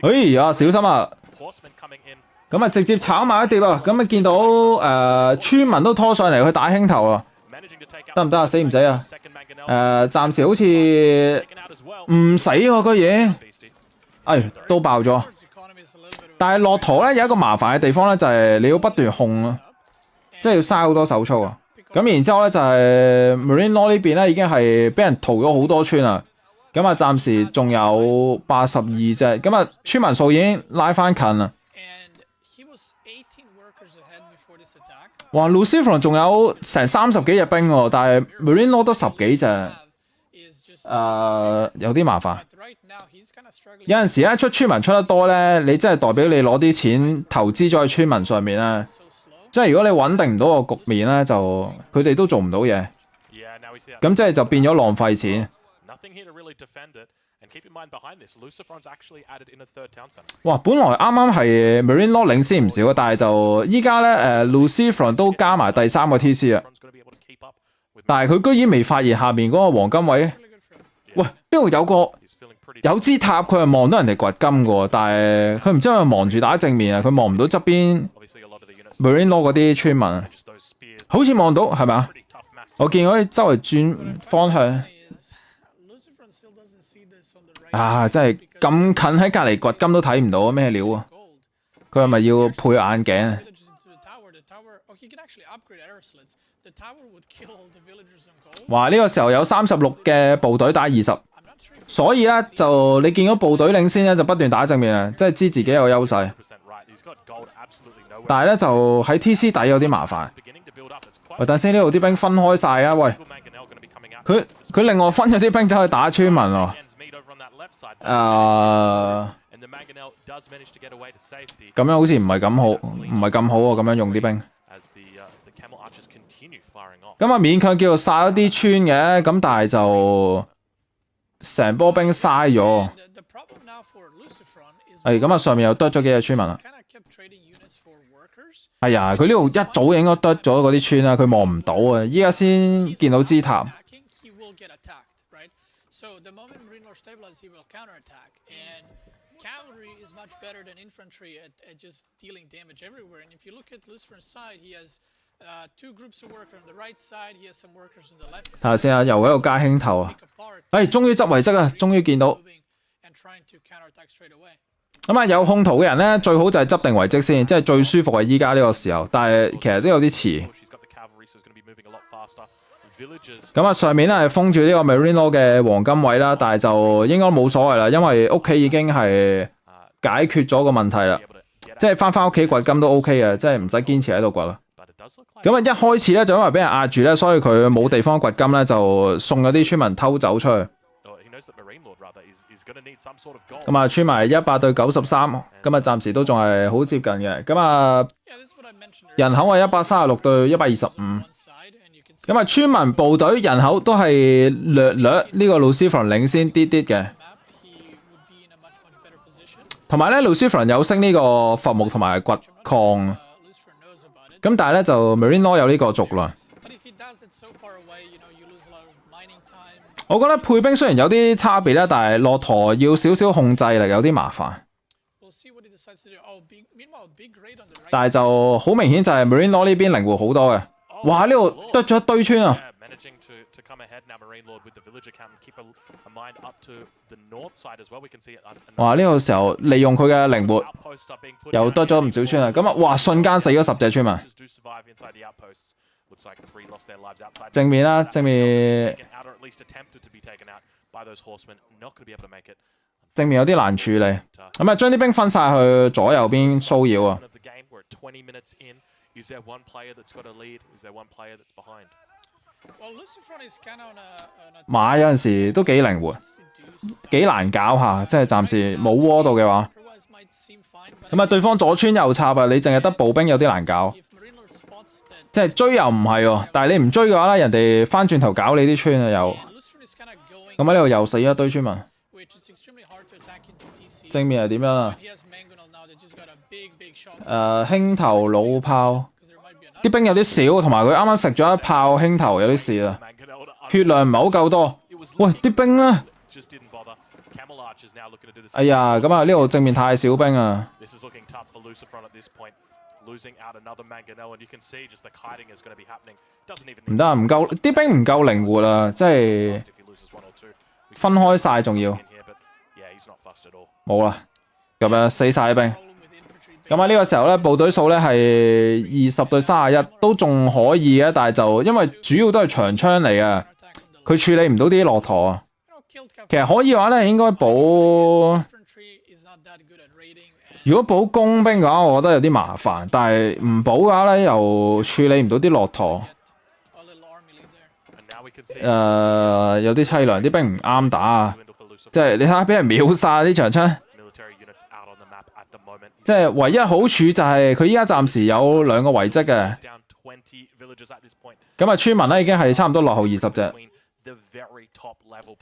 哎呀，小心啊！咁啊，直接炒埋一碟啊！咁啊，見到村民都拖上嚟去打輕頭啊！得唔得啊？死唔死啊？暫時好似唔死喎居然。都爆咗。但係駱駝咧有一個麻煩嘅地方咧，就係你要不斷控啊，即係要嘥好多手速啊。咁然之後咧就係 Marine Law 呢邊咧已經係俾人屠咗好多村啦。咁啊，暫時仲有82隻，咁啊村民數已經拉翻近啦。哇 Lucifer 仲有成30幾隻兵喎，但係 Marine Law 得10幾隻。有啲麻煩。有陣時咧出村民出得多咧，你真係代表你攞啲錢投資咗喺村民上面咧。即係如果你穩定唔到個局面咧，就佢哋都做唔到嘢。咁即係就變咗浪費錢。哇！本來啱啱係 Marine Law 領先唔少，但係就依家咧Lucifer 都加埋第3個 TC 啊。但係佢居然未發現下面嗰個黃金位。喂，呢度有支塔，佢係望到人哋掘金嘅喎，但係佢唔知係咪望住打正面啊，佢望唔到側邊 Marine Law 嗰啲村民，好似望到係咪啊？我見佢周圍轉方向，真係咁近喺隔離掘金都睇唔到，咩料啊？佢係咪要配眼鏡啊？哇！呢個時候有36嘅部隊打20，所以咧就你見到部隊領先咧就不斷打正面啊，即係知自己有優勢。但係咧就喺 TC 底有啲麻煩。喂，等先，呢度啲兵分開晒啊！喂，佢另外分咗啲兵走去打村民喎。咁樣好似唔係咁好，唔係咁好喎，咁樣用啲兵。咁啊，勉強叫做殺一啲村嘅，咁但係就成波兵嘥咗。咁啊，上面又得咗幾隻村民啦。係啊，佢呢度一早應該得咗嗰啲村啦，佢望唔到啊，依家先見到支塔。睇下先啊，又喺度加輕頭啊！終於執遺跡啊，終於見到。咁啊，有控圖嘅人咧，最好就係執定遺跡先，即係最舒服係依家呢個時候。但係其實都有啲遲。咁啊，上面咧係封住呢個 Marine Law 嘅黃金位啦，但係就應該冇所謂啦，因為屋企已經係解決咗個問題啦，即係翻屋企掘金都 OK 嘅，即係唔使堅持喺度掘啦。咁啊，一開始咧就因為俾人壓住咧，所以佢冇地方掘金咧，就送咗啲村民偷走出去。咁啊，村民100對93，咁啊暫時都仲係好接近嘅。咁啊，人口係136對125。咁啊，村民部隊人口都係略呢個 Lucifer 領先啲嘅。同埋咧 ，Lucifer 有升呢個伐木同埋掘礦。咁但係咧就 Marine Law 有呢個續輪。我覺得配兵雖然有啲差別咧，但係駱駝要少少控制力有啲麻煩。但係就好明顯就係 Marine Law 呢邊靈活好多嘅。哇！呢度得咗一堆村啊！哇！呢個時候利用佢嘅靈活，又得咗唔少村啊！咁啊，哇！瞬間死咗10隻村民。正面啦，正面。正面有啲難處理，咁啊將啲兵分晒去左右邊騷擾啊。馬有陣時都幾靈活，幾難搞下，即係暫時冇窩到嘅話。咁啊，對方左穿右插啊，你淨係得步兵有啲難搞。即係追又唔係喎，但係你唔追嘅話咧，人哋翻轉頭搞你啲村啊又。咁喺呢度又死一堆村民。正面係點樣啊？輕頭老炮，啲兵有啲少，同埋佢啱啱食咗一炮輕頭，有啲事啊。血量唔係好夠多。喂，啲兵咧，哎呀，咁啊呢度正面太少兵啊。唔得啊，唔夠，啲兵唔夠靈活啊，即係分開晒仲要。冇啦，咁樣死晒啲兵。咁啊呢個時候咧，部隊數咧係20對31，都仲可以嘅，但係就因為主要都係長槍嚟嘅，佢處理唔到啲駱駝啊。其實可以嘅話咧，應該補。如果補工兵嘅話，我覺得有啲麻煩，但係唔補嘅話咧，又處理唔到啲駱駝。有啲凄涼，啲兵唔啱打啊！即係你睇下，俾人秒殺啲長槍。即係唯一好處就係佢依家暫時有2個遺跡嘅。咁啊，村民咧已經係差唔多落後20隻。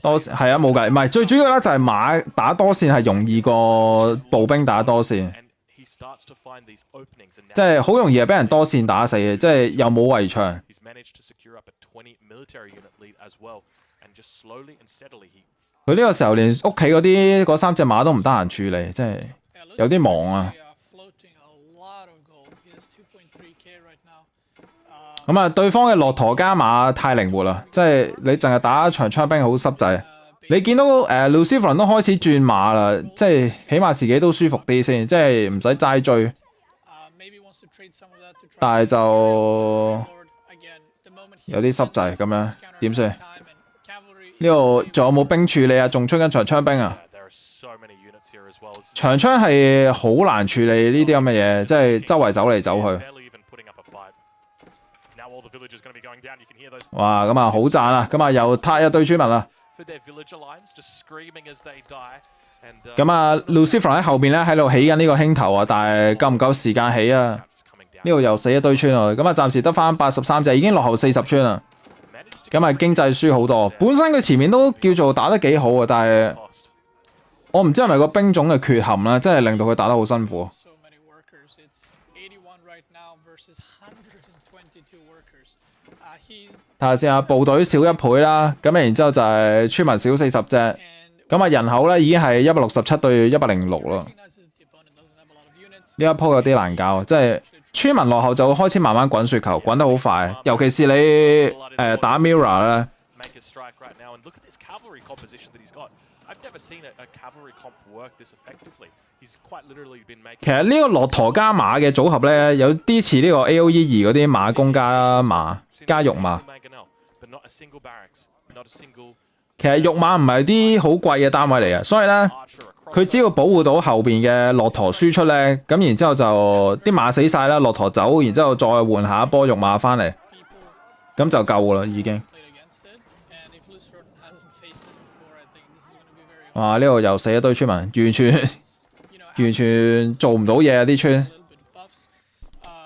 多係啊，冇計，唔係最主要咧就係馬打多線係容易過步兵打多線，即係好容易係俾人多線打死嘅，即係又冇圍牆。佢呢個時候連屋企嗰3隻馬都唔得閒處理，即係有啲忙啊。咁啊，對方嘅駱駝加馬太靈活啦，即係你淨係打長槍兵好濕滯。你見到Lucifer 都開始轉馬啦，即係起碼自己都舒服啲先，即係唔使齋追。但係就有啲濕滯咁樣，點算？呢度仲有冇兵處理啊？仲出緊長槍兵啊？長槍係好難處理呢啲咁嘅嘢，即係周圍走嚟走去。哇，咁啊好賺啊！咁啊又撻一堆村民啦。咁啊 Lucifer 喺後邊咧喺度起緊呢個輕頭啊，但係夠唔夠時間起啊？呢度又死一堆村啊！咁啊暫時得翻83隻，已經落後40村啦。咁啊經濟輸好多，本身佢前面都叫做打得幾好啊，但係我唔知係咪個兵種嘅缺陷啦，真係令到佢打得好辛苦。睇下先啊，部隊少1倍啦，咁然之後就係村民少40隻，咁啊人口咧已經係167對106啦。呢一鋪有啲難搞，即係村民落後就開始慢慢滾雪球，滾得好快，尤其是你打 Mirror 咧。其實呢個駱駝加馬嘅組合咧，有啲似呢個 AOE2 嗰啲馬弓加馬加肉馬。其實肉馬唔係啲好貴嘅單位嚟嘅，所以咧佢只要保護到後邊嘅駱駝輸出咧，咁然之後就啲馬死晒啦，駱駝走，然之後再換下一波肉馬翻嚟，咁就夠啦已經。哇！呢度又死一堆村民，完全做唔到嘢啊！啲村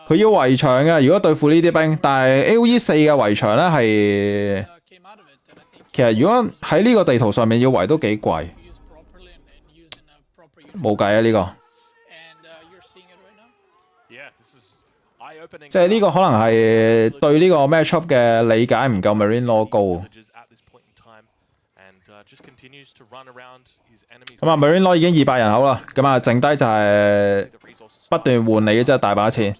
佢要圍牆嘅，如果對付呢啲兵，但係 AOE4 嘅圍牆咧係，其實如果喺呢個地圖上面要圍都幾貴，冇計啊呢個。即係呢個可能係對呢個 matchup 嘅理解唔夠 Marine Law 高。咁啊 ，Marine Law 已經200人口啦，咁啊，剩低就係不斷換你嘅啫，大把錢。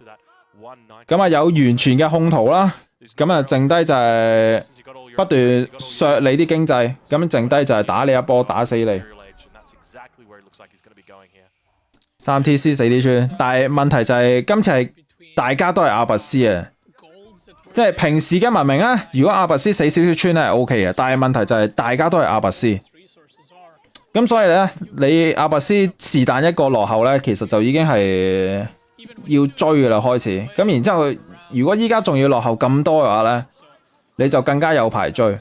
咁啊，有完全嘅控圖啦，咁啊，剩低就係不斷削你啲經濟，咁剩低就係打你一波，打死你。3TC 死啲村，但係問題就係今次係大家都係阿拔斯啊，即係平時嘅文明咧，如果阿拔斯死少少村咧係 OK 嘅，但係問題就係大家都係阿拔斯。咁所以咧，你阿拔斯是但一個落後咧，其實就已經係要追㗎啦開始。咁然之後，如果依家仲要落後咁多嘅話咧，你就更加有排追。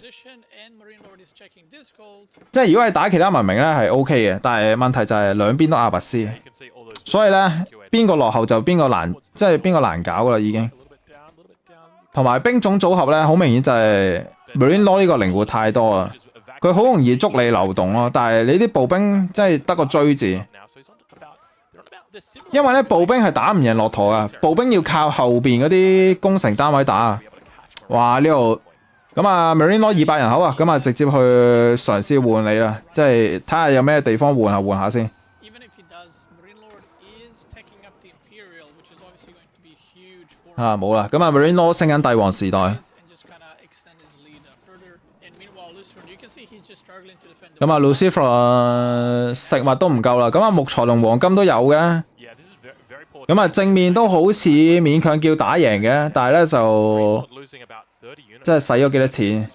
即係如果係打其他文明咧係 OK 嘅，但係問題就係兩邊都阿拔斯，所以咧邊個落後就邊個難，即係邊個難搞㗎啦已經。同埋兵種組合咧，好明顯就係 Marine Law 呢個靈活太多啦，佢好容易捉你流動咯。但係你啲步兵真係得個追字，因為咧步兵係打唔贏駱駝啊，步兵要靠後邊嗰啲攻城單位打啊。哇！呢度咁啊 Marine Law 200人口啊，咁啊直接去嘗試換你啦，即係睇下有咩地方換下先。冇啦，咁啊 Marine Law 升緊帝王時代。咁啊 Lucifer 食物都唔夠啦，咁啊木材同黃金都有嘅。咁啊正面都好似勉強叫打贏嘅，但係咧就真係使咗幾多錢。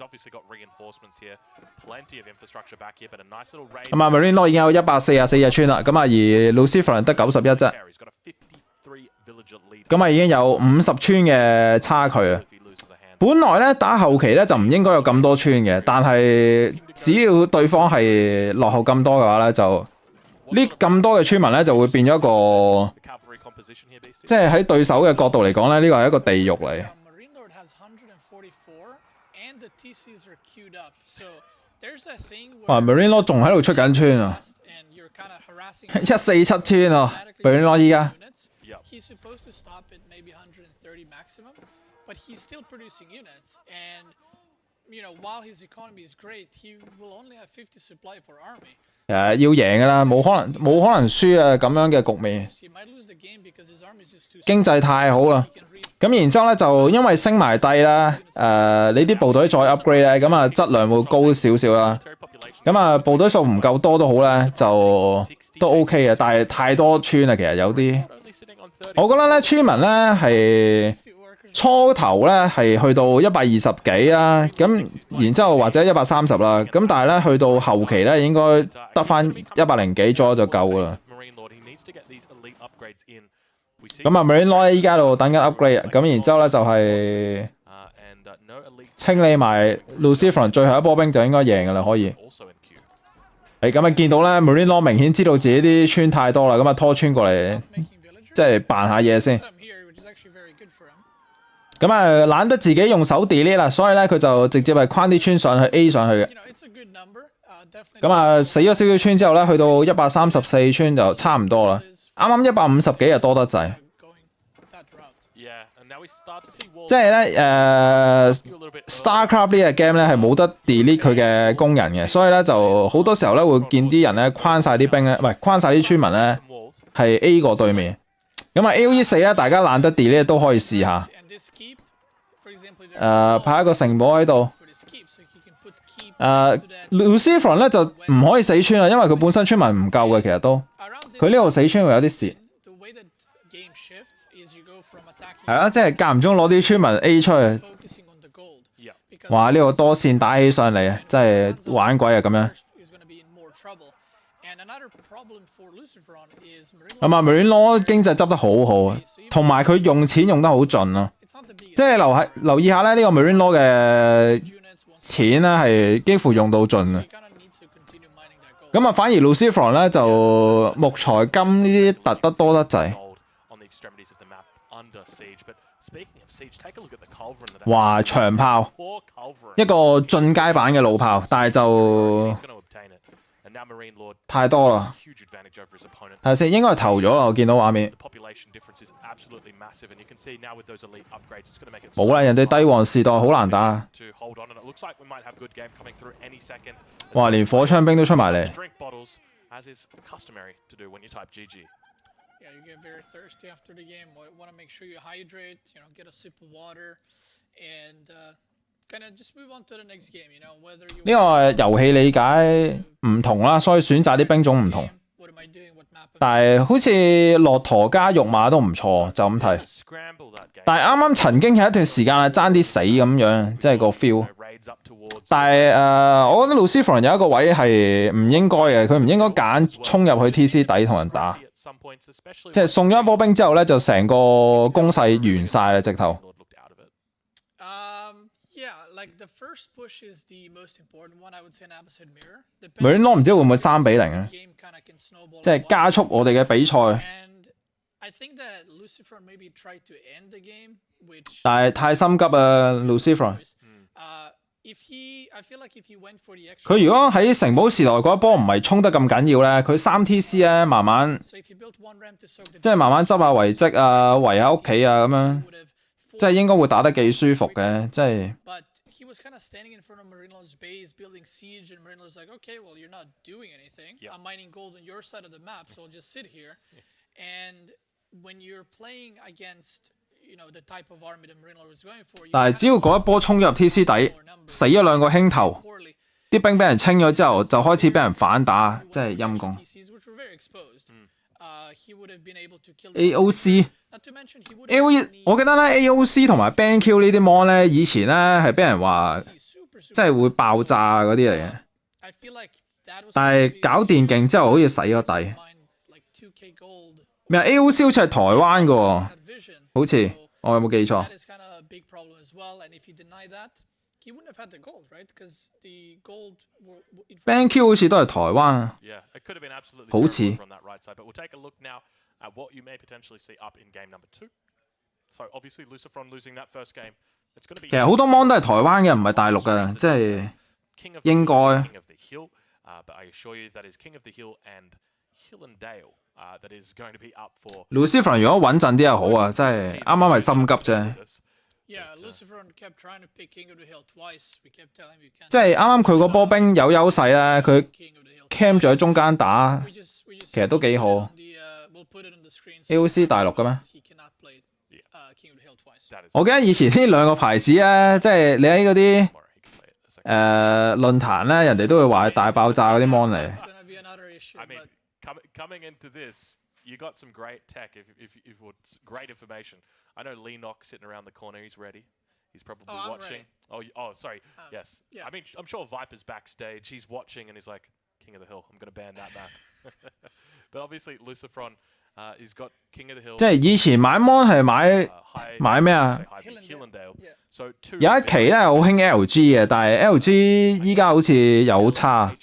咁啊 Marine Law 已經有144隻村啦，咁啊而 Lucifer 得91啫。咁啊已經有50村嘅差距啦。本來咧打後期咧就唔應該有咁多村嘅，但係只要對方係落後咁多嘅話咧，就呢咁多嘅村民咧就會變咗一個，即係喺對手嘅角度嚟講咧，呢個係一個地獄嚟。哇 Marine Law 仲喺度出緊村啊，147村啊 Marine Law 依家。He's supposed to stop at maybe 130 maximum, but he's still producing units. And while his economy is great, he will only have 50 supply for army. 要贏噶啦，冇可能輸啊！咁樣嘅局面，經濟太好啦。咁然之後咧，就因為升埋低啦，你啲部隊再 upgrade 咧，咁啊質量會高少少啦。咁啊部隊數唔夠多都好咧，就都 OK 嘅。但係太多村啦，其實有啲。我覺得咧，村民咧係初頭咧係去到120幾啦，咁然之後或者130啦，咁但係咧去到後期咧應該得翻100幾左右就夠噶啦。咁啊 Marine Law 依家度等緊 upgrade， 咁然之後咧就係清理埋 Lucifer 最後一波兵就應該贏噶啦，可以。咁啊見到咧 Marine Law 明顯知道自己啲村太多啦，咁啊拖村過嚟。即係扮下嘢先，咁啊懶得自己用手 delete 啦，所以咧佢就直接係框啲村上去 A 上去嘅。咁啊死咗少少村之後咧，去到134村就差唔多啦。啱啱150幾就多得滯。即係咧StarCraft 呢個 game 咧係冇得 delete 佢嘅工人嘅，所以咧就好多時候咧會見啲人咧框晒啲兵咧，唔係框晒啲村民咧係 A 過對面。咁啊 AOE4 咧，大家懶得 delete 都可以試下。派一個城堡喺度。Lucifer 咧就唔可以死村啊，因為佢本身村民唔夠嘅，其實都。佢呢度死村會有啲蝕。係啊，即係間唔中攞啲村民 A 出去。哇！呢度多線打起上嚟啊，真係玩鬼啊咁樣。咁啊 Marine Law 經濟執得好好啊，同埋佢用錢用得好盡咯。即係留意下咧，呢個 Marine Law 嘅錢咧係幾乎用到盡啊。咁啊，反而 Lucifer 咧就木材金呢啲突得多得滯。哇！長炮，一個進階版嘅老炮，但係就太多啦。睇下先，應該係投咗啦，我見到畫面。冇啦，人哋帝王時代好難打。哇！連火槍兵都出埋嚟。呢個遊戲理解唔同啦，所以選擇啲兵種唔同。但係好似駱駝加肉馬都唔錯，就咁睇。但係啱啱曾經有一段時間係爭啲死咁樣，即係個 feel。但係我覺得 Lucifer 有一個位係唔應該嘅，佢唔應該揀衝入去 TC 底同人打，即係送咗一波兵之後咧，就成個攻勢完晒啦，直頭。Marine Law 唔知會唔會3-0啊？即係加速我哋嘅比賽。但係太心急啊 ，Lucifer。佢如果喺城堡時代嗰一波唔係衝得咁緊要咧，佢3TC 咧慢慢，即係慢慢執下遺跡啊，圍下屋企啊咁樣，即係應該會打得幾舒服嘅，即係。standing in front of Marinelo's base, building siege, and Marinelo's like, okay, well, you're not doing anything. I'm mining gold on your side of the map, so I'll just sit here. And when you're playing against, the type of army that Marinelo was going for, 但係只要嗰一波衝入 TC 底，死咗2個輕頭，啲兵俾人清咗之後，就開始俾人反打，真係陰公。AOC。AOE 我記得咧 AOC 同埋 BanQ 呢啲 mon 咧，以前咧係俾人話即係會爆炸嗰啲嚟嘅，但係搞電競之後好似洗咗底。咩 AOC 好似係台灣嘅喎，好似我有冇記錯 ？BanQ 好似都係台灣，好似。At what you may potentially see up in game number 2. So obviously Lucifron losing that first game, it's going to be. 其實好多 mon 都係台灣嘅，唔係大陸嘅，即係應該。King of the Hill, but I assure you that is King of the Hill and Hill and Dale that is going to be up for. Lucifron 如果穩陣啲又好啊，真係啱啱係心急啫。即係啱啱佢個波兵有優勢咧，佢 cam 咗喺中間打，其實都幾好。AOC 大陸嘅咩？我記得以前呢2個牌子咧，即係你喺嗰啲論壇咧，人哋都會話係大爆炸嗰啲 mon 嚟。Coming into this, you got some great tech. If great information, I know Leenock sitting around the corner. He's ready. He's probably watching. Oh, sorry. Yes. I mean, I'm sure Viper's backstage. He's watching and he's like, King of the Hill. I'm going to ban that map. But obviously, Lucifron. He's got King of the Hill. 即係以前買 mon 係買咩啊？有一期咧好興 LG 嘅，但係 LG 依家好似又好差。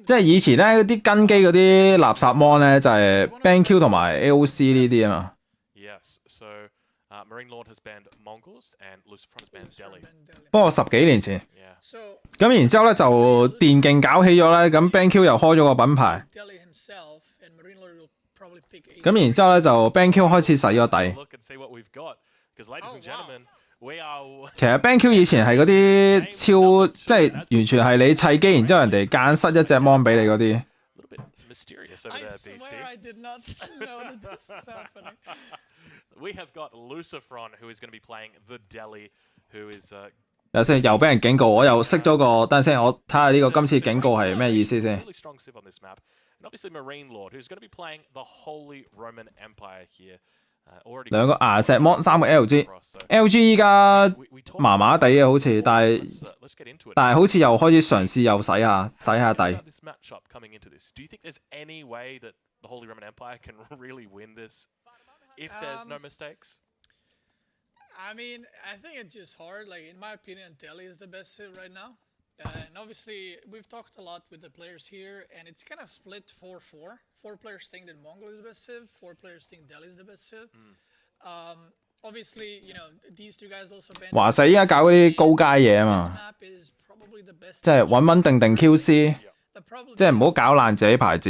即係以前咧啲根基嗰啲垃圾 mon 咧就係 BanQ 同埋 AOC 呢啲啊嘛。Yes, so Marine Lord has banned Mongols and Lucifron has banned Delhi. 不過10幾年前。咁然之後咧就電競搞起咗咧，咁 BanQ 又開咗個品牌。咁然之後咧就 BanQ 開始洗咗底。其實 BanQ 以前係嗰啲超即係完全係你砌機，然之後人哋間塞一隻 mon 俾你嗰啲。We have got Lucifron who is going to be playing the Delhi, who is 有先又俾人警告，我又識咗個，等陣先，我睇下呢個今次警告係咩意思先。Obviously, Marine Lord, who's going to be playing the Holy Roman Empire here. 2個牙石 mon 3個 LG 依家麻麻地啊，好似，但係好似又開始嘗試又洗下底。Do you think there's any way that the Holy Roman Empire can really win this if there's no mistakes? I mean, I think it's just hard. Like, in my opinion, Delhi is the best civ right now. And obviously, we've talked a lot with the players here, and it's kind of split 4-4. 4 players think that Mongol is the best civ, 4 players think Delhi is the best civ. Obviously, these 2 guys also banned. 華世依家搞嗰啲高階嘢啊嘛，即係穩穩定定 QC， 即係唔好搞爛自己牌子。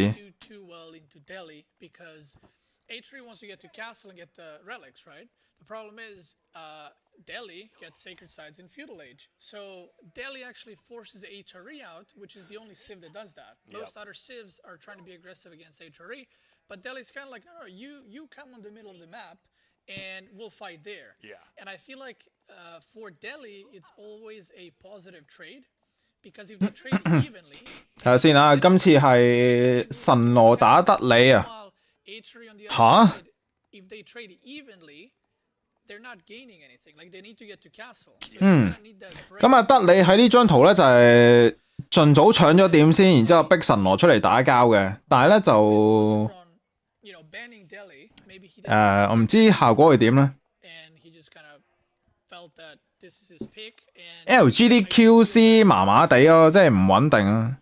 H3 wants to get to castle and get the relics, right? The problem is Delhi gets sacred sites in feudal age. So Delhi actually forces HRE out, which is the only civ that does that. Most other civs are trying to be aggressive against HRE, but Delhi's kind of like, no, you come on the middle of the map and we'll fight there. And I feel like for Delhi, it's always a positive trade 睇下先啊，今次係神羅打德里啊，吓？咁啊，德里喺呢張圖咧就係盡早搶咗點先，然之後逼神羅出嚟打交嘅，但係咧就我唔知效果會點咧。LG 啲 QC 麻麻地咯，即係唔穩定啊。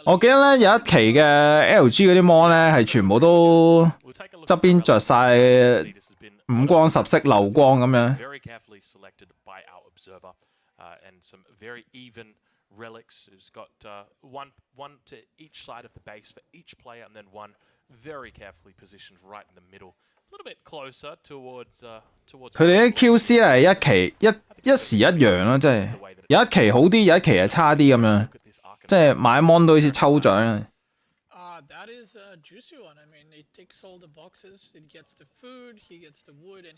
我記得咧有一期嘅 LG 嗰啲 mon 咧係全部都側邊着晒五光十色流光咁樣。Relics who's got one to each side of the base for each player, and then one very carefully positioned right in the middle, a little bit closer towards. 佢哋啲 QC 係一時一樣咯，即係有一期好啲，有一期係差啲咁樣，即係買 mon 都好似抽獎啊。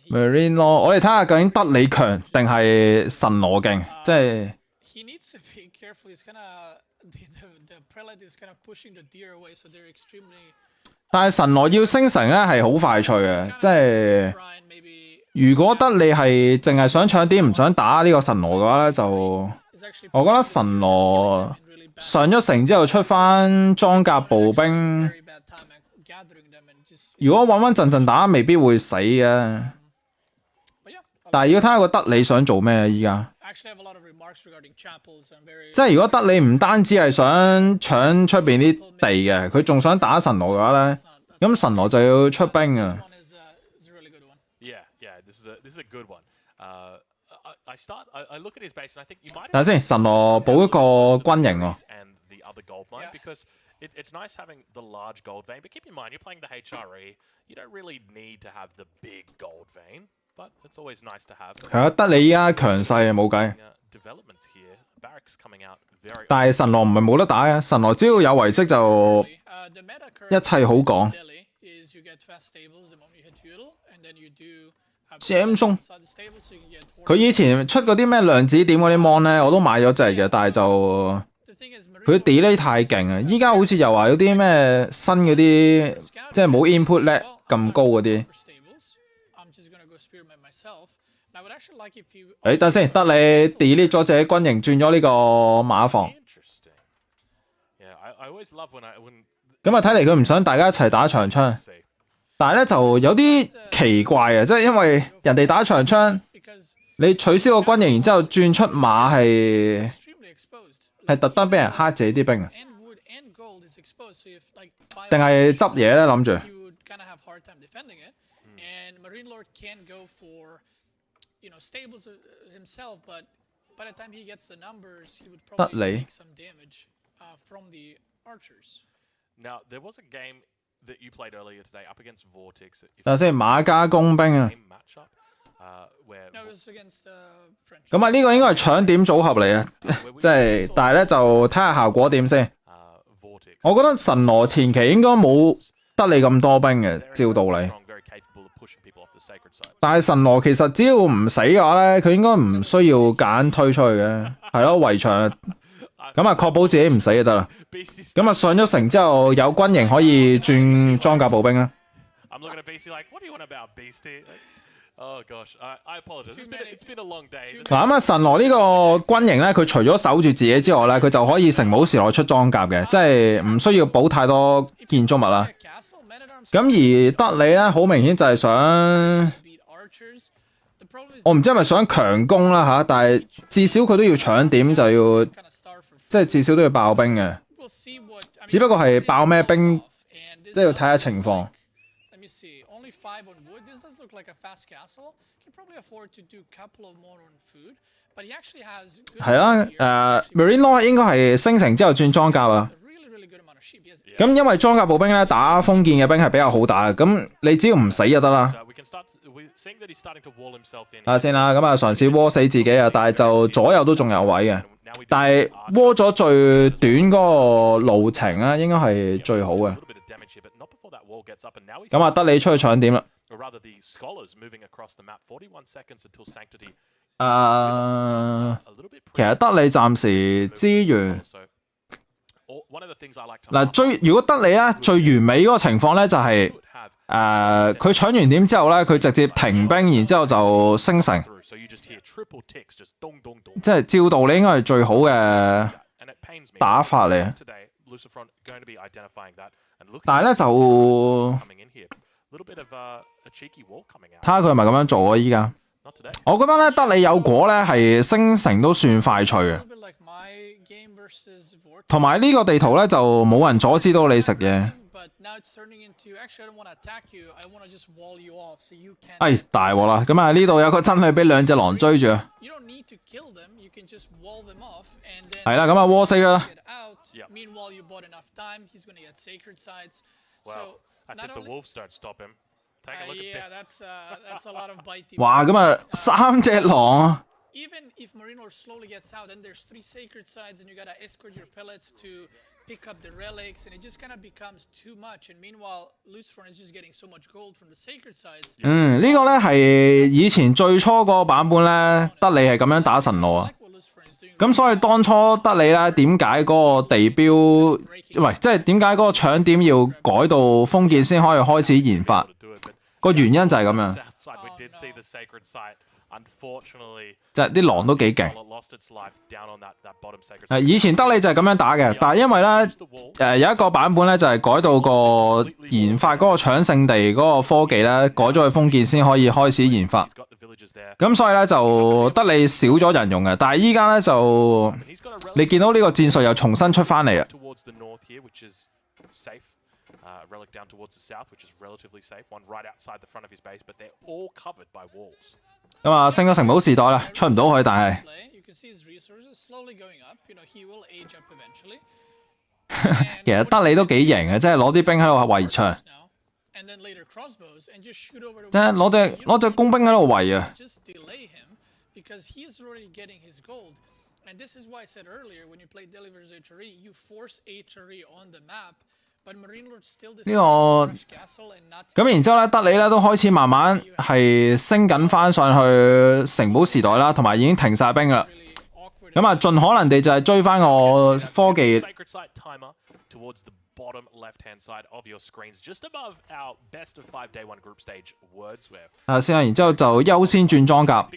Marine 咯，我哋睇下究竟德里強定係神羅勁，即係。He needs to be careful. He's the prelate is pushing the deer away, so they're extremely. 但係神羅要升城咧係好快脆嘅，即係如果德里係淨係想搶點唔想打呢個神羅嘅話咧，就我覺得神羅上咗城之後出翻裝甲步兵，如果穩穩陣陣打未必會死嘅。但係要睇下個德里想做咩依家。即係如果德里唔單止係想搶出邊啲地嘅，佢仲想打神羅嘅話咧，咁神羅就要出兵啊。等先，神羅補一個軍營喎。It's nice having the large gold vein, but keep in mind you're playing the HRE. You don't really need to have the big gold vein, but it's always nice to have. 係啊，德里依家強勢啊，冇計。但係神羅唔係冇得打嘅，神羅只要有遺跡就一切好講。Jam 松，佢以前出嗰啲咩量子點嗰啲 mon 咧，我都買咗隻嘅，但係就佢 delay 太勁啊！依家好似又話有啲咩新嗰啲，即係冇 input lag 咁高嗰啲。等先，得你 delete 咗隻軍營，轉咗呢個馬房。咁啊，睇嚟佢唔想大家一齊打長槍，但係咧就有啲奇怪啊！即係因為人哋打長槍，你取消個軍營，然之後轉出馬係特登俾人黑自己啲兵啊？定係執嘢咧諗住？德里。等先，馬家工兵啊！咁啊，呢個應該係搶點組合嚟啊！即係，但係咧就睇下效果點先。我覺得神羅前期應該冇德里咁多兵嘅，照道理。但係神羅其實只要唔死嘅話咧，佢應該唔需要揀推出去嘅，係咯，圍牆。咁啊，確保自己唔死就得啦。咁啊，上咗城之後有軍營可以轉裝甲步兵啦。嗱咁啊，神羅呢個軍營咧，佢除咗守住自己之外咧，佢就可以城堡時代出裝甲嘅，即係唔需要補太多建築物啦。咁而德里咧，好明顯就係想，我唔知係咪想強攻啦吓，但係至少佢都要搶點，就要即係至少都要爆兵嘅。只不過係爆咩兵，即係要睇下情況。係啊，Marine Law 應該係升城之後轉裝甲啊。咁因為裝甲步兵咧打封建嘅兵係比較好打嘅，咁你只要唔死就得啦。睇下先啦，咁啊嘗試窩死自己啊，但係就左右都仲有位嘅。但係窩咗最短嗰個路程啊，應該係最好嘅。咁啊，得你出去搶點啦。其實德里暫時資源嗱如果德里咧最完美嗰個情況咧就係佢搶完點之後咧佢直接停兵，然之後就升城，即係照道理應該係最好嘅打法嚟。但係咧就睇下佢係咪咁樣做啊！依家我覺得咧德里有果咧係升城都算快脆嘅，同埋呢個地圖咧就冇人阻止到你食嘢。大鑊啦！咁啊呢度有個真係俾兩隻狼追住啊！係啦，咁啊窩死啦！哇！咁啊3隻狼啊！ Even if Marine Lord slowly gets out, then there's 3 sacred sides, and you gotta escort your pellets to pick up the relics, and it just kind of becomes too much. And meanwhile, Lucifer is just getting so much gold from the sacred sides. 呢個咧係以前最初嗰個版本咧，德里係咁樣打神羅啊。咁所以當初德里咧點解嗰個地標，唔係即係點解嗰個搶點要改到封建先可以開始研發？個原因就係咁樣。即係啲狼都幾勁。以前德里就係咁樣打嘅，但係因為咧有一個版本咧就係改到個研發嗰個搶聖地嗰個科技咧改咗去封建先可以開始研發。咁所以咧就德里少咗人用嘅，但係依家咧就你見到呢個戰術又重新出翻嚟啊！Relic down towards the south, which is relatively safe. One right outside the front of his base, but they're all covered by walls. 咁啊，升咗城堡時代啦，出唔到去，但係其實德里都幾型嘅，即係攞啲兵喺度圍牆，即係攞隻工兵喺度圍啊。呢個咁然之後咧，德里咧都開始慢慢係升緊翻上去城堡時代啦，同埋已經停晒兵啦。咁啊，盡可能地就係追翻個科技。先啊，然之後就優先轉裝甲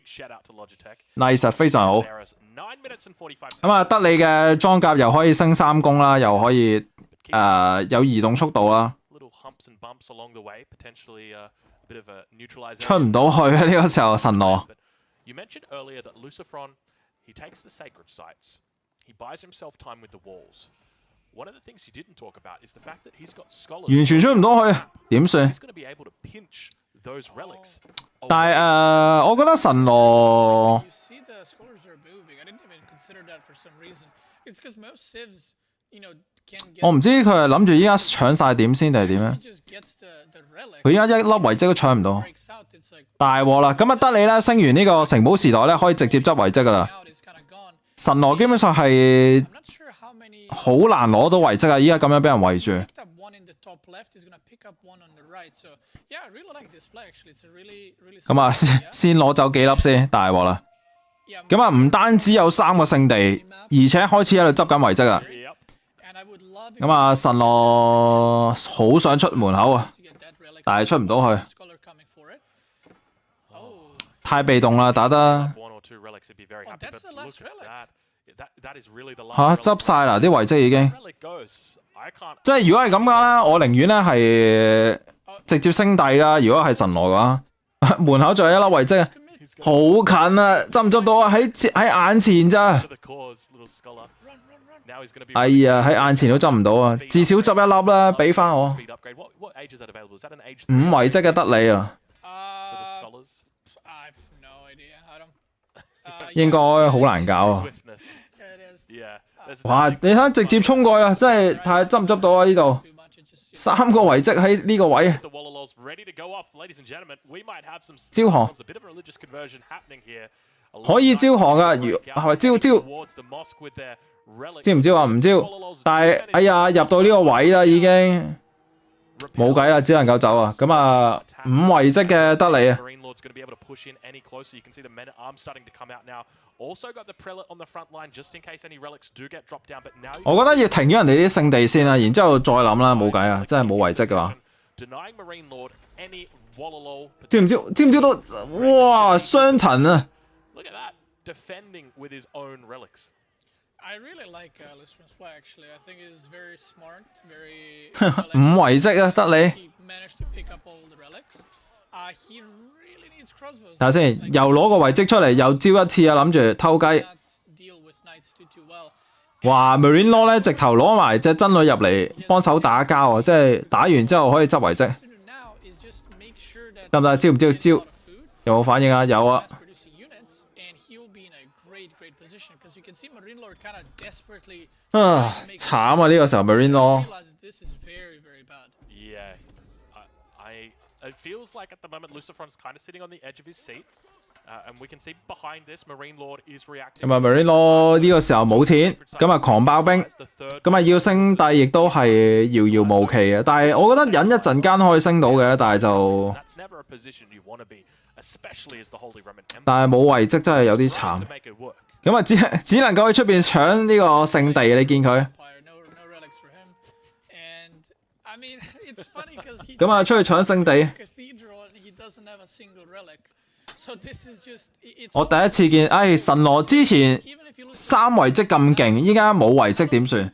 ，nice 非常好。咁啊，德里嘅裝甲又可以升3攻啦，又可以。有移動速度啦，出唔到去啊！呢個時候神羅。完全出唔到去，點算？但係我覺得神羅。我唔知佢係諗住依家搶晒點先定係點樣？佢依家一粒遺跡都搶唔到，大鑊啦！咁啊德里咧升完呢個城堡時代咧，可以直接執遺跡噶啦。神羅基本上係好難攞到遺跡啊！依家咁樣俾人圍住。咁啊先攞走幾粒先，大鑊啦！咁啊唔單止有3個聖地，而且開始喺度執緊遺跡啊！咁啊，神羅好想出門口啊，但係出唔到去，太被動啦，打得執晒啦啲遺跡已經，即係如果係咁嘅啦，我寧願咧係直接升帝啦。如果係神羅嘅話，門口仲有一粒遺跡，好近啊，執唔執到啊？喺眼前咋？哎呀，喺眼前都執唔到啊！至少執一粒啦，俾翻我。5遺跡嘅德里啊，應該好難搞啊！哇，你睇直接衝過去啊，真係睇執唔執到啊！呢度3個遺跡喺呢個位，招降可以招降噶，係咪招？招唔招啊？唔招，但係哎呀入到呢個位啦，已經冇計啦，只能夠走啊！咁啊5遺跡嘅德里啊， Lord's going to be able to push in any closer. You can see the men at arms starting to come out now. Also got the prelate on the front line just in case any relics do get dropped down. But now 我覺得要停咗人哋啲聖地先啦，然之後再諗啦，冇計啊，真係冇遺跡嘅話。denying Marine Lord any Wallalol. 知唔知到？哇，雙層啊！ Look at that, defending with his own relics. I really like Lucifer's play actually. I think he's very smart, very 五遺跡啊，得你。 He managed to pick up all the relics. He really needs crossbows. 睇下先，又攞個遺跡出嚟，又招一次啊，諗住偷雞。 Deal with knights too well. 哇 ，Marine Law 咧，直頭攞埋隻真女入嚟幫手打交啊！即係打完之後可以執遺跡，得唔得？招唔招？招有冇反應啊？有啊！啊，慘啊！呢個時候 Marine Law。 Yeah, it feels like at the moment Lucifron's kind of sitting on the edge of his seat. And we can see behind this, Marine Lord is reacting. 咁啊 ，Marine Law 呢個時候冇錢，咁啊狂爆兵，咁啊要升帝亦都係遙遙無期嘅。但係我覺得忍一陣間可以升到嘅，但係就但係冇遺跡真係有啲慘。咁啊只能夠喺出邊搶呢個聖地，你見佢。咁啊出去搶聖地。 我第一次見，唉，神羅之前3遺跡咁勁，依家冇遺跡點算？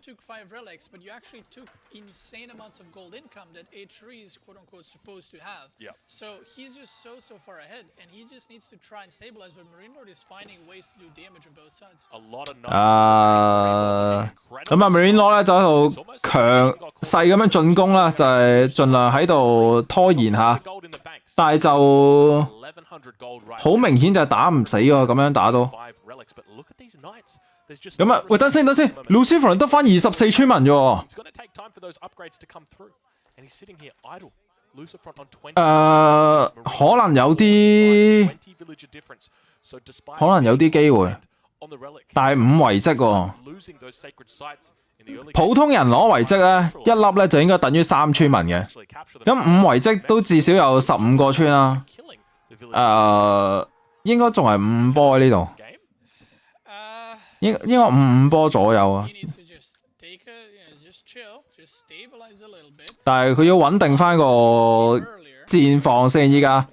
咁啊 ，Marine Law 咧就喺度強勢咁樣進攻啦，就係盡量喺度拖延下，但係就好明顯就係打唔死喎，咁樣打到。咁啊，喂，等先，Lucifer 得翻24村民啫喎。可能有啲機會，但係5遺跡喎。普通人攞遺跡咧，一粒咧就應該等於3村民嘅。咁5遺跡都至少有15個村啦。應該仲係5波喺呢度。應該5波左右啊。但係佢要穩定翻個戰況先，依家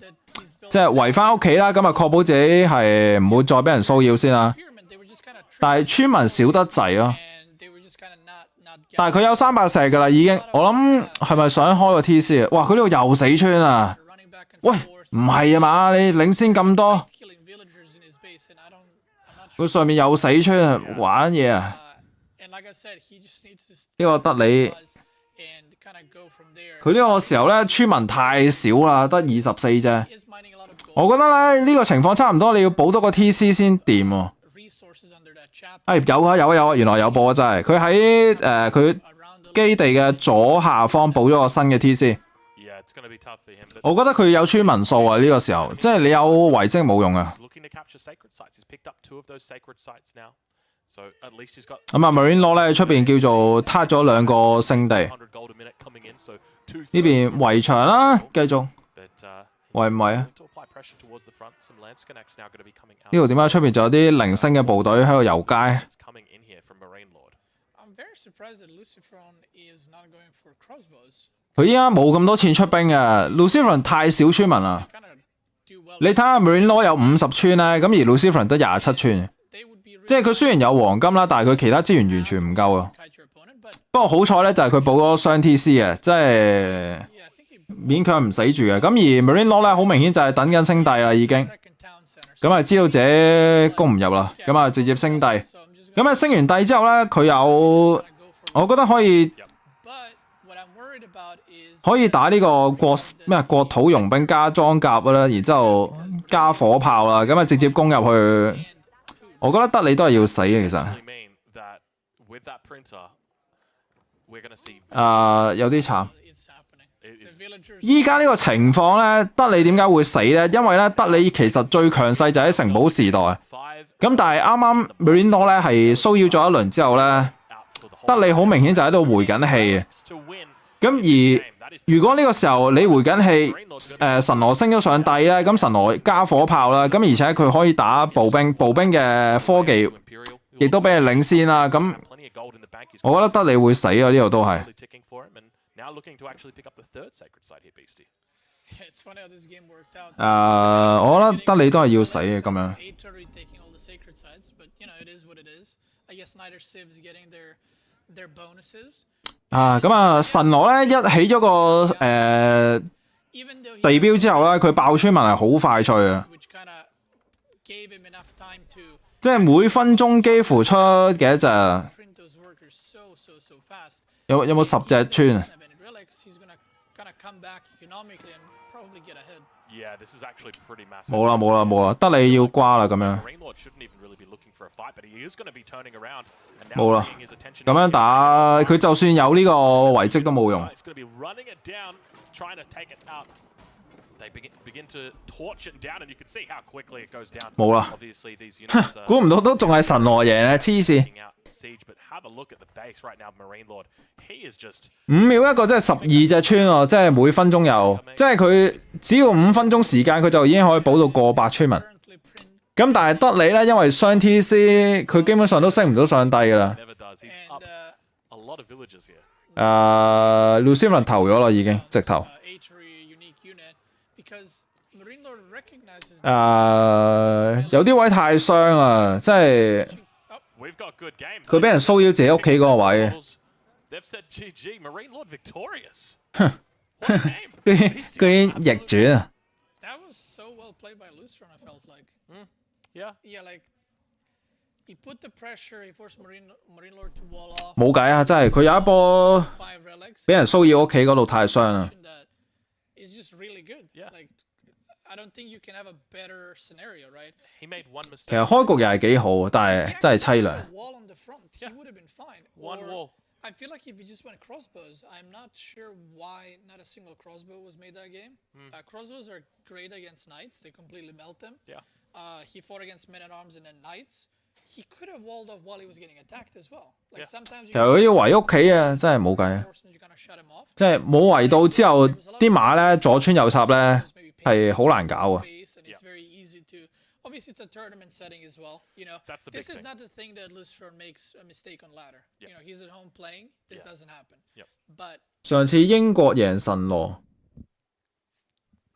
即係圍翻屋企啦，咁啊確保自己係唔會再俾人騷擾先啦。但係村民少得滯咯。但係佢有300石㗎啦，已經。我諗係咪想開個 TC 啊？哇！佢呢度又死村啊！喂，唔係啊嘛？你領先咁多，佢上面又死村啊！玩嘢啊！呢個得你。佢呢個時候咧，村民太少啦，得24啫。我覺得咧呢個情況差唔多，你要補多個 TC 先掂喎。有啊，原來有補啊，真係。佢喺佢基地嘅左下方補咗個新嘅 TC。我覺得佢有村民數啊，呢個時候，即係你有遺跡冇用啊。咁啊 ，Marine Law 咧出邊叫做撻咗2個聖地，呢邊圍牆啦，繼續圍唔圍啊？呢度點解出邊仲有啲零星嘅部隊喺度遊街？佢依家冇咁多錢出兵嘅 ，Lucifer 太少村民啦。你睇下 Marine Law 有50村咧，咁而 Lucifer 得27村。即係佢雖然有黃金啦，但係佢其他資源完全唔夠啊。不過好彩咧，就係佢補咗雙 TC 嘅，即係勉強唔死住嘅。咁而 Marine Law 咧，好明顯就係等緊升帝啦，已經。咁啊，知道自己攻唔入啦，咁啊直接升帝。咁啊升完帝之後咧，佢有，我覺得可以打呢個國土傭兵加裝甲啦，然之後加火炮啦，咁啊直接攻入去。我覺得得你都係要死嘅，其實。有啲慘。依家呢個情況咧，得你點解會死咧？因為咧，得你其實最強勢就喺城堡時代。咁但係啱啱 Marine Law 咧係騷擾咗一輪之後咧，得你好明顯就喺度回緊氣嘅。咁而如果呢個時候你回緊氣，神羅升咗上帝咧，咁神羅加火炮啦，咁而且佢可以打步兵，步兵嘅科技亦都比你領先啦，咁我覺得德里會死啊，呢度都係。我覺得德里都係要死嘅咁樣。咁啊，神羅咧一起咗個地標之後咧，佢爆村民係好快脆嘅，即係每分鐘幾乎出幾多隻？有冇10隻村啊？冇啦，德里要瓜啦咁樣。冇啦，咁樣打佢就算有呢個遺跡都冇用。冇啦，估唔到都仲係神羅贏啊！黐線，5秒一個，即係12隻村喎，即係每分鐘有，即係佢只要5分鐘時間，佢就已經可以補到過百村民。咁但係德里咧，因為雙 TC， 佢基本上都升唔到上帝噶啦。Lucifer 投咗啦，已經直頭。有啲位太傷啦，即係佢俾人騷擾自己屋企嗰個位。居然逆轉啊！冇計啊！真係佢有一波俾人騷擾屋企嗰度太傷啦。其實開局又係幾好，但係真係凄涼。I feel like if you just went crossbows, I'm not sure why not a single crossbow was made that game. Crossbows are great against knights; they completely melt them. He fought against men at arms and then knights. He could have walled off while he was getting attacked as well. Like sometimes. 其實佢要圍屋企啊，真係冇計。即係冇圍到之後，啲馬咧左穿右插咧係好難搞啊。Obviously, it's a tournament setting as well. You know, this is not the thing that Lucifer makes a mistake on ladder. You know, he's at home playing. This doesn't happen. But 上次英國贏神羅。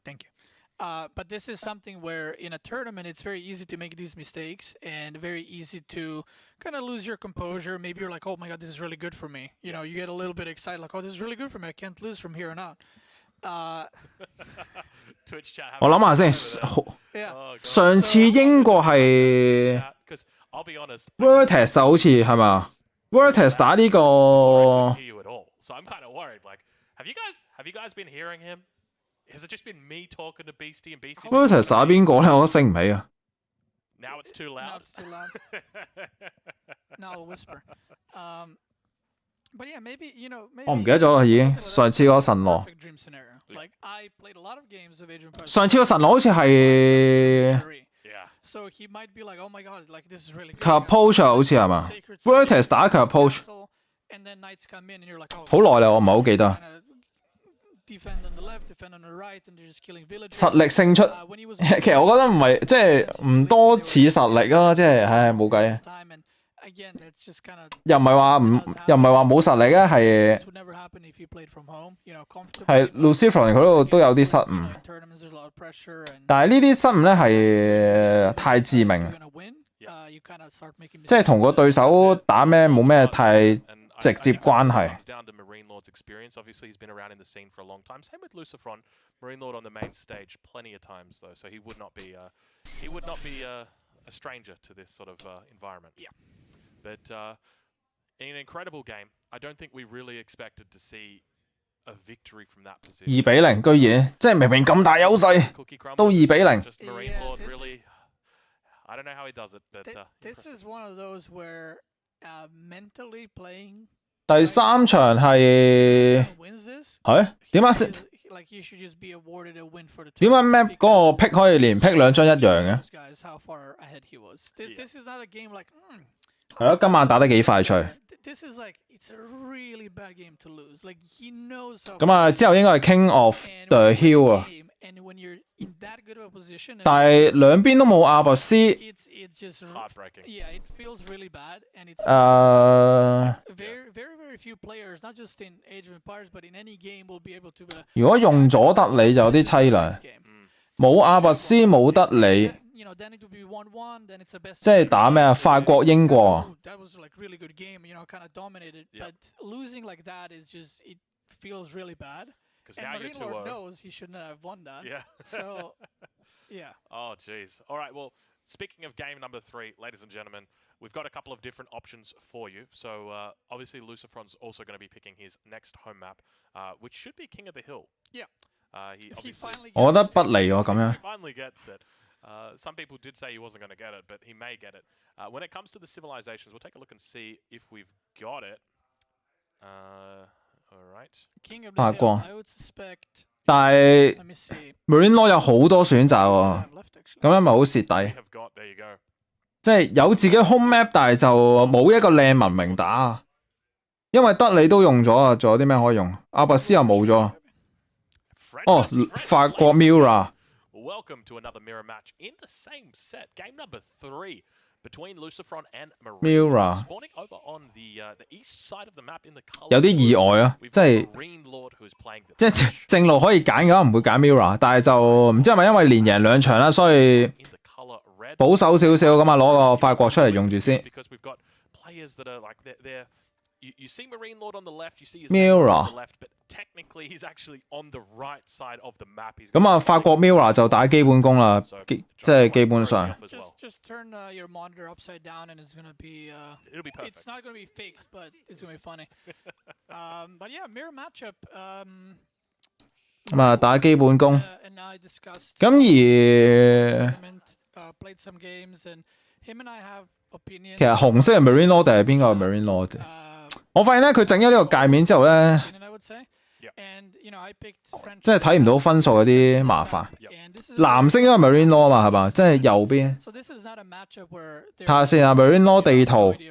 Thank you. But this is something where in a tournament, it's very easy to make these mistakes and very easy to kind of lose your composure. Maybe you're like, oh my God, this is really good for me. You know, you get a little bit excited, like, oh, this is really good for me. I can't lose from here on out. 我諗下先，上次英國係 Vertex 好似係嘛 ？Vertex 打呢個。Vertex 打邊個咧？我都升唔起啊。Now it's too loud. Now I'll whisper. But yeah, maybe you know. 我唔記得咗啦，已經上次嗰個神羅。上次個神羅好似係 Capoche 好似係嘛 ？Vertex 打 Capoche 好耐啦，我唔係好記得。實力勝出，其實我覺得唔係，即係唔多似實力啊，即係唉冇計啊。又唔係話冇實力啊，係 Lucifer 佢嗰度都有啲失誤，但係呢啲失誤咧係太致命，即係同個對手打咩冇咩太直接關係。Obviously, he's been around in the scene for a long time. Same with Lucifron, Marine Lord on the main stage plenty of times though, so he would not be a stranger to this sort of environment. Yeah. But in an incredible game, I don't think we really expected to see a victory from that position. 2-0，居然即係明明咁大優勢，都2-0。Just Marine Lord really, I don't know how he does it, but this is one of those where mentally playing. 第3場係點解map 嗰個 pick 可以連 pick 2張一樣嘅？係咯，今晚打得幾快脆。this is like it's a really bad game to lose. Like he knows how. 咁啊，之後應該係 King of the Hill 啊， And when you're in that good of a position, 但係兩邊都冇阿拔斯。it's just heartbreaking. Yeah, it feels really bad, and it's very few players, not just in Age of Empires, but in any game, will be able to. 如果用咗得你就有啲凄涼，冇阿拔斯冇得你。 Then it would be 1-1. Then it's a best. 即係打咩啊？法國、英國。 That was like really good game. Kind of dominated. But losing like that is just it feels really bad. And now you're 2-0. Knows he shouldn't have won that. Yeah. So, yeah. Oh, jeez. All right. Well, speaking of game number 3, ladies and gentlemen, we've got a couple of different options for you. So obviously, Lucifron's also going to be picking his next home map, which should be King of the Hill. Yeah. He obviously. 我覺得不利喎咁樣。 He finally gets it. Some people did say he wasn't going to get it, but he may get it. When it comes to the civilizations, we'll take a look and see if we've got it. All right. King of 法 the 國 Hill, I would suspect. 但係 Let me see. Marine Law 有好多選擇喎， Left actually. 咁樣咪好蝕 We 底。 have got. There you go. 即係有自己 home map， 但係就冇一個靚文明打。因為得你都用咗啊，仲有啲咩可以用？阿拔斯又冇咗。哦，法國 Mira。 Welcome to another mirror match in the same set. Game number 3 between Lucifron and Mira. Spawning over on the east side of the map in the color. 有啲意外啊，即係 Marine Lord who is playing the 即係正路可以揀嘅話，唔會揀 Mira， 但係就唔知係咪因為連贏2場啦，所以 in the color red. 保守少少咁啊，攞個法國出嚟用住先。 Because we've got players that are like they're you see Marine Lord on the left, you see his Mira. on the left, but technically he's actually on the right side of the map. 咁啊，法國 Mira 就打基本功啦，即係基本上。 Just turn your monitor upside down and it's gonna be. It'll be perfect. It's not gonna be fixed, but it's gonna be funny. But yeah, mirror matchup. 咁啊，打基本功。 And I discussed. 咁而 Played some games and him and I have opinions. 其實紅色係 Marine Law 定係邊個係 Marine Law？ 我發現咧，佢整咗呢個界面之後咧， I would say. And you know, I picked French. 即係睇唔到分數有啲麻煩。藍色應該係 Marine Law 啊嘛，係嘛？即係右邊。 So this is not a matchup where 睇下先啊 ，Marine Law 地圖， This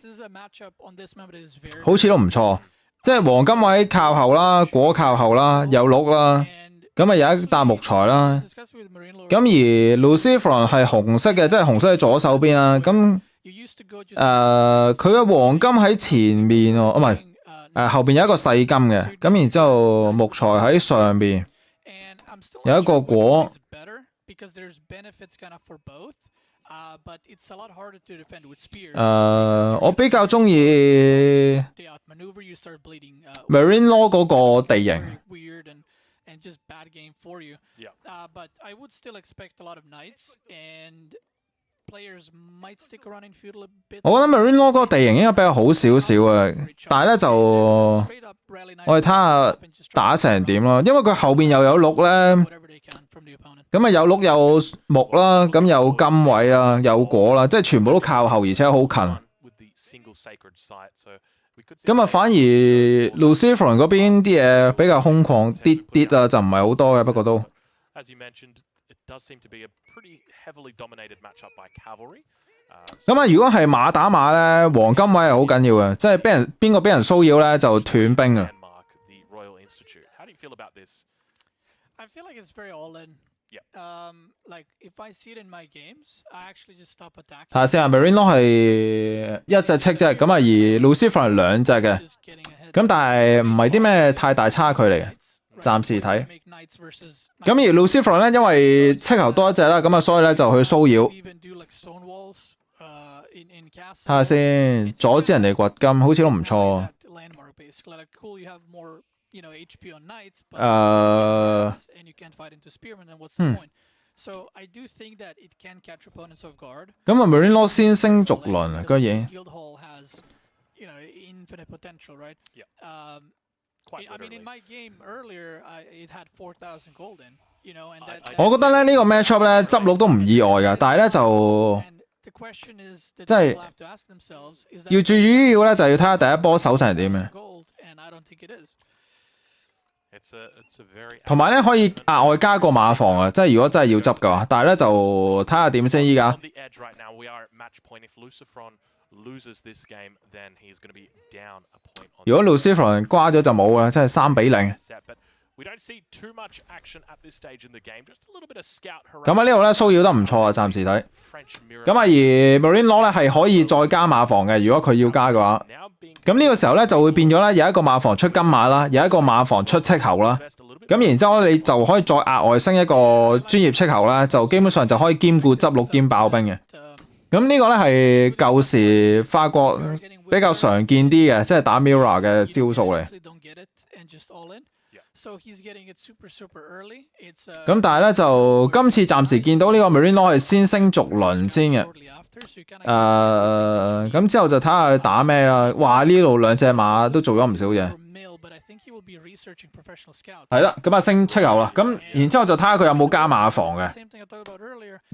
is a matchup on this map that is very. 好似都唔錯。即係黃金位靠後啦，果靠後啦，有鹿啦，咁啊有一笪木材啦。咁而 Lucifron 係紅色嘅，即係紅色喺左手邊啦。咁佢嘅黃金喺前面喎，唔係後邊有一個細金嘅。咁然之後木材喺上邊，有一個果。我比較中意 Marine Law 嗰個地形。 And just bad game for you. But I would still expect a lot of knights and players might stick around in feudal a bit. 我覺得 Marine Law 嗰個地形應該比較好少少啊，但係咧就我哋睇下打成點咯，因為佢後邊又有鹿咧，咁啊有鹿有木啦，咁有金位啊，有果啦，即係全部都靠後，而且好近。咁啊，反而 Lucifron 嗰邊啲嘢比較空曠啲啊，就唔係好多嘅，不過都。咁啊，如果係馬打馬咧，黃金位係好緊要嘅，即係邊個俾人騷擾咧就斷兵啊。I feel like it's very all in. Like if I see it in my games, I actually just stop attacking. 睇下先啊 ，Marine Law 係一隻戚啫，咁啊而 Lucifron 係2隻嘅，咁但係唔係啲咩太大差距嚟嘅，暫時睇。咁而 Lucifron 咧，因為戚頭多一隻啦，咁啊所以咧就去騷擾。睇下先，阻止人哋掘金，好似都唔錯。You know, HP on knights, but and you can't fight into spearmen, then what's the point? So I do think that it can catch opponents off guard. 咁啊 Marine Law 先升逐輪啊，居然。Guild Hall has, you know, infinite potential, right? Yeah. I mean, in my game earlier, it had 4,000 gold in, you know, and that. 我覺得咧呢個 matchup 咧執鹿都唔意外㗎，但係咧就即係要最主要咧就要睇下第一波守成點嘅。同埋咧可以額外加個馬房啊，即係如果真係要執嘅話，但係咧就睇下點先依家。loses this game, then he's going to be down a point on 如果 Lucifer 瓜咗就冇啦，真係3-0。We don't see too much action at this stage in the game, just a little bit of scout harassment. 咁喺呢度咧騷擾得唔錯啊，暫時睇。咁啊，而 Marine Law 咧係可以再加馬房嘅，如果佢要加嘅話。咁呢個時候咧就會變咗咧有一個馬房出金馬啦，有一個馬房出斥候啦。咁然之後你就可以再額外升一個專業斥候啦，就基本上就可以兼顧執碌兼爆兵嘅。咁呢個咧係舊時法國比較常見啲嘅，即係打 Mirror 嘅招數嚟。咁但係咧就今次暫時見到呢個 Marine Law 係先升逐輪先嘅。咁之後就睇下佢打咩啦。哇！呢度兩隻馬都做咗唔少嘢。係啦，咁啊升斥候啦。咁然之後就睇下佢有冇加馬房嘅。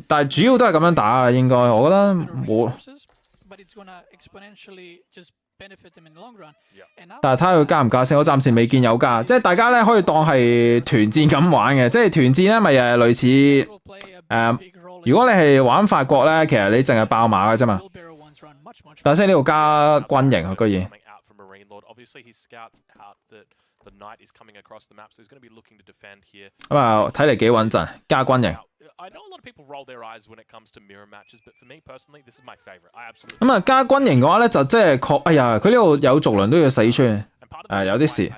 但係主要都係咁樣打啊，應該我覺得冇。但係睇下佢加唔加先，我暫時未見有加，即係大家咧可以當係團戰咁玩嘅，即係團戰咧咪又係類似如果你係玩法國咧，其實你淨係爆馬嘅啫嘛。但係呢度加軍營啊，居然。咁啊，睇嚟幾穩陣，加軍營。咁啊，加軍營嘅話咧，就即係確，哎呀，佢呢度有逐輪都要死穿，有啲事。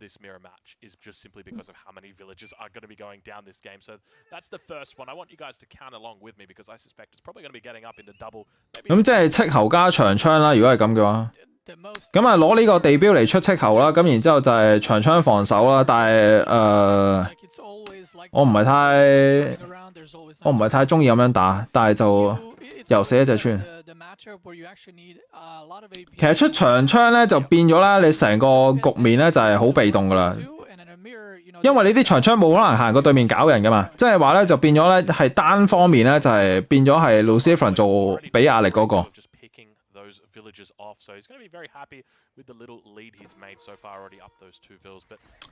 This mirror match is just simply because of how many villages are going to be going down this game. So that's the first one. I want you guys to count along with me because I suspect it's probably going to be getting up into double. 咁即係斥候加長槍啦，如果係咁嘅話。咁啊，攞呢個地標嚟出斥候啦，咁然之後就係長槍防守啦。但係我唔係太中意咁樣打，但係就又死一隻穿。其實出長槍咧就變咗啦，你成個局面咧就係好被動噶啦，因為你啲長槍冇可能行過對面搞人噶嘛，即係話咧就變咗咧係單方面咧就係變咗係 Lucifer 做俾壓力嗰個。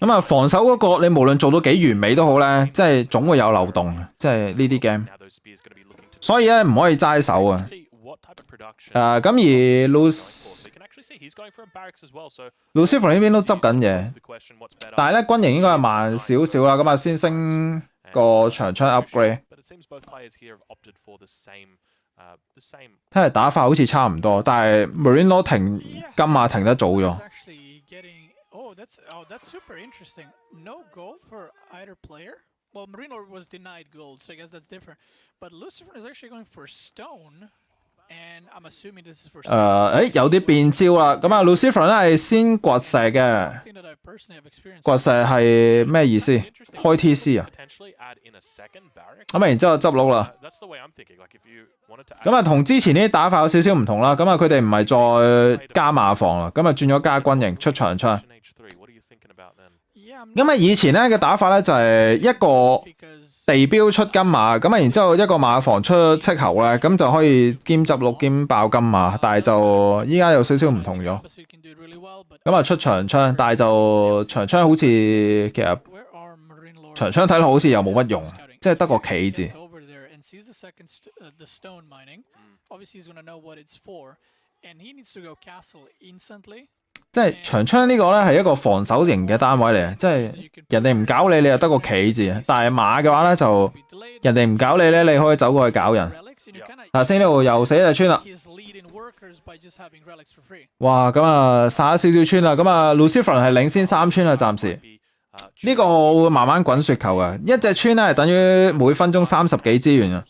咁啊，防守嗰個你無論做到幾完美都好咧，即係總會有漏洞，即係呢啲 game。所以咧唔可以齋手啊。咁而 Lucifer 呢邊都執緊嘢，但係咧軍營應該係慢少少啦，咁啊先升個長槍 upgrade。睇嚟打法好似差唔多，但係 Marine Law 停金馬停得早咗。Well, Marine Lord was denied gold, so I guess that's different. But Lucifer is actually going for stone, and I'm assuming this is for stone. 有啲變招啦。咁啊 ，Lucifer 咧係先掘石嘅。掘石係咩意思？開 TC 啊。咁啊，然之後執碌啦。咁啊，同之前啲打法有少少唔同啦。咁啊，佢哋唔係再加馬房啦，咁啊轉咗加軍營出長槍。咁啊，以前咧嘅打法咧就係一個地標出金馬，咁啊，然之後一個馬房出斥候咧，咁就可以兼執碌兼爆金馬。但係就依家有少少唔同咗。咁啊，出長槍，但係就長槍好似其實長槍睇落好似又冇乜用，即係得個企字。即係長槍呢個咧係一個防守型嘅單位嚟，即係人哋唔搞你，你又得個企字。但係馬嘅話咧就人哋唔搞你咧，你可以走過去搞人。頭先呢度又死一隻村啦。哇，咁啊殺咗少少村啦。咁啊 Lucifer 係領先3村啦，暫時。呢個我會慢慢滾雪球嘅，一隻村咧係等於每分鐘30幾資源啊。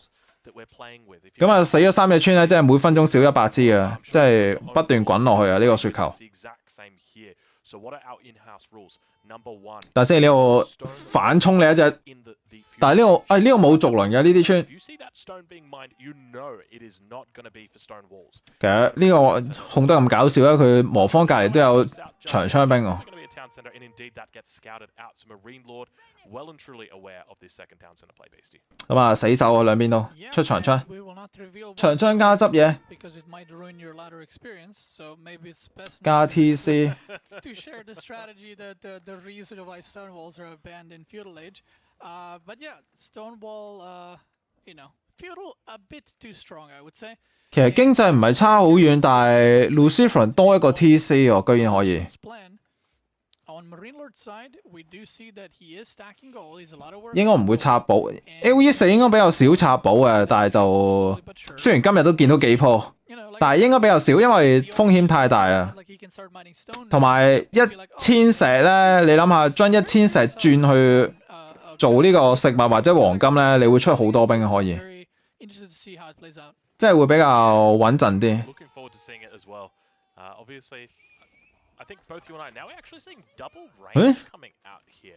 咁啊死咗3隻村咧，即係每分鐘少100支啊，即係不斷滾落去啊！呢個雪球。但係呢度反衝你一隻，但係呢度呢度冇逐輪嘅呢啲村。其實呢個控得咁搞笑咧，佢魔方隔離都有長槍兵喎。咁啊死手啊兩邊都出長槍，長槍加執嘢，加 TC。But yeah, Stonewall, 其實經濟唔係差好遠，但係 Lucifer 多一個 TC 喎，居然可以。應該唔會插寶 ，AOE4 應該比較少插寶嘅，但係就雖然今日都見到幾鋪，但係應該比較少，因為風險太大啦。同埋1000石咧，你諗下將1000石轉去做呢個食物或者黃金咧，你會出好多兵可以，即係會比較穩陣啲。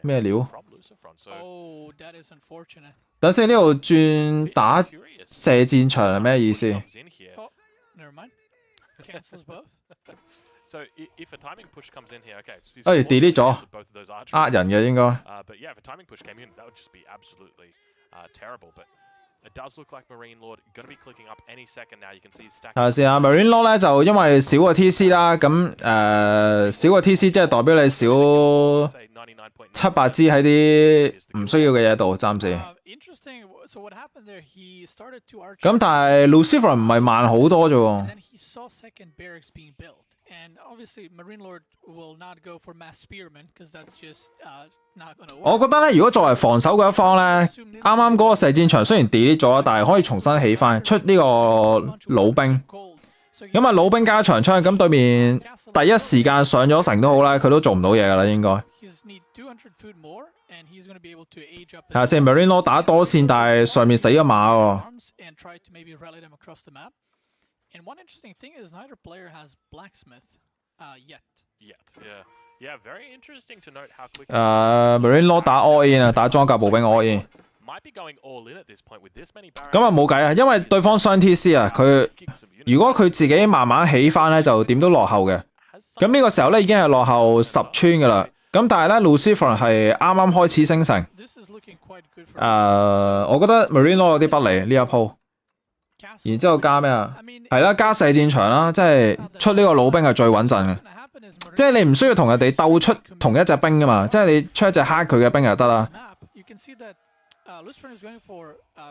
咩料？等先，呢度轉打射箭場係咩意思？delete 咗，呃人嘅應該。睇下先啊 ，Marine Lord 咧就因為少個 TC 啦，咁少個 TC 即係代表你少700支喺啲唔需要嘅嘢度，暫時。咁但係 Lucifer 唔係慢好多啫喎。我覺得咧，如果作為防守嗰一方咧，啱啱嗰個射箭場雖然 delete 咗，但係可以重新起翻，出呢個老兵。咁啊，老兵加長槍，咁對面第一時間上咗城都好啦，佢都做唔到嘢噶啦，應該。睇下先 ，Marine Law 打多線，但係上面死咗馬喎。Marine Law 打 all in 啊，打裝甲步兵 all in。咁啊冇計啊，因為對方雙 TC 啊，佢如果佢自己慢慢起翻咧，就點都落後嘅。咁呢個時候咧已經係落後10村噶啦。咁但係咧 Lucifer 係啱啱開始升城。我覺得 Marine Law 有啲不利呢一鋪。然之後加咩啊？係啦，加射箭場啦，即係出呢個老兵係最穩陣嘅。即係你唔需要同人哋鬥出同一隻兵噶嘛，即係你出一隻蝦佢嘅兵就得啦。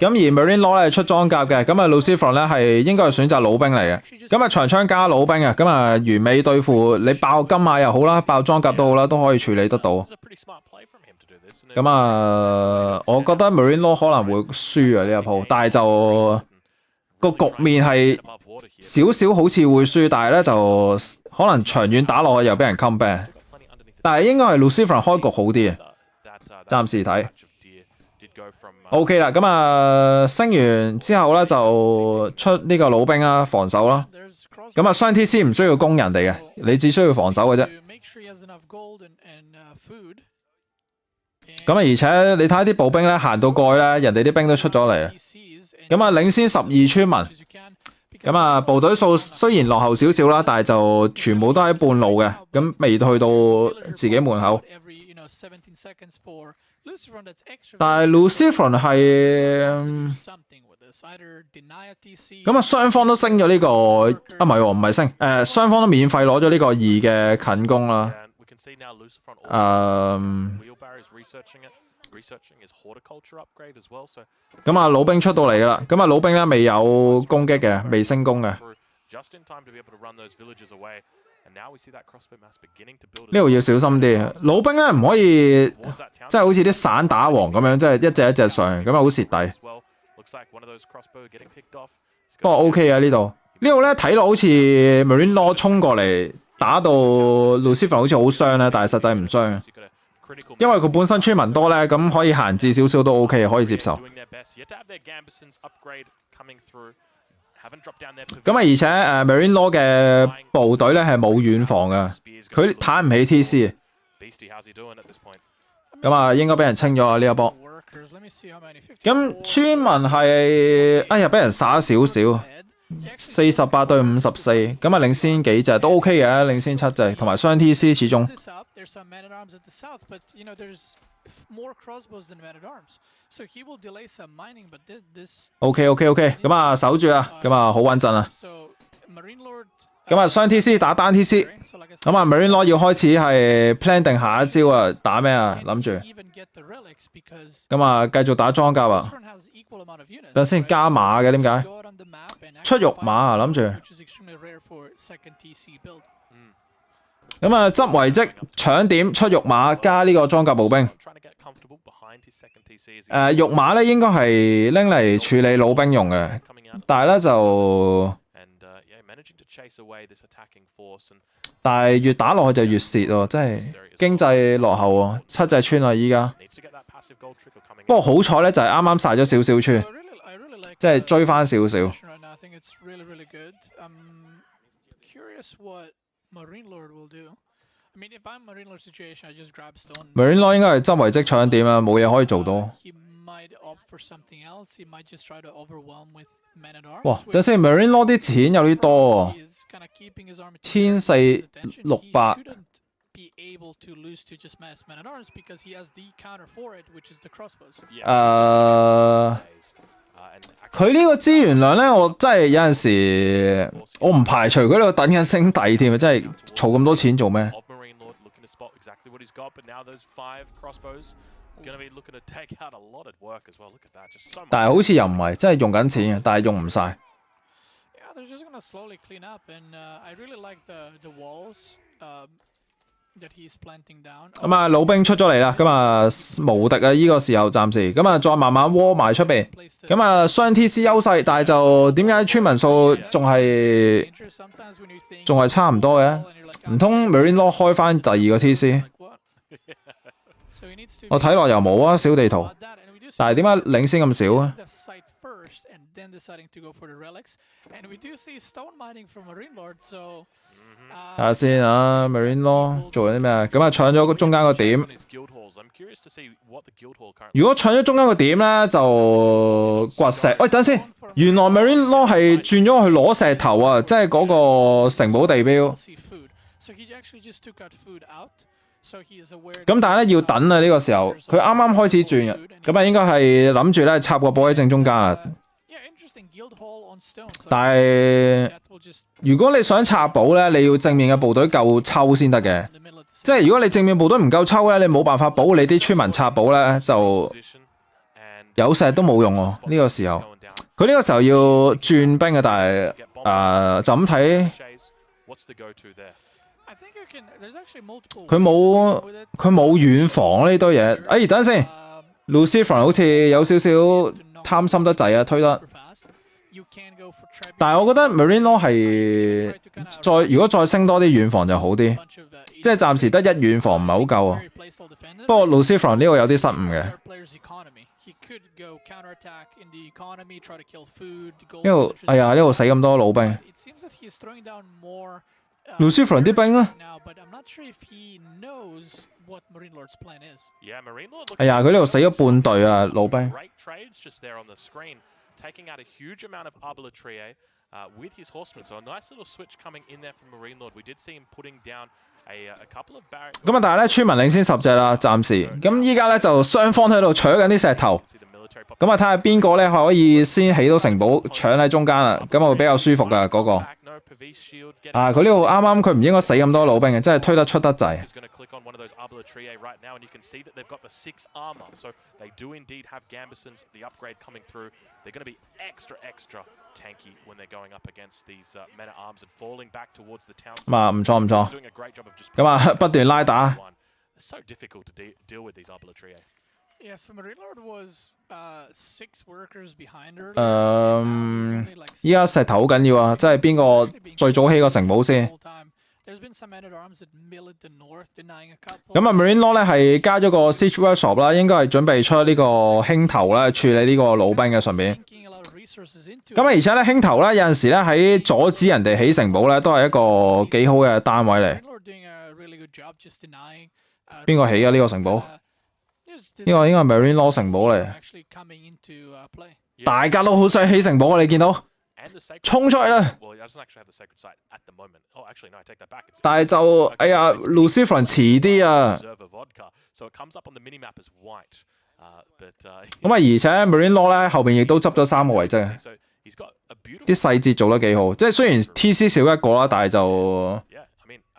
咁而 Marine Law 咧出裝甲嘅，咁啊 Lucifer 咧係應該係選擇老兵嚟嘅。咁啊長槍加老兵啊，咁啊完美對付你爆金馬又好啦，爆裝甲都好啦，都可以處理得到。咁啊，我覺得 Marine Law 可能會輸啊呢一鋪，但係就個局面係少少好似會輸，但係咧就可能長遠打落去又俾人 come back。但係應該係 Lucifer 開局好啲啊，暫時睇。OK 啦，咁啊升完之後咧就出呢個老兵啦，防守啦。咁啊雙 TC 唔需要攻人哋嘅，你只需要防守嘅啫。咁啊而且你睇下啲步兵咧行到過去咧，人哋啲兵都出咗嚟。咁啊領先12村民。咁啊部隊數雖然落後少少啦，但係就全部都喺半路嘅，咁未去到自己門口。但係 Lucifer 係咁啊，雙方都升咗呢個唔係唔係升，雙方都免費攞咗呢個2嘅近攻啦。咁啊，老兵出到嚟噶啦，咁啊，老兵咧未有攻擊嘅，未升攻嘅。呢度要小心啲，老兵咧唔可以即係好似啲散打王咁樣，即係一隻一隻上，咁啊好蝕底。不過 OK 啊，呢度咧睇落好似 Marine Law 衝過嚟打到 Lucifer 好似好傷咧，但係實際唔傷。因為佢本身村民多咧，咁可以閒置少少都 OK， 可以接受。咁啊，而且Marine Law 嘅部隊咧係冇遠防嘅，佢彈唔起 TC。咁啊，應該俾人清咗啊呢一波。咁村民係哎呀，俾人殺咗少少，48對54，咁啊領先幾隻都 OK 嘅，領先7隻，同埋雙 TC 始終。OK，咁啊守住啊，咁啊好穩陣啊。咁啊雙 TC 打單 TC， 咁啊 Marine Law 要開始係 plan 定下一招啊，打咩啊？諗住，咁啊繼續打裝甲啊。等先加碼嘅點解？出肉馬啊諗住。咁啊執遺跡搶點出肉馬加呢個裝甲步兵。肉馬咧應該係拎嚟處理老兵用嘅，但係咧就。但係越打落去就越蝕喎，真係經濟落後喎，7隻村啦依家。不過好彩咧就係啱啱曬咗少少村，即係追翻少少。Marine Law 應該係執遺跡搶點啊，冇嘢可以做到。哇！等先 ，Marine Law 啲錢有啲多喎，1400。佢呢個資源量咧，我真係有陣時，我唔排除佢喺度等緊升帝添啊！真係儲咁多錢做咩？但係好似又唔係，真係用緊錢嘅，但係用唔晒。咁啊，老兵出咗嚟啦，咁啊無敵啊！呢個時候暫時，咁啊再慢慢窩埋出邊，咁啊雙 TC 優勢，但係就點解村民數仲係差唔多嘅？唔通 Marine Law 開翻第二個 TC？ 我睇落又冇啊，小地圖，但係點解領先咁少啊？睇下先啊 ，Marine Law 做緊啲咩？咁啊搶咗中間個點。如果搶咗中間個點咧，就掘石。喂，等先，原來 Marine Law 係轉咗去攞石頭啊，即係嗰個城堡地標。咁但係咧要等啊，呢個時候佢啱啱開始轉嘅，咁啊應該係諗住咧插個寶喺正中間啊。但係如果你想插寶咧，你要正面嘅部隊夠抽先得嘅。即係如果你正面部隊唔夠抽咧，你冇辦法保你啲村民插寶咧，就有石都冇用喎。呢個時候，佢呢個時候要轉兵嘅，但係就咁睇，佢冇遠防呢堆嘢。哎，等陣先 ，Lucifer 好似有少少貪心得滯啊，推得。但係我覺得 Marine Law 係如果再升多啲遠防就好啲，即係暫時得一遠防唔係好夠啊。不過 Lucifer 呢個有啲失誤嘅，呢度哎呀呢度死咁多老兵 ，Lucifer 啲兵咧，哎呀佢呢度死咗半隊啊老兵。Taking out a huge amount of arbitraire with his horsemen. So a nice little switch coming in there from Marine Lord. We did see him putting down a couple of barracks. 咁啊，但係咧村民領先10隻啦，暫時。咁依家咧就雙方喺度搶緊啲石頭。咁啊睇下邊個咧可以先起到城堡，搶喺中間啦。咁啊會比較舒服噶嗰個。啊，佢呢度啱啱佢唔應該死咁多老兵嘅，真係推得出得滯。嘛唔錯唔錯，咁啊不斷拉打。依家石頭好緊要啊！即係邊個最早起個城堡先？咁啊 ，Marine Law 咧係加咗個 Siege Workshop 啦，應該係準備出呢個輕頭咧處理呢個老兵嘅順便。咁啊，而且咧輕頭咧有陣時咧喺阻止人哋起城堡咧都係一個幾好嘅單位嚟。邊個起啊？呢個城堡？呢個應該係 Marine Law 城堡嚟，大家都好想起城堡啊！你見到，衝出去啦！但係就哎呀 ，Lucifer 遲啲啊！咁啊，而且 Marine Law 咧後邊亦都執咗3個遺跡。啲細節做得幾好。即係雖然 TC 少一個啦，但係就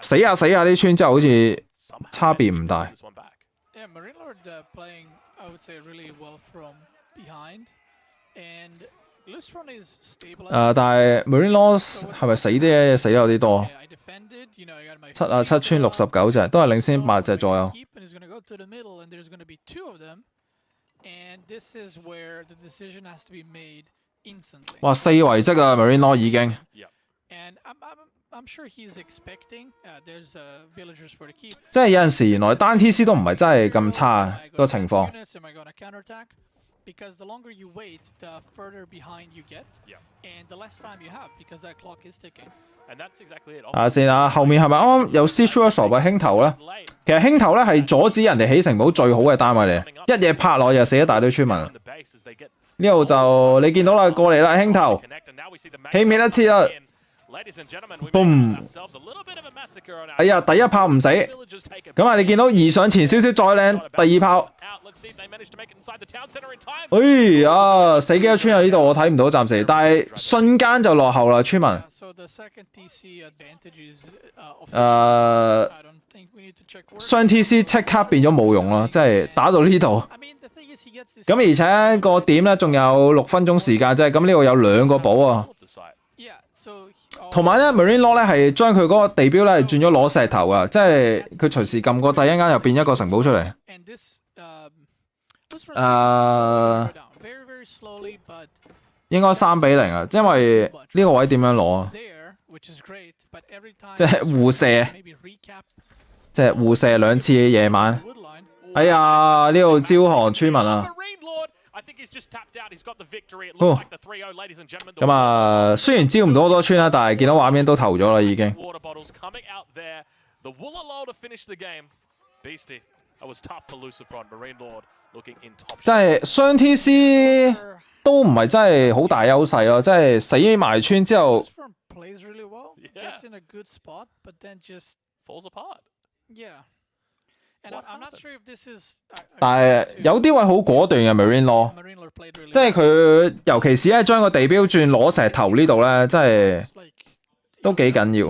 死下啲村之後好似差別唔大。Yeah, Marine Lord playing, I would say, really well from behind, and Lustron is stabilized. 但係 Marine Loss 係咪死啲咧？死得有啲多。I defended, you know, I got my 7村69隻，都係領先8隻左右。keep and is going to go to the middle, and there's going to be 2 of them, and this is where the decision has to be made instantly. 哇，4遺跡啊 ，Marine Loss 已經。And I'm sure he's expecting there's villagers for the keep. 即係有陣時原來單 TC 都唔係真係咁差個情況。Because the longer you wait, the further behind you get, and the less time you have because that clock is ticking. And that's exactly it. 啊先啊，後面係咪啱啱有 C2 傻嘅輕頭咧？其實輕頭咧係阻止人哋起城堡最好嘅單位嚟，一嘢拍落又死一大堆村民。呢度就你見到啦，過嚟啦，輕頭，起唔起得切啊？boom！哎呀，第一炮唔死，咁啊你見到移上前少少再靚，第二炮。哎呀，死幾多村啊？呢度我睇唔到暫時，但係瞬間就落後啦，村民。雙 TC 即刻變咗冇用啦，即係打到呢度。咁而且個點咧仲有6分鐘時間啫，咁呢度有2個寶啊。同埋咧 ，Marine Law 咧係將佢嗰個地標咧係轉咗攞石頭啊，即係佢隨時撳個掣，一陣間又變一個城堡出嚟。應該3-0啊，因為呢個位點樣攞啊？即係互射，即係互射2次夜晚。哎呀，呢度招降村民啊！咁啊，雖然招唔到好多村啦，但係見到畫面都投咗啦已經。即係雙 TC 都唔係真係好大優勢咯，即係死埋村之後。但係有啲位好果斷嘅 Marine Law， 即係佢尤其是咧將個地標轉攞石頭呢度咧，真係都幾緊要。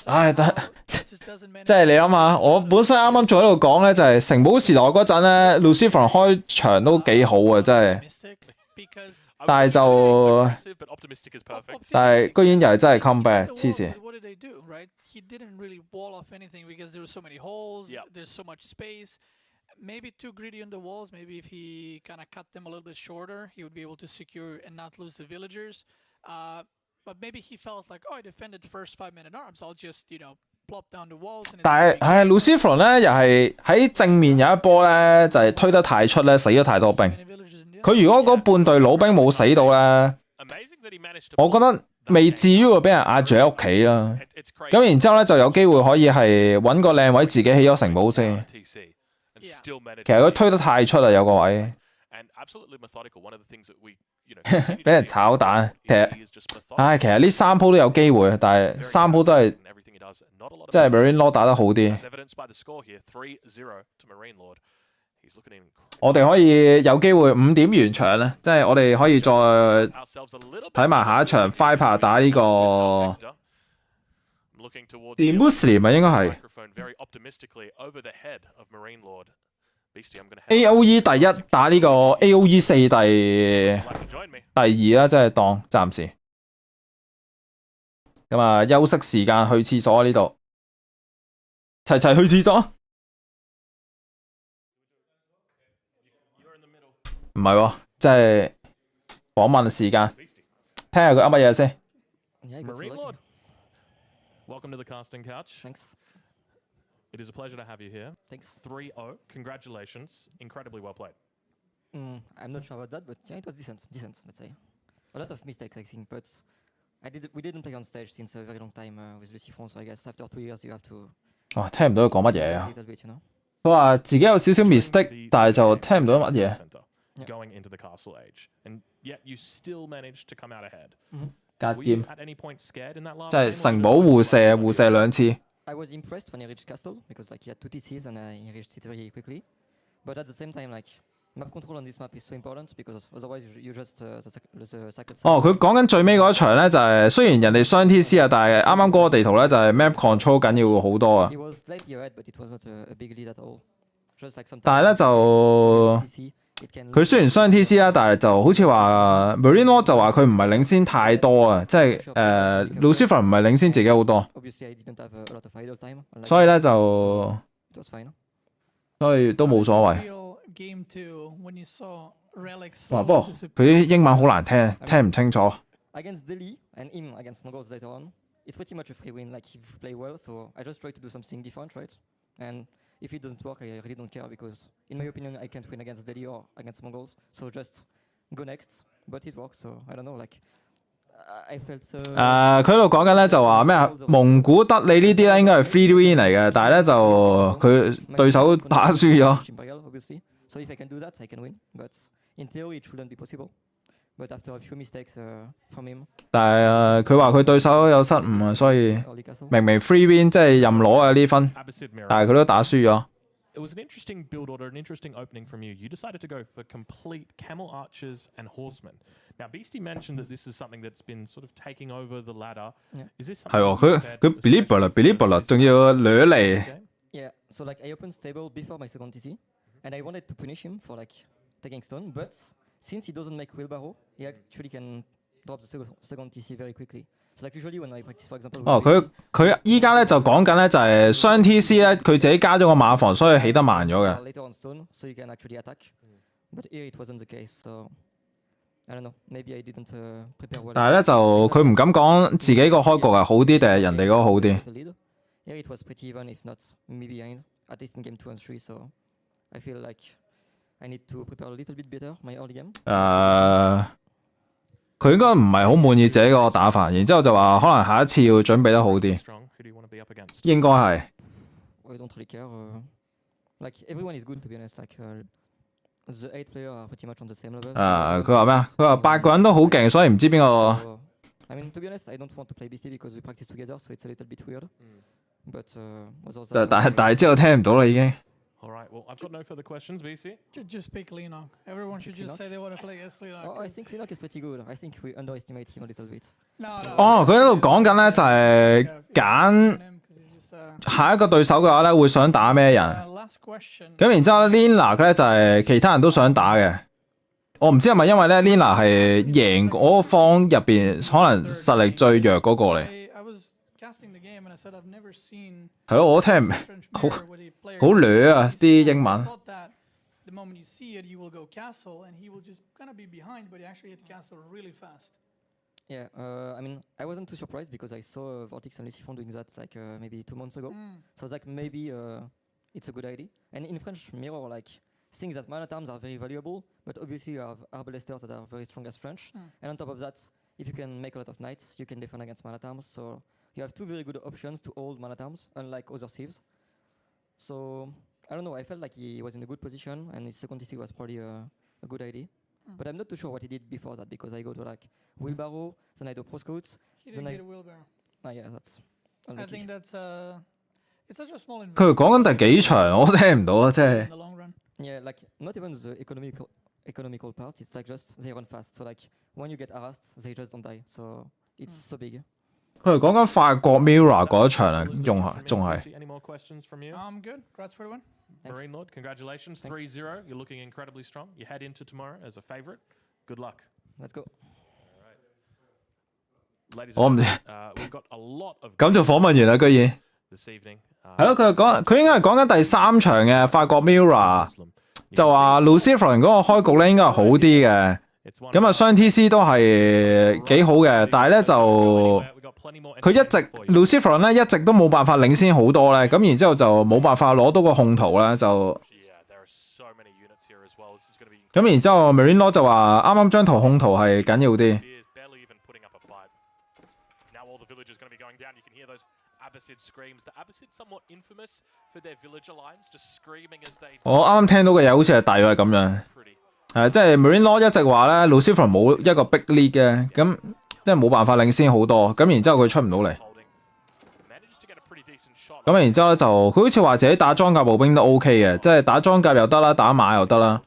唉，但即係你諗下，我本身啱啱仲喺度講咧，就係城堡時代嗰陣咧 ，Lucifer 開場都幾好啊，真係。但係就，但係居然又係真係 come back， 黐線。He didn't really wall off anything because there were so many holes, there's so much space. Maybe too greedy on the walls. Maybe if he kind of cut them a little bit shorter, he would be able to secure and not lose the villagers. But maybe he felt like, oh, I defended the first 5 men-at-arms. I'll just, you know, plop down the walls. 但係Lucifer 咧，又係喺正面有一波咧，就係推得太出咧，死咗太多兵。佢如果嗰半隊老兵冇死到咧，我覺得未至於會俾人壓住喺屋企啦。咁然之後咧就有機會可以係揾個靚位自己起咗城堡先。其實佢推得太出啦，有個位。俾人炒蛋，其實呢3鋪都有機會，但係3鋪都係即係 Marine Law 打得好啲。我哋可以有機會5點完場咧，即係我哋可以再睇埋下一場 Viper 打呢個 The Muslim 啊，應該係 AOE 第1打呢個 AOE 4第2啦，即係當暫時。咁啊，休息時間去廁所呢度，齊齊去廁所。唔係喎，即係訪問時間，聽下佢噏乜嘢先。Marine Lord, welcome to the casting couch. Thanks. It is a pleasure to have you here. Thanks. 3-0, congratulations, incredibly well played. I'm not sure about that, but yeah, it was decent, let's say. A lot of mistakes, I think, but we didn't play on stage since a very long time with Lucifer, so I guess after 2 years you have to. 哇，聽唔到佢講乜嘢啊？ A little bit, you know. 佢話自己有少少 mistake， 但係就聽唔到乜嘢。Going into the castle age, and yet you still managed to come out ahead. 格劍， at any point scared in that last 即係城堡互射2次。I was impressed when he reached castle because like he had 2 TCs and he reached it very quickly. But at the same time, like map control on this map is so important because otherwise you just the second. 哦，佢講緊最尾嗰一場咧，就係雖然人哋雙 TC 啊，但係啱啱嗰個地圖咧就係 map control 緊要好多啊。It was slightly ahead, but it was not a big lead at all. Just like sometimes. 但係咧就佢雖然雙 TC 啦，但係就好似話 Marino 就話佢唔係領先太多啊，即係Lucifer 唔係領先自己好多。所以咧就所以都冇所謂。哇！不過佢啲英文好難聽，聽唔清楚。Against Delhi and him against Mongols later on, it's pretty much a free win. Like if you play well, so I just try to do something different, right? And if it doesn't work, I really don't care because, in my opinion, I can't win against Delhi or against Mongols. So just go next. But it works, so I don't know. Like I felt. 佢喺度講緊咧就話咩啊？蒙古德里呢啲咧應該係 free win 嚟嘅，但係咧就佢對手打輸咗。Obviously, so if I can do that, I can win. But in theory, it shouldn't be possible. But after a few mistakes from him. 但係佢話佢對手有失誤啊，所以明明 free win 即係任攞啊呢分，但係佢都打輸咗。It was an interesting build order, an interesting opening from you. You decided to go for complete camel archers and horsemen. Now, Beastie mentioned that this is something that's been sort of taking over the ladder. Is this something? 係喎，佢 believe 啦，仲要掠嚟。Yeah, so like I opened stable before my second TC, and I wanted to punish him for like taking stone, but since he doesn't make wheelbarrow, he actually can drop the second TC very quickly. So like usually when I practice, for example. 哦，佢依家咧就講緊咧就係雙 TC 咧，佢自己加咗個馬房，所以起得慢咗嘅。Later on stone, so you can actually attack. But here it wasn't the case, so I don't know. Maybe I didn't prepare well. 但係咧就佢唔敢講自己個開局係好啲定係人哋嗰個好啲。Yeah, it was pretty even, if not me behind. At least in game 2 and 3, so I feel like I need to prepare a little bit better my early game. 佢應該唔係好滿意自己個打法，然之後就話可能下一次要準備得好啲。應該係。I don't really care. Like everyone is good to be honest. Like the 8 players are pretty much on the same level. 佢話咩啊？佢話8個人都好勁，所以唔知邊個。I mean, to be honest, I don't want to play BC because we practice together, so it's a little bit weird. But 但係之後聽唔到啦已經。All right. Well, I've got no further questions, BC. Just pick Linok. Everyone should just say they want to play against Linok. Oh, I think Linok is pretty good. I think we underestimate him a little bit. No. 哦，佢喺度講緊咧就係揀下一個對手嘅話咧會想打咩人？咁然之後咧 Lina 咧就係其他人都想打嘅。我唔知係咪因為咧 Lina 係贏嗰方入邊可能實力最弱嗰個嚟。係咯，我聽唔明，好掠啊啲英文。The moment you see it, you will go castle, and he will just kind of be behind, but he actually hit castle really fast. Yeah, I mean, I wasn't too surprised because I saw Vortex and Lucifon doing that like maybe 2 months ago. So I was like, maybe it's a good idea. And in French mirror, like things that mana terms are very valuable, but obviously you have arbalesters that are very strong as French. And on top of that, if you can make a lot of knights, you can defend against mana terms. So you have 2 very good options to hold mana terms, unlike other civs. So I don't know, I felt like he was in a good position and his second TC was probably a good idea. But I'm not too sure what he did before that because I go to like wheelbarrow, then I do pro scouts. He didn't get a wheelbarrow. Yeah, that's unlucky. I think that's it's such a small investment. 佢講緊第幾場我都聽唔到啊，真係。Yeah, like not even the economical part. It's like just they run fast. So like when you get harassed, they just don't die. So it's so big. 佢哋講緊法國 Mirror 嗰一場啊，仲係。Any more questions from you? Good. Congrats for the win. Marine Lord, congratulations. 3-0. You're looking incredibly strong. You head into tomorrow as a favourite. Good luck. Let's go. Ladies and gentlemen, we've got a lot of 咁就訪問完啦，居然。this evening. 係咯，佢應該係講緊第3場嘅法國 Mirror， 就話 Lucifer 嗰個開局咧應該係好啲嘅。咁啊，雙 TC 都係幾好嘅，但係咧就佢一直 Lucifer 咧一直都冇辦法領先好多咧，咁然之後就冇辦法攞到個控圖咧，就咁然之後 Marine Law 就話啱啱張圖控圖係緊要啲。我啱啱聽到嘅嘢好似係大約係咁樣。即係 Marine Law 一直話咧 ，Lucifer 冇一個 big lead 嘅，咁即係冇辦法領先好多，咁然之後佢出唔到嚟。咁然之後咧就佢好似話自己打裝甲步兵都 OK 嘅，即係打裝甲又得啦，打馬又得啦。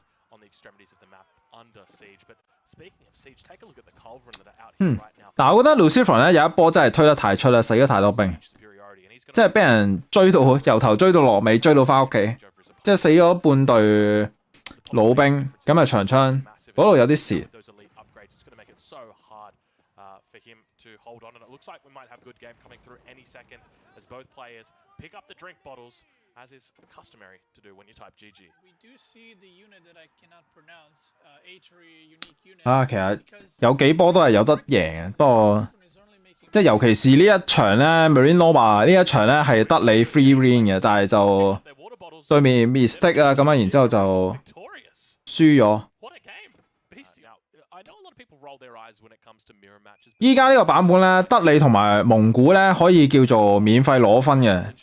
但係我覺得 Lucifer 咧有一波真係推得太出啦，死咗太多兵，即係俾人追到由頭追到落尾，追到翻屋企，即係死咗半隊老兵，咁啊長槍嗰度有啲事。As is customary to do when you type GG. We do see the unit that I cannot pronounce, A3 unique unit. 其實有幾波都係有得贏嘅，不過即係尤其是呢一場咧 ，Marine Nova 呢一場咧係得你 free win 嘅，但係就對面 mistake 啊咁樣，然之後就輸咗。依家呢個版本咧，德里同埋蒙古咧可以叫做免費攞分嘅。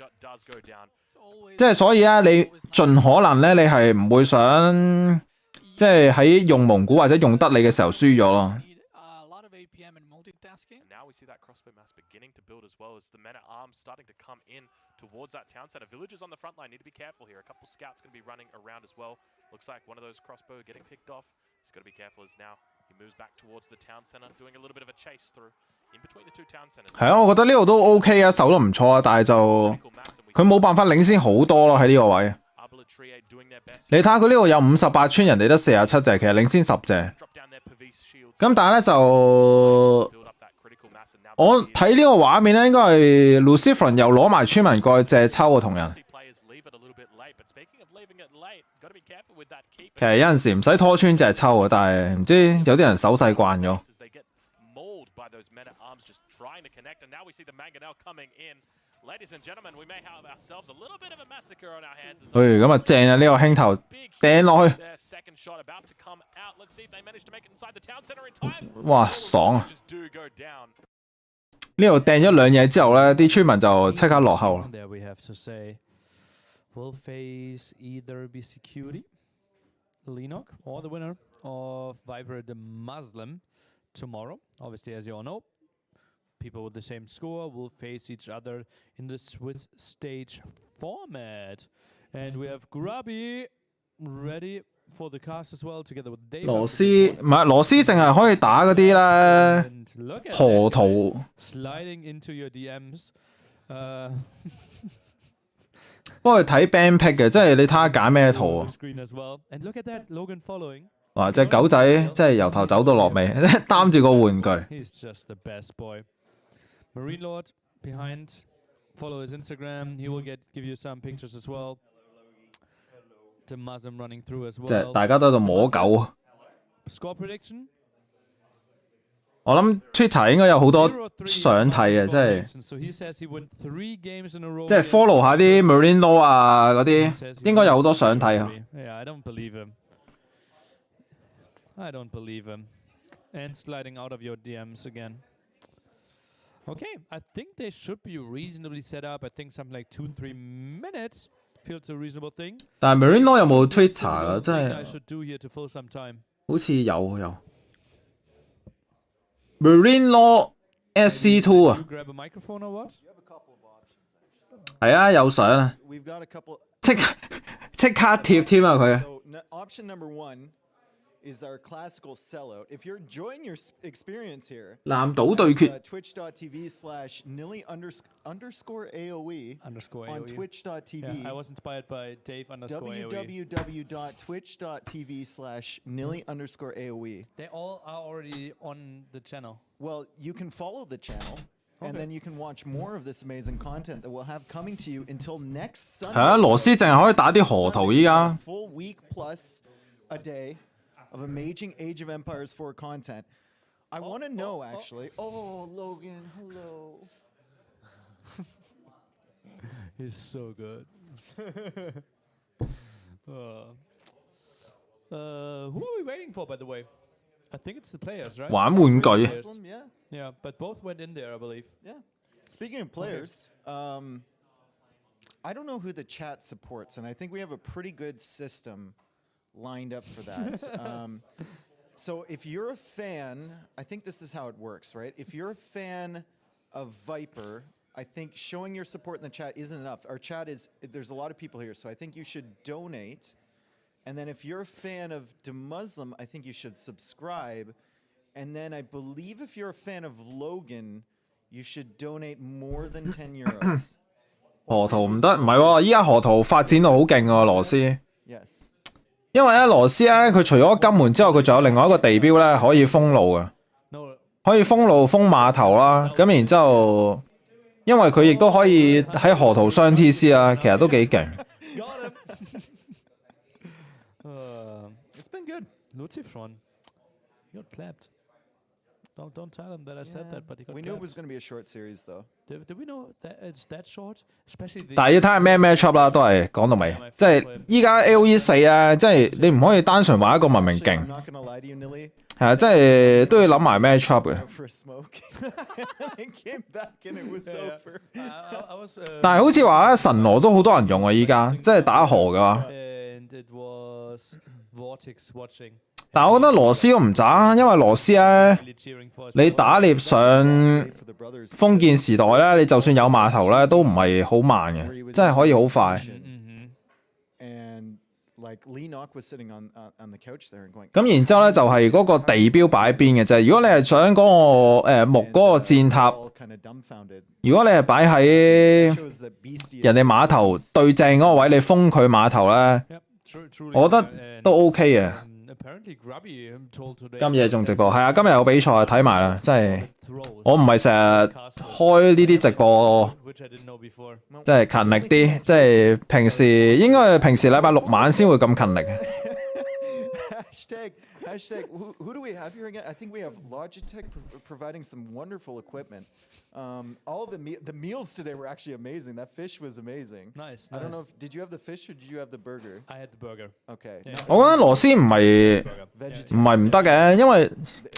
即係所以咧，你盡可能咧，你係唔會想即係喺用蒙古或者用德里嘅時候輸咗咯。係啊，我覺得呢度都 OK 啊，守得唔錯啊，但係就佢冇辦法領先好多咯喺呢個位。你睇下佢呢度有58村，人哋得47隻，其實領先10隻。咁但係咧就我睇呢個畫面咧，應該係 Lucifer 又攞埋村民過去借抽啊，同人。其實有陣時唔使拖村借抽啊，但係唔知有啲人手勢慣咗。咁啊正啊！呢個輕頭掟落去，哇爽啊！呢度掟咗兩嘢之後咧，啲村民就即刻落後啦。Will face either BCQD, Linok, or the winner of Viper the Muslim tomorrow. Obviously, as you all know, people with the same score will face each other in the Swiss stage format. And we have Grubby ready for the cast as well, together with Day1. 羅斯唔係羅斯，淨係可以打嗰啲咧河圖。Sliding into your DMs. 不過睇 band pick 嘅，即係你睇下揀咩圖啊！哇！隻狗仔即係由頭走到落尾，擔住個玩具。Marine Lord behind. Follow his Instagram. He will give you some pictures as well. The Muslim running through as well. 即係大家都喺度摸狗。Score prediction. 我諗 Twitter 應該有好多相睇嘅，即係 follow 下啲 Marine Law 啊嗰啲，應該有好多相睇啊。Yeah, I don't believe him. I don't believe him. And sliding out of your DMs again. Okay, I think they should be reasonably set up. I think something like 2-3 minutes feels a reasonable thing. 但係 Marine Law 有冇 Twitter 啊？真係好似有。Marine Law SC2 啊，係啊，有相啊，即刻貼添啊佢。Is our classical sellout. If you're enjoying your experience here, 藍島對決 twitch.tv/nilly_AOE on twitch.tv. Yeah, I was inspired by Dave_AOE. www.twitch.tv/nilly_AOE. They all are already on the channel. Well, you can follow the channel. And then you can watch more of this amazing content that we'll have coming to you until next Sunday. 係啊，羅斯淨係可以打啲河圖依家。Full week plus a day of amazing Age of Empires 4 content. I want to know, actually. Oh, Logan, hello. He's so good. Who are we waiting for, by the way? I think it's the players, right? 玩玩具。Yeah. Yeah, but both went in there, I believe. Yeah. Speaking of players, I don't know who the chat supports, and I think we have a pretty good system lined up for that. So if you're a fan, I think this is how it works, right? If you're a fan of Viper, I think showing your support in the chat isn't enough. Our chat there's a lot of people here, so I think you should donate. And then if you're a fan of DeMuslim, I think you should subscribe. And then I believe if you're a fan of Logan, you should donate more than 10 euros. 河圖唔得，唔係喎，依家河圖發展到好勁喎，羅斯。Yes. 因為咧，羅斯咧，佢除咗金門之後，佢仲有另外一個地標咧，可以封路嘅，可以封路、封碼頭啦。咁然之後，因為佢亦都可以喺河圖雙 TC 啦，其實都幾勁。It's been good. Lutifron, you got clapped. Don't tell him that I said that, but he got We knew it was going to be a short series, though. Did we know that it's that short? Especially the 但係要睇下咩 matchup 啦，都係講到尾，即係依家 AOE4啊，即係你唔可以單純話一個文明勁，係啊，即係都要諗埋 matchup 嘅。但係好似話咧，神羅都好多人用啊，依家即係打河嘅話。但係我覺得羅斯都唔渣，因為羅斯咧，你打獵上封建時代咧，你就算有碼頭咧，都唔係好慢嘅，真係可以好快。咁然之後咧，就係嗰個地標擺喺邊嘅啫。如果你係想嗰個木嗰個箭塔，如果你係擺喺人哋碼頭對正嗰個位，你封佢碼頭咧，我覺得都 OK 嘅。今夜仲直播，係啊，今日有比賽睇埋啦，真係我唔係成日開呢啲直播，即係勤力啲，即係平時應該係平時禮拜六晚先會咁勤力。Hashtag, who do we have here again? I think we have Logitech providing some wonderful equipment. All the meals today were actually amazing. That fish was amazing. Nice. I don't know did you have the fish or did you have the burger? I had the burger. Okay. 我覺得羅斯唔係唔得嘅，因為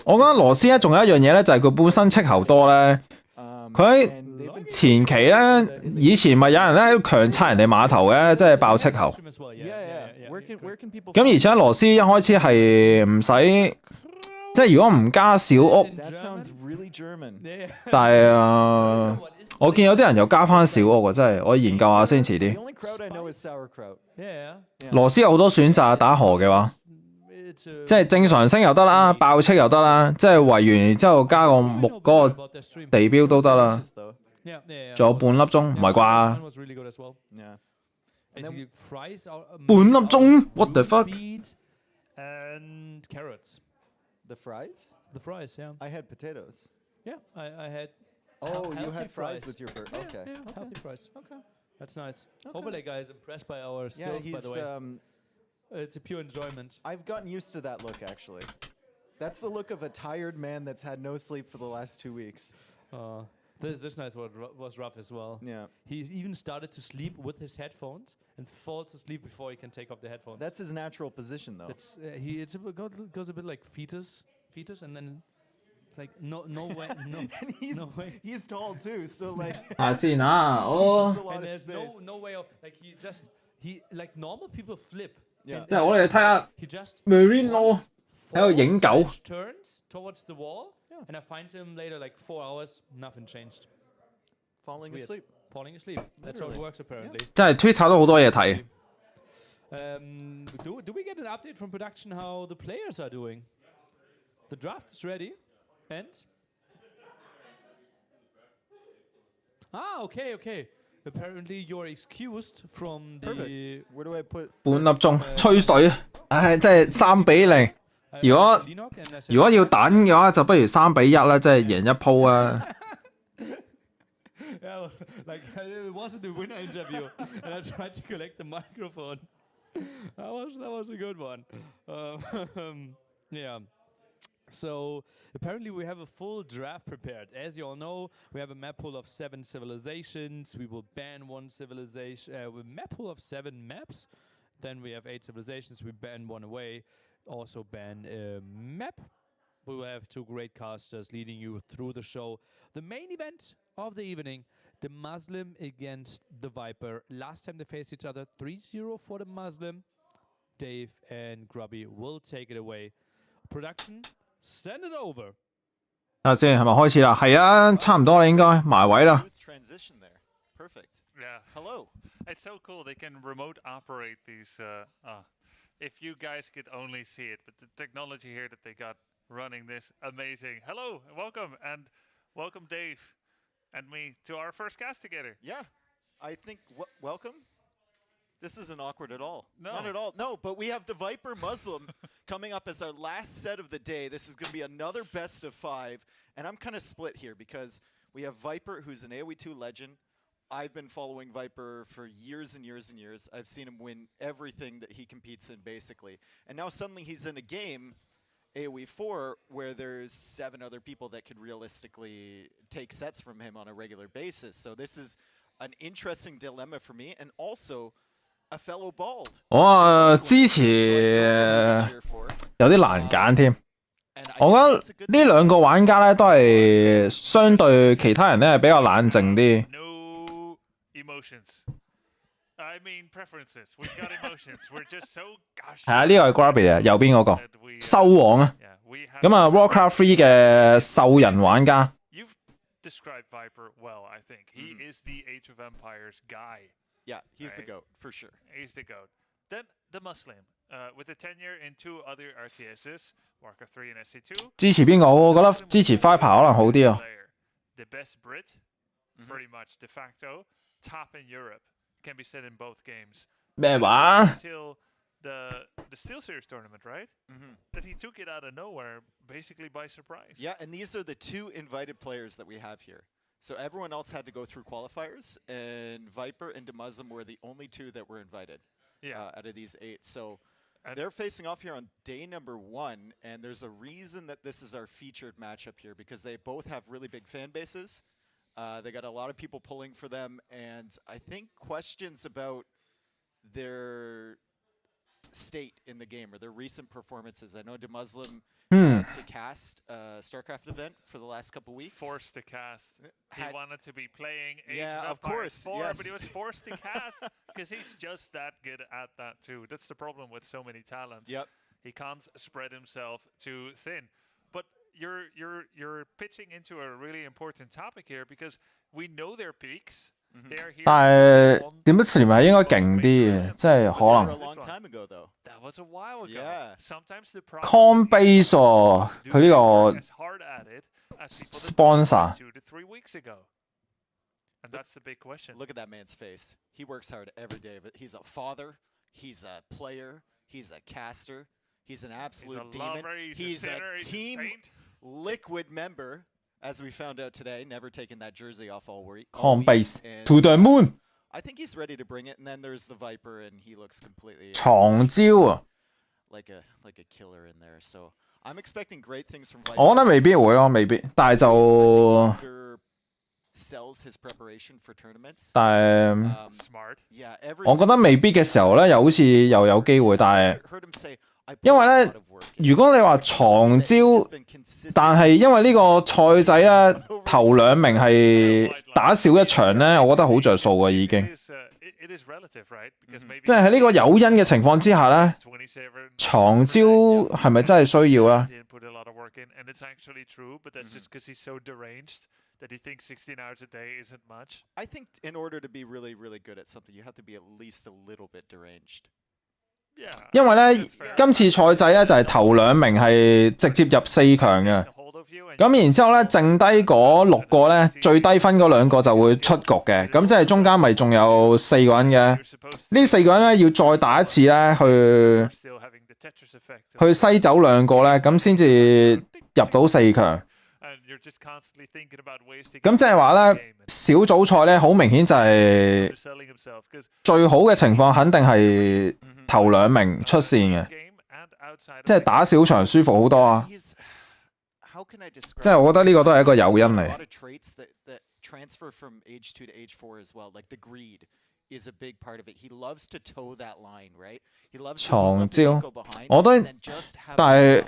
我覺得羅斯咧仲有一樣嘢咧，就係佢本身斥候多咧。佢喺前期咧，以前咪有人咧喺度強拆人哋碼頭嘅，即係爆斥候。咁而且羅斯一開始係唔使，即係如果唔加小屋，但係我見有啲人又加翻小屋喎，真係我研究下先遲啲。羅斯有好多選擇打河嘅話，即係正常升又得啦，爆斥又得啦，即係圍完然之後加個木嗰個地標都得啦。仲有半粒鐘，唔係啩？半粒鐘 ？What the fuck？ And carrots. The fries? The fries, yeah. I had potatoes. Yeah, I had. Oh, you had fries with your burger. Yeah, Okay. yeah, healthy fries. Okay. That's nice. Okay. Hopefully, guys, impressed by our skills. Yeah, by the way, it's a pure enjoyment. I've gotten used to that look actually. That's the look of a tired man that's had no sleep for the last 2 weeks. This night was rough as well. Yeah. He even started to sleep with his headphones and falls asleep before he can take off the headphones. That's his natural position, though. That's goes a bit like fetus, and then like no way, no. And no way. He's tall too, so like. 下先啊，哦。And there's no way of like he like normal people flip. Yeah. 即係我哋睇下 Marino 喺度影狗。Turns towards the wall. And I find him later, like 4 hours, nothing changed. Falling asleep. Falling asleep. That's how it works, apparently. 即係 Twitter 都好多嘢睇。Do we get an update from production how the players are doing? The draft is ready, and okay. Apparently, you're excused from the. Perfect. Where do I put? 半粒鐘吹水，唉，即係3-0。如果要等嘅話，就不如3-1啦，即係贏一鋪啊！ Yeah, like it wasn't the winner interview, and I tried to collect the microphone. That was a good one. Yeah. So apparently we have a full draft prepared. As you all know, we have a map pool of 7 civilizations. We will ban 1 civilization. With map pool of 7 maps. Then we have 8 civilizations. We ban 1 away. Also ban a map. We will have 2 great casters leading you through the show. The main event of the evening, the Muslim against the Viper. Last time they faced each other, 3-0 for the Muslim. Dave and Grubby will take it away. Production, send it over. 等下先，係咪開始啦？係啊，差唔多啦，應該埋位啦。Transition there. Perfect. Yeah. Hello. It's so cool. They can remote operate these. If you guys could only see it, but the technology here that they got running this amazing. Hello, and welcome Dave and me to our first cast together. Yeah. I think welcome. This isn't awkward at all. No. Not at all. No, but we have the Viper Muslim coming up as our last set of the day. This is going to be another best of 5. And I'm kind of split here because we have Viper, who's an AOE2 legend. I've been following Viper for years and years and years. I've seen him win everything that he competes in, basically. And now suddenly he's in a game, AOE4, where there's 7 other people that could realistically take sets from him on a regular basis. So this is an interesting dilemma for me. And also...我之前有啲難揀添，我覺得呢兩個玩家咧都係相對其他人咧係比較冷靜啲。No emotions. I mean preferences. We've got emotions. We're just so gosh. 係啊，呢個係 Grabby 啊，右邊嗰個獸王啊。咁啊 ，Warcraft 3嘅獸人玩家。You've described Viper well, I think. He is the Age of Empires guy. Yeah, he's the GOAT, for sure. He's the GOAT. Then the Muslim, with a tenure in 2 other RTSs, Warcraft 3 and SC2. 支持邊個？我覺得支持 Viper 可能好啲啊。The best Brit, pretty much de facto, top in Europe, can be said in both games. 咩話 ？Until the SteelSeries tournament, right? That he took it out of nowhere, basically by surprise. Yeah, and these are the 2 invited players that we have here. So everyone else had to go through qualifiers, and Viper and Muslim were the only 2 that were invited out of these 8. So they're facing off here on day number 1, and there's a reason that this is our featured matchup here, because they both have really big fan bases. They got a lot of people pulling for them, and I think questions about their state in the game or their recent performances. I know Muslim to cast StarCraft event for the last couple weeks. Forced to cast. He wanted to be playing Age of Empires course, 4, yes. but he was forced to cast because he's just that good at that too. That's the problem with so many talents. Yep. He can't spread himself too thin. But you're pitching into a really important topic here because we know their peaks. 但係點不前係應該勁啲嘅，即係可能。That was a while ago. Sometimes the Con base 喎，佢呢個 sponsor。 2 to 3 weeks ago. And that's the big question. Look at that man's face. He works hard every day. But he's a father. He's a player. He's a caster. He's an absolute demon. He's a Team Liquid member. As we found out today, never taking that jersey off all week. Con base to the moon. I think he's ready to bring it. And then there's the Viper, and he looks completely 藏招啊！ like a killer in there. So I'm expecting great things from Viper. 我覺得未必會咯，未必。但係就 sells his preparation for tournaments. 但係 smart. Yeah, 我覺得未必嘅時候咧，又好似又有機會，但係。因為咧，如果你話藏招，但係因為呢個賽制咧，頭2名係打少一場咧，我覺得好着數嘅已經。即係喺呢個誘因嘅情況之下咧，藏招係咪真係需要啊？ That he thinks 16 hours a day isn't much. I think in order to be really, really good at something, you have to be at least a little bit deranged. 因為咧，今次賽制咧就係頭2名係直接入4強嘅，咁然之後咧，剩低嗰6個咧，最低分嗰2個就會出局嘅，咁即係中間咪仲有4個人嘅，呢4個人咧要再打一次咧去篩走2個咧，咁先至入到4強。咁即係話咧，小組賽咧好明顯就係最好嘅情況，肯定係頭2名出線嘅，即係打小場舒服好多啊！即係我覺得呢個都係一個誘因嚟。藏招，我覺得，但係。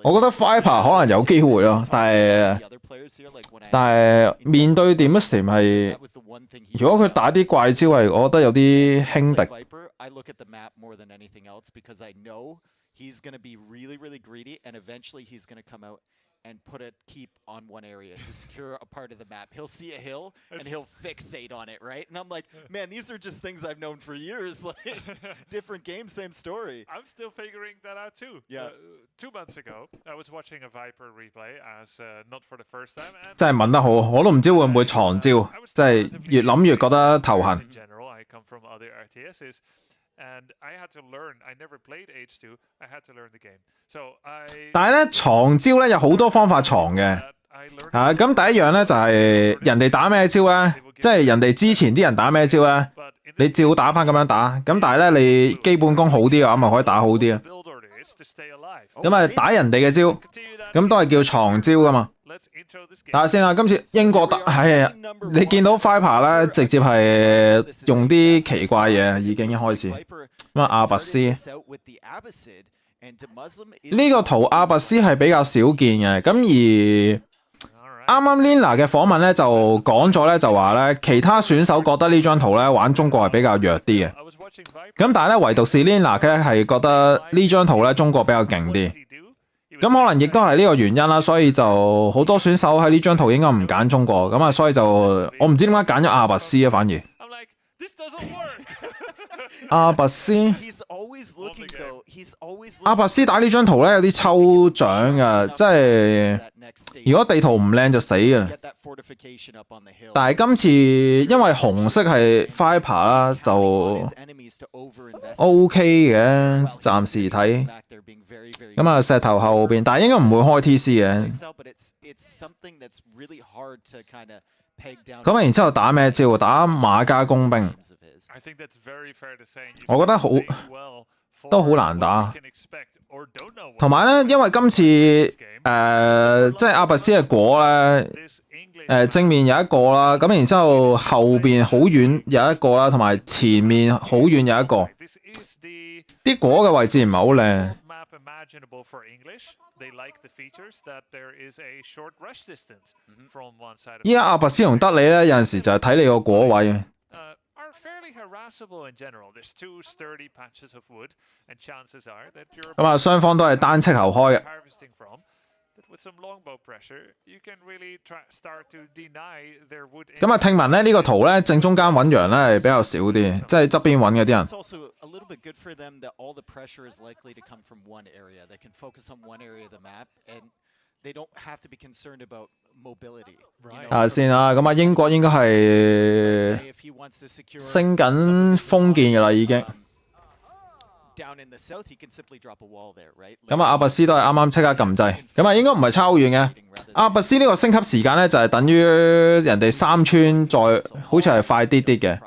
我覺得 Viper 可能有機會咯，但係面對 Demuslim 係，如果佢打啲怪招係，我覺得有啲輕敵。and put a keep on one area to secure a part of the map. He'll see a hill and he'll fixate on it, right? And I'm like, man, these are just things I've known for years. Like, different game, same story. I'm still figuring that out too. Yeah. 2 months ago, I was watching a Viper replay as not for the first time. 真係問得好，我都唔知會唔會藏招，真係越諗越覺得頭痕。In general, I come from other RTSs. And I had to learn. I never played H2. I had to learn the game. So I. 但係咧藏招咧有好多方法藏嘅。咁第一樣咧就係人哋打咩招咧，即係人哋之前啲人打咩招咧，你照打翻咁樣打。咁但係咧你基本功好啲嘅話，咪可以打好啲啊。咁啊打人哋嘅招，咁都係叫藏招噶嘛。睇下先啊，今次英國係你見到 Viper 咧，直接係用啲奇怪嘢，已經一開始。咁啊，阿拔斯呢個圖阿拔斯係比較少見嘅。咁而啱啱 Lina 嘅訪問咧就講咗咧，就話咧其他選手覺得呢張圖咧玩中國係比較弱啲嘅。咁但係咧唯獨是 Lina 咧係覺得呢張圖咧中國比較勁啲。咁可能亦都係呢個原因啦，所以就好多選手喺呢張圖應該唔揀中國，咁啊，所以就我唔知點解揀咗阿拔斯啊，反而阿拔斯，阿拔斯打呢張圖咧有啲抽獎噶，即係如果地圖唔靚就死啊！但係今次因為紅色係 Viper 啦，就 OK 嘅，暫時睇。咁啊，石頭後邊，但係應該唔會開 TC 嘅。咁啊，然之後打咩招？打馬家工兵。我覺得都好難打。同埋咧，因為今次即係阿拔斯嘅果咧，正面有一個啦，咁然之後後邊好遠有一個啦，同埋前面好遠有一個。啲果嘅位置唔係好靚。依家阿拔斯同德里咧，有陣時就係睇你個果位。咁啊，雙方都係單斥後開嘅。咁啊，聽聞咧呢個圖咧正中間揾羊咧係比較少啲，即係側邊揾嗰啲人。睇下先啦，咁啊英國應該係升緊封建嘅啦，已經。咁啊，阿拔斯都係啱啱即刻撳掣，咁啊應該唔係差好遠嘅。阿拔斯呢個升級時間咧就係等於人哋三村再好似係快啲啲嘅。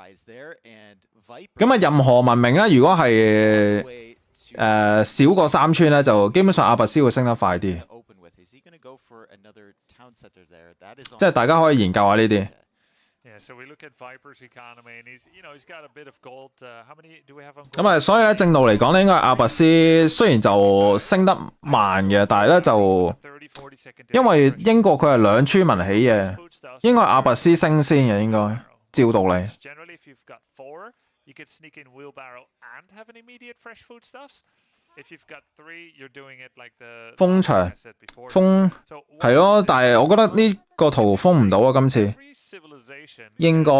咁啊，任何文明咧，如果係少過三村咧，就基本上阿拔斯會升得快啲。即係大家可以研究下呢啲。咁啊，所以咧正路嚟講咧，應該阿拔斯雖然就升得慢嘅，但係咧就因為英國佢係兩村民起嘅，應該係阿拔斯升先嘅，應該照道理。封牆，封係咯，但係我覺得呢個圖封唔到啊，今次應該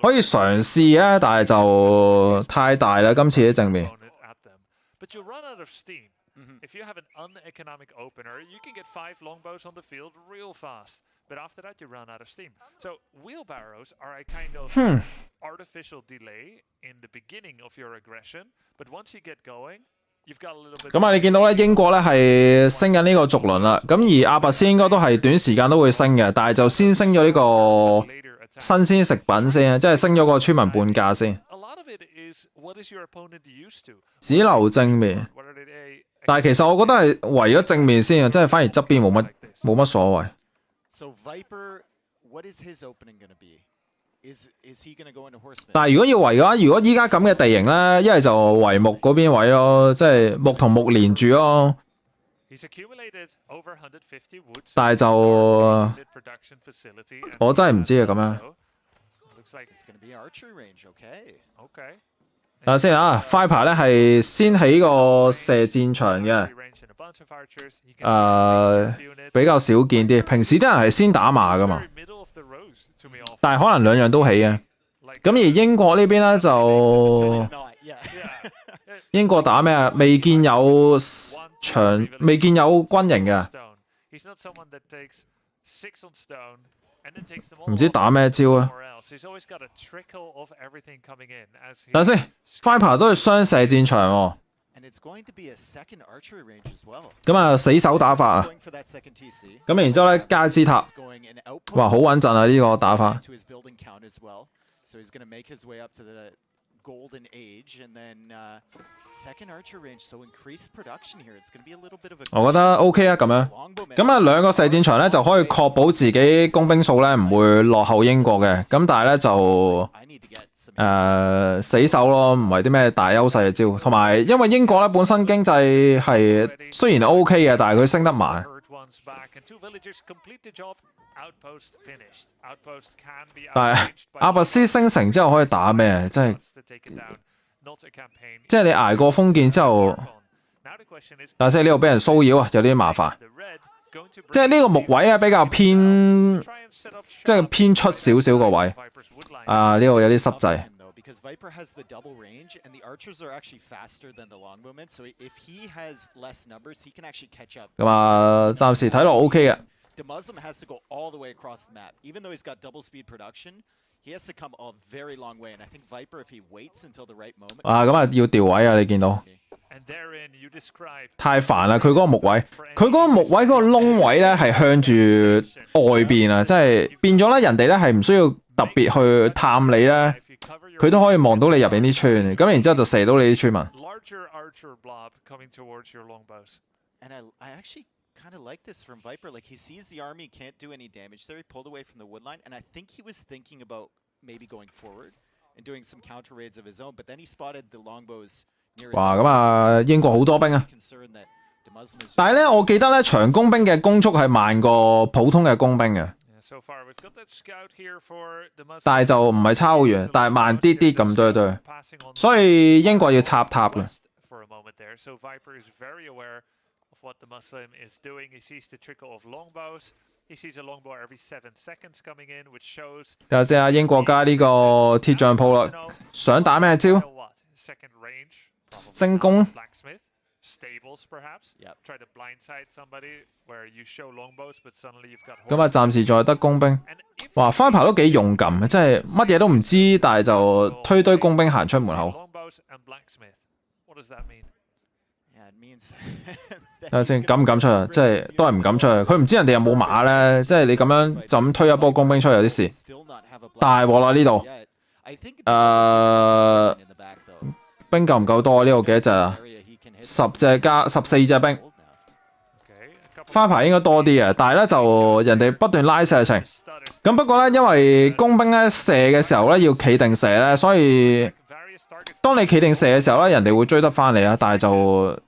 可以嘗試啊，但係就太大啦，今次喺正面。But after that, you run out of steam. So wheelbarrows are a kind of artificial delay in the beginning of your aggression. But once you get going, you've got a little bit. 咁啊，你見到咧英國咧係升緊呢個續輪啦。咁而阿拔斯應該都係短時間都會升嘅，但係就先升咗呢個新鮮食品先，即係升咗個村民半價先。只留正面，但係其實我覺得係圍咗正面先啊，即係反而側邊冇乜所謂。So Viper, what is his opening going to be? Is he going to go into horseman? 但係如果要圍嘅話，如果依家咁嘅地形咧，一係就圍木嗰邊位咯，即係木同木連住咯。但係就我真係唔知啊咁樣。等下先啊 ，Viper 咧係先起個射箭場嘅，比較少見啲。平時啲人係先打馬噶嘛，但係可能兩樣都起嘅。咁而英國呢邊咧就英國打咩啊？未見有未見有軍營嘅，唔知打咩招啊？等下先 ，Viper 都係雙射箭場喎。咁啊，死手打法啊！咁然之後咧，加支塔，哇，好穩陣啊！呢個打法。golden age and then second archer range so increased production here it's going to be a little bit of a 我覺得 OK 啊咁樣，咁啊兩個射箭場咧就可以確保自己工兵數咧唔會落後英國嘅，咁但係咧就死守咯，唔係啲咩大優勢嘅招，同埋因為英國咧本身經濟係雖然 OK 嘅，但係佢升得慢。但係阿拔斯升城之後可以打咩？即係你捱過封建之後，但係呢度俾人騷擾啊，有啲麻煩。即係呢個木位咧比較偏，即係偏出少少個位。啊，呢度有啲濕滯。Because Viper has the double range and the archers are actually faster than the longbowmen, so if he has less numbers, he can actually catch up. 咁啊，暫時睇落 OK 嘅。The Muslim has to go all the way across the map, even though he's got double speed production. He has to come a very long way, and I think Viper, if he waits until the right moment. 啊，咁啊要調位啊！你見到太煩啦！佢嗰個木位，佢嗰個木位嗰個窿位咧係向住外邊啊，即係變咗咧，人哋咧係唔需要特別去探你咧。佢都可以望到你入邊啲村，咁然之後就射到你啲村民。And I actually kind of like this from Viper. Like he sees the army can't do any damage there. He pulled away from the wood line, and I think he was thinking about maybe going forward and doing some counter raids of his own. But then he spotted the longbows near his. 哇，咁啊，英國好多兵啊！但係咧，我記得咧，長弓兵嘅攻速係慢過普通嘅弓兵嘅。但係就唔係差好遠，但係慢啲啲咁多對，所以英國要插塔嘅。睇下先啊，英國加呢個鐵匠鋪啦，想打咩招？精攻。咁啊，暫時仲係得工兵。哇，翻牌都幾勇敢，即係乜嘢都唔知，但係就推堆工兵行出門口。睇下先，敢唔敢出啊？即係都係唔敢出啊！佢唔知人哋有冇馬咧，即係你咁樣就咁推一波工兵出去有啲事。大鑊啦呢度。兵夠唔夠多？呢度幾多隻啊？10隻加14隻兵。花牌應該多啲嘅，但係咧就人哋不斷拉射程。咁不過咧，因為工兵咧射嘅時候咧要企定射咧，所以當你企定射嘅時候咧，人哋會追得翻嚟啊。但係就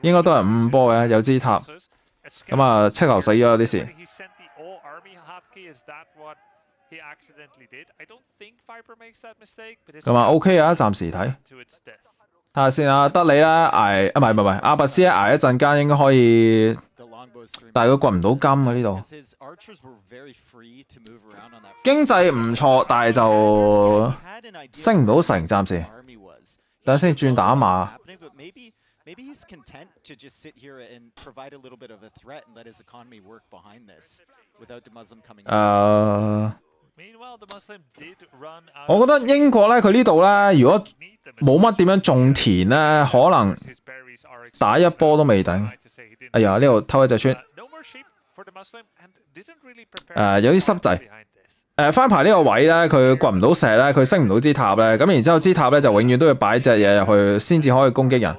應該都係5波嘅，有支塔。咁啊，赤牛死咗有啲事。咁啊 OK 啊，暫時睇。睇下先啊，得你啦，捱啊唔係，阿拔斯咧捱一陣間應該可以，但係佢掘唔到金啊呢度。經濟唔錯，但係就升唔到城，暫時。等下先轉打馬。我覺得英國咧，佢呢度咧，如果冇乜點樣種田咧，可能打一波都未頂。哎呀，呢度偷一隻村。有啲濕滯。翻牌呢個位咧，佢掘唔到石咧，佢升唔到支塔咧，咁然之後支塔咧就永遠都要擺隻嘢入去，先至可以攻擊人。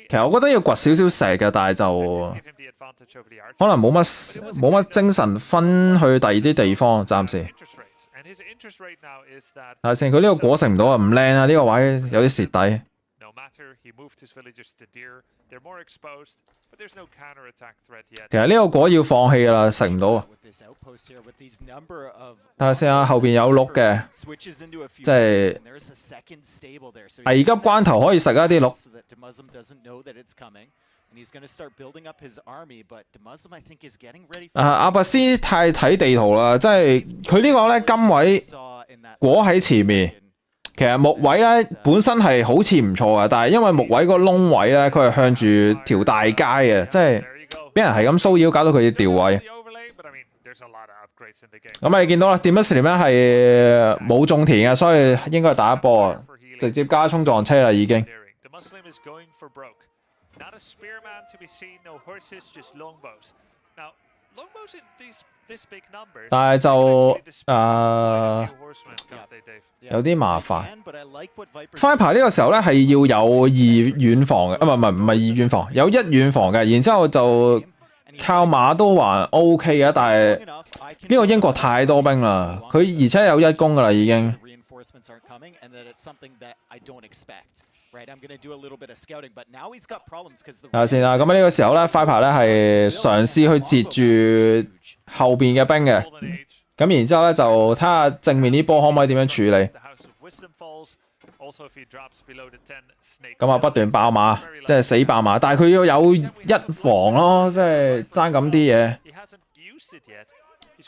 其實我覺得要掘少少石嘅，但係就可能冇乜精神分去第二啲地方，暫時。睇下先，佢呢個果食唔到啊，唔靚啊，呢個位有啲蝕底。其實呢個果要放棄㗎啦，食唔到啊！睇下先啊，後邊有鹿嘅，即係危急關頭可以食一啲鹿。阿拔斯太睇地圖啦，即係佢呢個咧金位果喺前面，其實木位咧本身係好似唔錯嘅，但係因為木位個窿位咧，佢係向住條大街嘅，即係俾人係咁騷擾，搞到佢要調位。咁啊，你見到啦，Demuslim咧係冇種田嘅，所以應該係打一波啊，直接加衝撞車啦已經。但係就有啲麻煩。Viper 呢個時候咧係要有二遠防嘅，唔係二遠防，有一遠防嘅，然之後就靠馬都還 OK 嘅，但係呢個英國太多兵啦，佢而且有一攻噶啦已經。睇下先啦，咁呢個時候咧 ，Viper 咧係嘗試去截住後邊嘅兵嘅，咁然之後咧就睇下正面啲波可唔可以點樣處理。咁啊不斷爆馬，即係死爆馬，但係佢要有一防咯，即係爭咁啲嘢。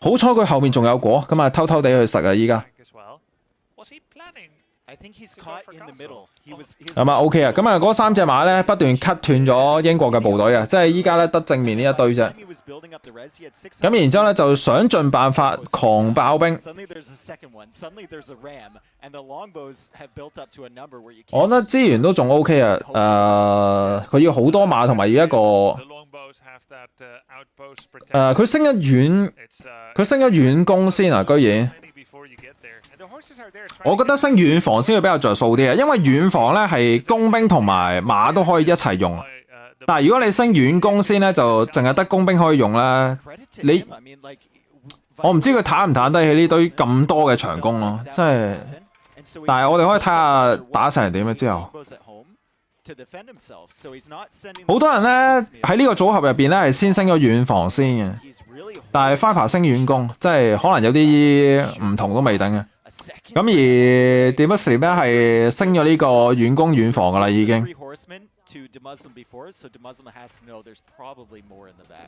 好彩佢後面仲有果，咁啊偷偷地去食啊依家。咁啊 OK 啊，咁啊嗰3隻馬咧不斷 cut 斷咗英國嘅部隊啊，即係依家咧得正面呢一堆啫。咁然之後咧就想盡辦法狂爆兵。我覺得資源都仲 OK 啊，佢要好多馬同埋要一個佢升咗遠攻先啊，居然。我覺得升遠防先會比較着數啲啊，因為遠防咧係工兵同埋馬都可以一齊用，但係如果你升遠攻先咧，就淨係得工兵可以用咧。我唔知佢彈唔彈得起呢堆咁多嘅長弓咯，即係。但係我哋可以睇下打成點啊之後。好多人咧喺呢個組合入邊咧係先升咗遠防先嘅，但係 Viper 升遠攻，即係可能有啲唔同都未定嘅。咁而 Demuslim 咧係升咗呢個遠攻遠防噶啦已經。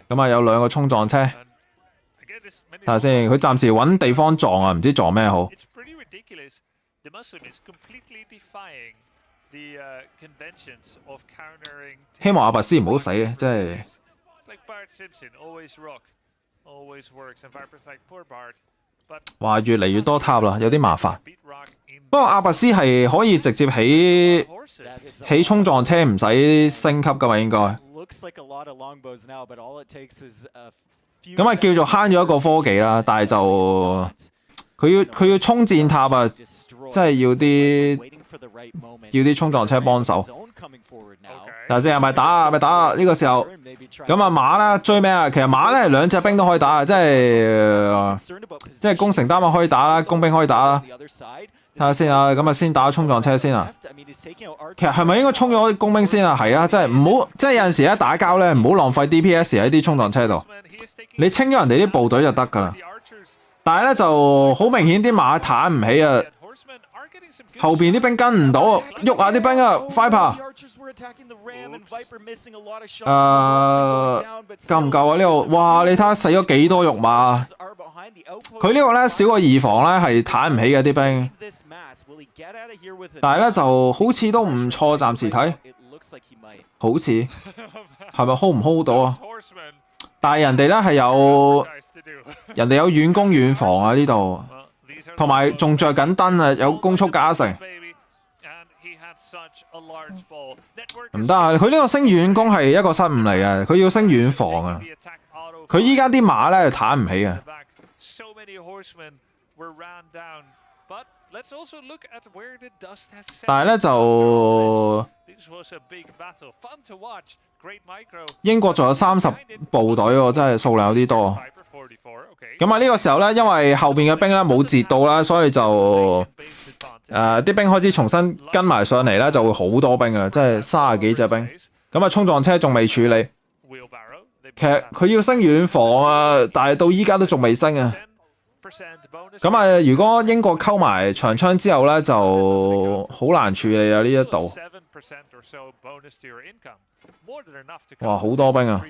咁啊有2個衝撞車，睇下先，佢暫時揾地方撞啊，唔知撞咩好。希望阿拔斯唔好死啊！真係。哇，越嚟越多塔啦，有啲麻煩。不過阿拔斯係可以直接起衝撞車，唔使升級噶嘛，應該。咁啊叫做慳咗一個科技啦，但係就佢要衝箭塔啊，真係要啲衝撞車幫手。睇下先係咪打啊？咪打啊！呢個時候，咁啊馬啦追咩啊？其實馬咧2隻兵都可以打啊，即係攻城單馬可以打啦，工兵可以打啦。睇下先啊，咁啊先打衝撞車先啊。其實係咪應該衝咗工兵先啊？係啊，即係唔好，即係有陣時一打交咧，唔好浪費 DPS 喺啲衝撞車度，你清咗人哋啲部隊就得噶啦。但係咧就好明顯啲馬彈唔起啊。後邊啲兵跟唔到，喐下啲兵啊 ！Viper， 夠唔夠啊？呢度，哇！你睇下死咗幾多肉馬，佢呢個咧少個2防咧係彈唔起嘅啲兵，但係咧就好似都唔錯，暫時睇，好似係咪 hold 唔 hold 到啊？但係人哋咧係人哋有遠攻遠防啊呢度。同埋仲着緊燈啊，有攻速加成。唔得啊！佢呢個升遠攻係一個失誤嚟嘅，佢要升遠防啊。佢依家啲馬咧彈唔起啊。但係咧就英國仲有30部隊喎，真係數量有啲多。咁啊呢個時候咧，因為後邊嘅兵咧冇截到啦，所以就啲兵開始重新跟埋上嚟咧，就會好多兵啊，即係30幾隻兵。咁啊，衝撞車仲未處理。其實佢要升遠防啊，但係到依家都仲未升啊。咁啊，如果英國溝埋長槍之後咧，就好難處理啊呢一度。哇，好多兵啊！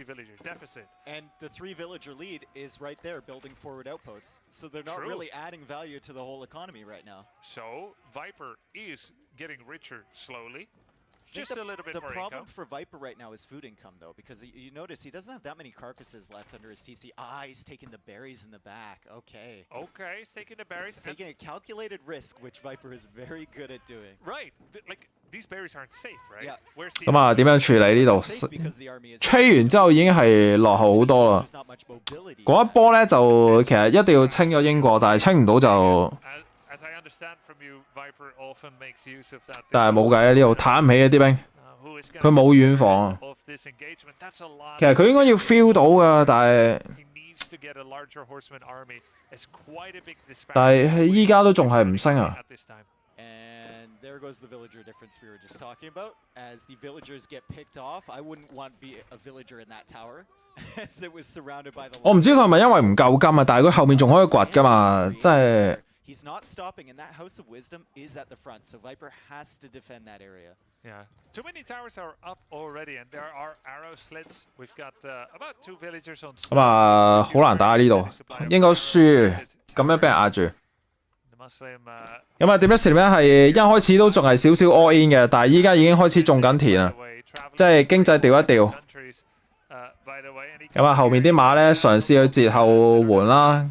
And the 3 villager lead is right there building forward outposts. So they're not really adding value to the whole economy right now. So Viper is getting richer slowly. Just a little bit more The problem income. for Viper right now is food income, though, because you notice he doesn't have that many carcasses left under his TC. Ah, he's taking the berries in the back. Okay. Okay, he's taking the berries. He's taking a calculated risk, which Viper is very good at doing. Right. Like, these berries aren't safe, right? Yeah. Where's the 咁啊，點樣處理呢度？吹完之後已經係落後好多啦。嗰一波咧就其實一定要清咗英國，但係清唔到就。 As I understand from you, Viper often makes use of that. 但係冇計啊！呢度攤唔起啊啲兵，佢冇遠防啊。其實佢應該要 feel 到噶，但係依家都仲係唔升啊。 And there goes the villager difference we were just talking about. As the villagers get picked off, I wouldn't want to be a villager in that tower, as it was surrounded by the. 我唔知佢係咪因為唔夠金啊，但係佢後面仲可以掘噶嘛，即係。 He's not stopping, and that House of Wisdom is at the front, so Viper has to defend that area. Yeah, too many towers are up already, and there are arrow slits. We've got about 2 villagers on. 咁啊，好難打呢度，應該輸，咁樣俾人壓住。咁啊，點樣事咧？係一開始都仲係少少 all in 嘅，但係依家已經開始種緊田啦，即係經濟調一調。咁啊，後面啲馬咧嘗試去截後援啦。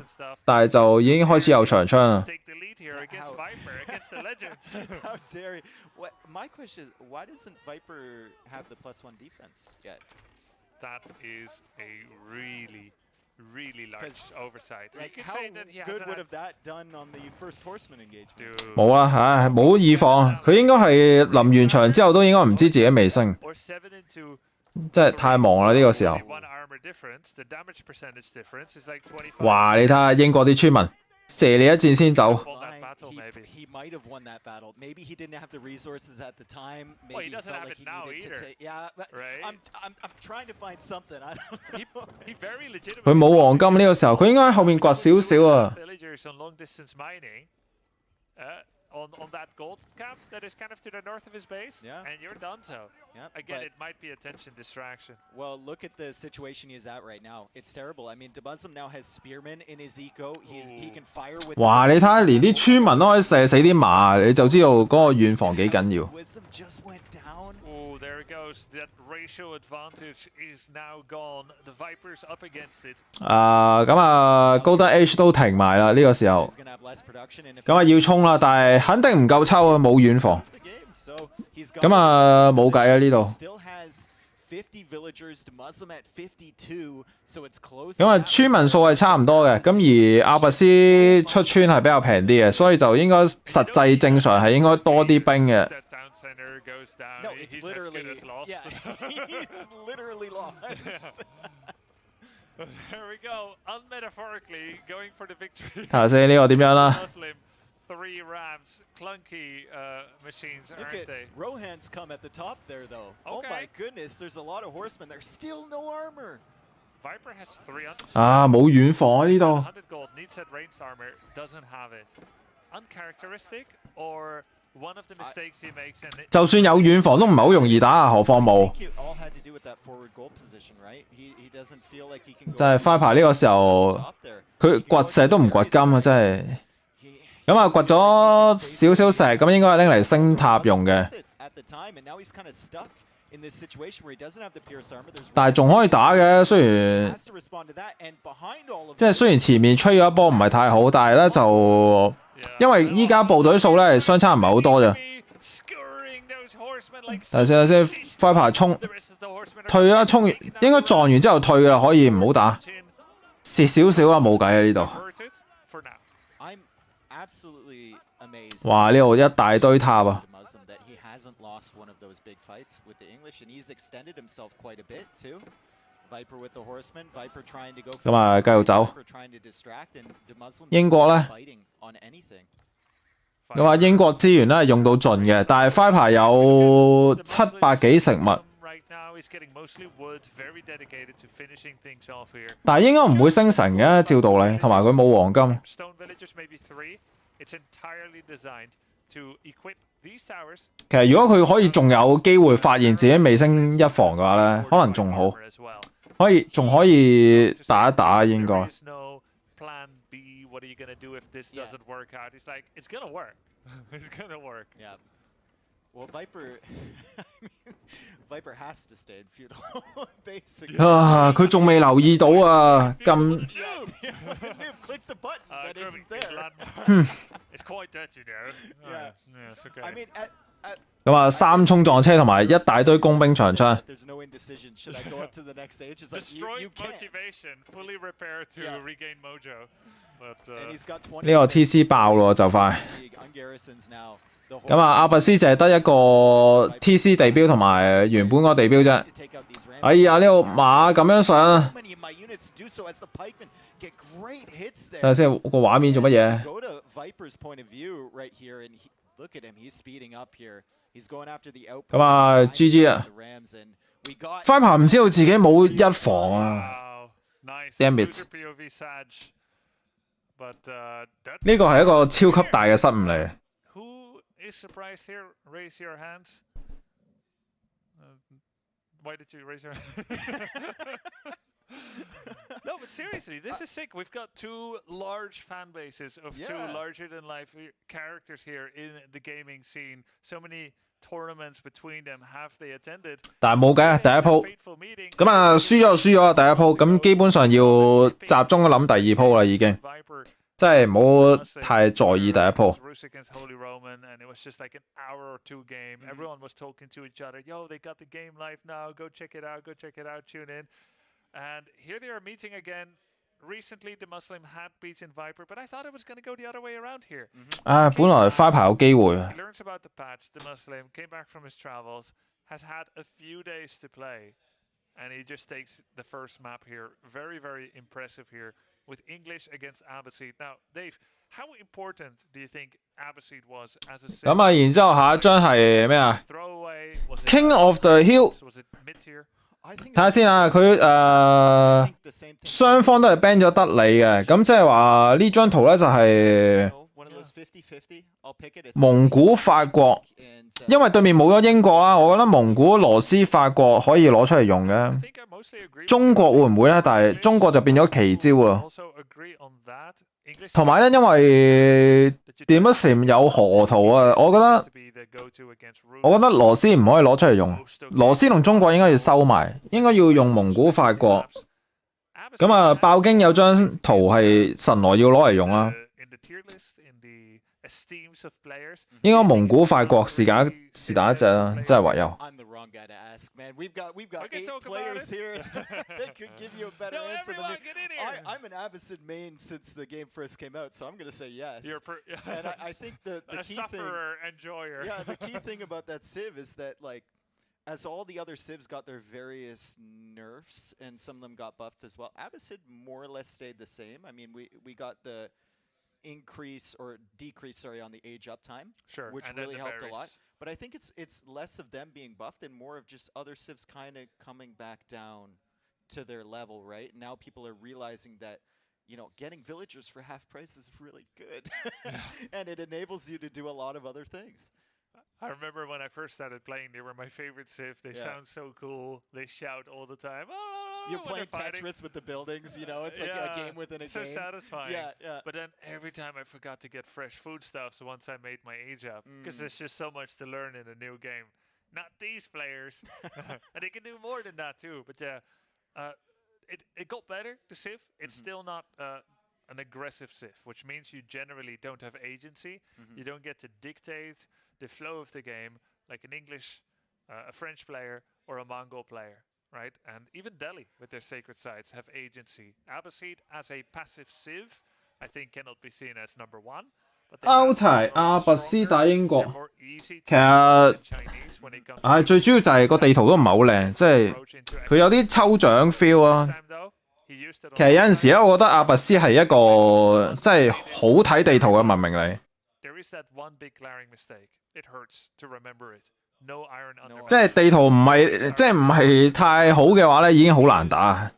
但係就已經開始有長槍啦。How dare he? What, my question is, why doesn't Viper have the +1 defense yet? That is a really large oversight. Like, how good would have that done on the first horseman engagement? 冇啊，唉，冇意防，佢應該係臨完場之後都應該唔知自己未升，即係太忙啦呢個時候。哇！你睇下英國啲村民射你一箭先走。 He might have won that battle. Maybe he didn't have the resources at the time. Maybe well, he doesn't have it now either. Yeah, but right? I'm trying to find something. I don't know. He very legitimately. 佢冇黃金呢個時候，佢應該喺後面掘少少啊。 On that gold camp that is kind of to the north of his base, and you're done so. Again, it might be attention distraction. Well, look at the situation he's at right now. It's terrible. I mean, Muslim now has spearmen in his eco. He can fire with. 哇！你睇下，連啲村民都可以射死啲馬，你就知道嗰個遠防幾緊要。 Oh, there it goes. That racial advantage is now gone. The Vipers up against it. 咁啊，Golden Age 都停埋啦呢個時候。咁啊要衝啦，但係肯定唔夠抽啊，冇遠防。咁啊冇計啊呢度。咁啊村民數係差唔多嘅，咁而阿拔斯出村係比較平啲嘅，所以就應該實際正常係應該多啲兵嘅。 No, it's literally yeah. He's literally lost. There we go, unmetaphorically going for the victory. 睇下先呢個點樣啦。 3 rams, clunky machines, Look aren't at they? Rohan's come at the top there, though. Oh my goodness, there's a lot of horsemen. There's still no armor. Viper has 300. 啊，冇遠防喺呢度。 100 gold needs that ranged armor, doesn't have it. Uncharacteristic or one of the mistakes he makes and 就算有遠防都唔係好容易打啊，何況冇。就係花牌呢個時候，佢掘石都唔掘金啊，真係。咁啊，掘咗少少石，咁應該係拎嚟升塔用嘅。但係仲可以打嘅，雖然即係雖然前面吹咗一波唔係太好，但係咧就因為依家部隊數咧相差唔係好多啫。睇先睇先，快牌衝退啦，衝完應該撞完之後退啦，可以唔好打，蝕少少啊，冇計啊呢度。哇！呢度一大堆塔啊！ 咁啊，繼續走。英國咧咁啊，英國資源咧係用到盡嘅，但係 Viper 有700幾食物，但係應該唔會升城嘅，照道理，同埋佢冇黃金。其實如果佢可以仲有機會發現自己未升一房嘅話咧，可能仲好，仲可以打一打應該。What are you gonna do if this doesn't work out? He's like, it's gonna work. It's gonna work. Yeah. Well, Viper, I mean, Viper has to stay in feudal, basically. 啊，佢仲未留意到啊，咁。Click the button that isn't there. It's quite dead, you know. Yeah. Yes, okay. I mean, 咁啊，3衝撞車同埋一大堆工兵長槍。There's no indecision. Should I go up to the next stage? It's like Destroyed you can't. motivation, fully repair to regain mojo. But, And he's got 20. 呢個 TC 爆咯，就快。咁啊，阿拔斯就係得一個 TC 地標同埋原本個地標啫。哎呀，呢個馬咁樣上。等下先，個畫面做乜嘢？ Go to Viper's point of view right here, and look at him. He's speeding up here. He's going after the outpost. 咁啊，GG 啊 ！Viper 唔知道自己冇一防啊 ！Damn it！ 呢個係一個超級大嘅失誤嚟。Who is surprised here? Raise your hands. Why did you raise your hand? No, but seriously, this is sick. We've got two large fan bases of two larger-than-life characters here in the gaming scene. So many tournaments between them. Have they attended? 但係冇計，第一鋪咁啊，輸咗就輸咗啊！第一鋪咁基本上要集中諗第二鋪啦，已經。真係唔好太在意第一鋪。And it was just like an hour or two game. Everyone was talking to each other. Yo, they got the game live now. Go check it out. Go check it out. Tune in. And here they are meeting again. Recently, the Muslim had beaten Viper, but I thought it was going to go the other way around here. 啊，本來Viper有機會。He learns about the patch. The Muslim came back from his travels, has had a few days to play, and he just takes the first map here. Very, very impressive here with English against Abbasid. Now, Dave, how important do you think Abbasid was as a? 咁啊，然之後下一張係咩啊 ？King of the Hill。睇下先啊，佢雙方都係 ban 咗德里嘅，咁即係話呢張圖咧就係蒙古法國，因為對面冇咗英國啊，我覺得蒙古、羅斯、法國可以攞出嚟用嘅。中國會唔會咧？但係中國就變咗奇招啊！同埋咧，因為點乜成有河圖啊，我覺得羅斯唔可以攞出嚟用，羅斯同中國應該要收埋，應該要用蒙古、法國。咁啊，爆經有張圖係神羅要攞嚟用啦。應該蒙古、法國是但一隻啦，真係唯有。Man, we've got 8 players here that could give you a better answer than me. I'm an Abbasid main since the game first came out, so I'm going to say yes. And I think the key sufferer, enjoyer. Yeah, the key thing about that civ is that like as all the other civs got their various nerfs and some of them got buffed as well, Abbasid more or less stayed the same. I mean, we got the increase or decrease, sorry, on the age uptime, which really helped a lot. But I think it's less of them being buffed and more of just other civs kind of coming back down to their level, right? Now people are realizing that, you know, getting villagers for half price is really good. And it enables you to do a lot of other things. I remember when I first started playing, they were my favorite civ. They sound so cool. They shout all the time. Oh, you're playing Tetris with the buildings, you know, it's like a game within a so game. So satisfying. Yeah. But then every time I forgot to get fresh foodstuffs once I made my age up, because there's just so much to learn in a new game. Not these players. And they can do more than that too. But yeah, it got better, the civ. It's still not an aggressive civ, which means you generally don't have agency. You don't get to dictate the flow of the game like an English, a French player, or a Mongol player, right? And even Delhi, with their sacred sites, have agency. Abbasid, as a passive civ, I think cannot be seen as number one. 歐提阿拔斯打英國，其實最主要就係個地圖都唔係好靚，即係佢有啲抽獎 feel 啊。其實有陣時咧，我覺得阿拔斯係一個即係好睇地圖嘅文明嚟。is that one big glaring mistake. It hurts to remember it. No iron under. 即係地圖唔係太好嘅話咧，已經好難打。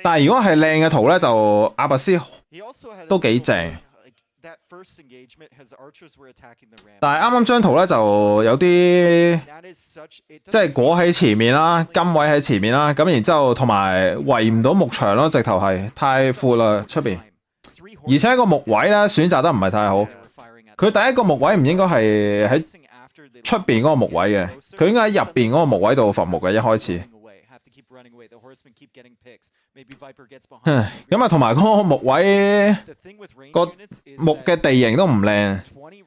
但係如果係靚嘅圖咧，就阿拔斯都幾正。但係啱啱張圖咧就有啲即係果喺前面啦，金位喺前面啦，咁然之後同埋圍唔到木牆咯，直頭係太闊啦出邊，而且個木位咧選擇得唔係太好。佢第一個木位唔應該係喺出邊嗰個木位嘅，佢應該喺入邊嗰個木位度伐木嘅一開始。咁啊，同埋嗰個木位個木嘅地形都唔靚，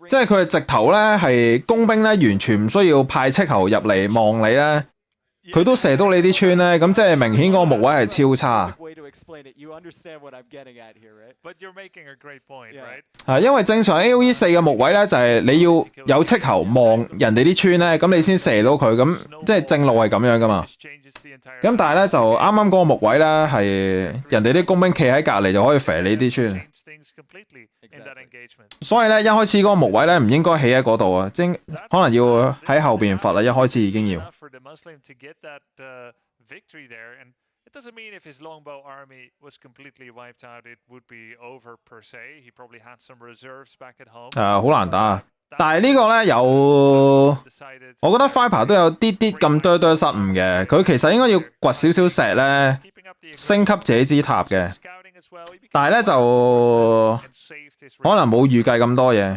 即係佢直頭咧係工兵咧，完全唔需要派斥候入嚟望你咧，佢都射到你啲村咧，咁即係明顯嗰個木位係超差。因為正常 AOE4 嘅木位咧就係你要有斥候望人哋啲村咧，咁你先射到佢，咁即係正路係咁樣噶嘛。咁但係咧就啱啱嗰個木位咧係人哋啲工兵企喺隔離就可以射你啲村，所以咧一開始嗰個木位咧唔應該起喺嗰度啊，可能要喺後邊罰啦，一開始已經要。It doesn't mean if his longbow army was completely wiped out, it would be over per se. He probably had some reserves back at home. 好難打，但係呢個咧有，我覺得 Viper 都有啲咁多失誤嘅。佢其實應該要掘少少石咧，升級自己支塔嘅，但係咧就可能冇預計咁多嘢。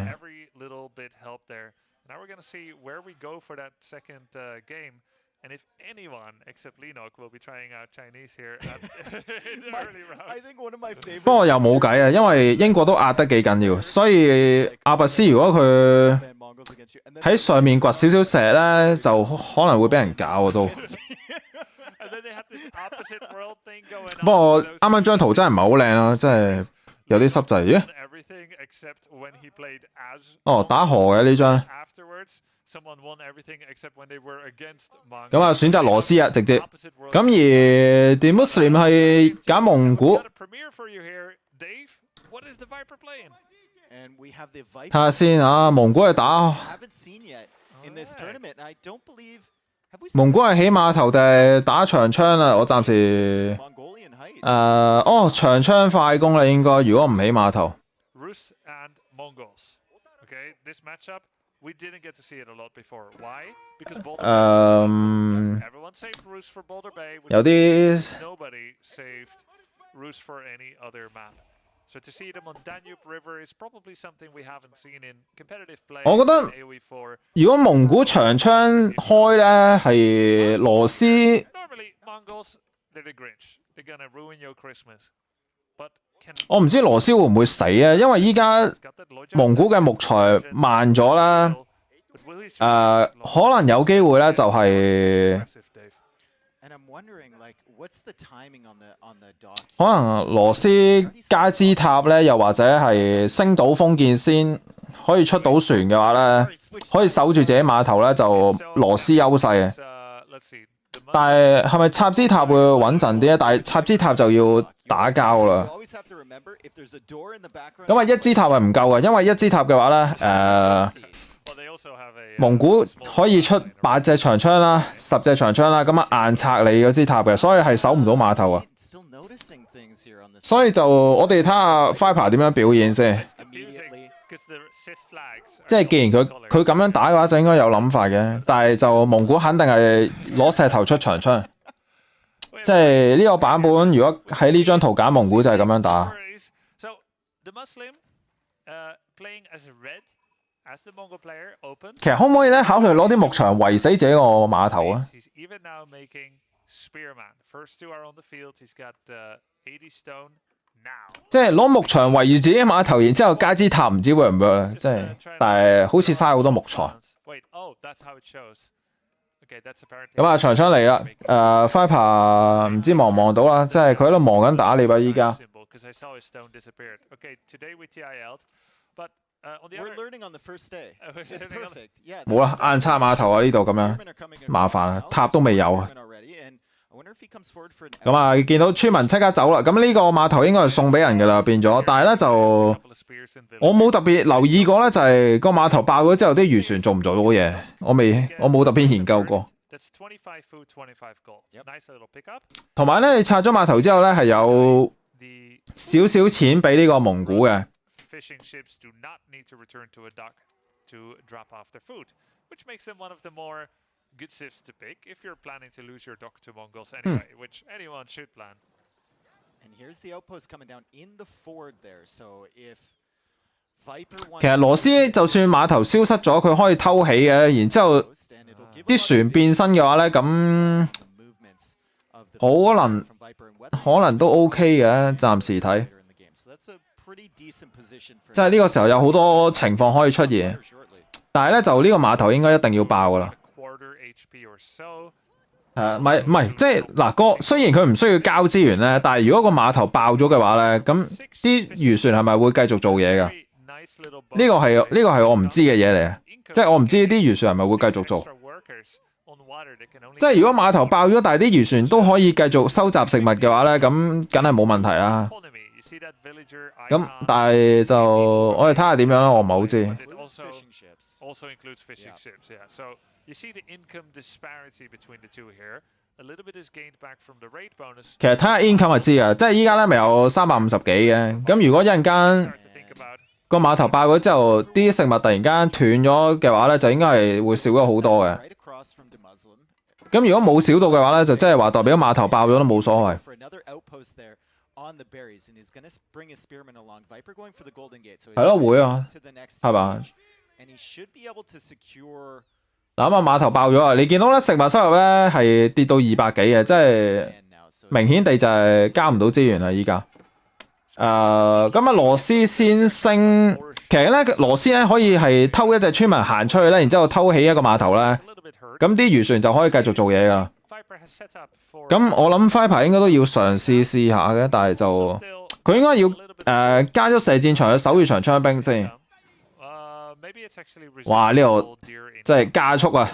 Now we're going to see where we go for that second game. And if anyone except Lenok will be trying out Chinese here in the early rounds. I think one of my favorite. 不過又冇計啊，因為英國都壓得幾緊要，所以阿拔斯如果佢喺上面掘少少石咧，就可能會俾人搞啊都。不過啱啱張圖真係唔係好靚啊，真係有啲濕滯嘅。哦，打河嘅呢張。咁啊，選擇羅斯啊，直接。咁而 The Muslim 係揀蒙古。睇下先啊，蒙古係打。蒙古係起碼頭定係打長槍啊？我暫時長槍快攻啦，應該。如果唔起碼頭。We didn't get to see it a lot before. Why? Because Boulder Bay. Everyone saved Rus for Boulder Bay. Nobody saved Rus for any other map. So to see them on Danube River is probably something we haven't seen in competitive play. 我覺得如果蒙古長槍開咧係羅斯。Normally Mongols they're the Grinch. They're gonna ruin your Christmas. But 我唔知羅斯會唔會死啊，因為依家蒙古嘅木材慢咗啦，可能有機會咧就係可能羅斯加支塔咧，又或者係星島封建先可以出到船嘅話咧，可以守住自己碼頭咧，就羅斯優勢嘅。但係咪插支塔會穩陣啲咧？但係插支塔就要打交啦。咁啊，一支塔係唔夠嘅，因為一支塔嘅話咧，蒙古可以出8隻長槍啦、10隻長槍啦，咁啊硬拆你嗰支塔嘅，所以係守唔到碼頭啊。所以就我哋睇下 Viper 點樣表現先。即係既然佢咁樣打嘅話，就應該有諗法嘅。但係就蒙古肯定係攞石頭出長槍。即係呢個版本，如果喺呢張圖揀蒙古就係咁樣打。其實可唔可以咧考慮攞啲木牆圍死自己個碼頭啊？即係攞木牆圍住自己碼頭，然之後加支塔，唔知 work 唔 work 咧？即係，但係好似嘥好多木材。咁啊，長槍嚟啦！Viper 唔知望唔望到啦，即係佢喺度望緊打獵啊！依家。冇啦，硬插碼頭啊！呢度咁樣麻煩啊，塔都未有啊。咁啊，見到村民即刻走啦。咁呢個碼頭應該係送俾人㗎啦，變咗。但係咧就我冇特別留意過咧，就係個碼頭爆咗之後，啲漁船做唔做到嘢？我冇特別研究過。同埋咧，你拆咗碼頭之後咧，係有少少錢俾呢個蒙古嘅。good ships to pick if you're planning to lose your dock to Mongols anyway, which anyone should plan. And here's the outpost coming down in the ford there. So if Viper 其實羅斯就算碼頭消失咗，佢可以偷起嘅，然之後啲船變身嘅話咧，咁可能都 OK 嘅，暫時睇。即係呢個時候有好多情況可以出現，但係咧就呢個碼頭應該一定要爆㗎啦。唔係，即係嗱雖然佢唔需要交資源咧，但係如果個碼頭爆咗嘅話咧，咁啲漁船係咪會繼續做嘢㗎？呢個係我唔知嘅嘢嚟嘅，即係我唔知啲漁船係咪會繼續做。即係如果碼頭爆咗，但係啲漁船都可以繼續收集食物嘅話咧，咁梗係冇問題啦。咁但係就我哋睇下點樣啦，我唔係好知。Also includes fishing ships, yeah. So you see the income disparity between the two here. A little bit is gained back from the rate bonus. 其實睇下 income 就知啊，即係依家咧咪有350幾嘅，咁如果一陣間個碼頭爆咗之後，啲食物突然間斷咗嘅話咧，就應該係會少咗好多嘅。咁如果冇少到嘅話咧，就即係話代表碼頭爆咗都冇所謂。係咯，會啊，係嘛？嗱咁啊，碼頭爆咗啊！你見到咧食物收入咧係跌到200幾嘅，即係明顯地就係交唔到資源啦依家。咁啊羅斯先升，其實咧羅斯咧可以係偷一隻村民行出去咧，然之後偷起一個碼頭咧，咁啲漁船就可以繼續做嘢噶。咁我諗 Viper 應該都要嘗試下嘅，但係就佢應該要加咗射箭場去守住長槍兵先。哇！呢度即係加速啊，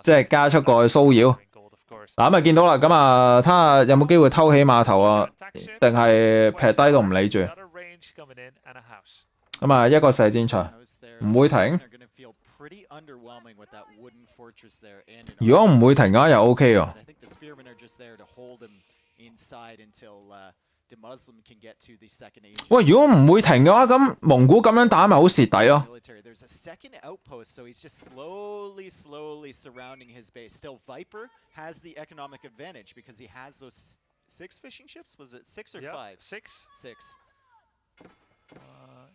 即係加速過去騷擾。嗱咁啊見到啦，咁啊睇下有冇機會偷起碼頭啊，定係劈低都唔理住。咁啊一個射箭場唔會停。如果唔會停嘅話又 OK 喎。喂，如果唔會停嘅話，咁蒙古咁樣打咪好蝕底咯。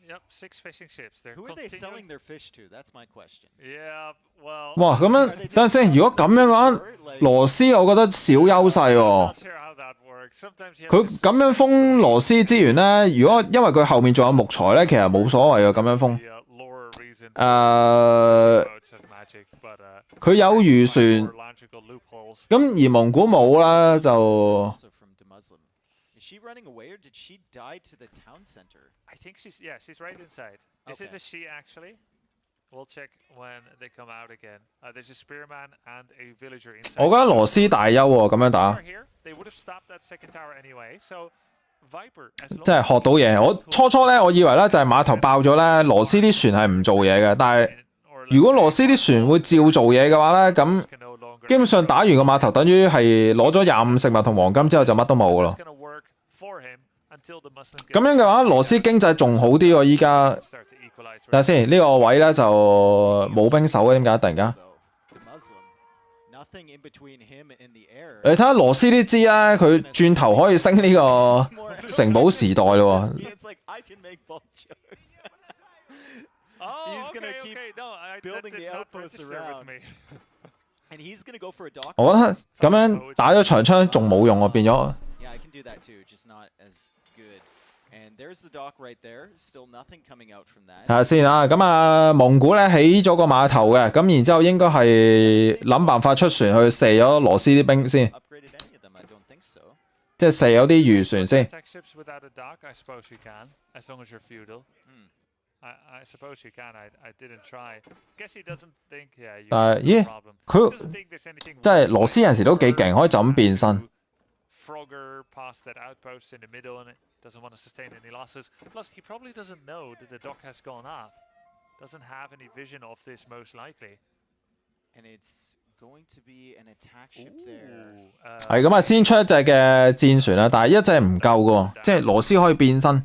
Yep, 6 fishing ships. Who are they selling their fish to? That's my question. Yeah, well. 哇，咁樣等陣先，如果咁樣嘅話，羅斯我覺得少優勢喎。佢咁樣封羅斯資源咧，如果因為佢後面仲有木材咧，其實冇所謂嘅咁樣封。佢有漁船，咁而蒙古冇啦，就。Is she running away or did she die to the town center? I think she's right inside. Is it a she actually? We'll check when they come out again. There's a spearman and a villager inside. 我覺得羅斯大優喎，咁樣打。They would have stopped that second tower anyway. So Viper, 即係學到嘢。我初咧，我以為咧就係碼頭爆咗咧，羅斯啲船係唔做嘢嘅。但係如果羅斯啲船會照做嘢嘅話咧，咁基本上打完個碼頭，等於係攞咗25食物同黃金之後就乜都冇噶咯。咁樣嘅話，羅斯經濟仲好啲喎，依家。睇下先，呢個位咧就冇兵守嘅，點解突然間？你睇下羅斯啲支咧，佢轉頭可以升呢個城堡時代咯喎。我覺得咁樣打咗長槍仲冇用喎，變咗。睇下先啊，咁啊蒙古咧起咗個碼頭嘅，咁然之後應該係諗辦法出船去射咗羅斯啲兵先，即係射咗啲漁船先。I suppose you can. I didn't try. Guess he doesn't think. Yeah. 但係咦，佢即係羅斯有陣時都幾勁，可以就咁變身。Frogger past that outpost in the middle and it doesn't want to sustain any losses. Plus, he probably doesn't know that the dock has gone up. Doesn't have any vision of this most likely. And it's going to be an attack ship there. 係咁啊，先出一隻嘅戰船啦，但係一隻唔夠嘅，即係羅斯可以變身，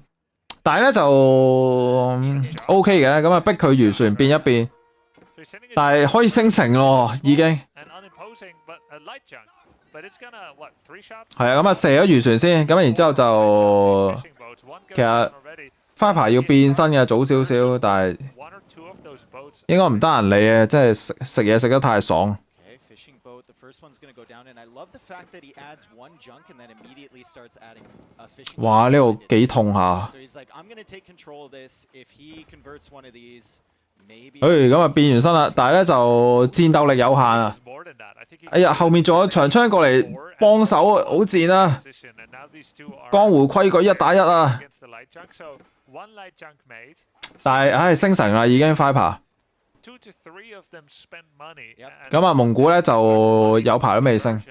但係咧就OK 嘅，咁啊逼佢漁船變一變，但係可以升城咯，已經。係啊，咁啊射咗漁船先，咁然之後就其實花牌要變身嘅早少少，但係應該唔得閒理啊，即係食嘢食得太爽。哇！呢度幾痛下。咁啊變完身啦，但係咧就戰鬥力有限啊！哎呀，後面仲有長槍過嚟幫手，好賤啊！江湖規矩1打1啊！但係唉升城啦，已經 Viper。咁啊蒙古咧就有排都未升，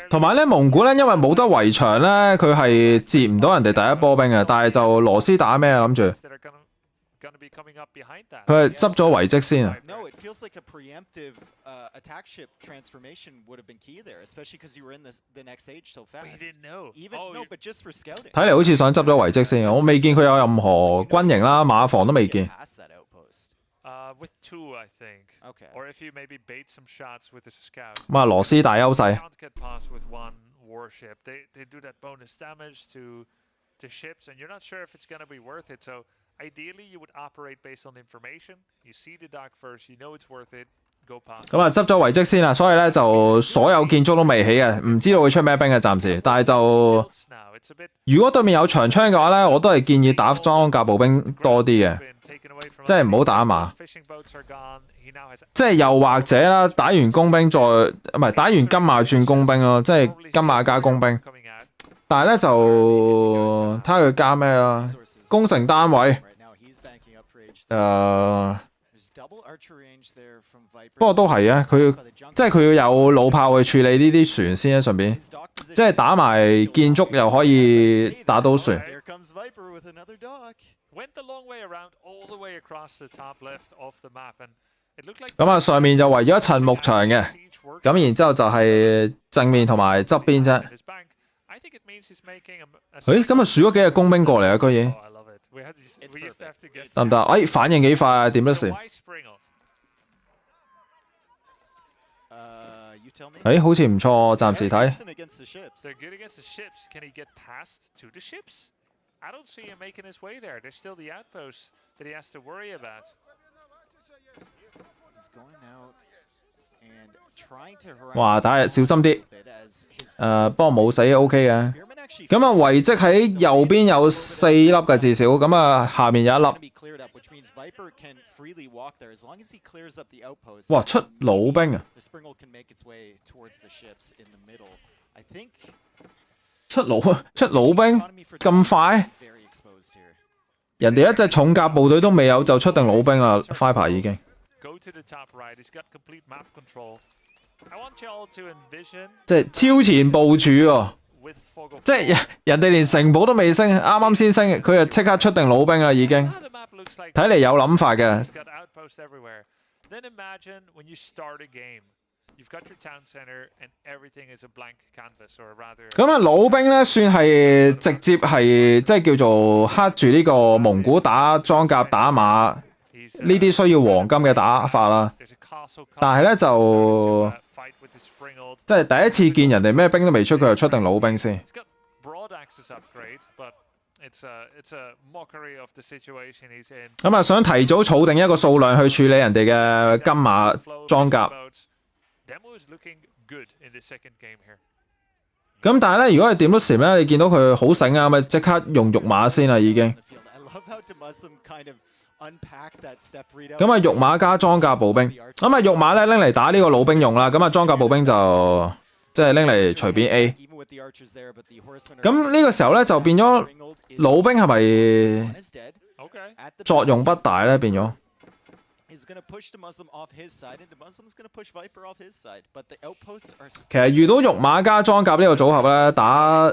同埋咧蒙古咧因為冇得圍牆咧，佢係截唔到人哋第一波兵嘅，但係就羅斯打咩啊諗住？佢係執咗遺跡先啊！ No, it feels like a preemptive attack ship transformation would have been key there, especially because you were in the next age so fast. But he didn't know. Even no, but just for scouting. 睇嚟好似想執咗遺跡先，我未見佢有任何軍營啦、馬房都未見。With 2, I think. Okay. Or if you maybe bait some shots with the scout. 咁啊，羅斯大優勢。Can't get past with one warship. They do that bonus damage to ships, and you're not sure if it's going to be worth it. So ideally, you would operate based on information. You see the dock first, you know it's worth it. Go past. 咁啊，執咗遺跡先啦，所以咧就所有建築都未起嘅，唔知道會出咩兵嘅暫時。但係就如果對面有長槍嘅話咧，我都係建議打裝甲步兵多啲嘅，即係唔好打馬。即係又或者啦，打完工兵再唔係打完金馬轉工兵咯，即係金馬加工兵。但係咧就睇下佢加咩啦，攻城單位。不過都係啊，佢即係佢要有老炮去處理呢啲船先啊，順便即係打埋建築又可以打到船。咁啊，上面就圍咗一層牧場嘅，咁然之後就係正面同埋側邊啫。誒，咁啊，數咗幾隻工兵過嚟啊，居然得唔得？誒，反應幾快啊，點都算。誒，好似唔錯，暫時睇。哇！打小心啲。不過冇死 OK 嘅。咁啊，遺跡喺右邊有4粒嘅至少，咁啊下面有1粒。哇！出老兵啊！出老兵咁快？人哋一隻重甲部隊都未有就出定老兵啦 ，Viper 已經。即係超前部署喎，即係人哋連城堡都未升，啱啱先升，佢就即刻出定老兵啦已經。睇嚟有諗法嘅。咁啊，老兵咧算係直接係即係叫做克住呢個蒙古打裝甲打馬呢啲需要黃金嘅打法啦。但係咧就即係第一次見人哋咩兵都未出，佢就出定老兵先。咁啊，想提早儲定一個數量去處理人哋嘅金馬裝甲。咁但係咧，如果係點都閃咧，你見到佢好醒啊，咪即刻用肉馬先啦已經。咁啊，肉馬加裝甲步兵，咁啊，肉馬咧拎嚟打呢個老兵用啦，咁啊，裝甲步兵就即係拎嚟隨便 A。咁呢個時候咧就變咗老兵係咪作用不大咧，變咗。其實遇到肉馬加裝甲呢個組合咧，打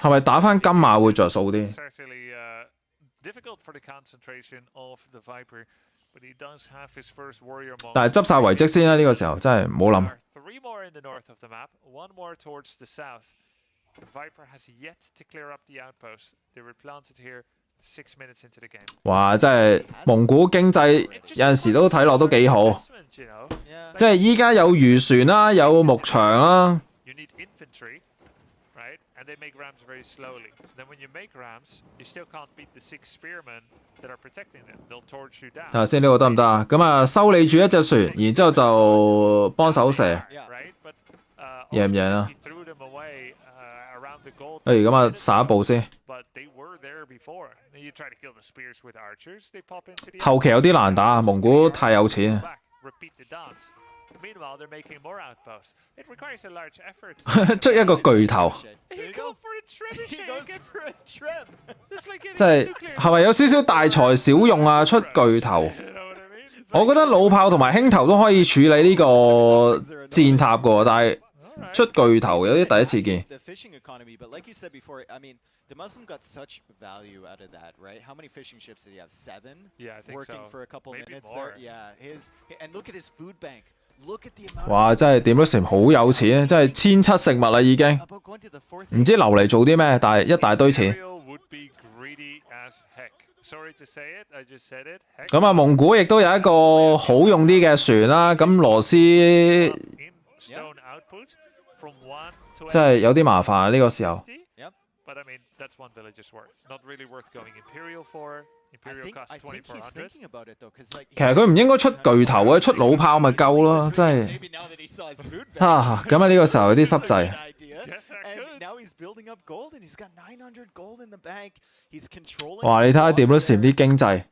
係咪打翻金馬會着數啲？但係執晒遺跡先啦，呢個時候真係唔好諗。哇！真係蒙古經濟有陣時都睇落都幾好，即係依家有漁船啦，有牧場啦。睇下先呢個得唔得啊？咁啊，修理住一隻船，然之後就幫手射，贏唔贏啊？咁啊，殺一步先。後期有啲難打，蒙古太有錢。出一個巨頭，即係咪有少少大材小用啊？出巨頭，我覺得老炮同埋輕頭都可以處理呢個戰塔㗎，但係出巨頭有啲第一次見。The Muslim got such value out of that, right? How many fishing ships did he have? 7? Yeah, I think working so. for a couple Maybe minutes more. there. Yeah, and look at his food bank. Look at the amount. 哇！真係點都成好有錢，真係千七食物啦已經。唔知留嚟做啲咩，但係一大堆錢。咁啊，蒙古亦都有一個好用啲嘅船啦。咁羅斯真係有啲麻煩啊！呢個時候。But I mean, that's one village's worth. Not really worth going Imperial for. Imperial costs 2400. 其實佢唔應該出巨頭嘅，出老炮咪夠咯，真係。咁啊呢個時候有啲濕滯。哇！你睇下點都閃啲經濟。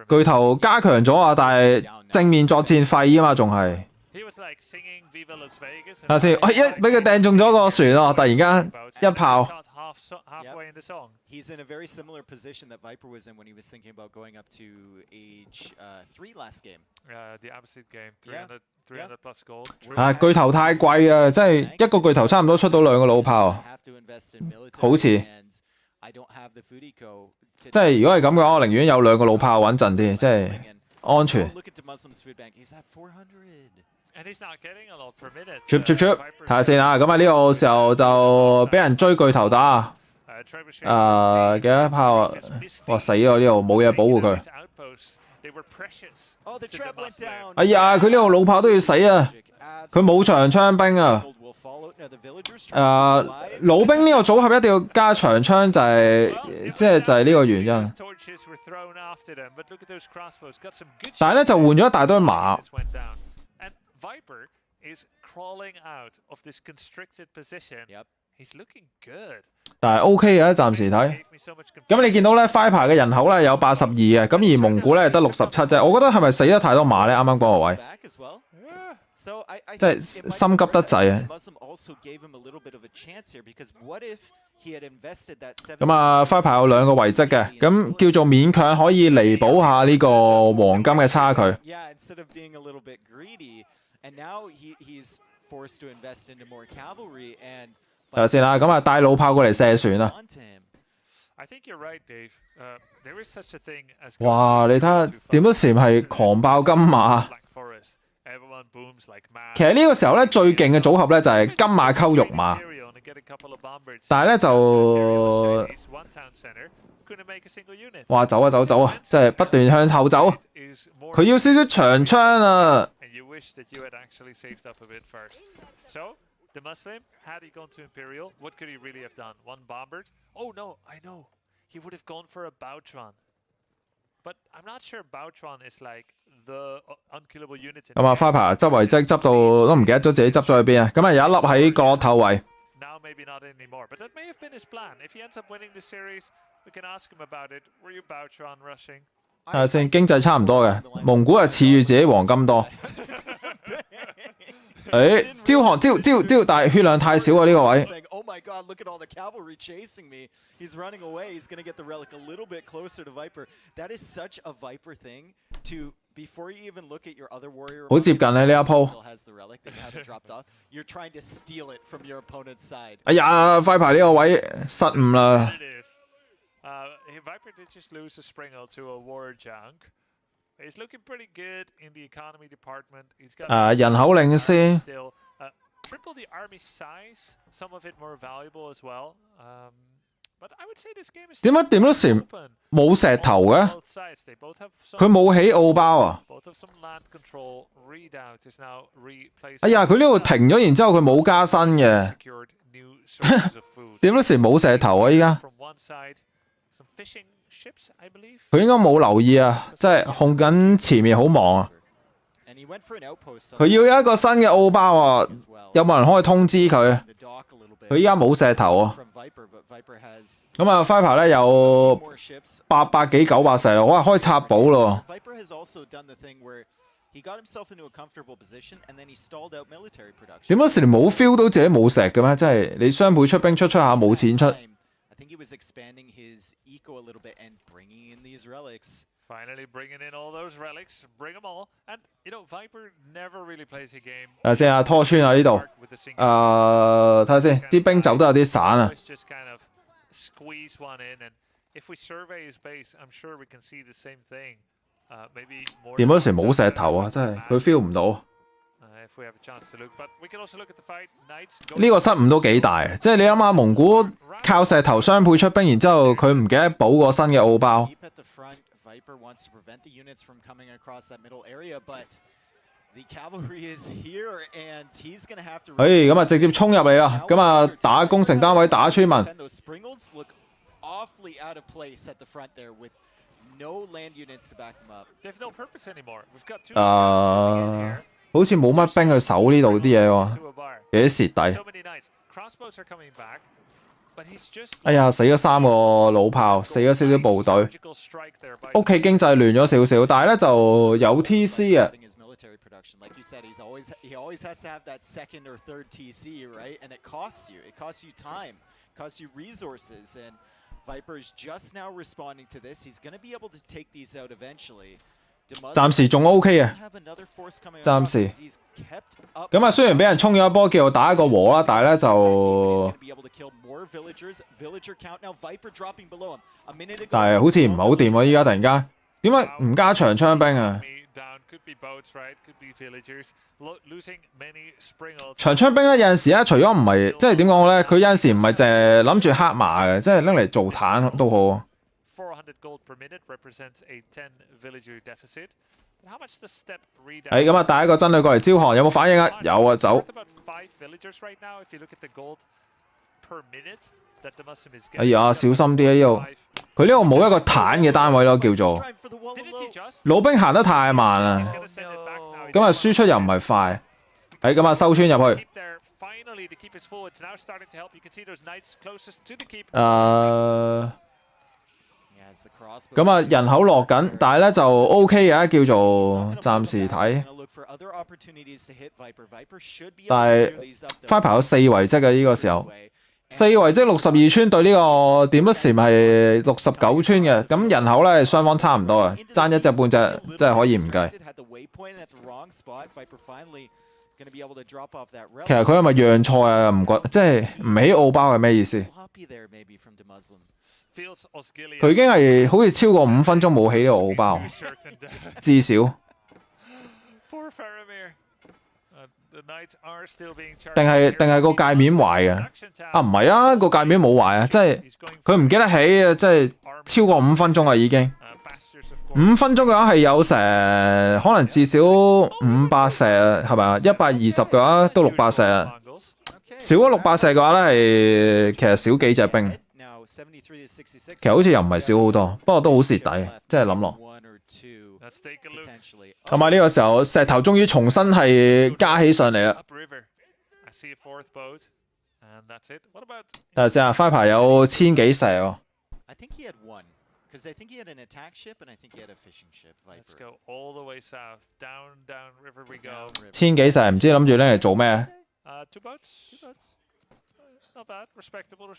巨頭加強咗啊，但係正面作戰廢啊嘛，仲係。睇下先，一俾佢掟中咗個船啊！突然間一炮。He's in a very similar position that Viper was in when he was thinking about going up to age 3 last game. The opposite game, 300 plus gold. 巨頭太貴啊！真係一個巨頭差唔多出到2個老炮，好似。即係如果係咁嘅話，我寧願有2個老炮穩陣啲，即係安全。trip，睇下先啊！咁啊呢個時候就俾人追巨頭打。幾多炮啊？哇死咗！呢度冇嘢保護佢。哎呀！佢呢個老炮都要死啊！佢冇長槍兵啊！老兵呢個組合一定要加長槍，就係呢個原因。但係咧就換咗一大堆馬。但係 OK 嘅，暫時睇。咁你見到咧 Viper 嘅人口咧有82嘅，咁而蒙古咧得67啫。我覺得係咪死得太多馬咧？啱啱嗰個位，即係心急得滯啊！咁啊 Viper 有2個遺跡嘅，咁叫做勉強可以彌補下呢個黃金嘅差距。睇下先啦，咁啊帶老炮過嚟射船啦。哇！你睇下點都閃係狂爆金馬。其實呢個時候咧最勁嘅組合咧就係金馬溝肉馬，但係咧就哇走啊，即係不斷向後走。佢要少少長槍啊！The Muslim, had he gone to Imperial, what could he really have done? 1 bombard? Oh no, I know. He would have gone for a Bautron. But I'm not sure Bautron is like the unkillable unit. 咁啊 Viper 執遺跡執到都唔記得咗自己執咗去邊啊！咁啊有一粒喺個頭位。Now maybe not anymore, but that may have been his plan. If he ends up winning the series, we can ask him about it. Were you Bautron rushing? 睇下先，經濟差唔多嘅，蒙古係恃住自己黃金多。招降招，但係血量太少啊呢個位。Oh my God! Look at all the cavalry chasing me. He's running away. He's gonna get the relic a little bit closer to Viper. That is such a Viper thing to before you even look at your other warrior. 好接近啊呢一鋪。Still has the relic. They haven't dropped off. You're trying to steal it from your opponent's side. 哎呀，快牌呢個位失誤啦。Viper did just lose a Springle to a War Junk. He's looking pretty good in the economy department. He's got 人口領先。 still triple the army size, some of it more valuable as well. But I would say this game is 點解點都時冇石頭嘅？佢冇起澳包啊！哎呀，佢呢度停咗，然之後佢冇加薪嘅。點都時冇石頭啊！依家佢應該冇留意啊，即係控緊前面好忙啊！佢要有一個新嘅澳包啊！有冇人可以通知佢？佢依家冇石頭啊！咁啊 ，Viper 咧有800幾900石，我係可以插寶咯。點解時連冇 feel 到自己冇石嘅咩？即係你雙倍出兵出下冇錢出。Finally bringing in all those relics, bring them all. And, you know, Viper never really plays a game. 睇下先啊，拖穿啊呢度。睇下先，啲兵走得有啲散啊。Just kind of squeeze one in, and if we survey his base, I'm sure we can see the same thing. Maybe more. 點嗰時冇石頭啊，真係佢 feel 唔到。If we have a chance to look, but we can also look at the fight. Knights. 呢個失誤都幾大，即係你諗下蒙古靠石頭雙倍出兵，然之後佢唔記得補個新嘅澳包。Viper wants to prevent the units from coming across that middle area, but the cavalry is here, and he's going to have to. 咁啊，直接衝入嚟啊！咁啊，打工程單位，打村民。Those Springles look awfully out of place at the front there with no land units to back them up. They have no purpose anymore. We've got two. 好似冇乜兵去守呢度啲嘢喎，有啲蝕底。Crossbows are coming back. 哎呀，死咗3個老炮，死咗少少部隊，屋企經濟亂咗少少，但係咧就有 TC 啊。Like you said, he always has to have that second or third TC, right? And it costs you. It costs you time, costs you resources. And Viper is just now responding to this. He's going to be able to take these out eventually. 暫時仲 OK 啊，暫時。咁啊，雖然俾人衝咗一波，叫我打一個和啦，但係咧就，但係好似唔係好掂喎，依家突然間，點解唔加長槍兵啊？長槍兵咧有陣時咧，除咗唔係即係點講咧，佢有陣時唔係淨係諗住黑馬嘅，即係拎嚟做坦都好。gold per minute represents a 10 villager deficit. How much the step readout? 咁啊，帶一個真女過嚟招降，有冇反應啊？有啊，走。哎呀，小心啲啊！呢度，佢呢度冇一個坦嘅單位咯，叫做。老兵行得太慢啊！咁啊，輸出又唔係快。咁啊，收穿入去。咁啊，人口落緊，但係咧就 OK 嘅，叫做暫時睇。但係 Viper 有4遺跡嘅呢個時候，4遺跡62村對呢個點不時係69村嘅，咁人口咧雙方差唔多啊，爭一隻半隻，真係可以唔計。其實佢係咪讓賽啊？唔覺，即係唔起澳包係咩意思？佢已經係好似超過5分鐘冇起呢個澳包，至少。定係個界面壞嘅？啊，唔係啊，個界面冇壞啊，即係佢唔記得起啊，即係超過5分鐘啊已經。5分鐘嘅話係有成可能至少500石係咪啊？120嘅話都600石啊，少咗600石嘅話咧係其實少幾隻兵。其實好似又唔係少好多，不過都好蝕底，即係諗落。同埋呢個時候，石頭終於重新係加起上嚟啦。睇下先啊，Viper有1000幾石喎。Because I think he had an attack ship and I think he had a fishing ship. Let's go all the way south. Down river we go. 千幾世唔知諗住拎嚟做咩？ Two boats. Not bad. Respectable.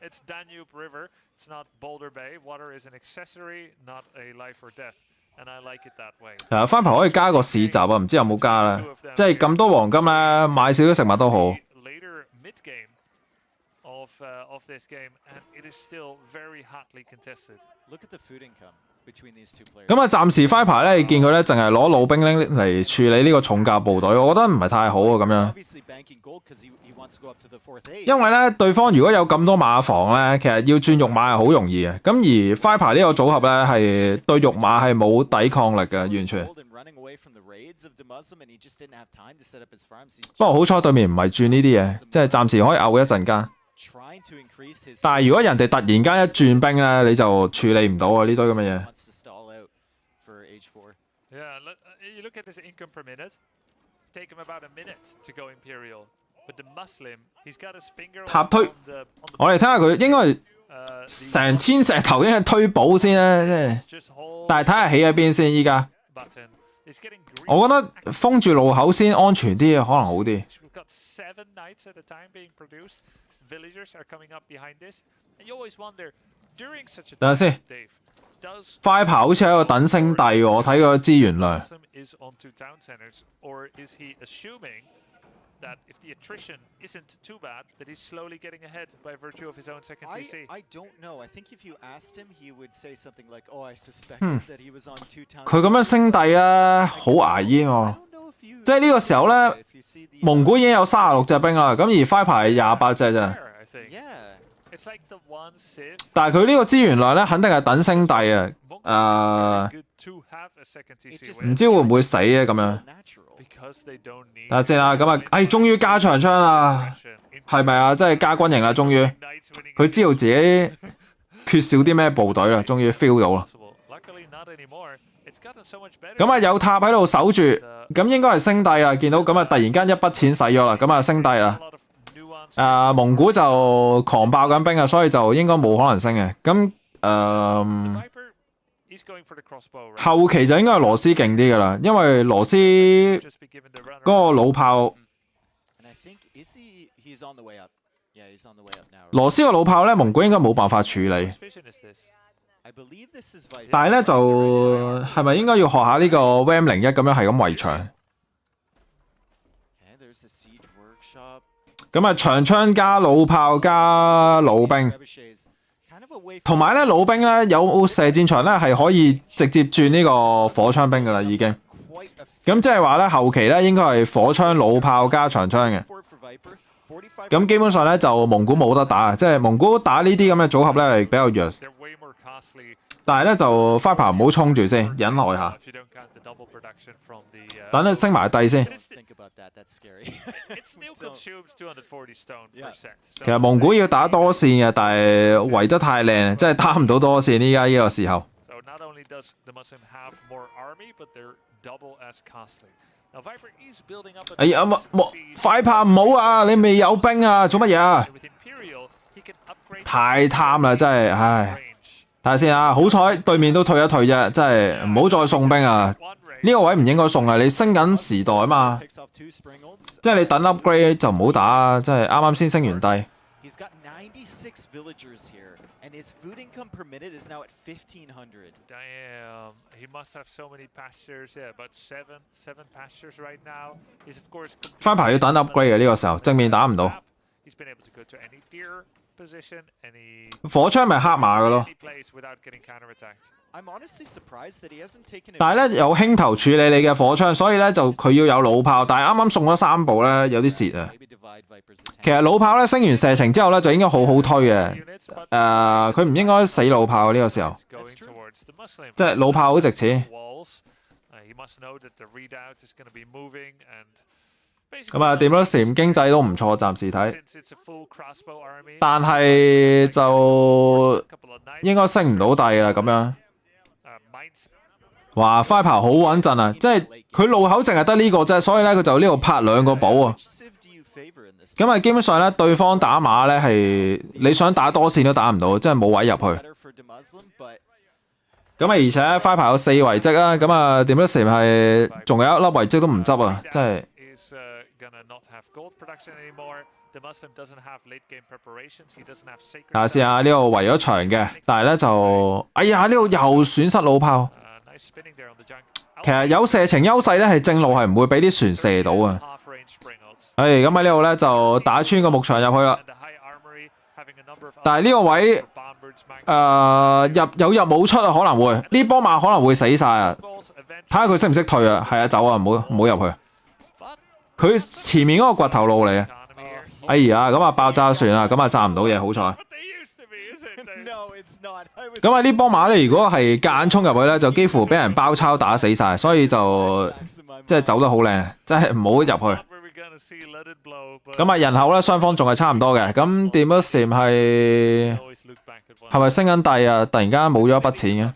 It's Danube River. It's not Boulder Bay. Water is an accessory, not a life or death. And I like it that way. 係啊，翻牌可以加個市集啊，唔知有冇加啦？即係咁多黃金咧，買少少食物都好。 Later mid game of this game, and it is still very hotly contested. Look at the food income between these two players. 咁啊，暫時翻牌咧，你見佢咧淨係攞老兵拎嚟處理呢個重甲部隊，我覺得唔係太好啊咁樣。因為咧，對方如果有咁多馬房咧，其實要轉肉馬係好容易嘅。咁而快牌呢個組合咧係對肉馬係冇抵抗力嘅，完全。不過好彩對面唔係轉呢啲嘢，即係暫時可以拗一陣間。但係如果人哋突然間一轉兵咧，你就處理唔到啊呢堆咁嘅嘢。Yeah, you look at his income per minute. Take him about a minute to go Imperial. But the Muslim, he's got his finger 塔推，我哋睇下佢應該係成千石頭應該推寶先啦，即係。但係睇下起喺邊先依家。我覺得封住路口先安全啲，可能好啲。等陣先，快跑好似喺度等星帝喎，我睇個資源量。That if the attrition isn't too bad, that he's slowly getting ahead by virtue of his own second TC. I don't know. I think if you asked him, he would say something like, "Oh, I suspected that he was on 2 towns." 佢咁樣升帝咧，好牙煙喎。即係呢個時候咧，蒙古已經有36隻兵啦，咁而快牌28隻咋。但係佢呢個資源量咧，肯定係等升帝啊。唔知會唔會死啊咁樣？睇下先啦，咁啊，終於加長槍啦，係咪啊？即係加軍營啦，終於。佢知道自己缺少啲咩部隊啦，終於 feel 到啦。咁啊，有塔喺度守住，咁應該係升帝啊！見到咁啊，突然間一筆錢使咗啦，咁啊升帝啦。蒙古就狂爆緊兵啊，所以就應該冇可能升嘅。咁後期就應該係羅斯勁啲㗎啦，因為羅斯嗰個老炮，羅斯個老炮咧，蒙古應該冇辦法處理。但係咧就係咪應該要學下呢個 VM01咁樣係咁圍牆？咁啊長槍加老炮加老兵。同埋咧，老兵咧有射箭場咧係可以直接轉呢個火槍兵噶啦，已經。咁即係話咧，後期咧應該係火槍、老炮加長槍嘅。咁基本上咧就蒙古冇得打，即係蒙古打呢啲咁嘅組合咧係比較弱。但係咧就快牌唔好衝住先，忍耐下。等佢升埋帝先。其實蒙古要打多線嘅，但係圍得太靚，真係打唔到多線。依家呢個時候。哎呀，快炮唔好啊！你未有兵啊，做乜嘢啊？太貪啦，真係，唉！睇下先啊，好彩對面都退一退啫，真係唔好再送兵啊！呢個位唔應該送啊，你升緊時代啊嘛，即係你等 upgrade 就唔好打啊！真係啱啱先升完帝。翻牌要等 upgrade 嘅呢個時候，正面打唔到。火槍咪黑馬嘅咯。但係咧有輕頭處理你嘅火槍，所以咧就佢要有老炮，但係啱啱送咗3部咧有啲蝕啊。其實老炮咧升完射程之後咧就應該好好推嘅。佢唔應該死老炮呢個時候，即係老炮好值錢。咁啊，掂咗禪經濟都唔錯，暫時睇。但係就應該升唔到帝啦，咁樣。哇，快炮好穩陣啊！即係佢路口淨係得呢個啫，所以咧佢就呢度拍2個寶啊。咁啊，基本上咧對方打馬咧係你想打多線都打唔到，即係冇位入去。咁啊，而且 Firepower 有4遺跡啊，咁啊點都成係仲有一粒遺跡都唔執啊，真係。睇下先啊，呢度圍咗牆嘅，但係咧就，哎呀呢度又損失弩炮。其實有射程優勢咧，係正路係唔會俾啲船射到啊。咁喺呢度咧就打穿個木牆入去啦。但係呢個位入冇出啊，可能會呢波馬可能會死晒啊！睇下佢識唔識退啊？係啊，走啊，唔好入去。佢前面嗰個掘頭路嚟啊！哎呀，咁啊爆炸船啊，咁啊炸唔到嘢，好彩。咁啊呢波馬咧，如果係夾硬衝入去咧，就幾乎俾人包抄打死晒，所以就即係走得好靚，真係唔好入去。咁啊人口咧雙方仲係差唔多嘅，咁點咗閃係咪升緊帝啊？突然間冇咗一筆錢嘅。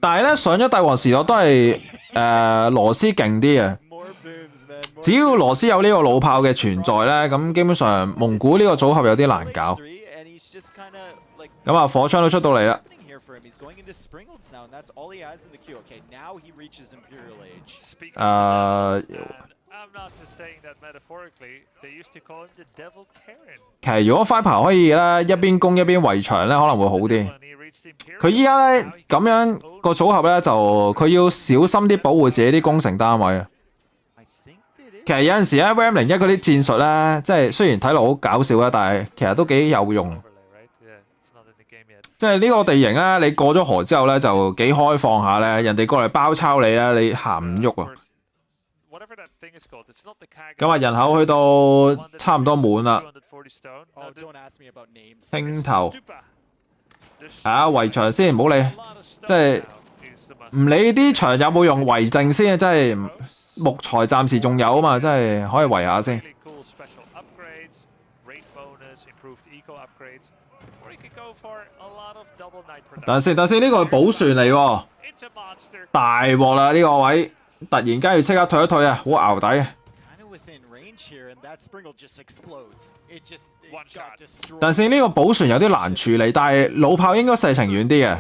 但係咧上咗帝王時代都係羅斯勁啲嘅。只要羅斯有呢個弩炮嘅存在咧，咁基本上蒙古呢個組合有啲難搞。咁啊火槍都出到嚟啦。其實如果 Firepower 可以咧一邊攻一邊圍牆咧，可能會好啲。佢依家咧咁樣個組合咧，就佢要小心啲保護自己啲攻城單位啊。其實有陣時咧 ，VM01 嗰啲戰術咧，即係雖然睇落好搞笑啦，但係其實都幾有用。即係呢個地形咧，你過咗河之後咧，就幾開放下咧，人哋過嚟包抄你咧，你行唔喐啊！咁啊，人口去到差唔多滿啦。青頭圍牆先，唔好理，即係唔理啲牆有冇用，圍定先啊！即係木材暫時仲有啊嘛，即係可以圍下先。等先，呢個係寶船嚟喎，大鑊啦！呢個位突然間要即刻退一退啊，好淆底。但係呢個寶船有啲難處理，但係弩炮應該射程遠啲嘅，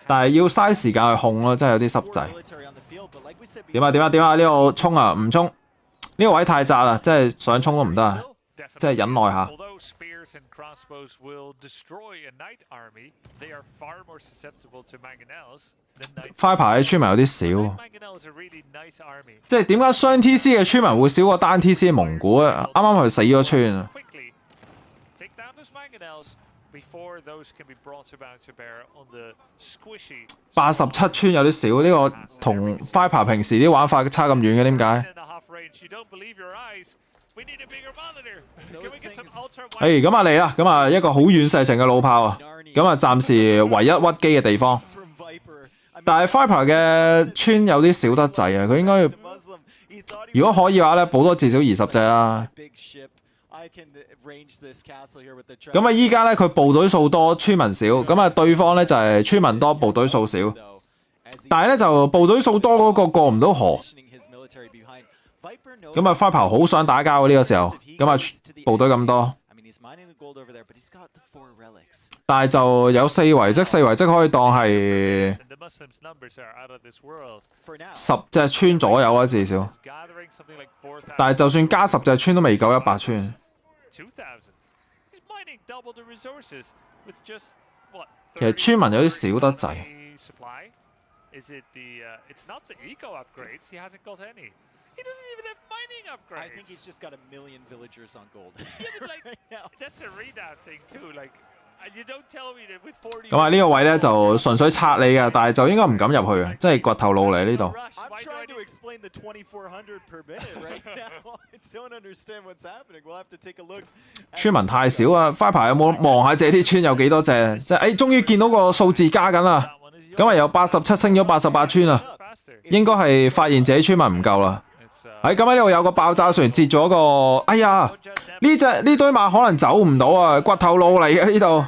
但係要嘥時間去控咯，真係有啲濕滯。點啊？呢度衝啊，唔衝？呢個位太窄啦，即係想衝都唔得啊，即係忍耐下。Firepower 嘅村民有啲少，即係點解雙 TC 嘅村民會少過單 TC 嘅蒙古啊？啱啱佢死咗村啊！87村有啲少，呢個同 Firepower 平時啲玩法差咁遠嘅，點解？咁啊嚟啦，咁啊一個好遠射程嘅弩炮啊，咁啊暫時唯一屈機嘅地方。但係 Firepower 嘅村有啲少得滯啊，佢應該要如果可以嘅話咧，補多至少20隻啦。咁啊依家咧佢部隊數多，村民少，咁啊對方咧就係村民多，部隊數少。但係咧就部隊數多嗰個過唔到河。咁啊 Firepower 好想打交呢個時候，咁啊部隊咁多，但係就有4遺跡可以當係10隻村左右啊，至少。但係就算加10隻村都未夠100村。其實村民有啲少得滯。He doesn't even have mining upgrades. I think he's just got 1,000,000 villagers on gold. Yeah, but like, that's a readout thing too. Like, you don't tell me that with 40. 咁啊呢個位咧就純粹拆你嘅，但係就應該唔敢入去嘅，即係掘頭路嚟呢度。I'm trying to explain the 2,400 per minute right now. I don't understand what's happening. We'll have to take a look. 村民太少啊 ！Firepower 有冇望下自己啲村有幾多隻？即係終於見到個數字加緊啦！咁啊由87升咗88村啊，應該係發現自己村民唔夠啦。咁喺呢度有個爆炸船截咗個，哎呀！呢堆馬可能走唔到啊，掘頭路嚟嘅呢度。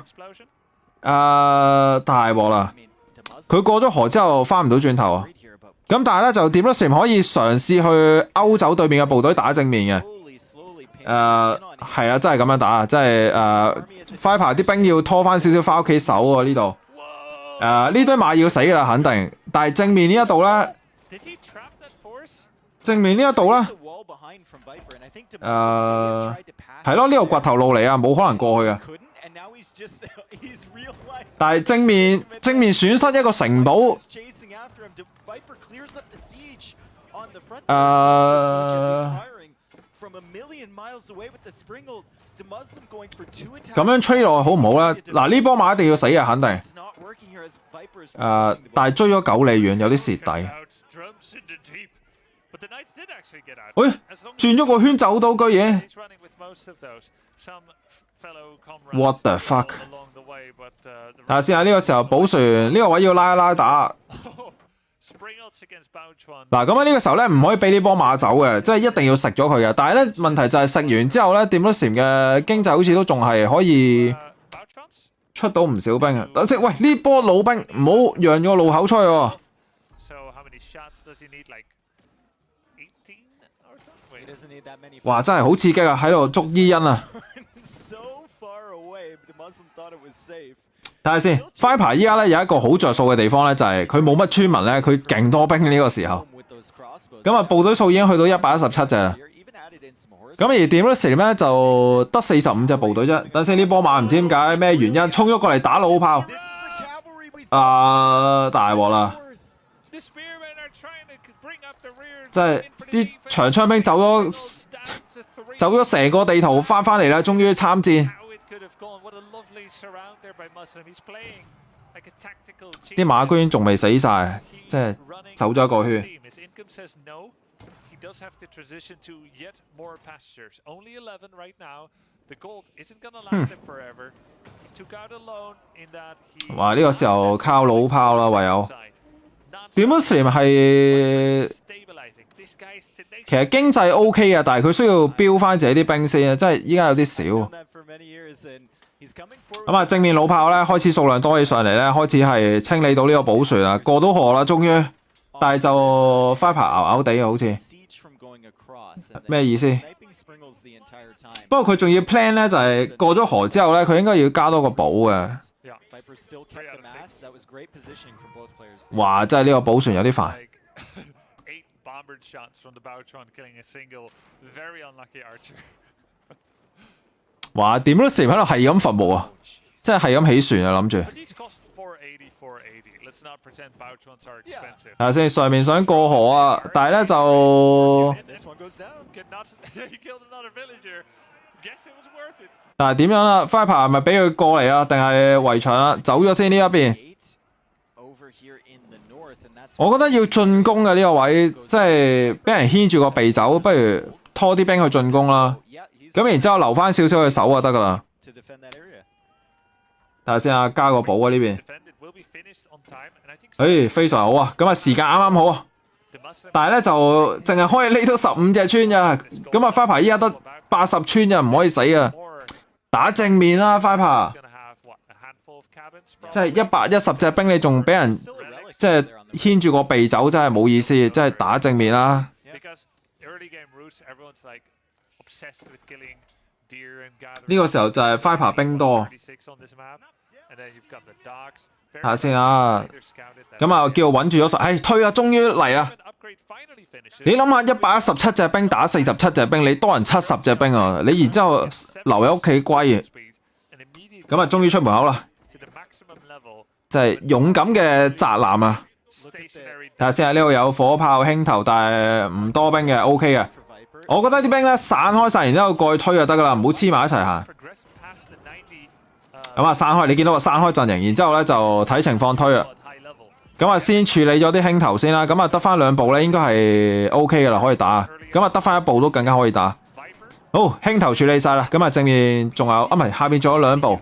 大鑊啦！佢過咗河之後翻唔到轉頭啊。咁但係咧就點都成可以嘗試去勾走對面嘅部隊打正面嘅。係啊，真係咁樣打啊！真係Firepower 啲兵要拖翻少少翻屋企守喎呢度。呢堆馬要死㗎啦，肯定。但係正面呢一度咧，正面呢一度咧，係咯，呢個掘頭路嚟啊，冇可能過去啊。但係正面損失一個城堡。咁樣吹落去好唔好咧？嗱，呢波馬一定要死啊，肯定。但係追咗9里遠，有啲蝕底。喂，轉咗個圈走到居嘢 ，what the fuck？ 睇下先啊，呢個時候補船，呢個位要拉一拉打。嗱，咁呢個時候咧唔可以俾呢波馬走嘅，即係一定要食咗佢嘅。但係咧問題就係食完之後咧，掂到禪嘅經濟好似都仲係可以出到唔少兵啊！等先，喂，呢波老兵唔好讓咗個路口出去喎。哇！真係好刺激啊，喺度捉伊恩啊！睇下先 ，Viper 依家咧有一個好着數嘅地方咧，就係佢冇乜村民咧，佢勁多兵呢個時候。咁啊，部隊數已經去到117隻啦。咁而點咧時咧就得45隻部隊啫。等先，呢波馬唔知點解咩原因衝咗過嚟打老炮。大鑊啦！即係啲長槍兵走咗成個地圖翻嚟啦，終於參戰。啲馬居然仲未死晒，即係走咗一個圈。哇！呢個時候靠老炮啦，唯有。Demonstration 係其實經濟 OK 啊，但係佢需要標翻自己啲兵先啊，即係依家有啲少。咁啊，正面老炮咧開始數量多起上嚟咧，開始係清理到呢個補船啊，過到河啦，終於。但係就 Viper 拗地啊，好似咩意思？不過佢仲要 plan 咧，就係過咗河之後咧，佢應該要加多個補嘅。哇！真係呢個補船有啲煩。哇！點都成喺度係咁伐木啊，即係咁起船啊，諗住。睇下先，上面想過河啊，但係咧就，但係點樣啊 ？Viper 係咪俾佢過嚟啊？定係圍牆啊？走咗先呢一邊。我覺得要進攻嘅呢個位，即係俾人牽住個鼻走，不如拖啲兵去進攻啦。咁然之後留翻少少去守就得噶啦。睇下先啊，加個寶啊呢邊。非常好啊！咁啊時間啱啱好啊。但係咧就淨係可以匿到15隻村咋。咁啊 Viper 依家得80村咋，唔可以死啊！打正面啦 Viper。即係110隻兵，你仲俾人即係牽住個鼻走，真係冇意思。即係打正面啦。呢個時候就係 Viper 兵多。睇下先啊，咁啊叫穩住咗實，推啊，終於嚟啦！你諗下，117隻兵打47隻兵，你多人70隻兵啊！你然之後留喺屋企龜，咁啊終於出門口啦！就係勇敢嘅宅男啊！睇下先啊，呢度有火炮輕頭，但係唔多兵嘅 ，OK 嘅。我覺得啲兵咧散開晒，然之後過去推就得噶啦，唔好黐埋一齊行。咁啊散開，你見到個散開陣營，然之後咧就睇情況推啊。咁啊先處理咗啲輕頭先啦，咁啊得翻2步咧，應該係 OK 噶啦，可以打。咁啊得翻1步都更加可以打。好，輕頭處理晒啦，咁啊正面仲有，唔係下邊仲有2步。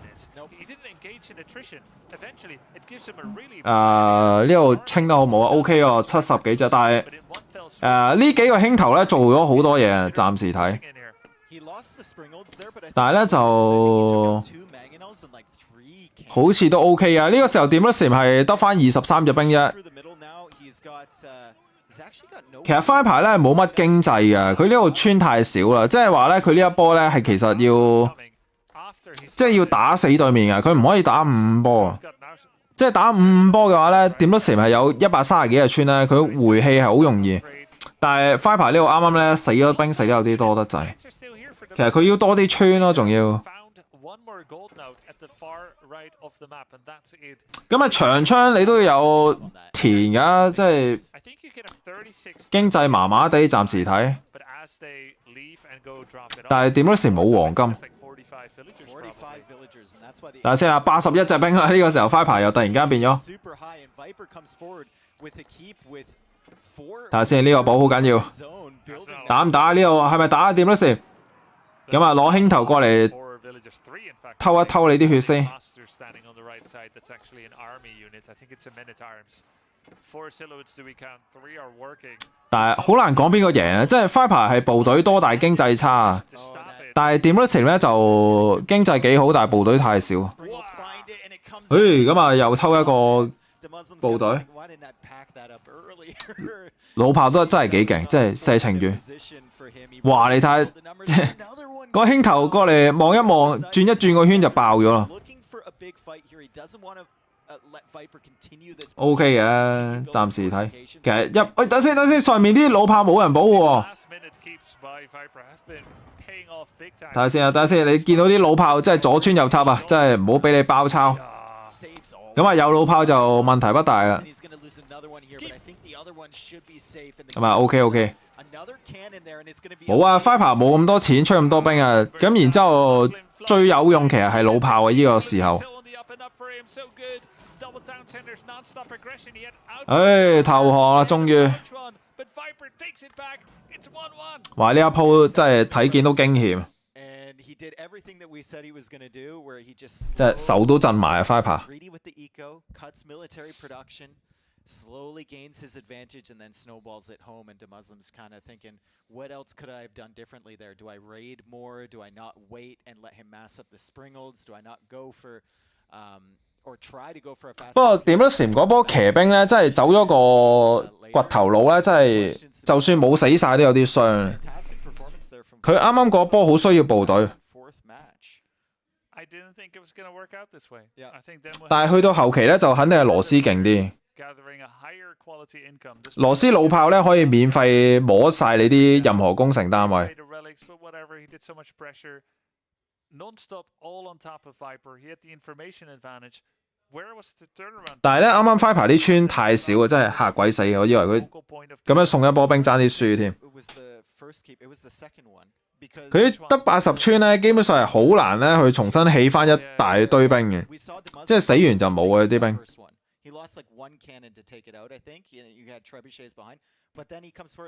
呢度清得好冇啊 ？OK 喎，70幾隻，但係呢幾個輕頭咧做咗好多嘢，暫時睇。但係咧就好似都 OK 啊！呢個時候點咧？成係得翻23隻兵啫。其實Viper咧冇乜經濟嘅，佢呢度村太少啦，即係話咧佢呢一波咧係其實要即係要打死對面嘅，佢唔可以打5波。即係打5波嘅話咧，點都成係有130幾嘅村咧，佢回氣係好容易。但係 Viper 呢度啱啱咧死咗兵死得有啲多得滯。其實佢要多啲村咯，仲要。咁啊長槍你都要有田㗎，即係經濟麻麻地暫時睇。但係點都成冇黃金。等下先啊，81隻兵啦！呢個時候 Viper 又突然間變咗。睇下先，呢個寶好緊要。打唔打呢度係咪打掂咗先？咁啊，攞輕頭過嚟偷一偷你啲血先。但係好難講邊個贏啊！即係 Viper 係部隊多，但係經濟差啊。但係 Demolition 咧就經濟幾好，但係部隊太少。咁啊又偷一個部隊。老炮都真係幾勁，即係射程遠。哇！你睇，個輕頭過嚟望一望，轉一轉個圈就爆咗啦。OK 嘅，暫時睇。其實等先，上面啲老炮冇人保護喎。睇下先啊，等下先，你見到啲老炮真係左穿右插啊，真係唔好俾你包抄。咁啊，有老炮就問題不大啦。咁啊 ，OK。冇啊 ，Viper 冇咁多錢出咁多兵啊。咁然之後最有用其實係老炮啊，呢個時候。投降啦，終於。哇！呢一鋪真係睇見都驚險。即係手都震埋啊 ，Viper。Slowly gains his advantage and then snowballs it home, and DeMuslim's kind of thinking, what else could I have done differently there? Do I raid more? Do I not wait and let him mass up the Springolds? Do I not go for, or try to go for a fast? 不過點都閃嗰波騎兵咧，真係走咗個掘頭佬咧，真係就算冇死晒都有啲傷。佢啱啱嗰波好需要部隊。但係去到後期咧，就肯定係羅斯勁啲。羅斯老炮咧可以免費摸晒你啲任何工程單位。但係咧，啱啱 Viper 啲村太少啊，真係嚇鬼死！我以為佢咁樣送一波兵爭啲輸添。佢得80村咧，基本上係好難咧去重新起翻一大堆兵嘅，即係死完就冇啊啲兵。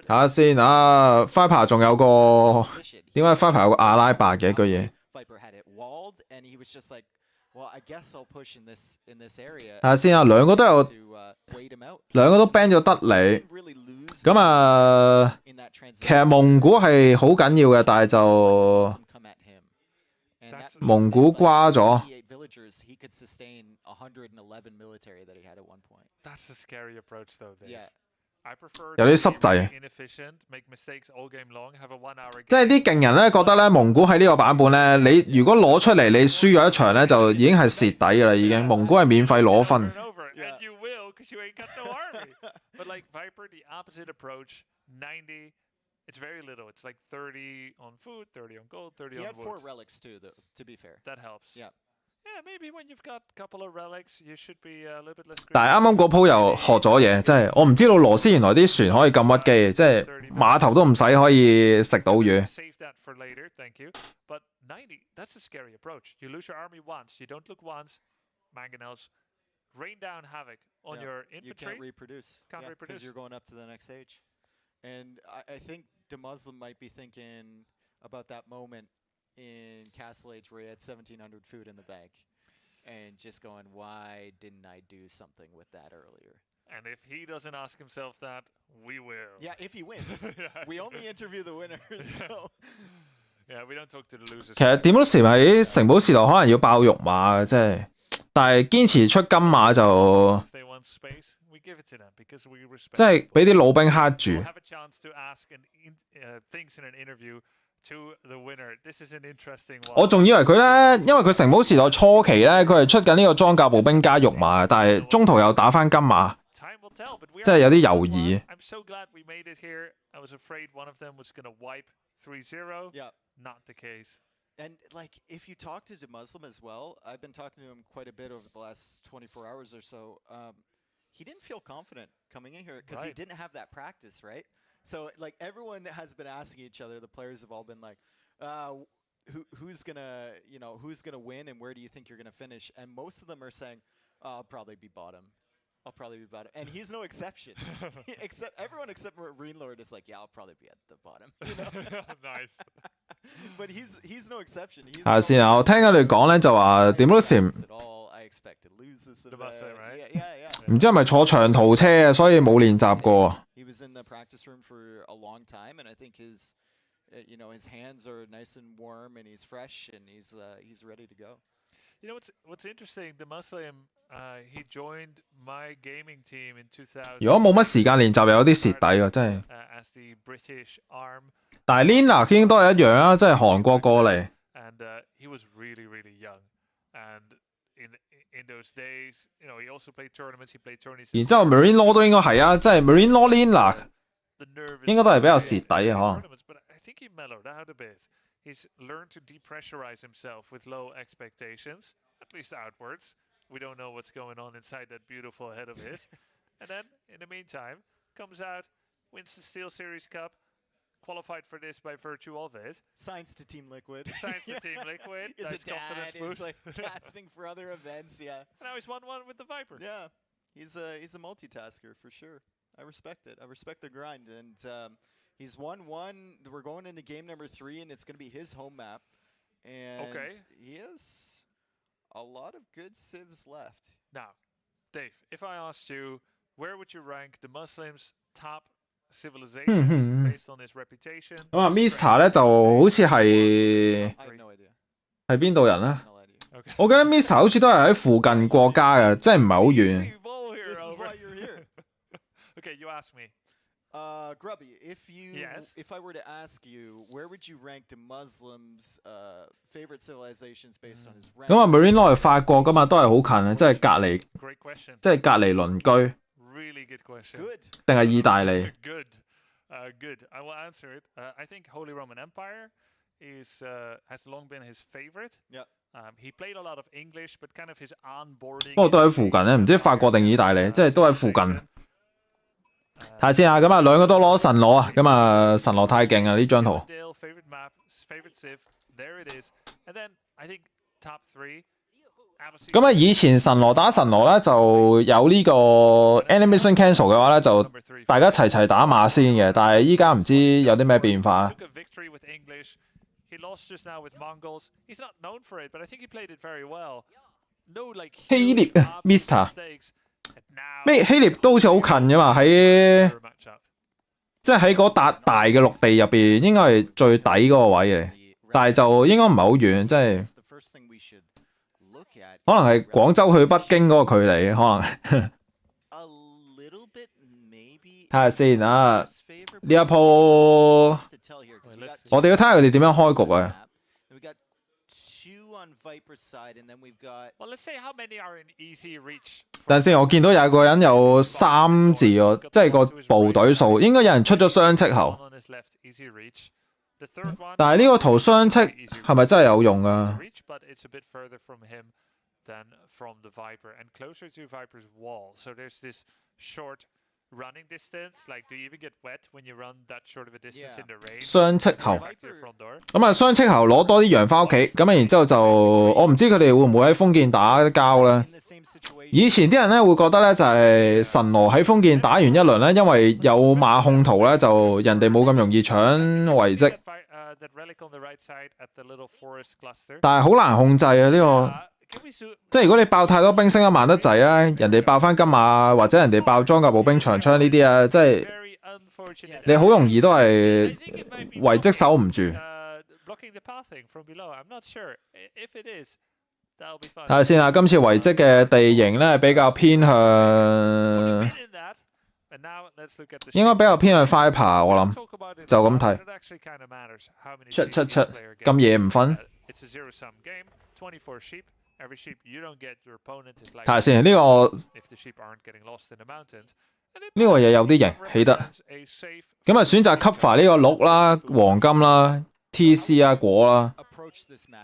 睇下先啊 ，Viper 仲有個點解 Viper 有個阿拉伯嘅一句嘢？睇下先啊，兩個都 ban 咗德里。咁啊，其實蒙古係好緊要嘅，但係就蒙古瓜咗。有啲濕滯，即係啲勁人咧覺得咧蒙古喺呢個版本咧，你如果攞出嚟你輸咗一場咧，就已經係蝕底㗎啦，已經。蒙古係免費攞分。But like Viper, the opposite approach, 90, it's very little. It's like 30 on food, 30 on gold, 30 on wood. He had 4 relics too, though, to be fair. That helps. Yeah. Yeah, maybe when you've got a couple of relics, you should be a little bit less. 但係啱啱嗰鋪又學咗嘢，即係我唔知道羅斯原來啲船可以咁屈機，即係碼頭都唔使可以食到魚。Save that for later, thank you. But 90, that's a scary approach. You lose your army once, you don't look once, mangonels. Rain down havoc on your infantry. You can't reproduce. Can't reproduce. Because you're going up to the next stage. And I think DeMuslim might be thinking about that moment in Castle Age where he had 1,700 food in the bank. And just going, why didn't I do something with that earlier? And if he doesn't ask himself that, we will. Yeah, if he wins. We only interview the winners, so... Yeah, we don't talk to the losers. 其實點都時喺城堡時代可能要爆肉馬嘅，即係。但係堅持出金馬就即係俾啲老兵克住。to the winner. This is an interesting one. 我仲以為佢咧，因為佢城堡時代初期咧，佢係出緊呢個裝甲步兵加肉馬，但係中途又打翻金馬，即係有啲猶豫。I'm so glad we made it here. I was afraid one of them was going to wipe 3-0. Yeah. Not the case. And like, if you talk to Muslim as well, I've been talking to him quite a bit over the last 24 hours or so. He didn't feel confident coming in here because he didn't have that practice, right? So like everyone has been asking each other, the players have all been like, who's gonna win and where do you think you're gonna finish? And most of them are saying, I'll probably be bottom. I'll probably be bottom. And he's no exception. Everyone except Marine Lord is like, yeah, I'll probably be at the bottom. You know? Nice. But he's no exception. 係咪先啊？我聽緊你講咧就話點都唔 I expect to lose this. Right? Yeah. 唔知係咪坐長途車啊，所以冇練習過。He was in the practice room for a long time, and I think his hands are nice and warm, and he's fresh, and he's ready to go. You know what's interesting? The Muslim, he joined my gaming team in 2000. 如果冇乜時間練習，又有啲蝕底喎，真係。As the British arm. 但係 Lina 已經都係一樣啊，即係韓國過嚟。And he was really, really young, and in those days, he also played tournaments. He played tournaments. 然之後 Marine Law 都應該係啊，即係 Marine Law Lina 應該都係比較蝕底啊，可能。But I think he mellowed out a bit. He's learned to depressurize himself with low expectations, at least outwards. We don't know what's going on inside that beautiful head of his. And then, in the meantime, comes out, wins the Steel Series Cup, qualified for this by virtue of it. Signs to Team Liquid. Signs to Team Liquid. His Nice confidence dad boost. is like casting for other events, yeah. And now he's 1-1 with the Viper. Yeah, he's a multitasker for sure. I respect it. I respect the grind. And he's 1-1. We're going into game number 3, and it's going to be his home map. And he has a lot of good civs left. Now, Dave, if I asked you, where would you rank the Muslims' top civilizations based on his reputation? 咁啊 ，Mr 咧就好似係係邊度人咧？我記得 Mr 好似都係喺附近國家嘅，即係唔係好遠。Okay, you ask me. Grubby, if I were to ask you, where would you rank the Muslims' favorite civilizations based on his rank? 咁啊 ，Marine Law 係法國噶嘛，都係好近啊，即係隔離，即係隔離鄰居。Really good question. Good. 定係意大利 Good. Good. I will answer it. I think Holy Roman Empire has long been his favorite. Yeah. He played a lot of English, but kind of his onboarding. 不過都喺附近咧，唔知法國定意大利，即係都喺附近。睇下先啊，咁啊兩個都攞神羅啊，咁啊神羅太勁啊呢張圖。Favorite map, favorite civ. There it is. And then I think top 3. 咁啊，以前神羅打神羅咧，就有呢個 animation cancel 嘅話咧，就大家齊打馬先嘅。但係依家唔知有啲咩變化。He lost just now with Mongols. He's not known for it, but I think he played it very well. No like 希臘 Mr. 咩希臘都好似好近㗎嘛，喺即係喺嗰笪大嘅陸地入邊，應該係最底嗰個位嚟，但係就應該唔係好遠，即係可能係廣州去北京嗰個距離，可能。睇下先啊，呢一鋪我哋要睇下佢哋點樣開局啊。等陣先，我見到有個人有3字喎，即係個部隊數，應該有人出咗雙斥後。但係呢個圖雙斥係咪真係有用啊？ than from the Viper and closer to Viper's wall. So there's this short running distance. Like, do you even get wet when you run that short of a distance in the rain? 雙斥後，咁啊雙斥後攞多啲羊翻屋企，咁啊然之後就我唔知佢哋會唔會喺封建打交咧。以前啲人咧會覺得咧就係神羅喺封建打完一輪咧，因為有馬控圖咧，就人哋冇咁容易搶遺跡。但係好難控制啊呢個。 即係如果你爆太多兵升得慢得滯啊，人哋爆翻金馬或者人哋爆裝甲步兵長槍呢啲啊，即係你好容易都係遺跡守唔住。睇下先啊，今次遺跡嘅地形咧比較偏向應該比較偏向 Viper， 我諗就咁睇。777咁夜唔瞓。睇下先，呢個嘢有啲型，起得。咁啊選擇 cover 呢個鹿啦、黃金啦、TC 啊、果啦。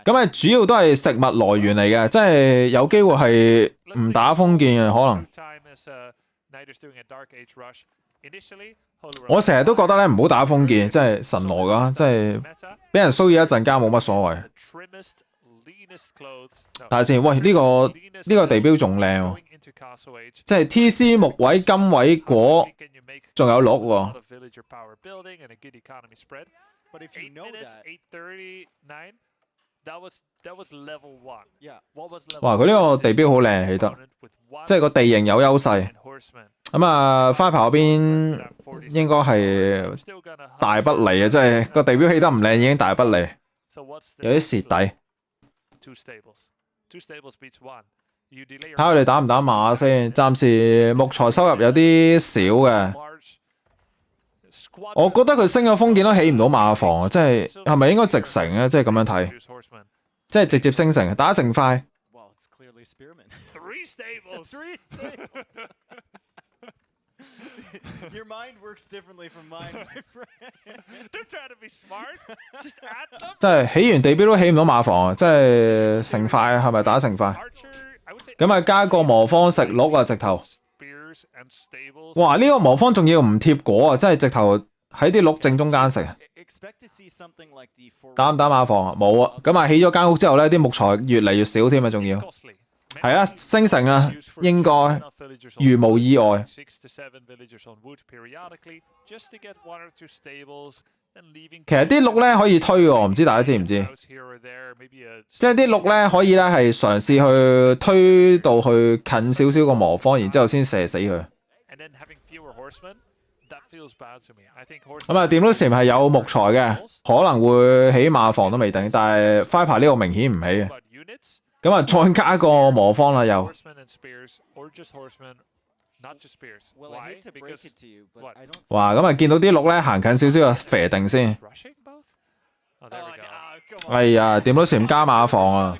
咁啊主要都係食物來源嚟嘅，即係有機會係唔打封建嘅可能。我成日都覺得咧唔好打封建，即係神羅噶，即係俾人騷擾一陣間冇乜所謂。睇下先，喂呢個地標仲靚喎，即係 TC 木位、金位、果，仲有鹿喎。哇！佢呢個地標好靚，起得，即係個地形有優勢。咁啊，花炮嗰邊應該係大不利啊！即係個地標起得唔靚，已經大不利，有啲蝕底。睇下佢哋打唔打馬先。暫時木材收入有啲少嘅。我覺得佢升咗封建都起唔到馬房，即係咪應該直城咧？即係咁樣睇，即係直接升城，打成塊。Your mind works differently from mine, my friend. Just trying to be smart. Just add them. 即係起完地標都起唔到馬房，即係成塊係咪打成塊？咁啊加個魔方食鹿啊，直頭。哇！呢個魔方仲要唔貼果啊，即係直頭喺啲鹿正中間食。打唔打馬房啊？冇啊！咁啊起咗間屋之後咧，啲木材越嚟越少添啊，仲要。係啊，升城啊，應該如無意外。其實啲鹿咧可以推喎，唔知大家知唔知？即係啲鹿咧可以咧係嘗試去推到去近少少個魔方，然之後先射死佢。咁啊，掂到時係有木材嘅，可能會起馬房都未定，但係 Viper 呢個明顯唔起嘅。咁啊，再加個魔方啦又。哇！咁啊，見到啲鹿咧行近少少就肥定先。哎呀，掂到時唔加馬房啊！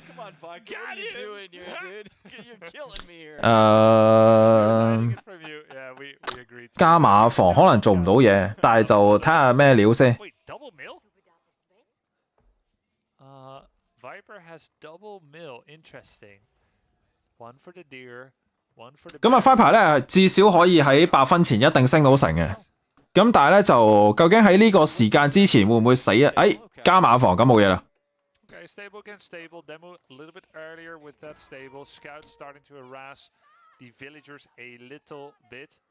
加馬房可能做唔到嘢，但係就睇下咩料先。咁啊 ，Viper 咧至少可以喺8分前一定升到城嘅。咁但係咧就究竟喺呢個時間之前會唔會死啊？哎，加馬房咁冇嘢啦。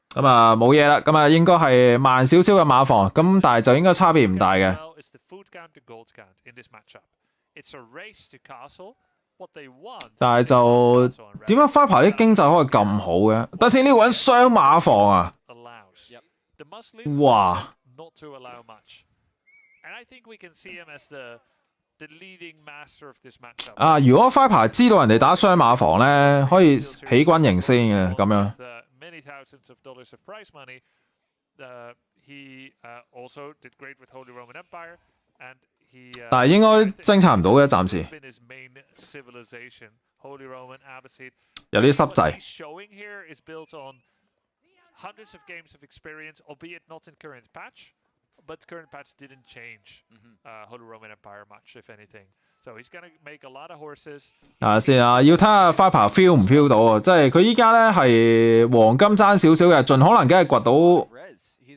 咁啊冇嘢啦，咁啊應該係慢少少嘅馬房，咁但係就應該差別唔大嘅。但係就點解 Viper 啲經濟可以咁好嘅？等先呢個人雙馬房啊！哇！啊！如果 Viper 知道人哋打雙馬房咧，可以起軍營先嘅咁樣。但係應該偵察唔到嘅，暫時有啲濕滯。But current patch didn't change Holy Roman Empire much, if anything. So he's gonna make a lot of horses. 先啊，要睇下 Viper feel 唔 feel 到啊！即係佢依家咧係黃金爭少少嘅，盡可能梗係掘到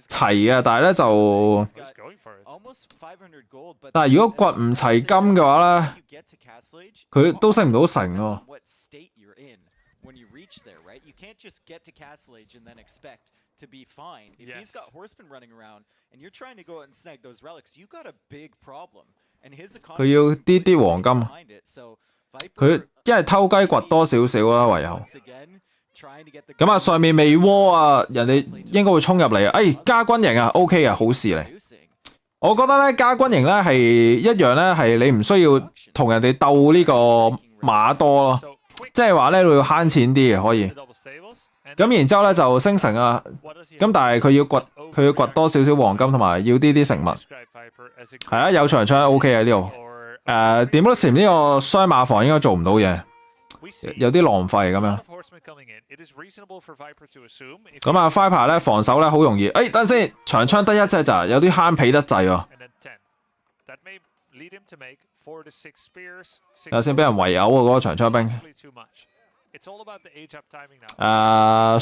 齊嘅，但係咧就，但係如果掘唔齊金嘅話咧，佢都升唔到城喎。When you reach there, right? You can't just get to Castle Age and then expect to be fine. If he's got horsemen running around and you're trying to go out and snag those relics, you got a big problem. And his economy 佢要啲黃金，佢一係偷雞掘多少少啦，唯有。咁啊，上面未窩啊，人哋應該會衝入嚟啊！哎，加軍營啊 ，OK 啊，好事嚟。我覺得咧加軍營咧係一樣咧，係你唔需要同人哋鬥呢個馬多咯。即係話咧，你要慳錢啲嘅可以。咁然之後咧就升城啊。咁但係佢要掘多少少黃金同埋要啲食物。係啊，有長槍 OK 啊呢度。點都時呢個雙馬房應該做唔到嘢，有啲浪費咁樣。咁啊 Viper 咧防守咧好容易。等陣先，長槍得一隻咋，有啲慳皮得滯喎。有先俾人圍毆喎嗰個長槍兵。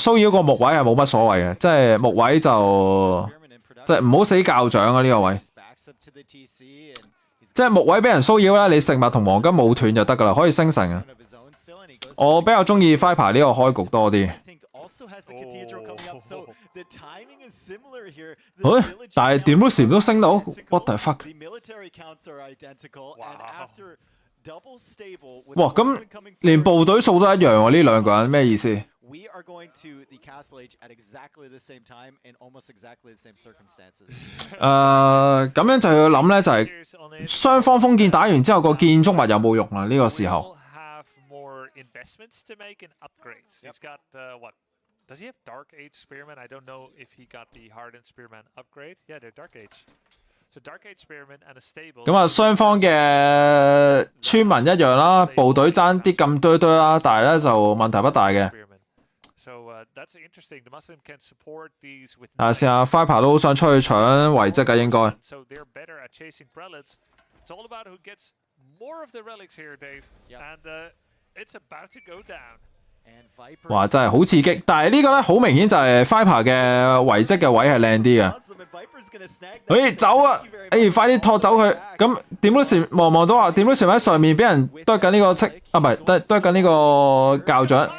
騷擾個木位係冇乜所謂嘅，即係木位就即係唔好死校長啊呢個位。即係木位俾人騷擾咧，你食物同黃金冇斷就得噶啦，可以升城啊。我比較中意 Viper 呢個開局多啲。但係點都時都升到 ，what the fuck？ 哇，咁連部隊數都一樣喎，呢兩個人咩意思？咁樣就要諗咧，就係雙方封建打完之後，個建築物有冇用啊？呢個時候。Does he have Dark Age Spearman? I don't know if he got the Hardened Spearman upgrade. Yeah, they're Dark Age. So Dark Age Spearman and a stable. 咁啊，雙方嘅村民一樣啦，部隊爭啲咁堆啦，但係咧就問題不大嘅。That's interesting. The Muslim can support these with. 但係試下 Viper 都好想出去搶遺跡嘅應該。So they're better at chasing prelates. It's all about who gets more of the relics here, Dave. And it's about to go down. 哇！真係好刺激，但係呢個咧好明顯就係 Viper 嘅遺跡嘅位係靚啲嘅。走啊！快啲拖走佢。咁點都船望到啊！點都船喺上面俾人剁緊呢個唔係剁緊呢個教長，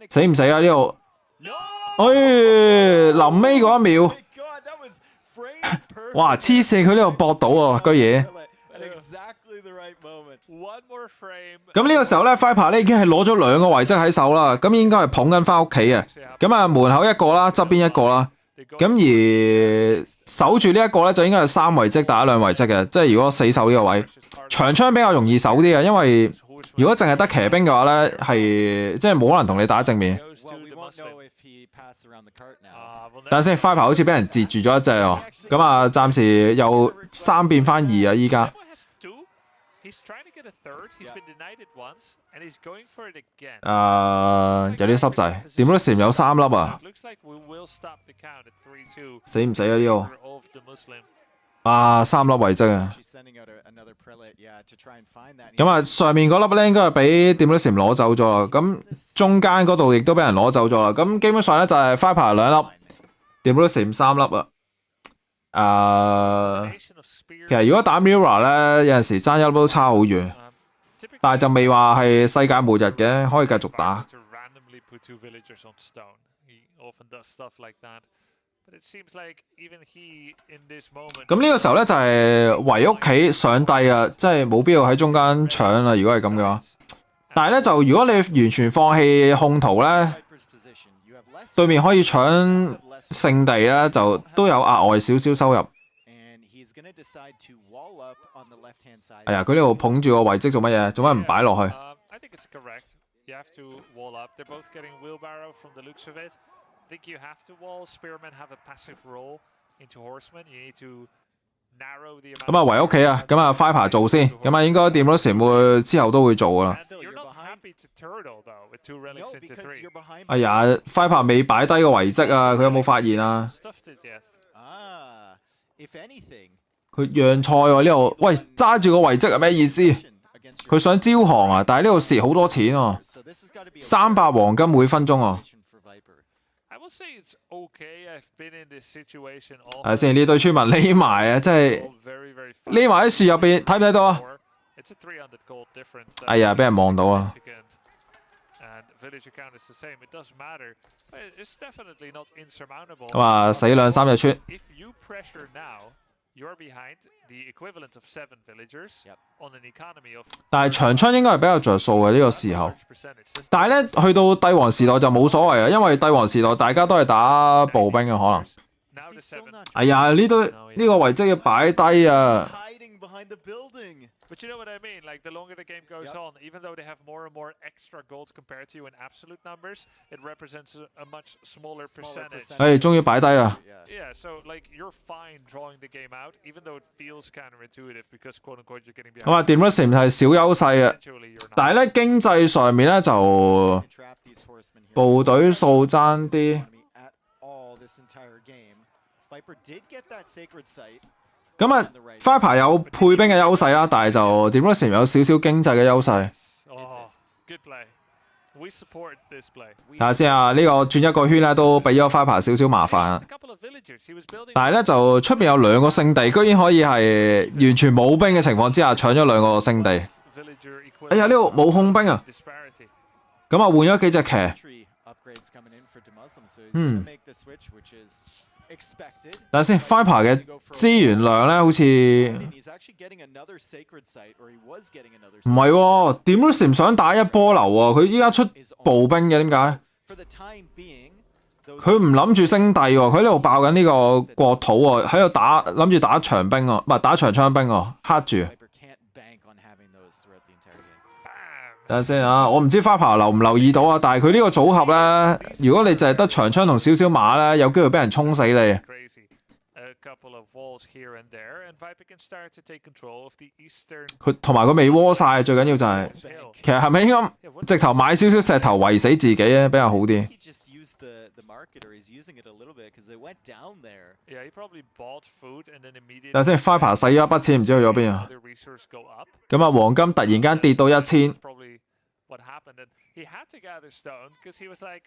死唔死啊？呢度？臨尾嗰一秒，哇！黐線，佢呢度搏到啊，居然！咁呢個時候咧 ，Viper 咧已經係攞咗2個遺跡喺手啦，咁應該係捧緊翻屋企嘅。咁啊，門口一個啦，側邊一個啦。咁而守住呢一個咧，就應該係3遺跡打2遺跡嘅，即係如果死守呢個位，長槍比較容易守啲嘅，因為如果淨係得騎兵嘅話咧，係即係冇可能同你打正面。但係先 ，Viper 好似俾人截住咗一隻喎，咁啊，暫時由3變翻2啊，依家。有啲濕滯，點都禪有3粒啊！死唔死啊呢個？3粒遺跡啊！咁啊，上面嗰粒咧應該係俾點都禪攞走咗啦。咁中間嗰度亦都俾人攞走咗啦。咁基本上咧就係 Viper 2粒，點都禪3粒啊！其實如果打 Mirror 咧，有陣時爭1粒都差好遠。但係就未話係世界末日嘅，可以繼續打。咁呢個時候咧就係圍屋企上帝啊，即係冇必要喺中間搶啦。如果係咁嘅話，但係咧就如果你完全放棄控圖咧，對面可以搶聖地咧，就都有額外少少收入。係啊，佢呢度捧住個遺跡做乜嘢？做乜唔擺落去？咁啊，圍屋企啊，咁啊 Viper 做先，咁啊應該掂到時會之後都會做噶啦。哎呀 ，Viper 未擺低個遺跡啊，佢有冇發現啊？佢讓賽喎呢度，喂揸住個遺跡係咩意思？佢想招降啊，但係呢度蝕好多錢喎，300黃金每分鐘啊！係先呢對村民匿埋啊，真係匿埋喺樹入邊，睇唔睇到啊？哎呀，俾人望到啊！咁啊，死2、3隻村。但係長槍應該係比較着數嘅呢個時候，但係咧去到帝王時代就冇所謂啊，因為帝王時代大家都係打步兵嘅可能。哎呀，呢個遺跡要擺低啊！ behind the building. But you know what I mean? Like the longer the game goes on, even though they have more and more extra gold compared to you in absolute numbers, it represents a much smaller percentage. 終於擺低啦。Yeah, so like you're fine drawing the game out, even though it feels counterintuitive because quote unquote you're getting behind. 咁啊 d e m o s i m 係小優勢嘅，但係咧經濟上面咧就部隊數爭啲。咁啊 ，Viper 有配兵嘅優勢啦，但係就 d e m o s i m 有少少經濟嘅優勢。Good play. We support this play. 睇下先啊，呢個轉一個圈咧都俾咗 Viper 少少麻煩啊。但係咧就出邊有2個聖地，居然可以係完全冇兵嘅情況之下搶咗2個聖地。哎呀，呢度冇控兵啊！咁啊，換咗幾隻騎。等下先 ，Viper 嘅資源量咧好似唔係喎，點都唔想打一波流喎，佢依家出步兵嘅點解？佢唔諗住升帝喎，佢喺度爆緊呢個國土喎，喺度諗住打長兵喎，唔係打長槍兵喎，黑住。等陣先啊，我唔知 Viper 留唔留意到啊，但係佢呢個組合咧，如果你淨係得長槍同少少馬咧，有機會俾人衝死你。佢同埋佢未窩晒，最緊要就係，其實係咪應該直頭買少少石頭圍死自己咧，比較好啲？等陣先 ，Viper 使咗一筆錢，唔知去咗邊啊？咁啊，黃金突然間跌到1000。What happened, and he had to gather stone because he was like,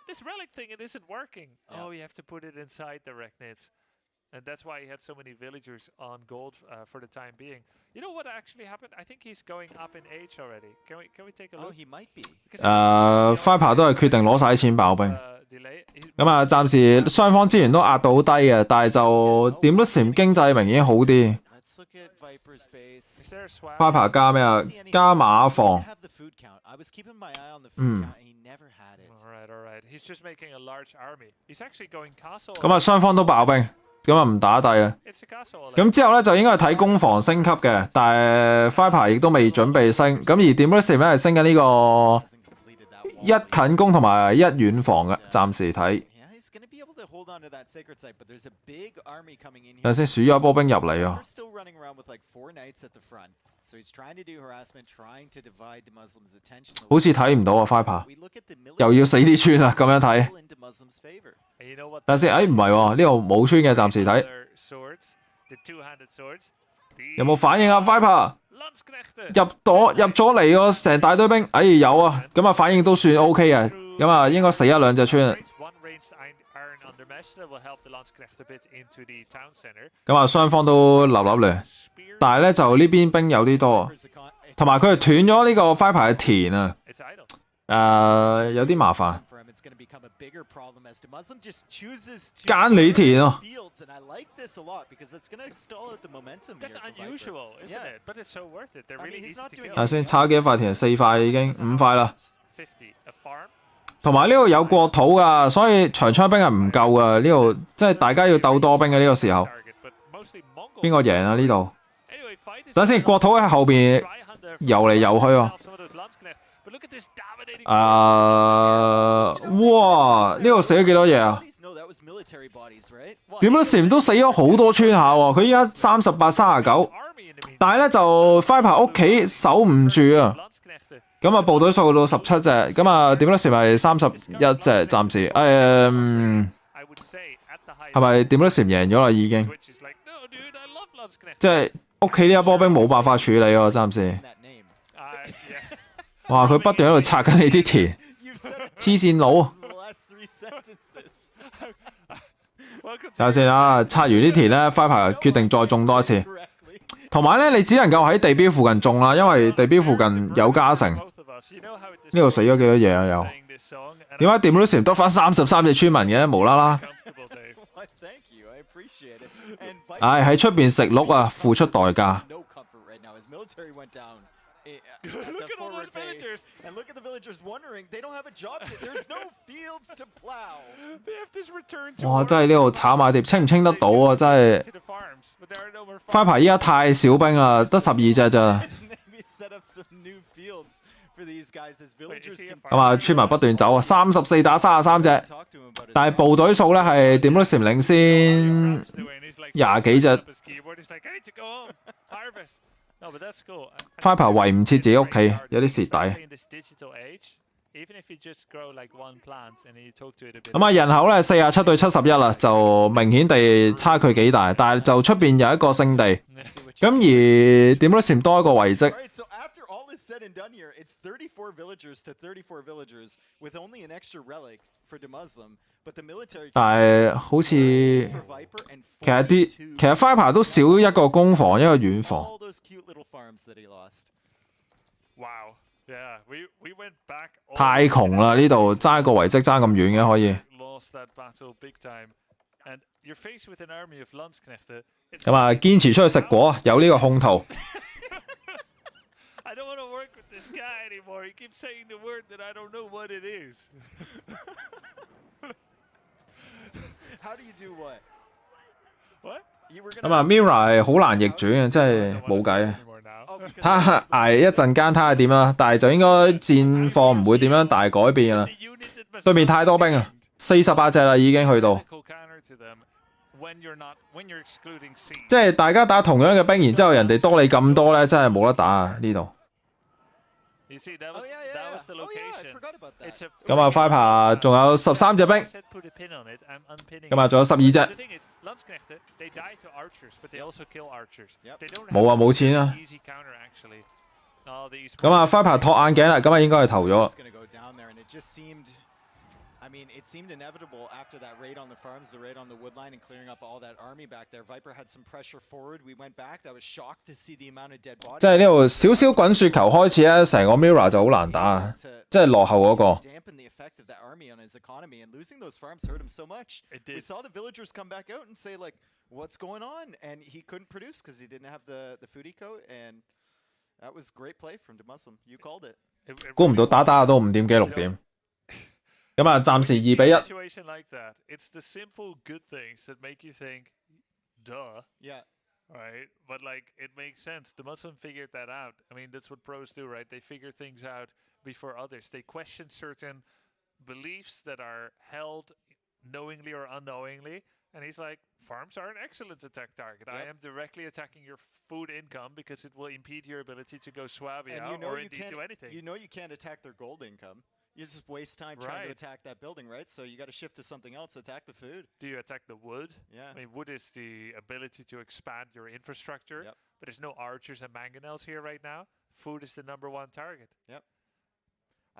this relic thing, it isn't working. Oh, you have to put it inside the Reknits. And that's why he had so many villagers on gold for the time being. You know what actually happened? I think he's going up in age already. Can we take a look? Oh, he might be. Viper 都係決定攞晒啲錢爆兵。咁啊，暫時雙方資源都壓到好低嘅，但係就點都潛經濟明顯好啲。Viper 加咩啊？加馬房。咁啊，雙方都爆兵，咁啊唔打低啊。咁之後咧就應該係睇攻防升級嘅，但係 Viper 亦都未準備升。咁而 Demolism 咧係升緊呢個1近攻同埋1遠防嘅，暫時睇。有先數咗波兵入嚟啊！好似睇唔到啊 ，Viper 又要死啲村啊！咁樣睇，等先，唔係喎，呢度冇村嘅，暫時睇。有冇反應啊 ，Viper？入咗嚟喎，成大堆兵，有啊，咁啊反應都算 OK 嘅，咁啊應該死1-2隻村。咁啊，雙方都立嚟，但係咧就呢邊兵有啲多，同埋佢係斷咗呢個 Viper 嘅田啊，有啲麻煩。間你田啊！睇先，差幾多塊田？4塊已經，5塊啦。同埋呢度有國土噶，所以長槍兵係唔夠噶。呢度即係大家要鬥多兵嘅呢個時候。邊個贏啊？呢度？等先，國土喺後邊游嚟游去喎。哇！呢度死咗幾多嘢啊？點都都死咗好多村下喎。佢依家38、39，但係咧就 Viper 屋企守唔住啊。咁啊，部隊數到17隻，咁啊點咧？係咪31隻？暫時係咪點咧？贏咗啦已經，即係屋企呢一波兵冇辦法處理喎，暫時。哇！佢不斷喺度拆緊你啲田，黐線佬。睇下先啊，拆完啲田咧 ，Viper 決定再種多一次。同埋咧，你只能夠喺地標附近種啦，因為地標附近有加成。呢度死咗幾多嘢啊？又點解 Demolism 得翻33隻村民嘅？無啦啦。喺出邊食鹿啊，付出代價。Look at all those villagers! And look at the villagers wondering, they don't have a job yet. There's no fields to plow. They have this return to 哇！真係呢度炒埋碟，清唔清得到啊？真係 the farms, but there are no more 花牌依家太少兵啦，得12隻咋。 Maybe set up some new fields for these guys as villagers can 咁啊，村民不斷走啊，34打33隻，但係部隊數咧係點都領先20幾隻。花牌圍唔切自己屋企，有啲蝕底。咁啊，人口咧47對71啦，就明顯地差距幾大，但係就出邊有一個聖地，咁而點都佔多一個遺跡。 said and done here, it's 34 villagers to 34 villagers with only an extra relic for the Muslim, but the military. 但係好似其實 Viper 都少一個攻防，一個遠防。 All those cute little farms that he lost. Wow. Yeah, we went back. 太窮啦！呢度爭一個遺跡爭咁遠嘅可以。 Lost that battle big time, and you're faced with an army of Landsknechten. 咁啊，堅持出去食果，有呢個控圖。 I don't want to work with this guy anymore. He keeps saying the word that I don't know what it is. How do you do what? What? 咁啊 ，Mira 係好難逆轉嘅，真係冇計。睇下捱一陣間睇下點啦，但係就應該戰況唔會點樣大改變啦。對面太多兵啊，48隻啦已經去到。 即係大家打同樣嘅兵，然之後人哋多你咁多咧，真係冇得打啊！呢度。咁啊，Viper仲有13隻兵，咁啊，仲有12隻。冇啊，冇錢啊。咁啊，Viper托眼鏡啦，咁啊應該係投咗。 I mean, it seemed inevitable after that raid on the farms, the raid on the wood line, and clearing up all that army back there. Viper had some pressure forward. We went back. I was shocked to see the amount of dead bodies. 即係呢度少少滾雪球開始咧，成個 Mirror 就好難打啊！即係落後嗰個。 Dampen the effect of that army on his economy, and losing those farms hurt him so much. We saw the villagers come back out and say like, "What's going on?" And he couldn't produce because he didn't have the food eco, and that was great play from the Muslim. You called it. 估唔到打都5點幾6點。 咁啊，暫時2比1。 Situation like that, it's the simple good things that make you think, duh. Yeah. Right, but like it makes sense. The Muslim figured that out. I mean, that's what pros do, right? They figure things out before others. They question certain beliefs that are held knowingly or unknowingly. And he's like, farms are an excellent attack target. Yep. I am directly attacking your food income because it will impede your ability to go Swabia or indeed do anything. You know you can't attack their gold income. You just waste time trying to attack that building, right? So you got to shift to something else, attack the food. Do you attack the wood? Yeah. I mean, wood is the ability to expand your infrastructure, but there's no archers and mangonels here right now. Food is the #1 target. Yep.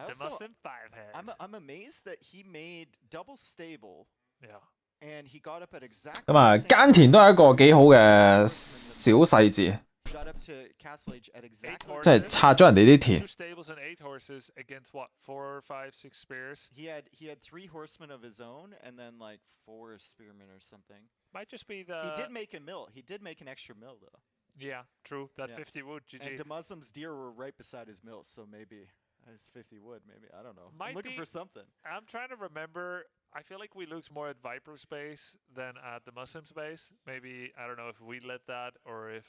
The Muslim 5-head. I'm amazed that he made double stable. Yeah. And he got up at exactly. 咁啊，耕田都係一個幾好嘅小細節。 Got up to Castle Age at exactly. 即係拆咗人哋啲田。 2 stables and 8 horses against what? 4, 5, 6 spears. He had 3 horsemen of his own and then like 4 spearmen or something. Might just be the. He did make a mill. He did make an extra mill though. Yeah, true. That 50 wood. GG. And the Muslims' deer were right beside his mill, so maybe it's 50 wood. Maybe I don't know. I'm looking for something. I'm trying to remember. I feel like we looked more at Viper space than at the Muslim space. Maybe I don't know if we let that or if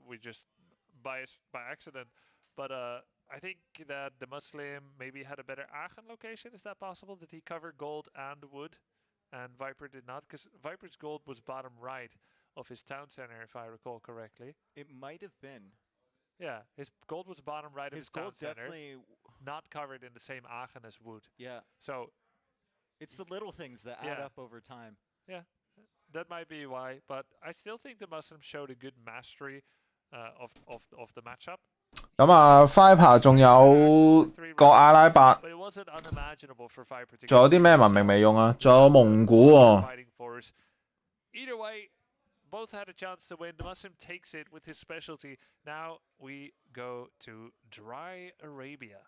we just by accident. But I think that the Muslim maybe had a better Aachen location. Is that possible? Did he cover gold and wood, and Viper did not? Because Viper's gold was bottom right of his town center, if I recall correctly. It might have been. Yeah, his gold was bottom right of his town center. Definitely not covered in the same Aachen as wood. Yeah. So it's the little things that add up over time. Yeah, that might be why. But I still think the Muslims showed a good mastery of the matchup. 咁啊 ，Viper 仲有個阿拉伯， But it wasn't unimaginable for Viper to 仲有啲咩文明未用啊？仲有蒙古喎。 Either way, both had a chance to win. The Muslim takes it with his specialty. Now we go to Dry Arabia.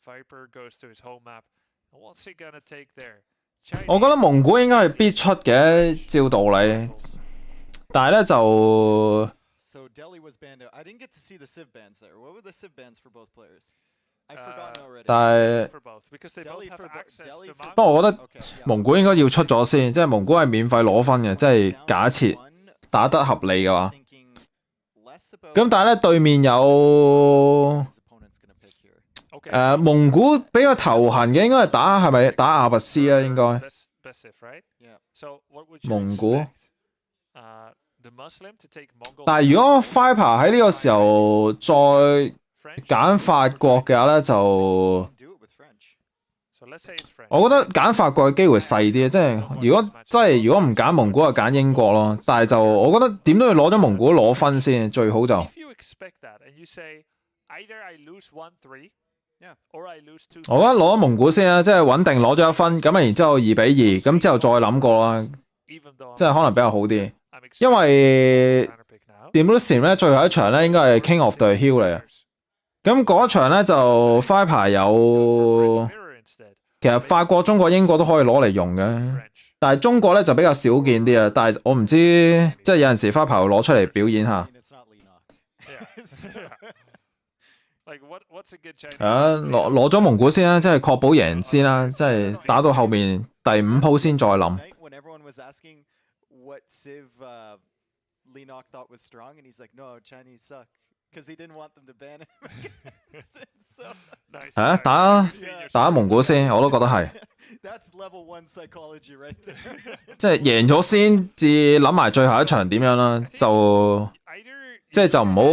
Viper goes to his home map. And what's he gonna take there? 我覺得蒙古應該係必出嘅，照道理。但係咧就 So Delhi was banned out. I didn't get to see the Civ bans there. What were the Civ bans for both players? I've forgotten already. 但係 For both, because they both have access to 不過我覺得蒙古應該要出咗先，即係蒙古係免費攞分嘅，即係假設打得合理嘅話。咁但係咧對面有蒙古比較頭痕嘅應該係係咪打阿拔斯啊？應該蒙古。但係如果 Viper 喺呢個時候再揀法國嘅話咧，就我覺得揀法國嘅機會細啲，即係如果唔揀蒙古就揀英國咯。但係就我覺得點都要攞咗蒙古攞分先，最好就。我覺得攞咗蒙古先啦，即係穩定攞咗1分，咁啊然之後2-2，咁之後再諗過啦，即係可能比較好啲。因為 Demusim 咧最後一場咧應該係 King of the Hill 嚟嘅，咁嗰一場咧就 Viper 有，其實法國、中國、英國都可以攞嚟用嘅，但係中國咧就比較少見啲啊。但係我唔知，即係有陣時 Viper 會攞出嚟表演下。攞咗蒙古先啦，即係確保贏先啦，即係打到後面第5鋪先再諗。What Civ Lenok thought was strong, and he's like, no, Chinese suck, because he didn't want them to ban him. 打蒙古先，我都覺得係。That's level 1 psychology right there. 即係贏咗先至諗埋最後一場點樣啦，即係就唔好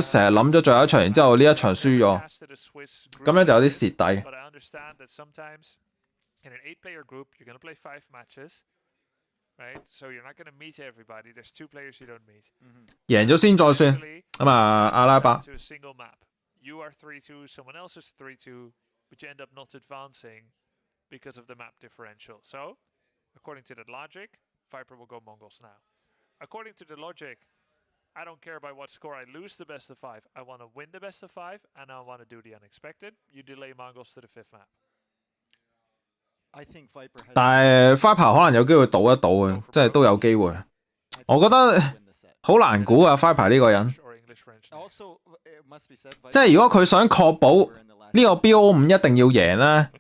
成日諗咗最後一場，然之後呢一場輸咗，咁樣就有啲蝕底。Right, so you're not going to meet everybody. There's 2 players you don't meet. 贏咗先再算。咁啊，阿拉伯。To a single map. You are 3-2, someone else is 3-2, but you end up not advancing because of the map differential. So, according to that logic, Viper will go Mongols now. According to the logic, I don't care about what score I lose the best of 5. I want to win the best of 5, and I want to do the unexpected. You delay Mongols to the 5th map. 但係 Viper 可能有機會賭一賭嘅，即係都有機會。我覺得好難估啊 ，Viper 呢個人。即係如果佢想確保呢個 BO5 一定要贏咧，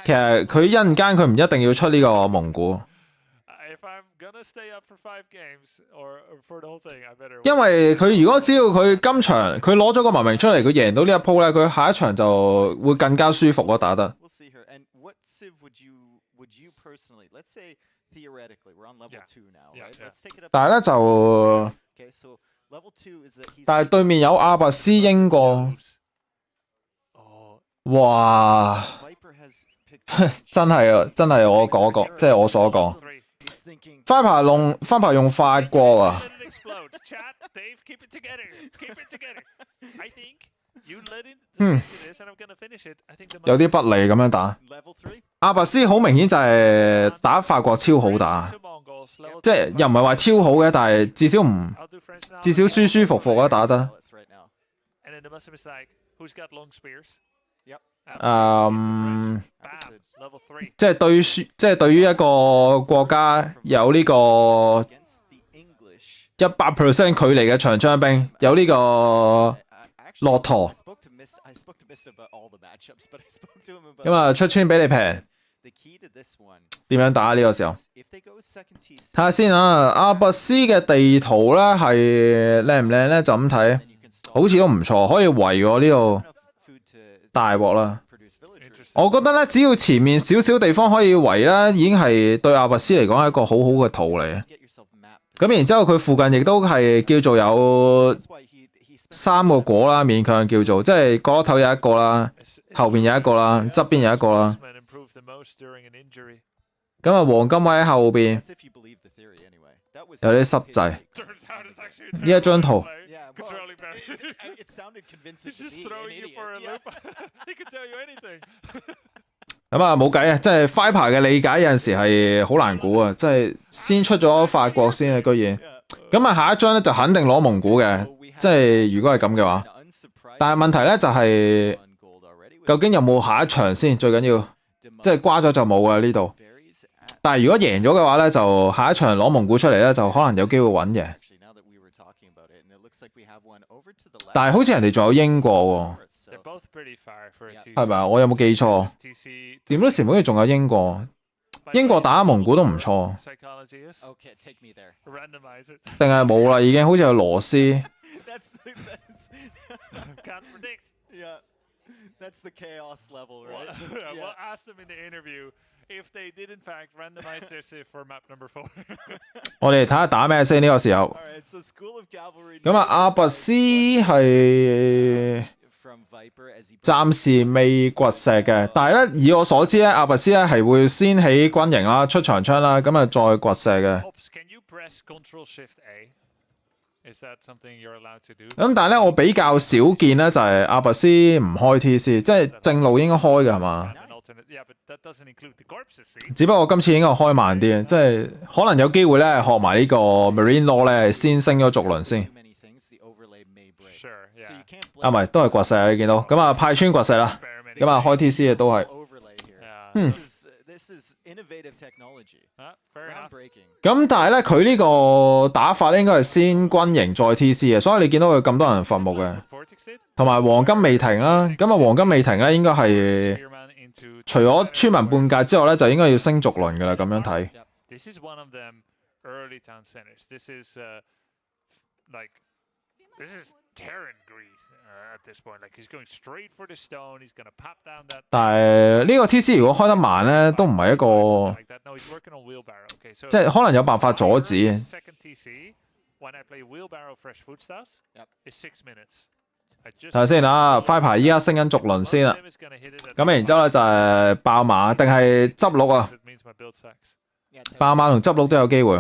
其實佢一陣間佢唔一定要出呢個蒙古。因為佢如果只要佢今場佢攞咗個文明出嚟，佢贏到呢一鋪咧，佢下一場就會更加舒服咯，打得。但係咧就，但係對面有阿拔斯英國，哇！真係啊，真係我嗰個，即係我所講。Viper 用法國啊。有啲不利咁樣打。阿拔斯好明顯就係打法國超好打，即係又唔係話超好嘅，但係至少舒舒服服啊打得。即係對於一個國家有呢個100% 距離嘅長槍兵，有呢個駱駝。咁啊，出穿俾你平，點樣打呢個時候？睇下先啊，阿拔斯嘅地圖咧係靚唔靚咧？就咁睇，好似都唔錯，可以圍喎呢度大鑊啦。我覺得咧，只要前面少少地方可以圍啦，已經係對阿拔斯嚟講係一個好好嘅圖嚟。咁然之後佢附近亦都係叫做有3個果啦，勉強叫做，即係角落頭有一個啦，後邊有一個啦，側邊有一個啦。咁啊，黃金位喺後邊，有啲濕滯。呢一張圖。咁啊，冇計啊！即係 Viper 嘅理解有陣時係好難估啊！即係先出咗法國先啊，居然。咁啊，下一張咧就肯定攞蒙古嘅，即係如果係咁嘅話。但係問題咧就係，究竟有冇下一場先？最緊要，即係瓜咗就冇啊呢度。但係如果贏咗嘅話咧，就下一場攞蒙古出嚟咧，就可能有機會穩贏。但係好似人哋仲有英國喎，係咪啊？我有冇記錯？點都時好似仲有英國，英國打蒙古都唔錯，定係冇啦已經？好似有羅斯。That's the chaos level, right? We'll ask them in the interview if they did in fact randomize their civ for map number 4. 我哋睇下打咩先呢個時候。咁啊，阿拔斯係暫時未掘石嘅，但係咧以我所知咧，阿拔斯咧係會先起軍營啦、出長槍啦，咁啊再掘石嘅。咁但係咧，我比較少見咧，就係阿拔斯唔開 TC， 即係正路應該開嘅係嘛？只不過今次應該開慢啲，即係可能有機會咧學埋呢個 Marine Law 咧，先升咗逐輪先。啊，唔係，都係掘石啊！你見到咁啊，派穿掘石啦，咁啊開 TC 嘅都係。咁但係咧，佢呢個打法咧應該係先軍營再 TC 嘅，所以你見到佢咁多人伐木嘅，同埋黃金未停啦。咁啊，黃金未停咧，應該係除咗村民半格之後咧，就應該要升逐輪噶啦。咁樣睇。但係呢個 TC 如果開得慢咧，都唔係一個，即係可能有辦法阻止。睇下先啊，快牌依家升緊逐輪先啦。咁然之後咧就係爆馬定係執鹿啊？爆馬同執鹿都有機會。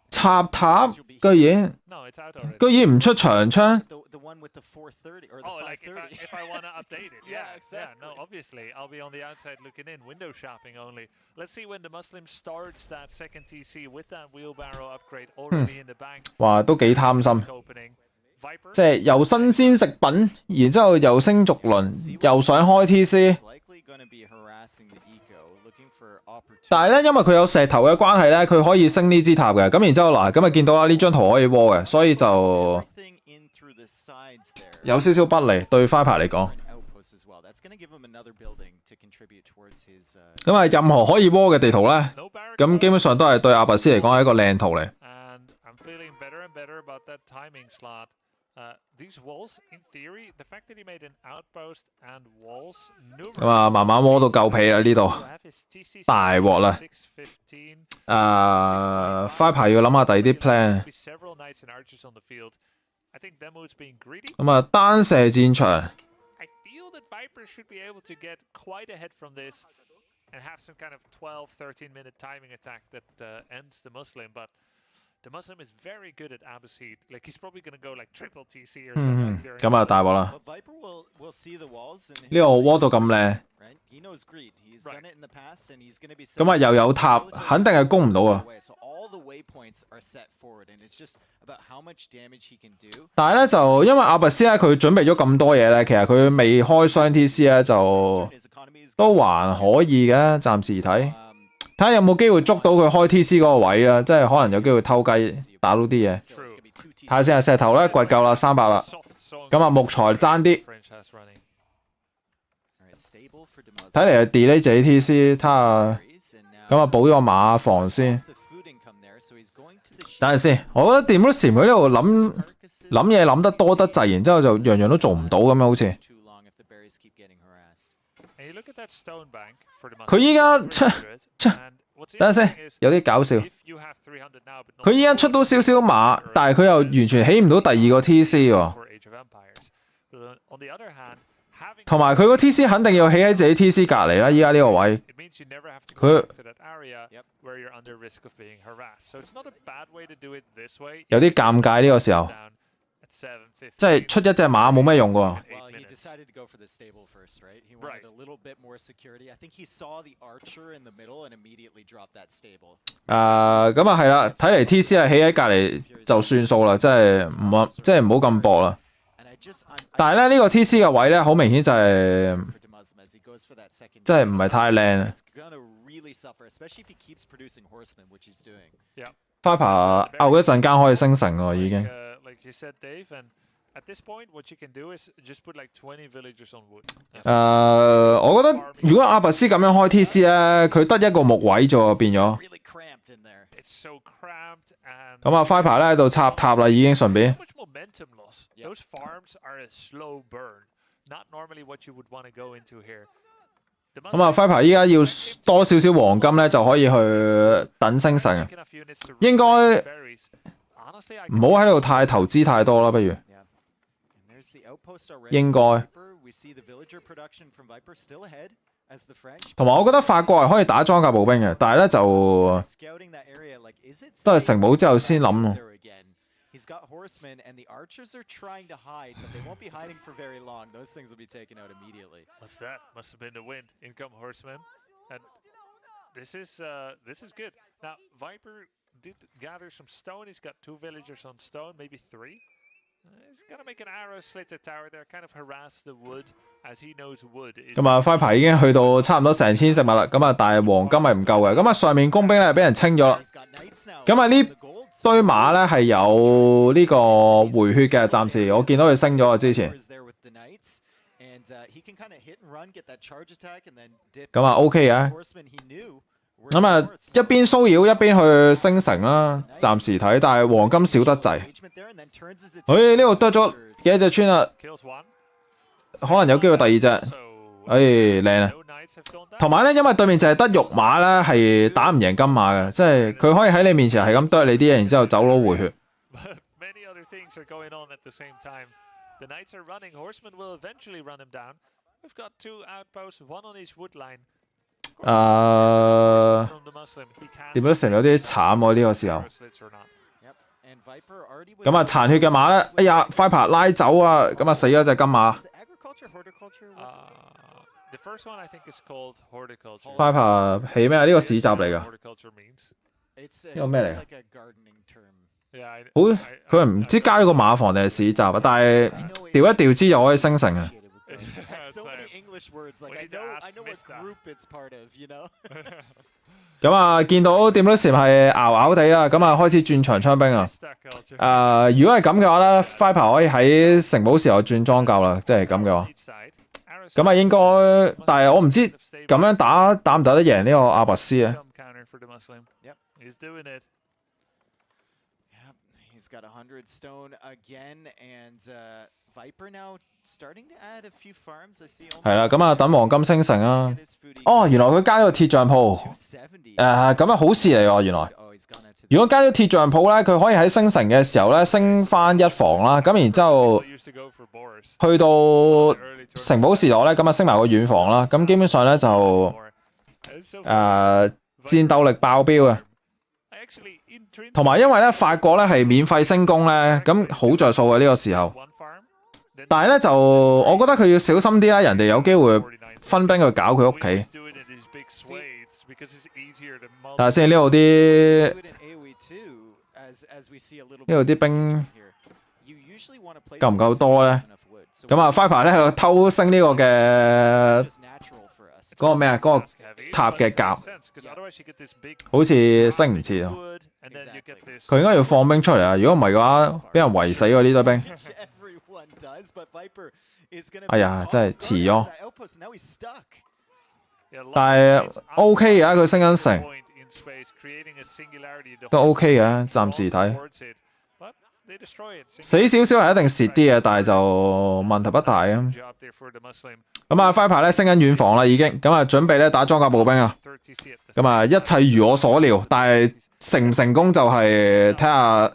插塔居然唔出長槍。哇，都幾貪心，即係又新鮮食品，然之後又升逐輪，又想開 TC。但係咧，因為佢有石頭嘅關係咧，佢可以升呢支塔嘅。咁然之後嗱，咁啊見到啦，呢張圖可以 wall 嘅，所以就有少少不利對 Viper 嚟講。咁啊，任何可以 wall 嘅地圖咧，咁基本上都係對阿拔斯嚟講係一個靚圖嚟。咁啊，慢慢摸到夠皮啦呢度，大鑊啦！Viper 要諗下第二啲 plan。咁啊，單射戰場。The Muslim is very good at Abbasid. Like he's probably going to go like triple TC or something. 咁啊大鑊啦！呢個 wall 到咁靚，咁啊又有塔，肯定係攻唔到啊！但係咧就因為阿拔斯咧佢準備咗咁多嘢咧，其實佢未開雙 TC 咧就都還可以嘅，暫時睇。睇下有冇機會捉到佢開 TC 嗰個位啊！即係可能有機會偷雞打到啲嘢。睇下先啊，石頭咧掘夠啦，300啦。咁啊木材爭啲。睇嚟係 delay 自己 TC， 睇下咁啊補咗個馬房先。等陣先，我覺得 Demusim 佢呢度諗嘢諗得多得滯，然之後就樣樣都做唔到咁樣好似。佢依家等陣先，有啲搞笑。佢依家出到少少馬，但係佢又完全起唔到第二個 TC 喎。同埋佢個 TC 肯定要起喺自己 TC 隔離啦。依家呢個位，佢有啲尷尬呢個時候，即係出一隻馬冇咩用喎。咁啊係啦，睇嚟 TC 係起喺隔離就算數啦，即係唔好咁搏啦。但係咧呢個 TC 嘅位咧，好明顯就係即係唔係太靚。Viper 拗一陣間可以升城喎，已經。Like you said, Dave, and at this point, what you can do is just put like 20 villagers on wood. 我覺得如果阿拔斯咁樣開 TC 咧，佢得一個木位啫喎，變咗。咁啊 ，Viper 咧喺度插塔啦，已經順便。Those farms are a slow burn, not normally what you would want to go into here. 咁啊 ，Viper 依家要多少少黃金咧，就可以去等升城。應該唔好喺度太投資太多啦，不如。應該。同埋我覺得法國係可以打裝甲步兵嘅，但係咧就都係城堡之後先諗咯。He's got horsemen, and the archers are trying to hide, but they won't be hiding for very long. Those things will be taken out immediately. What's that? Must have been the wind. In come horsemen, and this is good. Now Viper did gather some stone. He's got 2 villagers on stone, maybe 3. He's gonna make an arrow slit the tower there, kind of harass the wood, as he knows wood is. 咁啊，Viper 已經去到差唔多成千食物啦。咁啊，但係黃金係唔夠嘅。咁啊，上面工兵咧俾人清咗啦。咁啊呢堆馬咧係有呢個回血嘅，暫時我見到佢升咗啊之前。咁啊 OK 嘅。咁啊一邊騷擾一邊去升城啦，暫時睇，但係黃金少得滯。呢度得咗幾隻村啊？可能有機會第二隻。靚啊！同埋咧，因為對面就係得肉馬咧，係打唔贏金馬嘅，即係佢可以喺你面前係咁啄你啲嘢，然之後走佬回血。點都成有啲慘喎呢個時候。咁啊殘血嘅馬咧，哎呀 ，Viper 拉走啊，咁啊死咗隻金馬。Viper 起咩啊？呢個市集嚟㗎。呢個咩嚟㗎？好，佢唔知加咗個馬房定係市集啊？但係調一調之就可以升城啊！咁啊，見到點都時係熬熬地啦，咁啊開始轉長槍兵啊！如果係咁嘅話咧 ，Viper 可以喺城堡時候轉裝甲啦，即係咁嘅話。咁啊應該，但係我唔知咁樣打唔打得贏呢個阿拔斯啊係啦，咁啊等黃金升城啊！哦，原來佢加咗個鐵匠鋪，咁啊好事嚟喎！原來，如果加咗鐵匠鋪咧，佢可以喺升城嘅時候咧升翻1房啦，咁然之後去到城堡時代咧，咁啊升埋個遠房啦，咁基本上咧就戰鬥力爆標啊！同埋因為咧法國咧係免費升攻咧，咁好着數嘅呢個時候。但係咧就我覺得佢要小心啲啦，人哋有機會分兵去搞佢屋企。睇下先呢度啲兵夠唔夠多咧？咁啊 ，Viper 咧喺度偷升呢個嘅嗰個咩啊？嗰個塔嘅甲，好似升唔切啊！佢應該要放兵出嚟啊！如果唔係嘅話，俾人圍死喎呢堆兵。哎呀，真係遲咗。但係 OK 嘅，佢升緊城都 OK 嘅，暫時睇。死少少係一定蝕啲嘅，但係就問題不大啊。咁啊 ，Viper 咧升緊遠房啦，已經咁啊，準備咧打裝甲步兵啊。咁啊，一切如我所料，但係成唔成功就係睇下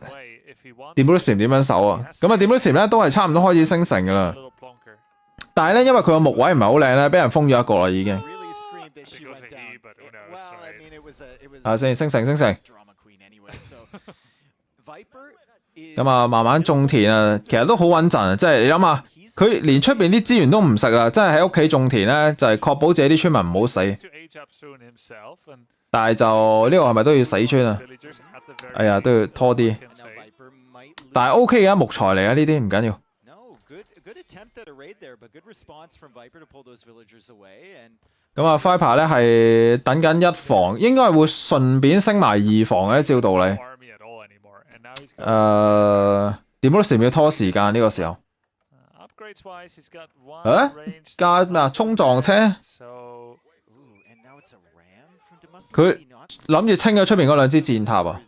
點樣點樣守啊。咁啊，點咧都係差唔多開始升城噶啦。但係咧，因為佢個木位唔係好靚咧，俾人封咗一個啦已經。先升城。咁啊，慢慢種田啊，其實都好穩陣啊！即係你諗下，佢連出邊啲資源都唔食啊，真係喺屋企種田咧，就係確保自己啲村民唔好死。但係就呢個係咪都要死村啊？哎呀，都要拖啲。但係 OK 嘅，木材嚟啊，呢啲唔緊要。咁啊 Viper 咧係等緊一防，應該係會順便升埋二防嘅，照道理。點都時要拖時間呢個時候。加咩啊？衝撞車？佢諗住清咗出邊嗰兩支箭塔啊！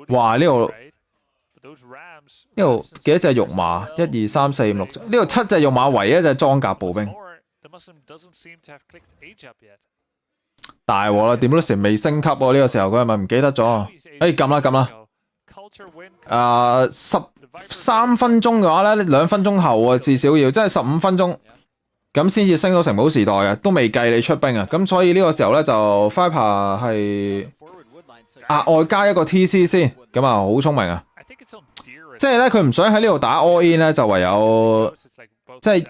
哇！呢度幾多隻肉馬？1、2、3、4、5、6，呢度7隻肉馬，唯一一隻裝甲步兵。大鑊啦！點都成未升級喎？呢個時候佢係咪唔記得咗？撳啦撳啦！13分鐘嘅話咧，2分鐘後啊，至少要即係15分鐘，咁先至升到城堡時代啊，都未計你出兵啊。咁所以呢個時候咧就 Viper 係額外加一個 TC 先，咁啊好聰明啊！即係咧佢唔想喺呢度打 all in 咧，就唯有即係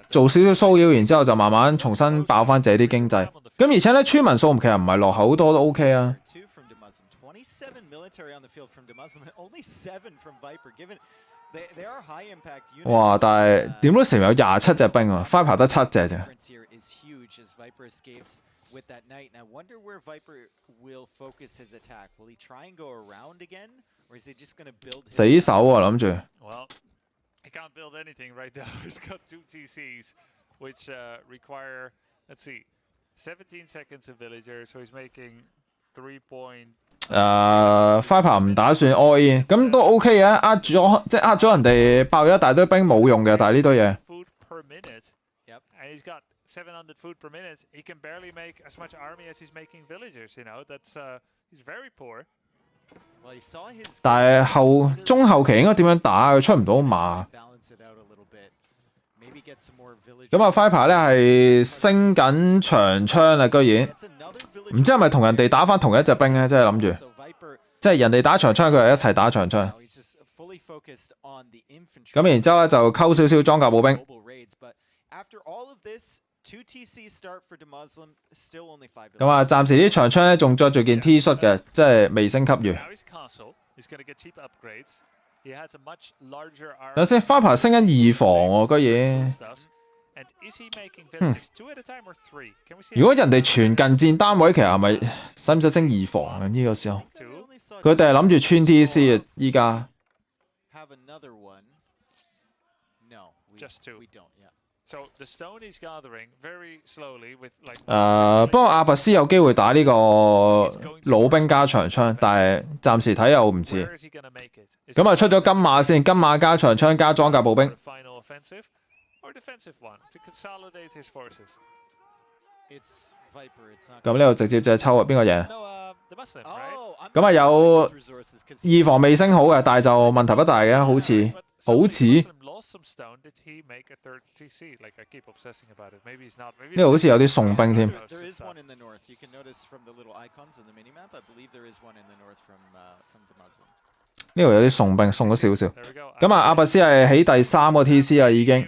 做少少騷擾，然之後就慢慢重新爆翻自己啲經濟。咁而且咧村民數目其實唔係落後好多都 OK 啊。哇！但係點都成有27隻兵啊 ，Viper 得7隻啫。死守啊諗住。He can't build anything right now. He's got 2 TCs, which require, let's see, 17 seconds of villager, so he's making 3 point. Viper 唔打算 all in， 咁都 OK 嘅，呃咗人哋爆咗一大堆兵冇用嘅，但係呢堆嘢。Food per minute. Yep. And he's got 700 food per minute. He can barely make as much army as he's making villagers. You know, that's he's very poor. 但係中後期應該點樣打？佢出唔到馬。咁啊 ，Viper 咧係升緊長槍啦，居然唔知係咪同人哋打翻同一隻兵咧？即係諗住，即係人哋打長槍，佢係一齊打長槍。咁然之後咧就溝少少裝甲步兵。咁啊，暫時啲長槍咧仲着住件 T 恤嘅，即係未升級完。等先 ，Viper 升緊2防喎，居然。如果人哋全近戰單位，其實係咪使唔使升2防啊？呢個時候，佢哋係諗住穿 TC 啊，依家。不過阿拔斯有機會打呢個老兵加長槍，但係暫時睇又唔似。咁啊出咗金馬先，金馬加長槍加裝甲步兵。咁呢度直接就係抽邊個贏？咁啊有2防未升好嘅，但係就問題不大嘅，好似。呢度好似有啲送兵添。呢度有啲送兵，送咗少少。咁啊，阿拔斯係起第3個 TC 啊，已經。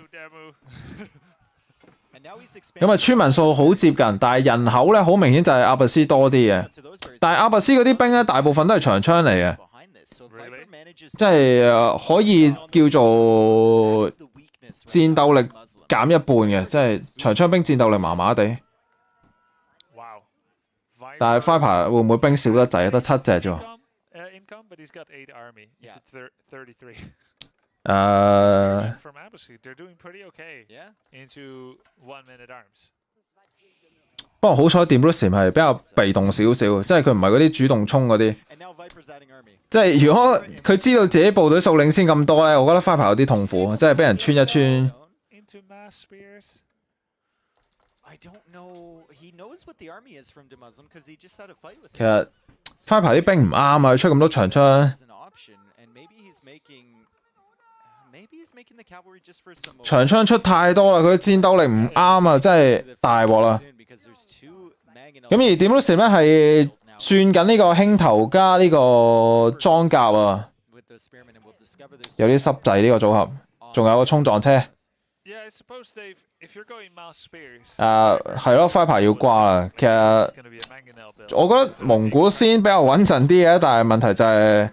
咁啊，村民數好接近，但係人口咧好明顯就係阿拔斯多啲嘅。但係阿拔斯嗰啲兵咧，大部分都係長槍嚟嘅。即係可以叫做戰鬥力減1半嘅，即係長槍兵戰鬥力麻麻地。但係 Viper 會唔會兵少得滯？得7隻啫喎。不過好彩 Demolism 係比較被動少少，即係佢唔係嗰啲主動衝嗰啲。即係如果佢知道自己部隊數領先咁多咧，我覺得 Viper 有啲痛苦，即係俾人穿一穿。其實 Viper 啲兵唔啱啊，佢出咁多長槍。長槍出太多啦，佢戰鬥力唔啱啊，真係大鑊啦。咁而點都成咧係轉緊呢個輕頭加呢個裝甲啊，有啲濕滯呢個組合，仲有個衝撞車。係咯 ，Viper 要掛啦。其實我覺得蒙古先比較穩陣啲嘅，但係問題就係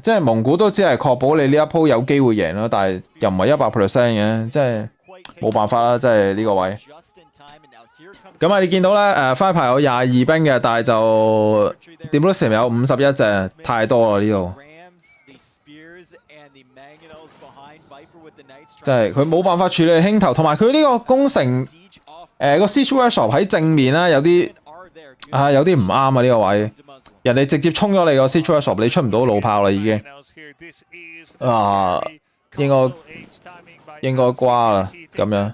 即係蒙古都只係確保你呢一鋪有機會贏咯，但係又唔係100%嘅，即係冇辦法啦，即係呢個位。咁啊，你見到咧花牌有22兵嘅，但係就點都成有51隻，太多啦呢度。即係佢冇辦法處理輕頭，同埋佢呢個攻城個 Siege Workshop 喺正面啦，有啲唔啱啊呢個位，人哋直接衝咗你個 Siege Workshop， 你出唔到弩炮啦已經。應該瓜啦咁樣。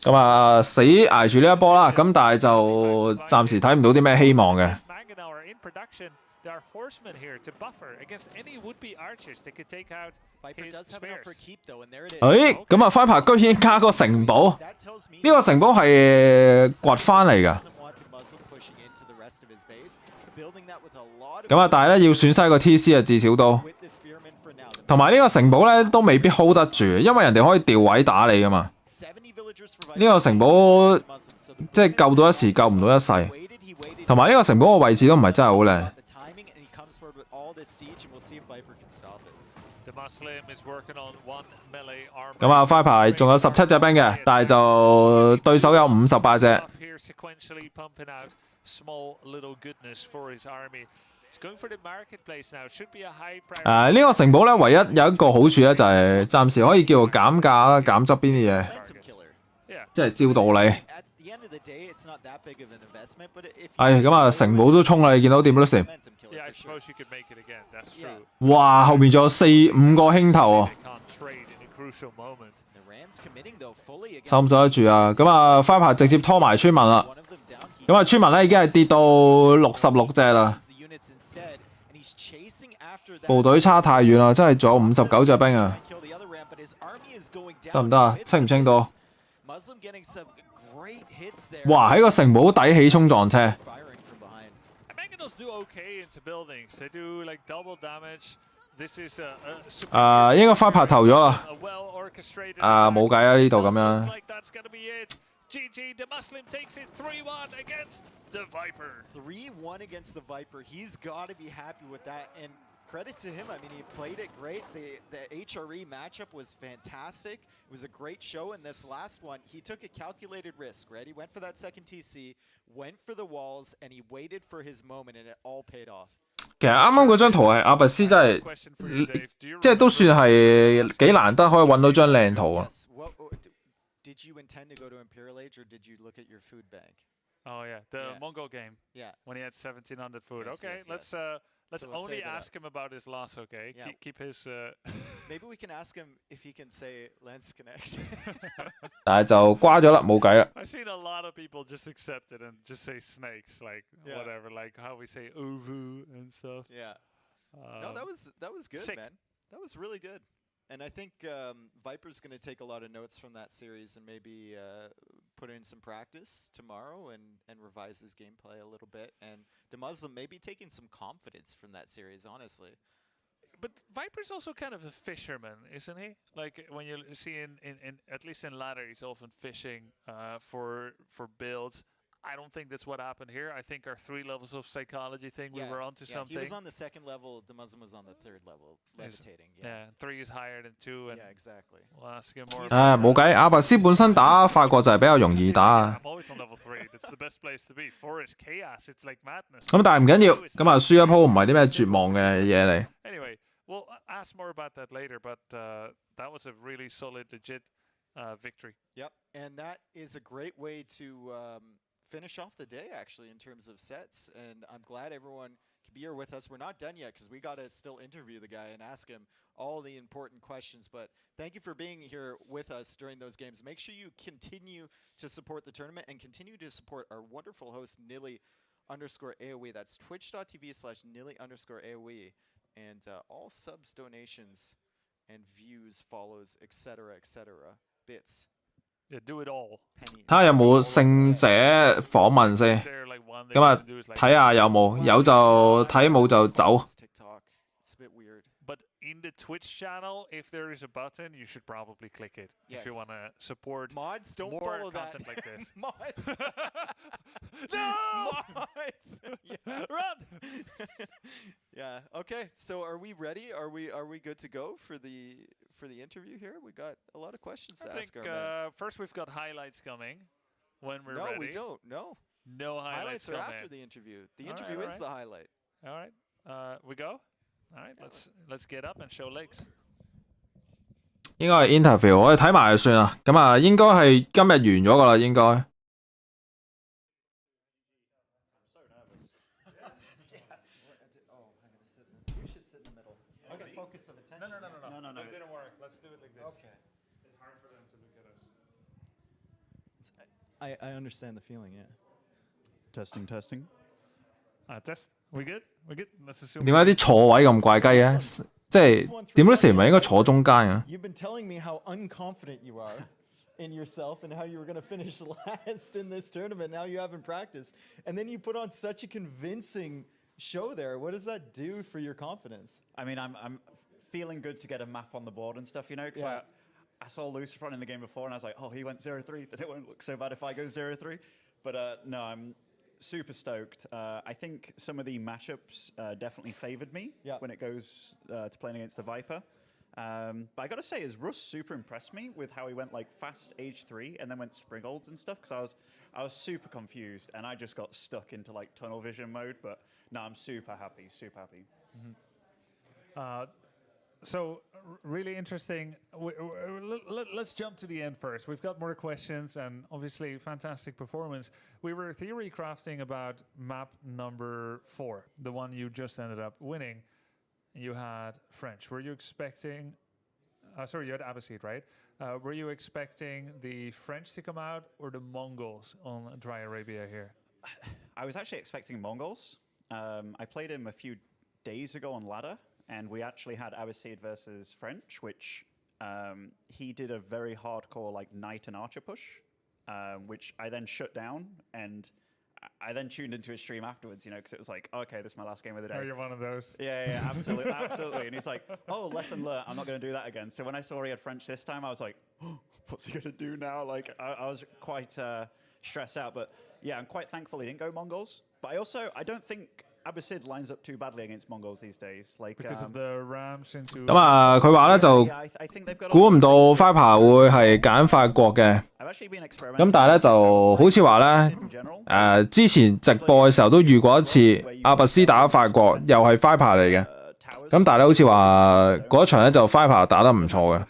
咁啊死捱住呢一波啦，咁但係就暫時睇唔到啲咩希望嘅。There are horsemen here to buffer against any would-be archers that could take out his spares. 咁啊翻牌居然加個城堡，呢個城堡係掘翻嚟㗎。咁啊，但係咧要損失個 TC 啊，至少都。同埋呢個城堡咧都未必 hold 得住，因為人哋可以調位打你㗎嘛。呢個城堡即係救到一時，救唔到一世。同埋呢個城堡個位置都唔係真係好靚。咁啊，快牌仲有17隻兵嘅，但係就對手有58隻。呢個城堡咧，唯一有一個好處咧，就係暫時可以叫做減價啦，減側邊啲嘢，即係照道理。咁啊，城堡都衝啦，你見到點都成。哇！後面仲有4-5個輕頭啊！守唔守得住啊？咁啊，花牌直接拖埋村民啦。咁啊，村民咧已經係跌到66隻啦。部隊差太遠啦，真係仲有59隻兵啊！得唔得啊？清唔清到？哇！喺個城堡底起衝撞車。應該花牌投咗啦。冇計啊！呢度咁樣。GG, the Muslim takes it 3-1 against the Viper. 3-1 against the Viper. He's got to be happy with that. And credit to him. I mean, he played it great. The HRE matchup was fantastic. It was a great show. And this last one, he took a calculated risk, right? He went for that second TC, went for the walls, and he waited for his moment, and it all paid off. 其實啱啱嗰張圖係阿拔斯真係，即係都算係幾難得可以揾到張靚圖啊！ Did you intend to go to Imperial Age or did you look at your food bank? Oh yeah, the Mongol game. Yeah. When he had 1700 food. Yes, okay, yes, let's so only ask him about his loss, okay? Yeah. Keep his Maybe we can ask him if he can say Lens Connect. 但係就瓜咗啦，冇計啦。 I've seen a lot of people just accept it and just say snakes, like whatever, like how we say uvu and stuff. Yeah. No, that was good, sick. Man. That was really good. And I think Viper's going to take a lot of notes from that series and maybe put in some practice tomorrow and revise his gameplay a little bit. And the Muslim maybe taking some confidence from that series, honestly. But Viper's also kind of a fisherman, isn't he? Like when you see in at least in ladder, he's often fishing for builds. I don't think that's what happened here. I think our 3 levels of psychology thing, we were onto something. He was on the 2nd level, the Muslim was on the 3rd level, levitating. Yeah, 3 is higher than 2. And yeah, exactly. We'll ask him more. 冇計，阿拔斯本身打法國就係比較容易打啊。I'm always on level 3. That's the best place to be. 4 is chaos. It's like madness. 咁但係唔緊要，咁啊輸一鋪唔係啲咩絕望嘅嘢嚟。Anyway, we'll ask more about that later, but that was a really solid, legit victory. Yep, and that is a great way to finish off the day, actually, in terms of sets. And I'm glad everyone could be here with us. We're not done yet because we got to still interview the guy and ask him all the important questions. But thank you for being here with us during those games. Make sure you continue to support the tournament and continue to support our wonderful host, Nilly_AOE. That's twitch.tv/Nilly_AOE. And all subs, donations, and views, follows, etc., etc. Bits. Yeah, do it all. 睇下有冇勝者訪問先，咁啊睇下有冇，有就睇，冇就走。But in the Twitch channel, if there is a button, you should probably click it if you want to support mods. Don't more follow content that. like this. Mods. No! Mods. Yeah. Run! Yeah. Okay. So are we ready? Are we good to go for the interview here? We got a lot of questions to ask our man. First we've got highlights coming when we're No, ready. we don't. No. No highlights are coming. after the interview. The All interview right, is the highlight. All right. We go. All right. Let's get up and show legs. 應該係 interview，我哋睇埋就算啦。咁啊，應該係今日完咗噶啦，應該。No. It didn't work. Let's do it like this. Okay. It's hard for them to look at us. I understand the feeling, yeah. Testing. Test. We good? We good? Let's assume. 點解啲坐位咁怪雞嘅？即係點都時唔係應該坐中間嘅。You've been telling me how unconfident you are in yourself and how you were going to finish last in this tournament. Now you haven't practiced. And then you put on such a convincing show there. What does that do for your confidence? I mean, I'm feeling good to get a map on the board and stuff, you know, because I saw Lucifer in the game before and I was like, oh, he went 0-3, then it won't look so bad if I go 0-3. But no, I'm super stoked. I think some of the matchups definitely favored me when it goes to playing against the Viper. But I got to say, Russ super impressed me with how he went like fast H3 and then went Springolds and stuff, because I was super confused and I just got stuck into like tunnel vision mode. But no, I'm super happy. So really interesting. Let's jump to the end first. We've got more questions and obviously fantastic performance. We were theory crafting about map number 4, the one you just ended up winning. You had French. Were you expecting? Sorry, you had Abbasid, right? Were you expecting the French to come out or the Mongols on Dry Arabia here? I was actually expecting Mongols. I played him a few days ago on ladder. And we actually had Abbasid versus French, which he did a very hardcore like knight and archer push, which I then shut down, and I then tuned into his stream afterwards, you know, because it was like, okay, this is my last game of the day. Oh, you're one of those. Yeah, absolutely, absolutely. And he's like, oh, lesson learned, I'm not going to do that again. So when I saw he had French this time, I was like, oh, what's he going to do now? Like, I was quite stressed out. But yeah, I'm quite thankful he didn't go Mongols. But I don't think Abbasid lines up too badly against Mongols these days. Like because of the rams into. 咁啊，佢話咧就估唔到 Viper 會係揀法國嘅。咁但係咧就好似話咧，之前直播嘅時候都遇過一次，阿拔斯打法國又係 Viper 嚟嘅。咁但係咧好似話嗰一場咧就 Viper 打得唔錯嘅。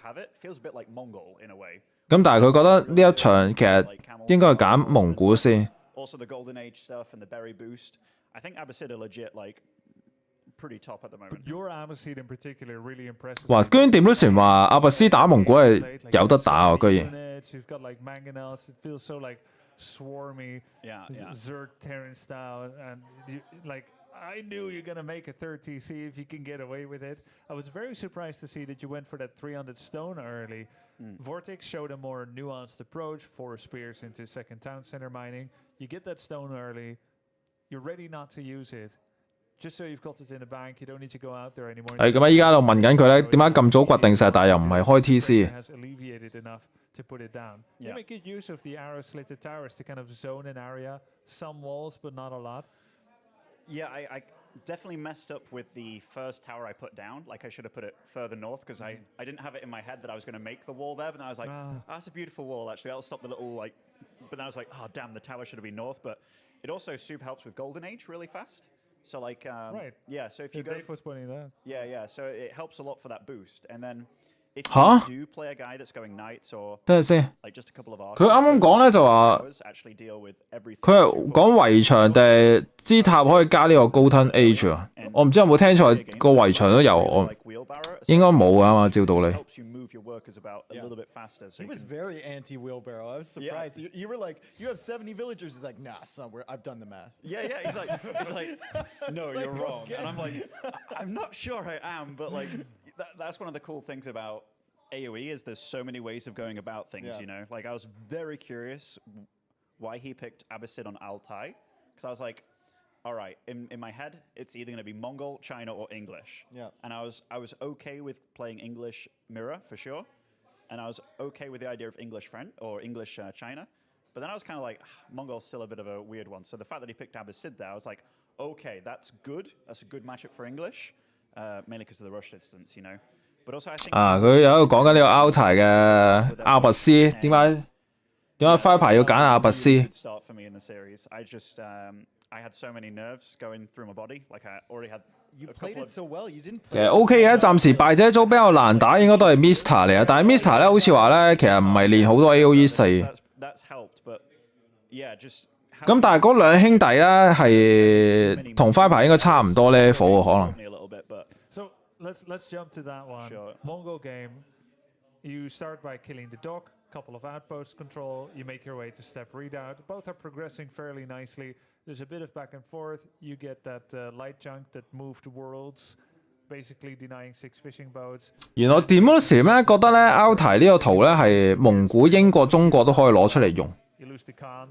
咁但係佢覺得呢一場其實應該係揀蒙古先。I think Abbasid are legit, like, pretty top at the moment. Your Abbasid in particular really impressive. 哇！居然點都成話阿拔斯打蒙古係有得打喎，居然。You've got like mangonels. It feels so like swarmy, Zerg Terran style, and like I knew you're gonna make a third TC if you can get away with it. I was very surprised to see that you went for that 300 stone early. Vortex showed a more nuanced approach, 4 spears into second town center mining. You get that stone early. You're ready not to use it. Just so you've got it in the bank, you don't need to go out there anymore. 係咁啊！依家喺度問緊佢咧，點解咁早掘定石，但係又唔係開 TC？ Has alleviated enough to put it down. You make good use of the arrow-slitted towers to kind of zone an area, some walls, but not a lot. Yeah, I definitely messed up with the first tower I put down. Like I should have put it further north because I didn't have it in my head that I was going to make the wall there. But then I was like, that's a beautiful wall. Actually, that'll stop the little like. But then I was like, oh damn, the tower should have been north. But it also super helps with Golden Age really fast. So like, yeah. So if you go, Dave was pointing that. Yeah. So it helps a lot for that boost. And then if you do play a guy that's going knights or like just a couple of archers, 佢啱啱講咧就話，佢係講圍牆定係支塔可以加呢個高吞 Age 啊？我唔知有冇聽錯，個圍牆都有，我應該冇啊嘛，照道理。He was very anti-wheelbarrow. I was surprised. You were like, you have 70 villagers. He's like, nah, son, I've done the math. Yeah. He's like, no, you're wrong. And I'm like, I'm not sure I am, but like, that's one of the cool things about AOE is there's so many ways of going about things, you know? Like, I was very curious why he picked Abbasid on Altai, because I was like, all right, in my head, it's either going to be Mongol, China, or English. Yeah. And I was okay with playing English mirror for sure, and I was okay with the idea of English friend or English China, but then I was kind of like, Mongol's still a bit of a weird one. So the fact that he picked Abbasid there, I was like, okay, that's good. That's a good matchup for English, mainly because of the rush distance, you know. But also I think 佢有度講緊呢個 out 題嘅阿拔斯，點解 Viper 要揀阿拔斯？ good start for me in the series. I just I had so many nerves going through my body. Like I already had. You played it so well. You didn't. 其實 OK 嘅，暫時敗者組比較難打，應該都係 Mr 嚟啊。但係 Mr 咧好似話咧，其實唔係練好多 AOE4。咁但係嗰兩兄弟咧係同 Viper 應該差唔多 level 啊，可能。So let's jump to that one. Sure. Mongol game. You start by killing the dog. Couple of outpost control. You make your way to step redoubt. Both are progressing fairly nicely. There's a bit of back and forth. You get that light junk that moved worlds, basically denying 6 fishing boats. 原來點嗰時咧覺得咧 out 題呢個圖咧係蒙古、英國、中國都可以攞出嚟用。You lose the Khan.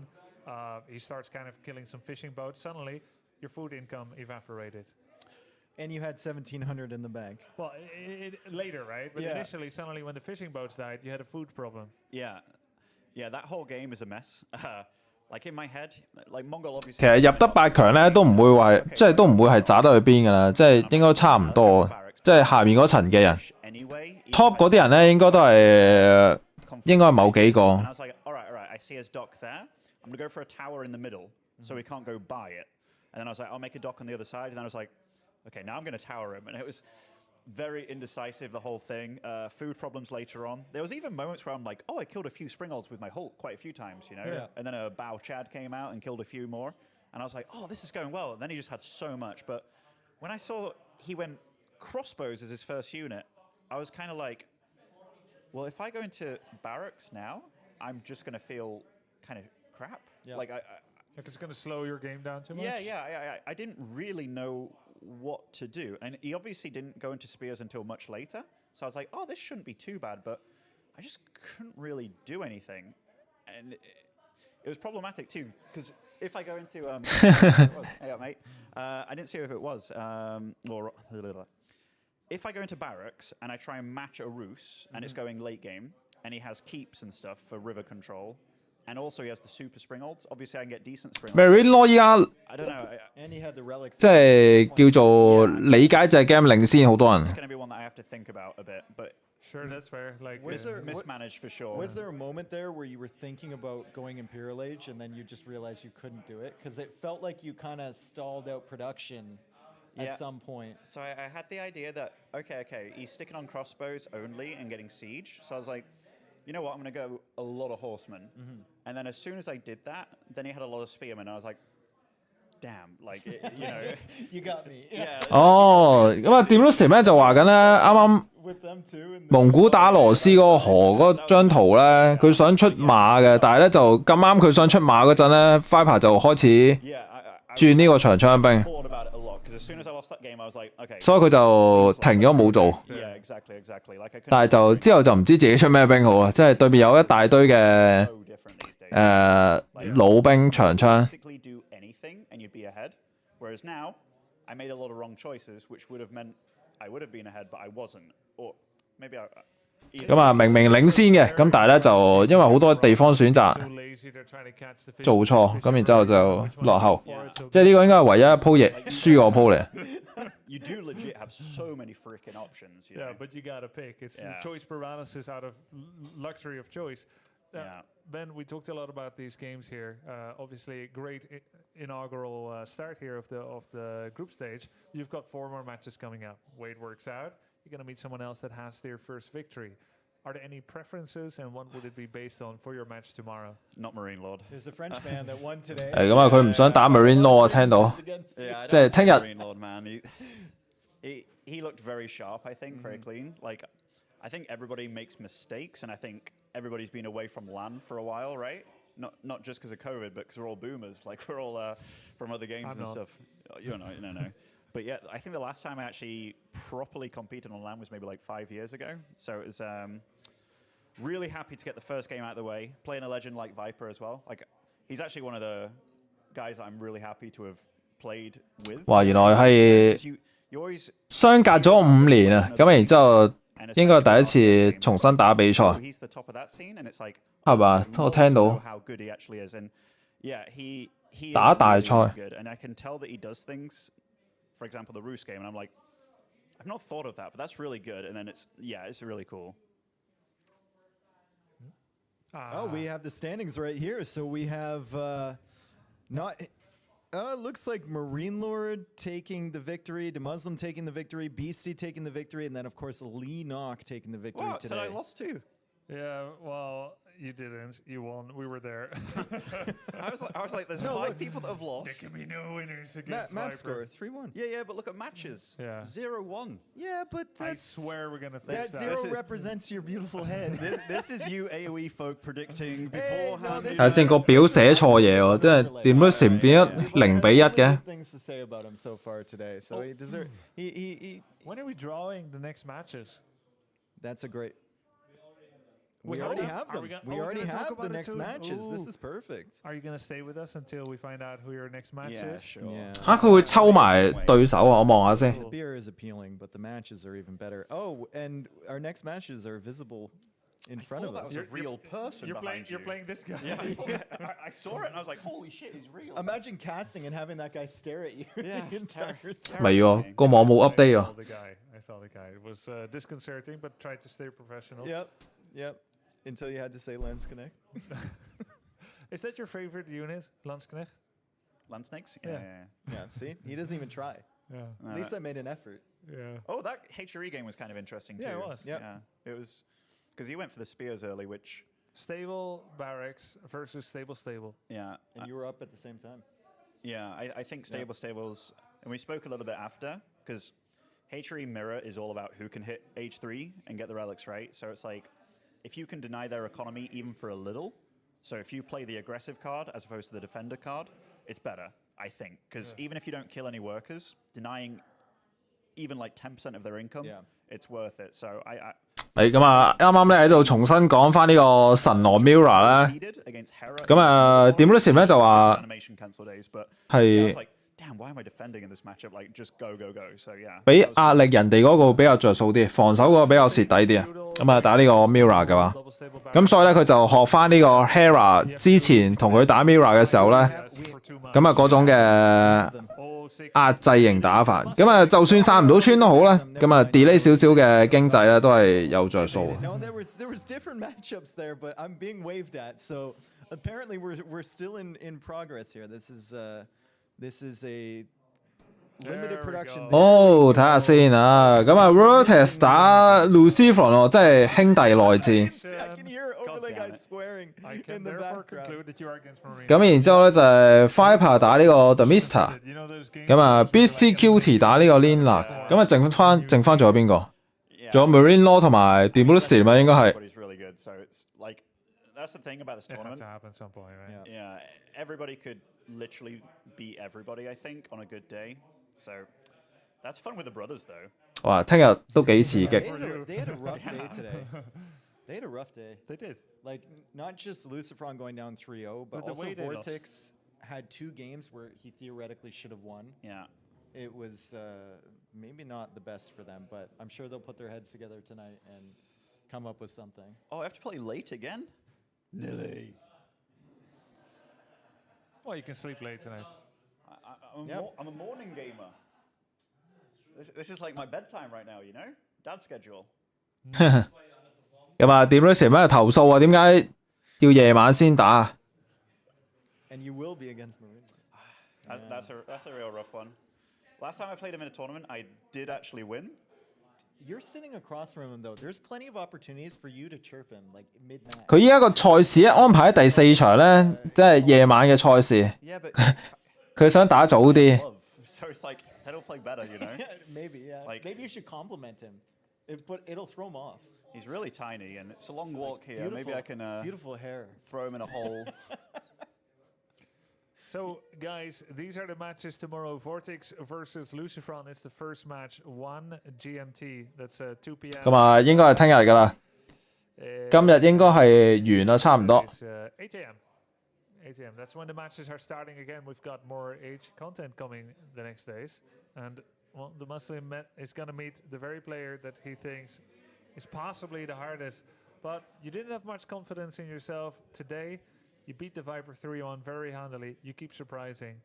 He starts kind of killing some fishing boats. Suddenly, your food income evaporated. And you had 1,700 in the bank. Well, later, right? But initially, suddenly, when the fishing boats died, you had a food problem. Yeah, that whole game is a mess. Like in my head, like Mongol obviously. 其實入得8強咧都唔會話，即係都唔會係渣得去邊㗎啦，即係應該差唔多。即係下面嗰層嘅人 ，top 嗰啲人咧應該都係應該係某幾個。And I was like, all right, I see his dock there. I'm gonna go for a tower in the middle, so he can't go by it. And then I was like, I'll make a dock on the other side. And then I was like, okay, now I'm gonna tower him. And it was very indecisive, the whole thing. Food problems later on. There was even moments where I'm like, oh, I killed a few springolds with my Hulk quite a few times, you know? Yeah. And then a Bao Chad came out and killed a few more. And I was like, oh, this is going well. And then he just had so much. But when I saw he went crossbows as his first unit, I was kind of like, well, if I go into barracks now, I'm just going to feel kind of crap. Yeah. Like It's going to slow your game down too much? Yeah. I didn't really know what to do. And he obviously didn't go into spears until much later. So I was like, oh, this shouldn't be too bad. But I just couldn't really do anything. And it was problematic too, because if I go into... hey up, mate. I didn't see if it was. If I go into barracks and I try and match a Roos, and it's going late game, and he has keeps and stuff for river control, and also he has the super springolds, obviously I can get decent springolds. Marine Law 依家 I don't know. And he had the relics. 即係叫做理解隻 game 領先好多人。 It's going to be one that I have to think about a bit, but sure, that's fair. Like Was there mismanaged for sure. Was there a moment there where you were thinking about going Imperial Age and then you just realized you couldn't do it? Because it felt like you kind of stalled out production at some point. So I had the idea that, okay, he's sticking on crossbows only and getting siege. So I was like, you know what, I'm going to go a lot of horsemen. And then as soon as I did that, then he had a lot of spearmen. I was like, damn, like, you know. You got me. Yeah. 哦，咁啊，點都成咧就話緊咧，啱啱 With them too. 蒙古打羅斯嗰個河嗰張圖咧，佢想出馬嘅，但係咧就咁啱佢想出馬嗰陣咧 ，Viper 就開始轉呢個長槍兵，所以佢就停咗冇做。但係就之後就唔知自己出咩兵好啊，即係對面有一大堆嘅老兵長槍。Whereas now, I made a lot of wrong choices, which would have meant I would have been ahead, but I wasn't. Or maybe I. 咁啊，明明領先嘅，咁但係咧就因為好多地方選擇做錯，咁然之後就落後。即係呢個應該係唯一一鋪贏輸個鋪嚟。You do legit have so many freaking options. You know? Yeah, but you gotta pick. It's choice paralysis out of luxury of choice. Ben, we talked a lot about these games here. Obviously, great inaugural start here of the group stage. You've got 4 more matches coming up. Wade works out. You're going to meet someone else that has their first victory. Are there any preferences, and what would it be based on for your match tomorrow? Not Marine Lord. There's a French man that won today. 係咁啊，佢唔想打 Marine Law 啊，聽到。即係聽日。Marine Lord, man. He looked very sharp, I think, very clean. Like, I think everybody makes mistakes, and I think everybody's been away from LAN for a while, right? Not just because of COVID, but because we're all boomers. Like, we're all from other games and stuff. You know. But yeah, I think the last time I actually properly competed on LAN was maybe like 5 years ago. So it was really happy to get the first game out of the way. Playing a legend like Viper as well. Like, he's actually one of the guys that I'm really happy to have played with. 哇，原來係 You always 相隔咗5年啊，咁然之後應該係第一次重新打比賽， he's the top of that scene, and it's like 係嘛？我聽到 how good he actually is, and yeah, he is 打大 really, 賽 really good, and I can tell that he does things. For example, the Roos game, and I'm like, I've not thought of that, but that's really good. And then it's really cool. Oh, we have the standings right here. So we have not. Looks like Marine Lord taking the victory, the Muslim taking the victory, Beastie taking the victory, and then of course Lee Knock taking the victory What? today. So I lost too. Yeah, well, you didn't. You won. We were there. I was like, there's 5 people that have lost. There can be no winners against Map Viper. score 3-1. Yeah, but look at matches. Yeah. 0-1. Yeah, but I that's, swear we're gonna fix that that. zero represents your beautiful head. This is you AOE folk predicting beforehand. 頭先個表寫錯嘢喎，即係點都成變咗0-1嘅。 Things to say about him so far today. So he deserves. He. When are we drawing the next matches? That's a great. We We are? already Are have them. we gonna- We oh, we're already gonna talk have about the it next too? matches. This Ooh. is perfect. Are you gonna stay with us until we find out who your next match Yeah, is? sure. Yeah. 嚇佢會抽埋對手啊！我望下先。 The beer is appealing, but the matches are even better. Oh, and our next matches are visible in front of That us. was a real person behind you. You're playing this guy. Yeah, I saw it and I was like, holy shit, he's real. Imagine casting and having that guy stare at you Yeah, the entire time. 唔係喎，個網冇 update 啊。 I saw the guy. It was disconcerting, but tried to stay professional. Yep. Until you had to say Lens Connect. Is that your favorite unit, Landsknecht? Land snakes? Yeah. Yeah, see? He doesn't even try. Yeah. At least I made an effort. Yeah. Oh, that HRE game was kind of interesting too. Yeah, it was. Yep. Yeah, it was because he went for the spears early, which Stable barracks versus stable. yeah, And you were up at the same time. yeah. I think stables, and we spoke a little bit after because HRE mirror is all about who can hit H3 and get the relics right. So it's like if you can deny their economy even for a little. So if you play the aggressive card as opposed to the defender card, it's better, I think, because even if you don't kill any workers, denying even like 10% of their income, it's worth it. So I 係咁啊！啱啱咧喺度重新講翻呢個神羅 Mirror 咧，咁啊點都時咧就話 animation cancel days, but 係 damn, why am I defending in this matchup? Like, just go. So yeah. 俾壓力人哋嗰個比較着數啲，防守嗰個比較蝕底啲啊。咁啊打呢個 Mirror 嘅話，咁所以咧佢就學翻呢個 Hera 之前同佢打 Mirror 嘅時候咧，咁啊嗰種嘅壓制型打法。咁啊就算散唔到村都好啦，咁啊 delay 少少嘅經濟咧都係有着數。 No, there was different matchups there, but I'm being waved at. So apparently we're still in progress here. This is a limited production. 哦，睇下先啊，咁啊 Rotes 打 Lucifer 喎，真係兄弟內戰。 I can hear overlay guy swearing I in can the therefore background. conclude that you are against Marine. 咁然之後咧就係 Viper 打呢個 The Mister， 咁啊 Beastie Cutie 打呢個 Lina， 咁啊剩翻仲有邊個？仲有 Marine Law 同埋 Demolition 嘛，應該係。 Everybody's really good, so it's like that's the thing about this It had tournament. to happen at some point, right? Yeah, everybody could literally beat everybody, I think, on a good day. So that's fun with the brothers, though. 哇，聽日都幾刺激。 They had a rough day today. They had a rough day. They did. Like, not just Lucifron going down 3-0, but But the also way they Vortex had 2 games where he theoretically should have won. Yeah. It was maybe not the best for them, but I'm sure they'll put their heads together tonight and come up with something. Oh, I have to play late again? Nilly. Well, you can sleep late tonight. I'm a morning gamer. This is like my bedtime right now, you know? Dad's schedule. 咁啊，Demolition 咩投訴啊？點解要夜晚先打啊？ And you will be against Marine. That's a real rough one. Last time I played him in a tournament, I did actually win. You're sitting across from him, though. There's plenty of opportunities for you to chirp him, like mid-match. 佢依家個賽事咧安排喺第4場咧，即係夜晚嘅賽事。Yeah, but 佢想打早啲。 So it's like that'll play better, you know? Maybe, yeah. Like- Maybe you should compliment him. But it'll throw him off. He's really tiny, and it's a long walk here. Beautiful, Maybe I can beautiful hair. throw him in a hole. So, guys, these are the matches tomorrow. Vortex versus Lucifron is the first match, 1 GMT. That's 2 p.m. 咁啊，應該係聽日㗎啦。今日應該係完啦，差唔多。 8 a.m. 8 a.m. That's when the matches are starting again. We've got more Age content coming the next days. And well, the Muslim is going to meet the very player that he thinks is possibly the hardest. But you didn't have much confidence in yourself today. You beat the Viper 3-1 very handily. You keep surprising.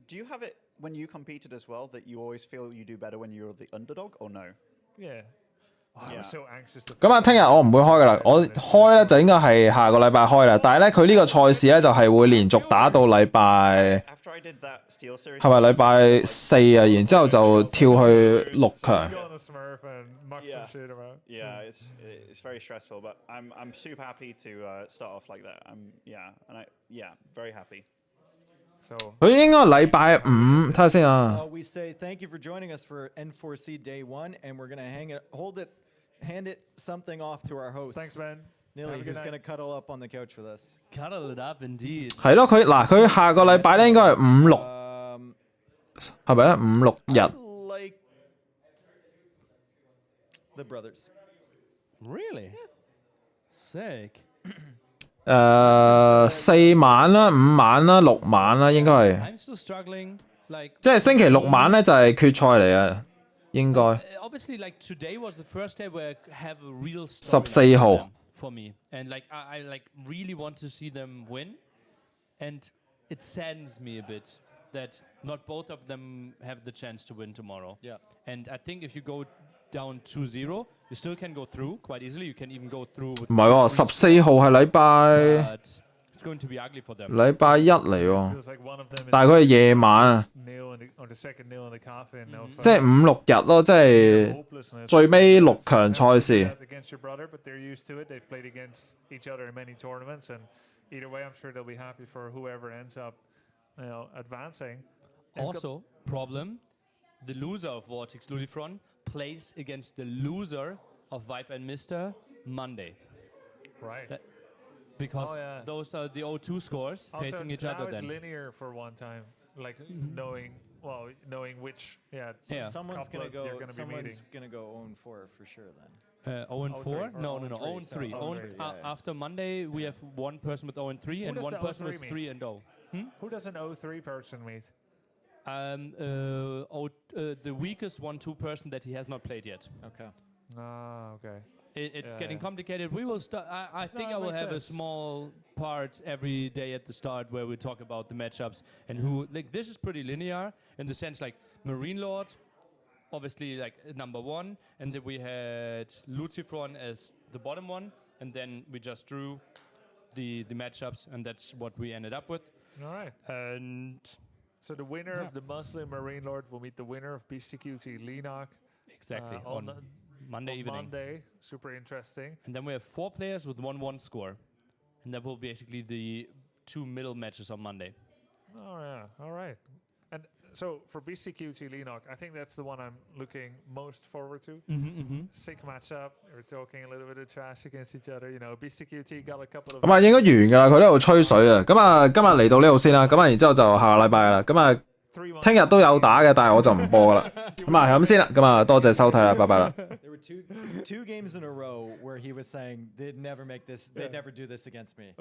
Do you have it when you competed as well that you always feel you do better when you're the underdog or no? Yeah. Oh, I was so anxious. 咁啊，聽日我唔會開噶啦，我開咧就應該係下個禮拜開啦。但係咧，佢呢個賽事咧就係會連續打到禮拜係咪禮拜4啊？然之後就跳去6強。Yeah, it's very stressful, but I'm super happy to start off like that. Very happy. 佢應該禮拜5，睇下先啊。We say thank you for joining us for N4C Day1, and we're gonna hand it something off to our host. Thanks, man. Nilly, who's gonna cuddle up on the couch with us. Cuddle it up, indeed. 係咯，佢下個禮拜咧應該係5、6，係咪咧？5、6日。Like the brothers. Really? Sick. 4晚啦、5晚啦、6晚啦，應該係。I'm still struggling. Like 即係星期6晚咧就係決賽嚟啊，應該。Obviously, like today was the first day where I have a real story 14號 for me, and like I like really want to see them win, and it saddens me a bit that not both of them have the chance to win tomorrow. Yeah. And I think if you go down 2-0, you still can go through quite easily. You can even go through with 唔係喎，14號係禮拜 It's going to be ugly for them. 禮拜1嚟喎，但係佢係夜晚啊，即係5、6日咯，即係最尾6強賽事。Also, problem, the loser of Vortex Ludifron plays against the loser of Viper and Mr. Monday. Right. Because those are the O2 scores also, facing each other then. Now it's linear for one time, like knowing which, Someone's gonna go 0-4 for sure then. 0-4? No, 0-3. After Monday, we have one person with 0-3 and one person with 3-0. Who does an 0-3 person meet? The weakest 1-2 person that he has not played yet. Okay. Okay. It's getting complicated. We will start. I think I will have a small part every day at the start where we talk about the matchups and who. Like this is pretty linear in the sense like Marine Lord, obviously like number 1, and then we had Lucifron as the bottom one, and then we just drew the matchups, and that's what we ended up with. All right. And so the winner of the Muslim Marine Lord will meet the winner of BCQT Lenok. Exactly. On Monday evening. Monday, super interesting. And then we have 4 players with 1-1 score. And that will be basically the 2 middle matches on Monday. Oh, yeah. All right. And so for BCQT Lenok, I think that's the one I'm looking most forward to. Sick matchup. We're talking a little bit of trash against each other. You know, BCQT got a couple of... 咁啊，應該完㗎啦，佢呢度吹水啊。咁啊，今日嚟到呢度先啦。咁啊，然之後就下個禮拜啦。咁啊，聽日都有打嘅，但係我就唔播㗎啦。咁啊，係咁先啦。咁啊，多謝收睇啦，拜拜啦。There were two games in a row where he was saying they'd never do this against me.